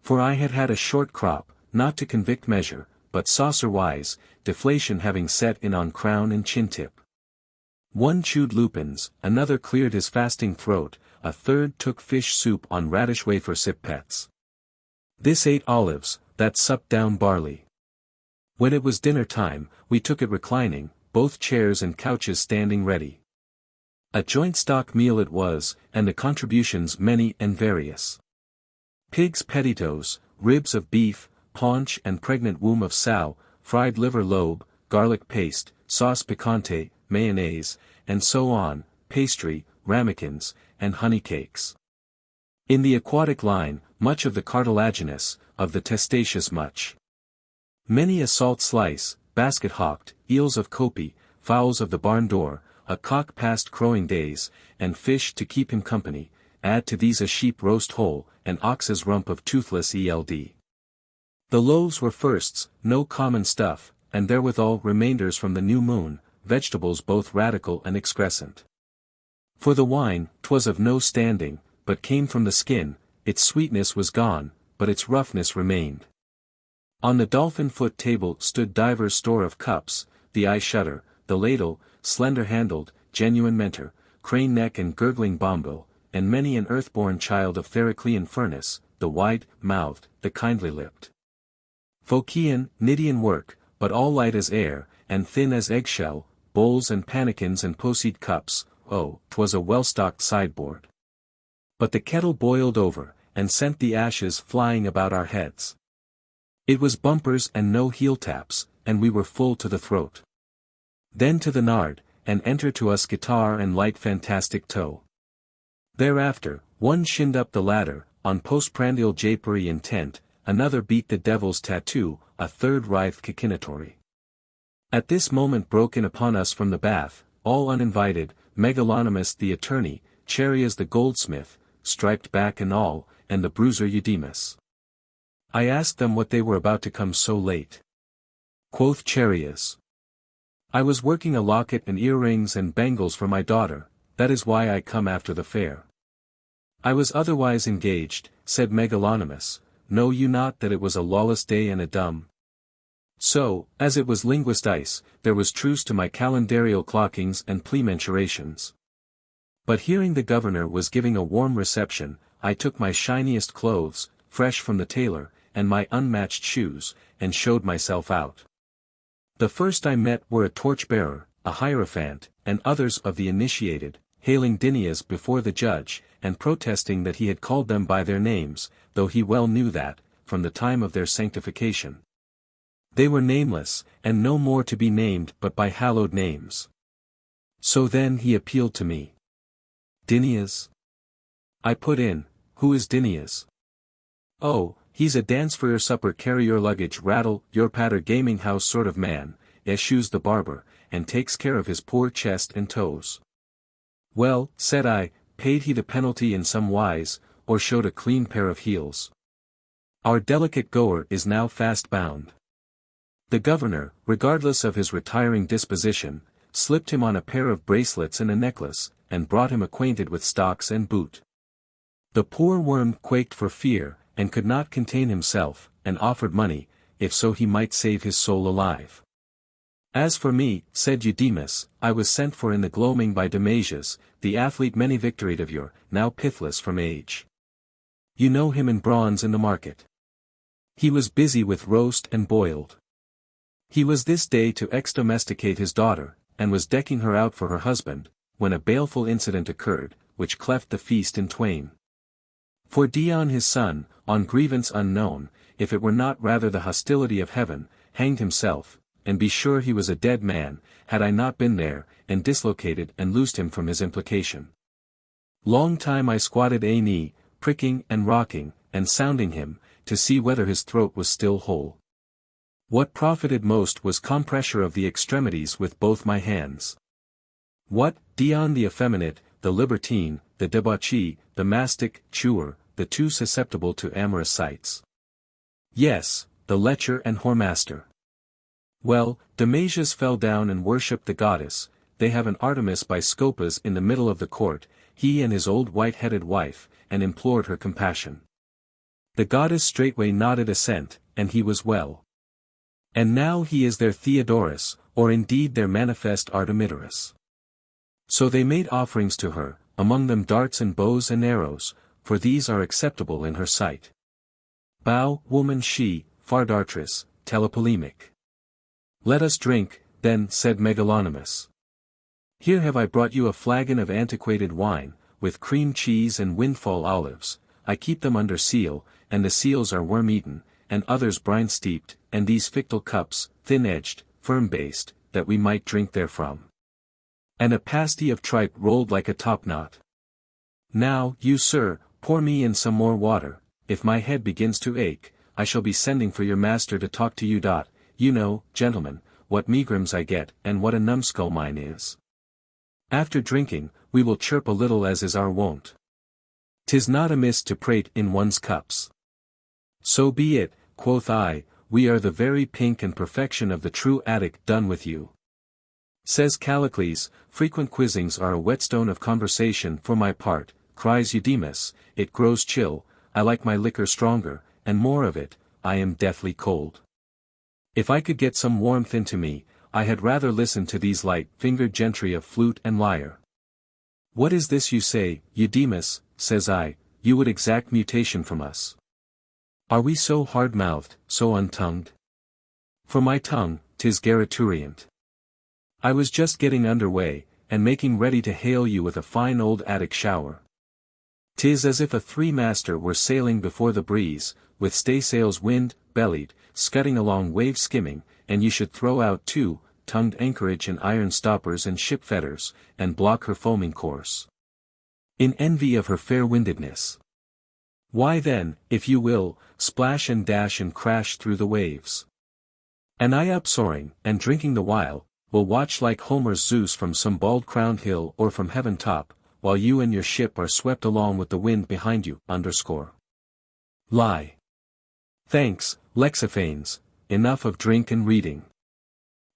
For I had had a short crop, not to convict measure, but saucer-wise, deflation having set in on crown and chin-tip. One chewed lupins, another cleared his fasting throat, a third took fish soup on radish wafer sippets. This ate olives, that supped down barley. When it was dinner time, we took it reclining, both chairs and couches standing ready. A joint stock meal it was, and the contributions many and various. Pig's pettitoes, ribs of beef, paunch and pregnant womb of sow, fried liver lobe, garlic paste, sauce picante, mayonnaise, and so on, pastry, ramekins, and honey cakes. In the aquatic line, much of the cartilaginous, of the testaceous much. Many a salt slice, basket-hawked, eels of copy, fowls of the barn door, a cock past crowing days, and fish to keep him company, add to these a sheep roast whole, an ox's rump of toothless eld. The loaves were firsts, no common stuff, and therewithal remainders from the new moon, vegetables both radical and excrescent. For the wine, 'twas of no standing, but came from the skin, its sweetness was gone, but its roughness remained. On the dolphin-foot table stood divers store of cups, the eye shutter, the ladle, slender-handled, genuine mentor, crane neck and gurgling bombil, and many an earth-born child of Thericlean furnace, the wide-mouthed, the kindly-lipped. Phocian, Cnidian work, but all light as air, and thin as eggshell, bowls and pannikins and poseed cups, oh, 'twas a well-stocked sideboard. But the kettle boiled over, and sent the ashes flying about our heads. It was bumpers and no heel taps, and we were full to the throat. Then to the nard, and enter to us guitar and light fantastic toe. Thereafter, one shinned up the ladder, on postprandial japery intent, another beat the devil's tattoo, a third writhed cachinnatory. At this moment broke in upon us from the bath, all uninvited, Megalonymus the attorney, Charias the goldsmith, striped back and all, and the bruiser Eudemus. I asked them what they were about to come so late. Quoth Charias, I was working a locket and earrings and bangles for my daughter, that is why I come after the fair. I was otherwise engaged, said Megalonymus, know you not that it was a lawless day and a dumb? So, as it was linguistice, there was truce to my calendarial clockings and plementurations. But hearing the governor was giving a warm reception, I took my shiniest clothes, fresh from the tailor, and my unmatched shoes, and showed myself out. The first I met were a torch-bearer, a hierophant, and others of the initiated, hailing Dinias before the judge, and protesting that he had called them by their names, though he well knew that, from the time of their sanctification, they were nameless, and no more to be named but by hallowed names. So then he appealed to me. Dinias? I put in, who is Dinias? Oh, he's a dance for your supper carry your luggage rattle your patter gaming house sort of man, eschews the barber, and takes care of his poor chest and toes. Well, said I, paid he the penalty in some wise, or showed a clean pair of heels? Our delicate goer is now fast bound. The governor, regardless of his retiring disposition, slipped him on a pair of bracelets and a necklace, and brought him acquainted with stocks and boot. The poor worm quaked for fear, and could not contain himself, and offered money, if so he might save his soul alive. As for me, said Eudemus, I was sent for in the gloaming by Damasus, the athlete many victoried of yore, now pithless from age. You know him in bronze in the market. He was busy with roast and boiled. He was this day to exdomesticate his daughter, and was decking her out for her husband, when a baleful incident occurred, which cleft the feast in twain. For Dion his son, on grievance unknown, if it were not rather the hostility of heaven, hanged himself, and be sure he was a dead man, had I not been there, and dislocated and loosed him from his implication. Long time I squatted a knee, pricking and rocking, and sounding him, to see whether his throat was still whole. What profited most was compressure of the extremities with both my hands. What, Dion the effeminate, the libertine, the debauchee, the mastic, chewer, the too susceptible to amorous sights? Yes, the lecher and whoremaster. Well, Damasus fell down and worshipped the goddess, they have an Artemis by Scopas in the middle of the court, he and his old white-headed wife, and implored her compassion. The goddess straightway nodded assent, and he was well. And now he is their Theodorus, or indeed their manifest Artemidorus. So they made offerings to her, among them darts and bows and arrows, for these are acceptable in her sight. Bow, woman she, Fardartris, telepolemic. Let us drink, then, said Megalonymus. Here have I brought you a flagon of antiquated wine, with cream cheese and windfall olives, I keep them under seal, and the seals are worm-eaten, and others brine-steeped, and these fictal cups, thin-edged, firm-based, that we might drink therefrom. And a pasty of tripe rolled like a topknot. Now, you sir, pour me in some more water, if my head begins to ache, I shall be sending for your master to talk to you. You know, gentlemen, what megrims I get, and what a numbskull mine is. After drinking, we will chirp a little as is our wont. 'Tis not amiss to prate in one's cups. So be it, quoth I, we are the very pink and perfection of the true Attic done with you. Says Callicles, frequent quizzings are a whetstone of conversation for my part, cries Eudemus, it grows chill, I like my liquor stronger, and more of it, I am deathly cold. If I could get some warmth into me, I had rather listen to these light-fingered gentry of flute and lyre. What is this you say, Eudemus, says I, you would exact mutation from us? Are we so hard-mouthed, so untongued? For my tongue, 'tis Garaturient. I was just getting under way, and making ready to hail you with a fine old Attic shower. 'Tis as if a three-master were sailing before the breeze, with staysails wind-bellied, scudding along wave-skimming, and you should throw out two-tongued anchorage and iron stoppers and ship fetters, and block her foaming course, in envy of her fair-windedness. Why then, if you will, splash and dash and crash through the waves. And I upsoaring, and drinking the while, will watch like Homer's Zeus from some bald-crowned hill or from heaven top, while you and your ship are swept along with the wind behind you. Lie. Thanks, Lexiphanes, enough of drink and reading.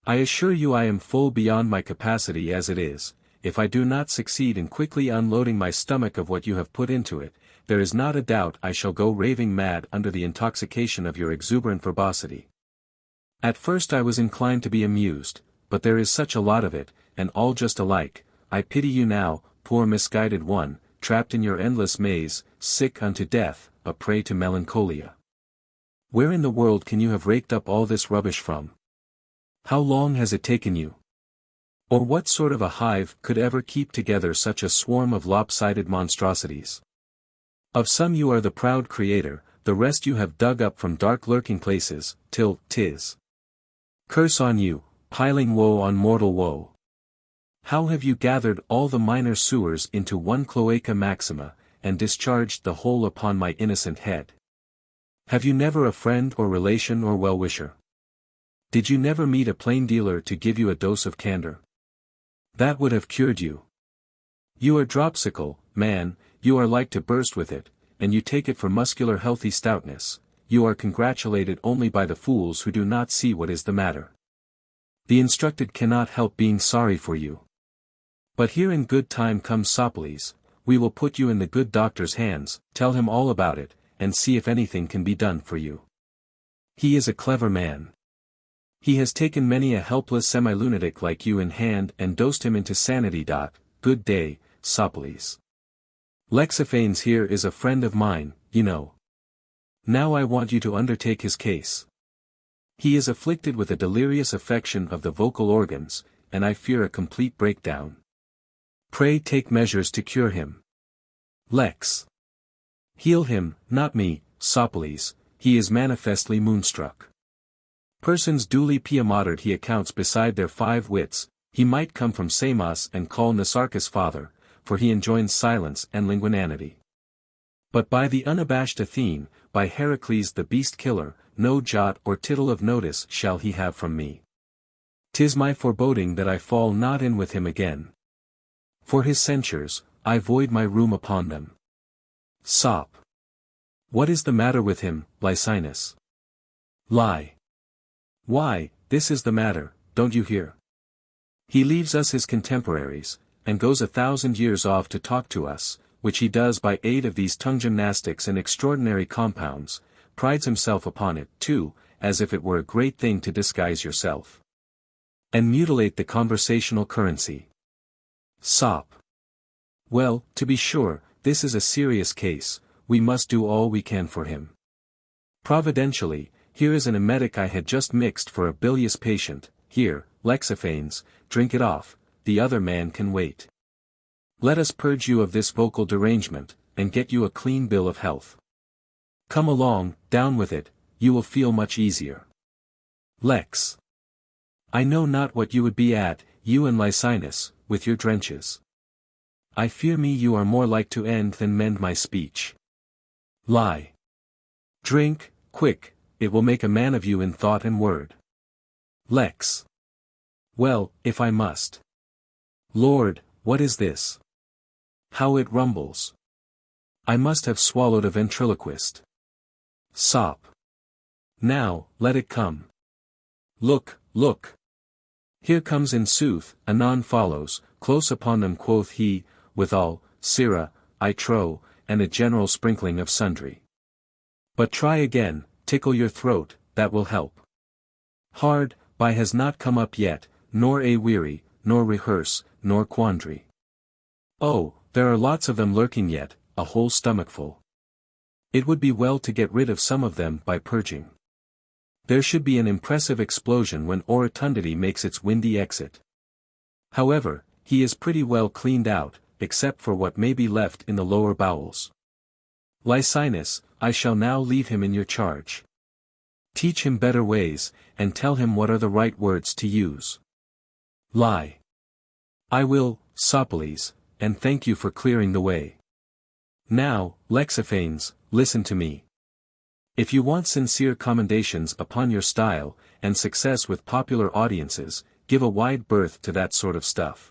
I assure you I am full beyond my capacity as it is. If I do not succeed in quickly unloading my stomach of what you have put into it, there is not a doubt I shall go raving mad under the intoxication of your exuberant verbosity. At first I was inclined to be amused, but there is such a lot of it, and all just alike. I pity you now, poor misguided one, trapped in your endless maze, sick unto death, a prey to melancholia. Where in the world can you have raked up all this rubbish from? How long has it taken you? Or what sort of a hive could ever keep together such a swarm of lopsided monstrosities? Of some you are the proud creator, the rest you have dug up from dark lurking places, till 'tis. Curse on you, piling woe on mortal woe. How have you gathered all the minor sewers into one cloaca maxima, and discharged the whole upon my innocent head? Have you never a friend or relation or well-wisher? Did you never meet a plain dealer to give you a dose of candor? That would have cured you. You are dropsical, man, you are like to burst with it, and you take it for muscular healthy stoutness. You are congratulated only by the fools who do not see what is the matter. The instructed cannot help being sorry for you. But here in good time comes Sophocles. We will put you in the good doctor's hands, tell him all about it, and see if anything can be done for you. He is a clever man. He has taken many a helpless semi-lunatic like you in hand and dosed him into sanity. Good day, Sophocles. Lexiphanes here is a friend of mine, you know. Now I want you to undertake his case. He is afflicted with a delirious affection of the vocal organs, and I fear a complete breakdown. Pray take measures to cure him. Lex. Heal him, not me, Sophocles, he is manifestly moonstruck. Persons duly piamotered he accounts beside their 5 wits, he might come from Samos and call Nisarchus father, for he enjoins silence and linguinanity. But by the unabashed Athene, by Heracles the beast-killer, no jot or tittle of notice shall he have from me. 'Tis my foreboding that I fall not in with him again. For his censures, I void my room upon them. Sop. What is the matter with him, Lycinus? Lie. Why, this is the matter, don't you hear? He leaves us his contemporaries, and goes 1,000 years off to talk to us, which he does by aid of these tongue gymnastics and extraordinary compounds, prides himself upon it, too, as if it were a great thing to disguise yourself. And mutilate the conversational currency. Sop. Well, to be sure, this is a serious case, we must do all we can for him. Providentially, here is an emetic I had just mixed for a bilious patient, here, Lexiphanes, drink it off, the other man can wait. Let us purge you of this vocal derangement, and get you a clean bill of health. Come along, down with it, you will feel much easier. Lex. I know not what you would be at, you and Lycinus, with your drenches. I fear me you are more like to end than mend my speech. Lie. Drink, quick, it will make a man of you in thought and word. Lex. Well, if I must. Lord, what is this? How it rumbles. I must have swallowed a ventriloquist. Sop. Now, let it come. Look, look. Here comes in sooth, anon follows, close upon them quoth he, withal, sirrah, I trow, and a general sprinkling of sundry. But try again, tickle your throat, that will help. Hard, by has not come up yet, nor a weary, nor rehearse, nor quandary. Oh, there are lots of them lurking yet, a whole stomachful. It would be well to get rid of some of them by purging. There should be an impressive explosion when orotundity makes its windy exit. However, he is pretty well cleaned out, except for what may be left in the lower bowels. Licinus, I shall now leave him in your charge. Teach him better ways, and tell him what are the right words to use. Lie. I will, Sopoles, and thank you for clearing the way. Now, Lexiphanes, listen to me. If you want sincere commendations upon your style, and success with popular audiences, give a wide berth to that sort of stuff.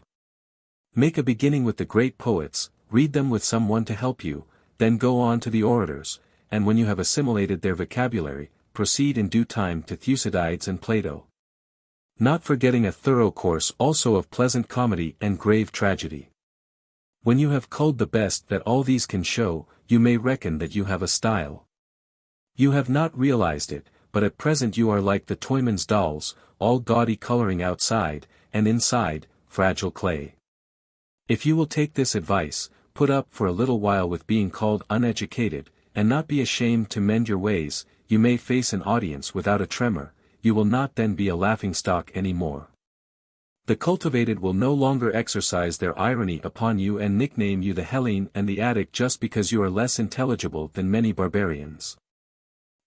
Make a beginning with the great poets, read them with someone to help you, then go on to the orators, and when you have assimilated their vocabulary, proceed in due time to Thucydides and Plato. Not forgetting a thorough course also of pleasant comedy and grave tragedy. When you have culled the best that all these can show, you may reckon that you have a style. You have not realized it, but at present you are like the toyman's dolls, all gaudy coloring outside, and inside, fragile clay. If you will take this advice, put up for a little while with being called uneducated, and not be ashamed to mend your ways, you may face an audience without a tremor, you will not then be a laughingstock any more. The cultivated will no longer exercise their irony upon you and nickname you the Hellene and the Attic just because you are less intelligible than many barbarians.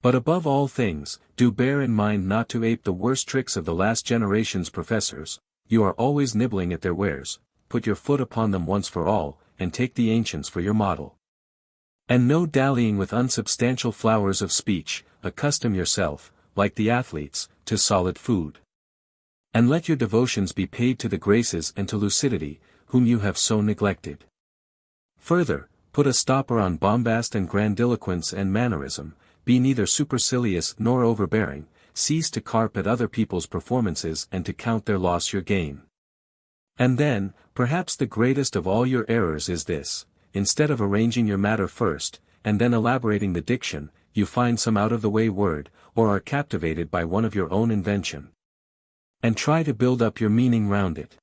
But above all things, do bear in mind not to ape the worst tricks of the last generation's professors. You are always nibbling at their wares, put your foot upon them once for all, and take the ancients for your model. And no dallying with unsubstantial flowers of speech, accustom yourself, like the athletes, to solid food. And let your devotions be paid to the graces and to lucidity, whom you have so neglected. Further, put a stopper on bombast and grandiloquence and mannerism, be neither supercilious nor overbearing, cease to carp at other people's performances and to count their loss your gain. And then, perhaps the greatest of all your errors is this: instead of arranging your matter first, and then elaborating the diction, you find some out-of-the-way word, or are captivated by one of your own invention. And try to build up your meaning round it.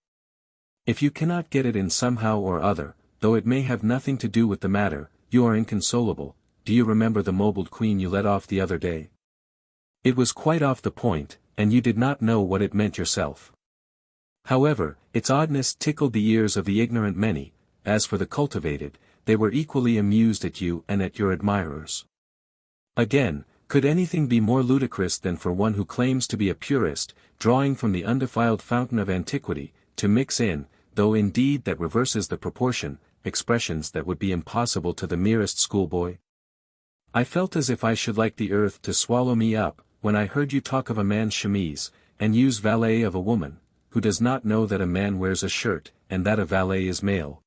If you cannot get it in somehow or other, though it may have nothing to do with the matter, you are inconsolable. Do you remember the mobled queen you let off the other day? It was quite off the point, and you did not know what it meant yourself. However, its oddness tickled the ears of the ignorant many. As for the cultivated, they were equally amused at you and at your admirers. Again, could anything be more ludicrous than for one who claims to be a purist, drawing from the undefiled fountain of antiquity, to mix in, though indeed that reverses the proportion, expressions that would be impossible to the merest schoolboy? I felt as if I should like the earth to swallow me up, when I heard you talk of a man's chemise, and use valet of a woman, who does not know that a man wears a shirt, and that a valet is male.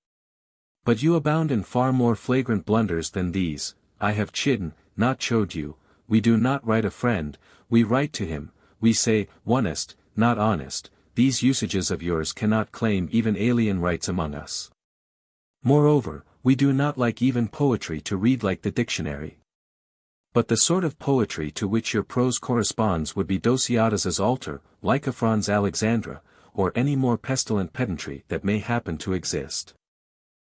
But you abound in far more flagrant blunders than these. I have chidden, not chode you. We do not write a friend, we write to him. We say, honest, not honest. These usages of yours cannot claim even alien rights among us. Moreover, we do not like even poetry to read like the dictionary. But the sort of poetry to which your prose corresponds would be Dosiadas's altar, Lycophron's Alexandra, or any more pestilent pedantry that may happen to exist.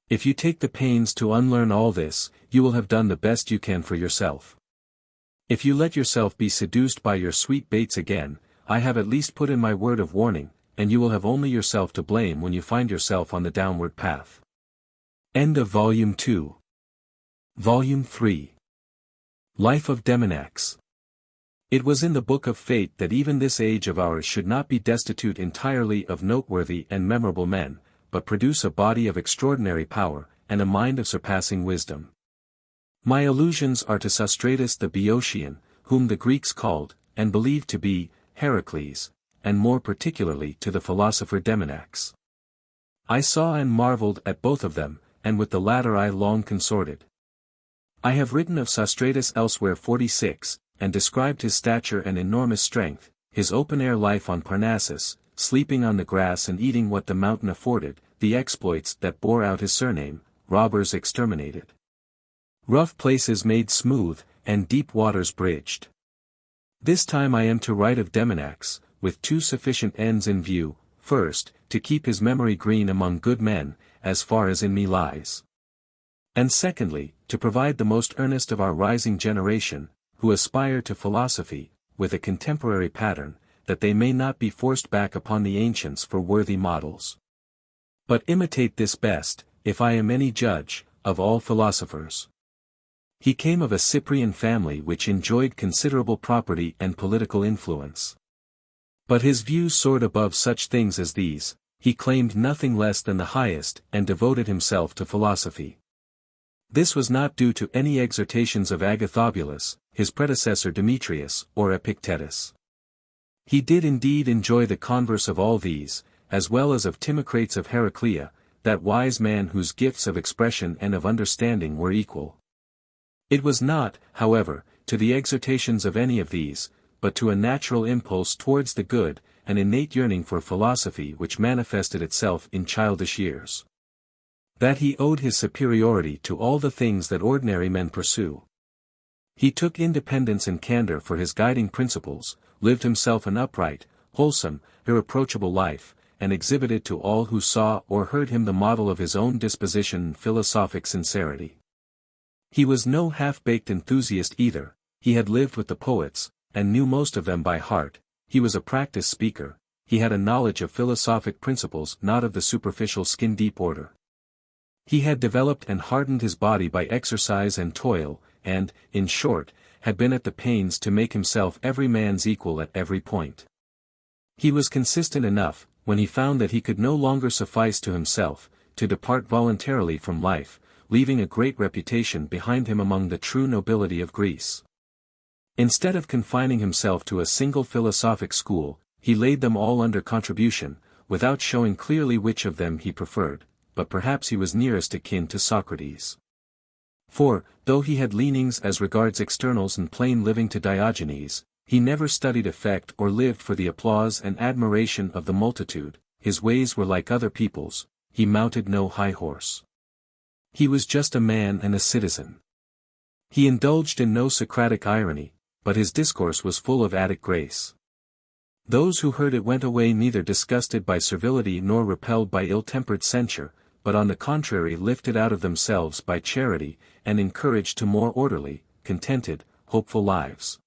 If you take the pains to unlearn all this, you will have done the best you can for yourself. If you let yourself be seduced by your sweet baits again, I have at least put in my word of warning, and you will have only yourself to blame when you find yourself on the downward path. End of Volume 2. Volume 3. Life of Demonax. It was in the book of fate that even this age of ours should not be destitute entirely of noteworthy and memorable men, but produce a body of extraordinary power, and a mind of surpassing wisdom. My allusions are to Sostratus the Boeotian, whom the Greeks called, and believed to be, Heracles, and more particularly to the philosopher Demonax. I saw and marvelled at both of them, and with the latter I long consorted. I have written of Sostratus elsewhere 46, and described his stature and enormous strength, his open-air life on Parnassus, sleeping on the grass and eating what the mountain afforded, the exploits that bore out his surname, robbers exterminated. Rough places made smooth, and deep waters bridged. This time I am to write of Demonax, with two sufficient ends in view: first, to keep his memory green among good men, as far as in me lies. And secondly, to provide the most earnest of our rising generation, who aspire to philosophy, with a contemporary pattern, that they may not be forced back upon the ancients for worthy models. But imitate this best, if I am any judge, of all philosophers. He came of a Cyprian family which enjoyed considerable property and political influence. But his views soared above such things as these. He claimed nothing less than the highest, and devoted himself to philosophy. This was not due to any exhortations of Agathobulus, his predecessor Demetrius, or Epictetus. He did indeed enjoy the converse of all these, as well as of Timocrates of Heraclea, that wise man whose gifts of expression and of understanding were equal. It was not, however, to the exhortations of any of these, but to a natural impulse towards the good, an innate yearning for philosophy which manifested itself in childish years, that he owed his superiority to all the things that ordinary men pursue. He took independence and candor for his guiding principles, lived himself an upright, wholesome, irreproachable life, and exhibited to all who saw or heard him the model of his own disposition and philosophic sincerity. He was no half-baked enthusiast either. He had lived with the poets, and knew most of them by heart. He was a practiced speaker. He had a knowledge of philosophic principles not of the superficial skin-deep order. He had developed and hardened his body by exercise and toil, and, in short, had been at the pains to make himself every man's equal at every point. He was consistent enough, when he found that he could no longer suffice to himself, to depart voluntarily from life, leaving a great reputation behind him among the true nobility of Greece. Instead of confining himself to a single philosophic school, he laid them all under contribution, without showing clearly which of them he preferred, but perhaps he was nearest akin to Socrates. For, though he had leanings as regards externals and plain living to Diogenes, he never studied effect or lived for the applause and admiration of the multitude. His ways were like other people's, he mounted no high horse. He was just a man and a citizen. He indulged in no Socratic irony, but his discourse was full of Attic grace. Those who heard it went away neither disgusted by servility nor repelled by ill-tempered censure, but on the contrary lifted out of themselves by charity, and encouraged to more orderly, contented, hopeful lives.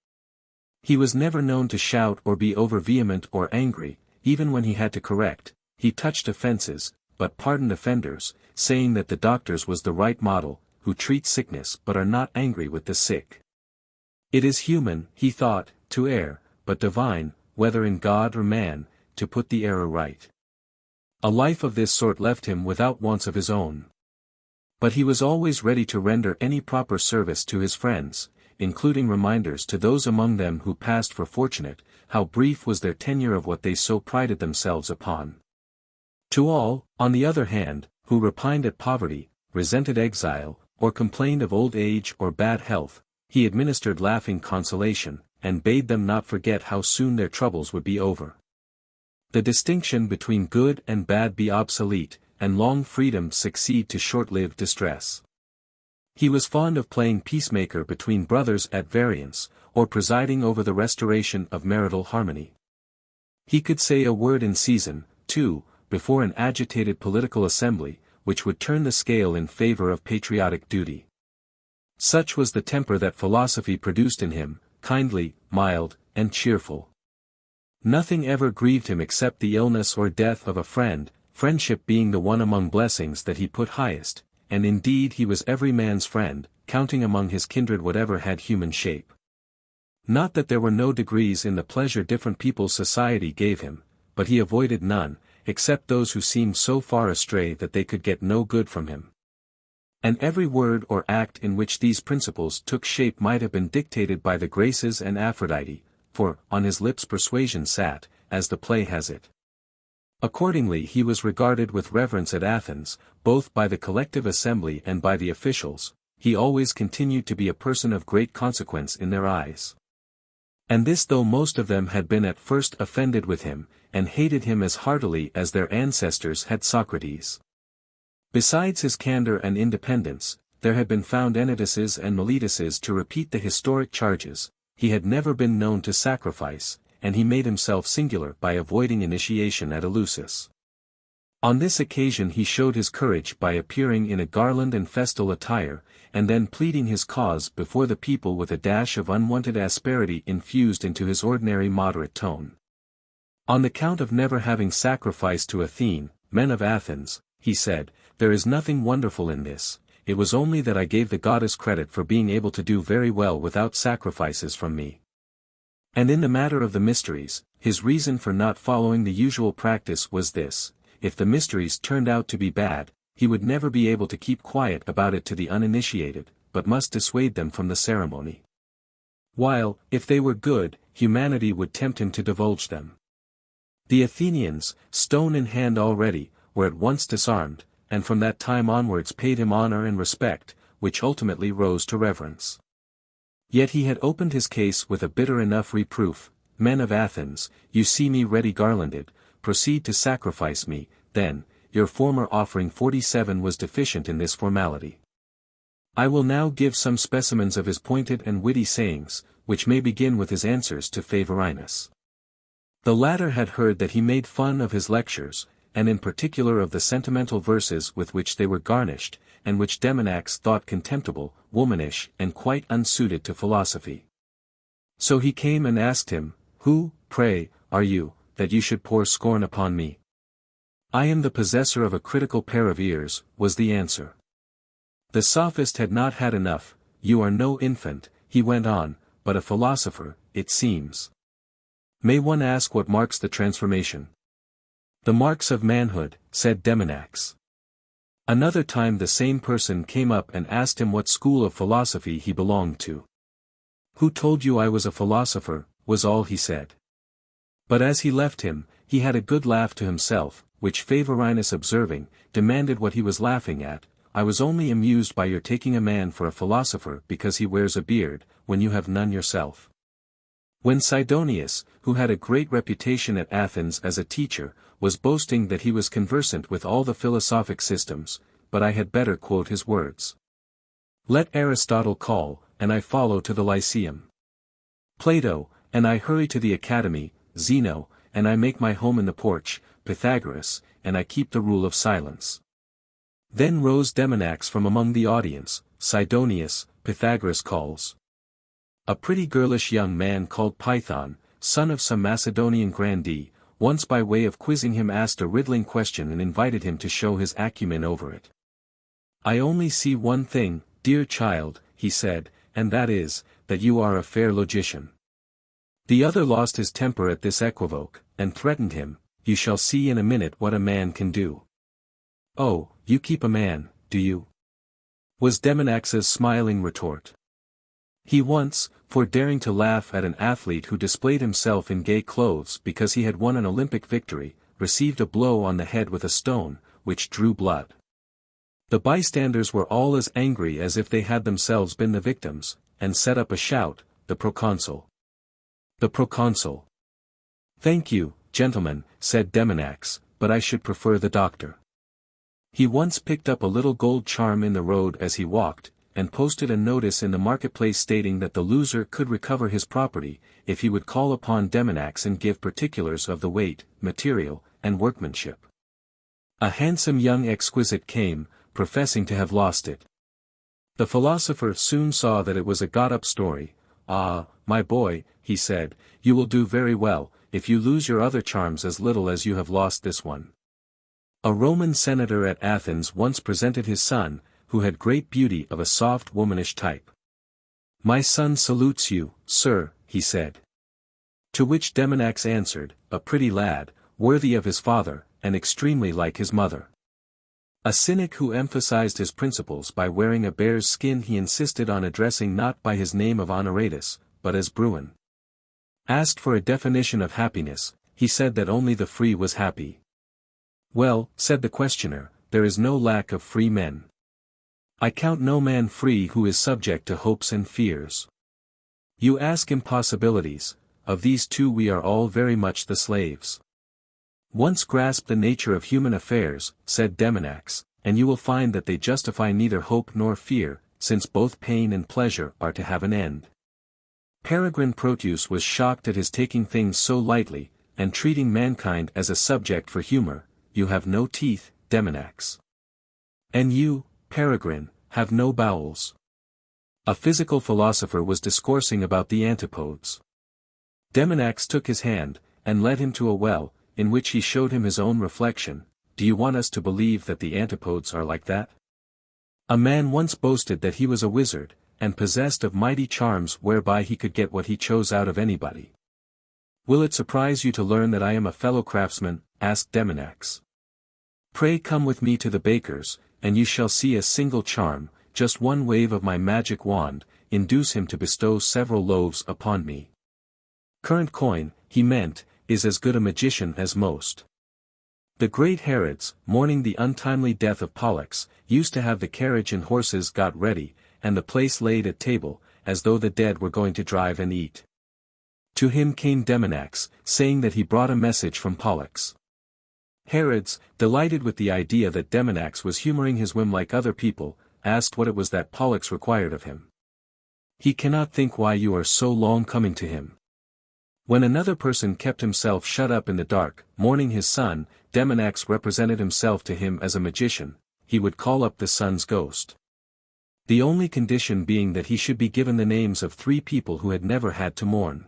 He was never known to shout or be over-vehement or angry, even when he had to correct. He touched offences, but pardoned offenders, saying that the doctors was the right model, who treat sickness but are not angry with the sick. It is human, he thought, to err, but divine, whether in God or man, to put the error right. A life of this sort left him without wants of his own. But he was always ready to render any proper service to his friends, including reminders to those among them who passed for fortunate, how brief was their tenure of what they so prided themselves upon. To all, on the other hand, who repined at poverty, resented exile, or complained of old age or bad health, he administered laughing consolation, and bade them not forget how soon their troubles would be over. The distinction between good and bad be obsolete, and long freedom succeed to short-lived distress. He was fond of playing peacemaker between brothers at variance, or presiding over the restoration of marital harmony. He could say a word in season, too, before an agitated political assembly, which would turn the scale in favor of patriotic duty. Such was the temper that philosophy produced in him, kindly, mild, and cheerful. Nothing ever grieved him except the illness or death of a friend, friendship being the one among blessings that he put highest, and indeed he was every man's friend, counting among his kindred whatever had human shape. Not that there were no degrees in the pleasure different people's society gave him, but he avoided none, except those who seemed so far astray that they could get no good from him. And every word or act in which these principles took shape might have been dictated by the Graces and Aphrodite, for, on his lips persuasion sat, as the play has it. Accordingly he was regarded with reverence at Athens, both by the collective assembly and by the officials. He always continued to be a person of great consequence in their eyes. And this though most of them had been at first offended with him, and hated him as heartily as their ancestors had Socrates. Besides his candor and independence, there had been found Herodotuses and Melituses to repeat the historic charges. He had never been known to sacrifice, and he made himself singular by avoiding initiation at Eleusis. On this occasion he showed his courage by appearing in a garland and festal attire, and then pleading his cause before the people with a dash of unwonted asperity infused into his ordinary moderate tone. On the count of never having sacrificed to Athene, "Men of Athens," he said, "there is nothing wonderful in this, it was only that I gave the goddess credit for being able to do very well without sacrifices from me." And in the matter of the mysteries, his reason for not following the usual practice was this: if the mysteries turned out to be bad, he would never be able to keep quiet about it to the uninitiated, but must dissuade them from the ceremony. While, if they were good, humanity would tempt him to divulge them. The Athenians, stone in hand already, were at once disarmed, and from that time onwards paid him honor and respect, which ultimately rose to reverence. Yet he had opened his case with a bitter enough reproof: "Men of Athens, you see me ready garlanded, proceed to sacrifice me, then, your former offering 47 was deficient in this formality." I will now give some specimens of his pointed and witty sayings, which may begin with his answers to Favorinus. The latter had heard that he made fun of his lectures, and in particular of the sentimental verses with which they were garnished, and which Demonax thought contemptible, womanish, and quite unsuited to philosophy. So he came and asked him, "Who, pray, are you, that you should pour scorn upon me?" "I am the possessor of a critical pair of ears," was the answer. The sophist had not had enough. "You are no infant," he went on, "but a philosopher, it seems. May one ask what marks the transformation?" "The marks of manhood," said Demonax. Another time the same person came up and asked him what school of philosophy he belonged to. "Who told you I was a philosopher?" was all he said. But as he left him, he had a good laugh to himself, which Favorinus observing, demanded what he was laughing at. "I was only amused by your taking a man for a philosopher because he wears a beard, when you have none yourself." When Sidonius, who had a great reputation at Athens as a teacher, was boasting that he was conversant with all the philosophic systems, but I had better quote his words. "Let Aristotle call, and I follow to the Lyceum. Plato, and I hurry to the Academy, Zeno, and I make my home in the porch, Pythagoras, and I keep the rule of silence." Then rose Demonax from among the audience. "Sidonius, Pythagoras calls." A pretty girlish young man called Python, son of some Macedonian grandee, once by way of quizzing him asked a riddling question and invited him to show his acumen over it. "I only see one thing, dear child," he said, "and that is, that you are a fair logician." The other lost his temper at this equivoque, and threatened him, "You shall see in a minute what a man can do." "Oh, you keep a man, do you?" was Demonax's smiling retort. He once, for daring to laugh at an athlete who displayed himself in gay clothes because he had won an Olympic victory, received a blow on the head with a stone, which drew blood. The bystanders were all as angry as if they had themselves been the victims, and set up a shout, "The proconsul! The proconsul!" "Thank you, gentlemen," said Demonax, "but I should prefer the doctor." He once picked up a little gold charm in the road as he walked, and posted a notice in the marketplace stating that the loser could recover his property, if he would call upon Demonax and give particulars of the weight, material, and workmanship. A handsome young exquisite came, professing to have lost it. The philosopher soon saw that it was a got-up story. "Ah, my boy," he said, "you will do very well, if you lose your other charms as little as you have lost this one." A Roman senator at Athens once presented his son, who had great beauty of a soft womanish type. "My son salutes you, sir," he said. To which Demonax answered, "A pretty lad, worthy of his father, and extremely like his mother." A Cynic who emphasized his principles by wearing a bear's skin he insisted on addressing not by his name of Honoratus, but as Bruin. Asked for a definition of happiness, he said that only the free was happy. "Well," said the questioner, "there is no lack of free men. I count no man free who is subject to hopes and fears. You ask impossibilities, of these two we are all very much the slaves. Once grasp the nature of human affairs," said Demonax, "and you will find that they justify neither hope nor fear, since both pain and pleasure are to have an end." Peregrine Proteus was shocked at his taking things so lightly, and treating mankind as a subject for humor. "You have no teeth, Demonax. And you, Peregrine, have no bowels." A physical philosopher was discoursing about the antipodes. Demonax took his hand, and led him to a well, in which he showed him his own reflection, do you want us to believe that the antipodes are like that? A man once boasted that he was a wizard, and possessed of mighty charms whereby he could get what he chose out of anybody. Will it surprise you to learn that I am a fellow craftsman? Asked Demonax. Pray come with me to the baker's, and you shall see a single charm, just one wave of my magic wand, induce him to bestow several loaves upon me. Current coin, he meant, is as good a magician as most. The great Herods, mourning the untimely death of Pollux, used to have the carriage and horses got ready, and the place laid at table, as though the dead were going to drive and eat. To him came Demonax, saying that he brought a message from Pollux. Herods, delighted with the idea that Demonax was humoring his whim like other people, asked what it was that Pollux required of him. He cannot think why you are so long coming to him. When another person kept himself shut up in the dark, mourning his son, Demonax represented himself to him as a magician. He would call up the son's ghost. The only condition being that he should be given the names of 3 people who had never had to mourn.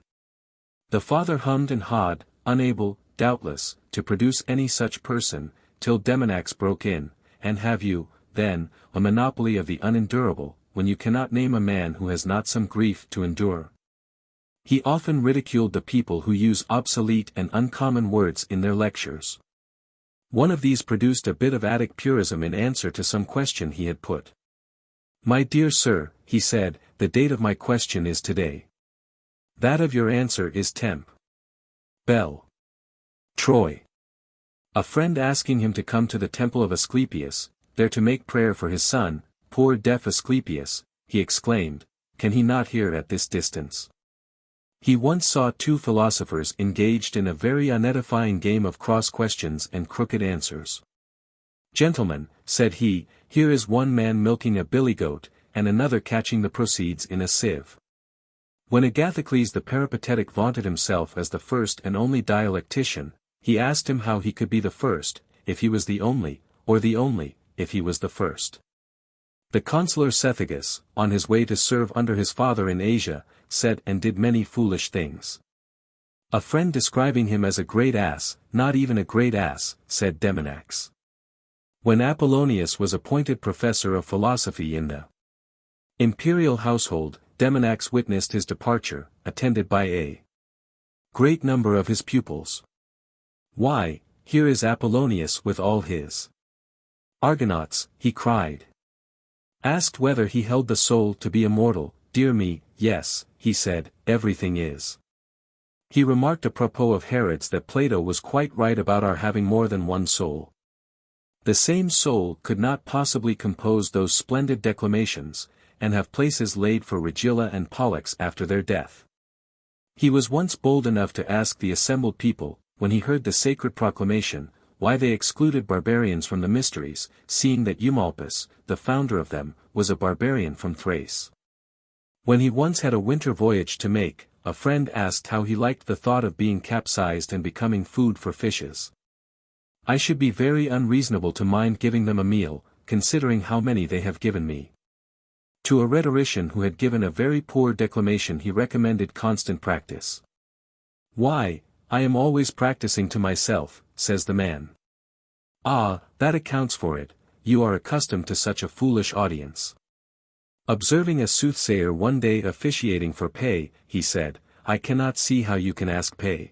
The father hummed and hawed, unable, doubtless, to produce any such person, till Demonax broke in, and have you, then, a monopoly of the unendurable, when you cannot name a man who has not some grief to endure? He often ridiculed the people who use obsolete and uncommon words in their lectures. One of these produced a bit of Attic purism in answer to some question he had put. My dear sir, he said, the date of my question is today. That of your answer is temp. Bell. Troy. A friend asking him to come to the temple of Asclepius, there to make prayer for his son, poor deaf Asclepius, he exclaimed, can he not hear at this distance? He once saw 2 philosophers engaged in a very unedifying game of cross questions and crooked answers. Gentlemen, said he, here is one man milking a billy goat, and another catching the proceeds in a sieve. When Agathocles the Peripatetic vaunted himself as the first and only dialectician, he asked him how he could be the first, if he was the only, or the only, if he was the first. The consular Cethegus, on his way to serve under his father in Asia, said and did many foolish things. A friend describing him as a great ass, not even a great ass, said Demonax. When Apollonius was appointed professor of philosophy in the imperial household, Demonax witnessed his departure, attended by a great number of his pupils. Why, here is Apollonius with all his Argonauts, he cried. Asked whether he held the soul to be immortal, dear me, yes, he said, everything is. He remarked apropos of Herods that Plato was quite right about our having more than one soul. The same soul could not possibly compose those splendid declamations, and have places laid for Regilla and Pollux after their death. He was once bold enough to ask the assembled people, when he heard the sacred proclamation, why they excluded barbarians from the mysteries, seeing that Eumolpus, the founder of them, was a barbarian from Thrace. When he once had a winter voyage to make, a friend asked how he liked the thought of being capsized and becoming food for fishes. I should be very unreasonable to mind giving them a meal, considering how many they have given me. To a rhetorician who had given a very poor declamation he recommended constant practice. Why, I am always practicing to myself, says the man. Ah, that accounts for it, you are accustomed to such a foolish audience. Observing a soothsayer one day officiating for pay, he said, I cannot see how you can ask pay.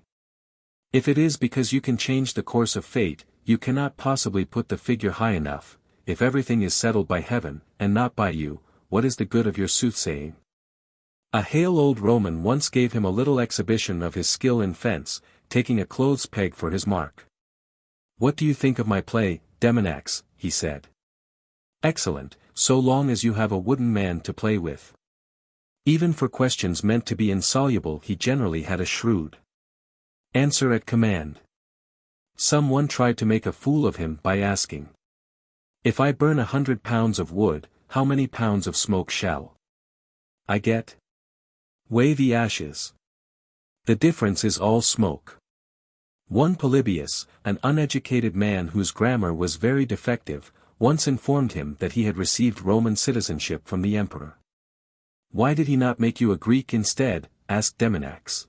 If it is because you can change the course of fate, you cannot possibly put the figure high enough. If everything is settled by heaven, and not by you, what is the good of your soothsaying? A hale old Roman once gave him a little exhibition of his skill in fence, taking a clothes peg for his mark. What do you think of my play, Demonax? He said. Excellent, so long as you have a wooden man to play with. Even for questions meant to be insoluble he generally had a shrewd answer at command. Someone tried to make a fool of him by asking, if I burn 100 pounds of wood, how many pounds of smoke shall I get? Weigh the ashes. The difference is all smoke. One Polybius, an uneducated man whose grammar was very defective, once informed him that he had received Roman citizenship from the emperor. Why did he not make you a Greek instead? Asked Demonax.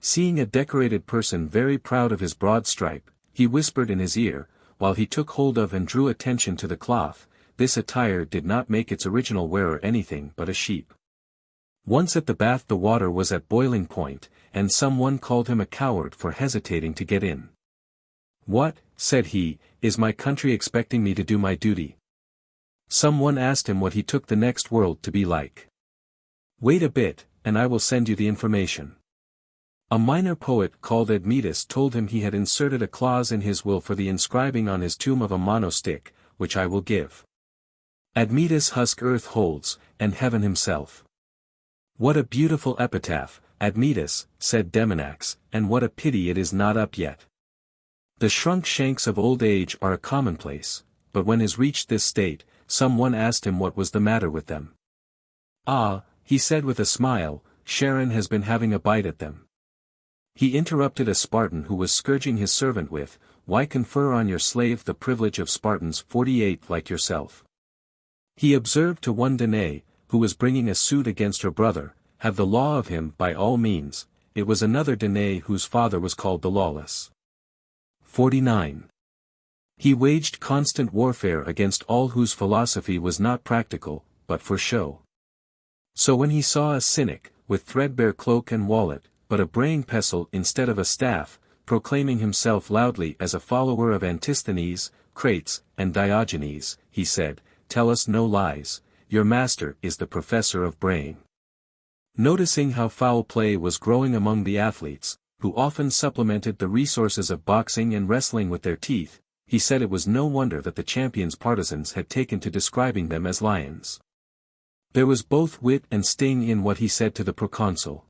Seeing a decorated person very proud of his broad stripe, he whispered in his ear, while he took hold of and drew attention to the cloth, this attire did not make its original wearer anything but a sheep. Once at the bath the water was at boiling point, and someone called him a coward for hesitating to get in. "What," said he, "is my country expecting me to do my duty?" Someone asked him what he took the next world to be like. "Wait a bit, and I will send you the information." A minor poet called Admetus told him he had inserted a clause in his will for the inscribing on his tomb of a monostick, which I will give. Admetus husk earth holds, and heaven himself. "What a beautiful epitaph, Admetus," said Demonax, "and what a pity it is not up yet. The shrunk shanks of old age are a commonplace, but when his reached this state, someone asked him what was the matter with them. "Ah," he said with a smile, "Charon has been having a bite at them." He interrupted a Spartan who was scourging his servant with, "Why confer on your slave the privilege of Spartans 48 like yourself?" He observed to one Danae, who was bringing a suit against her brother, "Have the law of him by all means." It was another Danae whose father was called the Lawless. 49. He waged constant warfare against all whose philosophy was not practical, but for show. So when he saw a Cynic, with threadbare cloak and wallet, but a braying pestle instead of a staff, proclaiming himself loudly as a follower of Antisthenes, Crates, and Diogenes, he said, "Tell us no lies, your master is the professor of braying." Noticing how foul play was growing among the athletes, who often supplemented the resources of boxing and wrestling with their teeth, he said it was no wonder that the champions' partisans had taken to describing them as lions. There was both wit and sting in what he said to the proconsul.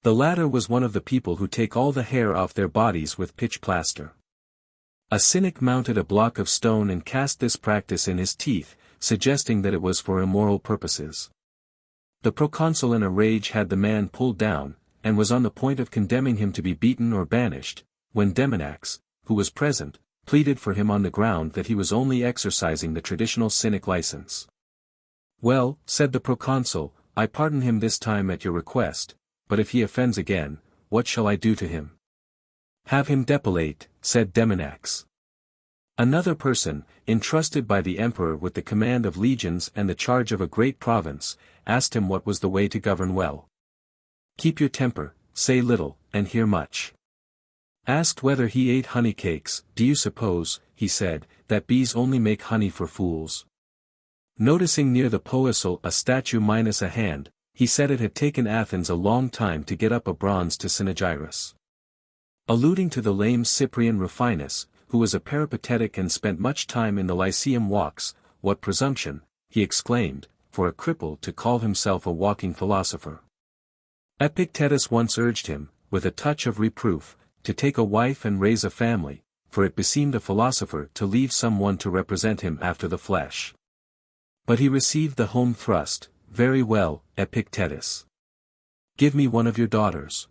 The latter was one of the people who take all the hair off their bodies with pitch plaster. A Cynic mounted a block of stone and cast this practice in his teeth, suggesting that it was for immoral purposes. The proconsul in a rage had the man pulled down, and was on the point of condemning him to be beaten or banished, when Demonax, who was present, pleaded for him on the ground that he was only exercising the traditional Cynic license. "Well," said the proconsul, "I pardon him this time at your request, but if he offends again, what shall I do to him?" "Have him depilate," said Demonax. Another person, entrusted by the emperor with the command of legions and the charge of a great province, asked him what was the way to govern well. "Keep your temper, say little, and hear much." Asked whether he ate honey cakes, "Do you suppose," he said, "that bees only make honey for fools?" Noticing near the poecile a statue minus a hand, he said it had taken Athens a long time to get up a bronze to Cynaegirus. Alluding to the lame Cyprian Rufinus, who was a peripatetic and spent much time in the Lyceum walks, "What presumption," he exclaimed, "for a cripple to call himself a walking philosopher." Epictetus once urged him, with a touch of reproof, to take a wife and raise a family, for it beseemed a philosopher to leave someone to represent him after the flesh. But he received the home thrust, "Very well, Epictetus. Give me one of your daughters."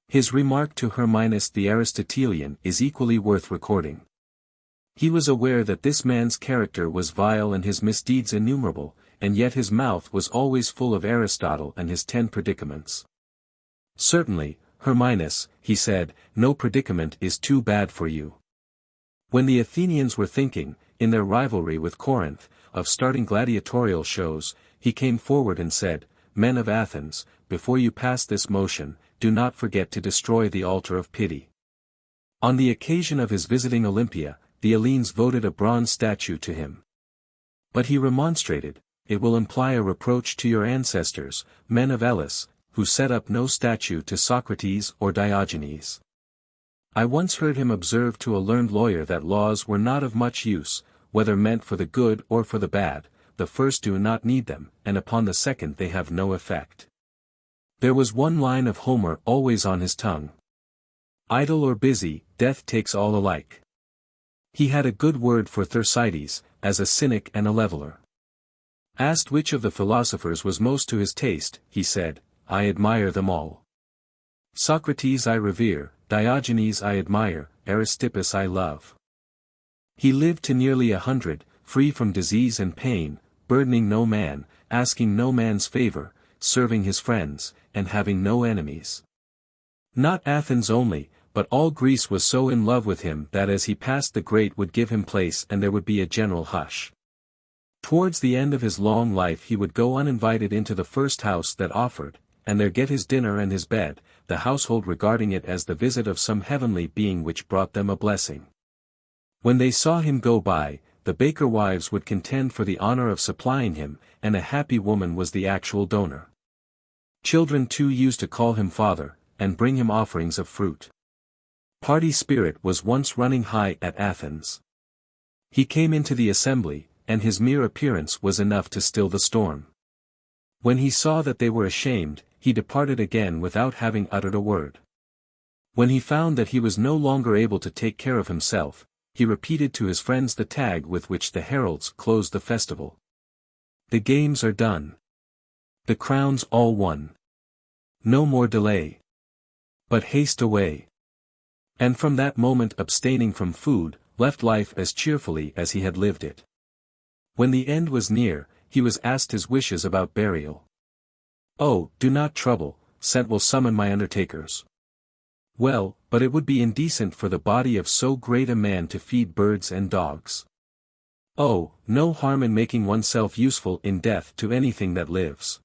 His remark to Herminus the Aristotelian is equally worth recording. He was aware that this man's character was vile and his misdeeds innumerable, and yet his mouth was always full of Aristotle and his 10 predicaments. "Certainly, Herminus," he said, "no predicament is too bad for you." When the Athenians were thinking, in their rivalry with Corinth, of starting gladiatorial shows, he came forward and said, "Men of Athens, before you pass this motion, do not forget to destroy the altar of pity." On the occasion of his visiting Olympia, the Hellenes voted a bronze statue to him. But he remonstrated, "It will imply a reproach to your ancestors, men of Elis, who set up no statue to Socrates or Diogenes." I once heard him observe to a learned lawyer that laws were not of much use, whether meant for the good or for the bad, the first do not need them, and upon the second they have no effect. There was one line of Homer always on his tongue. "Idle or busy, death takes all alike." He had a good word for Thersites, as a cynic and a leveler. Asked which of the philosophers was most to his taste, he said, "I admire them all. Socrates I revere, Diogenes I admire, Aristippus I love." He lived to nearly 100, free from disease and pain, burdening no man, asking no man's favor, serving his friends, and having no enemies. Not Athens only, but all Greece was so in love with him that as he passed the grate would give him place and there would be a general hush. Towards the end of his long life he would go uninvited into the first house that offered, and there get his dinner and his bed, the household regarding it as the visit of some heavenly being which brought them a blessing. When they saw him go by, the baker wives would contend for the honor of supplying him, and a happy woman was the actual donor. Children too used to call him father, and bring him offerings of fruit. Party spirit was once running high at Athens. He came into the assembly, and his mere appearance was enough to still the storm. When he saw that they were ashamed, he departed again without having uttered a word. When he found that he was no longer able to take care of himself, he repeated to his friends the tag with which the heralds closed the festival. The games are done. The crowns all won. No more delay. But haste away. And from that moment abstaining from food, left life as cheerfully as he had lived it. When the end was near, he was asked his wishes about burial. "Oh, do not trouble, Sent will summon my undertakers." "Well, but it would be indecent for the body of so great a man to feed birds and dogs." "Oh, no harm in making oneself useful in death to anything that lives."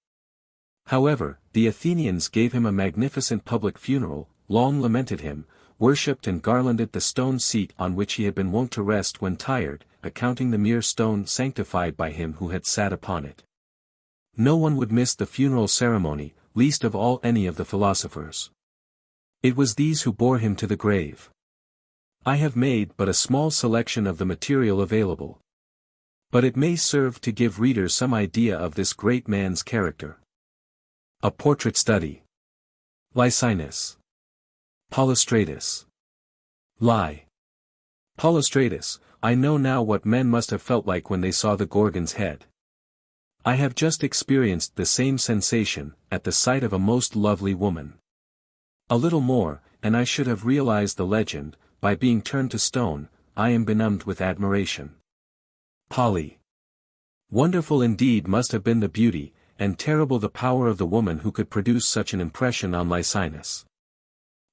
However, the Athenians gave him a magnificent public funeral, long lamented him, worshipped and garlanded the stone seat on which he had been wont to rest when tired, accounting the mere stone sanctified by him who had sat upon it. No one would miss the funeral ceremony, least of all any of the philosophers. It was these who bore him to the grave. I have made but a small selection of the material available. But it may serve to give readers some idea of this great man's character. A portrait study. Lycinus. Polystratus. Polystratus, I know now what men must have felt like when they saw the Gorgon's head. I have just experienced the same sensation, at the sight of a most lovely woman. A little more, and I should have realized the legend, by being turned to stone, I am benumbed with admiration. Poly. Wonderful indeed must have been the beauty, and terrible the power of the woman who could produce such an impression on Lycinus.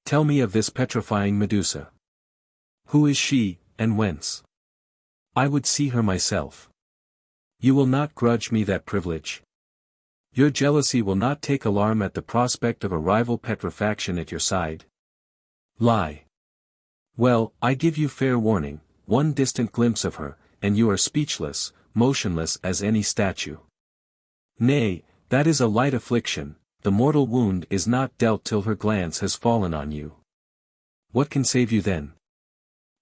Tell me of this petrifying Medusa. Who is she, and whence? I would see her myself. You will not grudge me that privilege? Your jealousy will not take alarm at the prospect of a rival petrifaction at your side? Lie. Well, I give you fair warning, one distant glimpse of her, and you are speechless, motionless as any statue. Nay, that is a light affliction, the mortal wound is not dealt till her glance has fallen on you. What can save you then?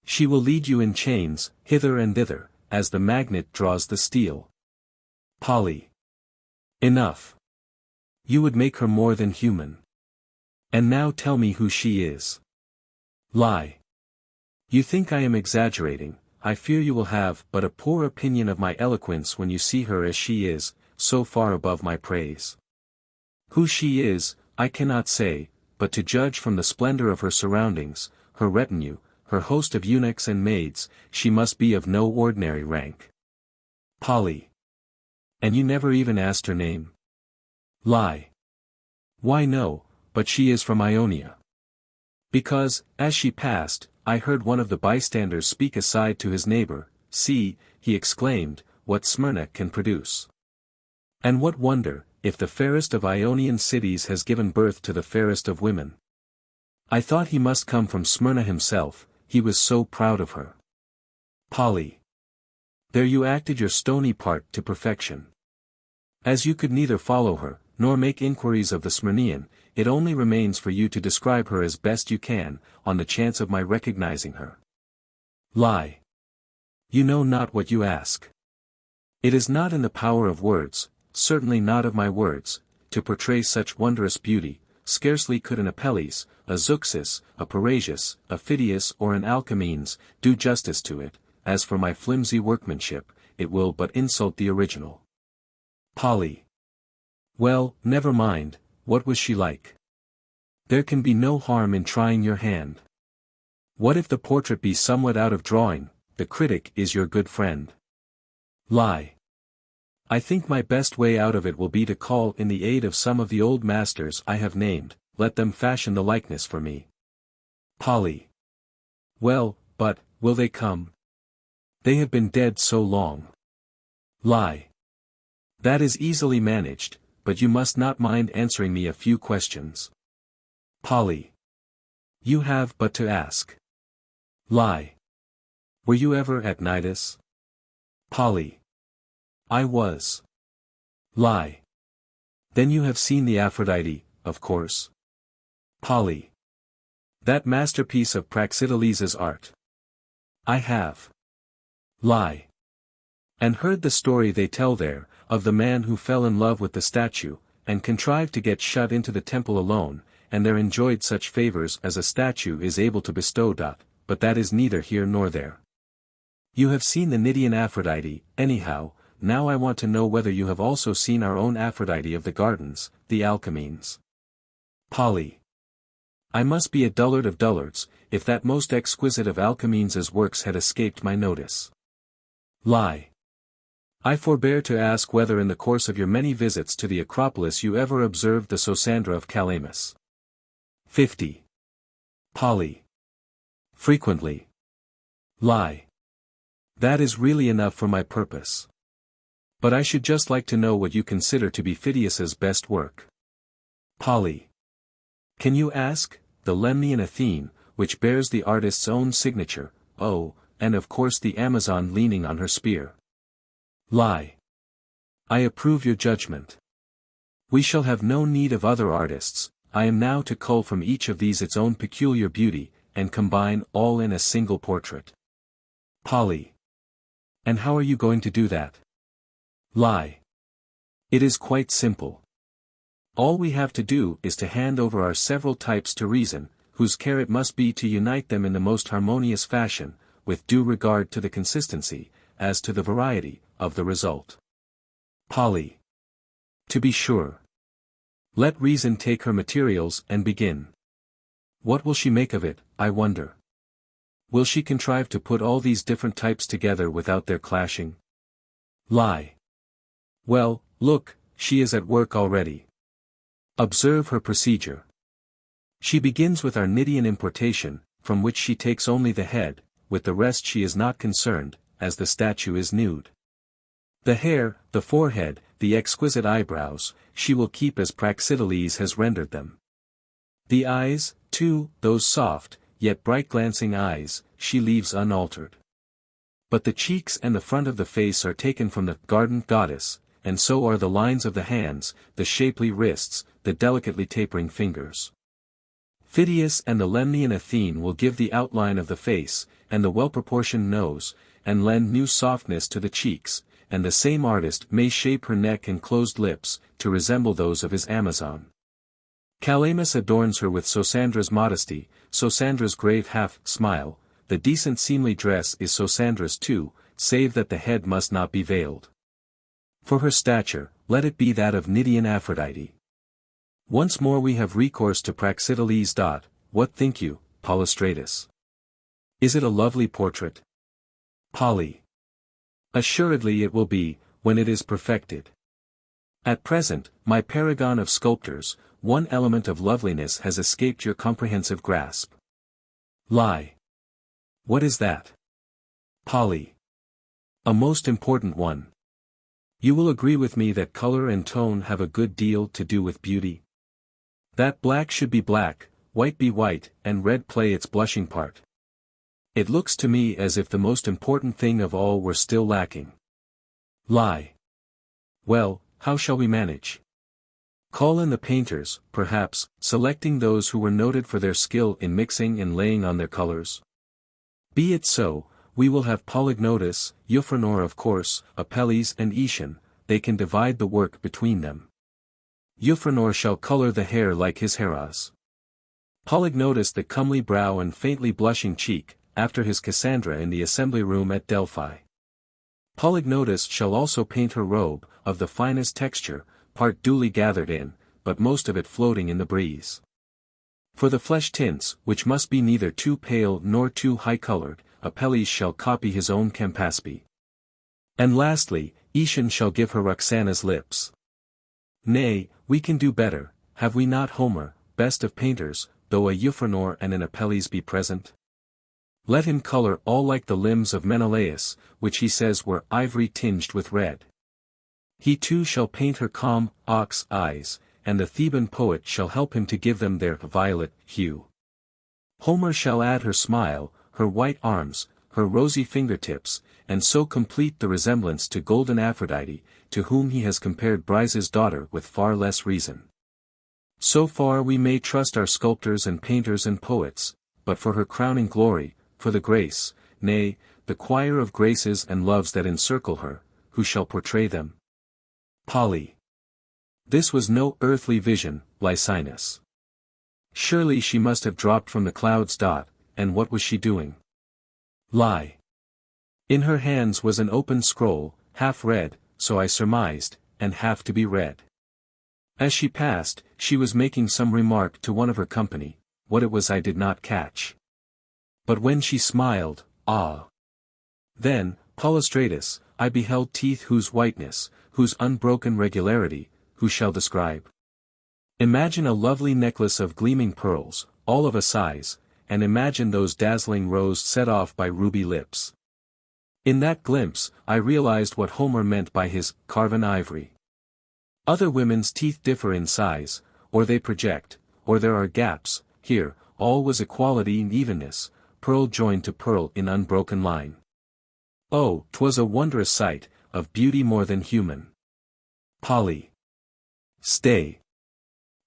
She will lead you in chains, hither and thither, as the magnet draws the steel. Poly. Enough. You would make her more than human. And now tell me who she is. Lie. You think I am exaggerating, I fear you will have but a poor opinion of my eloquence when you see her as she is, so far above my praise. Who she is, I cannot say, but to judge from the splendor of her surroundings, her retinue, her host of eunuchs and maids, she must be of no ordinary rank. Poly. And you never even asked her name? Lie. Why no, but she is from Ionia. Because, as she passed, I heard one of the bystanders speak aside to his neighbor, "See," he exclaimed, "what Smyrna can produce." And what wonder, if the fairest of Ionian cities has given birth to the fairest of women. I thought he must come from Smyrna himself, he was so proud of her. Poly. There you acted your stony part to perfection. As you could neither follow her, nor make inquiries of the Smyrnian, it only remains for you to describe her as best you can, on the chance of my recognizing her. Lie. You know not what you ask. It is not in the power of words, certainly not of my words, to portray such wondrous beauty. Scarcely could an Apelles, a Zeuxis, a Parasius, a Phidias or an Alcamenes, do justice to it. As for my flimsy workmanship, it will but insult the original. Poly. Well, never mind, what was she like? There can be no harm in trying your hand. What if the portrait be somewhat out of drawing, the critic is your good friend. Lie. I think my best way out of it will be to call in the aid of some of the old masters I have named, let them fashion the likeness for me. Polly. Well, but, will they come? They have been dead so long. Lie. That is easily managed, but you must not mind answering me a few questions. Polly. You have but to ask. Lie. Were you ever at Cnidus? Polly. I was. Lie. Then you have seen the Aphrodite, of course. Polly. That masterpiece of Praxiteles' art. I have. Lie. And heard the story they tell there, of the man who fell in love with the statue, and contrived to get shut into the temple alone, and there enjoyed such favors as a statue is able to bestow. But that is neither here nor there. You have seen the Cnidian Aphrodite, anyhow. Now I want to know whether you have also seen our own Aphrodite of the gardens, the Alcamenes. Polly. I must be a dullard of dullards, if that most exquisite of Alcamenes' works had escaped my notice. Lie. I forbear to ask whether in the course of your many visits to the Acropolis you ever observed the Sosandra of Calamus. 50. Polly. Frequently. Lie. That is really enough for my purpose. But I should just like to know what you consider to be Phidias's best work. Polly. Can you ask? The Lemnian Athene, which bears the artist's own signature, oh, and of course the Amazon leaning on her spear. Lie. I approve your judgment. We shall have no need of other artists. I am now to cull from each of these its own peculiar beauty, and combine all in a single portrait. Polly. And how are you going to do that? Lie. It is quite simple. All we have to do is to hand over our several types to reason, whose care it must be to unite them in the most harmonious fashion, with due regard to the consistency, as to the variety, of the result. Polly. To be sure. Let reason take her materials and begin. What will she make of it, I wonder? Will she contrive to put all these different types together without their clashing? Lie. Well, look, she is at work already. Observe her procedure. She begins with our Cnidian importation, from which she takes only the head, with the rest she is not concerned, as the statue is nude. The hair, the forehead, the exquisite eyebrows, she will keep as Praxiteles has rendered them. The eyes, too, those soft, yet bright glancing eyes, she leaves unaltered. But the cheeks and the front of the face are taken from the garden goddess, and so are the lines of the hands, the shapely wrists, the delicately tapering fingers. Phidias and the Lemnian Athene will give the outline of the face, and the well-proportioned nose, and lend new softness to the cheeks, and the same artist may shape her neck and closed lips, to resemble those of his Amazon. Calamus adorns her with Sosandra's modesty, Sosandra's grave half-smile, the decent seemly dress is Sosandra's too, save that the head must not be veiled. For her stature, let it be that of Cnidian Aphrodite. Once more we have recourse to Praxiteles. What think you, Polystratus? Is it a lovely portrait? Polly. Assuredly it will be, when it is perfected. At present, my paragon of sculptors, one element of loveliness has escaped your comprehensive grasp. Lie. What is that? Polly. A most important one. You will agree with me that color and tone have a good deal to do with beauty. That black should be black, white be white, and red play its blushing part. It looks to me as if the most important thing of all were still lacking. Lie. Well, how shall we manage? Call in the painters, perhaps, selecting those who were noted for their skill in mixing and laying on their colors. Be it so, we will have Polygnotus, Euphranor of course, Apelles and Aetion, they can divide the work between them. Euphranor shall color the hair like his Heras. Polygnotus the comely brow and faintly blushing cheek, after his Cassandra in the assembly room at Delphi. Polygnotus shall also paint her robe, of the finest texture, part duly gathered in, but most of it floating in the breeze. For the flesh tints, which must be neither too pale nor too high-colored, Apelles shall copy his own Campaspe. And lastly, Aetion shall give her Roxana's lips. Nay, we can do better, have we not Homer, best of painters, though a Euphranor and an Apelles be present? Let him color all like the limbs of Menelaus, which he says were ivory tinged with red. He too shall paint her calm, ox eyes, and the Theban poet shall help him to give them their violet hue. Homer shall add her smile, her white arms, her rosy fingertips, and so complete the resemblance to golden Aphrodite, to whom he has compared Brise's daughter with far less reason. So far we may trust our sculptors and painters and poets, but for her crowning glory, for the grace, nay, the choir of graces and loves that encircle her, who shall portray them? Polly. This was no earthly vision, Lycinus. Surely she must have dropped from the clouds. And what was she doing? Lie. In her hands was an open scroll, half read, so I surmised, and half to be read. As she passed, she was making some remark to one of her company, what it was I did not catch. But when she smiled, ah! Then, Polystratus, I beheld teeth whose whiteness, whose unbroken regularity, who shall describe? Imagine a lovely necklace of gleaming pearls, all of a size, and imagine those dazzling rows set off by ruby lips. In that glimpse, I realized what Homer meant by his carven ivory. Other women's teeth differ in size, or they project, or there are gaps. Here, all was equality and evenness, pearl joined to pearl in unbroken line. Oh, 'twas a wondrous sight, of beauty more than human. Polly. Stay.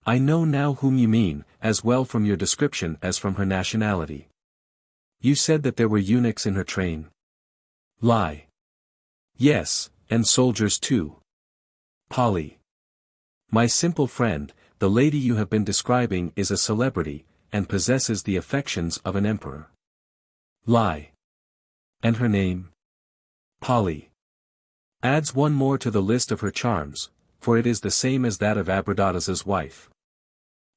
I know now whom you mean, as well from your description as from her nationality. You said that there were eunuchs in her train. Lie. Yes, and soldiers too. Polly. My simple friend, the lady you have been describing is a celebrity, and possesses the affections of an emperor. Lie. And her name? Polly. Adds one more to the list of her charms, for it is the same as that of Abradatas's wife.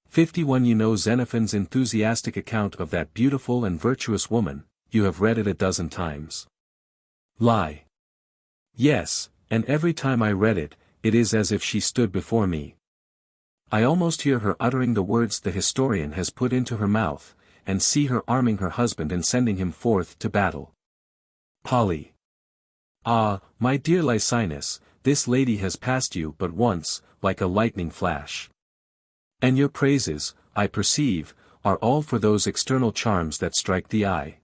51 You know Xenophon's enthusiastic account of that beautiful and virtuous woman, you have read it a dozen times. Lie. Yes, and every time I read it, it is as if she stood before me. I almost hear her uttering the words the historian has put into her mouth, and see her arming her husband and sending him forth to battle. Polly. Ah, my dear Lycinus, this lady has passed you but once, like a lightning flash. And your praises, I perceive, are all for those external charms that strike the eye.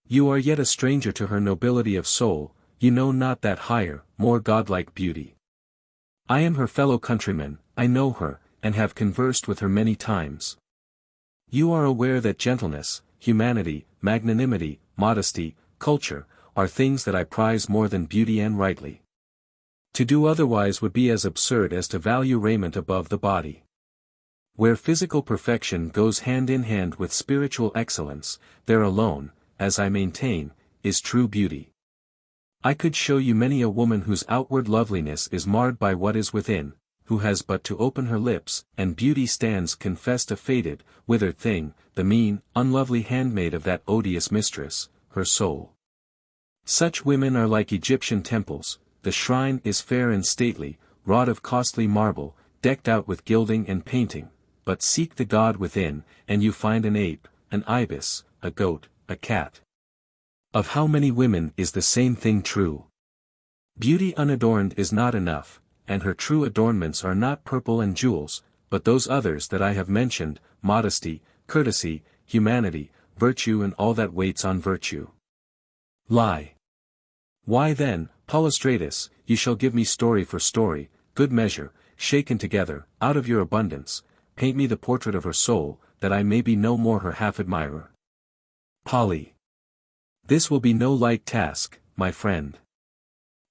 You are yet a stranger to her nobility of soul, you know not that higher, more godlike beauty. I am her fellow countryman, I know her, and have conversed with her many times. You are aware that gentleness, humanity, magnanimity, modesty, culture, are things that I prize more than beauty, and rightly. To do otherwise would be as absurd as to value raiment above the body. Where physical perfection goes hand in hand with spiritual excellence, there alone, as I maintain, is true beauty. I could show you many a woman whose outward loveliness is marred by what is within, who has but to open her lips, and beauty stands confessed a faded, withered thing, the mean, unlovely handmaid of that odious mistress, her soul. Such women are like Egyptian temples, the shrine is fair and stately, wrought of costly marble, decked out with gilding and painting, but seek the god within, and you find an ape, an ibis, a goat, a cat. Of how many women is the same thing true? Beauty unadorned is not enough, and her true adornments are not purple and jewels, but those others that I have mentioned, modesty, courtesy, humanity, virtue, and all that waits on virtue. Lie. Why then, Polystratus, you shall give me story for story, good measure, shaken together, out of your abundance, paint me the portrait of her soul, that I may be no more her half-admirer. Polly. This will be no light task, my friend.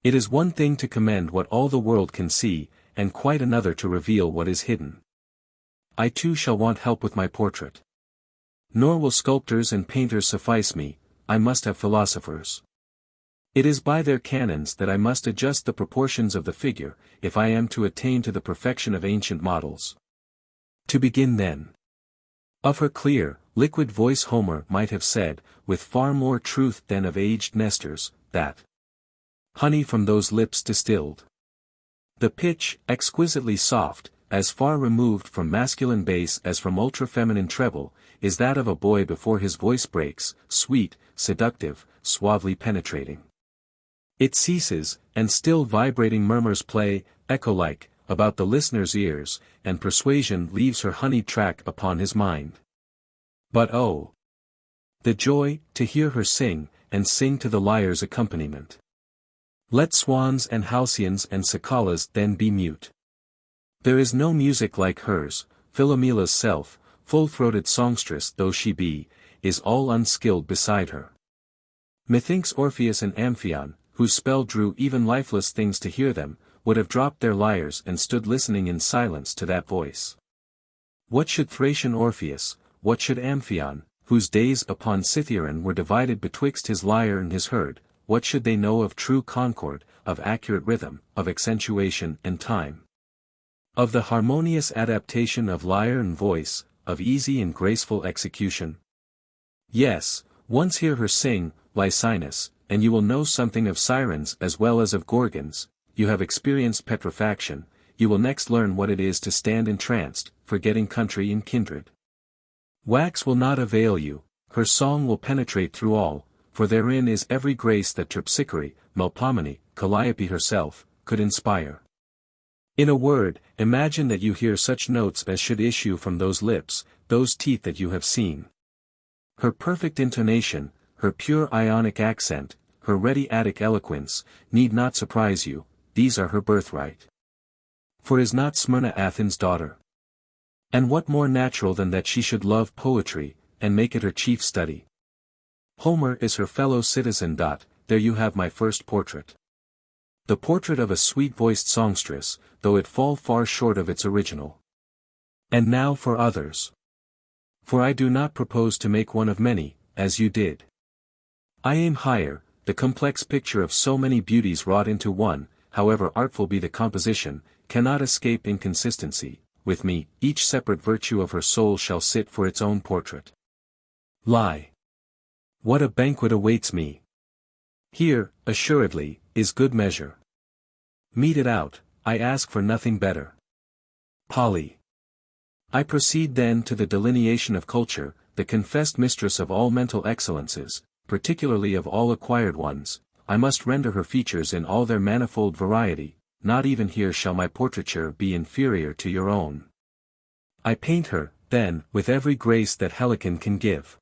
It is one thing to commend what all the world can see, and quite another to reveal what is hidden. I too shall want help with my portrait. Nor will sculptors and painters suffice me, I must have philosophers. It is by their canons that I must adjust the proportions of the figure, if I am to attain to the perfection of ancient models. To begin then. Of her clear, liquid voice Homer might have said, with far more truth than of aged Nestor's, that honey from those lips distilled. The pitch, exquisitely soft, as far removed from masculine bass as from ultra-feminine treble, is that of a boy before his voice breaks, sweet, seductive, suavely penetrating. It ceases, and still vibrating murmurs play, echo-like, about the listener's ears, and persuasion leaves her honeyed track upon his mind. But oh! the joy, to hear her sing, and sing to the lyre's accompaniment. Let swans and halcyons and cicalas then be mute. There is no music like hers, Philomela's self, full-throated songstress though she be, is all unskilled beside her. Methinks Orpheus and Amphion, whose spell drew even lifeless things to hear them, would have dropped their lyres and stood listening in silence to that voice. What should Thracian Orpheus, what should Amphion, whose days upon Cithaeron were divided betwixt his lyre and his herd, what should they know of true concord, of accurate rhythm, of accentuation and time? Of the harmonious adaptation of lyre and voice, of easy and graceful execution? Yes, once hear her sing, Lycinus, and you will know something of sirens as well as of gorgons. You have experienced petrifaction, you will next learn what it is to stand entranced, forgetting country and kindred. Wax will not avail you, her song will penetrate through all, for therein is every grace that Terpsichore, Melpomene, Calliope herself, could inspire. In a word, imagine that you hear such notes as should issue from those lips, those teeth that you have seen. Her perfect intonation, her pure Ionic accent, her ready Attic eloquence, need not surprise you, these are her birthright. For is not Smyrna Athens' daughter? And what more natural than that she should love poetry, and make it her chief study? Homer is her fellow citizen. There you have my first portrait. The portrait of a sweet-voiced songstress, though it fall far short of its original. And now for others. For I do not propose to make one of many, as you did. I aim higher, the complex picture of so many beauties wrought into one, however artful be the composition, cannot escape inconsistency. With me, each separate virtue of her soul shall sit for its own portrait. Lie. What a banquet awaits me! Here, assuredly, is good measure. Mete it out, I ask for nothing better. Polly. I proceed then to the delineation of culture, the confessed mistress of all mental excellences, particularly of all acquired ones. I must render her features in all their manifold variety, not even here shall my portraiture be inferior to your own. I paint her, then, with every grace that Helicon can give.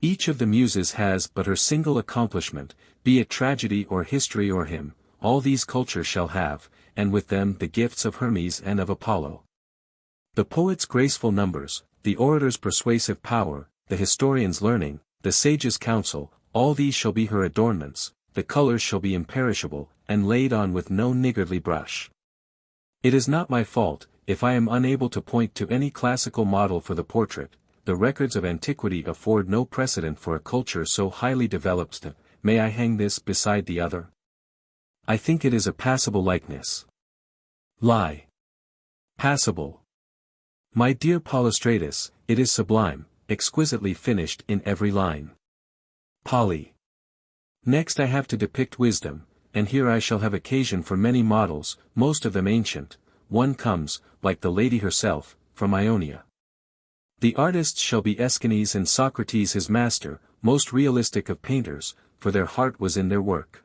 Each of the muses has but her single accomplishment, be it tragedy or history or hymn, all these culture shall have, and with them the gifts of Hermes and of Apollo. The poet's graceful numbers, the orator's persuasive power, the historian's learning, the sage's counsel, all these shall be her adornments, the colors shall be imperishable, and laid on with no niggardly brush. It is not my fault, if I am unable to point to any classical model for the portrait. The records of antiquity afford no precedent for a culture so highly developed. May I hang this beside the other? I think it is a passable likeness. Lie. Passable. My dear Polystratus, it is sublime, exquisitely finished in every line. Polly. Next I have to depict wisdom, and here I shall have occasion for many models, most of them ancient. One comes, like the lady herself, from Ionia. The artists shall be Aeschines and Socrates his master, most realistic of painters, for their heart was in their work.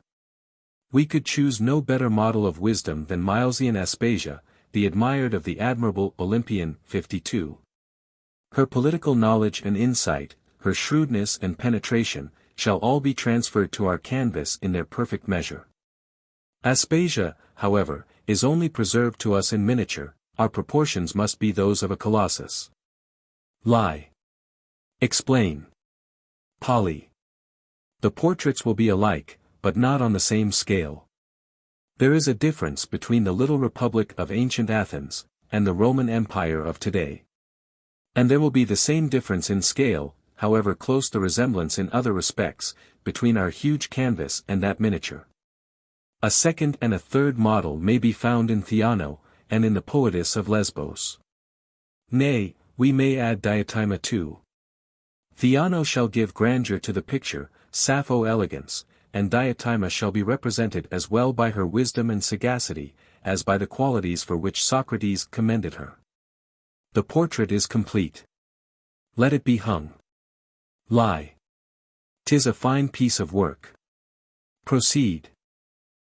We could choose no better model of wisdom than Milesian Aspasia, the admired of the admirable Olympian. 52. Her political knowledge and insight, her shrewdness and penetration, shall all be transferred to our canvas in their perfect measure. Aspasia, however, is only preserved to us in miniature, our proportions must be those of a colossus. Lie. Explain. Polly. The portraits will be alike, but not on the same scale. There is a difference between the little republic of ancient Athens, and the Roman Empire of today. And there will be the same difference in scale, however close the resemblance in other respects, between our huge canvas and that miniature. A second and a third model may be found in Theano, and in the poetess of Lesbos. Nay, we may add Diotima too. Theano shall give grandeur to the picture, Sappho elegance, and Diotima shall be represented as well by her wisdom and sagacity, as by the qualities for which Socrates commended her. The portrait is complete. Let it be hung. Lie. 'Tis a fine piece of work. Proceed.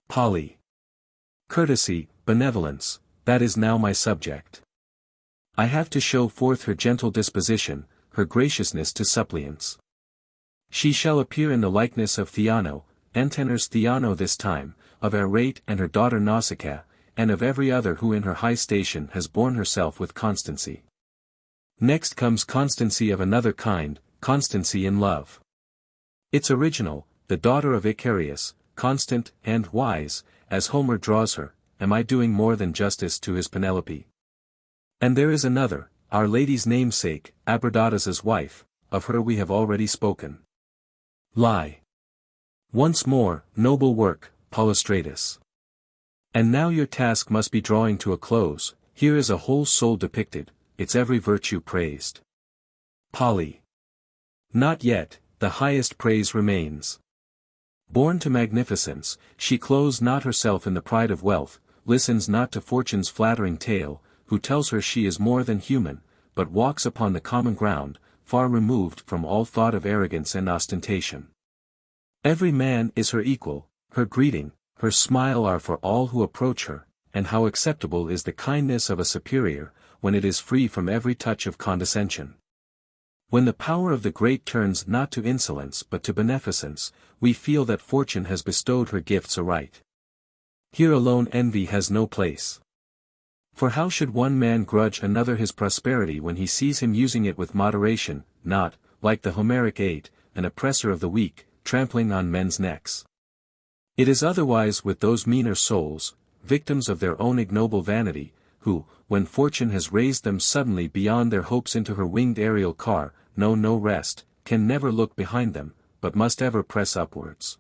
Polly. Courtesy, benevolence, that is now my subject. I have to show forth her gentle disposition, her graciousness to suppliants. She shall appear in the likeness of Theano, Antenor's Theano this time, of Arete and her daughter Nausicaa, and of every other who in her high station has borne herself with constancy. Next comes constancy of another kind, constancy in love. Its original, the daughter of Icarius, constant and wise, as Homer draws her. Am I doing more than justice to his Penelope? And there is another, Our Lady's namesake, Abradatas's wife, of her we have already spoken. Lie. Once more, noble work, Polystratus. And now your task must be drawing to a close. Here is a whole soul depicted, its every virtue praised. Polly. Not yet, the highest praise remains. Born to magnificence, she clothes not herself in the pride of wealth, listens not to fortune's flattering tale, who tells her she is more than human, but walks upon the common ground, far removed from all thought of arrogance and ostentation. Every man is her equal, her greeting, her smile are for all who approach her, and how acceptable is the kindness of a superior, when it is free from every touch of condescension. When the power of the great turns not to insolence but to beneficence, we feel that fortune has bestowed her gifts aright. Here alone envy has no place. For how should one man grudge another his prosperity when he sees him using it with moderation, not, like the Homeric Eight, an oppressor of the weak, trampling on men's necks? It is otherwise with those meaner souls, victims of their own ignoble vanity, who, when fortune has raised them suddenly beyond their hopes into her winged aerial car, know no rest, can never look behind them, but must ever press upwards.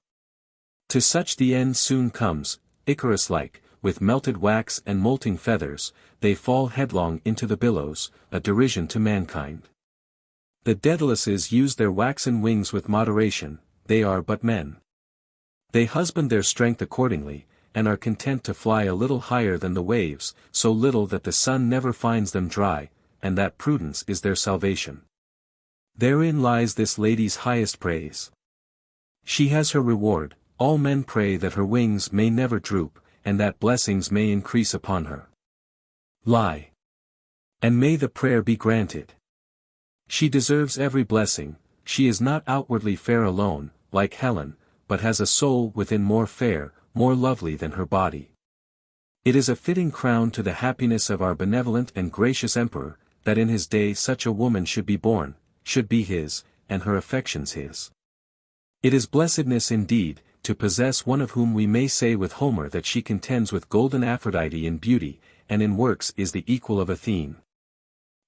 To such the end soon comes, Icarus-like, with melted wax and molting feathers, they fall headlong into the billows, a derision to mankind. The Daedaluses use their waxen wings with moderation, they are but men. They husband their strength accordingly, and are content to fly a little higher than the waves, so little that the sun never finds them dry, and that prudence is their salvation. Therein lies this lady's highest praise. She has her reward, all men pray that her wings may never droop, and that blessings may increase upon her. Lie. And may the prayer be granted. She deserves every blessing, she is not outwardly fair alone, like Helen, but has a soul within more fair, more lovely than her body. It is a fitting crown to the happiness of our benevolent and gracious emperor, that in his day such a woman should be born, should be his, and her affections his. It is blessedness indeed, to possess one of whom we may say with Homer that she contends with golden Aphrodite in beauty, and in works is the equal of Athene.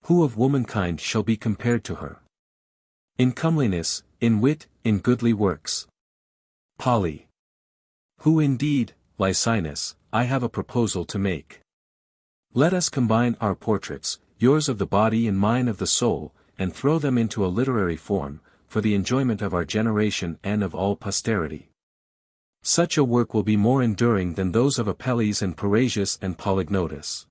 Who of womankind shall be compared to her? In comeliness, in wit, in goodly works. Polly. Who indeed, Licinus, I have a proposal to make. Let us combine our portraits, yours of the body and mine of the soul, and throw them into a literary form, for the enjoyment of our generation and of all posterity. Such a work will be more enduring than those of Apelles and Parrhasius and Polygnotus.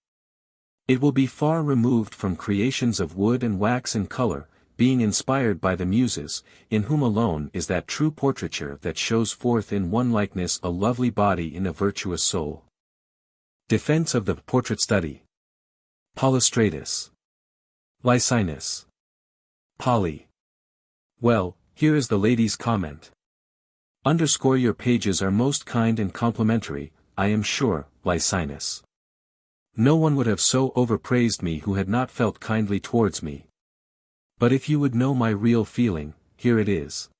It will be far removed from creations of wood and wax and color, being inspired by the Muses, in whom alone is that true portraiture that shows forth in one likeness a lovely body in a virtuous soul. Defense of the portrait study. Polystratus. Licinus. Polly. Well, here is the lady's comment. Underscore your pages are most kind and complimentary, I am sure, Licinus. No one would have so overpraised me who had not felt kindly towards me. But if you would know my real feeling, here it is.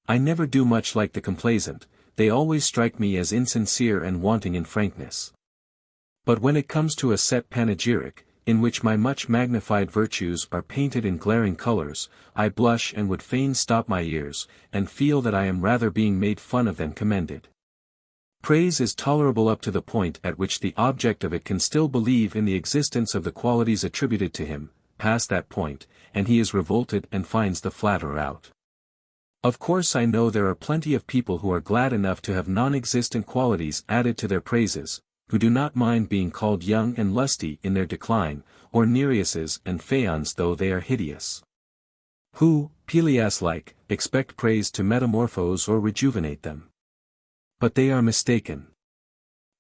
I never do much like the complaisant, they always strike me as insincere and wanting in frankness. But when it comes to a set panegyric, in which my much magnified virtues are painted in glaring colors, I blush and would fain stop my ears, and feel that I am rather being made fun of than commended. Praise is tolerable up to the point at which the object of it can still believe in the existence of the qualities attributed to him, past that point, and he is revolted and finds the flatterer out. Of course I know there are plenty of people who are glad enough to have non-existent qualities added to their praises, who do not mind being called young and lusty in their decline, or Nereises and Phaons though they are hideous. Who, Peleus-like, expect praise to metamorphose or rejuvenate them. But they are mistaken.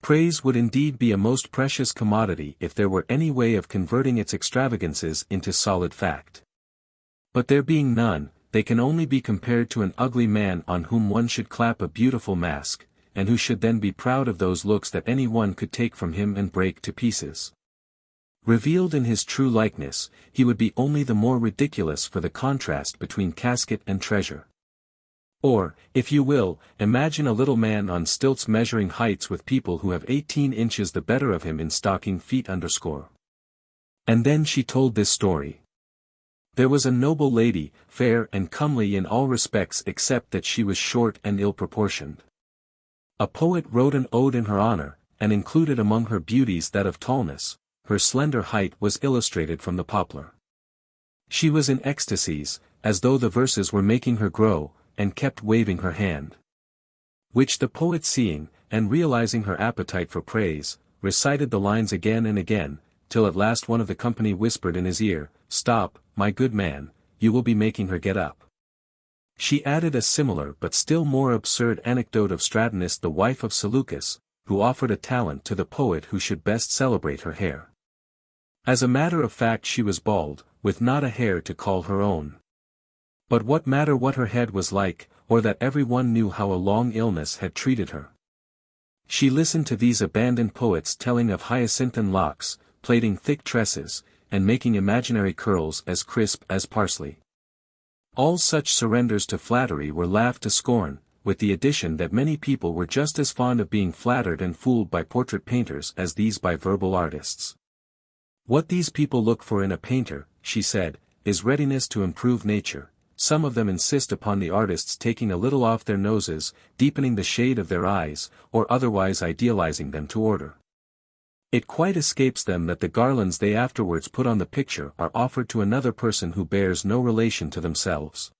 Praise would indeed be a most precious commodity if there were any way of converting its extravagances into solid fact. But there being none, they can only be compared to an ugly man on whom one should clap a beautiful mask, and who should then be proud of those looks that any one could take from him and break to pieces. Revealed in his true likeness, he would be only the more ridiculous for the contrast between casket and treasure. Or, if you will, imagine a little man on stilts measuring heights with people who have 18 inches the better of him in stocking feet underscore. And then she told this story. There was a noble lady, fair and comely in all respects except that she was short and ill-proportioned. A poet wrote an ode in her honor, and included among her beauties that of tallness. Her slender height was illustrated from the poplar. She was in ecstasies, as though the verses were making her grow, and kept waving her hand. Which the poet seeing, and realizing her appetite for praise, recited the lines again and again, till at last one of the company whispered in his ear, "Stop, my good man, you will be making her get up." She added a similar but still more absurd anecdote of Stratonus the wife of Seleucus, who offered a talent to the poet who should best celebrate her hair. As a matter of fact she was bald, with not a hair to call her own. But what matter what her head was like, or that every one knew how a long illness had treated her. She listened to these abandoned poets telling of hyacinthine locks, plaiting thick tresses, and making imaginary curls as crisp as parsley. All such surrenders to flattery were laughed to scorn, with the addition that many people were just as fond of being flattered and fooled by portrait painters as these by verbal artists. What these people look for in a painter, she said, is readiness to improve nature. Some of them insist upon the artists taking a little off their noses, deepening the shade of their eyes, or otherwise idealizing them to order. It quite escapes them that the garlands they afterwards put on the picture are offered to another person who bears no relation to themselves.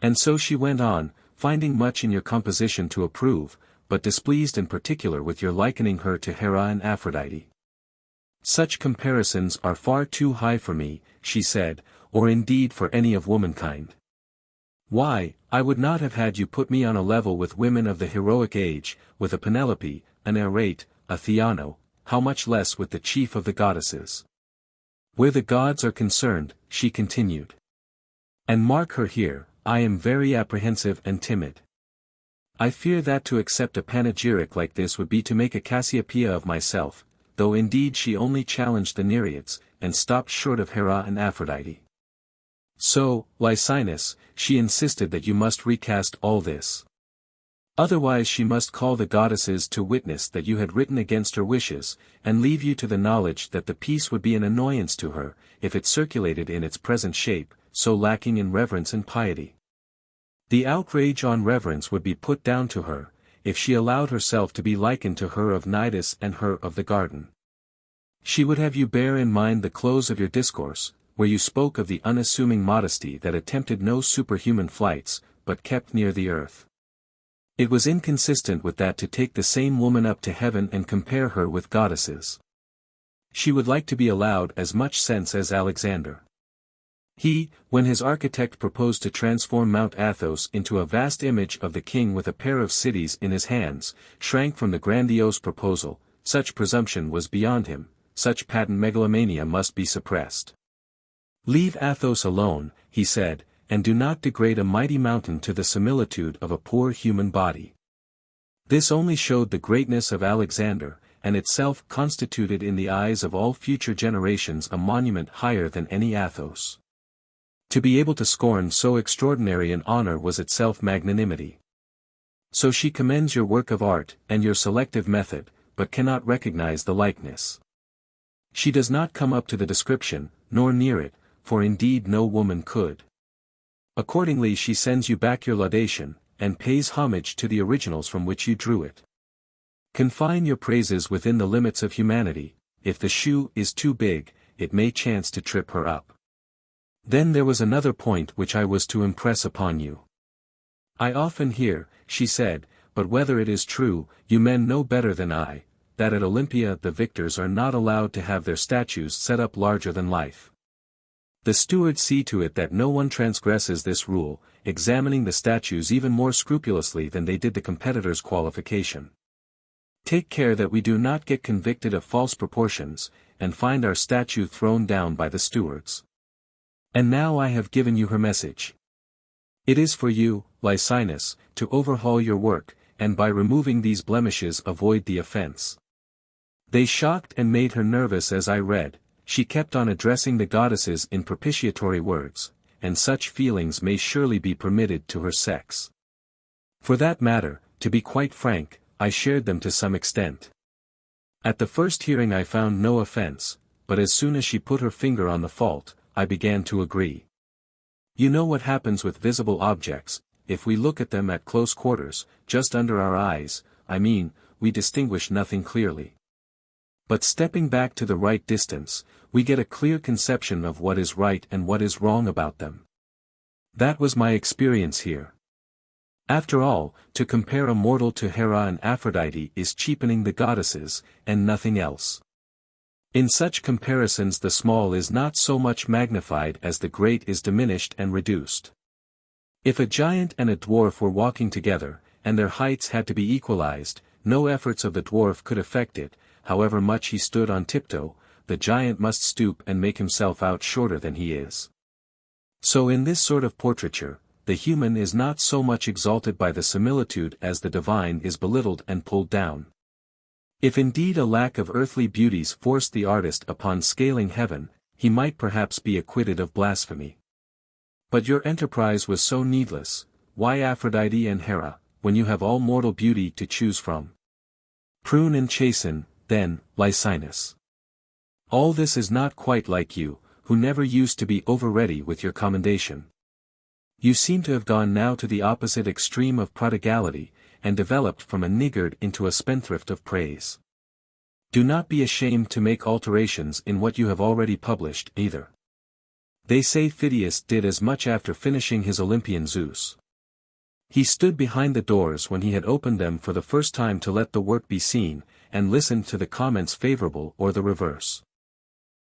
And so she went on, finding much in your composition to approve, but displeased in particular with your likening her to Hera and Aphrodite. Such comparisons are far too high for me, she said, or indeed for any of womankind. Why, I would not have had you put me on a level with women of the heroic age, with a Penelope, an Arete, a Theano, how much less with the chief of the goddesses. Where the gods are concerned, she continued. And mark her here, I am very apprehensive and timid. I fear that to accept a panegyric like this would be to make a Cassiopeia of myself, though indeed she only challenged the Nereids, and stopped short of Hera and Aphrodite. So, Lycinus, she insisted that you must recast all this. Otherwise she must call the goddesses to witness that you had written against her wishes, and leave you to the knowledge that the piece would be an annoyance to her, if it circulated in its present shape, so lacking in reverence and piety. The outrage on reverence would be put down to her, if she allowed herself to be likened to her of Cnidus and her of the garden. She would have you bear in mind the close of your discourse, where you spoke of the unassuming modesty that attempted no superhuman flights, but kept near the earth. It was inconsistent with that to take the same woman up to heaven and compare her with goddesses. She would like to be allowed as much sense as Alexander. He, when his architect proposed to transform Mount Athos into a vast image of the king with a pair of cities in his hands, shrank from the grandiose proposal. Such presumption was beyond him, such patent megalomania must be suppressed. Leave Athos alone, he said, and do not degrade a mighty mountain to the similitude of a poor human body. This only showed the greatness of Alexander, and itself constituted in the eyes of all future generations a monument higher than any Athos. To be able to scorn so extraordinary an honor was itself magnanimity. So she commends your work of art, and your selective method, but cannot recognize the likeness. She does not come up to the description, nor near it, for indeed no woman could. Accordingly she sends you back your laudation, and pays homage to the originals from which you drew it. Confine your praises within the limits of humanity. If the shoe is too big, it may chance to trip her up. Then there was another point which I was to impress upon you. I often hear, she said, but whether it is true, you men know better than I, that at Olympia the victors are not allowed to have their statues set up larger than life. The stewards see to it that no one transgresses this rule, examining the statues even more scrupulously than they did the competitor's qualification. Take care that we do not get convicted of false proportions, and find our statue thrown down by the stewards. And now I have given you her message. It is for you, Lycinus, to overhaul your work, and by removing these blemishes avoid the offense. They shocked and made her nervous as I read. She kept on addressing the goddesses in propitiatory words, and such feelings may surely be permitted to her sex. For that matter, to be quite frank, I shared them to some extent. At the first hearing I found no offense, but as soon as she put her finger on the fault, I began to agree. You know what happens with visible objects, if we look at them at close quarters, just under our eyes, I mean, we distinguish nothing clearly. But stepping back to the right distance, we get a clear conception of what is right and what is wrong about them. That was my experience here. After all, to compare a mortal to Hera and Aphrodite is cheapening the goddesses, and nothing else. In such comparisons the small is not so much magnified as the great is diminished and reduced. If a giant and a dwarf were walking together, and their heights had to be equalized, no efforts of the dwarf could effect it, however much he stood on tiptoe, the giant must stoop and make himself out shorter than he is. So in this sort of portraiture, the human is not so much exalted by the similitude as the divine is belittled and pulled down. If indeed a lack of earthly beauties forced the artist upon scaling heaven, he might perhaps be acquitted of blasphemy. But your enterprise was so needless. Why Aphrodite and Hera, when you have all mortal beauty to choose from? Prune and chasten, then, Lycinus. All this is not quite like you, who never used to be over-ready with your commendation. You seem to have gone now to the opposite extreme of prodigality, and developed from a niggard into a spendthrift of praise. Do not be ashamed to make alterations in what you have already published, either. They say Phidias did as much after finishing his Olympian Zeus. He stood behind the doors when he had opened them for the first time to let the work be seen, and listened to the comments favorable or the reverse.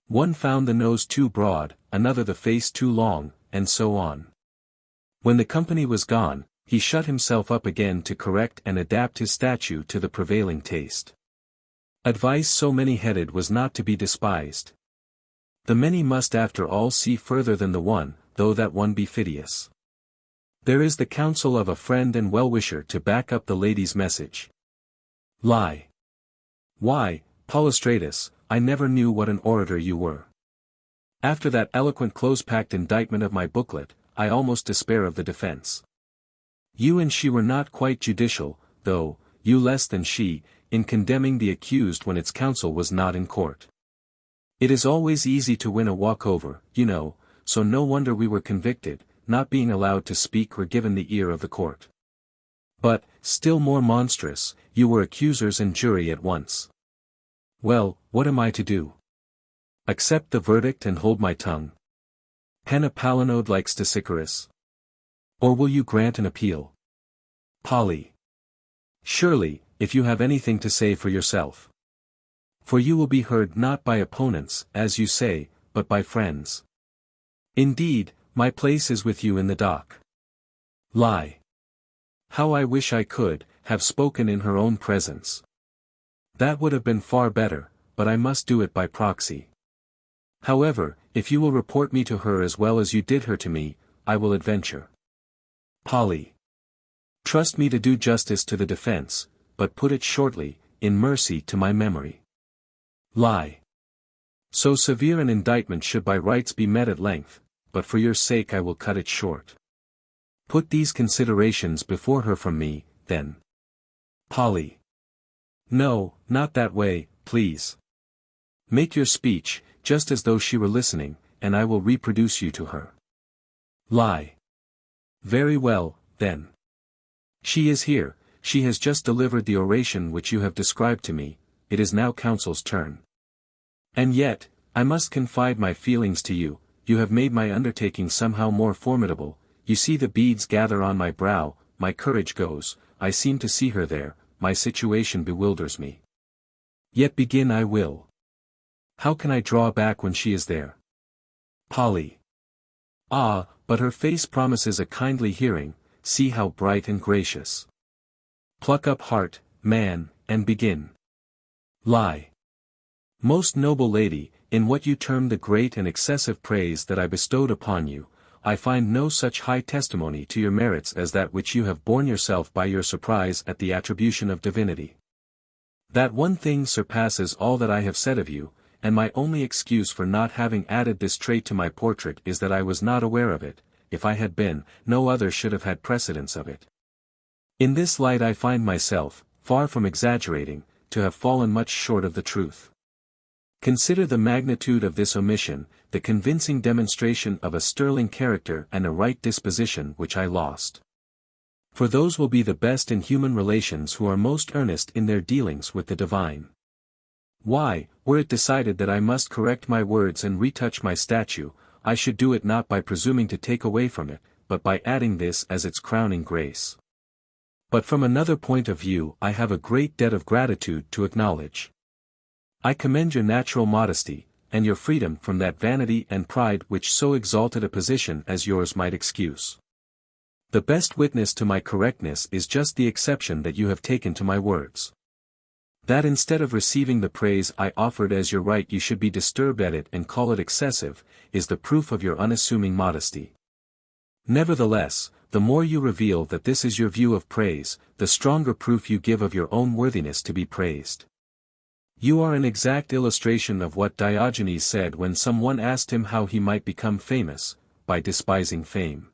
One found the nose too broad, another the face too long, and so on. When the company was gone, he shut himself up again to correct and adapt his statue to the prevailing taste. Advice so many-headed was not to be despised. The many must after all see further than the one, though that one be Phidias. There is the counsel of a friend and well-wisher to back up the lady's message. Lie. Why, Polystratus, I never knew what an orator you were. After that eloquent close-packed indictment of my booklet, I almost despair of the defense. You and she were not quite judicial, though, you less than she, in condemning the accused when its counsel was not in court. It is always easy to win a walkover, you know, so no wonder we were convicted, not being allowed to speak or given the ear of the court. But, still more monstrous, you were accusers and jury at once. Well, what am I to do? Accept the verdict and hold my tongue? Pen a palinode like Stesichorus? Or will you grant an appeal? Polly. Surely, if you have anything to say for yourself. For you will be heard not by opponents, as you say, but by friends. Indeed, my place is with you in the dock. Lie. How I wish I could have spoken in her own presence. That would have been far better, but I must do it by proxy. However, if you will report me to her as well as you did her to me, I will adventure. Polly. Trust me to do justice to the defense, but put it shortly, in mercy to my memory. Lie. So severe an indictment should by rights be met at length, but for your sake I will cut it short. Put these considerations before her from me, then. Polly. No, not that way, please. Make your speech, just as though she were listening, and I will reproduce you to her. Lie. Very well, then. She is here, she has just delivered the oration which you have described to me, it is now counsel's turn. And yet, I must confide my feelings to you, you have made my undertaking somehow more formidable, you see the beads gather on my brow, my courage goes, I seem to see her there, my situation bewilders me. Yet begin I will. How can I draw back when she is there? Polly. Ah, but her face promises a kindly hearing, see how bright and gracious. Pluck up heart, man, and begin. Lie. Most noble lady, in what you term the great and excessive praise that I bestowed upon you, I find no such high testimony to your merits as that which you have borne yourself by your surprise at the attribution of divinity. That one thing surpasses all that I have said of you, and my only excuse for not having added this trait to my portrait is that I was not aware of it. If I had been, no other should have had precedence of it. In this light I find myself, far from exaggerating, to have fallen much short of the truth. Consider the magnitude of this omission, the convincing demonstration of a sterling character and a right disposition which I lost. For those will be the best in human relations who are most earnest in their dealings with the divine. Why, were it decided that I must correct my words and retouch my statue, I should do it not by presuming to take away from it, but by adding this as its crowning grace. But from another point of view I have a great debt of gratitude to acknowledge. I commend your natural modesty, and your freedom from that vanity and pride which so exalted a position as yours might excuse. The best witness to my correctness is just the exception that you have taken to my words. That instead of receiving the praise I offered as your right you should be disturbed at it and call it excessive, is the proof of your unassuming modesty. Nevertheless, the more you reveal that this is your view of praise, the stronger proof you give of your own worthiness to be praised. You are an exact illustration of what Diogenes said when someone asked him how he might become famous, by despising fame.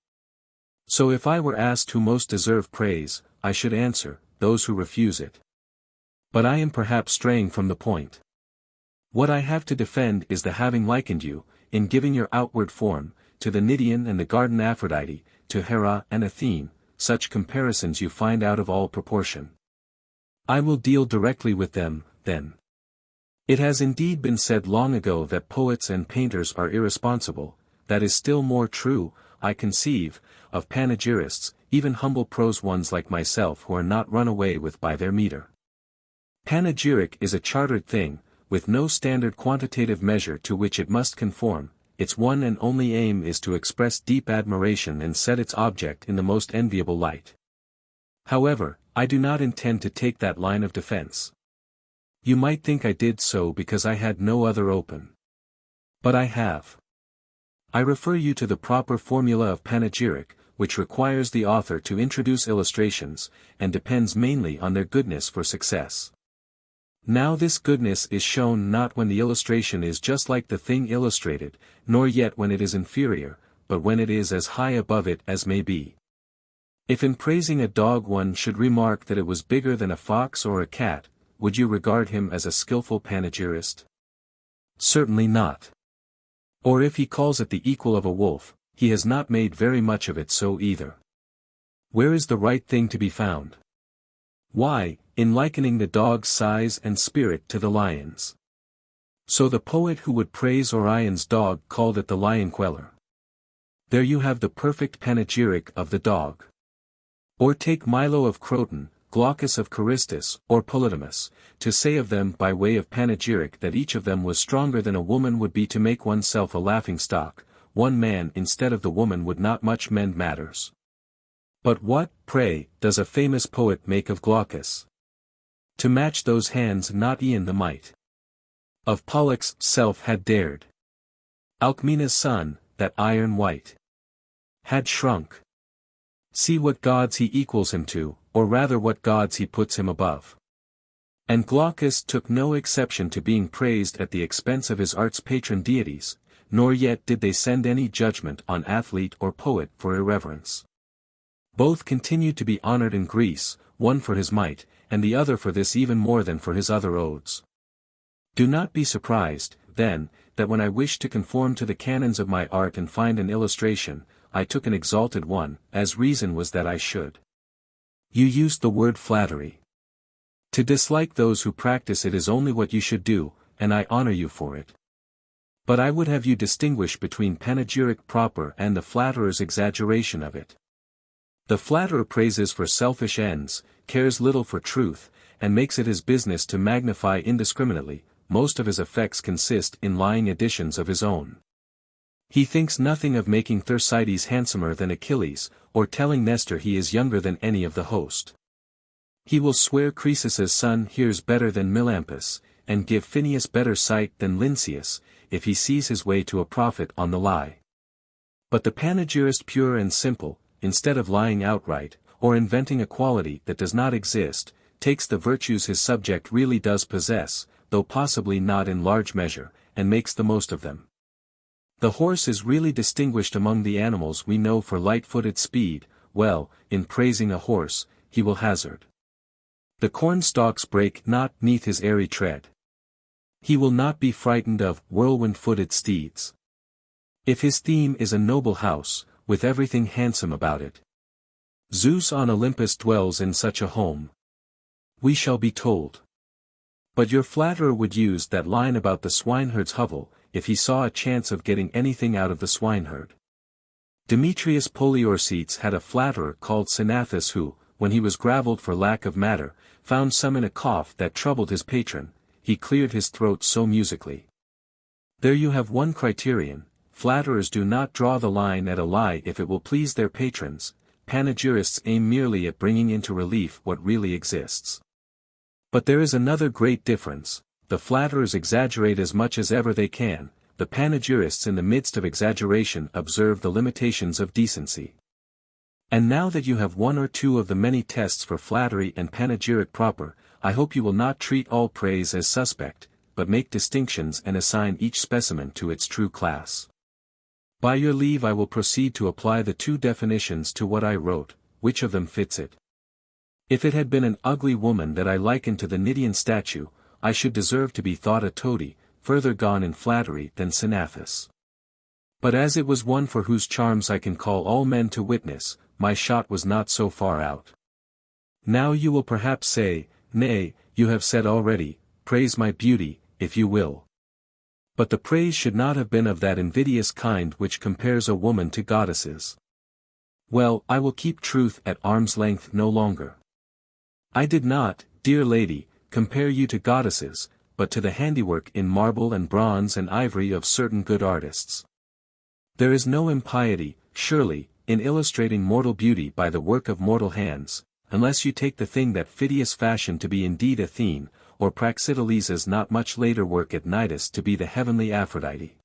So if I were asked who most deserve praise, I should answer, those who refuse it. But I am perhaps straying from the point. What I have to defend is the having likened you, in giving your outward form, to the Nydian and the garden Aphrodite, to Hera and Athene. Such comparisons you find out of all proportion. I will deal directly with them, then. It has indeed been said long ago that poets and painters are irresponsible. That is still more true, I conceive, of panegyrists, even humble prose ones like myself who are not run away with by their meter. Panegyric is a chartered thing, with no standard quantitative measure to which it must conform. Its one and only aim is to express deep admiration and set its object in the most enviable light. However, I do not intend to take that line of defense. You might think I did so because I had no other open. But I have. I refer you to the proper formula of panegyric, which requires the author to introduce illustrations, and depends mainly on their goodness for success. Now this goodness is shown not when the illustration is just like the thing illustrated, nor yet when it is inferior, but when it is as high above it as may be. If in praising a dog one should remark that it was bigger than a fox or a cat, would you regard him as a skillful panegyrist? Certainly not. Or if he calls it the equal of a wolf, he has not made very much of it so either. Where is the right thing to be found? Why, in likening the dog's size and spirit to the lion's. So the poet who would praise Orion's dog called it the lion queller. There you have the perfect panegyric of the dog. Or take Milo of Croton, Glaucus of Carystus, or Polydamas, to say of them by way of panegyric that each of them was stronger than a woman would be to make oneself a laughing-stock. One man instead of the woman would not much mend matters. But what, pray, does a famous poet make of Glaucus? To match those hands not e'en the might of Pollux self had dared. Alcmena's son, that iron white, had shrunk. See what gods he equals him to, or rather what gods he puts him above. And Glaucus took no exception to being praised at the expense of his art's patron deities, nor yet did they send any judgment on athlete or poet for irreverence. Both continued to be honored in Greece, one for his might, and the other for this even more than for his other odes. Do not be surprised, then, that when I wished to conform to the canons of my art and find an illustration, I took an exalted one, as reason was that I should. You used the word flattery. To dislike those who practice it is only what you should do, and I honor you for it. But I would have you distinguish between panegyric proper and the flatterer's exaggeration of it. The flatterer praises for selfish ends, cares little for truth, and makes it his business to magnify indiscriminately. Most of his effects consist in lying additions of his own. He thinks nothing of making Thersites handsomer than Achilles, or telling Nestor he is younger than any of the host. He will swear Croesus's son hears better than Melampus, and give Phineus better sight than Lynceus, if he sees his way to a profit on the lie. But the panegyrist pure and simple, instead of lying outright, or inventing a quality that does not exist, takes the virtues his subject really does possess, though possibly not in large measure, and makes the most of them. The horse is really distinguished among the animals we know for light-footed speed. Well, in praising a horse, he will hazard. The corn-stalks break not 'neath his airy tread. He will not be frightened of whirlwind-footed steeds. If his theme is a noble house, with everything handsome about it. Zeus on Olympus dwells in such a home. We shall be told. But your flatterer would use that line about the swineherd's hovel, if he saw a chance of getting anything out of the swineherd. Demetrius Poliorcetes had a flatterer called Cnathus who, when he was gravelled for lack of matter, found some in a cough that troubled his patron, he cleared his throat so musically. There you have one criterion: flatterers do not draw the line at a lie if it will please their patrons, panegyrists aim merely at bringing into relief what really exists. But there is another great difference: the flatterers exaggerate as much as ever they can, the panegyrists in the midst of exaggeration observe the limitations of decency. And now that you have one or two of the many tests for flattery and panegyric proper, I hope you will not treat all praise as suspect, but make distinctions and assign each specimen to its true class. By your leave I will proceed to apply the two definitions to what I wrote. Which of them fits it? If it had been an ugly woman that I likened to the Cnidian statue, I should deserve to be thought a toady, further gone in flattery than Cnathus. But as it was one for whose charms I can call all men to witness, my shot was not so far out. Now you will perhaps say, nay, you have said already, praise my beauty, if you will. But the praise should not have been of that invidious kind which compares a woman to goddesses. Well, I will keep truth at arm's length no longer. I did not, dear lady, compare you to goddesses, but to the handiwork in marble and bronze and ivory of certain good artists. There is no impiety, surely, in illustrating mortal beauty by the work of mortal hands, unless you take the thing that Phidias fashioned to be indeed Athene, or Praxiteles' not much later work at Cnidus to be the heavenly Aphrodite.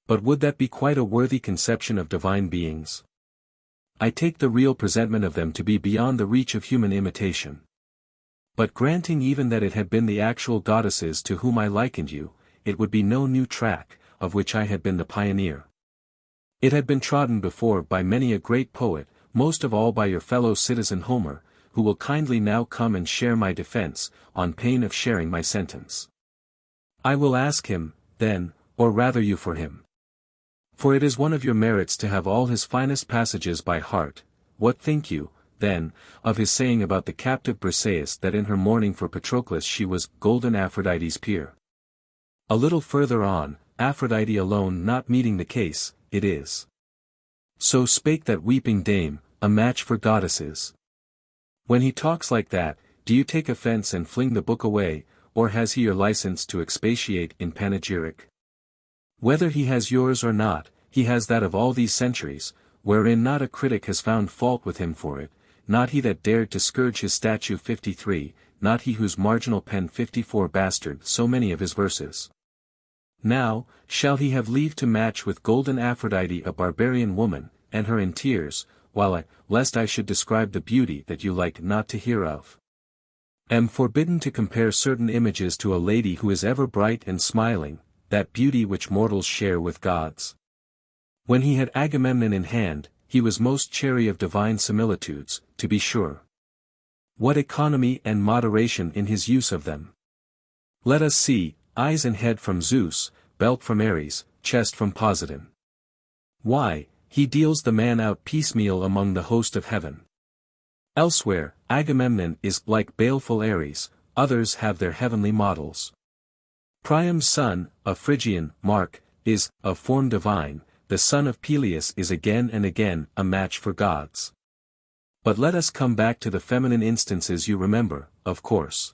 But would that be quite a worthy conception of divine beings? I take the real presentment of them to be beyond the reach of human imitation. But granting even that it had been the actual goddesses to whom I likened you, it would be no new track, of which I had been the pioneer. It had been trodden before by many a great poet, most of all by your fellow citizen Homer, who will kindly now come and share my defense, on pain of sharing my sentence. I will ask him, then, or rather you for him. For it is one of your merits to have all his finest passages by heart. What think you, then, of his saying about the captive Briseis that in her mourning for Patroclus she was golden Aphrodite's peer? A little further on, Aphrodite alone not meeting the case, it is. So spake that weeping dame, a match for goddesses. When he talks like that, do you take offense and fling the book away, or has he your license to expatiate in panegyric? Whether he has yours or not, he has that of all these centuries, wherein not a critic has found fault with him for it, not he that dared to scourge his statue 53, not he whose marginal pen 54 bastard so many of his verses. Now, shall he have leave to match with golden Aphrodite a barbarian woman, and her in tears, while I, lest I should describe the beauty that you like not to hear of, am forbidden to compare certain images to a lady who is ever bright and smiling, that beauty which mortals share with gods. When he had Agamemnon in hand, he was most chary of divine similitudes, to be sure. What economy and moderation in his use of them! Let us see, eyes and head from Zeus, belt from Ares, chest from Poseidon. Why, he deals the man out piecemeal among the host of heaven. Elsewhere, Agamemnon is like baleful Ares, others have their heavenly models. Priam's son, a Phrygian, Mark, is, of form divine, the son of Peleus is again and again a match for gods. But let us come back to the feminine instances you remember, of course.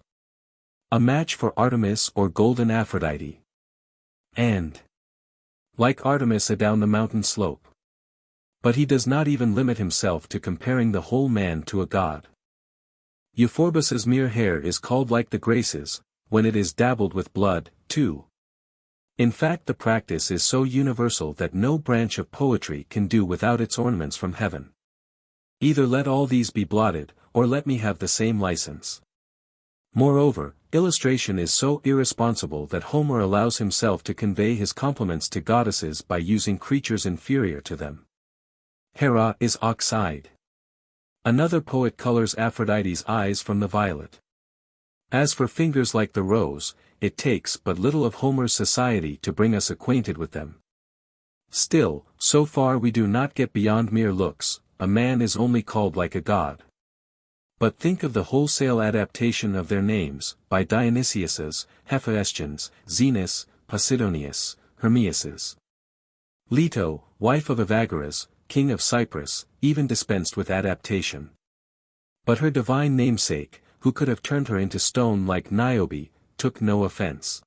A match for Artemis or golden Aphrodite. And like Artemis adown the mountain slope. But he does not even limit himself to comparing the whole man to a god. Euphorbus's mere hair is called like the Graces, when it is dabbled with blood, too. In fact, the practice is so universal that no branch of poetry can do without its ornaments from heaven. Either let all these be blotted, or let me have the same license. Moreover, illustration is so irresponsible that Homer allows himself to convey his compliments to goddesses by using creatures inferior to them. Hera is ox-eyed. Another poet colors Aphrodite's eyes from the violet. As for fingers like the rose, it takes but little of Homer's society to bring us acquainted with them. Still, so far we do not get beyond mere looks, a man is only called like a god. But think of the wholesale adaptation of their names, by Dionysiuses, Hephaestions, Zenos, Posidonius, Hermiases. Leto, wife of Evagrius, king of Cyprus, even dispensed with adaptation. But her divine namesake, who could have turned her into stone like Niobe, took no offense.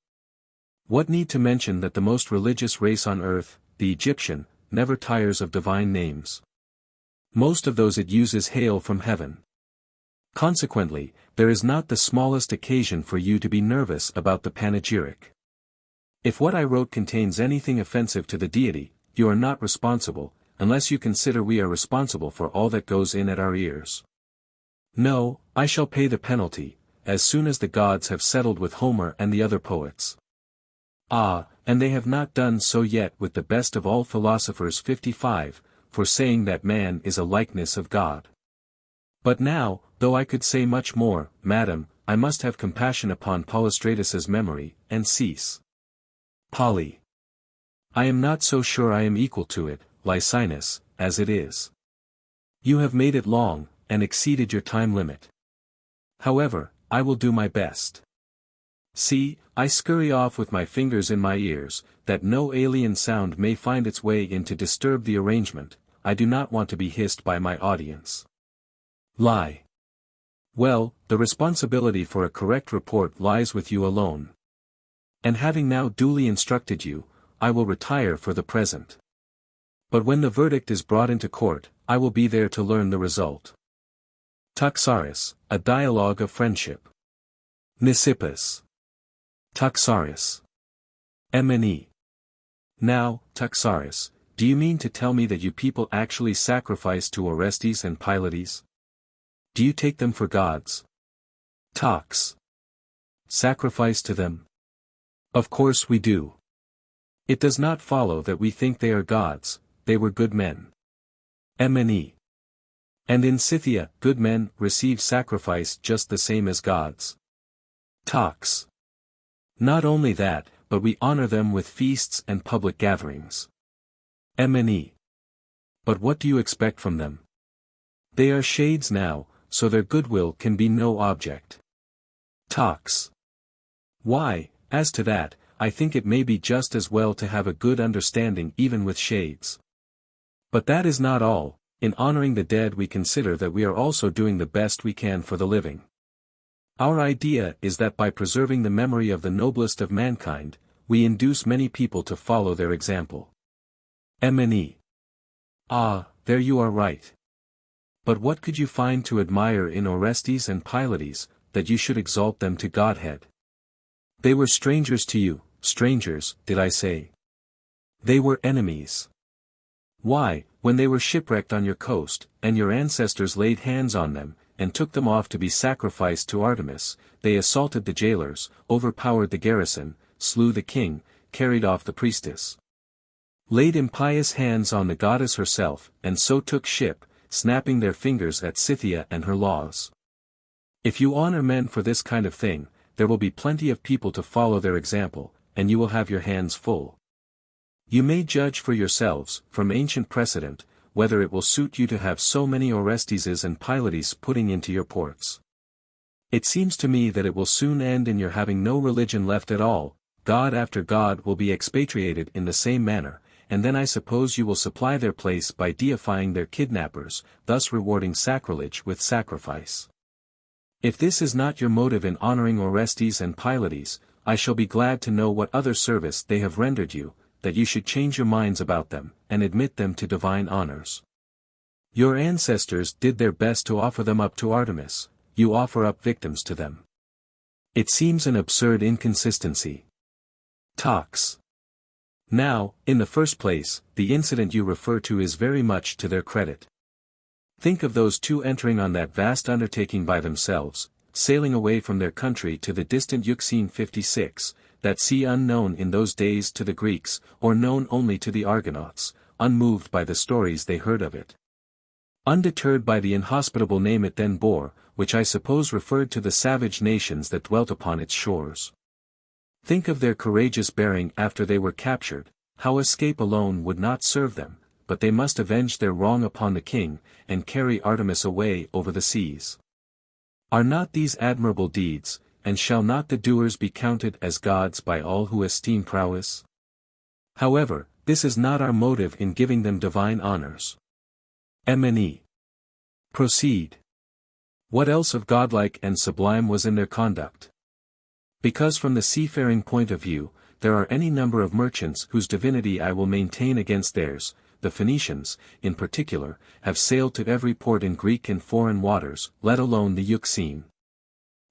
What need to mention that the most religious race on earth, the Egyptian, never tires of divine names. Most of those it uses hail from heaven. Consequently, there is not the smallest occasion for you to be nervous about the panegyric. If what I wrote contains anything offensive to the deity, you are not responsible, unless you consider we are responsible for all that goes in at our ears. No, I shall pay the penalty, as soon as the gods have settled with Homer and the other poets. Ah, and they have not done so yet with the best of all philosophers 55, for saying that man is a likeness of God. But now, though I could say much more, madam, I must have compassion upon Polystratus's memory, and cease. Polly. I am not so sure I am equal to it, Lycinus, as it is. You have made it long, and exceeded your time limit. However, I will do my best. See, I scurry off with my fingers in my ears, that no alien sound may find its way in to disturb the arrangement. I do not want to be hissed by my audience. Lie. Well, the responsibility for a correct report lies with you alone. And having now duly instructed you, I will retire for the present. But when the verdict is brought into court, I will be there to learn the result. Toxaris, a dialogue of friendship. Menippus. Toxaris. M.N.E. Now, Toxaris, do you mean to tell me that you people actually sacrifice to Orestes and Pylades? Do you take them for gods? Tox. Sacrifice to them? Of course we do. It does not follow that we think they are gods, they were good men. M.N.E. And in Scythia, good men receive sacrifice just the same as gods. Tox. Not only that, but we honor them with feasts and public gatherings. M.N.E. But what do you expect from them? They are shades now, so their goodwill can be no object. Tox. Why, as to that, I think it may be just as well to have a good understanding even with shades. But that is not all. In honoring the dead we consider that we are also doing the best we can for the living. Our idea is that by preserving the memory of the noblest of mankind, we induce many people to follow their example. M.N.E. Ah, there you are right. But what could you find to admire in Orestes and Pylades, that you should exalt them to Godhead? They were strangers to you, strangers, did I say? They were enemies. Why, when they were shipwrecked on your coast, and your ancestors laid hands on them, and took them off to be sacrificed to Artemis, they assaulted the jailers, overpowered the garrison, slew the king, carried off the priestess. Laid impious hands on the goddess herself, and so took ship, snapping their fingers at Scythia and her laws. If you honor men for this kind of thing, there will be plenty of people to follow their example, and you will have your hands full. You may judge for yourselves, from ancient precedent, whether it will suit you to have so many Oresteses and Pylades putting into your ports. It seems to me that it will soon end in your having no religion left at all, God after God will be expatriated in the same manner, and then I suppose you will supply their place by deifying their kidnappers, thus rewarding sacrilege with sacrifice. If this is not your motive in honoring Orestes and Pylades, I shall be glad to know what other service they have rendered you, that you should change your minds about them, and admit them to divine honors. Your ancestors did their best to offer them up to Artemis, you offer up victims to them. It seems an absurd inconsistency. Talks. Now, in the first place, the incident you refer to is very much to their credit. Think of those two entering on that vast undertaking by themselves, sailing away from their country to the distant Euxine 56, that sea unknown in those days to the Greeks, or known only to the Argonauts, unmoved by the stories they heard of it. Undeterred by the inhospitable name it then bore, which I suppose referred to the savage nations that dwelt upon its shores. Think of their courageous bearing after they were captured, how escape alone would not serve them, but they must avenge their wrong upon the king, and carry Artemis away over the seas. Are not these admirable deeds, and shall not the doers be counted as gods by all who esteem prowess? However, this is not our motive in giving them divine honors. M.N.E. Proceed. What else of godlike and sublime was in their conduct? Because from the seafaring point of view, there are any number of merchants whose divinity I will maintain against theirs. The Phoenicians, in particular, have sailed to every port in Greek and foreign waters, let alone the Euxine,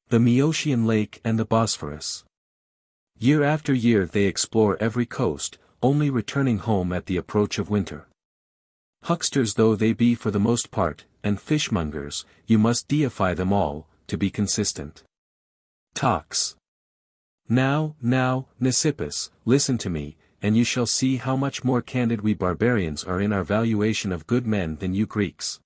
the Maeotian lake and the Bosphorus. Year after year they explore every coast, only returning home at the approach of winter. Hucksters though they be for the most part, and fishmongers, you must deify them all, to be consistent. Talks. Now, Menippus, listen to me, and you shall see how much more candid we barbarians are in our valuation of good men than you Greeks.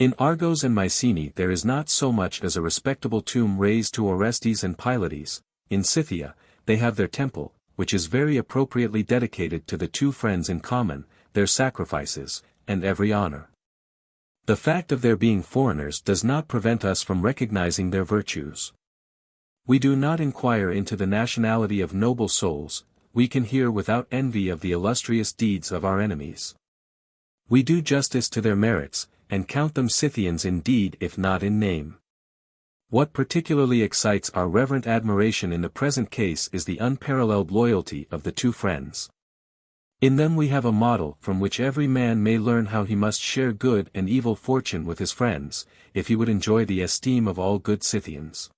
In Argos and Mycenae there is not so much as a respectable tomb raised to Orestes and Pylades. In Scythia, they have their temple, which is very appropriately dedicated to the two friends in common, their sacrifices, and every honor. The fact of their being foreigners does not prevent us from recognizing their virtues. We do not inquire into the nationality of noble souls, we can hear without envy of the illustrious deeds of our enemies. We do justice to their merits, and count them Scythians in deed if not in name. What particularly excites our reverent admiration in the present case is the unparalleled loyalty of the two friends. In them we have a model from which every man may learn how he must share good and evil fortune with his friends, if he would enjoy the esteem of all good Scythians.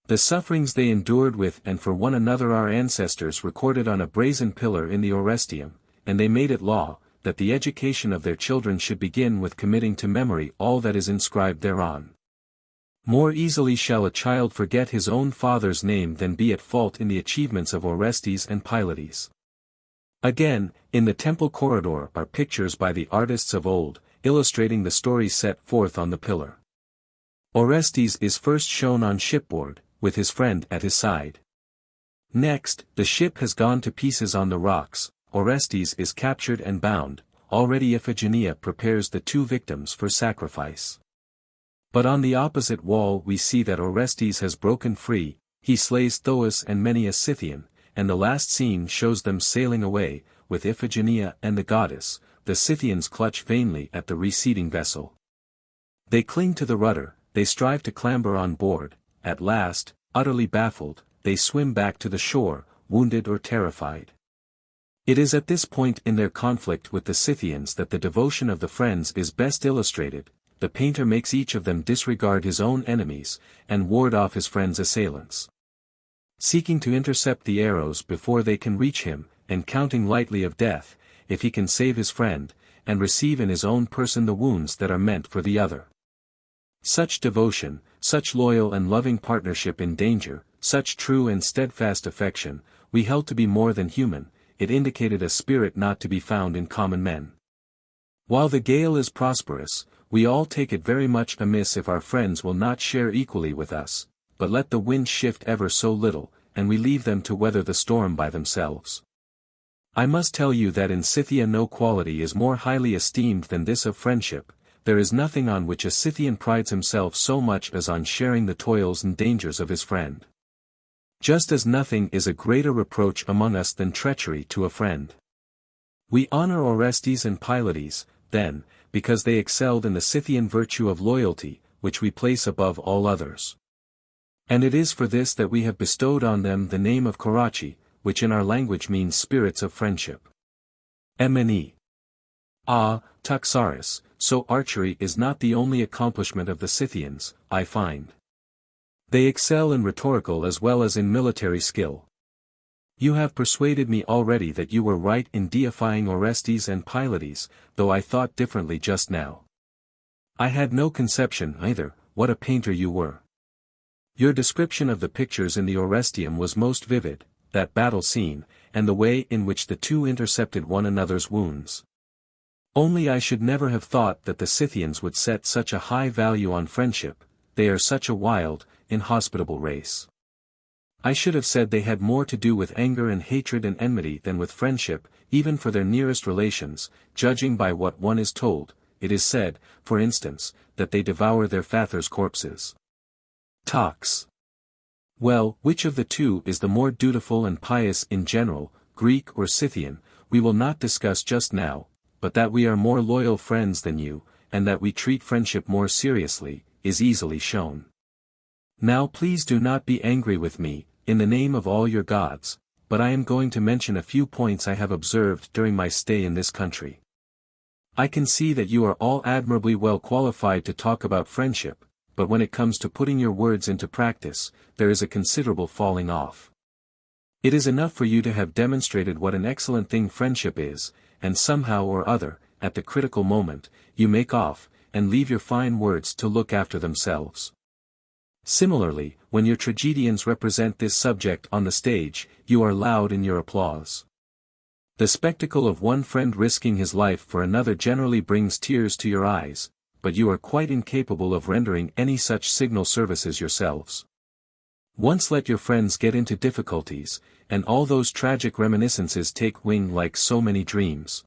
The sufferings they endured with and for one another our ancestors recorded on a brazen pillar in the Orestium, and they made it law, that the education of their children should begin with committing to memory all that is inscribed thereon. More easily shall a child forget his own father's name than be at fault in the achievements of Orestes and Pylades. Again, in the temple corridor are pictures by the artists of old, illustrating the stories set forth on the pillar. Orestes is first shown on shipboard, with his friend at his side. Next, the ship has gone to pieces on the rocks, Orestes is captured and bound, already Iphigenia prepares the two victims for sacrifice. But on the opposite wall we see that Orestes has broken free, he slays Thoas and many a Scythian, and the last scene shows them sailing away, with Iphigenia and the goddess. The Scythians clutch vainly at the receding vessel. They cling to the rudder, they strive to clamber on board, at last, utterly baffled, they swim back to the shore, wounded or terrified. It is at this point in their conflict with the Scythians that the devotion of the friends is best illustrated. The painter makes each of them disregard his own enemies, and ward off his friends' assailants. Seeking to intercept the arrows before they can reach him, and counting lightly of death, if he can save his friend, and receive in his own person the wounds that are meant for the other. Such devotion, such loyal and loving partnership in danger, such true and steadfast affection, we held to be more than human, it indicated a spirit not to be found in common men. While the gale is prosperous, we all take it very much amiss if our friends will not share equally with us, but let the wind shift ever so little, and we leave them to weather the storm by themselves. I must tell you that in Scythia no quality is more highly esteemed than this of friendship. There is nothing on which a Scythian prides himself so much as on sharing the toils and dangers of his friend. Just as nothing is a greater reproach among us than treachery to a friend. We honor Orestes and Pylades, then, because they excelled in the Scythian virtue of loyalty, which we place above all others. And it is for this that we have bestowed on them the name of Korachi, which in our language means spirits of friendship. MNE. Ah, Taxaris, so archery is not the only accomplishment of the Scythians, I find. They excel in rhetorical as well as in military skill. You have persuaded me already that you were right in deifying Orestes and Pylades, though I thought differently just now. I had no conception, either, what a painter you were. Your description of the pictures in the Orestium was most vivid, that battle scene, and the way in which the two intercepted one another's wounds. Only I should never have thought that the Scythians would set such a high value on friendship, they are such a wild, inhospitable race. I should have said they had more to do with anger and hatred and enmity than with friendship, even for their nearest relations, judging by what one is told. It is said, for instance, that they devour their fathers' corpses. Tox. Well, which of the two is the more dutiful and pious in general, Greek or Scythian, we will not discuss just now, but that we are more loyal friends than you, and that we treat friendship more seriously, is easily shown. Now please do not be angry with me, in the name of all your gods, but I am going to mention a few points I have observed during my stay in this country. I can see that you are all admirably well qualified to talk about friendship, but when it comes to putting your words into practice, there is a considerable falling off. It is enough for you to have demonstrated what an excellent thing friendship is, and somehow or other, at the critical moment, you make off, and leave your fine words to look after themselves. Similarly, when your tragedians represent this subject on the stage, you are loud in your applause. The spectacle of one friend risking his life for another generally brings tears to your eyes, but you are quite incapable of rendering any such signal services yourselves. Once let your friends get into difficulties, and all those tragic reminiscences take wing like so many dreams.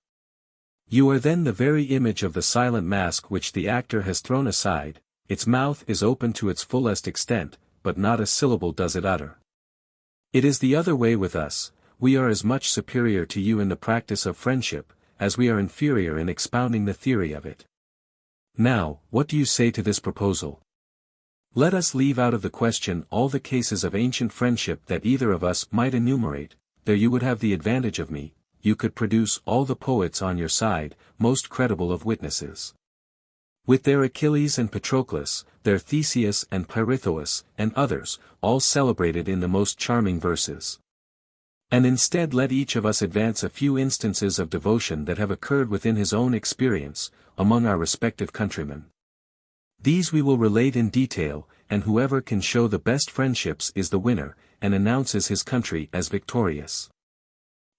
You are then the very image of the silent mask which the actor has thrown aside. Its mouth is open to its fullest extent, but not a syllable does it utter. It is the other way with us. We are as much superior to you in the practice of friendship, as we are inferior in expounding the theory of it. Now, what do you say to this proposal? Let us leave out of the question all the cases of ancient friendship that either of us might enumerate. There you would have the advantage of me, you could produce all the poets on your side, most credible of witnesses. With their Achilles and Patroclus, their Theseus and Pirithous, and others, all celebrated in the most charming verses. And instead let each of us advance a few instances of devotion that have occurred within his own experience, among our respective countrymen. These we will relate in detail, and whoever can show the best friendships is the winner, and announces his country as victorious.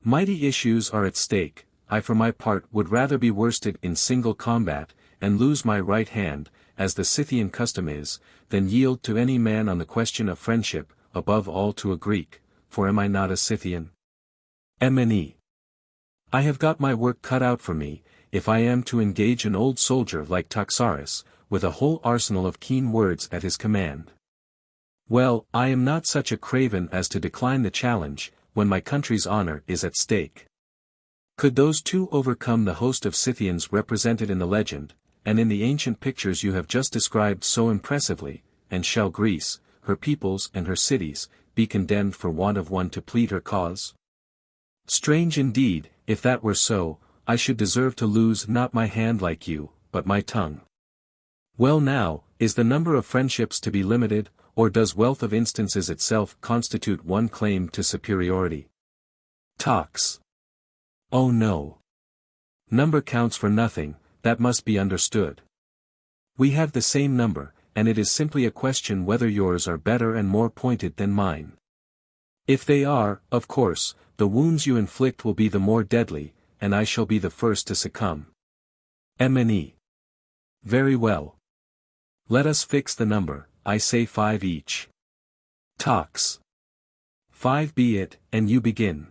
Mighty issues are at stake. I for my part would rather be worsted in single combat, and lose my right hand, as the Scythian custom is, than yield to any man on the question of friendship, above all to a Greek, for am I not a Scythian? MNE. I have got my work cut out for me, if I am to engage an old soldier like Taxaris, with a whole arsenal of keen words at his command. Well, I am not such a craven as to decline the challenge, when my country's honor is at stake. Could those two overcome the host of Scythians represented in the legend, and in the ancient pictures you have just described so impressively, and shall Greece, her peoples and her cities, be condemned for want of one to plead her cause? Strange indeed, if that were so, I should deserve to lose not my hand like you, but my tongue. Well now, is the number of friendships to be limited, or does wealth of instances itself constitute one claim to superiority? Tox. Oh no. Number counts for nothing, that must be understood. We have the same number, and it is simply a question whether yours are better and more pointed than mine. If they are, of course, the wounds you inflict will be the more deadly, and I shall be the first to succumb. MNE. Very well. Let us fix the number, I say 5 each. Tox. 5 be it, and you begin.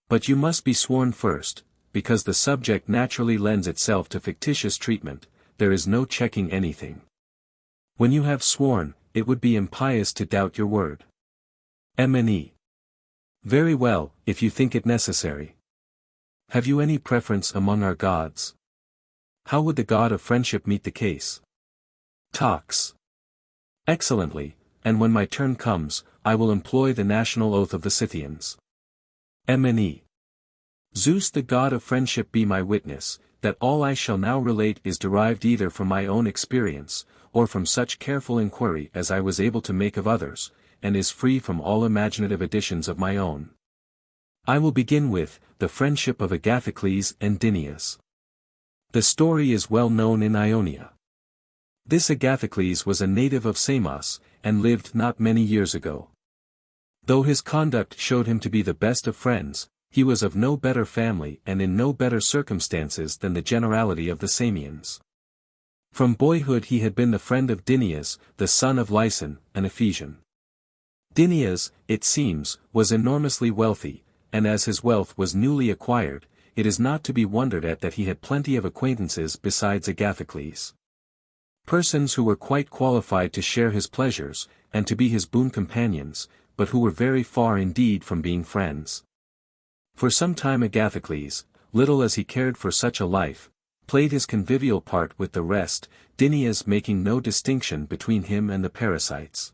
But you must be sworn first, because the subject naturally lends itself to fictitious treatment, there is no checking anything. When you have sworn, it would be impious to doubt your word. MNE. Very well, if you think it necessary. Have you any preference among our gods? How would the god of friendship meet the case? Talks. Excellently, and when my turn comes, I will employ the national oath of the Scythians. MNE. Zeus the god of friendship be my witness, that all I shall now relate is derived either from my own experience, or from such careful inquiry as I was able to make of others, and is free from all imaginative additions of my own. I will begin with, the friendship of Agathocles and Dinias. The story is well known in Ionia. This Agathocles was a native of Samos, and lived not many years ago. Though his conduct showed him to be the best of friends, he was of no better family and in no better circumstances than the generality of the Samians. From boyhood he had been the friend of Dinias, the son of Lyson, an Ephesian. Dinias, it seems, was enormously wealthy, and as his wealth was newly acquired, it is not to be wondered at that he had plenty of acquaintances besides Agathocles. Persons who were quite qualified to share his pleasures, and to be his boon companions, but who were very far indeed from being friends. For some time Agathocles, little as he cared for such a life, played his convivial part with the rest, Dinias making no distinction between him and the parasites.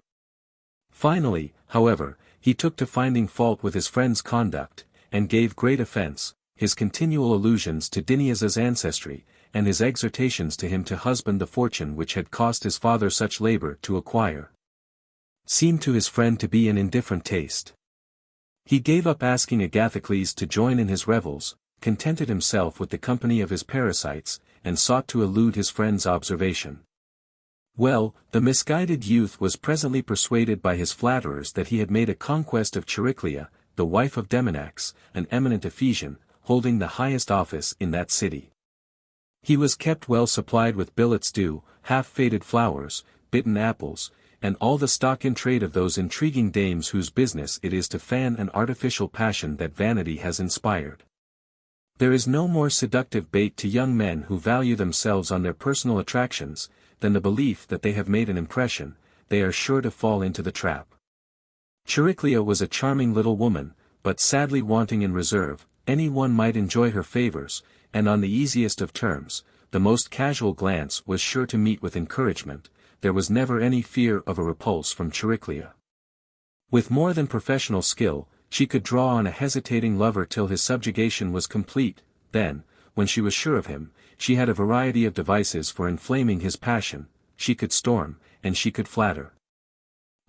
Finally, however, he took to finding fault with his friend's conduct, and gave great offense, his continual allusions to Dinias's ancestry, and his exhortations to him to husband the fortune which had cost his father such labor to acquire, seemed to his friend to be an indifferent taste. He gave up asking Agathocles to join in his revels, contented himself with the company of his parasites, and sought to elude his friend's observation. Well, the misguided youth was presently persuaded by his flatterers that he had made a conquest of Chariclea, the wife of Demonax, an eminent Ephesian, holding the highest office in that city. He was kept well supplied with billets doux, half-faded flowers, bitten apples, and all the stock in trade of those intriguing dames whose business it is to fan an artificial passion that vanity has inspired. There is no more seductive bait to young men who value themselves on their personal attractions, than the belief that they have made an impression, they are sure to fall into the trap. Chariclea was a charming little woman, but sadly wanting in reserve. Any one might enjoy her favors, and on the easiest of terms, the most casual glance was sure to meet with encouragement. There was never any fear of a repulse from Chariclea. With more than professional skill, she could draw on a hesitating lover till his subjugation was complete, then, when she was sure of him, she had a variety of devices for inflaming his passion. She could storm, and she could flatter.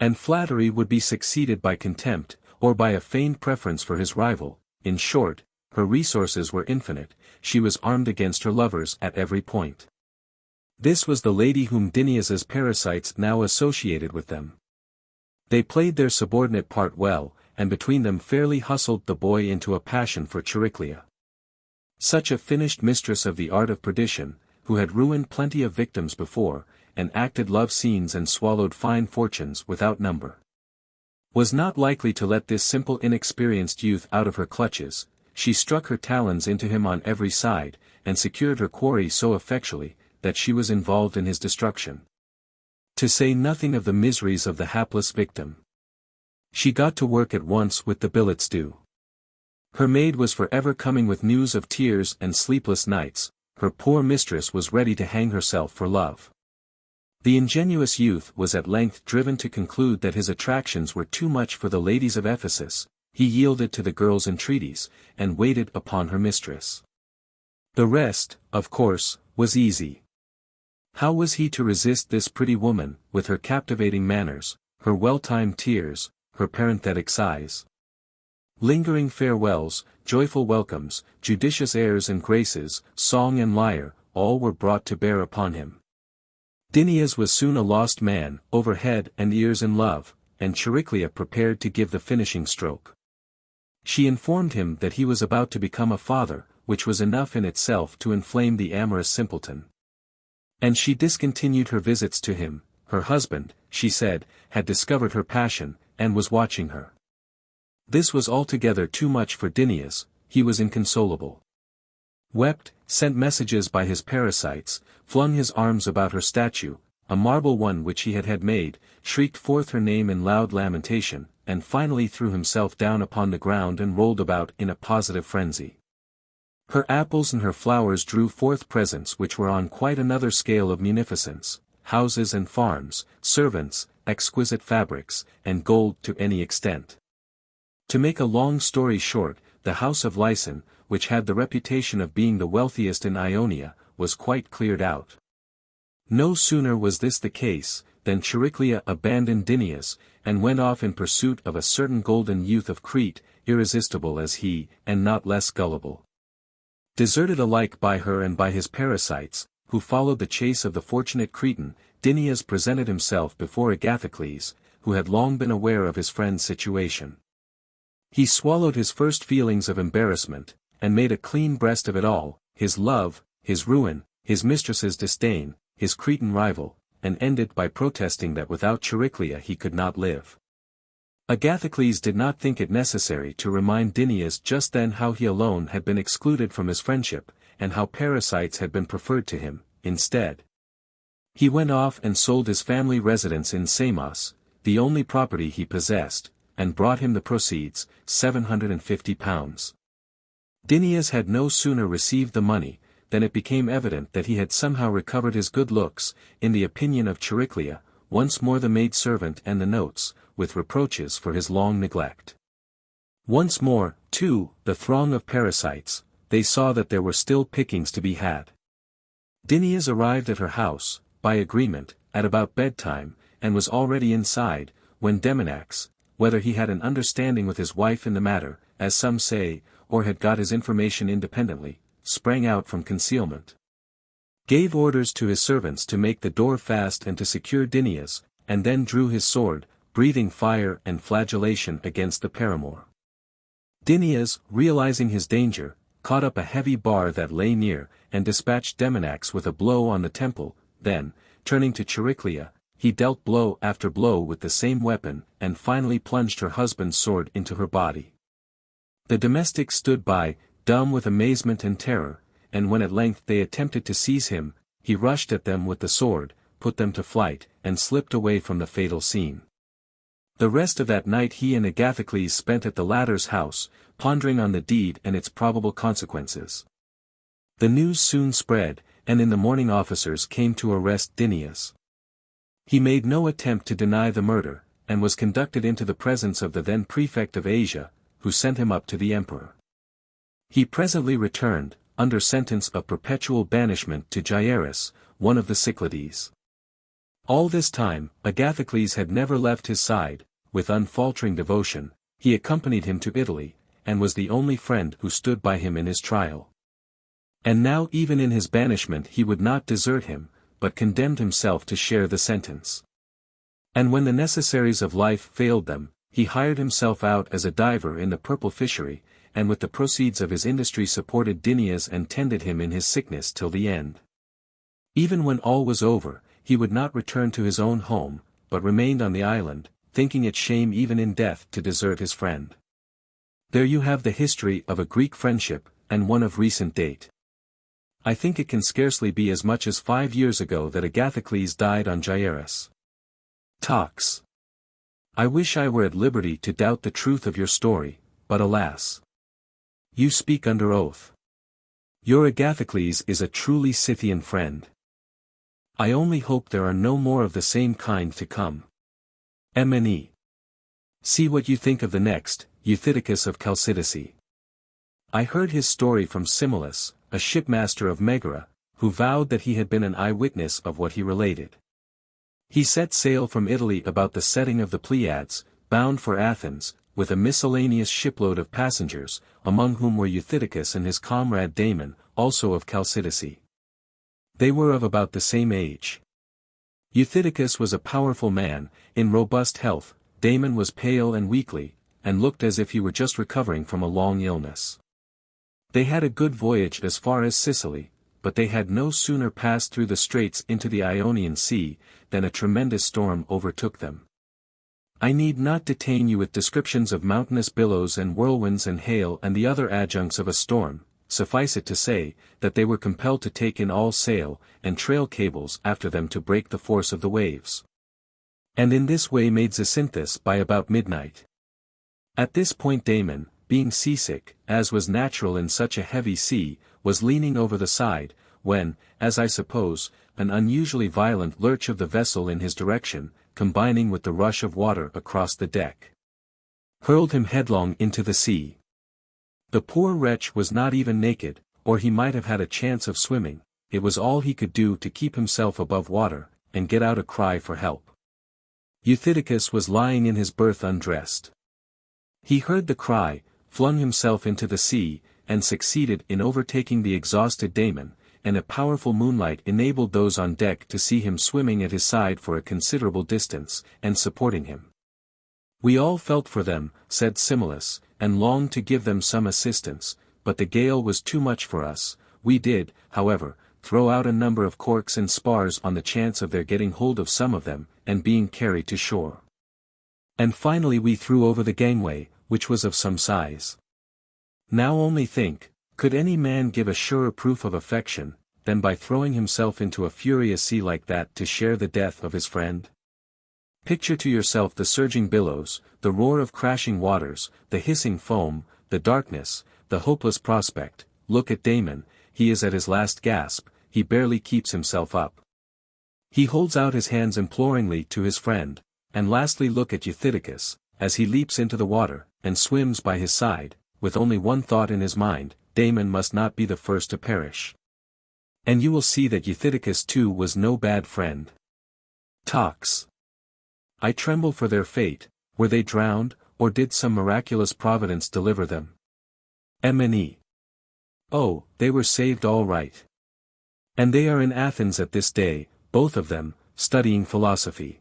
And flattery would be succeeded by contempt, or by a feigned preference for his rival. In short, her resources were infinite, she was armed against her lovers at every point. This was the lady whom Dinias's parasites now associated with them. They played their subordinate part well, and between them fairly hustled the boy into a passion for Chariclea. Such a finished mistress of the art of perdition, who had ruined plenty of victims before, and acted love scenes and swallowed fine fortunes without number, was not likely to let this simple inexperienced youth out of her clutches. She struck her talons into him on every side, and secured her quarry so effectually, that she was involved in his destruction. To say nothing of the miseries of the hapless victim. She got to work at once with the billets doux. Her maid was for ever coming with news of tears and sleepless nights. Her poor mistress was ready to hang herself for love. The ingenuous youth was at length driven to conclude that his attractions were too much for the ladies of Ephesus. He yielded to the girl's entreaties, and waited upon her mistress. The rest, of course, was easy. How was he to resist this pretty woman, with her captivating manners, her well-timed tears, her parenthetic sighs? Lingering farewells, joyful welcomes, judicious airs and graces, song and lyre, all were brought to bear upon him. Dinias was soon a lost man, over head and ears in love, and Chariclea prepared to give the finishing stroke. She informed him that he was about to become a father, which was enough in itself to inflame the amorous simpleton. And she discontinued her visits to him. Her husband, she said, had discovered her passion, and was watching her. This was altogether too much for Dinias. He was inconsolable. Wept, sent messages by his parasites, flung his arms about her statue, a marble one which he had made, shrieked forth her name in loud lamentation, and finally threw himself down upon the ground and rolled about in a positive frenzy. Her apples and her flowers drew forth presents which were on quite another scale of munificence, houses and farms, servants, exquisite fabrics, and gold to any extent. To make a long story short, the house of Lycon, which had the reputation of being the wealthiest in Ionia, was quite cleared out. No sooner was this the case, than Chariclea abandoned Dinius, and went off in pursuit of a certain golden youth of Crete, irresistible as he, and not less gullible. Deserted alike by her and by his parasites, who followed the chase of the fortunate Cretan, Dinius presented himself before Agathocles, who had long been aware of his friend's situation. He swallowed his first feelings of embarrassment, and made a clean breast of it all, his love, his ruin, his mistress's disdain, his Cretan rival, and ended by protesting that without Chariclea he could not live. Agathocles did not think it necessary to remind Dinius just then how he alone had been excluded from his friendship, and how parasites had been preferred to him, instead. He went off and sold his family residence in Samos, the only property he possessed, and brought him the proceeds, 750 pounds. Dinius had no sooner received the money, than it became evident that he had somehow recovered his good looks, in the opinion of Chariclea, once more the maid-servant and the notes, with reproaches for his long neglect. Once more, too, the throng of parasites, they saw that there were still pickings to be had. Dinius arrived at her house, by agreement, at about bedtime, and was already inside, when Demonax, whether he had an understanding with his wife in the matter, as some say, or had got his information independently, sprang out from concealment. Gave orders to his servants to make the door fast and to secure Dinius, and then drew his sword, breathing fire and flagellation against the paramour. Dinius, realizing his danger, caught up a heavy bar that lay near, and dispatched Demonax with a blow on the temple, then, turning to Chariclea, he dealt blow after blow with the same weapon, and finally plunged her husband's sword into her body. The domestics stood by, dumb with amazement and terror, and when at length they attempted to seize him, he rushed at them with the sword, put them to flight, and slipped away from the fatal scene. The rest of that night he and Agathocles spent at the latter's house, pondering on the deed and its probable consequences. The news soon spread, and in the morning officers came to arrest Dinius. He made no attempt to deny the murder, and was conducted into the presence of the then prefect of Asia, who sent him up to the emperor. He presently returned, under sentence of perpetual banishment to Jairus, one of the Cyclades. All this time, Agathocles had never left his side. With unfaltering devotion, he accompanied him to Italy, and was the only friend who stood by him in his trial. And now even in his banishment he would not desert him, but condemned himself to share the sentence. And when the necessaries of life failed them, he hired himself out as a diver in the purple fishery, and with the proceeds of his industry supported Dinius and tended him in his sickness till the end. Even when all was over, he would not return to his own home, but remained on the island, thinking it shame even in death to desert his friend. There you have the history of a Greek friendship, and one of recent date. I think it can scarcely be as much as 5 years ago that Agathocles died on Jairus. Talks. I wish I were at liberty to doubt the truth of your story, but alas. You speak under oath. Your Agathocles is a truly Scythian friend. I only hope there are no more of the same kind to come. MNE. See what you think of the next, Euthydicus of Chalcidice. I heard his story from Simulus, a shipmaster of Megara, who vowed that he had been an eyewitness of what he related. He set sail from Italy about the setting of the Pleiades, bound for Athens, with a miscellaneous shipload of passengers, among whom were Euthydicus and his comrade Damon, also of Chalcidice. They were of about the same age. Euthydicus was a powerful man, in robust health. Damon was pale and weakly, and looked as if he were just recovering from a long illness. They had a good voyage as far as Sicily, but they had no sooner passed through the straits into the Ionian Sea, than a tremendous storm overtook them. I need not detain you with descriptions of mountainous billows and whirlwinds and hail and the other adjuncts of a storm. Suffice it to say, that they were compelled to take in all sail, and trail cables after them to break the force of the waves. And in this way made Zacynthus by about midnight. At this point Damon, being seasick, as was natural in such a heavy sea, was leaning over the side, when, as I suppose, an unusually violent lurch of the vessel in his direction, combining with the rush of water across the deck, hurled him headlong into the sea. The poor wretch was not even naked, or he might have had a chance of swimming. It was all he could do to keep himself above water, and get out a cry for help. Euthydemus was lying in his berth undressed. He heard the cry, flung himself into the sea, and succeeded in overtaking the exhausted Damon, and a powerful moonlight enabled those on deck to see him swimming at his side for a considerable distance, and supporting him. We all felt for them, said Simulus, and longed to give them some assistance, but the gale was too much for us. We did, however, throw out a number of corks and spars on the chance of their getting hold of some of them, and being carried to shore. And finally we threw over the gangway, which was of some size. Now only think, could any man give a surer proof of affection, than by throwing himself into a furious sea like that to share the death of his friend? Picture to yourself the surging billows, the roar of crashing waters, the hissing foam, the darkness, the hopeless prospect. Look at Damon, he is at his last gasp, he barely keeps himself up. He holds out his hands imploringly to his friend, and lastly look at Euthydemus, as he leaps into the water, and swims by his side, with only one thought in his mind: Damon must not be the first to perish. And you will see that Euthydemus too was no bad friend. Talks. I tremble for their fate. Were they drowned, or did some miraculous providence deliver them? M.N.E. Oh, they were saved all right. And they are in Athens at this day, both of them, studying philosophy.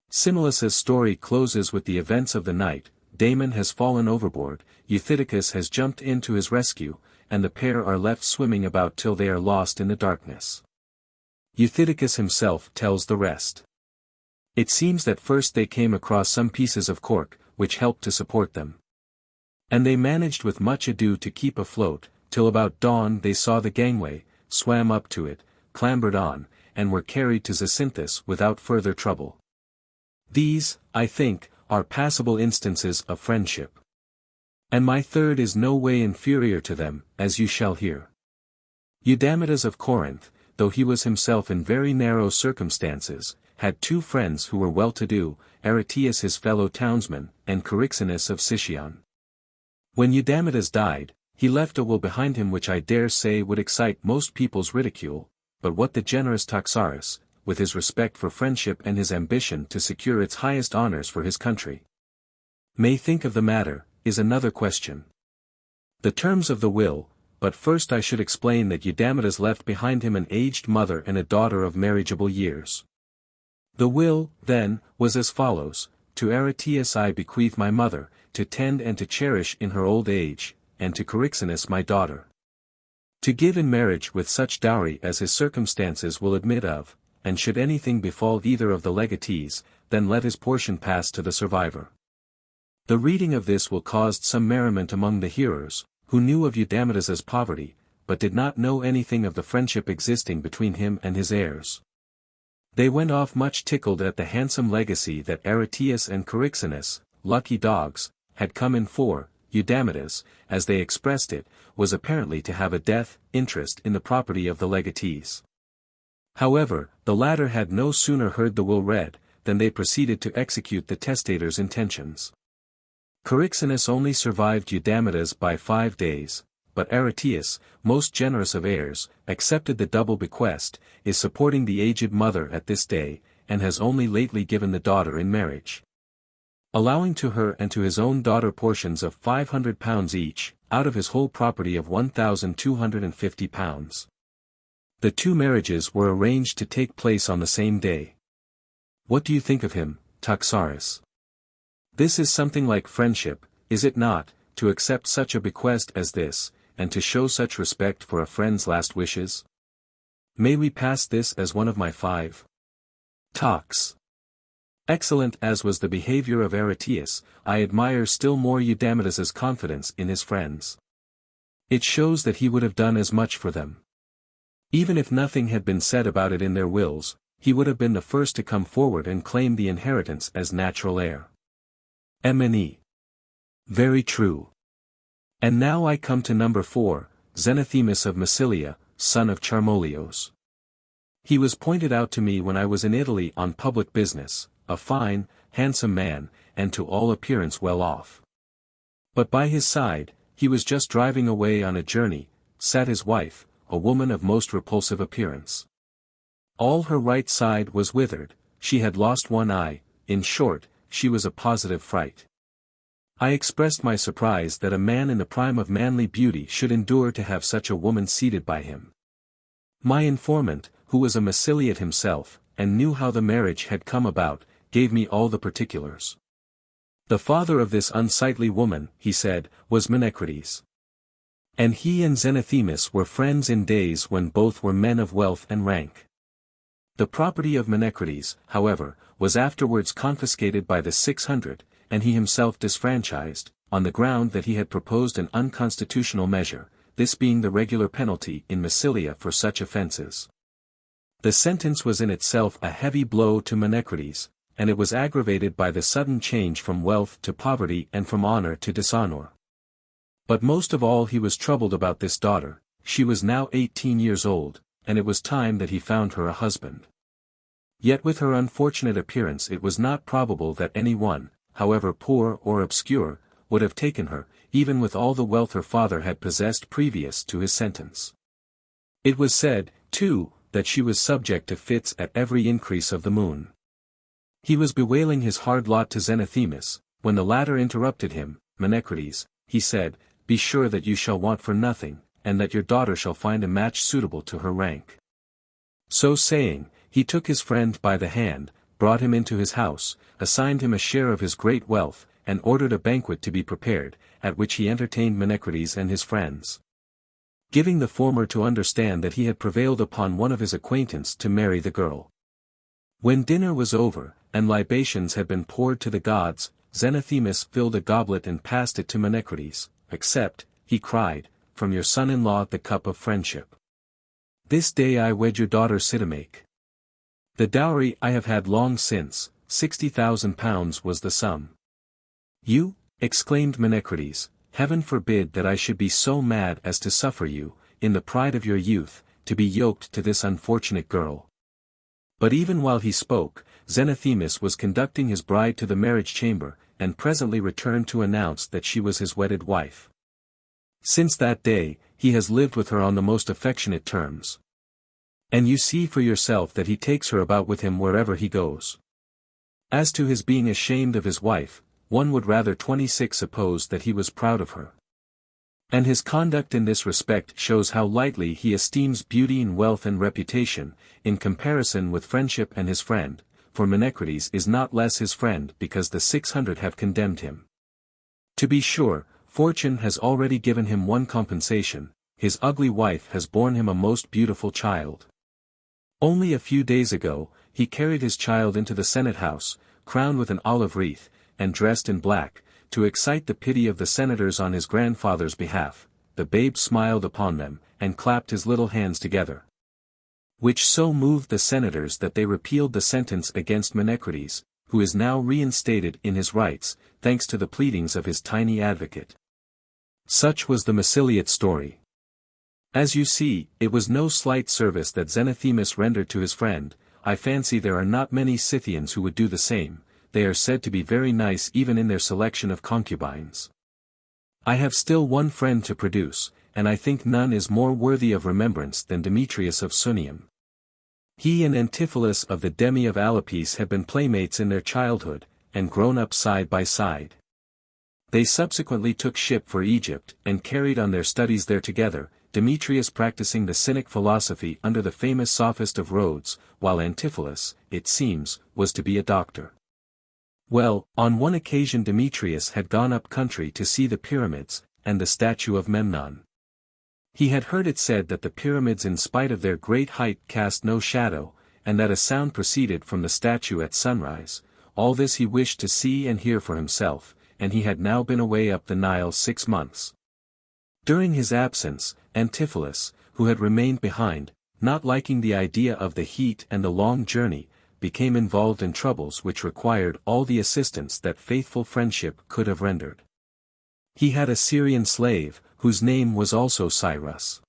Simulus's story closes with the events of the night. Damon has fallen overboard, Euthydemus has jumped in to his rescue, and the pair are left swimming about till they are lost in the darkness. Euthydemus himself tells the rest. It seems that first they came across some pieces of cork, which helped to support them. And they managed with much ado to keep afloat, till about dawn they saw the gangway, swam up to it, clambered on, and were carried to Zeuxis without further trouble. These, I think, are passable instances of friendship. And my third is no way inferior to them, as you shall hear. Eudamidas of Corinth, though he was himself in very narrow circumstances, had two friends who were well-to-do, Aristeus his fellow townsman, and Charixenus of Sicyon. When Eudamidas died, he left a will behind him which I dare say would excite most people's ridicule, but what the generous Toxarus, with his respect for friendship and his ambition to secure its highest honors for his country, may think of the matter, is another question. The terms of the will, but first I should explain that Eudamidas left behind him an aged mother and a daughter of marriageable years. The will, then, was as follows: to Aristeus I bequeath my mother, to tend and to cherish in her old age, and to Charixenus my daughter, to give in marriage with such dowry as his circumstances will admit of, and should anything befall either of the legatees, then let his portion pass to the survivor. The reading of this will cause some merriment among the hearers, who knew of Eudamidas's poverty, but did not know anything of the friendship existing between him and his heirs. They went off much tickled at the handsome legacy that Aristeus and Charixenus, lucky dogs, had come in for. Eudamidas, as they expressed it, was apparently to have a death interest in the property of the legatees. However, the latter had no sooner heard the will read, than they proceeded to execute the testator's intentions. Charixenus only survived Eudamidas by 5 days, but Aristeus, most generous of heirs, accepted the double bequest, is supporting the aged mother at this day, and has only lately given the daughter in marriage, allowing to her and to his own daughter portions of £500 each, out of his whole property of £1,250. The two marriages were arranged to take place on the same day. What do you think of him, Toxarus? This is something like friendship, is it not, to accept such a bequest as this, and to show such respect for a friend's last wishes? May we pass this as one of my 5 talks? Excellent as was the behavior of Aristeus, I admire still more Eudamidas's confidence in his friends. It shows that he would have done as much for them. Even if nothing had been said about it in their wills, he would have been the first to come forward and claim the inheritance as natural heir. M.N.E. Very true. And now I come to number 4, Xenothimus of Massilia, son of Charmolios. He was pointed out to me when I was in Italy on public business, a fine, handsome man, and to all appearance well off. But by his side, he was just driving away on a journey, sat his wife, a woman of most repulsive appearance. All her right side was withered, she had lost one eye, in short, she was a positive fright. I expressed my surprise that a man in the prime of manly beauty should endure to have such a woman seated by him. My informant, who was a Massiliot himself, and knew how the marriage had come about, gave me all the particulars. The father of this unsightly woman, he said, was Menecrates. And he and Xenothimus were friends in days when both were men of wealth and rank. The property of Menecrates, however, was afterwards confiscated by the 600, and he himself disfranchised, on the ground that he had proposed an unconstitutional measure, this being the regular penalty in Massilia for such offences. The sentence was in itself a heavy blow to Menecrates, and it was aggravated by the sudden change from wealth to poverty and from honor to dishonor. But most of all he was troubled about this daughter, she was now 18 years old, and it was time that he found her a husband. Yet with her unfortunate appearance it was not probable that any one, however poor or obscure, would have taken her, even with all the wealth her father had possessed previous to his sentence. It was said, too, that she was subject to fits at every increase of the moon. He was bewailing his hard lot to Xenothimus, when the latter interrupted him. Menecrates, he said, be sure that you shall want for nothing, and that your daughter shall find a match suitable to her rank. So saying, he took his friend by the hand, brought him into his house, assigned him a share of his great wealth, and ordered a banquet to be prepared, at which he entertained Menecrates and his friends, giving the former to understand that he had prevailed upon one of his acquaintance to marry the girl. When dinner was over, and libations had been poured to the gods, Xenothimus filled a goblet and passed it to Menecrates. Accept, he cried, from your son-in-law the cup of friendship. This day I wed your daughter Cynic. The dowry I have had long since, 60,000 pounds was the sum. You, exclaimed Menecrates, heaven forbid that I should be so mad as to suffer you, in the pride of your youth, to be yoked to this unfortunate girl. But even while he spoke, Xenothimus was conducting his bride to the marriage chamber, and presently returned to announce that she was his wedded wife. Since that day, he has lived with her on the most affectionate terms. And you see for yourself that he takes her about with him wherever he goes. As to his being ashamed of his wife, one would rather 26 suppose that he was proud of her. And his conduct in this respect shows how lightly he esteems beauty and wealth and reputation, in comparison with friendship and his friend, for Menecrates is not less his friend because the 600 have condemned him. To be sure, fortune has already given him one compensation, his ugly wife has borne him a most beautiful child. Only a few days ago, he carried his child into the Senate house, crowned with an olive wreath, and dressed in black, to excite the pity of the senators on his grandfather's behalf. The babe smiled upon them, and clapped his little hands together, which so moved the senators that they repealed the sentence against Menecrates, who is now reinstated in his rights, thanks to the pleadings of his tiny advocate. Such was the Massiliot story. As you see, it was no slight service that Xenothimus rendered to his friend. I fancy there are not many Scythians who would do the same. They are said to be very nice even in their selection of concubines. I have still one friend to produce, and I think none is more worthy of remembrance than Demetrius of Sunium. He and Antipholus of the Demi of Lapiths had been playmates in their childhood, and grown up side by side. They subsequently took ship for Egypt, and carried on their studies there together, Demetrius practicing the Cynic philosophy under the famous sophist of Rhodes, while Antipholus, it seems, was to be a doctor. Well, on one occasion Demetrius had gone up country to see the pyramids, and the statue of Memnon. He had heard it said that the pyramids in spite of their great height cast no shadow, and that a sound proceeded from the statue at sunrise. All this he wished to see and hear for himself, and he had now been away up the Nile 6 months. During his absence, Antipholus, who had remained behind, not liking the idea of the heat and the long journey, became involved in troubles which required all the assistance that faithful friendship could have rendered. He had a Syrian slave, whose name was also Cyrus.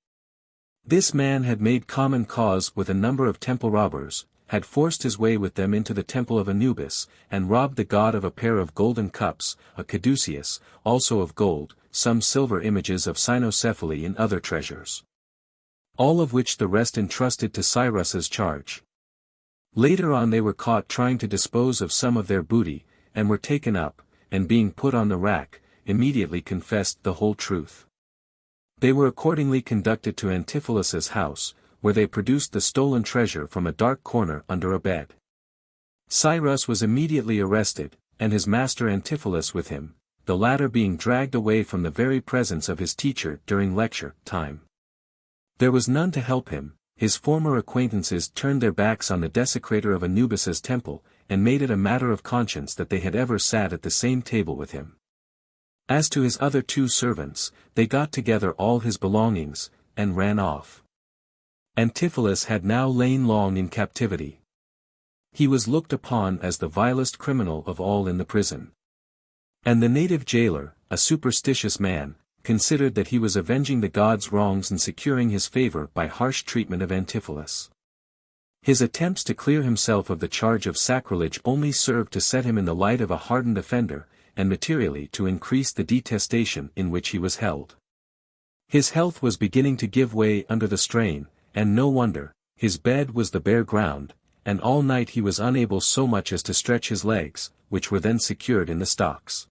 This man had made common cause with a number of temple robbers, had forced his way with them into the temple of Anubis, and robbed the god of a pair of golden cups, a caduceus, also of gold, some silver images of cynocephaly and other treasures. All of which the rest entrusted to Cyrus's charge. Later on they were caught trying to dispose of some of their booty, and were taken up, and being put on the rack, immediately confessed the whole truth. They were accordingly conducted to Antipholus's house, where they produced the stolen treasure from a dark corner under a bed. Cyrus was immediately arrested, and his master Antipholus with him, the latter being dragged away from the very presence of his teacher during lecture time. There was none to help him. His former acquaintances turned their backs on the desecrator of Anubis's temple, and made it a matter of conscience that they had ever sat at the same table with him. As to his other 2 servants, they got together all his belongings, and ran off. Antipholus had now lain long in captivity. He was looked upon as the vilest criminal of all in the prison. And the native jailer, a superstitious man, considered that he was avenging the god's wrongs and securing his favor by harsh treatment of Antipholus. His attempts to clear himself of the charge of sacrilege only served to set him in the light of a hardened offender, and materially to increase the detestation in which he was held. His health was beginning to give way under the strain, and no wonder. His bed was the bare ground, and all night he was unable so much as to stretch his legs, which were then secured in the stocks.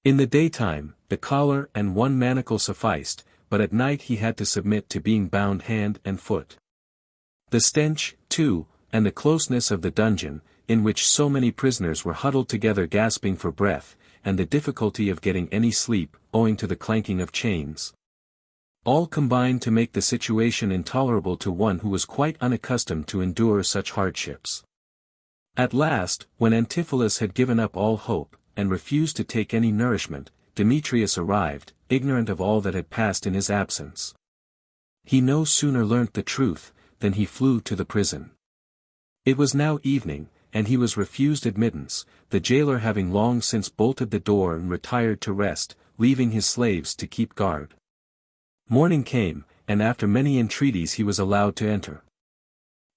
In the daytime, the collar and 1 manacle sufficed, but at night he had to submit to being bound hand and foot. The stench, too, and the closeness of the dungeon, in which so many prisoners were huddled together gasping for breath, and the difficulty of getting any sleep, owing to the clanking of chains. All combined to make the situation intolerable to one who was quite unaccustomed to endure such hardships. At last, when Antipholus had given up all hope, and refused to take any nourishment, Demetrius arrived, ignorant of all that had passed in his absence. He no sooner learnt the truth, than he flew to the prison. It was now evening, and he was refused admittance, the jailer having long since bolted the door and retired to rest, leaving his slaves to keep guard. Morning came, and after many entreaties he was allowed to enter.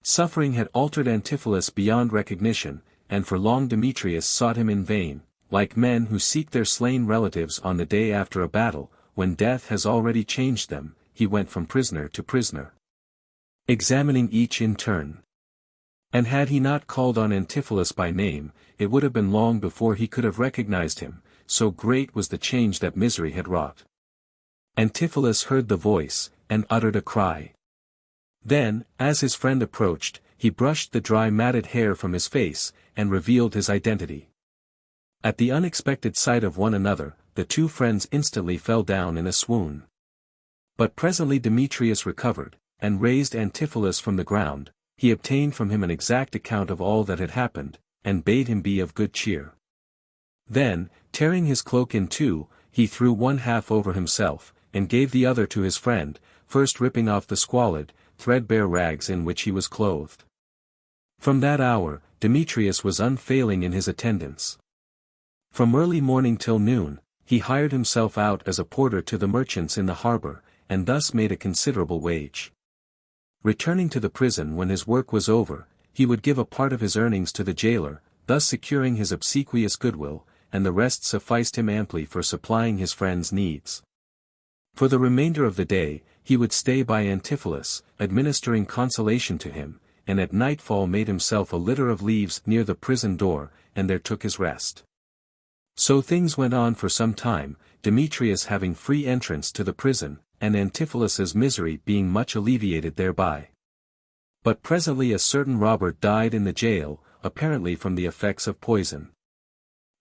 Suffering had altered Antipholus beyond recognition, and for long Demetrius sought him in vain, like men who seek their slain relatives on the day after a battle, when death has already changed them. He went from prisoner to prisoner, examining each in turn. And had he not called on Antipholus by name, it would have been long before he could have recognized him, so great was the change that misery had wrought. Antipholus heard the voice, and uttered a cry. Then, as his friend approached, he brushed the dry matted hair from his face, and revealed his identity. At the unexpected sight of one another, the 2 friends instantly fell down in a swoon. But presently Demetrius recovered, and raised Antipholus from the ground. He obtained from him an exact account of all that had happened, and bade him be of good cheer. Then, tearing his cloak in 2, he threw 1/2 over himself, and gave the other to his friend, first ripping off the squalid, threadbare rags in which he was clothed. From that hour, Demetrius was unfailing in his attendance. From early morning till noon, he hired himself out as a porter to the merchants in the harbor, and thus made a considerable wage. Returning to the prison when his work was over, he would give a part of his earnings to the jailer, thus securing his obsequious goodwill, and the rest sufficed him amply for supplying his friends' needs. For the remainder of the day, he would stay by Antipholus, administering consolation to him, and at nightfall made himself a litter of leaves near the prison door, and there took his rest. So things went on for some time, Demetrius having free entrance to the prison, and Antipholus's misery being much alleviated thereby. But presently a certain robber died in the jail, apparently from the effects of poison.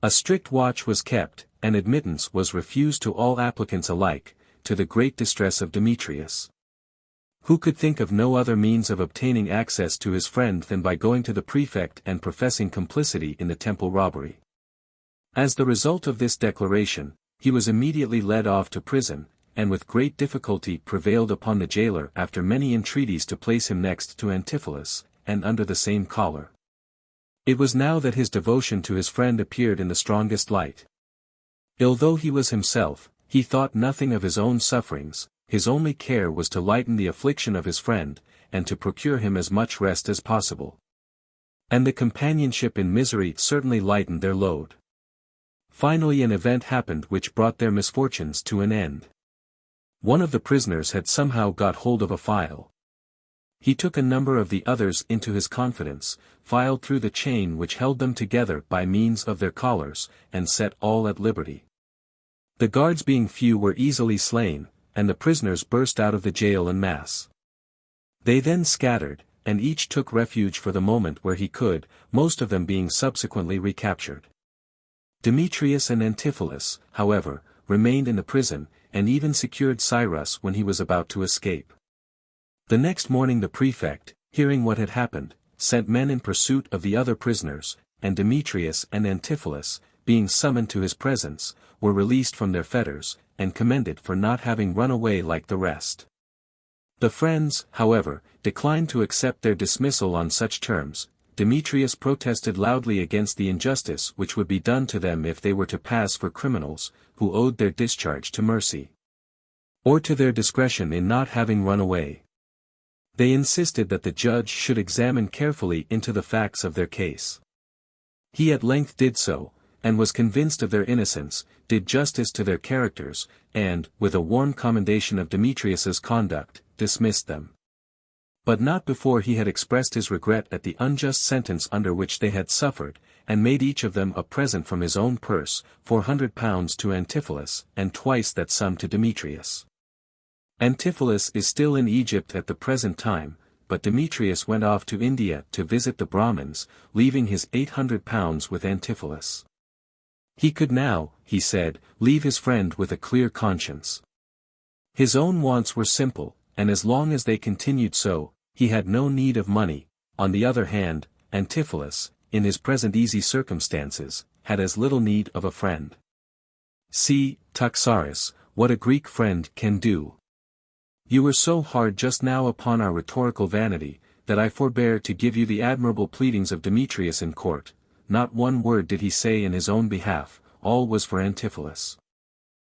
A strict watch was kept, and admittance was refused to all applicants alike, to the great distress of Demetrius, who could think of no other means of obtaining access to his friend than by going to the prefect and professing complicity in the temple robbery. As the result of this declaration, he was immediately led off to prison, and with great difficulty prevailed upon the jailer after many entreaties to place him next to Antipholus, and under the same collar. It was now that his devotion to his friend appeared in the strongest light. Ill though he was himself, he thought nothing of his own sufferings, his only care was to lighten the affliction of his friend, and to procure him as much rest as possible. And the companionship in misery certainly lightened their load. Finally an event happened which brought their misfortunes to an end. One of the prisoners had somehow got hold of a file. He took a number of the others into his confidence, filed through the chain which held them together by means of their collars, and set all at liberty. The guards being few were easily slain, and the prisoners burst out of the jail en masse. They then scattered, and each took refuge for the moment where he could, most of them being subsequently recaptured. Demetrius and Antipholus, however, remained in the prison, and even secured Cyrus when he was about to escape. The next morning the prefect, hearing what had happened, sent men in pursuit of the other prisoners, and Demetrius and Antipholus, being summoned to his presence, were released from their fetters, and commended for not having run away like the rest. The friends, however, declined to accept their dismissal on such terms. Demetrius protested loudly against the injustice which would be done to them if they were to pass for criminals, who owed their discharge to mercy, or to their discretion in not having run away. They insisted that the judge should examine carefully into the facts of their case. He at length did so, and was convinced of their innocence, did justice to their characters, and, with a warm commendation of Demetrius's conduct, dismissed them. But not before he had expressed his regret at the unjust sentence under which they had suffered, and made each of them a present from his own purse, 400 pounds to Antipholus, and twice that sum to Demetrius. Antipholus is still in Egypt at the present time, but Demetrius went off to India to visit the Brahmins, leaving his 800 pounds with Antipholus. He could now, he said, leave his friend with a clear conscience. His own wants were simple, and as long as they continued so, he had no need of money. On the other hand, Antipholus, in his present easy circumstances, had as little need of a friend. See, Taxaris, what a Greek friend can do. You were so hard just now upon our rhetorical vanity, that I forbear to give you the admirable pleadings of Demetrius in court. Not one word did he say in his own behalf, all was for Antipholus.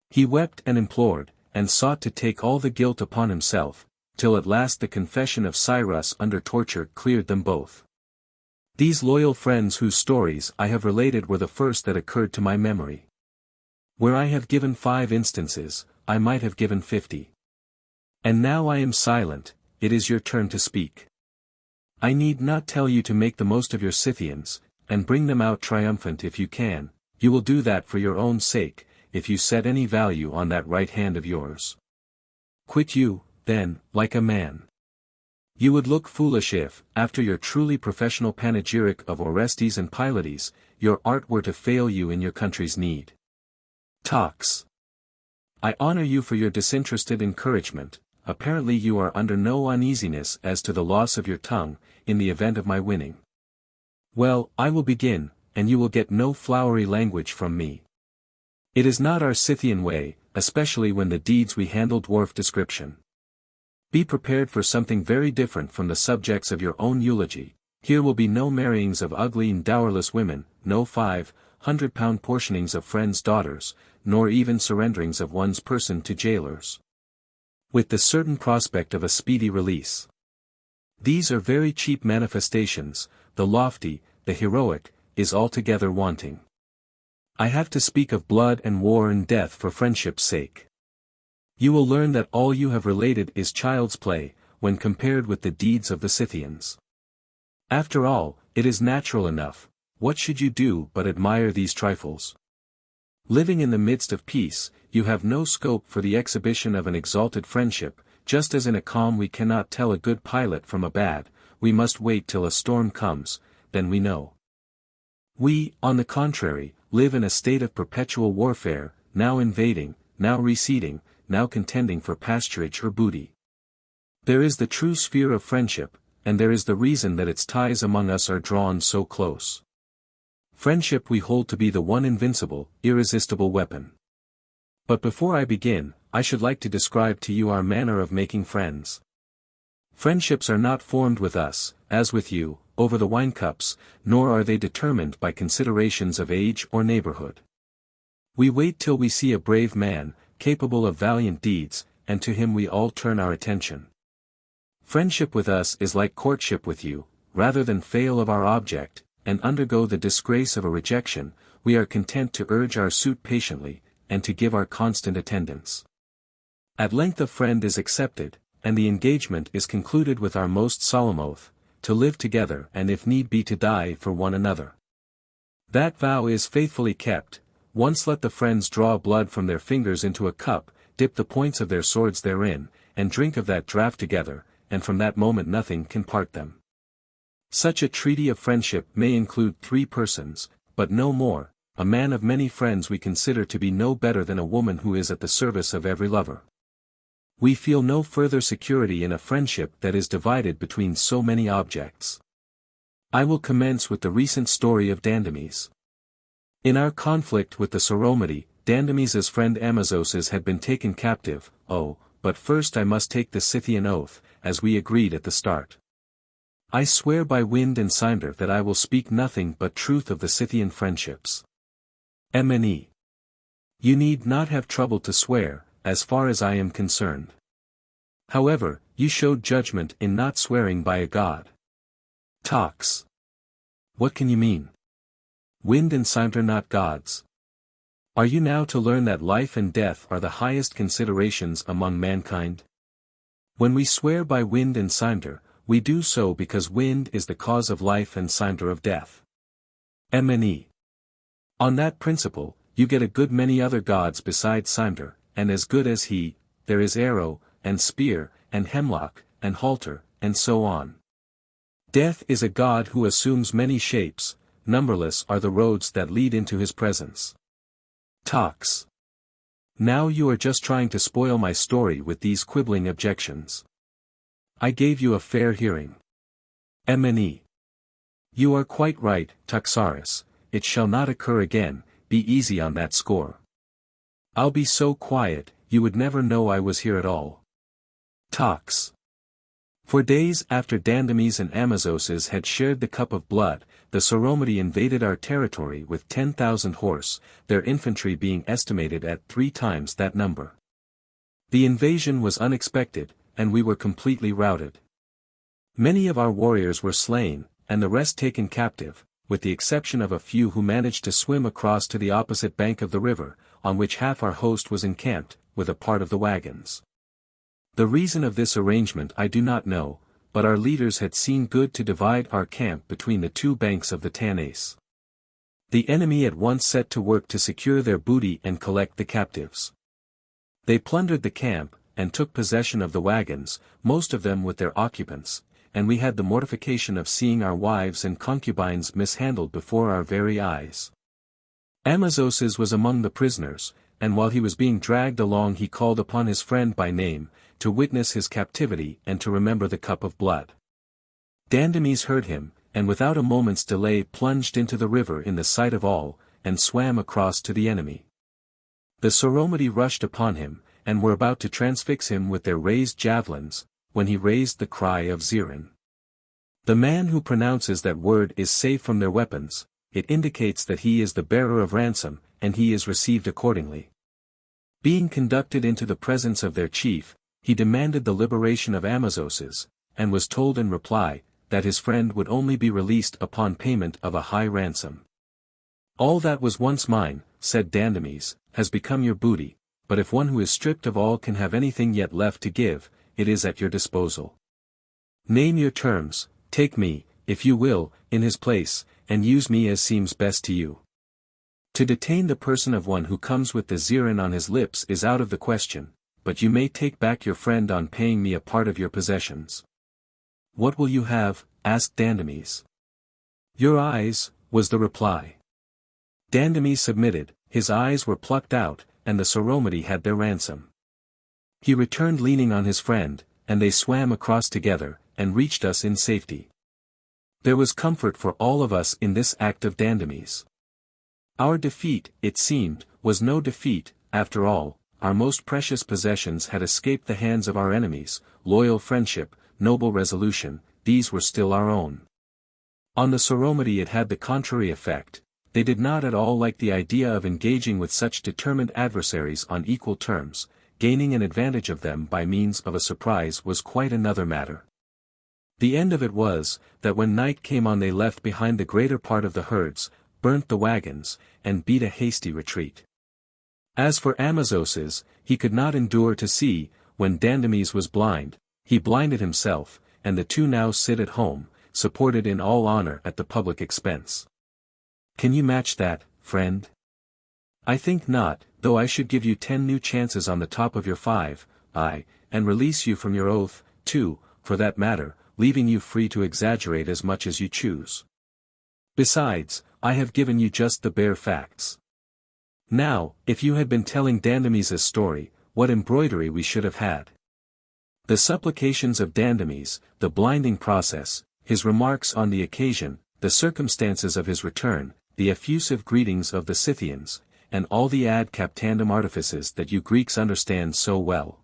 He wept and implored, and sought to take all the guilt upon himself, till at last the confession of Cyrus under torture cleared them both. These loyal friends whose stories I have related were the first that occurred to my memory. Where I have given 5 instances, I might have given 50. And now I am silent, it is your turn to speak. I need not tell you to make the most of your Scythians, and bring them out triumphant if you can. You will do that for your own sake, if you set any value on that right hand of yours. Quit you, then, like a man. You would look foolish if, after your truly professional panegyric of Orestes and Pylades, your art were to fail you in your country's need. Talks. I honor you for your disinterested encouragement. Apparently you are under no uneasiness as to the loss of your tongue, in the event of my winning. Well, I will begin, and you will get no flowery language from me. It is not our Scythian way, especially when the deeds we handle dwarf description. Be prepared for something very different from the subjects of your own eulogy. Here will be no marryings of ugly and dowerless women, no 500-pound portionings of friends' daughters, nor even surrenderings of one's person to jailers, with the certain prospect of a speedy release. These are very cheap manifestations. The lofty, the heroic, is altogether wanting. I have to speak of blood and war and death for friendship's sake. You will learn that all you have related is child's play, when compared with the deeds of the Scythians. After all, it is natural enough. What should you do but admire these trifles? Living in the midst of peace, you have no scope for the exhibition of an exalted friendship. Just as in a calm we cannot tell a good pilot from a bad, we must wait till a storm comes, then we know. We, on the contrary, live in a state of perpetual warfare, now invading, now receding, now contending for pasturage or booty. There is the true sphere of friendship, and there is the reason that its ties among us are drawn so close. Friendship we hold to be the one invincible, irresistible weapon. But before I begin, I should like to describe to you our manner of making friends. Friendships are not formed with us, as with you, over the wine cups, nor are they determined by considerations of age or neighborhood. We wait till we see a brave man, capable of valiant deeds, and to him we all turn our attention. Friendship with us is like courtship with you, rather than fail of our object, and undergo the disgrace of a rejection, we are content to urge our suit patiently, and to give our constant attendance. At length a friend is accepted, and the engagement is concluded with our most solemn oath, to live together and if need be to die for one another. That vow is faithfully kept. Once let the friends draw blood from their fingers into a cup, dip the points of their swords therein, and drink of that draught together, and from that moment nothing can part them. Such a treaty of friendship may include 3 persons, but no more. A man of many friends we consider to be no better than a woman who is at the service of every lover. We feel no further security in a friendship that is divided between so many objects. I will commence with the recent story of Dandames. In our conflict with the Soromedy, Dandames's friend Amazoses had been taken captive. But first I must take the Scythian oath, as we agreed at the start. I swear by wind and cinder that I will speak nothing but truth of the Scythian friendships. M.N.E. You need not have trouble to swear, as far as I am concerned. However, you showed judgment in not swearing by a god. Talks. What can you mean? Wind and cinder not gods. Are you now to learn that life and death are the highest considerations among mankind? When we swear by wind and cinder, we do so because wind is the cause of life and cinder of death. M.N.E. On that principle, you get a good many other gods besides cinder, and as good as he, there is arrow, and spear, and hemlock, and halter, and so on. Death is a god who assumes many shapes, numberless are the roads that lead into his presence. Talks. Now you are just trying to spoil my story with these quibbling objections. I gave you a fair hearing. M.N.E. You are quite right, Taxaris, it shall not occur again, be easy on that score. I'll be so quiet, you would never know I was here at all. Talks. For days after Dandames and Amazoses had shared the cup of blood, the Soromedy invaded our territory with 10,000 horse, their infantry being estimated at 3 times that number. The invasion was unexpected, and we were completely routed. Many of our warriors were slain, and the rest taken captive, with the exception of a few who managed to swim across to the opposite bank of the river, on which half our host was encamped, with a part of the wagons. The reason of this arrangement I do not know, but our leaders had seen good to divide our camp between the 2 banks of the Tanais. The enemy at once set to work to secure their booty and collect the captives. They plundered the camp, and took possession of the wagons, most of them with their occupants, and we had the mortification of seeing our wives and concubines mishandled before our very eyes. Amazoses was among the prisoners, and while he was being dragged along he called upon his friend by name, to witness his captivity and to remember the cup of blood. Dandames heard him, and without a moment's delay plunged into the river in the sight of all, and swam across to the enemy. The Soromedy rushed upon him, and were about to transfix him with their raised javelins, when he raised the cry of Zirin. The man who pronounces that word is safe from their weapons, it indicates that he is the bearer of ransom, and he is received accordingly. Being conducted into the presence of their chief, he demanded the liberation of Amazoses, and was told in reply, that his friend would only be released upon payment of a high ransom. All that was once mine, said Dandames, has become your booty, but if one who is stripped of all can have anything yet left to give, it is at your disposal. Name your terms, take me, if you will, in his place, and use me as seems best to you. To detain the person of one who comes with the Zirin on his lips is out of the question, but you may take back your friend on paying me a part of your possessions. What will you have? Asked Dandames. Your eyes, was the reply. Dandames submitted, his eyes were plucked out, and the Soromedy had their ransom. He returned leaning on his friend, and they swam across together, and reached us in safety. There was comfort for all of us in this act of Dandames. Our defeat, it seemed, was no defeat, after all, our most precious possessions had escaped the hands of our enemies, loyal friendship, noble resolution, these were still our own. On the Soromedy it had the contrary effect, they did not at all like the idea of engaging with such determined adversaries on equal terms. Gaining an advantage of them by means of a surprise was quite another matter. The end of it was, that when night came on they left behind the greater part of the herds, burnt the wagons, and beat a hasty retreat. As for Amazoses, he could not endure to see, when Dandames was blind, he blinded himself, and the two now sit at home, supported in all honor at the public expense. Can you match that, friend? I think not, though I should give you 10 new chances on the top of your 5, and release you from your oath, too, for that matter, leaving you free to exaggerate as much as you choose. Besides, I have given you just the bare facts. Now, if you had been telling Dandames' story, what embroidery we should have had. The supplications of Dandames, the blinding process, his remarks on the occasion, the circumstances of his return, the effusive greetings of the Scythians, and all the ad captandum artifices that you Greeks understand so well.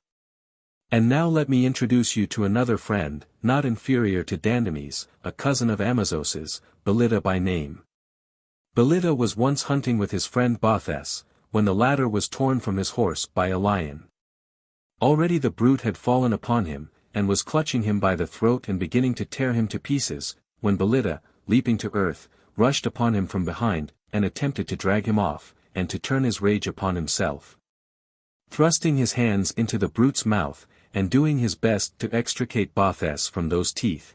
And now let me introduce you to another friend, not inferior to Dandames, a cousin of Amazoses, Belida by name. Belida was once hunting with his friend Bothes, when the latter was torn from his horse by a lion. Already the brute had fallen upon him, and was clutching him by the throat and beginning to tear him to pieces, when Belida, leaping to earth, rushed upon him from behind, and attempted to drag him off, and to turn his rage upon himself. Thrusting his hands into the brute's mouth, and doing his best to extricate Bothes from those teeth.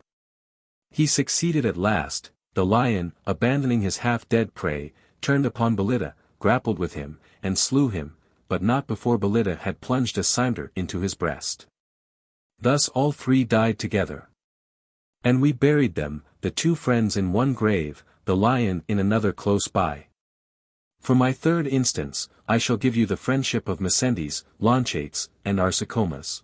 He succeeded at last. The lion, abandoning his half-dead prey, turned upon Belida, grappled with him, and slew him, but not before Belida had plunged a cinder into his breast. Thus all three died together. And we buried them, the two friends in one grave, the lion in another close by. For my third instance, I shall give you the friendship of Mecendes, Launchates, and Arsacomas.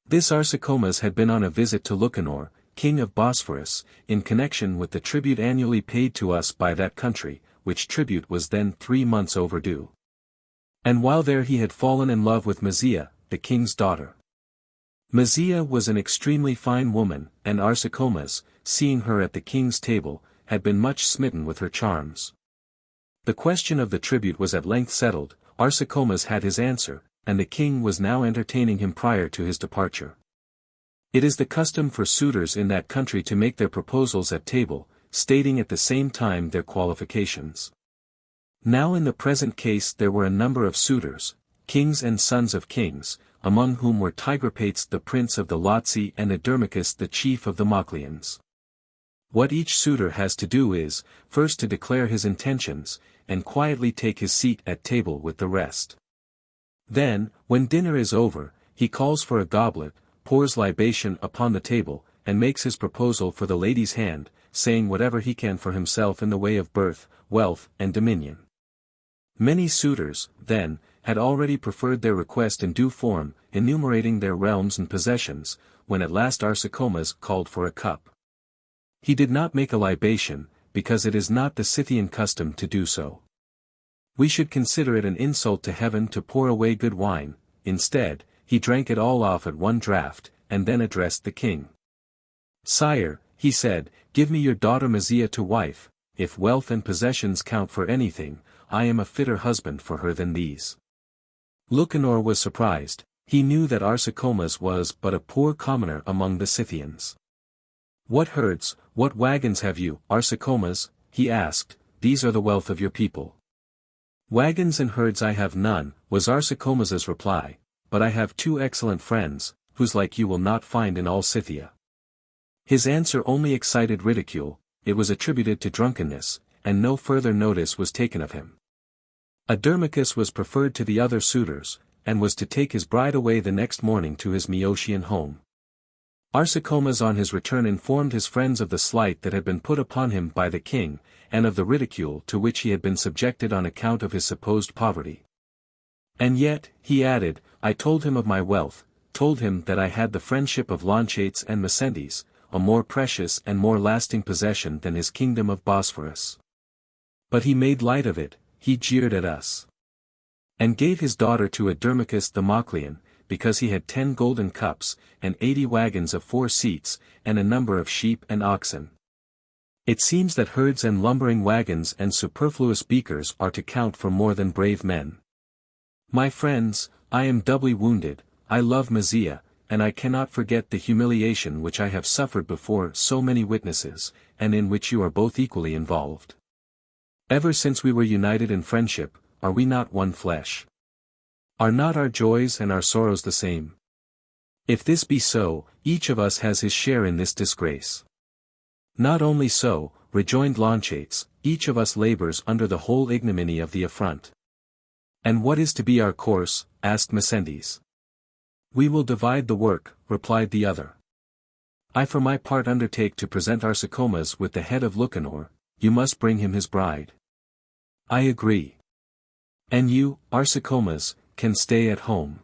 This Arsacomas had been on a visit to Lucanor, king of Bosphorus, in connection with the tribute annually paid to us by that country, which tribute was then 3 months overdue. And while there he had fallen in love with Mazia, the king's daughter. Mazia was an extremely fine woman, and Arsacomas, seeing her at the king's table, had been much smitten with her charms. The question of the tribute was at length settled, Arsacomas had his answer, and the king was now entertaining him prior to his departure. It is the custom for suitors in that country to make their proposals at table, stating at the same time their qualifications. Now in the present case there were a number of suitors, kings and sons of kings, among whom were Tigrapates the prince of the Lotzi and Adermachus the chief of the Mocleans. What each suitor has to do is, first to declare his intentions, and quietly take his seat at table with the rest. Then, when dinner is over, he calls for a goblet, pours libation upon the table, and makes his proposal for the lady's hand, saying whatever he can for himself in the way of birth, wealth, and dominion. Many suitors, then, had already preferred their request in due form, enumerating their realms and possessions, when at last Arsacomas called for a cup. He did not make a libation, because it is not the Scythian custom to do so. We should consider it an insult to heaven to pour away good wine. Instead, he drank it all off at one draught, and then addressed the king. "Sire," he said, "give me your daughter Mazia to wife. If wealth and possessions count for anything, I am a fitter husband for her than these." Lucanor was surprised. He knew that Arsacomas was but a poor commoner among the Scythians. "What herds, what wagons have you, Arsacomas?" he asked. "These are the wealth of your people." "Wagons and herds I have none," was Arsacomas's reply, "but I have 2 excellent friends, whose like you will not find in all Scythia." His answer only excited ridicule, it was attributed to drunkenness, and no further notice was taken of him. Adermachus was preferred to the other suitors, and was to take his bride away the next morning to his Meotian home. Arsacomas on his return informed his friends of the slight that had been put upon him by the king, and of the ridicule to which he had been subjected on account of his supposed poverty. "And yet," he added, "I told him of my wealth, told him that I had the friendship of Launchates and Mecendes, a more precious and more lasting possession than his kingdom of Bosphorus. But he made light of it, he jeered at us. And gave his daughter to Adermachus the Moclean, because he had 10 golden cups, and 80 wagons of 4 seats, and a number of sheep and oxen. It seems that herds and lumbering wagons and superfluous beakers are to count for more than brave men. My friends, I am doubly wounded, I love Mysia, and I cannot forget the humiliation which I have suffered before so many witnesses, and in which you are both equally involved. Ever since we were united in friendship, are we not one flesh? Are not our joys and our sorrows the same? If this be so, each of us has his share in this disgrace. Not only so, rejoined Launchates, each of us labors under the whole ignominy of the affront. And what is to be our course? Asked Mecentes. We will divide the work, replied the other. I for my part undertake to present Arsacomas with the head of Lucanor, you must bring him his bride. I agree. And you, Arsacomas, can stay at home.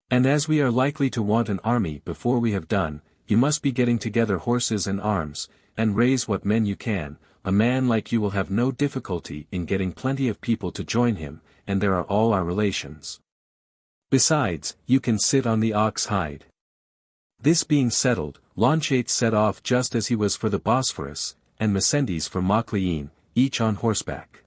And as we are likely to want an army before we have done, you must be getting together horses and arms, and raise what men you can. A man like you will have no difficulty in getting plenty of people to join him, and there are all our relations. Besides, you can sit on the ox hide. This being settled, Launchates set off just as he was for the Bosphorus, and Mecentes for Mocleine, each on horseback.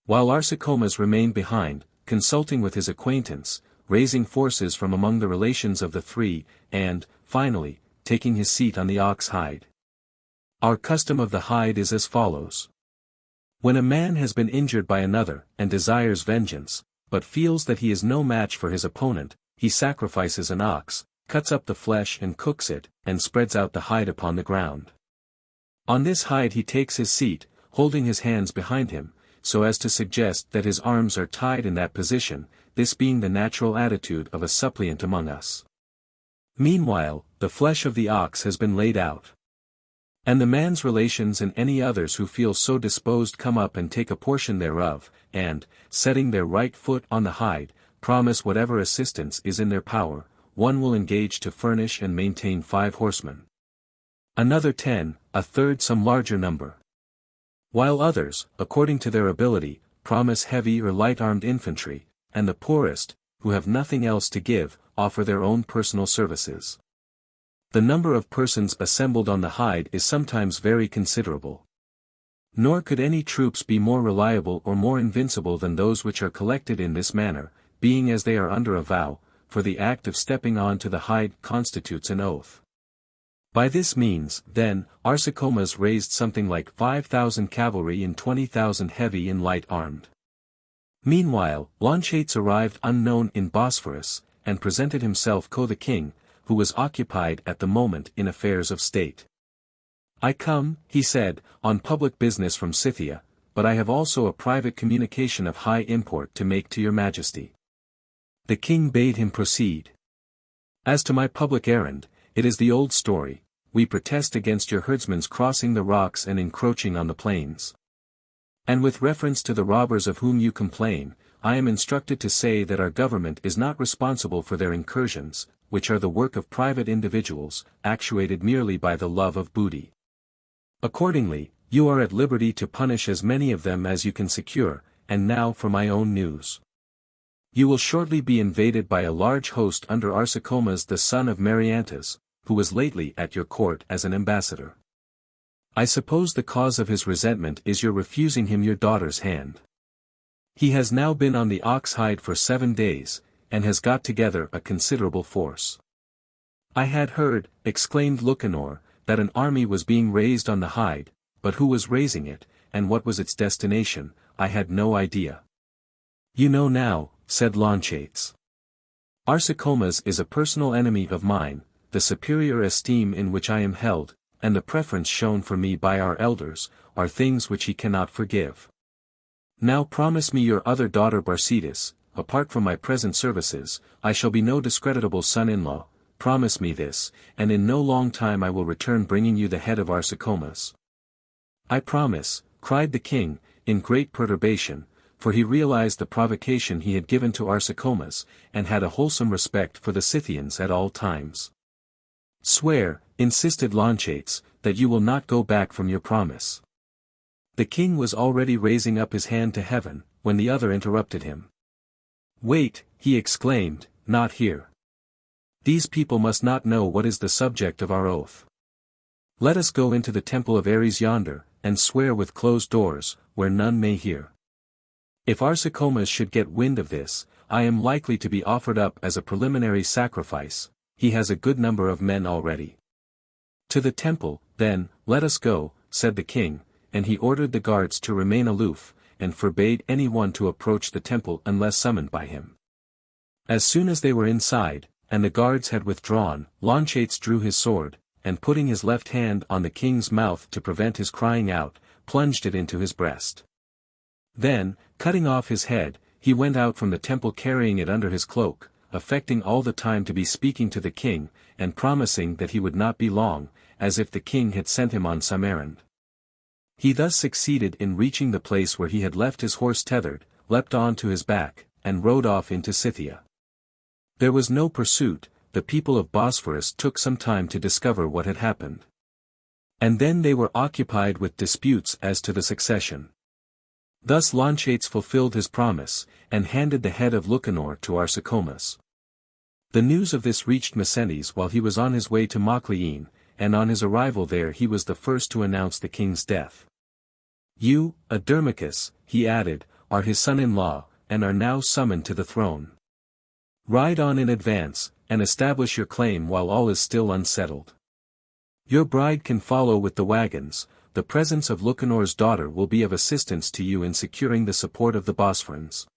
While Arsacomas remained behind, consulting with his acquaintance, raising forces from among the relations of the three, and, finally, taking his seat on the ox hide. Our custom of the hide is as follows. When a man has been injured by another, and desires vengeance, but feels that he is no match for his opponent, he sacrifices an ox, cuts up the flesh and cooks it, and spreads out the hide upon the ground. On this hide he takes his seat, holding his hands behind him, so as to suggest that his arms are tied in that position, this being the natural attitude of a suppliant among us. Meanwhile, the flesh of the ox has been laid out. And the man's relations and any others who feel so disposed come up and take a portion thereof, and, setting their right foot on the hide, promise whatever assistance is in their power. One will engage to furnish and maintain 5 horsemen. Another 10, a third some larger number. While others, according to their ability, promise heavy or light-armed infantry, and the poorest, who have nothing else to give, offer their own personal services. The number of persons assembled on the hide is sometimes very considerable. Nor could any troops be more reliable or more invincible than those which are collected in this manner, being as they are under a vow, for the act of stepping on to the hide constitutes an oath. By this means, then, Arsacomas raised something like 5,000 cavalry and 20,000 heavy and light armed. Meanwhile, Launchates arrived unknown in Bosphorus, and presented himself co the king, who was occupied at the moment in affairs of state. I come, he said, on public business from Scythia, but I have also a private communication of high import to make to your majesty. The king bade him proceed. As to my public errand, it is the old story, we protest against your herdsmen's crossing the rocks and encroaching on the plains. And with reference to the robbers of whom you complain, I am instructed to say that our government is not responsible for their incursions, which are the work of private individuals, actuated merely by the love of booty. Accordingly, you are at liberty to punish as many of them as you can secure, and now for my own news. You will shortly be invaded by a large host under Arsacomas the son of Mariantas, who was lately at your court as an ambassador. I suppose the cause of his resentment is your refusing him your daughter's hand. He has now been on the ox hide for 7 days, and has got together a considerable force. I had heard, exclaimed Lucanor, that an army was being raised on the hide, but who was raising it, and what was its destination, I had no idea. You know now, said Launchates. Arsacomas is a personal enemy of mine, the superior esteem in which I am held, and the preference shown for me by our elders, are things which he cannot forgive. Now promise me your other daughter Barcetus. Apart from my present services, I shall be no discreditable son-in-law, promise me this, and in no long time I will return bringing you the head of Arsacomas. I promise, cried the king, in great perturbation, for he realized the provocation he had given to Arsacomas, and had a wholesome respect for the Scythians at all times. Swear, insisted Launchates, that you will not go back from your promise. The king was already raising up his hand to heaven, when the other interrupted him. Wait, he exclaimed, not here. These people must not know what is the subject of our oath. Let us go into the temple of Ares yonder, and swear with closed doors, where none may hear. If Arsacomas should get wind of this, I am likely to be offered up as a preliminary sacrifice, he has a good number of men already. To the temple, then, let us go, said the king, and he ordered the guards to remain aloof, and forbade any one to approach the temple unless summoned by him. As soon as they were inside, and the guards had withdrawn, Launchates drew his sword, and putting his left hand on the king's mouth to prevent his crying out, plunged it into his breast. Then, cutting off his head, he went out from the temple carrying it under his cloak, affecting all the time to be speaking to the king, and promising that he would not be long, as if the king had sent him on some errand. He thus succeeded in reaching the place where he had left his horse tethered, leapt on to his back, and rode off into Scythia. There was no pursuit, the people of Bosphorus took some time to discover what had happened. And then they were occupied with disputes as to the succession. Thus Launchates fulfilled his promise, and handed the head of Lucanor to Arsacomas. The news of this reached Messenides while he was on his way to Mocleine, and on his arrival there he was the first to announce the king's death. You, Adermachus, he added, are his son-in-law, and are now summoned to the throne. Ride on in advance, and establish your claim while all is still unsettled. Your bride can follow with the wagons. The presence of Lucanor's daughter will be of assistance to you in securing the support of the Bosphorans.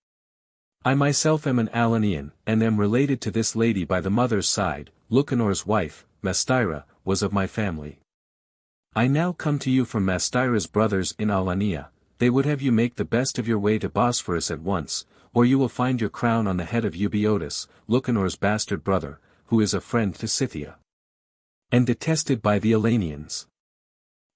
I myself am an Alanian, and am related to this lady by the mother's side. Lucanor's wife, Mastyra, was of my family. I now come to you from Mastyra's brothers in Alania. They would have you make the best of your way to Bosphorus at once, or you will find your crown on the head of Euboeotus, Lucanor's bastard brother, who is a friend to Scythia, and detested by the Alanians.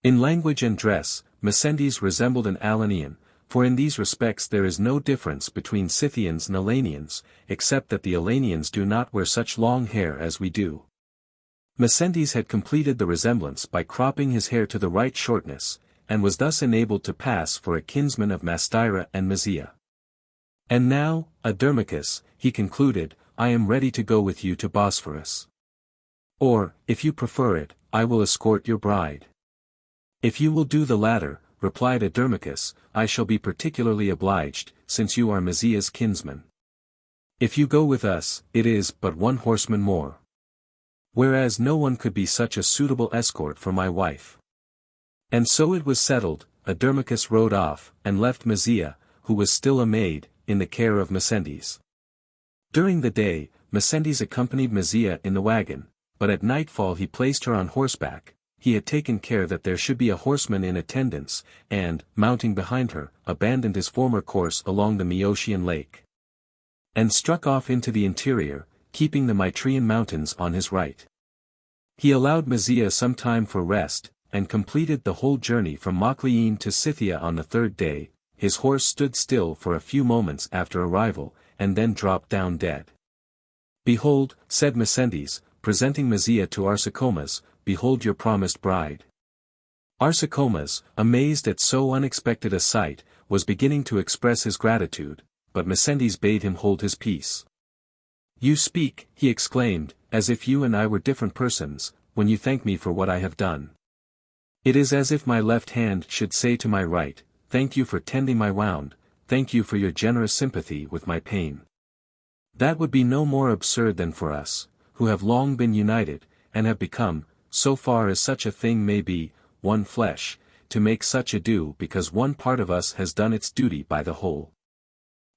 In language and dress, Messenides resembled an Alanian, for in these respects there is no difference between Scythians and Alanians, except that the Alanians do not wear such long hair as we do. Messenides had completed the resemblance by cropping his hair to the right shortness, and was thus enabled to pass for a kinsman of Mastyra and Mysia. And now, Adermachus, he concluded, I am ready to go with you to Bosphorus. Or, if you prefer it, I will escort your bride. If you will do the latter, replied Adermachus, I shall be particularly obliged, since you are Mysia's kinsman. If you go with us, it is but one horseman more. Whereas no one could be such a suitable escort for my wife. And so it was settled. Adermachus rode off, and left Mysia, who was still a maid, in the care of Messenides. During the day, Messenides accompanied Mysia in the wagon, but at nightfall he placed her on horseback. He had taken care that there should be a horseman in attendance, and, mounting behind her, abandoned his former course along the Meotian lake, and struck off into the interior, keeping the Mytrian mountains on his right. He allowed Mysia some time for rest, and completed the whole journey from Mocleine to Scythia on the third day. His horse stood still for a few moments after arrival, and then dropped down dead. Behold, said Messenides, presenting Mysia to Arsacomas, behold your promised bride. Arsacomas, amazed at so unexpected a sight, was beginning to express his gratitude, but Messenides bade him hold his peace. You speak, he exclaimed, as if you and I were different persons, when you thank me for what I have done. It is as if my left hand should say to my right, thank you for tending my wound, thank you for your generous sympathy with my pain. That would be no more absurd than for us, who have long been united, and have become, so far as such a thing may be, one flesh, to make such ado because one part of us has done its duty by the whole.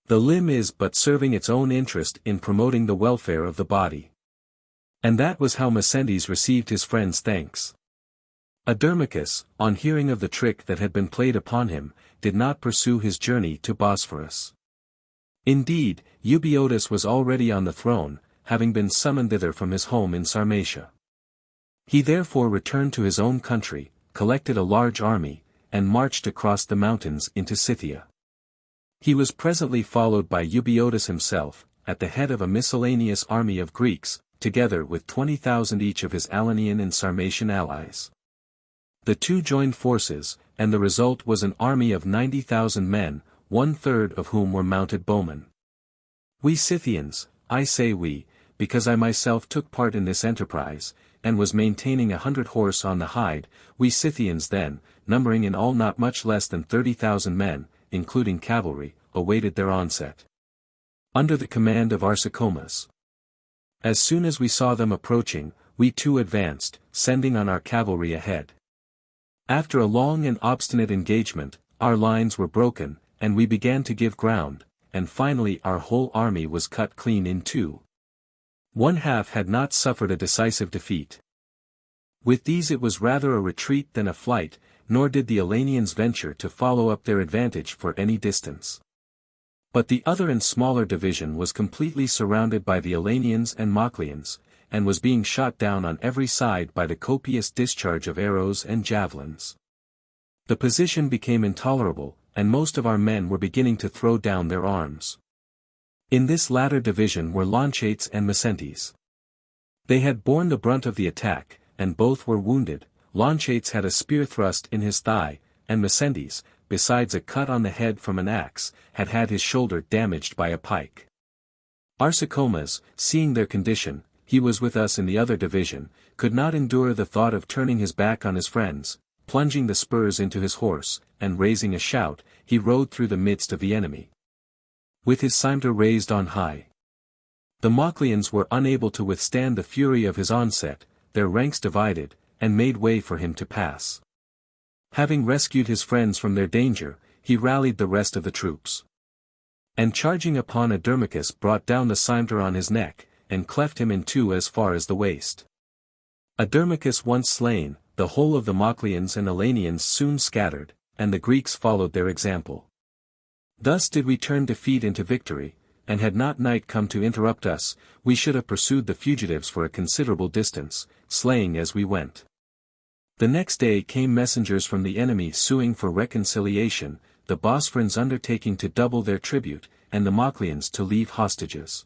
The limb is but serving its own interest in promoting the welfare of the body. And that was how Messenides received his friend's thanks. Adermachus, on hearing of the trick that had been played upon him, did not pursue his journey to Bosphorus. Indeed, Euboeotus was already on the throne, having been summoned thither from his home in Sarmatia. He therefore returned to his own country, collected a large army, and marched across the mountains into Scythia. He was presently followed by Euboeotus himself, at the head of a miscellaneous army of Greeks, together with 20,000 each of his Alanian and Sarmatian allies. The two joined forces, and the result was an army of 90,000 men, 1/3 of whom were mounted bowmen. We Scythians, I say we, because I myself took part in this enterprise, and was maintaining 100 horse on the hide. We Scythians then, numbering in all not much less than 30,000 men, including cavalry, awaited their onset. Under the command of Arsacomas. As soon as we saw them approaching, we too advanced, sending on our cavalry ahead. After a long and obstinate engagement, our lines were broken, and we began to give ground, and finally our whole army was cut clean in two. One half had not suffered a decisive defeat. With these it was rather a retreat than a flight, nor did the Elenians venture to follow up their advantage for any distance. But the other and smaller division was completely surrounded by the Elenians and Moclians, and was being shot down on every side by the copious discharge of arrows and javelins. The position became intolerable, and most of our men were beginning to throw down their arms. In this latter division were Launchates and Messentes. They had borne the brunt of the attack, and both were wounded. Launchates had a spear thrust in his thigh, and Messentes, besides a cut on the head from an axe, had had his shoulder damaged by a pike. Arsacomas, seeing their condition, he was with us in the other division, could not endure the thought of turning his back on his friends. Plunging the spurs into his horse, and raising a shout, he rode through the midst of the enemy, with his cimeter raised on high. The Moclians were unable to withstand the fury of his onset, their ranks divided, and made way for him to pass. Having rescued his friends from their danger, he rallied the rest of the troops. And charging upon Adermachus brought down the cimeter on his neck, and cleft him in two as far as the waist. Adermachus once slain, the whole of the Moclians and Elenians soon scattered, and the Greeks followed their example. Thus did we turn defeat into victory, and had not night come to interrupt us, we should have pursued the fugitives for a considerable distance, slaying as we went. The next day came messengers from the enemy suing for reconciliation, the Bosphorans undertaking to double their tribute, and the Moclians to leave hostages.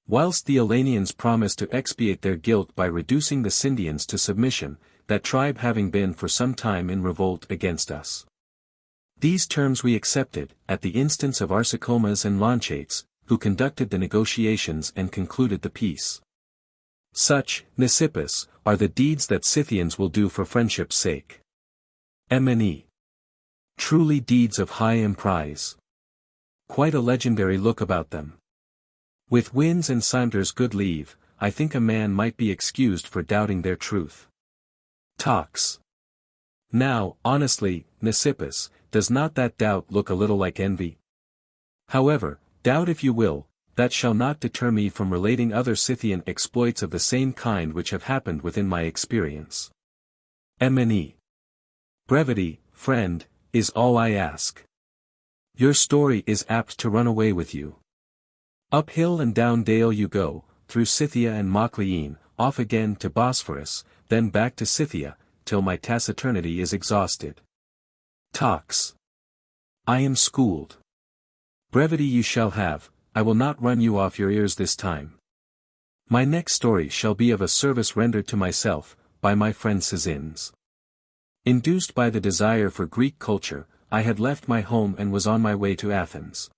Whilst the Elenians promised to expiate their guilt by reducing the Scythians to submission, that tribe having been for some time in revolt against us. These terms we accepted, at the instance of Arsacomas and Launchates, who conducted the negotiations and concluded the peace. Such, Menippus, are the deeds that Scythians will do for friendship's sake. MNE. Truly deeds of high emprise. Quite a legendary look about them. With winds and cimeters good leave, I think a man might be excused for doubting their truth. Talks. Now, honestly, Menippus, does not that doubt look a little like envy? However, doubt if you will, that shall not deter me from relating other Scythian exploits of the same kind which have happened within my experience. MNE. Brevity, friend, is all I ask. Your story is apt to run away with you. Up hill and down dale you go, through Scythia and Mocliene, off again to Bosphorus, then back to Scythia, till my taciturnity is exhausted. Talks. I am schooled. Brevity you shall have, I will not run you off your ears this time. My next story shall be of a service rendered to myself, by my friend Scythians. Induced by the desire for Greek culture, I had left my home and was on my way to Athens.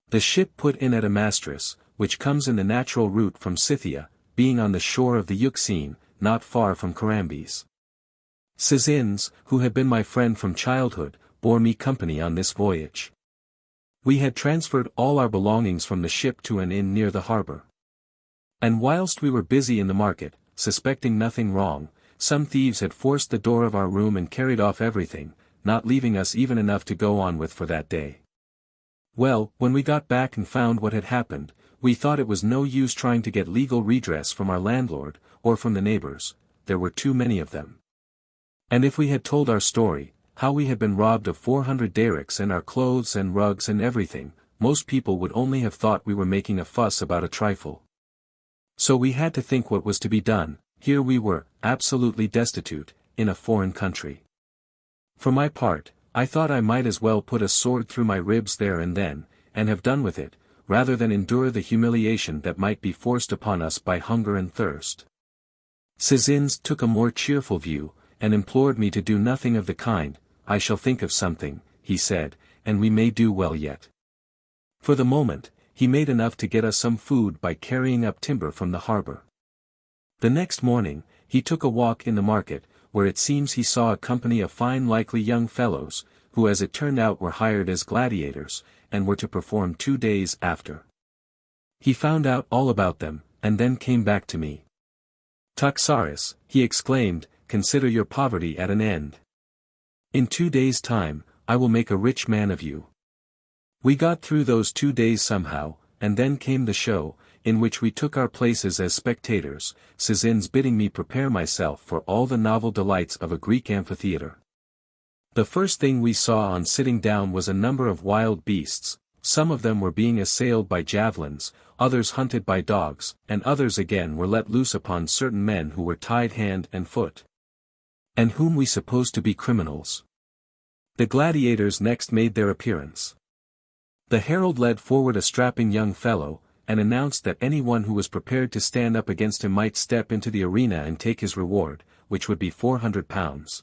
The ship put in at Amastris, which comes in the natural route from Scythia, being on the shore of the Euxine, not far from Carambes. Scythians, who had been my friend from childhood, bore me company on this voyage. We had transferred all our belongings from the ship to an inn near the harbor. And whilst we were busy in the market, suspecting nothing wrong, some thieves had forced the door of our room and carried off everything, not leaving us even enough to go on with for that day. Well, when we got back and found what had happened, we thought it was no use trying to get legal redress from our landlord, or from the neighbors, there were too many of them. And if we had told our story, how we had been robbed of 400 darics and our clothes and rugs and everything, most people would only have thought we were making a fuss about a trifle. So we had to think what was to be done. Here we were, absolutely destitute, in a foreign country. For my part, I thought I might as well put a sword through my ribs there and then, and have done with it, rather than endure the humiliation that might be forced upon us by hunger and thirst. Scythians took a more cheerful view, and implored me to do nothing of the kind. I shall think of something, he said, and we may do well yet. For the moment, he made enough to get us some food by carrying up timber from the harbor. The next morning, he took a walk in the market, where it seems he saw a company of fine likely young fellows, who as it turned out were hired as gladiators, and were to perform 2 days after. He found out all about them, and then came back to me. "Toxaris," he exclaimed, "consider your poverty at an end. In 2 days' time, I will make a rich man of you." We got through those 2 days somehow, and then came the show, in which we took our places as spectators, Sezins bidding me prepare myself for all the novel delights of a Greek amphitheatre. The first thing we saw on sitting down was a number of wild beasts. Some of them were being assailed by javelins, others hunted by dogs, and others again were let loose upon certain men who were tied hand and foot, and whom we supposed to be criminals. The gladiators next made their appearance. The herald led forward a strapping young fellow, and announced that anyone who was prepared to stand up against him might step into the arena and take his reward, which would be 400 pounds.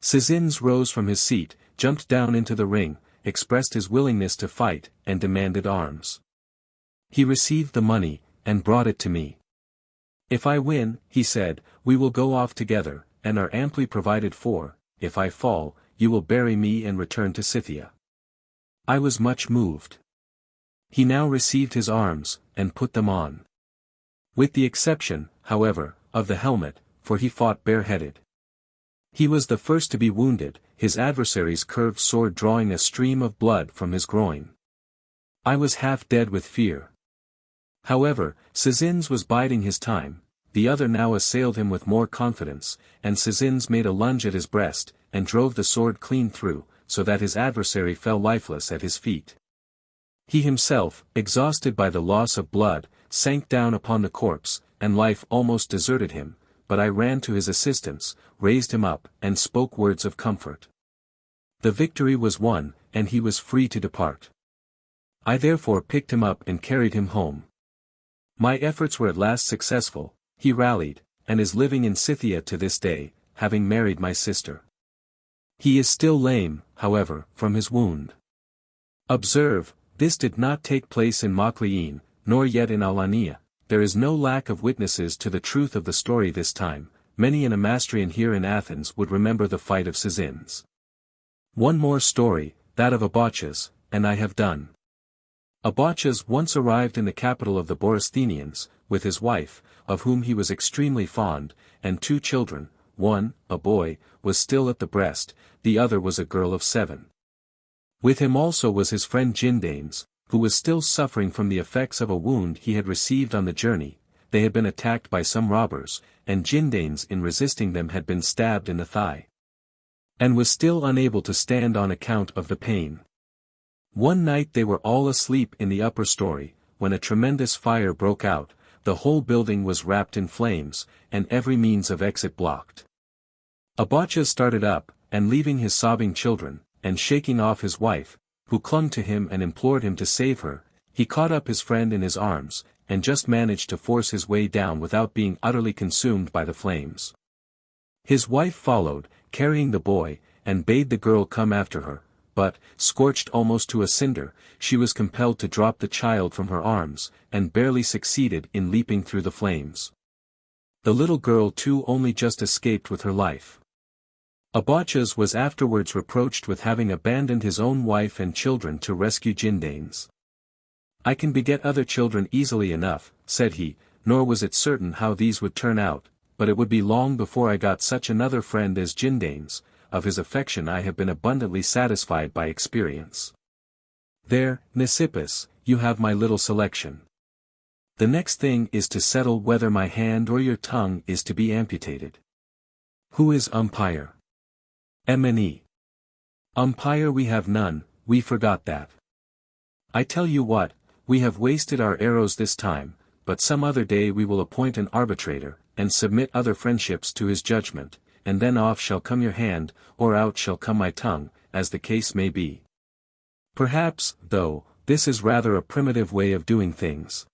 Sezins rose from his seat, jumped down into the ring, expressed his willingness to fight, and demanded arms. He received the money, and brought it to me. "If I win," he said, "we will go off together, and are amply provided for. If I fall, you will bury me and return to Scythia." I was much moved. He now received his arms, and put them on. With the exception, however, of the helmet, for he fought bareheaded. He was the first to be wounded, his adversary's curved sword drawing a stream of blood from his groin. I was half dead with fear. However, Sezins was biding his time. The other now assailed him with more confidence, and Sezins made a lunge at his breast, and drove the sword clean through, so that his adversary fell lifeless at his feet. He himself, exhausted by the loss of blood, sank down upon the corpse, and life almost deserted him, but I ran to his assistance, raised him up, and spoke words of comfort. The victory was won, and he was free to depart. I therefore picked him up and carried him home. My efforts were at last successful. He rallied, and is living in Scythia to this day, having married my sister. He is still lame, however, from his wound. Observe, this did not take place in Mocleine, nor yet in Alania. There is no lack of witnesses to the truth of the story this time. Many an Amastrian here in Athens would remember the fight of Sezins. One more story, that of Abachas, and I have done. Abachas once arrived in the capital of the Borysthenians, with his wife, of whom he was extremely fond, and 2 children. One, a boy, was still at the breast, the other was a girl of 7. With him also was his friend Jindanes, who was still suffering from the effects of a wound he had received on the journey. They had been attacked by some robbers, and Jindanes in resisting them had been stabbed in the thigh, and was still unable to stand on account of the pain. One night they were all asleep in the upper story, when a tremendous fire broke out. The whole building was wrapped in flames, and every means of exit blocked. Abachas started up, and leaving his sobbing children, and shaking off his wife, who clung to him and implored him to save her, he caught up his friend in his arms, and just managed to force his way down without being utterly consumed by the flames. His wife followed, carrying the boy, and bade the girl come after her, but, scorched almost to a cinder, she was compelled to drop the child from her arms, and barely succeeded in leaping through the flames. The little girl too only just escaped with her life. Abachas was afterwards reproached with having abandoned his own wife and children to rescue Jindanes. "I can beget other children easily enough," said he, "nor was it certain how these would turn out, but it would be long before I got such another friend as Jindanes. Of his affection I have been abundantly satisfied by experience. There, Menippus, you have my little selection. The next thing is to settle whether my hand or your tongue is to be amputated. Who is umpire? Mne. Umpire we have none, we forgot that. I tell you what, we have wasted our arrows this time, but some other day we will appoint an arbitrator, and submit other friendships to his judgment, and then off shall come your hand, or out shall come my tongue, as the case may be. Perhaps, though, this is rather a primitive way of doing things.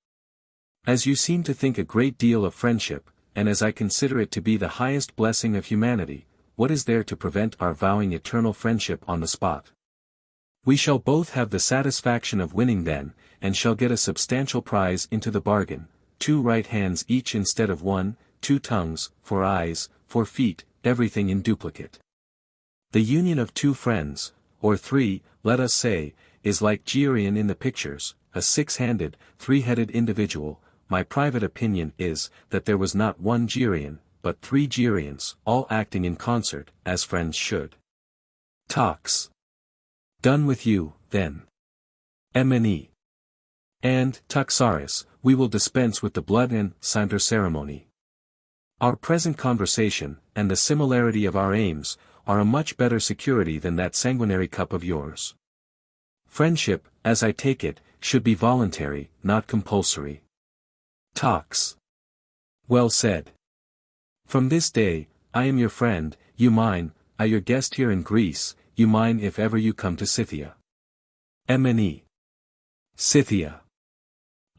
As you seem to think a great deal of friendship, and as I consider it to be the highest blessing of humanity, what is there to prevent our vowing eternal friendship on the spot? We shall both have the satisfaction of winning then, and shall get a substantial prize into the bargain, 2 right hands each instead of 1, 2 tongues, 4 eyes, 4 feet, everything in duplicate. The union of 2 friends, or 3, let us say, is like Geryon in the pictures, a 6-handed, 3-headed individual. My private opinion is that there was not 1 Geryon, but 3 Geryons, all acting in concert, as friends should. Talks. Done with you, then. Mne. And, Taxaris, we will dispense with the blood and cinder ceremony. Our present conversation, and the similarity of our aims, are a much better security than that sanguinary cup of yours. Friendship, as I take it, should be voluntary, not compulsory. Talks. Well said. From this day, I am your friend, you mine, I your guest here in Greece, you mine if ever you come to Scythia. Mne. Scythia.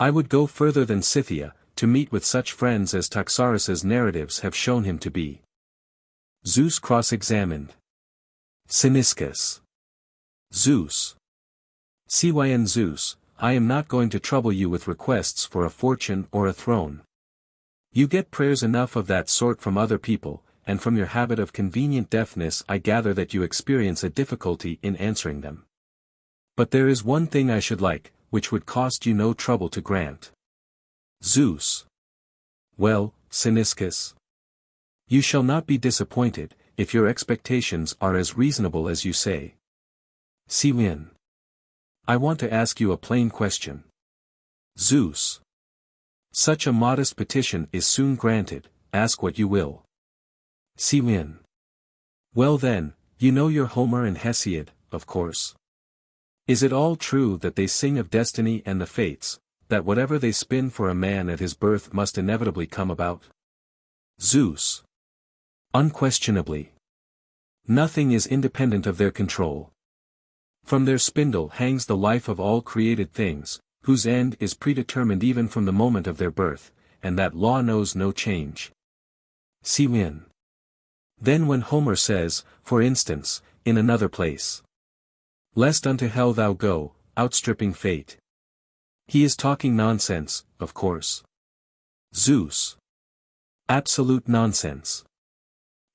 I would go further than Scythia, to meet with such friends as Taxaris's narratives have shown him to be. Zeus Cross-Examined. Cynicus. Zeus. Cyn Zeus, I am not going to trouble you with requests for a fortune or a throne. You get prayers enough of that sort from other people, and from your habit of convenient deafness I gather that you experience a difficulty in answering them. But there is one thing I should like, which would cost you no trouble to grant. Zeus. Well, Cynicus. You shall not be disappointed, if your expectations are as reasonable as you say. Cyn. I want to ask you a plain question. Zeus. Such a modest petition is soon granted, ask what you will. Cyn. Well then, you know your Homer and Hesiod, of course. Is it all true that they sing of destiny and the fates, that whatever they spin for a man at his birth must inevitably come about? Zeus. Unquestionably. Nothing is independent of their control. From their spindle hangs the life of all created things, whose end is predetermined even from the moment of their birth, and that law knows no change. Cyn. Then when Homer says, for instance, in another place, lest unto hell thou go, outstripping fate. He is talking nonsense, of course. Zeus. Absolute nonsense.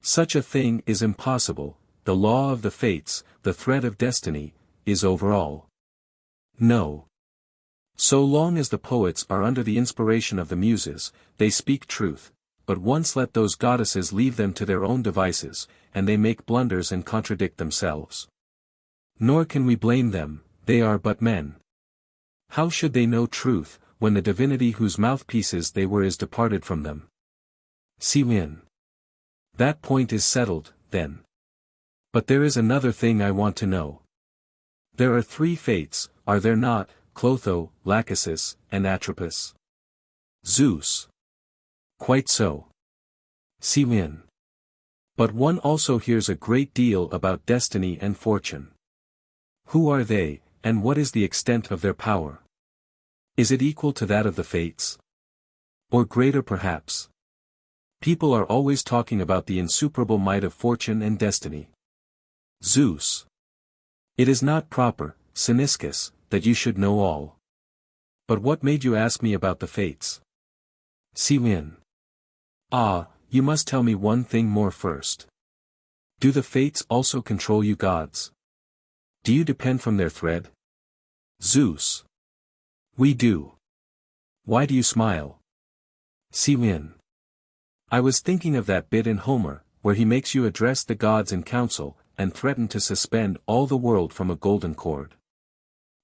Such a thing is impossible, the law of the fates, the thread of destiny, is over all. No. So long as the poets are under the inspiration of the muses, they speak truth, but once let those goddesses leave them to their own devices, and they make blunders and contradict themselves. Nor can we blame them, they are but men. How should they know truth, when the divinity whose mouthpieces they were is departed from them? Cyn. That point is settled, then. But there is another thing I want to know. There are 3 fates, are there not, Clotho, Lachesis, and Atropos? Zeus. Quite so. Cyn. But one also hears a great deal about destiny and fortune. Who are they, and what is the extent of their power? Is it equal to that of the fates? Or greater perhaps? People are always talking about the insuperable might of fortune and destiny. Zeus. It is not proper, Cynicus, that you should know all. But what made you ask me about the fates? Cyn. Ah, you must tell me one thing more first. Do the fates also control you gods? Do you depend from their thread? Zeus. We do. Why do you smile? Cyn. I was thinking of that bit in Homer, where he makes you address the gods in council, and threaten to suspend all the world from a golden cord.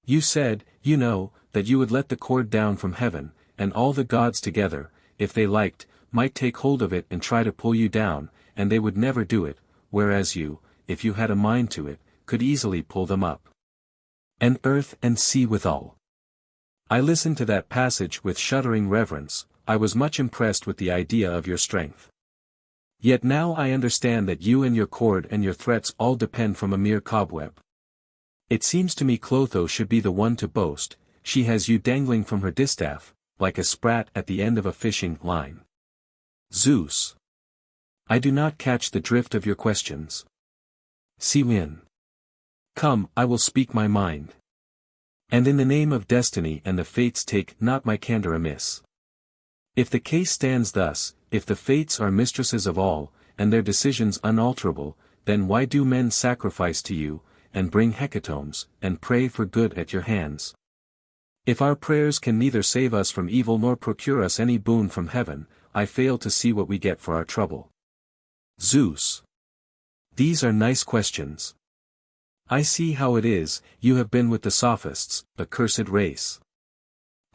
You said, you know, that you would let the cord down from heaven, and all the gods together, if they liked, might take hold of it and try to pull you down, and they would never do it, whereas you, if you had a mind to it, could easily pull them up. And earth and sea withal. I listened to that passage with shuddering reverence, I was much impressed with the idea of your strength. Yet now I understand that you and your cord and your threats all depend from a mere cobweb. It seems to me Clotho should be the one to boast, she has you dangling from her distaff, like a sprat at the end of a fishing line. Zeus. I do not catch the drift of your questions. Cyn. Come, I will speak my mind. And in the name of destiny and the fates take not my candor amiss. If the case stands thus, if the fates are mistresses of all, and their decisions unalterable, then why do men sacrifice to you, and bring hecatombs, and pray for good at your hands? If our prayers can neither save us from evil nor procure us any boon from heaven, I fail to see what we get for our trouble. Zeus. These are nice questions. I see how it is, you have been with the Sophists, accursed race.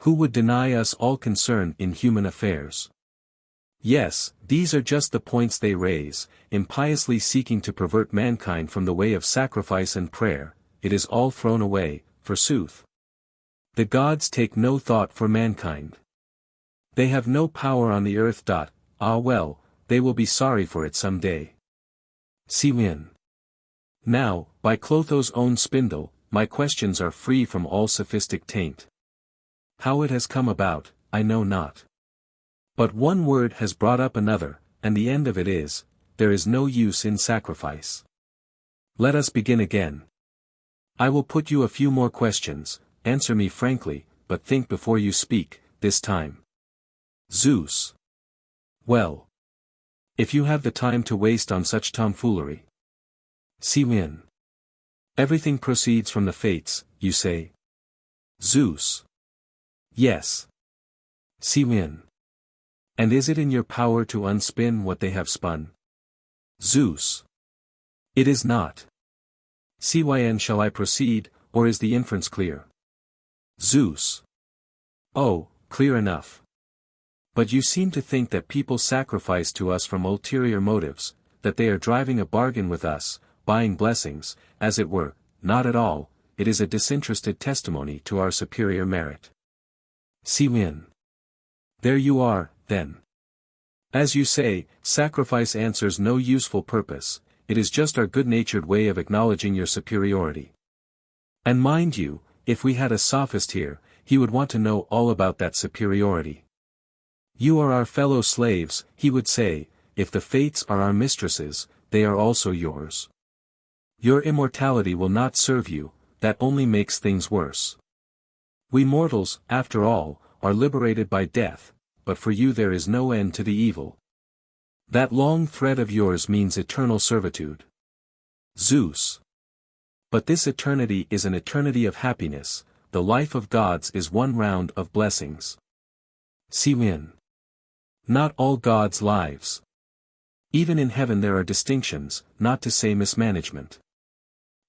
Who would deny us all concern in human affairs? Yes, these are just the points they raise, impiously seeking to pervert mankind from the way of sacrifice and prayer. It is all thrown away, forsooth. The gods take no thought for mankind. They have no power on the earth. Ah well, they will be sorry for it some day. Cewin. Now, by Clotho's own spindle, my questions are free from all sophistic taint. How it has come about, I know not. But one word has brought up another, and the end of it is, there is no use in sacrifice. Let us begin again. I will put you a few more questions, answer me frankly, but think before you speak, this time. Zeus. Well. If you have the time to waste on such tomfoolery. Cewin. Everything proceeds from the fates, you say. Zeus. Yes. Cewin. And is it in your power to unspin what they have spun? Zeus. It is not. Cyn shall I proceed, or is the inference clear? Zeus. Oh, clear enough. But you seem to think that people sacrifice to us from ulterior motives, that they are driving a bargain with us, buying blessings, as it were. Not at all, it is a disinterested testimony to our superior merit. Cewin. There you are, then. As you say, sacrifice answers no useful purpose, it is just our good-natured way of acknowledging your superiority. And mind you, if we had a sophist here, he would want to know all about that superiority. You are our fellow slaves, he would say, if the fates are our mistresses, they are also yours. Your immortality will not serve you, that only makes things worse. We mortals, after all, are liberated by death, but for you there is no end to the evil. That long thread of yours means eternal servitude. Zeus. But this eternity is an eternity of happiness, the life of gods is one round of blessings. Cewin. Not all gods' lives. Even in heaven there are distinctions, not to say mismanagement.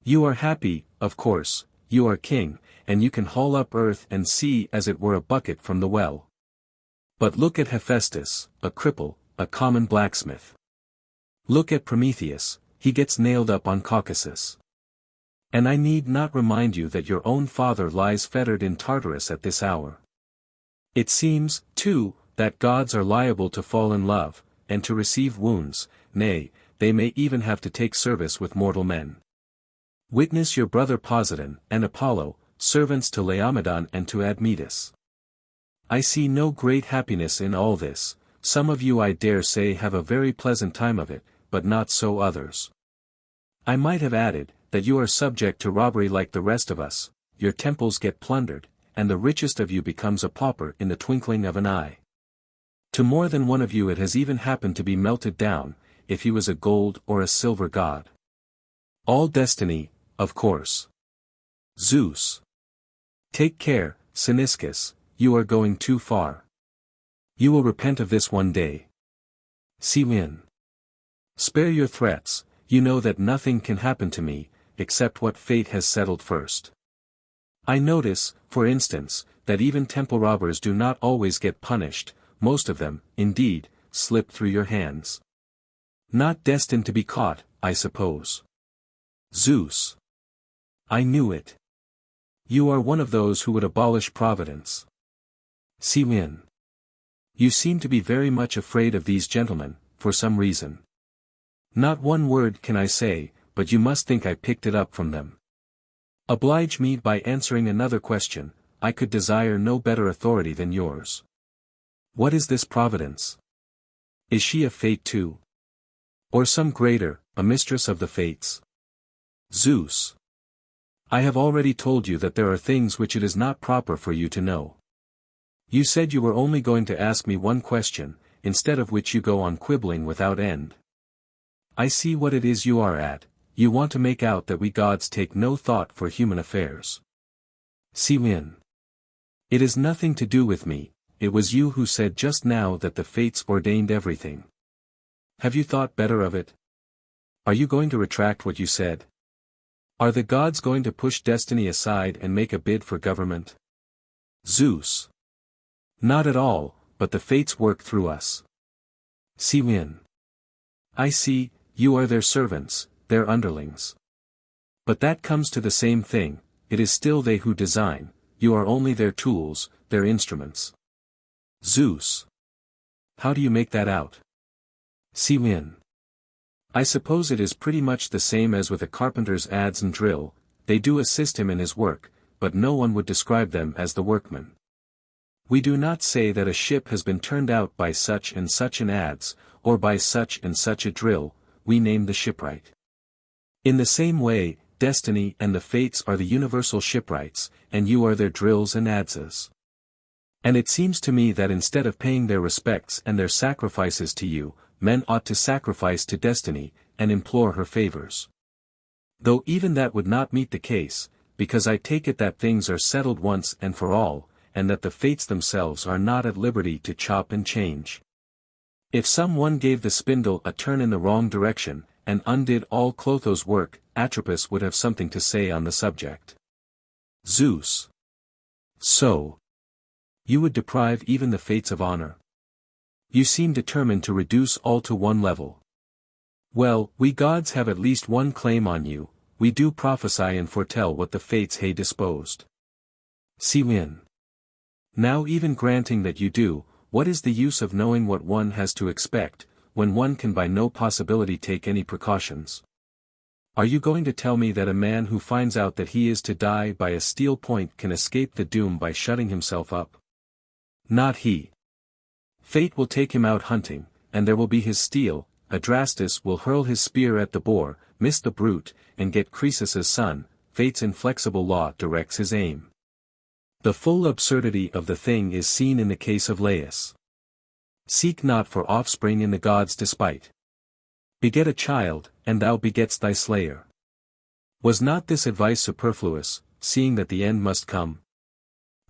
You are happy, of course, you are king, and you can haul up earth and sea as it were a bucket from the well. But look at Hephaestus, a cripple, a common blacksmith. Look at Prometheus, he gets nailed up on Caucasus. And I need not remind you that your own father lies fettered in Tartarus at this hour. It seems, too, that gods are liable to fall in love, and to receive wounds, nay, they may even have to take service with mortal men. Witness your brother Poseidon and Apollo, servants to Laomedon and to Admetus. I see no great happiness in all this, some of you I dare say have a very pleasant time of it, but not so others. I might have added, that you are subject to robbery like the rest of us, your temples get plundered, and the richest of you becomes a pauper in the twinkling of an eye. To more than one of you it has even happened to be melted down, if he was a gold or a silver god. All destiny, of course. Zeus. Take care, Cynicus, you are going too far. You will repent of this one day. Cewin. Spare your threats, you know that nothing can happen to me, except what fate has settled first. I notice, for instance, that even temple robbers do not always get punished, most of them, indeed, slip through your hands. Not destined to be caught, I suppose. Zeus. I knew it. You are one of those who would abolish providence. Cewin. You seem to be very much afraid of these gentlemen, for some reason. Not one word can I say, but you must think I picked it up from them. Oblige me by answering another question, I could desire no better authority than yours. What is this Providence? Is she a fate too? Or some greater, a mistress of the fates? Zeus. I have already told you that there are things which it is not proper for you to know. You said you were only going to ask me one question, instead of which you go on quibbling without end. I see what it is you are at, you want to make out that we gods take no thought for human affairs. Win. It is nothing to do with me, it was you who said just now that the fates ordained everything. Have you thought better of it? Are you going to retract what you said? Are the gods going to push destiny aside and make a bid for government? Zeus. Not at all, but the fates work through us. Win. I see, you are their servants, their underlings. But that comes to the same thing, it is still they who design, you are only their tools, their instruments. Zeus. How do you make that out? Win. I suppose it is pretty much the same as with a carpenter's adze and drill, they do assist him in his work, but no one would describe them as the workman. We do not say that a ship has been turned out by such and such an adze, or by such and such a drill, we name the shipwright. In the same way, destiny and the fates are the universal shipwrights, and you are their drills and adzes. And it seems to me that instead of paying their respects and their sacrifices to you, men ought to sacrifice to destiny, and implore her favors. Though even that would not meet the case, because I take it that things are settled once and for all, and that the fates themselves are not at liberty to chop and change. If some one gave the spindle a turn in the wrong direction, and undid all Clotho's work, Atropos would have something to say on the subject. Zeus. So. You would deprive even the fates of honor. You seem determined to reduce all to one level. Well, we gods have at least one claim on you, we do prophesy and foretell what the fates have disposed. Win. Now even granting that you do, what is the use of knowing what one has to expect, when one can by no possibility take any precautions? Are you going to tell me that a man who finds out that he is to die by a steel point can escape the doom by shutting himself up? Not he. Fate will take him out hunting, and there will be his steel, Adrastus will hurl his spear at the boar, miss the brute, and get Croesus's son, fate's inflexible law directs his aim. The full absurdity of the thing is seen in the case of Laius. Seek not for offspring in the gods' despite. Beget a child, and thou begetst thy slayer. Was not this advice superfluous, seeing that the end must come?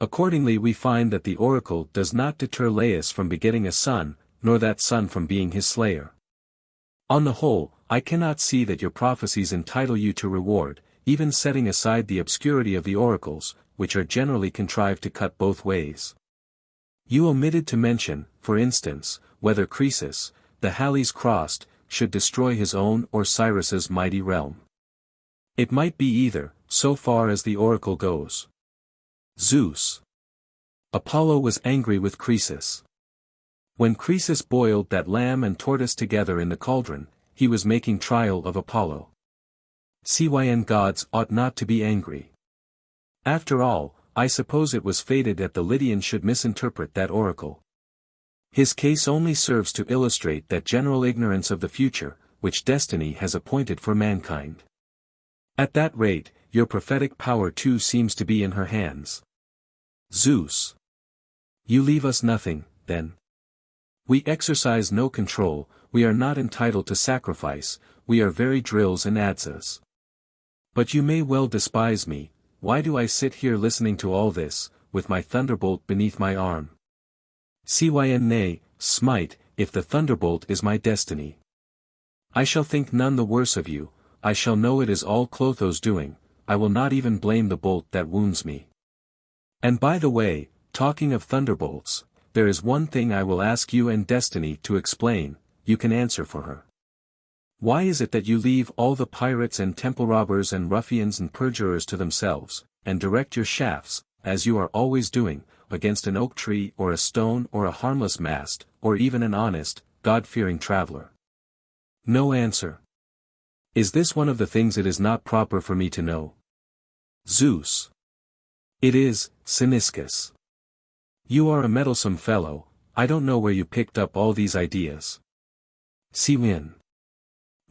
Accordingly we find that the oracle does not deter Laius from begetting a son, nor that son from being his slayer. On the whole, I cannot see that your prophecies entitle you to reward, even setting aside the obscurity of the oracles, which are generally contrived to cut both ways. You omitted to mention, for instance, whether Croesus, the Halles crossed, should destroy his own or Cyrus's mighty realm. It might be either, so far as the oracle goes. Zeus. Apollo was angry with Croesus. When Croesus boiled that lamb and tortoise together in the cauldron, he was making trial of Apollo. Cyn gods ought not to be angry. After all, I suppose it was fated that the Lydian should misinterpret that oracle. His case only serves to illustrate that general ignorance of the future, which destiny has appointed for mankind. At that rate, your prophetic power too seems to be in her hands. Zeus. You leave us nothing, then. We exercise no control, we are not entitled to sacrifice, we are very drills and adzes. But you may well despise me, why do I sit here listening to all this, with my thunderbolt beneath my arm? Cyn nay, smite, if the thunderbolt is my destiny. I shall think none the worse of you, I shall know it is all Clotho's doing, I will not even blame the bolt that wounds me. And by the way, talking of thunderbolts, there is one thing I will ask you and destiny to explain, you can answer for her. Why is it that you leave all the pirates and temple robbers and ruffians and perjurers to themselves, and direct your shafts, as you are always doing, against an oak tree or a stone or a harmless mast, or even an honest, God-fearing traveler? No answer. Is this one of the things it is not proper for me to know? Zeus. It is, Cynicus. You are a meddlesome fellow, I don't know where you picked up all these ideas. Cyn.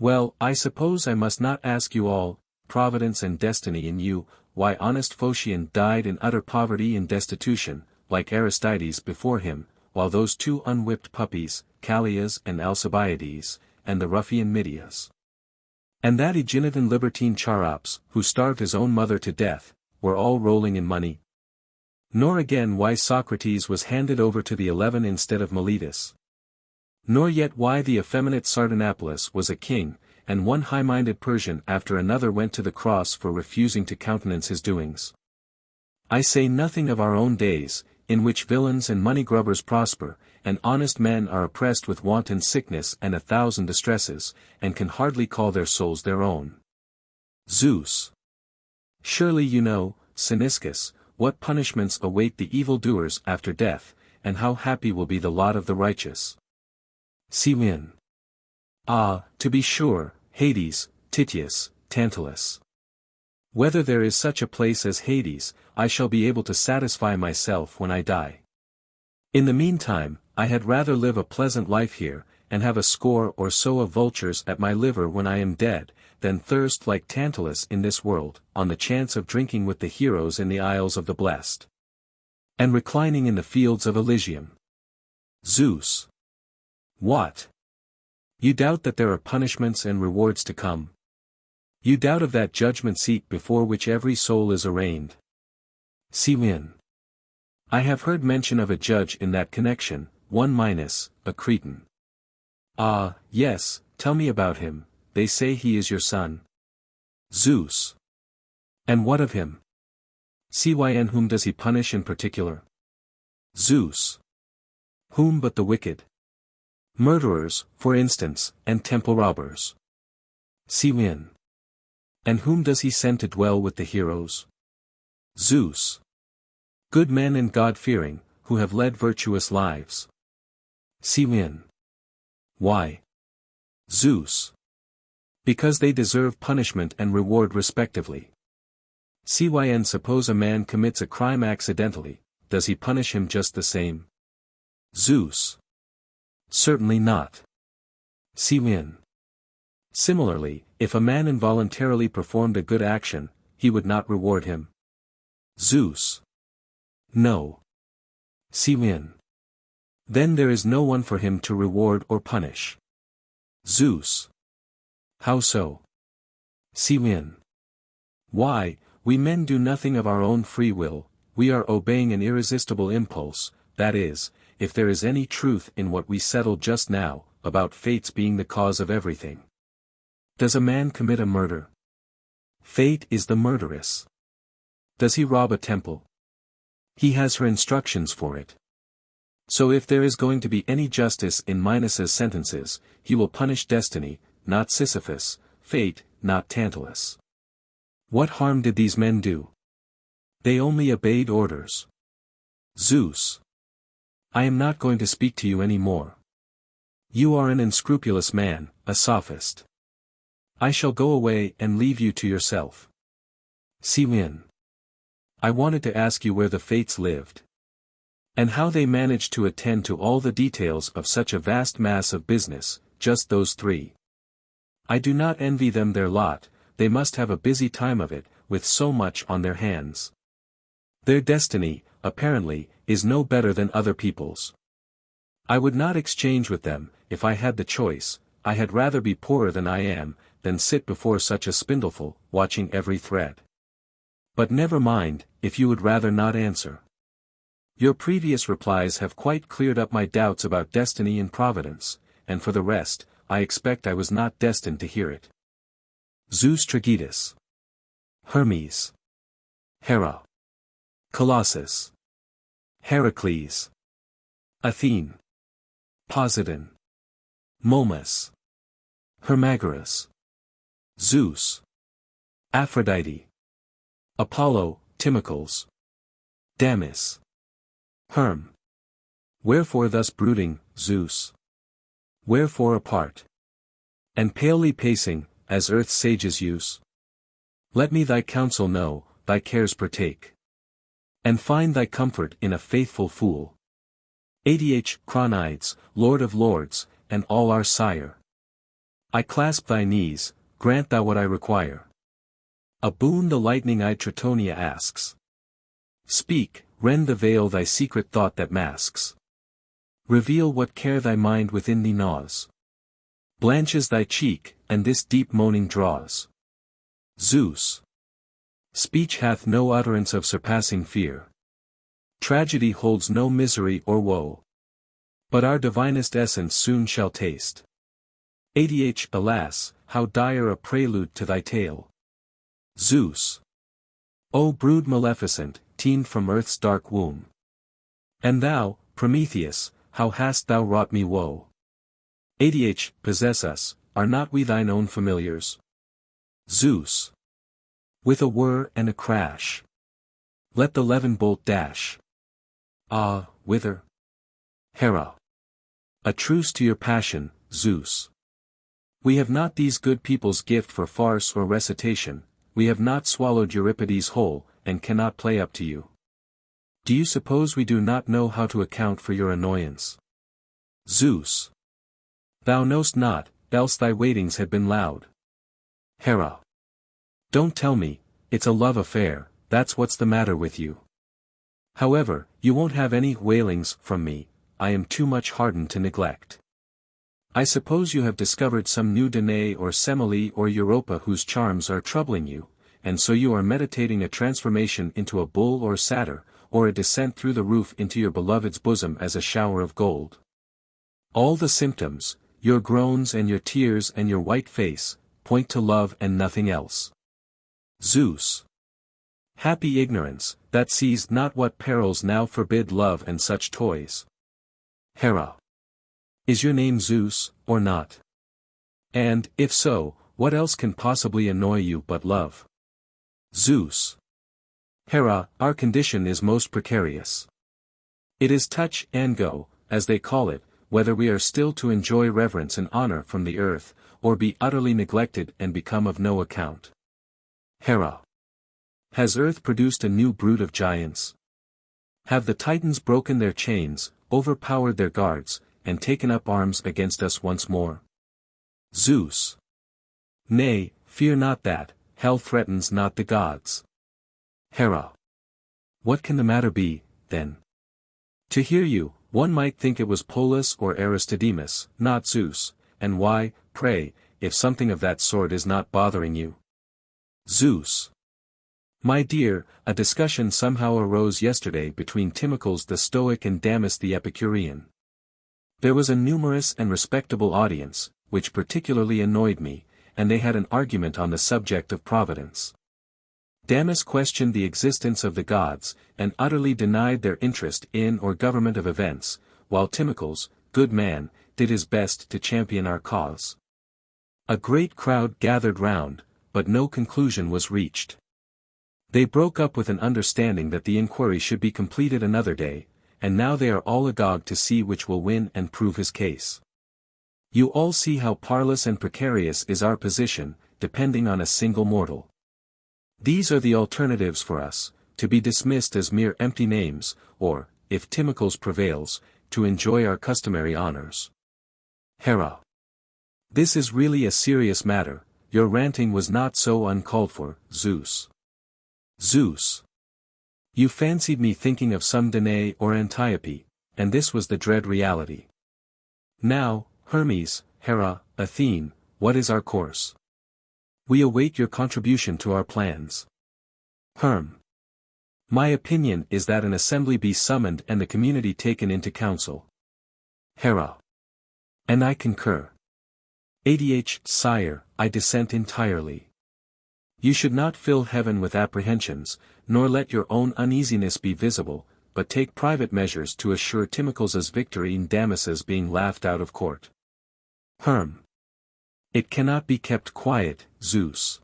Well, I suppose I must not ask you all, Providence and destiny in you, why honest Phocion died in utter poverty and destitution, like Aristides before him, while those two unwhipped puppies, Callias and Alcibiades, and the ruffian Midias, and that Aeginetan libertine Charops, who starved his own mother to death, were all rolling in money. Nor again why Socrates was handed over to the 11 instead of Meletus. Nor yet why the effeminate Sardanapalus was a king, and one high-minded Persian after another went to the cross for refusing to countenance his doings. I say nothing of our own days, in which villains and money-grubbers prosper, and honest men are oppressed with want and sickness and 1,000 distresses, and can hardly call their souls their own. Zeus. Surely you know, Cynicus, what punishments await the evil-doers after death, and how happy will be the lot of the righteous. Win. Ah, to be sure, Hades, Tityus, Tantalus. Whether there is such a place as Hades, I shall be able to satisfy myself when I die. In the meantime, I had rather live a pleasant life here, and have a score or so of vultures at my liver when I am dead, than thirst like Tantalus in this world, on the chance of drinking with the heroes in the Isles of the Blessed, and reclining in the fields of Elysium. Zeus. What? You doubt that there are punishments and rewards to come? You doubt of that judgment seat before which every soul is arraigned? Win. I have heard mention of a judge in that connection, one Minos, a Cretan. Ah, yes, tell me about him. They say he is your son. Zeus. And what of him? Cyn whom does he punish in particular? Zeus. Whom but the wicked? Murderers, for instance, and temple robbers. Win. And whom does he send to dwell with the heroes? Zeus. Good men and God-fearing, who have led virtuous lives. Win. Why? Zeus. Because they deserve punishment and reward respectively. Cyn suppose a man commits a crime accidentally, does he punish him just the same? Zeus. Certainly not. Win. Similarly, if a man involuntarily performed a good action, he would not reward him. Zeus. No. Win. Then there is no one for him to reward or punish. Zeus. How so? Win. Why, we men do nothing of our own free will, we are obeying an irresistible impulse, that is, if there is any truth in what we settled just now, about fate's being the cause of everything. Does a man commit a murder? Fate is the murderess. Does he rob a temple? He has her instructions for it. So if there is going to be any justice in Minos's sentences, he will punish destiny, not Sisyphus, fate, not Tantalus. What harm did these men do? They only obeyed orders. Zeus. I am not going to speak to you any more. You are an unscrupulous man, a sophist. I shall go away and leave you to yourself. Win. I wanted to ask you where the Fates lived, and how they managed to attend to all the details of such a vast mass of business, just those three. I do not envy them their lot, they must have a busy time of it, with so much on their hands. Their destiny, apparently, is no better than other people's. I would not exchange with them, if I had the choice. I had rather be poorer than I am, than sit before such a spindleful, watching every thread. But never mind, if you would rather not answer. Your previous replies have quite cleared up my doubts about destiny and providence, and for the rest, I expect I was not destined to hear it. Zeus Tragoedus. Hermes. Hera. Colossus. Heracles. Athene. Poseidon. Momus. Hermagoras. Zeus. Aphrodite. Apollo, Timocles. Damis. Herm. Wherefore thus brooding, Zeus? Wherefore apart? And palely pacing, as earth's sages use? Let me thy counsel know, thy cares partake. And find thy comfort in a faithful fool. Cronides, Lord of Lords, and all our sire. I clasp thy knees, grant thou what I require. A boon the lightning-eyed Tritonia asks. Speak, rend the veil thy secret thought that masks. Reveal what care thy mind within thee gnaws. Blanches thy cheek, and this deep moaning draws. Zeus. Speech hath no utterance of surpassing fear. Tragedy holds no misery or woe. But our divinest essence soon shall taste. Alas, how dire a prelude to thy tale. Zeus. O brood maleficent, teemed from earth's dark womb. And thou, Prometheus, how hast thou wrought me woe. Possess us, are not we thine own familiars? Zeus. With a whir and a crash. Let the levin bolt dash. Ah, whither? Hera. A truce to your passion, Zeus. We have not these good people's gift for farce or recitation, we have not swallowed Euripides whole, and cannot play up to you. Do you suppose we do not know how to account for your annoyance? Zeus. Thou know'st not, else thy waitings had been loud. Hera. Don't tell me, it's a love affair, that's what's the matter with you. However, you won't have any wailings from me, I am too much hardened to neglect. I suppose you have discovered some new Danae or Semele or Europa whose charms are troubling you, and so you are meditating a transformation into a bull or satyr, or a descent through the roof into your beloved's bosom as a shower of gold. All the symptoms, your groans and your tears and your white face, point to love and nothing else. Zeus. Happy ignorance, that sees not what perils now forbid love and such toys. Hera. Is your name Zeus, or not? And, if so, what else can possibly annoy you but love? Zeus. Hera, our condition is most precarious. It is touch and go, as they call it, whether we are still to enjoy reverence and honor from the earth, or be utterly neglected and become of no account. Hera. Has earth produced a new brood of giants? Have the Titans broken their chains, overpowered their guards, and taken up arms against us once more? Zeus. Nay, fear not that, hell threatens not the gods. Hera. What can the matter be, then? To hear you, one might think it was Polus or Aristodemus, not Zeus, and why, pray, if something of that sort is not bothering you? Zeus. My dear, a discussion somehow arose yesterday between Timocles the Stoic and Damis the Epicurean. There was a numerous and respectable audience, which particularly annoyed me, and they had an argument on the subject of providence. Damis questioned the existence of the gods, and utterly denied their interest in or government of events, while Timocles, good man, did his best to champion our cause. A great crowd gathered round, but no conclusion was reached. They broke up with an understanding that the inquiry should be completed another day, and now they are all agog to see which will win and prove his case. You all see how parlous and precarious is our position, depending on a single mortal. These are the alternatives for us, to be dismissed as mere empty names, or, if Timocles prevails, to enjoy our customary honors. Hera. This is really a serious matter, your ranting was not so uncalled for, Zeus. Zeus. You fancied me thinking of some Danae or Antiope, and this was the dread reality. Now, Hermes, Hera, Athene, what is our course? We await your contribution to our plans. Herm. My opinion is that an assembly be summoned and the community taken into council. Hera. And I concur. Sire, I dissent entirely. You should not fill heaven with apprehensions, nor let your own uneasiness be visible, but take private measures to assure Timocles' victory in Damis's being laughed out of court. Herm. It cannot be kept quiet, Zeus.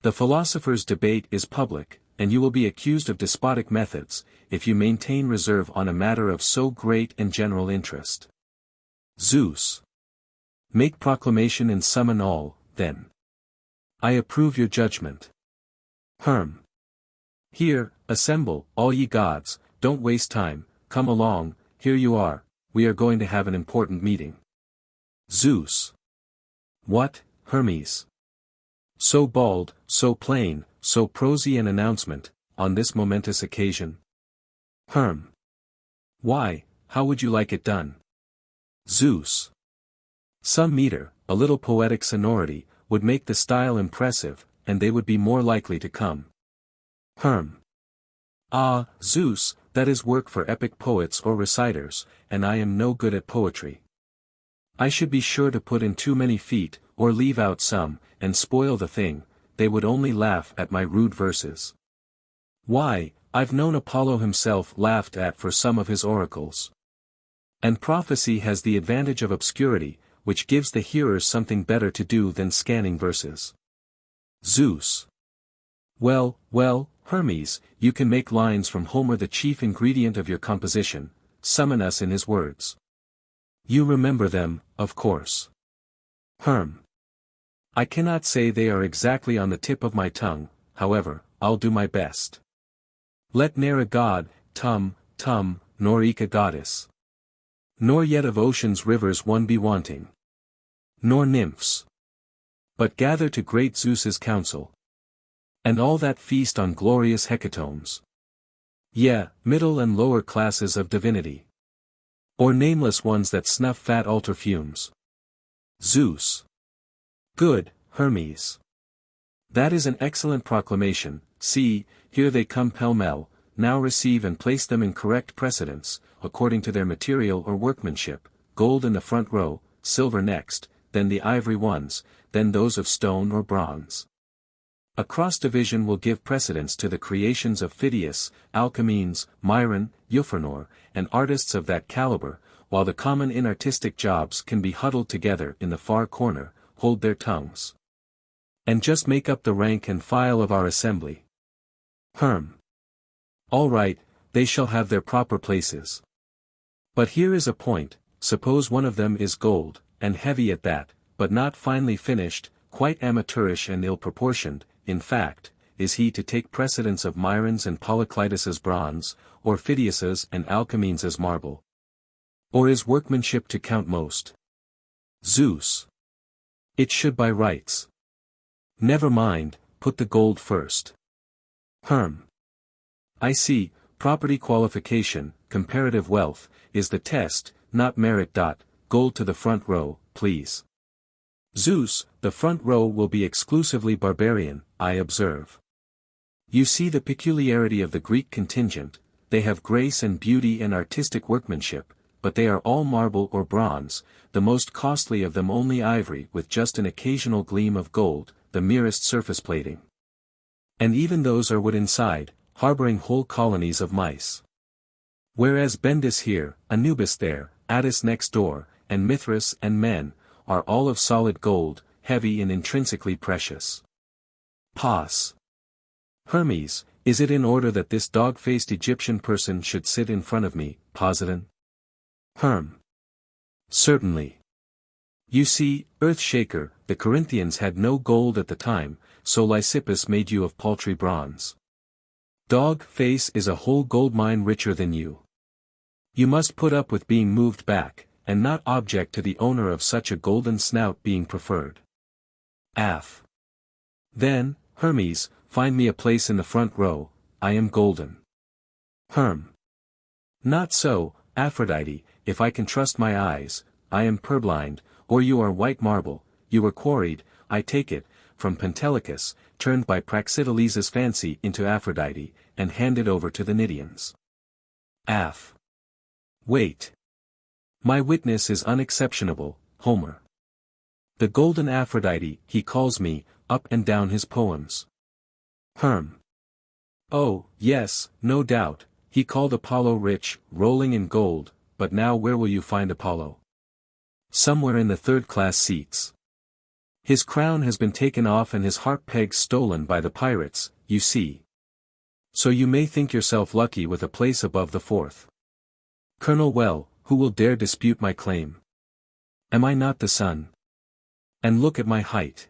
The philosophers' debate is public, and you will be accused of despotic methods, if you maintain reserve on a matter of so great and general interest. Zeus. Make proclamation and summon all, then. I approve your judgment. Herm. Here, assemble, all ye gods, don't waste time, come along, here you are, we are going to have an important meeting. Zeus. What, Hermes? So bald, so plain, so prosy an announcement, on this momentous occasion? Why, how would you like it done? Zeus. Some meter, a little poetic sonority, would make the style impressive, and they would be more likely to come. Ah, Zeus, that is work for epic poets or reciters, and I am no good at poetry. I should be sure to put in too many feet, or leave out some, and spoil the thing. They would only laugh at my rude verses. Why, I've known Apollo himself laughed at for some of his oracles. And prophecy has the advantage of obscurity, which gives the hearers something better to do than scanning verses. Zeus. Well, Hermes, you can make lines from Homer the chief ingredient of your composition, summon us in his words. You remember them, of course. I cannot say they are exactly on the tip of my tongue, however, I'll do my best. Let ne'er a god, nor eke a goddess. Nor yet of ocean's rivers one be wanting. Nor nymphs. But gather to great Zeus's council. And all that feast on glorious hecatombs. Yea, middle and lower classes of divinity. Or nameless ones that snuff fat altar fumes. Zeus. Good, Hermes. That is an excellent proclamation. See, here they come pell-mell, now receive and place them in correct precedence, according to their material or workmanship, gold in the front row, silver next, then the ivory ones, then those of stone or bronze. A cross-division will give precedence to the creations of Phidias, Alcamenes, Myron, Euphranor, and artists of that caliber, while the common inartistic jobs can be huddled together in the far corner, hold their tongues. And just make up the rank and file of our assembly. All right, they shall have their proper places. But here is a point, suppose one of them is gold, and heavy at that, but not finely finished, quite amateurish and ill-proportioned, in fact, is he to take precedence of Myron's and Polyclitus's bronze, or Phidias's and Alcamenes's marble? Or is workmanship to count most? Zeus. It should by rights. Never mind, put the gold first. I see, property qualification, comparative wealth, is the test, not merit. Gold to the front row, please. Zeus, the front row will be exclusively barbarian, I observe. You see the peculiarity of the Greek contingent, they have grace and beauty and artistic workmanship, but they are all marble or bronze, the most costly of them only ivory with just an occasional gleam of gold, the merest surface plating. And even those are wood inside, harboring whole colonies of mice. Whereas Bendis here, Anubis there, Attis next door, and Mithras and men, are all of solid gold, heavy and intrinsically precious. Pos. Hermes, is it in order that this dog-faced Egyptian person should sit in front of me, Poseidon? Certainly. You see, Earth-shaker, the Corinthians had no gold at the time, so Lysippus made you of paltry bronze. Dog-face is a whole gold mine richer than you. You must put up with being moved back, and not object to the owner of such a golden snout being preferred. Af. Then, Hermes, find me a place in the front row, I am golden. Not so, Aphrodite, if I can trust my eyes, I am purblind, or you are white marble, you were quarried, I take it, from Pentelicus, turned by Praxiteles' fancy into Aphrodite, and handed over to the Cnidians. Af. Wait. My witness is unexceptionable, Homer. The golden Aphrodite, he calls me, up and down his poems. Oh, yes, no doubt, he called Apollo rich, rolling in gold, but now where will you find Apollo? Somewhere in the third-class seats. His crown has been taken off and his harp pegs stolen by the pirates, you see. So you may think yourself lucky with a place above the fourth. Colonel Well, who will dare dispute my claim? Am I not the sun? And look at my height.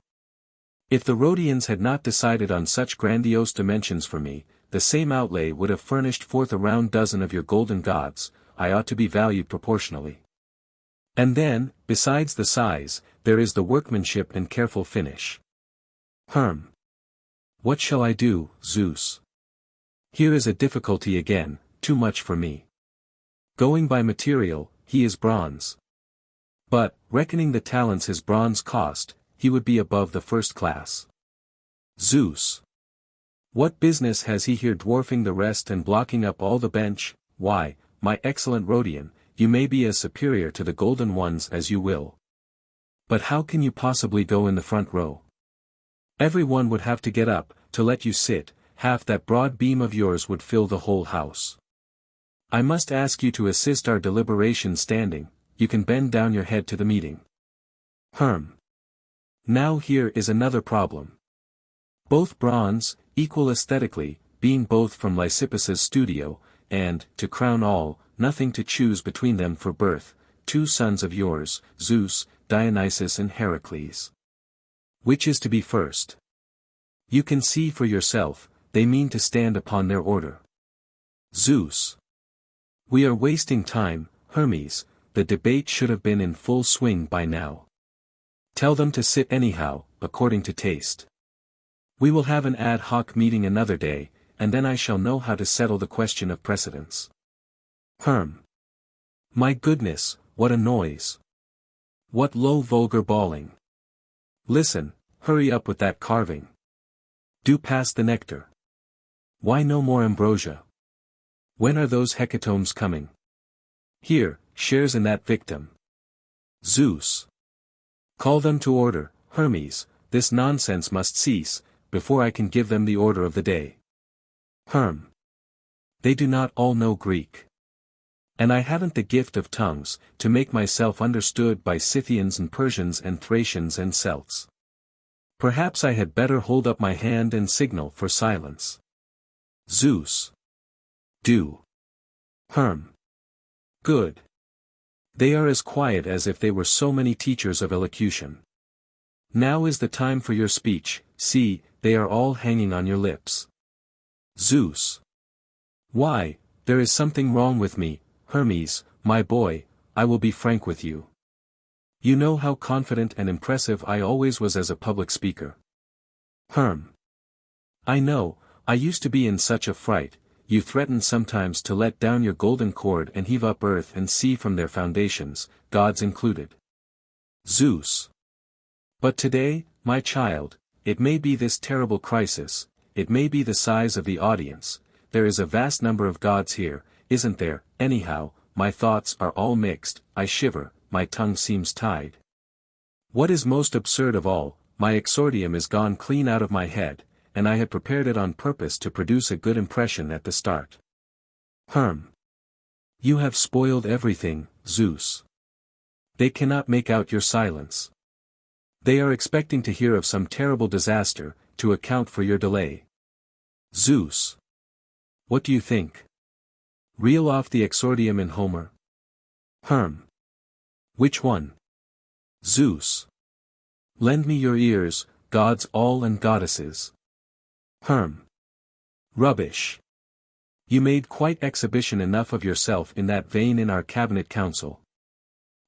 If the Rhodians had not decided on such grandiose dimensions for me, the same outlay would have furnished forth a round dozen of your golden gods, I ought to be valued proportionally. And then, besides the size, there is the workmanship and careful finish. What shall I do, Zeus? Here is a difficulty again, too much for me. Going by material, he is bronze. But, reckoning the talents his bronze cost, he would be above the first class. Zeus. What business has he here dwarfing the rest and blocking up all the bench? Why, my excellent Rhodian, you may be as superior to the golden ones as you will. But how can you possibly go in the front row? Every one would have to get up, to let you sit, half that broad beam of yours would fill the whole house. I must ask you to assist our deliberation standing, you can bend down your head to the meeting. Now here is another problem. Both bronze, equal aesthetically, being both from Lysippus's studio, and, to crown all, nothing to choose between them for birth, two sons of yours, Zeus, Dionysus and Heracles. Which is to be first? You can see for yourself, they mean to stand upon their order. Zeus. We are wasting time, Hermes, the debate should have been in full swing by now. Tell them to sit anyhow, according to taste. We will have an ad hoc meeting another day, and then I shall know how to settle the question of precedence. My goodness, what a noise! What low vulgar bawling! Listen, hurry up with that carving. Do pass the nectar. Why no more ambrosia? When are those hecatombs coming? Here, shares in that victim. Zeus. Call them to order, Hermes, this nonsense must cease, before I can give them the order of the day. They do not all know Greek. And I haven't the gift of tongues, to make myself understood by Scythians and Persians and Thracians and Celts. Perhaps I had better hold up my hand and signal for silence. Zeus. Do. Good. They are as quiet as if they were so many teachers of elocution. Now is the time for your speech, see, they are all hanging on your lips. Zeus. Why, there is something wrong with me, Hermes, my boy, I will be frank with you. You know how confident and impressive I always was as a public speaker. I know, I used to be in such a fright, you threatened sometimes to let down your golden cord and heave up earth and sea from their foundations, gods included. Zeus. But today, my child, it may be this terrible crisis, it may be the size of the audience, there is a vast number of gods here, isn't there? Anyhow, my thoughts are all mixed, I shiver, my tongue seems tied. What is most absurd of all, my exordium is gone clean out of my head, and I had prepared it on purpose to produce a good impression at the start. You have spoiled everything, Zeus. They cannot make out your silence. They are expecting to hear of some terrible disaster, to account for your delay. Zeus. What do you think? Reel off the exordium in Homer? Which one? Zeus. Lend me your ears, gods all and goddesses. Rubbish. You made quite exhibition enough of yourself in that vein in our cabinet council.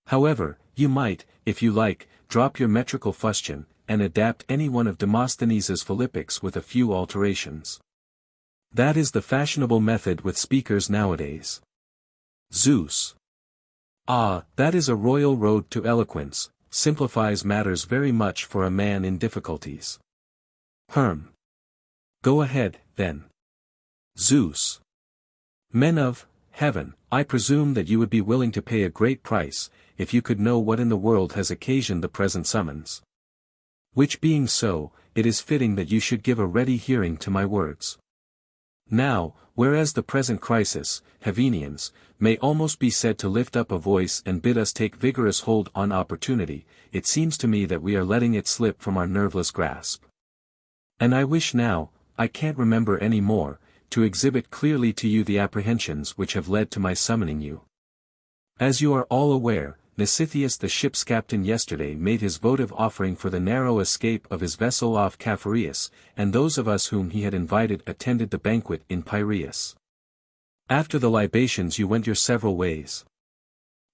However, you might, if you like, drop your metrical fustian, and adapt any one of Demosthenes's Philippics with a few alterations. That is the fashionable method with speakers nowadays. Zeus. Ah, that is a royal road to eloquence, simplifies matters very much for a man in difficulties. Go ahead, then. Zeus. Men of heaven, I presume that you would be willing to pay a great price, if you could know what in the world has occasioned the present summons. Which being so, it is fitting that you should give a ready hearing to my words. Now, whereas the present crisis, Hevenians, may almost be said to lift up a voice and bid us take vigorous hold on opportunity, it seems to me that we are letting it slip from our nerveless grasp. And I wish now, I can't remember any more, to exhibit clearly to you the apprehensions which have led to my summoning you. As you are all aware, Mnesithius the ship's captain yesterday made his votive offering for the narrow escape of his vessel off Caphareus, and those of us whom he had invited attended the banquet in Piraeus. After the libations you went your several ways.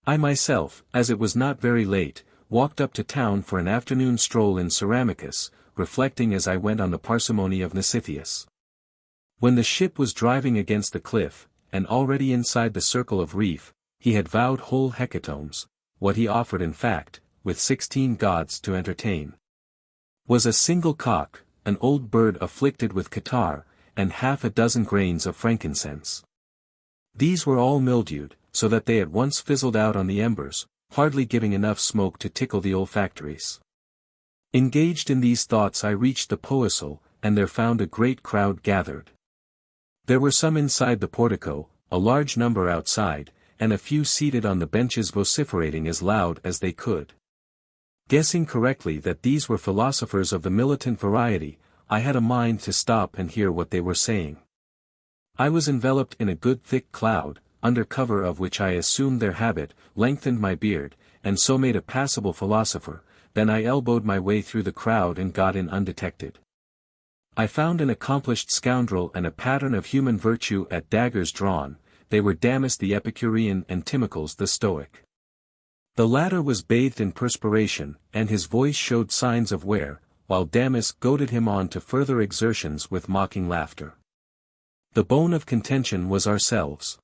I myself, as it was not very late, walked up to town for an afternoon stroll in Ceramicus, reflecting as I went on the parsimony of Mnesithius. When the ship was driving against the cliff, and already inside the circle of reef, he had vowed whole hecatombs, what he offered in fact, with 16 gods to entertain, was a single cock, an old bird afflicted with catarrh, and 6 grains of frankincense. These were all mildewed, so that they at once fizzled out on the embers, hardly giving enough smoke to tickle the olfactories. Engaged in these thoughts I reached the poisal, and there found a great crowd gathered. There were some inside the portico, a large number outside, and a few seated on the benches vociferating as loud as they could. Guessing correctly that these were philosophers of the militant variety, I had a mind to stop and hear what they were saying. I was enveloped in a good thick cloud, under cover of which I assumed their habit, lengthened my beard, and so made a passable philosopher. Then I elbowed my way through the crowd and got in undetected. I found an accomplished scoundrel and a pattern of human virtue at daggers drawn. They were Damis the Epicurean and Timocles the Stoic. The latter was bathed in perspiration, and his voice showed signs of wear, while Damis goaded him on to further exertions with mocking laughter. The bone of contention was ourselves.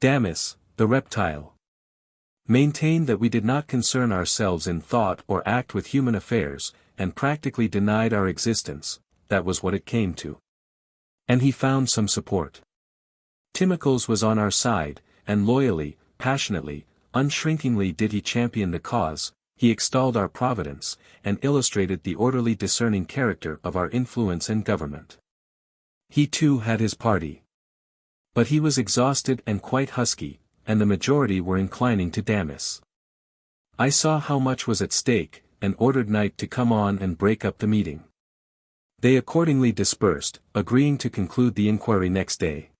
Damis, the reptile, maintained that we did not concern ourselves in thought or act with human affairs, and practically denied our existence. That was what it came to. And he found some support. Timocles was on our side, and loyally, passionately, unshrinkingly did he champion the cause. He extolled our providence, and illustrated the orderly discerning character of our influence and government. He too had his party. But he was exhausted and quite husky, and the majority were inclining to Damis. I saw how much was at stake, and ordered night to come on and break up the meeting. They accordingly dispersed, agreeing to conclude the inquiry next day.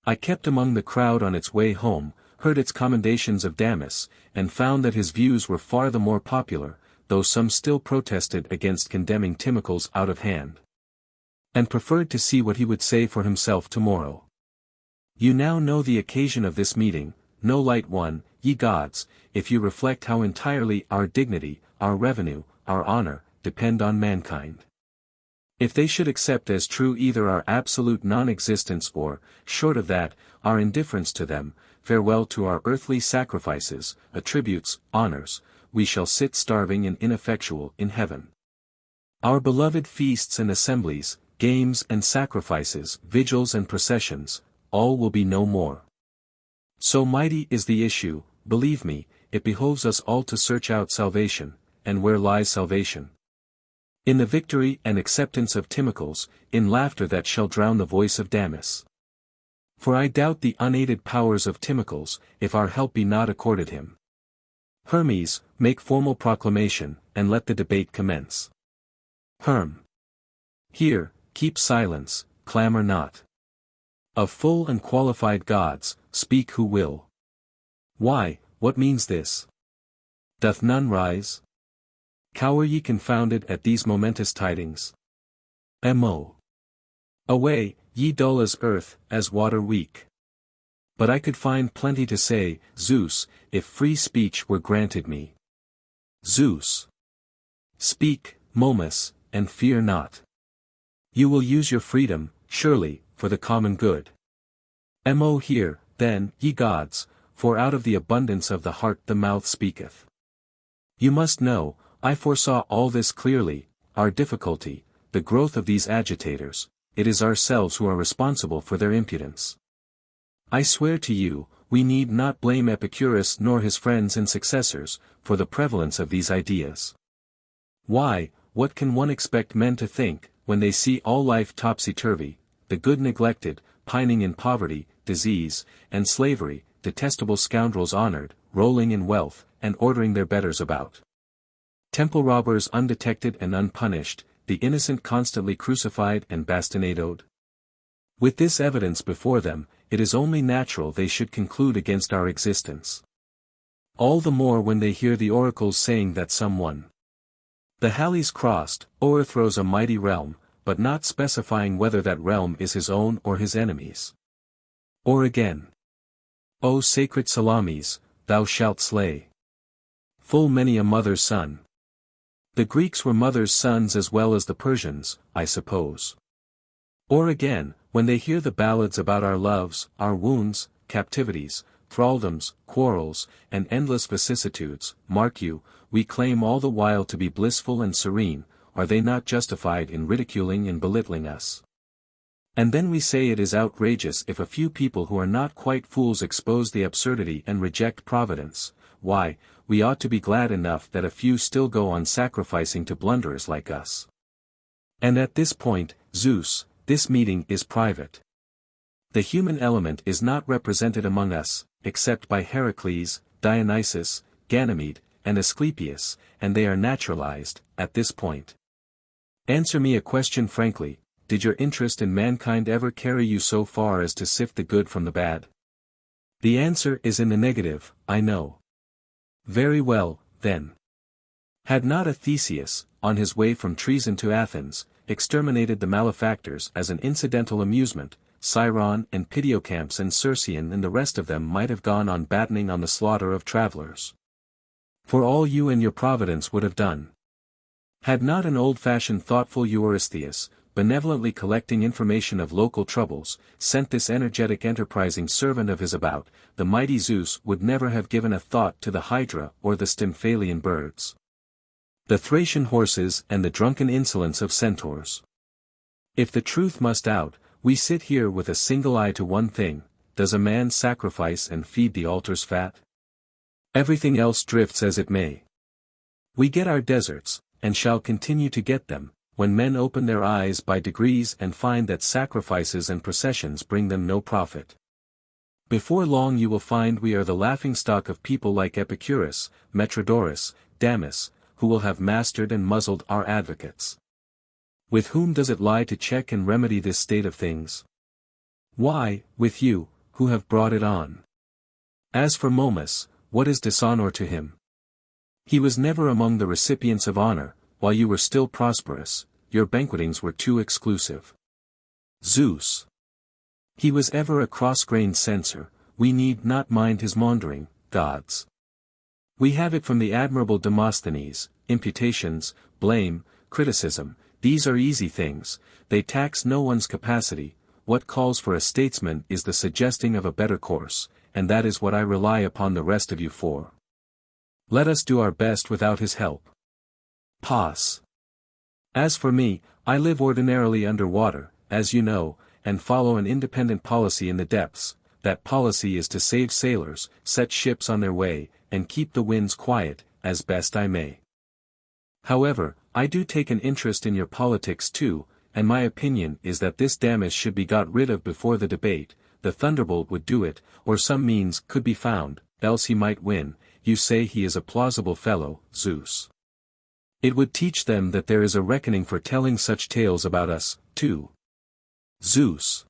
I kept among the crowd on its way home, heard its commendations of Damis, and found that his views were far the more popular, though some still protested against condemning Timocles out of hand, and preferred to see what he would say for himself tomorrow. You now know the occasion of this meeting, no light one, ye gods, if you reflect how entirely our dignity, our revenue, our honor, depend on mankind. If they should accept as true either our absolute non-existence or, short of that, our indifference to them, farewell to our earthly sacrifices, attributes, honors, we shall sit starving and ineffectual in heaven. Our beloved feasts and assemblies, games and sacrifices, vigils and processions, all will be no more. So mighty is the issue, believe me, it behoves us all to search out salvation, and where lies salvation? In the victory and acceptance of Timocles, in laughter that shall drown the voice of Damis. For I doubt the unaided powers of Timocles, if our help be not accorded him. Hermes, make formal proclamation, and let the debate commence. Herm. Here, keep silence, clamor not. Of full and qualified gods, speak who will. Why, what means this? Doth none rise? Cower ye confounded at these momentous tidings? Mo. Away, ye dull as earth, as water weak. But I could find plenty to say, Zeus, if free speech were granted me. Zeus. Speak, Momus, and fear not. You will use your freedom, surely, for the common good. Mo here, then, ye gods, for out of the abundance of the heart the mouth speaketh. You must know, I foresaw all this clearly, our difficulty, the growth of these agitators, it is ourselves who are responsible for their impudence. I swear to you, we need not blame Epicurus nor his friends and successors, for the prevalence of these ideas. Why, what can one expect men to think, when they see all life topsy-turvy, the good neglected, pining in poverty, disease, and slavery, detestable scoundrels honored, rolling in wealth, and ordering their betters about? Temple robbers undetected and unpunished, the innocent constantly crucified and bastinadoed. With this evidence before them, it is only natural they should conclude against our existence. All the more when they hear the oracles saying that someone, the Halles crossed, o'erthrows a mighty realm, but not specifying whether that realm is his own or his enemy's. Or again, O sacred Salamis, thou shalt slay full many a mother's son. The Greeks were mothers' sons as well as the Persians, I suppose. Or again, When they hear the ballads about our loves, our wounds, captivities, thraldoms, quarrels, and endless vicissitudes, mark you, we claim all the while to be blissful and serene, are they not justified in ridiculing and belittling us? And then we say it is outrageous if a few people who are not quite fools expose the absurdity and reject Providence. Why, we ought to be glad enough that a few still go on sacrificing to blunderers like us. And at this point, Zeus, this meeting is private. The human element is not represented among us, except by Heracles, Dionysus, Ganymede, and Asclepius, and they are naturalized, at this point. Answer me a question frankly, did your interest in mankind ever carry you so far as to sift the good from the bad? The answer is in the negative, I know. Very well, then. Had not a Theseus, on his way from Treason to Athens, exterminated the malefactors as an incidental amusement, Sciron and Pidiocamps and Circean and the rest of them might have gone on battening on the slaughter of travelers. For all you and your Providence would have done. Had not an old-fashioned thoughtful Eurystheus, benevolently collecting information of local troubles, sent this energetic enterprising servant of his about, the mighty Zeus would never have given a thought to the Hydra or the Stymphalian birds, the Thracian horses and the drunken insolence of centaurs. If the truth must out, we sit here with a single eye to one thing: does a man sacrifice and feed the altar's fat? Everything else drifts as it may. We get our deserts, and shall continue to get them, when men open their eyes by degrees and find that sacrifices and processions bring them no profit. Before long you will find we are the laughingstock of people like Epicurus, Metrodorus, Damis, who will have mastered and muzzled our advocates. With whom does it lie to check and remedy this state of things? Why, with you, who have brought it on. As for Momus, what is dishonor to him? He was never among the recipients of honor, while you were still prosperous, your banquetings were too exclusive. Zeus. He was ever a cross-grained censor, we need not mind his maundering, gods. We have it from the admirable Demosthenes, imputations, blame, criticism, these are easy things, they tax no one's capacity, what calls for a statesman is the suggesting of a better course, and that is what I rely upon the rest of you for. Let us do our best without his help. Pause. As for me, I live ordinarily under water, as you know, and follow an independent policy in the depths. That policy is to save sailors, set ships on their way, and keep the winds quiet, as best I may. However, I do take an interest in your politics too, and my opinion is that this Damis should be got rid of before the debate. The thunderbolt would do it, or some means could be found, else he might win. You say he is a plausible fellow, Zeus. It would teach them that there is a reckoning for telling such tales about us, too. Zeus.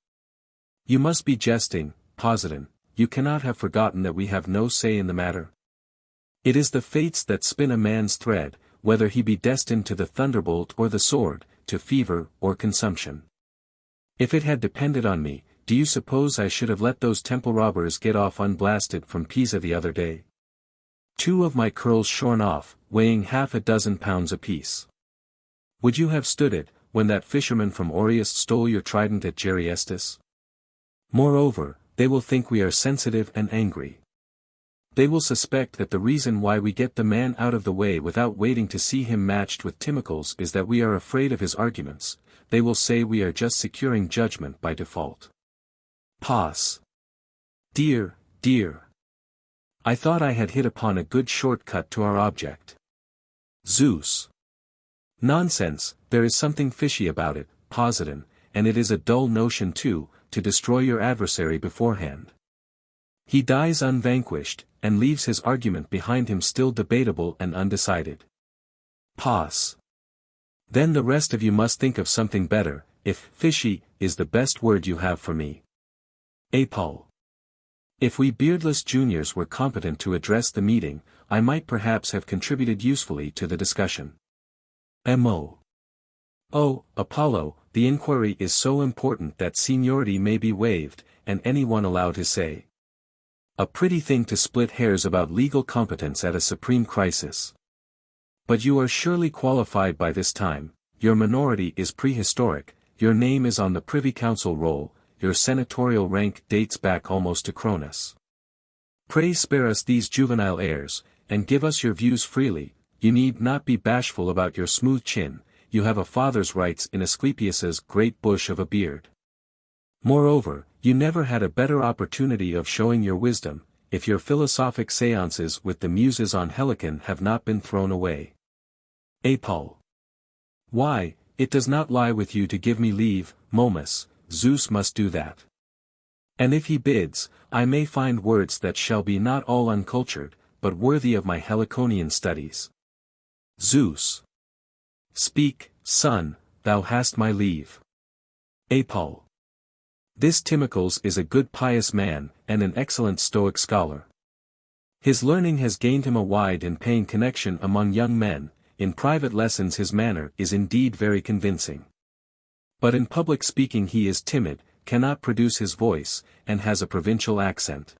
You must be jesting, Poseidon, you cannot have forgotten that we have no say in the matter. It is the fates that spin a man's thread, whether he be destined to the thunderbolt or the sword, to fever or consumption. If it had depended on me, do you suppose I should have let those temple robbers get off unblasted from Pisa the other day? 2 of my curls shorn off, weighing half a dozen pounds apiece. Would you have stood it, when that fisherman from Orius stole your trident at Geriestus? Moreover, they will think we are sensitive and angry. They will suspect that the reason why we get the man out of the way without waiting to see him matched with Timocles is that we are afraid of his arguments. They will say we are just securing judgment by default. Pause. Dear, dear. I thought I had hit upon a good shortcut to our object. Zeus. Nonsense, there is something fishy about it, Poseidon, and it is a dull notion too, to destroy your adversary beforehand. He dies unvanquished, and leaves his argument behind him still debatable and undecided. Pause. Then the rest of you must think of something better, if fishy is the best word you have for me. Apol. If we beardless juniors were competent to address the meeting, I might perhaps have contributed usefully to the discussion. M.O. Oh, Apollo, the inquiry is so important that seniority may be waived, and anyone allowed his say. A pretty thing to split hairs about legal competence at a supreme crisis. But you are surely qualified by this time, your minority is prehistoric, your name is on the Privy Council roll, your senatorial rank dates back almost to Cronus. Pray spare us these juvenile airs, and give us your views freely. You need not be bashful about your smooth chin, you have a father's rights in Asclepius's great bush of a beard. Moreover, you never had a better opportunity of showing your wisdom, if your philosophic seances with the muses on Helicon have not been thrown away. Apol. Why, it does not lie with you to give me leave, Momus, Zeus must do that. And if he bids, I may find words that shall be not all uncultured, but worthy of my Heliconian studies. Zeus. Speak, son, thou hast my leave. Apol. This Timocles is a good pious man, and an excellent Stoic scholar. His learning has gained him a wide and paying connection among young men, in private lessons his manner is indeed very convincing. But in public speaking he is timid, cannot produce his voice, and has a provincial accent.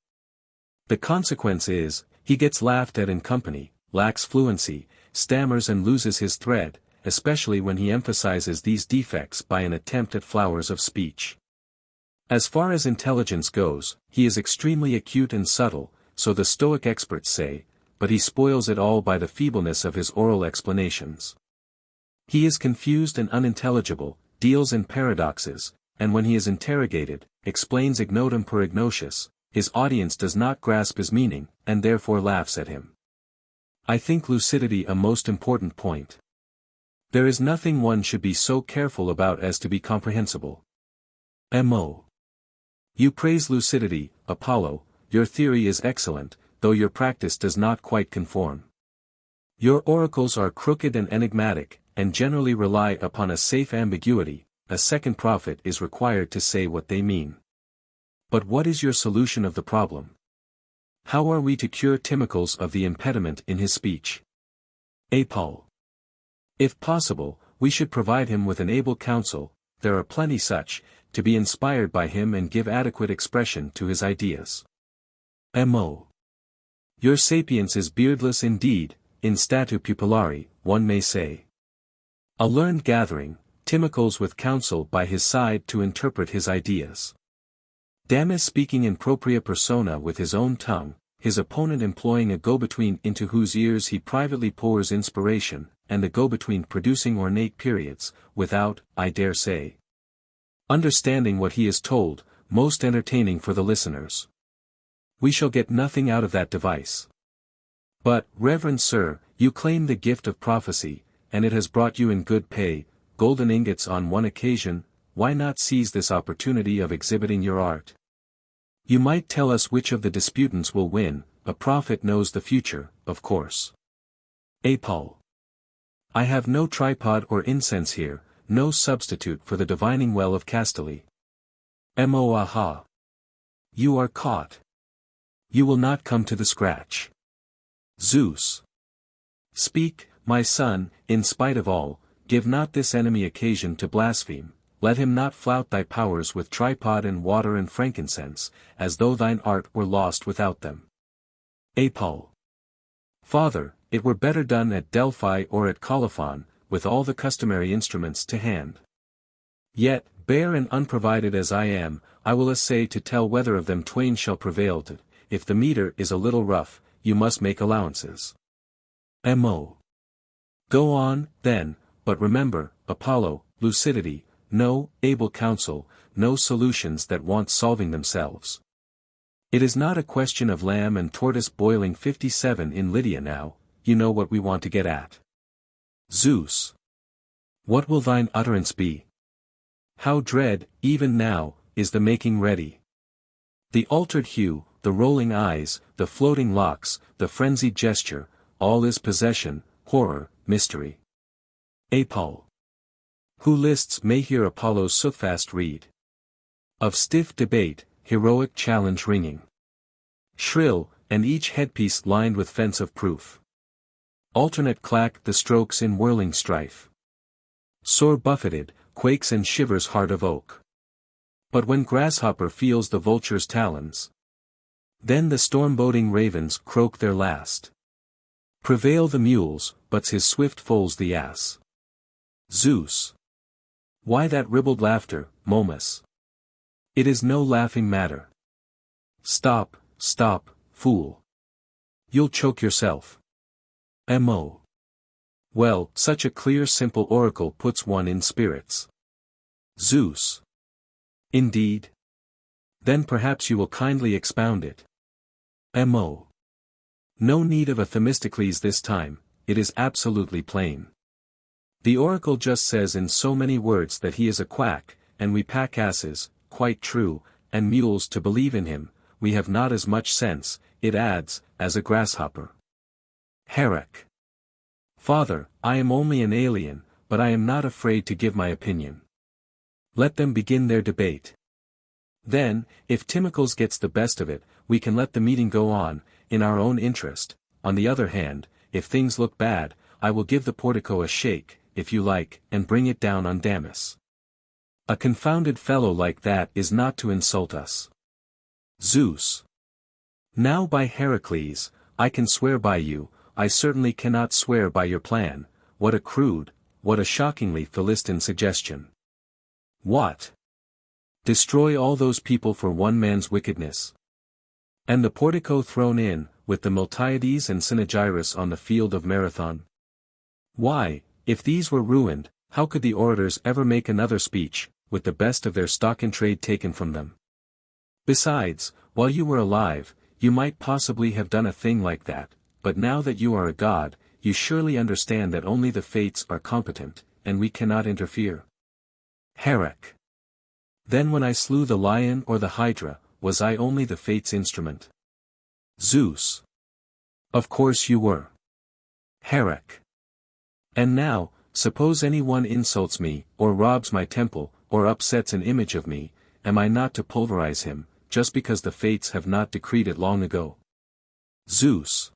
The consequence is, he gets laughed at in company, lacks fluency, stammers and loses his thread, especially when he emphasizes these defects by an attempt at flowers of speech. As far as intelligence goes, he is extremely acute and subtle, so the Stoic experts say, but he spoils it all by the feebleness of his oral explanations. He is confused and unintelligible, deals in paradoxes, and when he is interrogated, explains ignotum per ignotius, his audience does not grasp his meaning, and therefore laughs at him. I think lucidity a most important point. There is nothing one should be so careful about as to be comprehensible. M.O. You praise lucidity, Apollo, your theory is excellent, though your practice does not quite conform. Your oracles are crooked and enigmatic, and generally rely upon a safe ambiguity. A second prophet is required to say what they mean. But what is your solution of the problem? How are we to cure Timocles of the impediment in his speech? Apol. If possible, we should provide him with an able counsel, there are plenty such, to be inspired by him and give adequate expression to his ideas. M.O. Your sapience is beardless indeed, in statu pupillari, one may say. A learned gathering, Timocles with counsel by his side to interpret his ideas. Damis speaking in propria persona with his own tongue, his opponent employing a go-between into whose ears he privately pours inspiration, and the go-between producing ornate periods, without, I dare say, understanding what he is told, most entertaining for the listeners. We shall get nothing out of that device. But, Reverend Sir, you claim the gift of prophecy, and it has brought you in good pay, golden ingots on one occasion, why not seize this opportunity of exhibiting your art? You might tell us which of the disputants will win, a prophet knows the future, of course. Apol. I have no tripod or incense here, no substitute for the divining well of Castaly. M.O. Aha. You are caught. You will not come to the scratch. Zeus. Speak, my son, in spite of all, give not this enemy occasion to blaspheme, let him not flout thy powers with tripod and water and frankincense, as though thine art were lost without them. Apol. Father, it were better done at Delphi or at Colophon, with all the customary instruments to hand. Yet, bare and unprovided as I am, I will essay to tell whether of them twain shall prevail to. If the meter is a little rough, you must make allowances. M.O. Go on, then, but remember, Apollo, lucidity, no able counsel, no solutions that want solving themselves. It is not a question of lamb and tortoise boiling 57 in Lydia now, you know what we want to get at. Zeus. What will thine utterance be? How dread, even now, is the making ready. The altered hue, the rolling eyes, the floating locks, the frenzied gesture, all is possession, horror, mystery. Apol. Who lists may hear Apollo's soothfast read. Of stiff debate, heroic challenge ringing. Shrill, and each headpiece lined with fence of proof. Alternate clack the strokes in whirling strife. Sore buffeted, quakes and shivers heart of oak. But when grasshopper feels the vulture's talons, then the storm-boding ravens croak their last. Prevail the mules, but his swift foals the ass. Zeus. Why that ribald laughter, Momus? It is no laughing matter. Stop, fool. You'll choke yourself. M.O. Well, such a clear simple oracle puts one in spirits. Zeus. Indeed? Then perhaps you will kindly expound it. M.O. No need of a Themistocles this time, it is absolutely plain. The oracle just says in so many words that he is a quack, and we pack asses, quite true, and mules to believe in him. We have not as much sense, it adds, as a grasshopper. Herrick. Father, I am only an alien, but I am not afraid to give my opinion. Let them begin their debate. Then, if Timocles gets the best of it, we can let the meeting go on, in our own interest. On the other hand, if things look bad, I will give the portico a shake, if you like, and bring it down on Damis. A confounded fellow like that is not to insult us. Zeus. Now by Heracles, I can swear by you, I certainly cannot swear by your plan. What a crude, what a shockingly Philistine suggestion. What? Destroy all those people for one man's wickedness. And the portico thrown in, with the Miltiades and Cynaegirus on the field of Marathon? Why, if these were ruined, how could the orators ever make another speech, with the best of their stock in trade taken from them? Besides, while you were alive, you might possibly have done a thing like that, but now that you are a god, you surely understand that only the fates are competent, and we cannot interfere. Herrick. Then when I slew the lion or the hydra, was I only the fates' instrument? Zeus. Of course you were. Herrick. And now, suppose anyone insults me, or robs my temple, or upsets an image of me, am I not to pulverize him, just because the fates have not decreed it long ago? Zeus.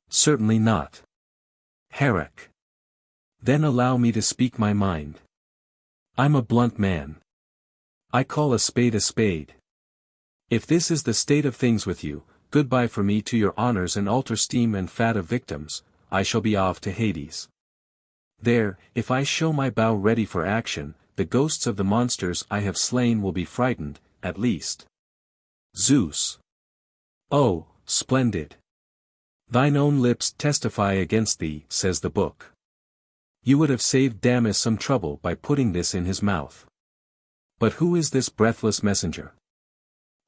Certainly not. Herrick. Then allow me to speak my mind. I'm a blunt man. I call a spade a spade. If this is the state of things with you, goodbye for me to your honors and altar steam and fat of victims, I shall be off to Hades. There, if I show my bow ready for action, the ghosts of the monsters I have slain will be frightened, at least. Zeus. Oh, splendid. Thine own lips testify against thee, says the book. You would have saved Damis some trouble by putting this in his mouth. But who is this breathless messenger?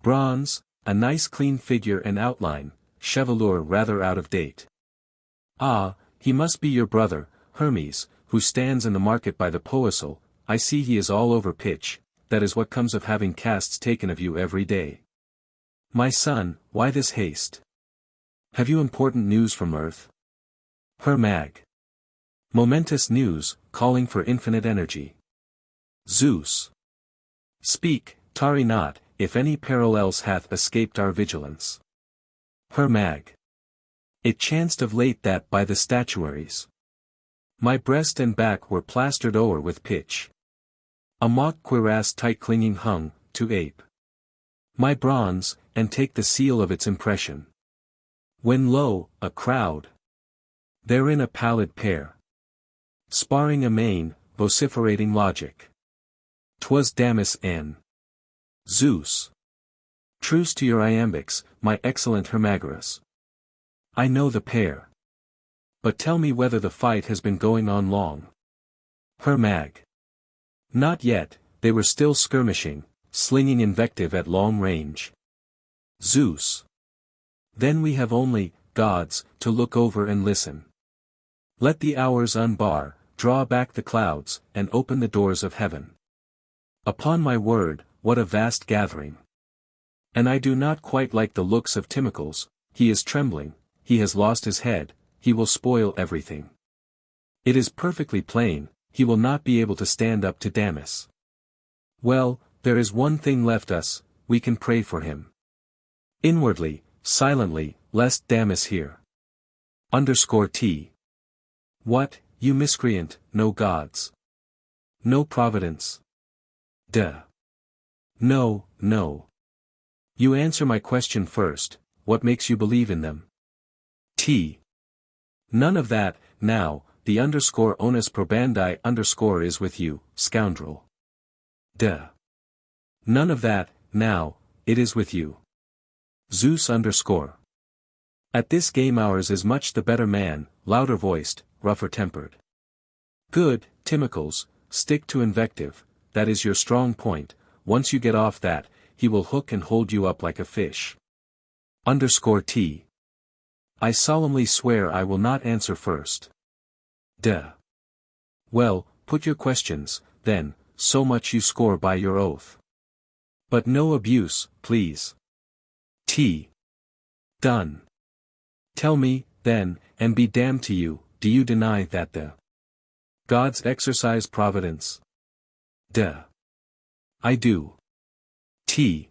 Bronze, a nice clean figure and outline, chevelure rather out of date. Ah, he must be your brother, Hermes, who stands in the market by the Poesil. I see he is all over pitch, that is what comes of having casts taken of you every day. My son, why this haste? Have you important news from earth? Hermag. Momentous news, calling for infinite energy. Zeus. Speak, tarry not, if any peril else hath escaped our vigilance. Hermag. It chanced of late that by the statuaries my breast and back were plastered o'er with pitch. A mock cuirass tight clinging hung, to ape my bronze, and take the seal of its impression. When lo, a crowd, therein a pallid pair, sparring amain, vociferating logic. 'Twas Damis and Zeus. Truce to your iambics, my excellent Hermagoras. I know the pair. But tell me whether the fight has been going on long. Hermag. Not yet, they were still skirmishing, slinging invective at long range. Zeus. Then we have only, gods, to look over and listen. Let the hours unbar, draw back the clouds, and open the doors of heaven. Upon my word, what a vast gathering. And I do not quite like the looks of Timocles, he is trembling, he has lost his head, he will spoil everything. It is perfectly plain, he will not be able to stand up to Damis. Well, there is one thing left us, we can pray for him. Inwardly, silently, lest Damis hear. _T. What, you miscreant, no gods? No providence? Duh. No, no. You answer my question first, what makes you believe in them? T. None of that, now, the underscore onus probandi underscore is with you, scoundrel. Duh. None of that, now, it is with you. Zeus underscore. At this game ours is much the better man, louder voiced, rougher tempered. Good, Timocles, stick to invective, that is your strong point, once you get off that, he will hook and hold you up like a fish. Underscore T. I solemnly swear I will not answer first. Duh. Well, put your questions, then, so much you score by your oath. But no abuse, please. T. Done. Tell me, then, and be damned to you, do you deny that the gods exercise providence? Duh. I do. T.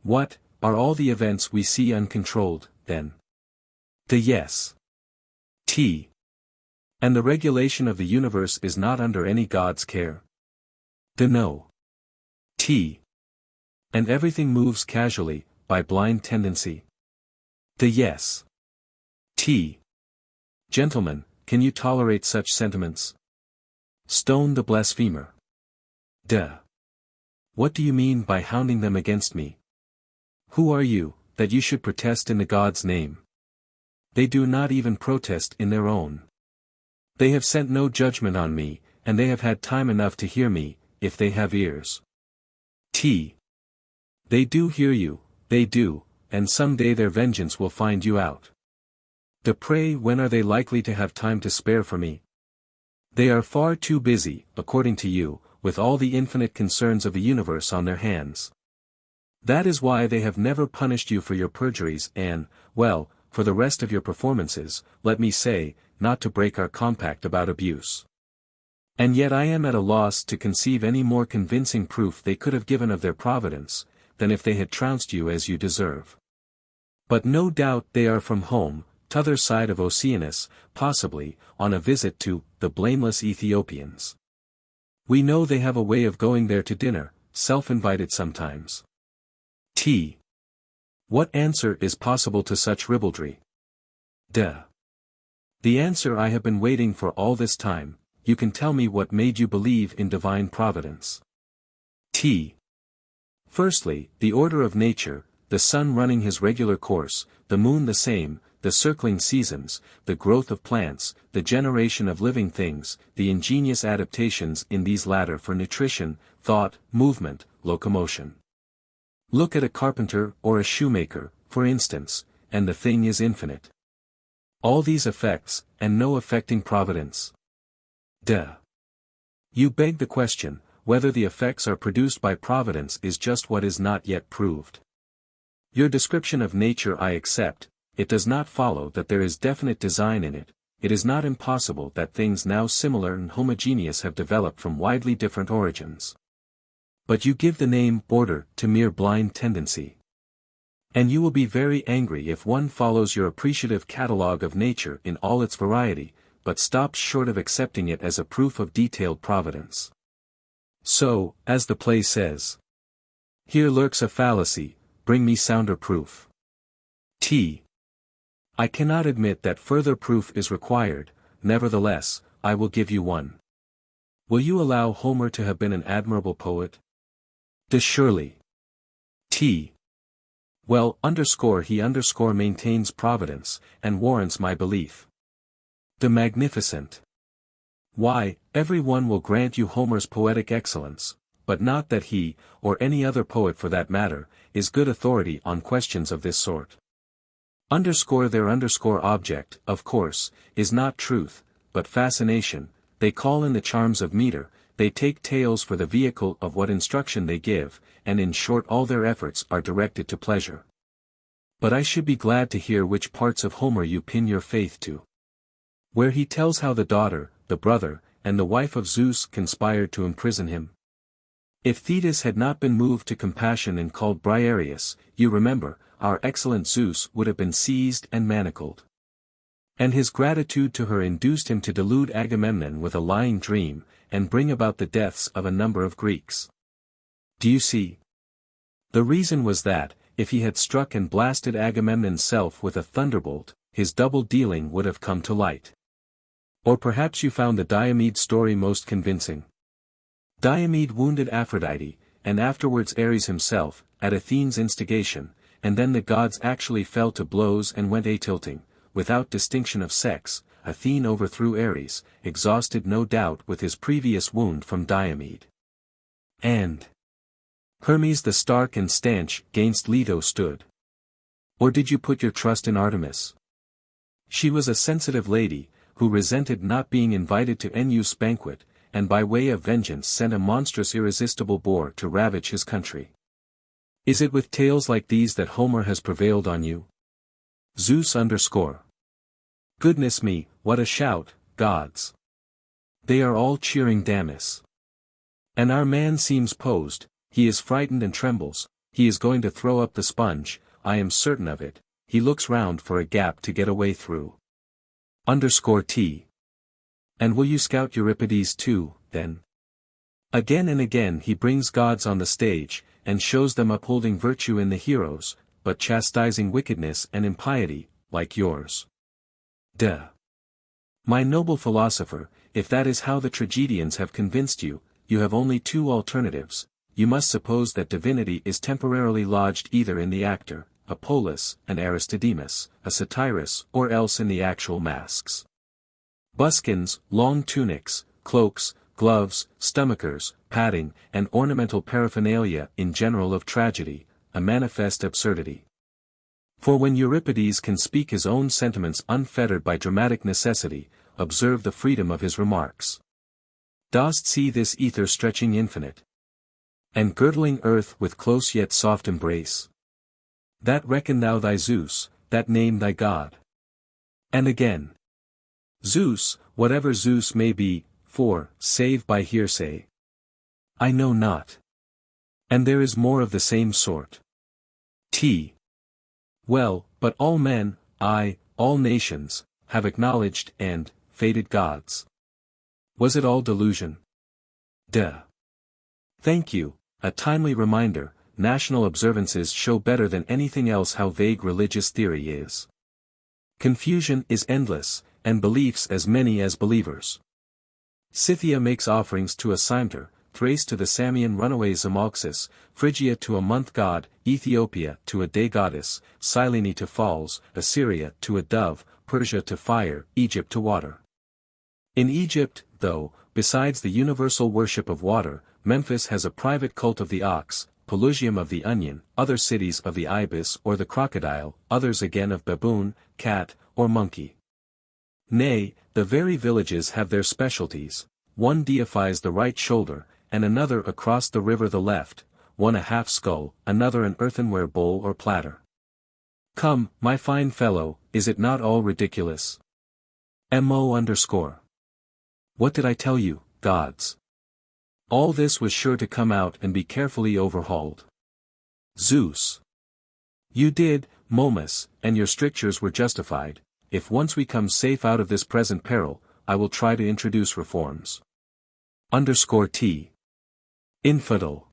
What, are all the events we see uncontrolled, then? The yes. T. And the regulation of the universe is not under any god's care? The no. T. And everything moves casually, by blind tendency? The yes. T. Gentlemen, can you tolerate such sentiments? Stone the blasphemer. Duh. What do you mean by hounding them against me? Who are you, that you should protest in the God's name? They do not even protest in their own. They have sent no judgment on me, and they have had time enough to hear me, if they have ears. T. They do hear you, they do, and some day their vengeance will find you out. The pray when are they likely to have time to spare for me? They are far too busy, according to you, with all the infinite concerns of the universe on their hands. That is why they have never punished you for your perjuries and, well, for the rest of your performances, let me say, not to break our compact about abuse. And yet I am at a loss to conceive any more convincing proof they could have given of their providence, than if they had trounced you as you deserve. But no doubt they are from home, t'other side of Oceanus, possibly, on a visit to the blameless Ethiopians. We know they have a way of going there to dinner, self-invited sometimes. T. What answer is possible to such ribaldry? Duh. The answer I have been waiting for all this time, you can tell me what made you believe in divine providence. T. Firstly, the order of nature, the sun running his regular course, the moon the same, the circling seasons, the growth of plants, the generation of living things, the ingenious adaptations in these latter for nutrition, thought, movement, locomotion. Look at a carpenter or a shoemaker, for instance, and the thing is infinite. All these effects, and no affecting providence. Duh. You beg the question, whether the effects are produced by providence is just what is not yet proved. Your description of nature I accept. It does not follow that there is definite design in it, it is not impossible that things now similar and homogeneous have developed from widely different origins. But you give the name order to mere blind tendency. And you will be very angry if one follows your appreciative catalogue of nature in all its variety, but stops short of accepting it as a proof of detailed providence. So, as the play says, here lurks a fallacy, bring me sounder proof. T. I cannot admit that further proof is required, nevertheless, I will give you one. Will you allow Homer to have been an admirable poet? Surely. T. Well, he maintains providence, and warrants my belief. The magnificent. Why, every one will grant you Homer's poetic excellence, but not that he, or any other poet for that matter, is good authority on questions of this sort. Their object, of course, is not truth, but fascination, they call in the charms of meter, they take tales for the vehicle of what instruction they give, and in short all their efforts are directed to pleasure. But I should be glad to hear which parts of Homer you pin your faith to. Where he tells how the daughter, the brother, and the wife of Zeus conspired to imprison him. If Thetis had not been moved to compassion and called Briareus, you remember, our excellent Zeus would have been seized and manacled. And his gratitude to her induced him to delude Agamemnon with a lying dream, and bring about the deaths of a number of Greeks. Do you see? The reason was that, if he had struck and blasted Agamemnon's self with a thunderbolt, his double dealing would have come to light. Or perhaps you found the Diomede story most convincing. Diomede wounded Aphrodite, and afterwards Ares himself, at Athene's instigation, and then the gods actually fell to blows and went a-tilting, without distinction of sex. Athene overthrew Ares, exhausted no doubt with his previous wound from Diomede. And Hermes the stark and stanch gainst Leto stood. Or did you put your trust in Artemis? She was a sensitive lady, who resented not being invited to Ennius' banquet, and by way of vengeance sent a monstrous irresistible boar to ravage his country. Is it with tales like these that Homer has prevailed on you? Zeus _ Goodness me, what a shout, gods! They are all cheering Damis. And our man seems posed, he is frightened and trembles, he is going to throw up the sponge, I am certain of it, he looks round for a gap to get away through. _T. And will you scout Euripides too, then? Again and again he brings gods on the stage, and shows them upholding virtue in the heroes, but chastising wickedness and impiety, like yours. Duh. My noble philosopher, if that is how the tragedians have convinced you, you have only two alternatives. You must suppose that divinity is temporarily lodged either in the actor, Apollos and Aristodemus, a satirist, or else in the actual masks. Buskins, long tunics, cloaks, gloves, stomachers, padding, and ornamental paraphernalia in general of tragedy, a manifest absurdity. For when Euripides can speak his own sentiments unfettered by dramatic necessity, observe the freedom of his remarks. Dost see this ether stretching infinite, and girdling earth with close yet soft embrace? That reckon thou thy Zeus, that name thy God. And again, Zeus, whatever Zeus may be, for, save by hearsay, I know not. And there is more of the same sort. T. Well, but all men, aye, all nations, have acknowledged and fated gods. Was it all delusion? Duh. Thank you, a timely reminder. National observances show better than anything else how vague religious theory is. Confusion is endless, and beliefs as many as believers. Scythia makes offerings to a cimeter, Thrace to the Samian runaway Zeuxis, Phrygia to a month god, Ethiopia to a day goddess, Cyllene to falls, Assyria to a dove, Persia to fire, Egypt to water. In Egypt, though, besides the universal worship of water, Memphis has a private cult of the ox, Pelusium of the onion, other cities of the ibis or the crocodile, others again of baboon, cat, or monkey. Nay, the very villages have their specialties, one deifies the right shoulder, and another across the river the left, one a half-skull, another an earthenware bowl or platter. Come, my fine fellow, is it not all ridiculous? Mo_. What did I tell you, gods? All this was sure to come out and be carefully overhauled. Zeus. You did, Momus, and your strictures were justified. If once we come safe out of this present peril, I will try to introduce reforms. _T. Infidel.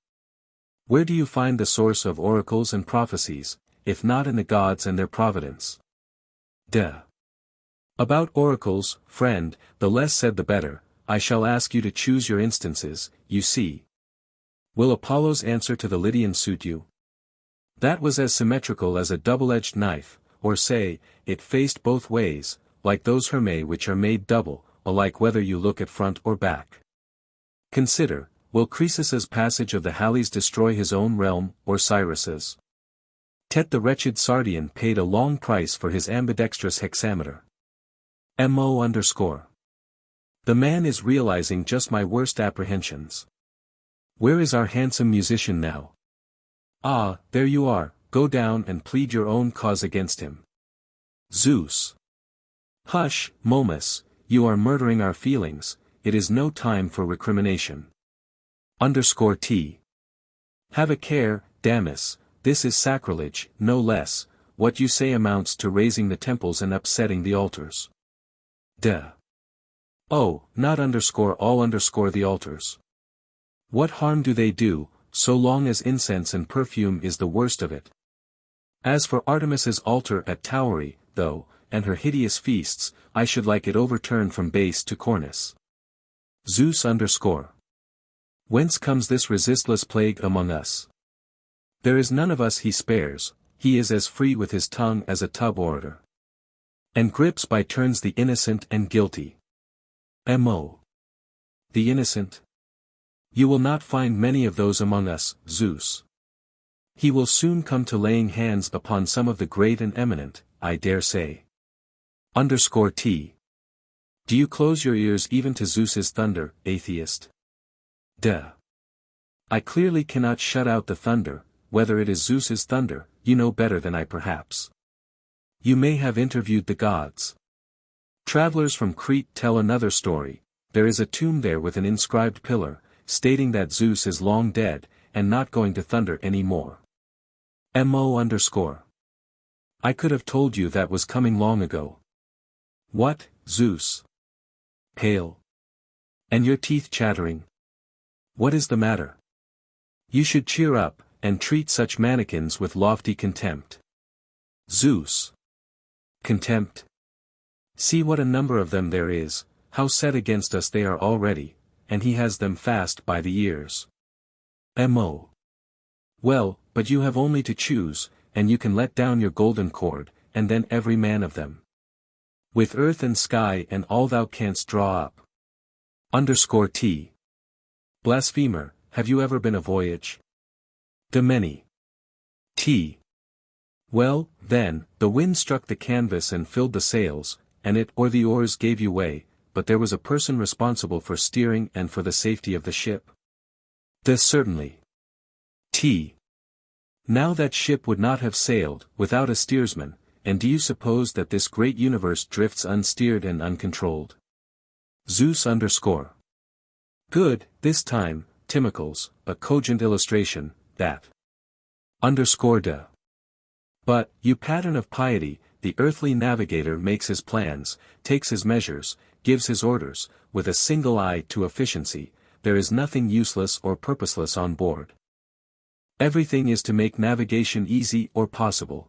Where do you find the source of oracles and prophecies, if not in the gods and their providence? Duh. About oracles, friend, the less said the better. I shall ask you to choose your instances, you see. Will Apollo's answer to the Lydian suit you? That was as symmetrical as a double-edged knife, or say, it faced both ways, like those Hermes which are made double, alike whether you look at front or back. Consider, will Croesus's passage of the Halys destroy his own realm, or Cyrus's? Tet the wretched Sardian paid a long price for his ambidextrous hexameter. Mo_. The man is realizing just my worst apprehensions. Where is our handsome musician now? Ah, there you are, go down and plead your own cause against him. Zeus. Hush, Momus, you are murdering our feelings, it is no time for recrimination. _T. Have a care, Damis, this is sacrilege, no less, what you say amounts to raising the temples and upsetting the altars. Duh. Oh, not _all_ the altars. What harm do they do, so long as incense and perfume is the worst of it? As for Artemis's altar at Tauri, though, and her hideous feasts, I should like it overturned from base to cornice. Zeus _ Whence comes this resistless plague among us? There is none of us he spares, he is as free with his tongue as a tub orator. And grips by turns the innocent and guilty. Mo. The innocent? You will not find many of those among us, Zeus. He will soon come to laying hands upon some of the great and eminent, I dare say. _T. Do you close your ears even to Zeus's thunder, atheist? Duh. I clearly cannot shut out the thunder, whether it is Zeus's thunder, you know better than I perhaps. You may have interviewed the gods. Travelers from Crete tell another story. There is a tomb there with an inscribed pillar, stating that Zeus is long dead, and not going to thunder any more. Mo_. I could have told you that was coming long ago. What, Zeus? Pale? And your teeth chattering? What is the matter? You should cheer up, and treat such mannequins with lofty contempt. Zeus. Contempt? See what a number of them there is, how set against us they are already, and he has them fast by the ears. Mo. Well, but you have only to choose, and you can let down your golden cord, and then every man of them. With earth and sky and all thou canst draw up. _T. Blasphemer, have you ever been a voyage? Many. T. Well, then, the wind struck the canvas and filled the sails, and it or the oars gave you way, but there was a person responsible for steering and for the safety of the ship. This certainly. T. Now that ship would not have sailed, without a steersman, and do you suppose that this great universe drifts unsteered and uncontrolled? Zeus _. Good, this time, Timocles, a cogent illustration, that. _. But, you pattern of piety, the earthly navigator makes his plans, takes his measures, gives his orders, with a single eye to efficiency, there is nothing useless or purposeless on board. Everything is to make navigation easy or possible.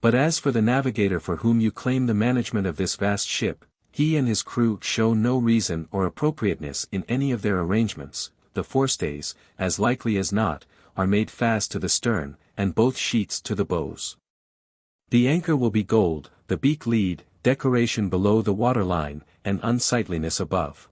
But as for the navigator for whom you claim the management of this vast ship, he and his crew show no reason or appropriateness in any of their arrangements. The forestays, as likely as not, are made fast to the stern, and both sheets to the bows. The anchor will be gold, the beak lead, decoration below the waterline, and unsightliness above.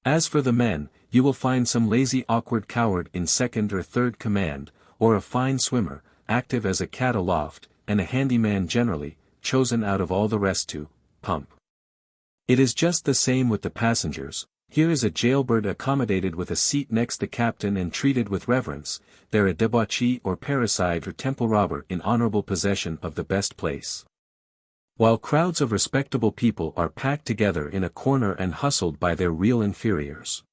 As for the men, you will find some lazy awkward coward in second or third command, or a fine swimmer, active as a cat aloft, and a handy man generally, chosen out of all the rest to pump. It is just the same with the passengers. Here is a jailbird accommodated with a seat next the captain and treated with reverence, there a debauchee or parricide or temple robber in honorable possession of the best place. While crowds of respectable people are packed together in a corner and hustled by their real inferiors.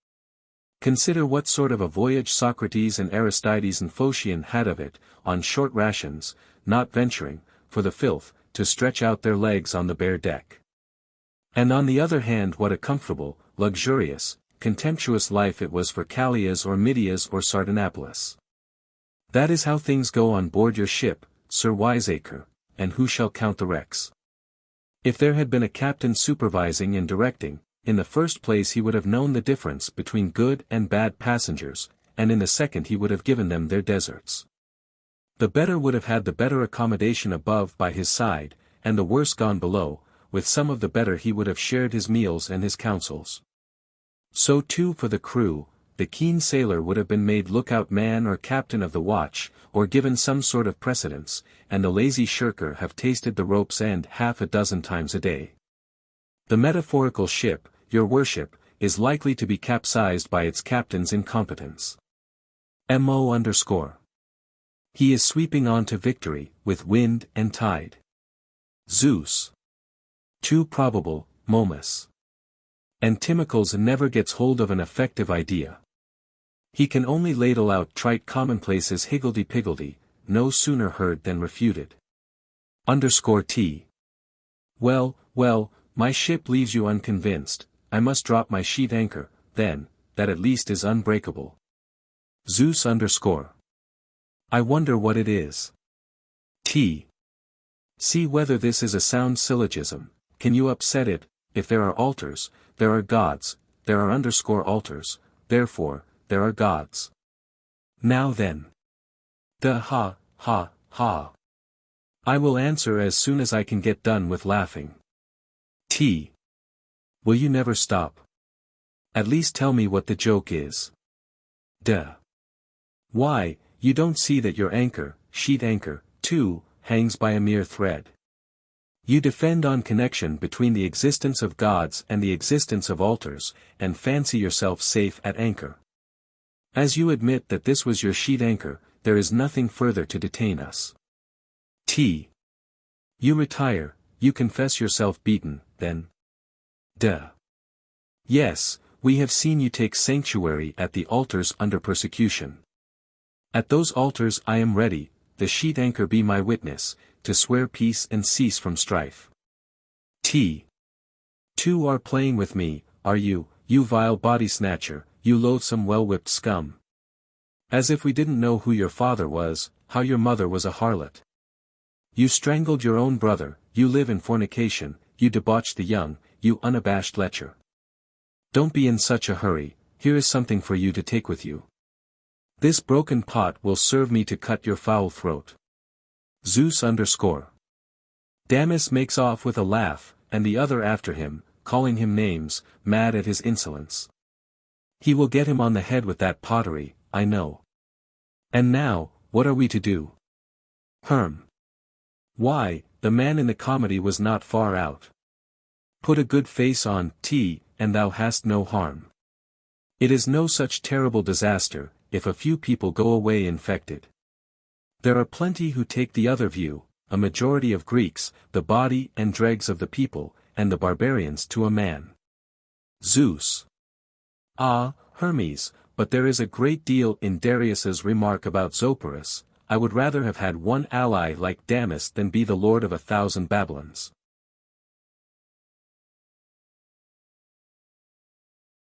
Consider what sort of a voyage Socrates and Aristides and Phocion had of it, on short rations, not venturing, for the filth, to stretch out their legs on the bare deck. And on the other hand what a comfortable, luxurious, contemptuous life it was for Callias or Midias or Sardanapalus. That is how things go on board your ship, Sir Wiseacre, and who shall count the wrecks? If there had been a captain supervising and directing, in the first place he would have known the difference between good and bad passengers, and in the second he would have given them their deserts. The better would have had the better accommodation above by his side, and the worse gone below, with some of the better he would have shared his meals and his counsels. So too for the crew, the keen sailor would have been made lookout man or captain of the watch, or given some sort of precedence, and the lazy shirker have tasted the rope's end half a dozen times a day. The metaphorical ship, your worship, is likely to be capsized by its captain's incompetence. Mo_. He is sweeping on to victory, with wind and tide. Zeus. Too probable, Momus. And Timocles never gets hold of an effective idea. He can only ladle out trite commonplaces higgledy-piggledy, no sooner heard than refuted. _T. Well, my ship leaves you unconvinced, I must drop my sheet anchor, then, that at least is unbreakable. Zeus _. I wonder what it is. T. See whether this is a sound syllogism. Can you upset it? If there are altars, there are gods, there are altars, therefore, there are gods. Now then. Ha, ha, ha. I will answer as soon as I can get done with laughing. Will you never stop? At least tell me what the joke is. Why, you don't see that your anchor, sheet anchor, too, hangs by a mere thread. You defend on connection between the existence of gods and the existence of altars, and fancy yourself safe at anchor. As you admit that this was your sheet anchor, there is nothing further to detain us. You retire, you confess yourself beaten, then. Yes, we have seen you take sanctuary at the altars under persecution. At those altars I am ready, the sheet anchor be my witness, to swear peace and cease from strife. Two are playing with me, are you, you vile body snatcher, you loathsome well-whipped scum. As if we didn't know who your father was, how your mother was a harlot. You strangled your own brother, you live in fornication, you debauch the young, you unabashed lecher. Don't be in such a hurry, here is something for you to take with you. This broken pot will serve me to cut your foul throat. Zeus _ Damis makes off with a laugh, and the other after him, calling him names, mad at his insolence. He will get him on the head with that pottery, I know. And now, what are we to do? Why, the man in the comedy was not far out. Put a good face on, and thou hast no harm. It is no such terrible disaster, if a few people go away infected. There are plenty who take the other view, a majority of Greeks, the body and dregs of the people, and the barbarians to a man. Zeus. Ah, Hermes, but there is a great deal in Darius's remark about Zopyrus. I would rather have had one ally like Damis than be the lord of 1,000 Babylons.